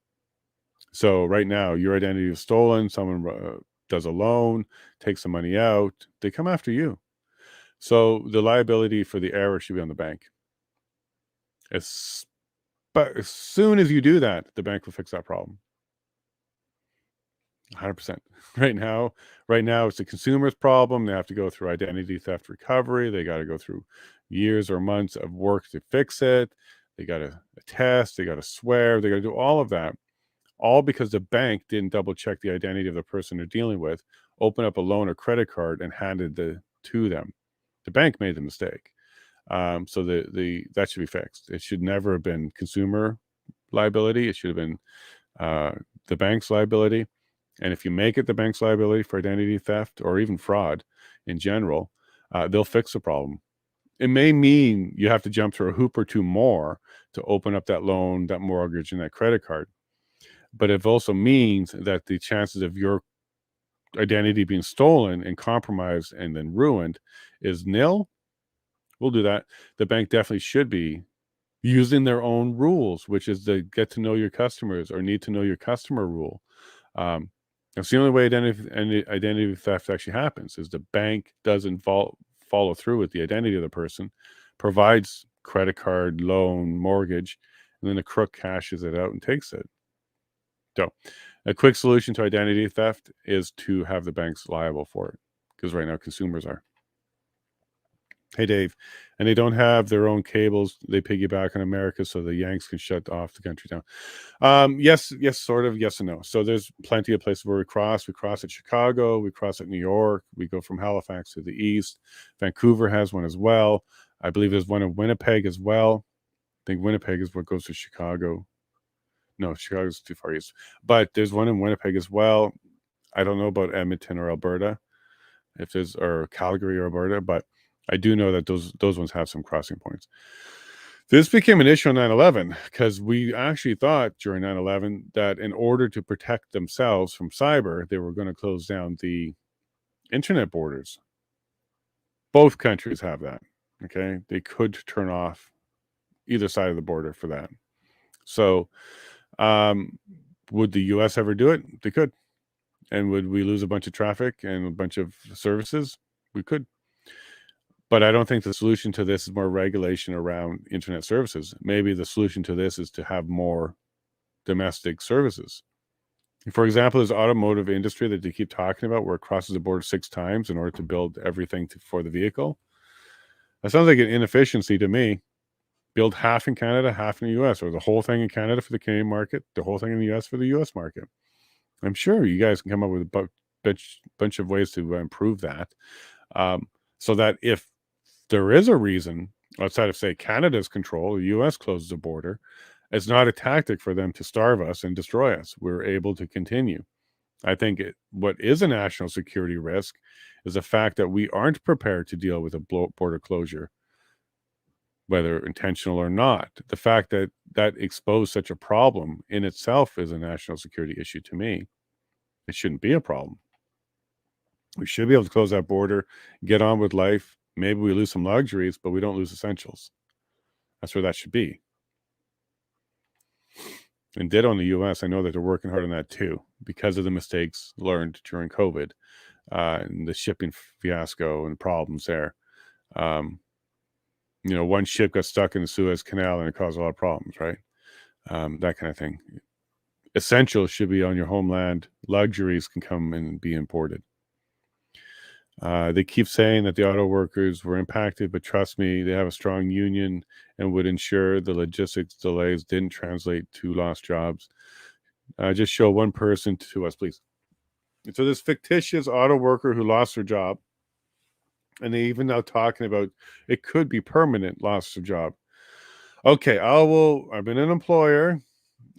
So right now, your identity is stolen. Someone does a loan, takes the money out. They come after you. So the liability for the error should be on the bank. But as soon as you do that, the bank will fix that problem. 100%. Right now, it's the consumer's problem. They have to go through identity theft recovery. They got to go through years or months of work to fix it. They got to attest. They got to swear. They got to do all of that. all because the bank didn't double check the identity of the person they're dealing with, open up a loan or credit card and handed to them. The bank made the mistake. So that should be fixed. It should never have been consumer liability. It should have been the bank's liability. And if you make it the bank's liability for identity theft or even fraud in general, they'll fix the problem. It may mean you have to jump through a hoop or two more to open up that loan, that mortgage, and that credit card. But it also means that the chances of your identity being stolen and compromised and then ruined is nil. We'll do that. The bank definitely should be using their own rules, which is the get to know your customers or need to know your customer rule. That's the only way identity theft actually happens, is the bank doesn't follow through with the identity of the person, provides credit card, loan, mortgage, and then the crook cashes it out and takes it. So a quick solution to identity theft is to have the banks liable for it, because right now consumers are. Hey, Dave. And they don't have their own cables. They piggyback on America so the Yanks can shut off the country down. Yes, sort of. Yes and no. So there's plenty of places where we cross. We cross at Chicago. We cross at New York. We go from Halifax to the east. Vancouver has one as well. I believe there's one in Winnipeg as well. I think Winnipeg is what goes to Chicago. No, Chicago's too far east. But there's one in Winnipeg as well. I don't know about Edmonton or Alberta, or Calgary or Alberta, but I do know that those ones have some crossing points. This became an issue on 9/11 because we actually thought during 9/11 that in order to protect themselves from cyber, they were going to close down the internet borders. Both countries have that. Okay, they could turn off either side of the border for that. So, would the U.S. ever do it? They could. And would we lose a bunch of traffic and a bunch of services? We could. But I don't think the solution to this is more regulation around internet services. Maybe the solution to this is to have more domestic services. For example, there's automotive industry that they keep talking about where it crosses the border 6 times in order to build everything for the vehicle. That sounds like an inefficiency to me. Build half in Canada, half in the U.S., or the whole thing in Canada for the Canadian market, the whole thing in the U.S. for the U.S. market. I'm sure you guys can come up with a bunch of ways to improve that, so that if there is a reason outside of, say, Canada's control, the U.S. closes the border, it's not a tactic for them to starve us and destroy us. We're able to continue. I think what is a national security risk is the fact that we aren't prepared to deal with a border closure, whether intentional or not. The fact that exposed such a problem in itself is a national security issue to me. It shouldn't be a problem. We should be able to close that border, get on with life. Maybe we lose some luxuries, but we don't lose essentials. That's where that should be. And ditto in the U.S., I know that they're working hard on that too, because of the mistakes learned during COVID, and the shipping fiasco and problems there. One ship got stuck in the Suez Canal and it caused a lot of problems, right? That kind of thing. Essentials should be on your homeland. Luxuries can come and be imported. They keep saying that the auto workers were impacted, but trust me, they have a strong union and would ensure the logistics delays didn't translate to lost jobs. Just show one person to us, please. And so this fictitious auto worker who lost her job, and they even now talking about it could be permanent loss of job. Okay, I've been an employer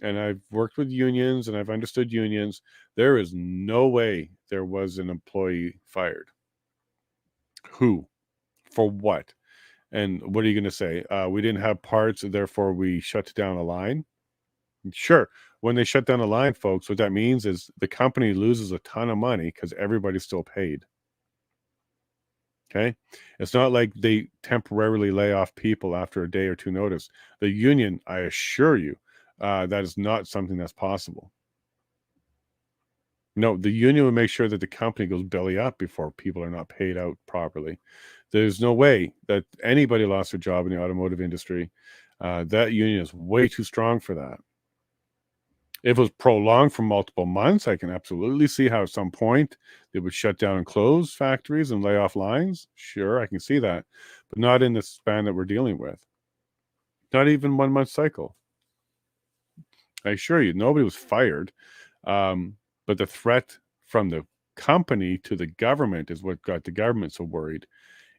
and I've worked with unions and I've understood unions. There is no way there was an employee fired. Who? For what? And what are you going to say? We didn't have parts, therefore we shut down a line? Sure. When they shut down a line, folks, what that means is the company loses a ton of money because everybody's still paid. Okay? It's not like they temporarily lay off people after a day or two notice. The union, I assure you, that is not something that's possible. No, the union will make sure that the company goes belly up before people are not paid out properly. There's no way that anybody lost their job in the automotive industry. That union is way too strong for that. If it was prolonged for multiple months, I can absolutely see how at some point they would shut down and close factories and lay off lines. Sure, I can see that, but not in the span that we're dealing with. Not even 1 month cycle. I assure you, nobody was fired. But the threat from the company to the government is what got the government so worried.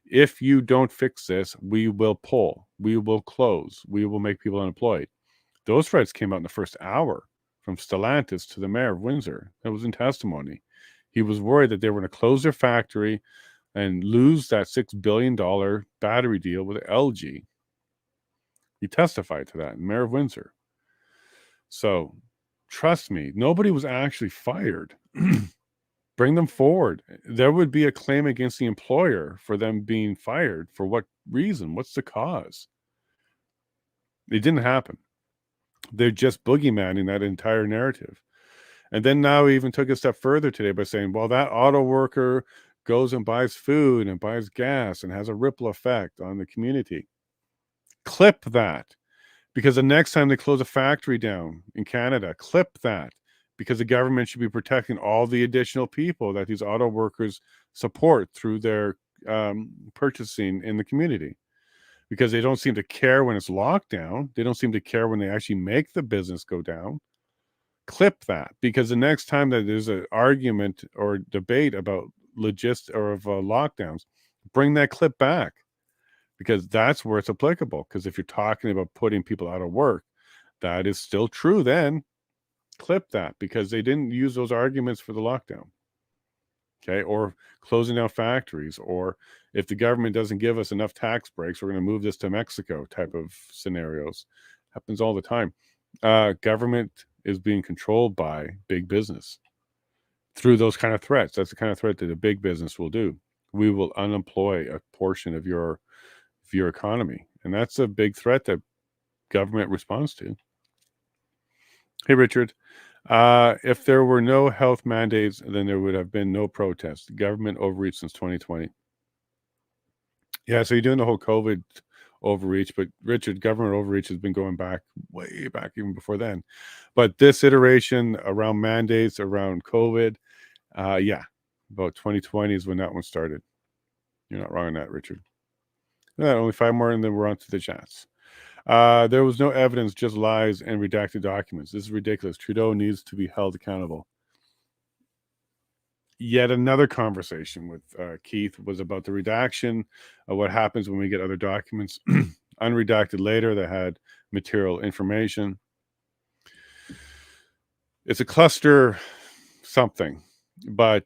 If you don't fix this, we will pull, we will close, we will make people unemployed. Those threats came out in the first hour from Stellantis to the mayor of Windsor. That was in testimony. He was worried that they were going to close their factory and lose that $6 billion battery deal with LG. He testified to that, mayor of Windsor. So trust me, nobody was actually fired. Bring them forward. There would be a claim against the employer for them being fired. For what reason? What's the cause? It didn't happen. They're just boogeymanning that entire narrative. And then now we even took a step further today by saying, well, that auto worker goes and buys food and buys gas and has a ripple effect on the community. Clip that. Because the next time they close a factory down in Canada, clip that. Because the government should be protecting all the additional people that these auto workers support through their purchasing in the community. Because they don't seem to care when it's locked down. They don't seem to care when they actually make the business go down. Clip that. Because the next time that there's an argument or debate about lockdowns, bring that clip back. Because that's where it's applicable. Because if you're talking about putting people out of work, that is still true then. Clip that, because they didn't use those arguments for the lockdown. Okay, or closing down factories, or if the government doesn't give us enough tax breaks, we're going to move this to Mexico type of scenarios. Happens all the time. Government is being controlled by big business through those kind of threats. That's the kind of threat that a big business will do. We will unemploy a portion of your economy, and that's a big threat that government responds to. Hey, Richard. If there were no health mandates, then there would have been no protest. Government overreach since 2020. Yeah, so you're doing the whole COVID overreach, but Richard, government overreach has been going back, way back even before then. But this iteration around mandates, around COVID, yeah, about 2020 is when that one started. You're not wrong on that, Richard. Only 5 more, and then we're on to the chats. There was no evidence, just lies and redacted documents. This is ridiculous. Trudeau needs to be held accountable. Yet another conversation with Keith was about the redaction of what happens when we get other documents unredacted later that had material information. It's a cluster something, but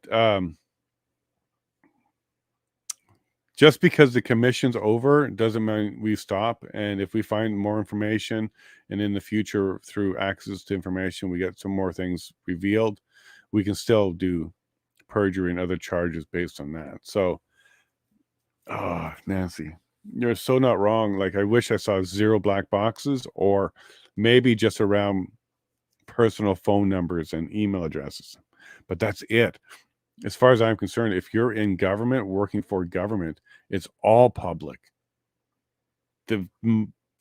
just because the commission's over doesn't mean we stop. And if we find more information, and in the future through access to information we get some more things revealed, we can still do perjury and other charges based on that. So, Nancy, you're so not wrong. Like, I wish I saw 0 black boxes, or maybe just around personal phone numbers and email addresses, but that's it. As far as I'm concerned, if you're in government, working for government, it's all public. The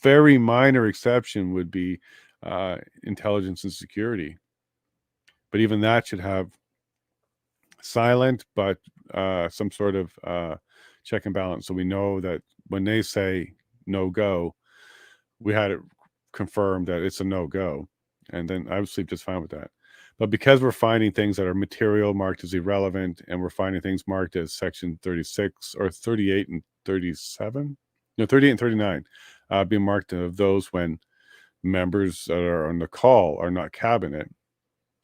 very minor exception would be intelligence and security. But even that should have silent, but some sort of check and balance. So we know that when they say no go, we had it confirmed that it's a no go. And then I would sleep just fine with that. But because we're finding things that are material marked as irrelevant, and we're finding things marked as section 36 or 38 and 37, no, 38 and 39 being marked of those when members that are on the call are not cabinet,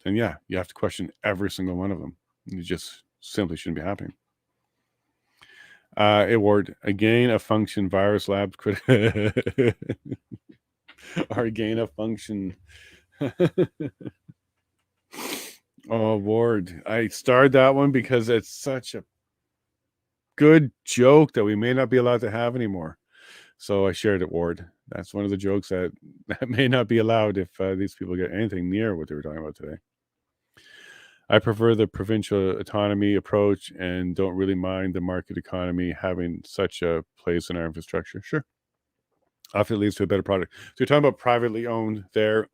then yeah, you have to question every single one of them. You just simply shouldn't be happening. Award, a gain of function virus labs could our gain of function. Oh, Ward, I starred that one because it's such a good joke that we may not be allowed to have anymore. So I shared it, Ward. That's one of the jokes that may not be allowed if these people get anything near what they were talking about today. I prefer the provincial autonomy approach and don't really mind the market economy having such a place in our infrastructure. Sure. Often it leads to a better product. So you're talking about privately owned there.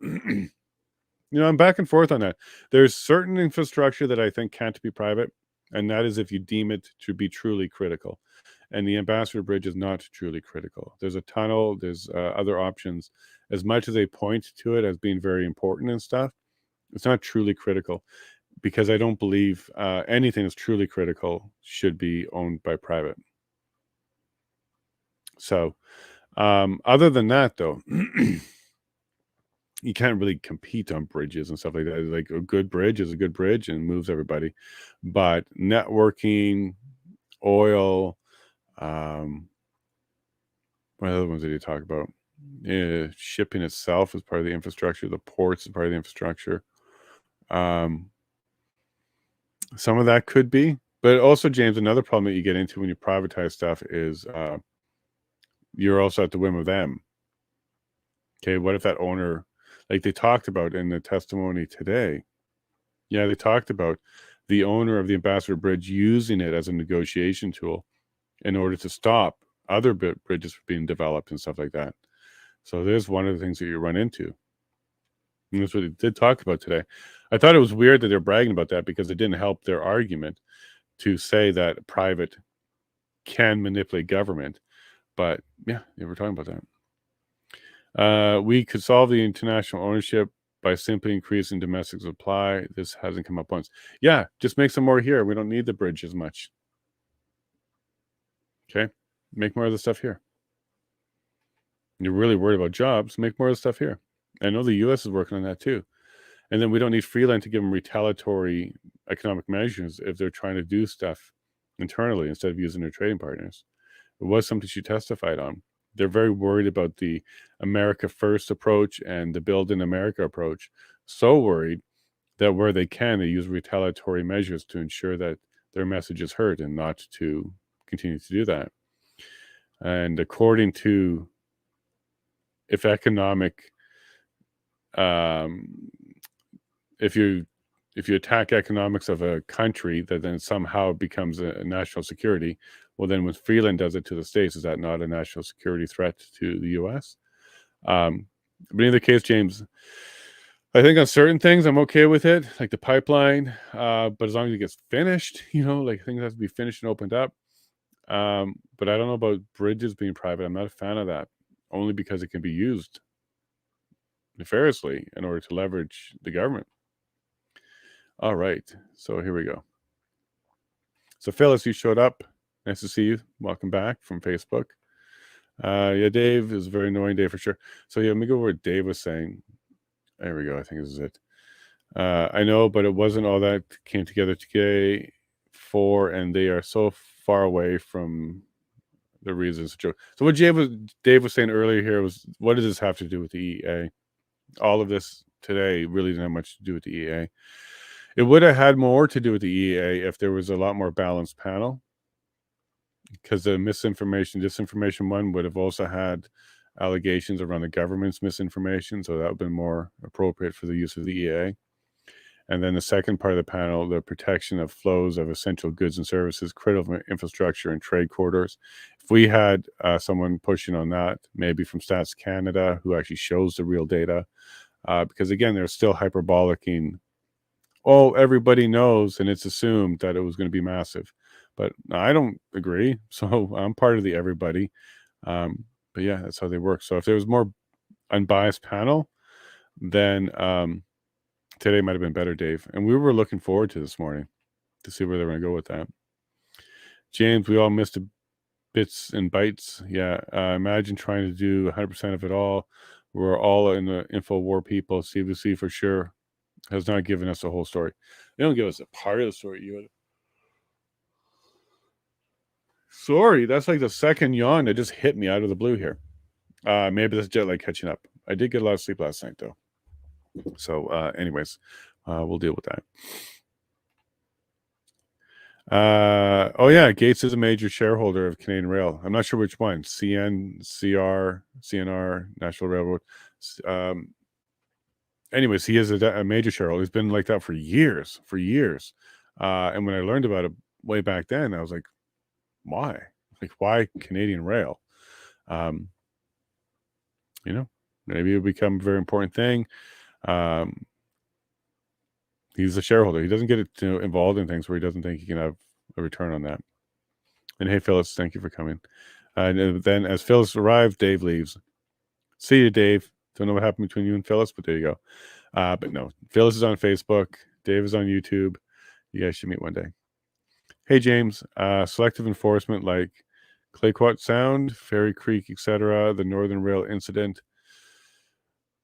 I'm back and forth on that. There's certain infrastructure that I think can't be private, and that is if you deem it to be truly critical. And the Ambassador Bridge is not truly critical. There's a tunnel, there's other options, as much as they point to it as being very important and stuff, it's not truly critical, because I don't believe anything that's truly critical should be owned by private. So other than that, though, you can't really compete on bridges and stuff like that. Like, a good bridge is a good bridge and moves everybody. But networking, oil, what other ones did you talk about? Yeah, shipping itself is part of the infrastructure. The ports is part of the infrastructure. Some of that could be. But also, James, another problem that you get into when you privatize stuff is you're also at the whim of them. Okay, what if that owner, like they talked about in the testimony today, they talked about the owner of the Ambassador Bridge using it as a negotiation tool in order to stop other bridges from being developed and stuff like that. So there's one of the things that you run into. And that's what they did talk about today. I thought it was weird that they're bragging about that, because it didn't help their argument to say that private can manipulate government. But yeah, we're talking about that. We could solve the international ownership by simply increasing domestic supply. This hasn't come up once. Yeah, just make some more here. We don't need the bridge as much. Okay, make more of the stuff here. You're really worried about jobs, make more of the stuff here. I know the U.S. is working on that too. And then we don't need Freeland to give them retaliatory economic measures if they're trying to do stuff internally instead of using their trading partners. It was something she testified on. They're very worried about the America First approach and the Build in America approach. So worried that where they can, they use retaliatory measures to ensure that their message is heard and not to continue to do that. And according to, if you attack economics of a country, that then somehow becomes a national security. Well, then when Freeland does it to the States, is that not a national security threat to the U.S.? But in either case, James, I think on certain things I'm okay with it, like the pipeline. But as long as it gets finished, like things have to be finished and opened up. But I don't know about bridges being private. I'm not a fan of that, only because it can be used nefariously in order to leverage the government. All right, so here we go. So Phyllis, you showed up. Nice to see you. Welcome back from Facebook. Yeah, Dave is a very annoying day for sure. So yeah, let me go over what Dave was saying. There we go. I think this is it. I know, but it wasn't all that came together today for, and they are so far away from the reasons. So what Dave was saying earlier here was, what does this have to do with the EEA? All of this today really didn't have much to do with the EEA. It would have had more to do with the EEA if there was a lot more balanced panel, because the disinformation one would have also had allegations around the government's misinformation, so that would have been more appropriate for the use of the EEA. And then the second part of the panel, the protection of flows of essential goods and services, critical infrastructure, and trade corridors. If we had someone pushing on that, maybe from Stats Canada, who actually shows the real data, because again, they're still hyperbolicing. Oh, everybody knows, and it's assumed that it was going to be massive. But I don't agree. So I'm part of the everybody. But yeah, that's how they work. So if there was more unbiased panel, then today might have been better, Dave. And we were looking forward to this morning to see where they're going to go with that. James, we all missed bits and bytes. Yeah, imagine trying to do 100% of it all. We're all in the info war people. CBC for sure has not given us the whole story. They don't give us a part of the story. Sorry, that's like the second yawn that just hit me out of the blue here. Maybe that's jet lag catching up. I did get a lot of sleep last night, though. So anyways, we'll deal with that. Oh yeah, Gates is a major shareholder of Canadian Rail. I'm not sure which one. CNR, National Railroad. Anyways, he is a major shareholder. He's been like that for years. And when I learned about it way back then, I was like, why? Like, why Canadian Rail? Maybe it'll become a very important thing. He's a shareholder. He doesn't get involved in things where he doesn't think he can have a return on that. And hey, Phyllis, thank you for coming. And then as Phyllis arrived, Dave leaves. See you, Dave. Don't know what happened between you and Phyllis, but there you go. But no, Phyllis is on Facebook. Dave is on YouTube. You guys should meet one day. Hey, James. Selective enforcement like Clayquot Sound, Fairy Creek, etc., the Northern Rail incident.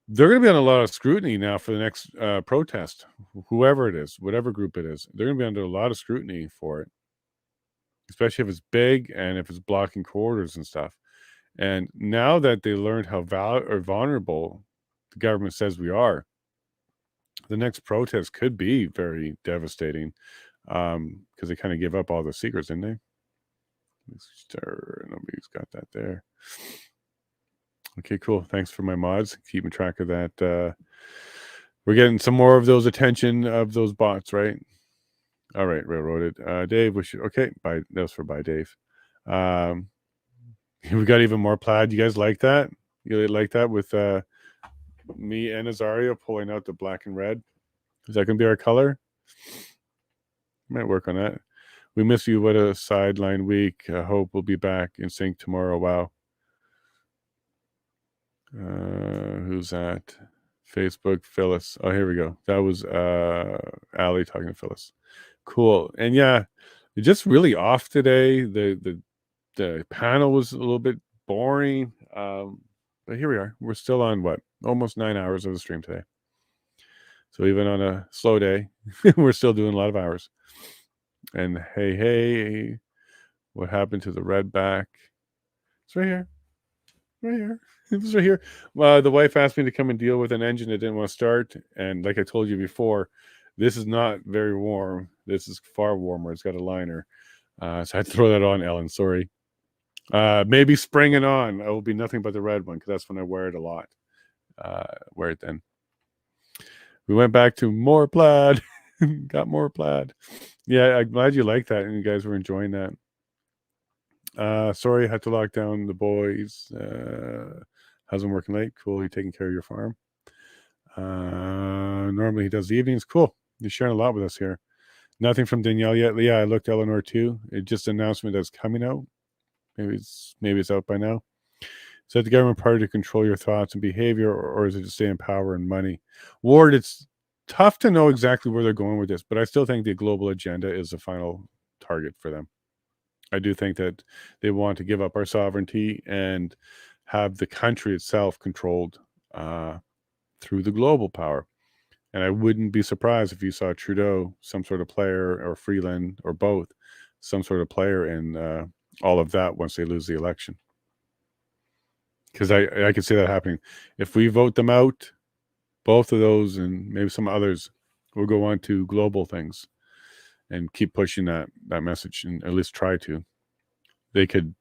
They're going to be on a lot of scrutiny now for the next protest. Whoever it is, whatever group it is, they're going to be under a lot of scrutiny for it, especially if it's big and if it's blocking corridors and stuff. And now that they learned how vulnerable the government says we are, the next protest could be very devastating because they kind of gave up all the secrets, didn't they? Nobody's got that there. Okay, cool. Thanks for my mods. Keeping track of that. We're getting some more of those attention of those bots, right? All right, railroaded. Dave, we should. Okay, bye. That was for bye, Dave. We got even more plaid. You guys like that? You like that with me and Azaria pulling out the black and red? Is that going to be our color? Might work on that. We miss you. What a sideline week. I hope we'll be back in sync tomorrow. Wow. Who's that? Facebook, Phyllis. Oh, here we go. That was Ali talking to Phyllis. Cool. And yeah, just really off today. The panel was a little bit boring. But here we are. We're still on what? Almost 9 hours of the stream today. So even on a slow day, we're still doing a lot of hours. And hey, what happened to the red back? It's right here. Right here. It was right here. The wife asked me to come and deal with an engine that didn't want to start. And like I told you before, this is not very warm. This is far warmer. It's got a liner. So I had to throw that on, Ellen. Sorry. Maybe spring it on. I will be nothing but the red one because that's when I wear it a lot. Wear it then. We went back to more plaid. Got more plaid. Yeah, I'm glad you like that and you guys were enjoying that. Sorry, I had to lock down the boys. Husband working late. Cool. You're taking care of your farm. Normally he does the evenings. Cool. You're sharing a lot with us here. Nothing from Danielle yet. Yeah, I looked Eleanor too. It just an announcement that's coming out. Maybe it's out by now. Is that the government party to control your thoughts and behavior, or is it to stay in power and money? Ward, it's tough to know exactly where they're going with this, but I still think the global agenda is the final target for them. I do think that they want to give up our sovereignty and have the country itself controlled through the global power. And I wouldn't be surprised if you saw Trudeau, some sort of player, or Freeland, or both, some sort of player in all of that once they lose the election. Because I could see that happening. If we vote them out, both of those and maybe some others will go on to global things and keep pushing that message, and at least try to. They could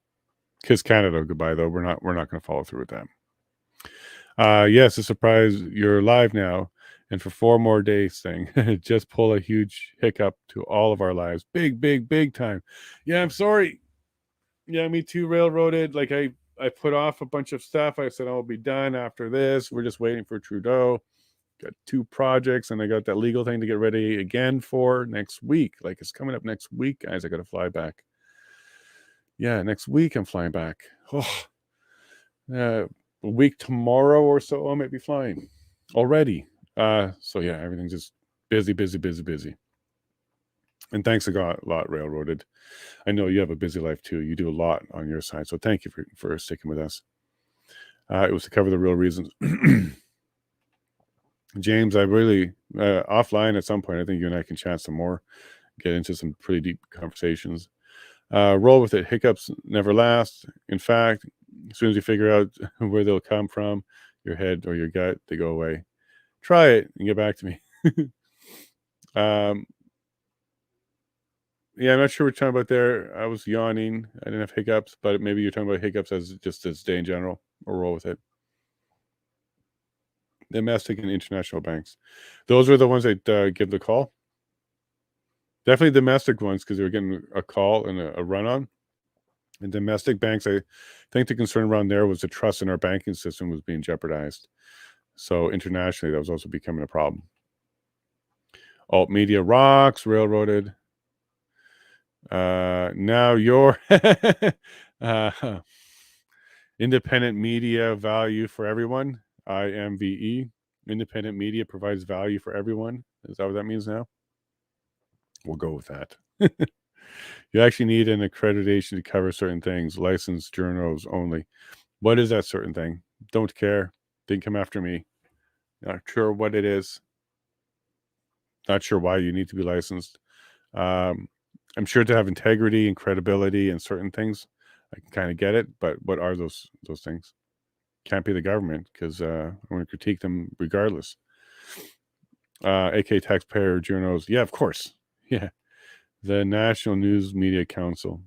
kiss Canada goodbye, though. We're not going to follow through with that. Yes, a surprise. You're live now, and for 4 more days thing. Just pull a huge hiccup to all of our lives. Big time. Yeah, I'm sorry. Yeah, me too, railroaded. Like I put off a bunch of stuff. I said I'll be done after this. We're just waiting for Trudeau. Got 2 projects, and I got that legal thing to get ready again for next week. Like it's coming up next week, guys. I got to fly back. Yeah, next week I'm flying back. A week tomorrow or so I might be flying already. So yeah, everything's just busy. And thanks a lot, railroaded. I know you have a busy life too. You do a lot on your side, so thank you for sticking with us. It was to cover the real reasons. James, I really offline at some point. I think you and I can chat some more, get into some pretty deep conversations. Roll with it. Hiccups never last. In fact, as soon as you figure out where they'll come from, your head or your gut, they go away. Try it and get back to me. Yeah, I'm not sure what you're talking about there. I was yawning. I didn't have hiccups, but maybe you're talking about hiccups as just as day in general. Or roll with it. Domestic and international banks. Those were the ones that give the call. Definitely domestic ones because they were getting a call and a run-on. And domestic banks, I think the concern around there was the trust in our banking system was being jeopardized. So internationally, that was also becoming a problem. Alt media rocks, railroaded. Now your independent media value for everyone. IMVE. Independent media provides value for everyone. Is that what that means now? We'll go with that. You actually need an accreditation to cover certain things. Licensed journals only. What is that certain thing? Don't care. Didn't come after me. Not sure what it is. Not sure why you need to be licensed. I'm sure to have integrity and credibility and certain things. I can kind of get it, but what are those things? Can't be the government, because I'm going to critique them regardless. AK taxpayer journals. Yeah, of course. Yeah. The National News Media Council.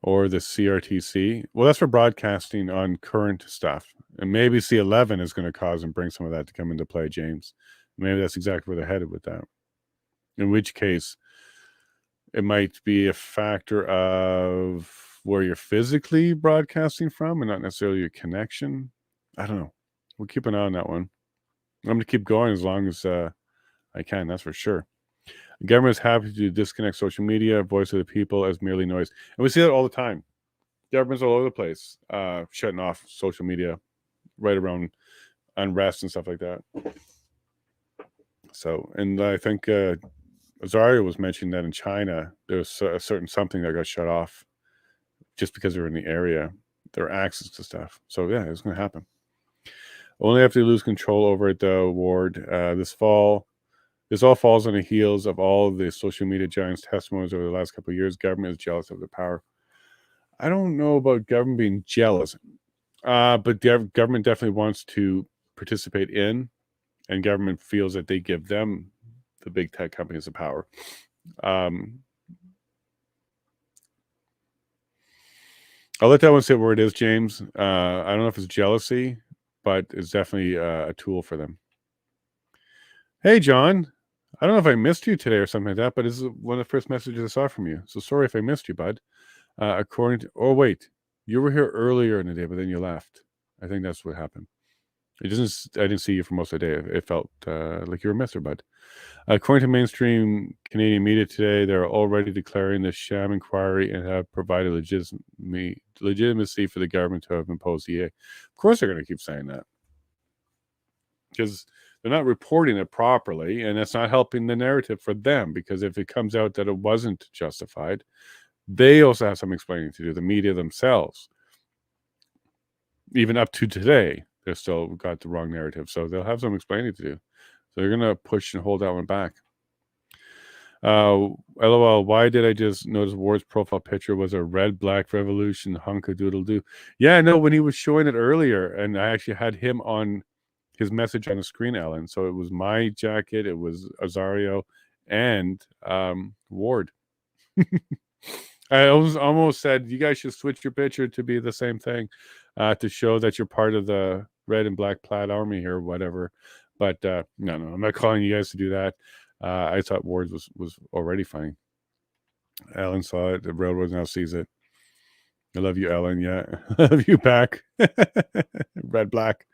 Or the CRTC. Well, that's for broadcasting on current stuff. And maybe C11 is going to cause and bring some of that to come into play, James. Maybe that's exactly where they're headed with that. In which case, it might be a factor of where you're physically broadcasting from and not necessarily your connection. I don't know. We'll keep an eye on that one. I'm going to keep going as long as I can, that's for sure. The government is happy to disconnect social media, voice of the people, as merely noise. And we see that all the time. Governments all over the place shutting off social media right around unrest and stuff like that. So, and I think Azaria was mentioning that in China, there's a certain something that got shut off just because they were in the area, their access to stuff. So, yeah, it's going to happen. Only after you lose control over it, though, Ward. This all falls on the heels of all of the social media giants' testimonies over the last couple of years. Government is jealous of their power. I don't know about government being jealous, but government definitely wants to participate in, and government feels that they give them, the big tech companies, the power. I'll let that one sit where it is, James. I don't know if it's jealousy, but it's definitely a tool for them. Hey, John. I don't know if I missed you today or something like that, but this is one of the first messages I saw from you. So sorry if I missed you, bud. According to, oh wait, you were here earlier in the day, but then you left. I think that's what happened. I didn't see you for most of the day. It felt like you were a mister, bud. According to mainstream Canadian media today, they're already declaring the sham inquiry and have provided legitimacy for the government to have imposed EA. Of course, they're going to keep saying that because they're not reporting it properly, and it's not helping the narrative for them, because if it comes out that it wasn't justified, they also have some explaining to do, the media themselves. Even up to today, they've still got the wrong narrative, so they'll have some explaining to do. So they're going to push and hold that one back. LOL, why did I just notice Ward's profile picture was a red black revolution hunka-doodle-doo? Yeah, I know, when he was showing it earlier, and I actually had him on his message on the screen, Ellen. So it was my jacket, it was Azario, and Ward. I almost said you guys should switch your picture to be the same thing, to show that you're part of the red and black plaid army here or whatever. But no, I'm not calling you guys to do that. I thought Ward was already funny. Ellen saw it. The railroad now sees it. I love you, Ellen. Yeah, I love you back. Red, black.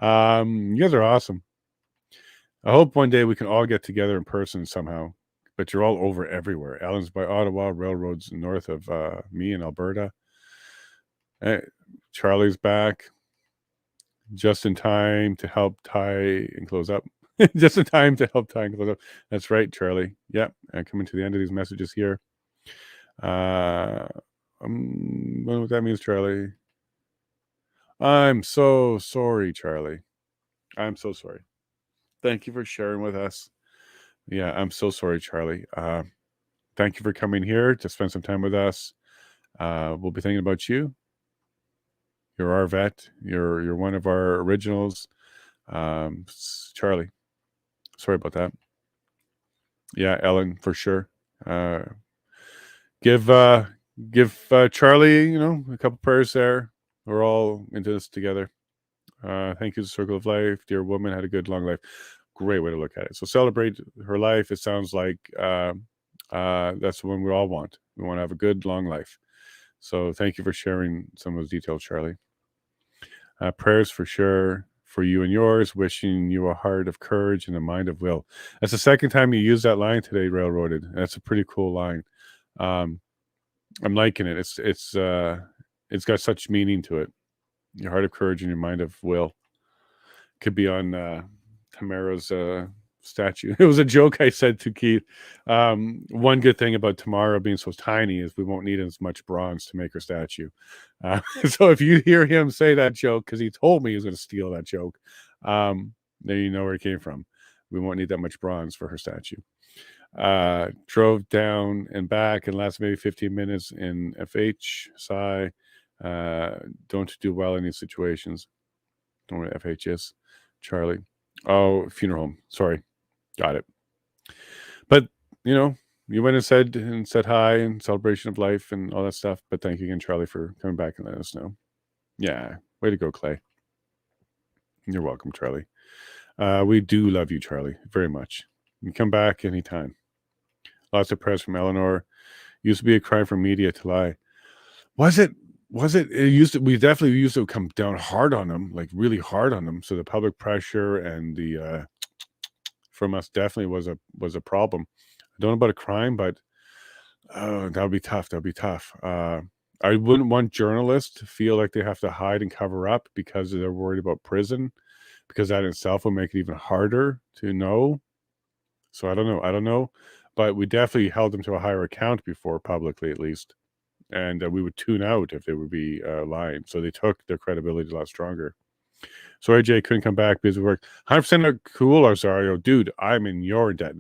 You guys are awesome. I hope one day we can all get together in person somehow. But you're all over everywhere. Ellen's by Ottawa, railroads north of me in Alberta. Charlie's back. Just in time to help tie and close up. Just in time to help tie and close up. That's right, Charlie. Yep. Coming to the end of these messages here. I don't know what that means, Charlie. I'm so sorry, Charlie. I'm so sorry. Thank you for sharing with us. Yeah, I'm so sorry, Charlie. Thank you for coming here to spend some time with us. We'll be thinking about you. You're our vet. You're one of our originals. Charlie, sorry about that. Yeah, Ellen, for sure. Give Charlie, a couple prayers there. We're all into this together. Thank you, the Circle of Life. Dear woman, had a good long life. Great way to look at it. So celebrate her life. It sounds like that's the one we all want. We want to have a good long life. So thank you for sharing some of those details, Charlie. Prayers for sure for you and yours. Wishing you a heart of courage and a mind of will. That's the second time you used that line today, Railroaded. That's a pretty cool line. I'm liking it. It's got such meaning to it. Your heart of courage and your mind of will. Could be on Tamara's statue. It was a joke I said to Keith. One good thing about Tamara being so tiny is we won't need as much bronze to make her statue. So if you hear him say that joke, because he told me he was going to steal that joke, then you know where it came from. We won't need that much bronze for her statue. Drove down and back and lasted maybe 15 minutes in FH. Sigh. Don't do well in these situations. Don't know what FH is. Charlie. Oh, funeral home. Sorry. Got it. But, you know, you went and said hi and celebration of life and all that stuff. But thank you again, Charlie, for coming back and letting us know. Yeah. Way to go, Clay. You're welcome, Charlie. We do love you, Charlie, very much. You can come back anytime. Lots of press from Eleanor. Used to be a crime for media to lie. Was it? We definitely used to come down hard on them, like really hard on them. So the public pressure and the from us definitely was a problem. I don't know about a crime, but that would be tough. That would be tough. I wouldn't want journalists to feel like they have to hide and cover up because they're worried about prison, because that in itself will make it even harder to know. So I don't know. But we definitely held them to a higher account before, publicly at least. And we would tune out if they would be lying. So they took their credibility a lot stronger. Sorry, Jay, couldn't come back because of work. 100% cool, Rosario. Dude, I'm in your debt.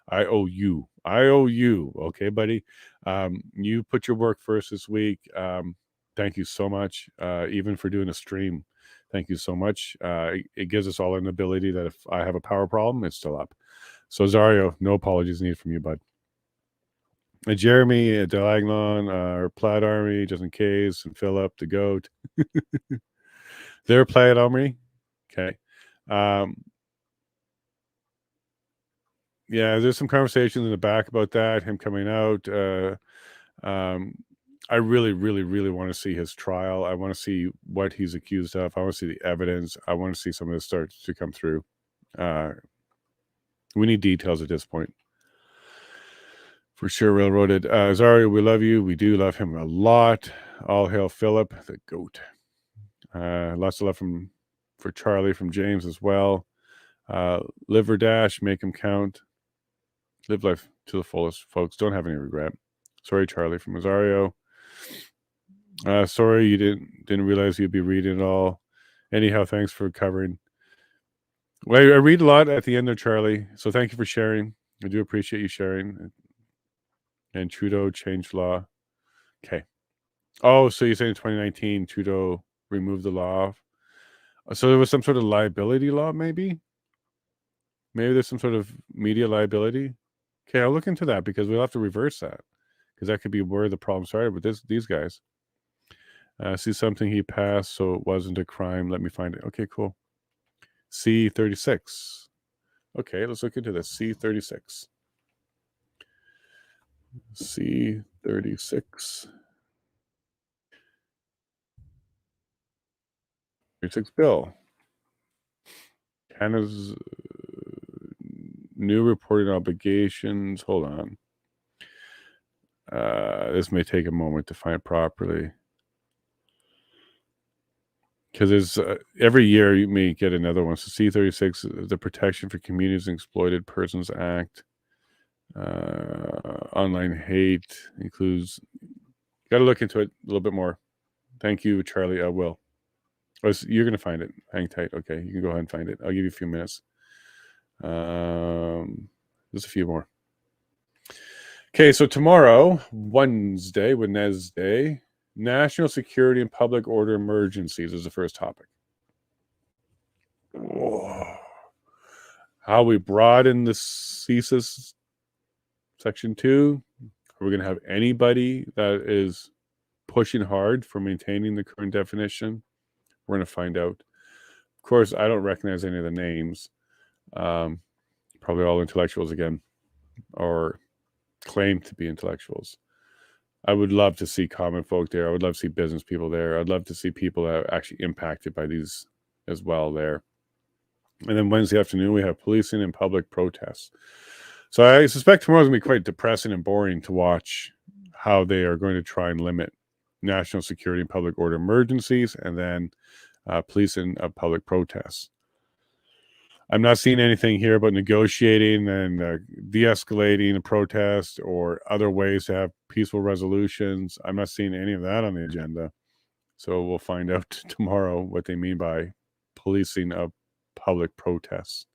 I owe you. Okay, buddy? You put your work first this week. Thank you so much, even for doing a stream. Thank you so much. It gives us all an ability that if I have a power problem, it's still up. So, Zario, no apologies needed from you, bud. Jeremy, Delaglon, Plaid Army, just in case, and Philip, the GOAT. They're Plaid Army. Okay. Yeah, there's some conversations in the back about that, him coming out. I really, really, really want to see his trial. I want to see what he's accused of. I want to see the evidence. I want to see some of this start to come through. We need details at this point. For sure, Railroaded. Zario, we love you. We do love him a lot. All hail Philip, the GOAT. Lots of love for Charlie, from James as well. Live or dash, make him count. Live life to the fullest, folks. Don't have any regret. Sorry, Charlie, from Rosario. Sorry you didn't realize you'd be reading it all. Anyhow, thanks for covering. Well, I read a lot at the end there, Charlie. So thank you for sharing. I do appreciate you sharing. And Trudeau changed law. Okay. Oh, so you're saying in 2019 Trudeau removed the law? So there was some sort of liability law, maybe? Maybe there's some sort of media liability. Okay, I'll look into that because we'll have to reverse that, because that could be where the problem started with these guys. See something he passed, so it wasn't a crime. Let me find it. Okay, cool. C36. Okay, let's look into this. C36. C36. 36 bill. Canada's new reporting obligations. Hold on. This may take a moment to find properly, because there's every year you may get another one. So C36, the Protection for Communities and Exploited Persons Act. Online hate includes. Got to look into it a little bit more. Thank you, Charlie. I will. Oh, so you're gonna find it. Hang tight. Okay, you can go ahead and find it. I'll give you a few minutes. Just a few more. Okay, so tomorrow, Wednesday, National Security and Public Order Emergencies is the first topic. Whoa. How we broaden the CSIS Section 2. Are we going to have anybody that is pushing hard for maintaining the current definition? We're going to find out. Of course, I don't recognize any of the names. Probably all intellectuals again, or claim to be intellectuals. I would love to see common folk there. I would love to see business people there. I'd love to see people that are actually impacted by these as well there. And then Wednesday afternoon, we have policing and public protests. So I suspect tomorrow's going to be quite depressing and boring to watch how they are going to try and limit national security and public order emergencies, and then policing of public protests. I'm not seeing anything here about negotiating and de-escalating a protest or other ways to have peaceful resolutions. I'm not seeing any of that on the agenda. So we'll find out tomorrow what they mean by policing of public protests.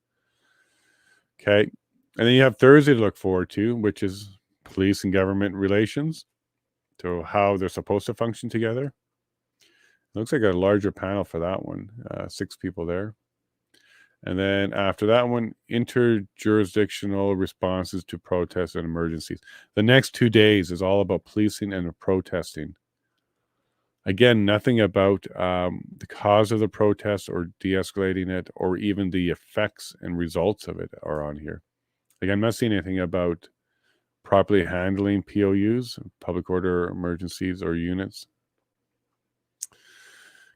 Okay. And then you have Thursday to look forward to, which is police and government relations, to how they're supposed to function together. It looks like a larger panel for that one, 6 people there. And then after that one, interjurisdictional responses to protests and emergencies. The next 2 days is all about policing and protesting. Again, nothing about the cause of the protest or de-escalating it, or even the effects and results of it are on here. Again, I'm not seeing anything about properly handling POUs, public order emergencies or units.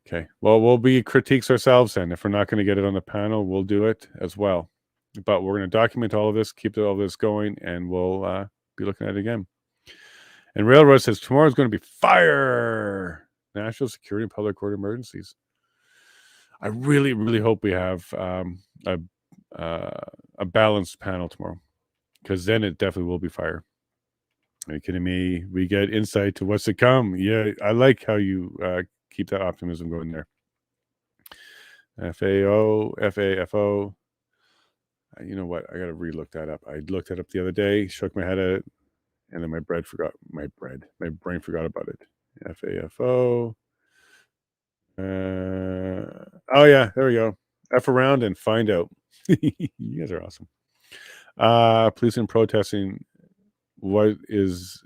Okay, well, we'll be critiques ourselves then. If we're not going to get it on the panel, we'll do it as well. But we're going to document all of this, keep all this going, and we'll be looking at it again. And Railroad says tomorrow's going to be fire. National security and public order emergencies. I really, really hope we have a balanced panel tomorrow, because then it definitely will be fire. Are you kidding me? We get insight to what's to come. Yeah, I like how you keep that optimism going there. FAFO. You know what? I got to relook that up. I looked that up the other day, shook my head at it, and then my brain forgot about it. FAFO. Oh yeah, there we go. F around and find out. You guys are awesome. Police and protesting. What is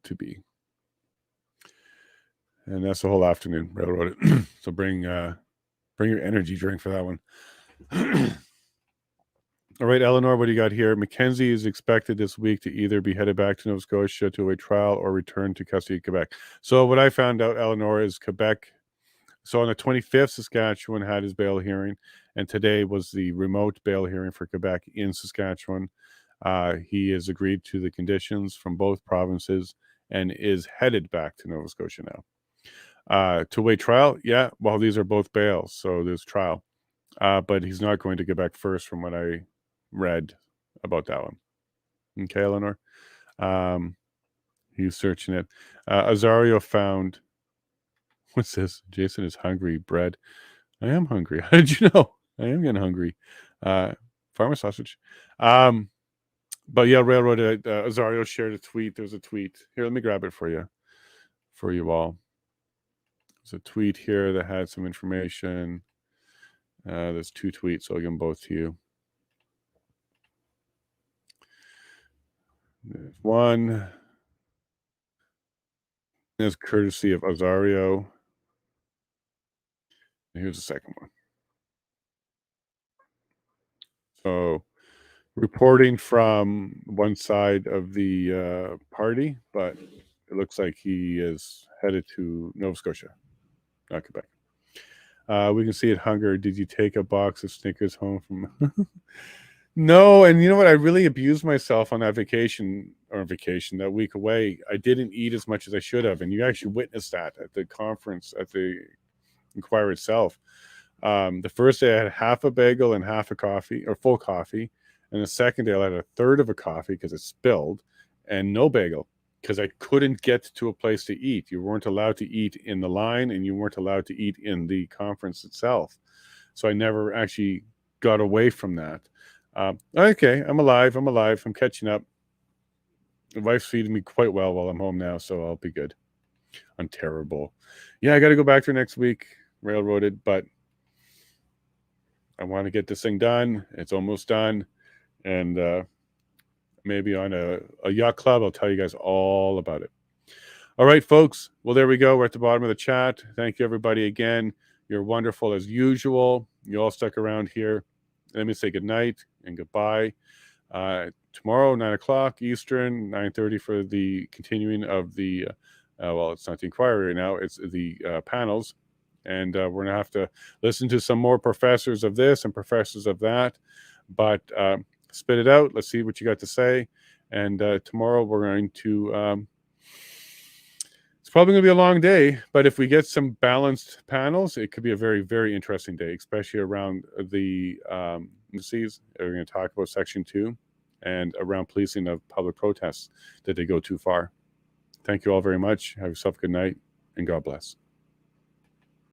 to be? And that's the whole afternoon. Railroad it. So bring your energy drink for that one. All right, Eleanor, what do you got here? Mackenzie is expected this week to either be headed back to Nova Scotia to await trial or return to custody of Quebec. So what I found out, Eleanor, is Quebec. So on the 25th, Saskatchewan had his bail hearing, and today was the remote bail hearing for Quebec in Saskatchewan. He has agreed to the conditions from both provinces and is headed back to Nova Scotia now. To wait trial, yeah, well, these are both bails, so there's trial. But he's not going to Quebec first from what I read about that one. Okay, Eleanor? He's searching it. Azario found... What's this? Jason is hungry. Bread. I am hungry. How did you know? I am getting hungry. Farmer sausage. But yeah, Railroad. Azario shared a tweet. There's a tweet here. Let me grab it for you all. There's a tweet here that had some information. There's 2 tweets, so I'll give them both to you. There's one. There's courtesy of Azario. And here's the second one. So, reporting from one side of the party, but it looks like he is headed to Nova Scotia, not Quebec. We can see it. Hunger. Did you take a box of Snickers home from? No, and you know what? I really abused myself on that vacation, that week away. I didn't eat as much as I should have, and you actually witnessed that at the conference, at the inquire itself. The first day I had half a bagel and half a coffee, or full coffee, and the second day I had a third of a coffee because it spilled, and no bagel because I couldn't get to a place to eat. You weren't allowed to eat in the line, and you weren't allowed to eat in the conference itself. So I never actually got away from that. Okay, I'm alive. I'm catching up. The wife's feeding me quite well while I'm home now, so I'll be good. I'm terrible. Yeah, I got to go back there next week, railroaded, but I want to get this thing done. It's almost done. And maybe on a yacht club, I'll tell you guys all about it. All right, folks. Well, there we go. We're at the bottom of the chat. Thank you, everybody, again. You're wonderful as usual. You all stuck around here. Let me say good night and goodbye. Tomorrow, 9 o'clock Eastern, 9:30 for the continuing of the, well, it's not the inquiry right now. It's the panels. And we're going to have to listen to some more professors of this and professors of that. But spit it out. Let's see what you got to say. And tomorrow we're going to It's probably going to be a long day, but if we get some balanced panels, it could be a very, very interesting day, especially around the indices. We're going to talk about Section 2 and around policing of public protests. Did they go too far? Thank you all very much. Have yourself a good night, and God bless.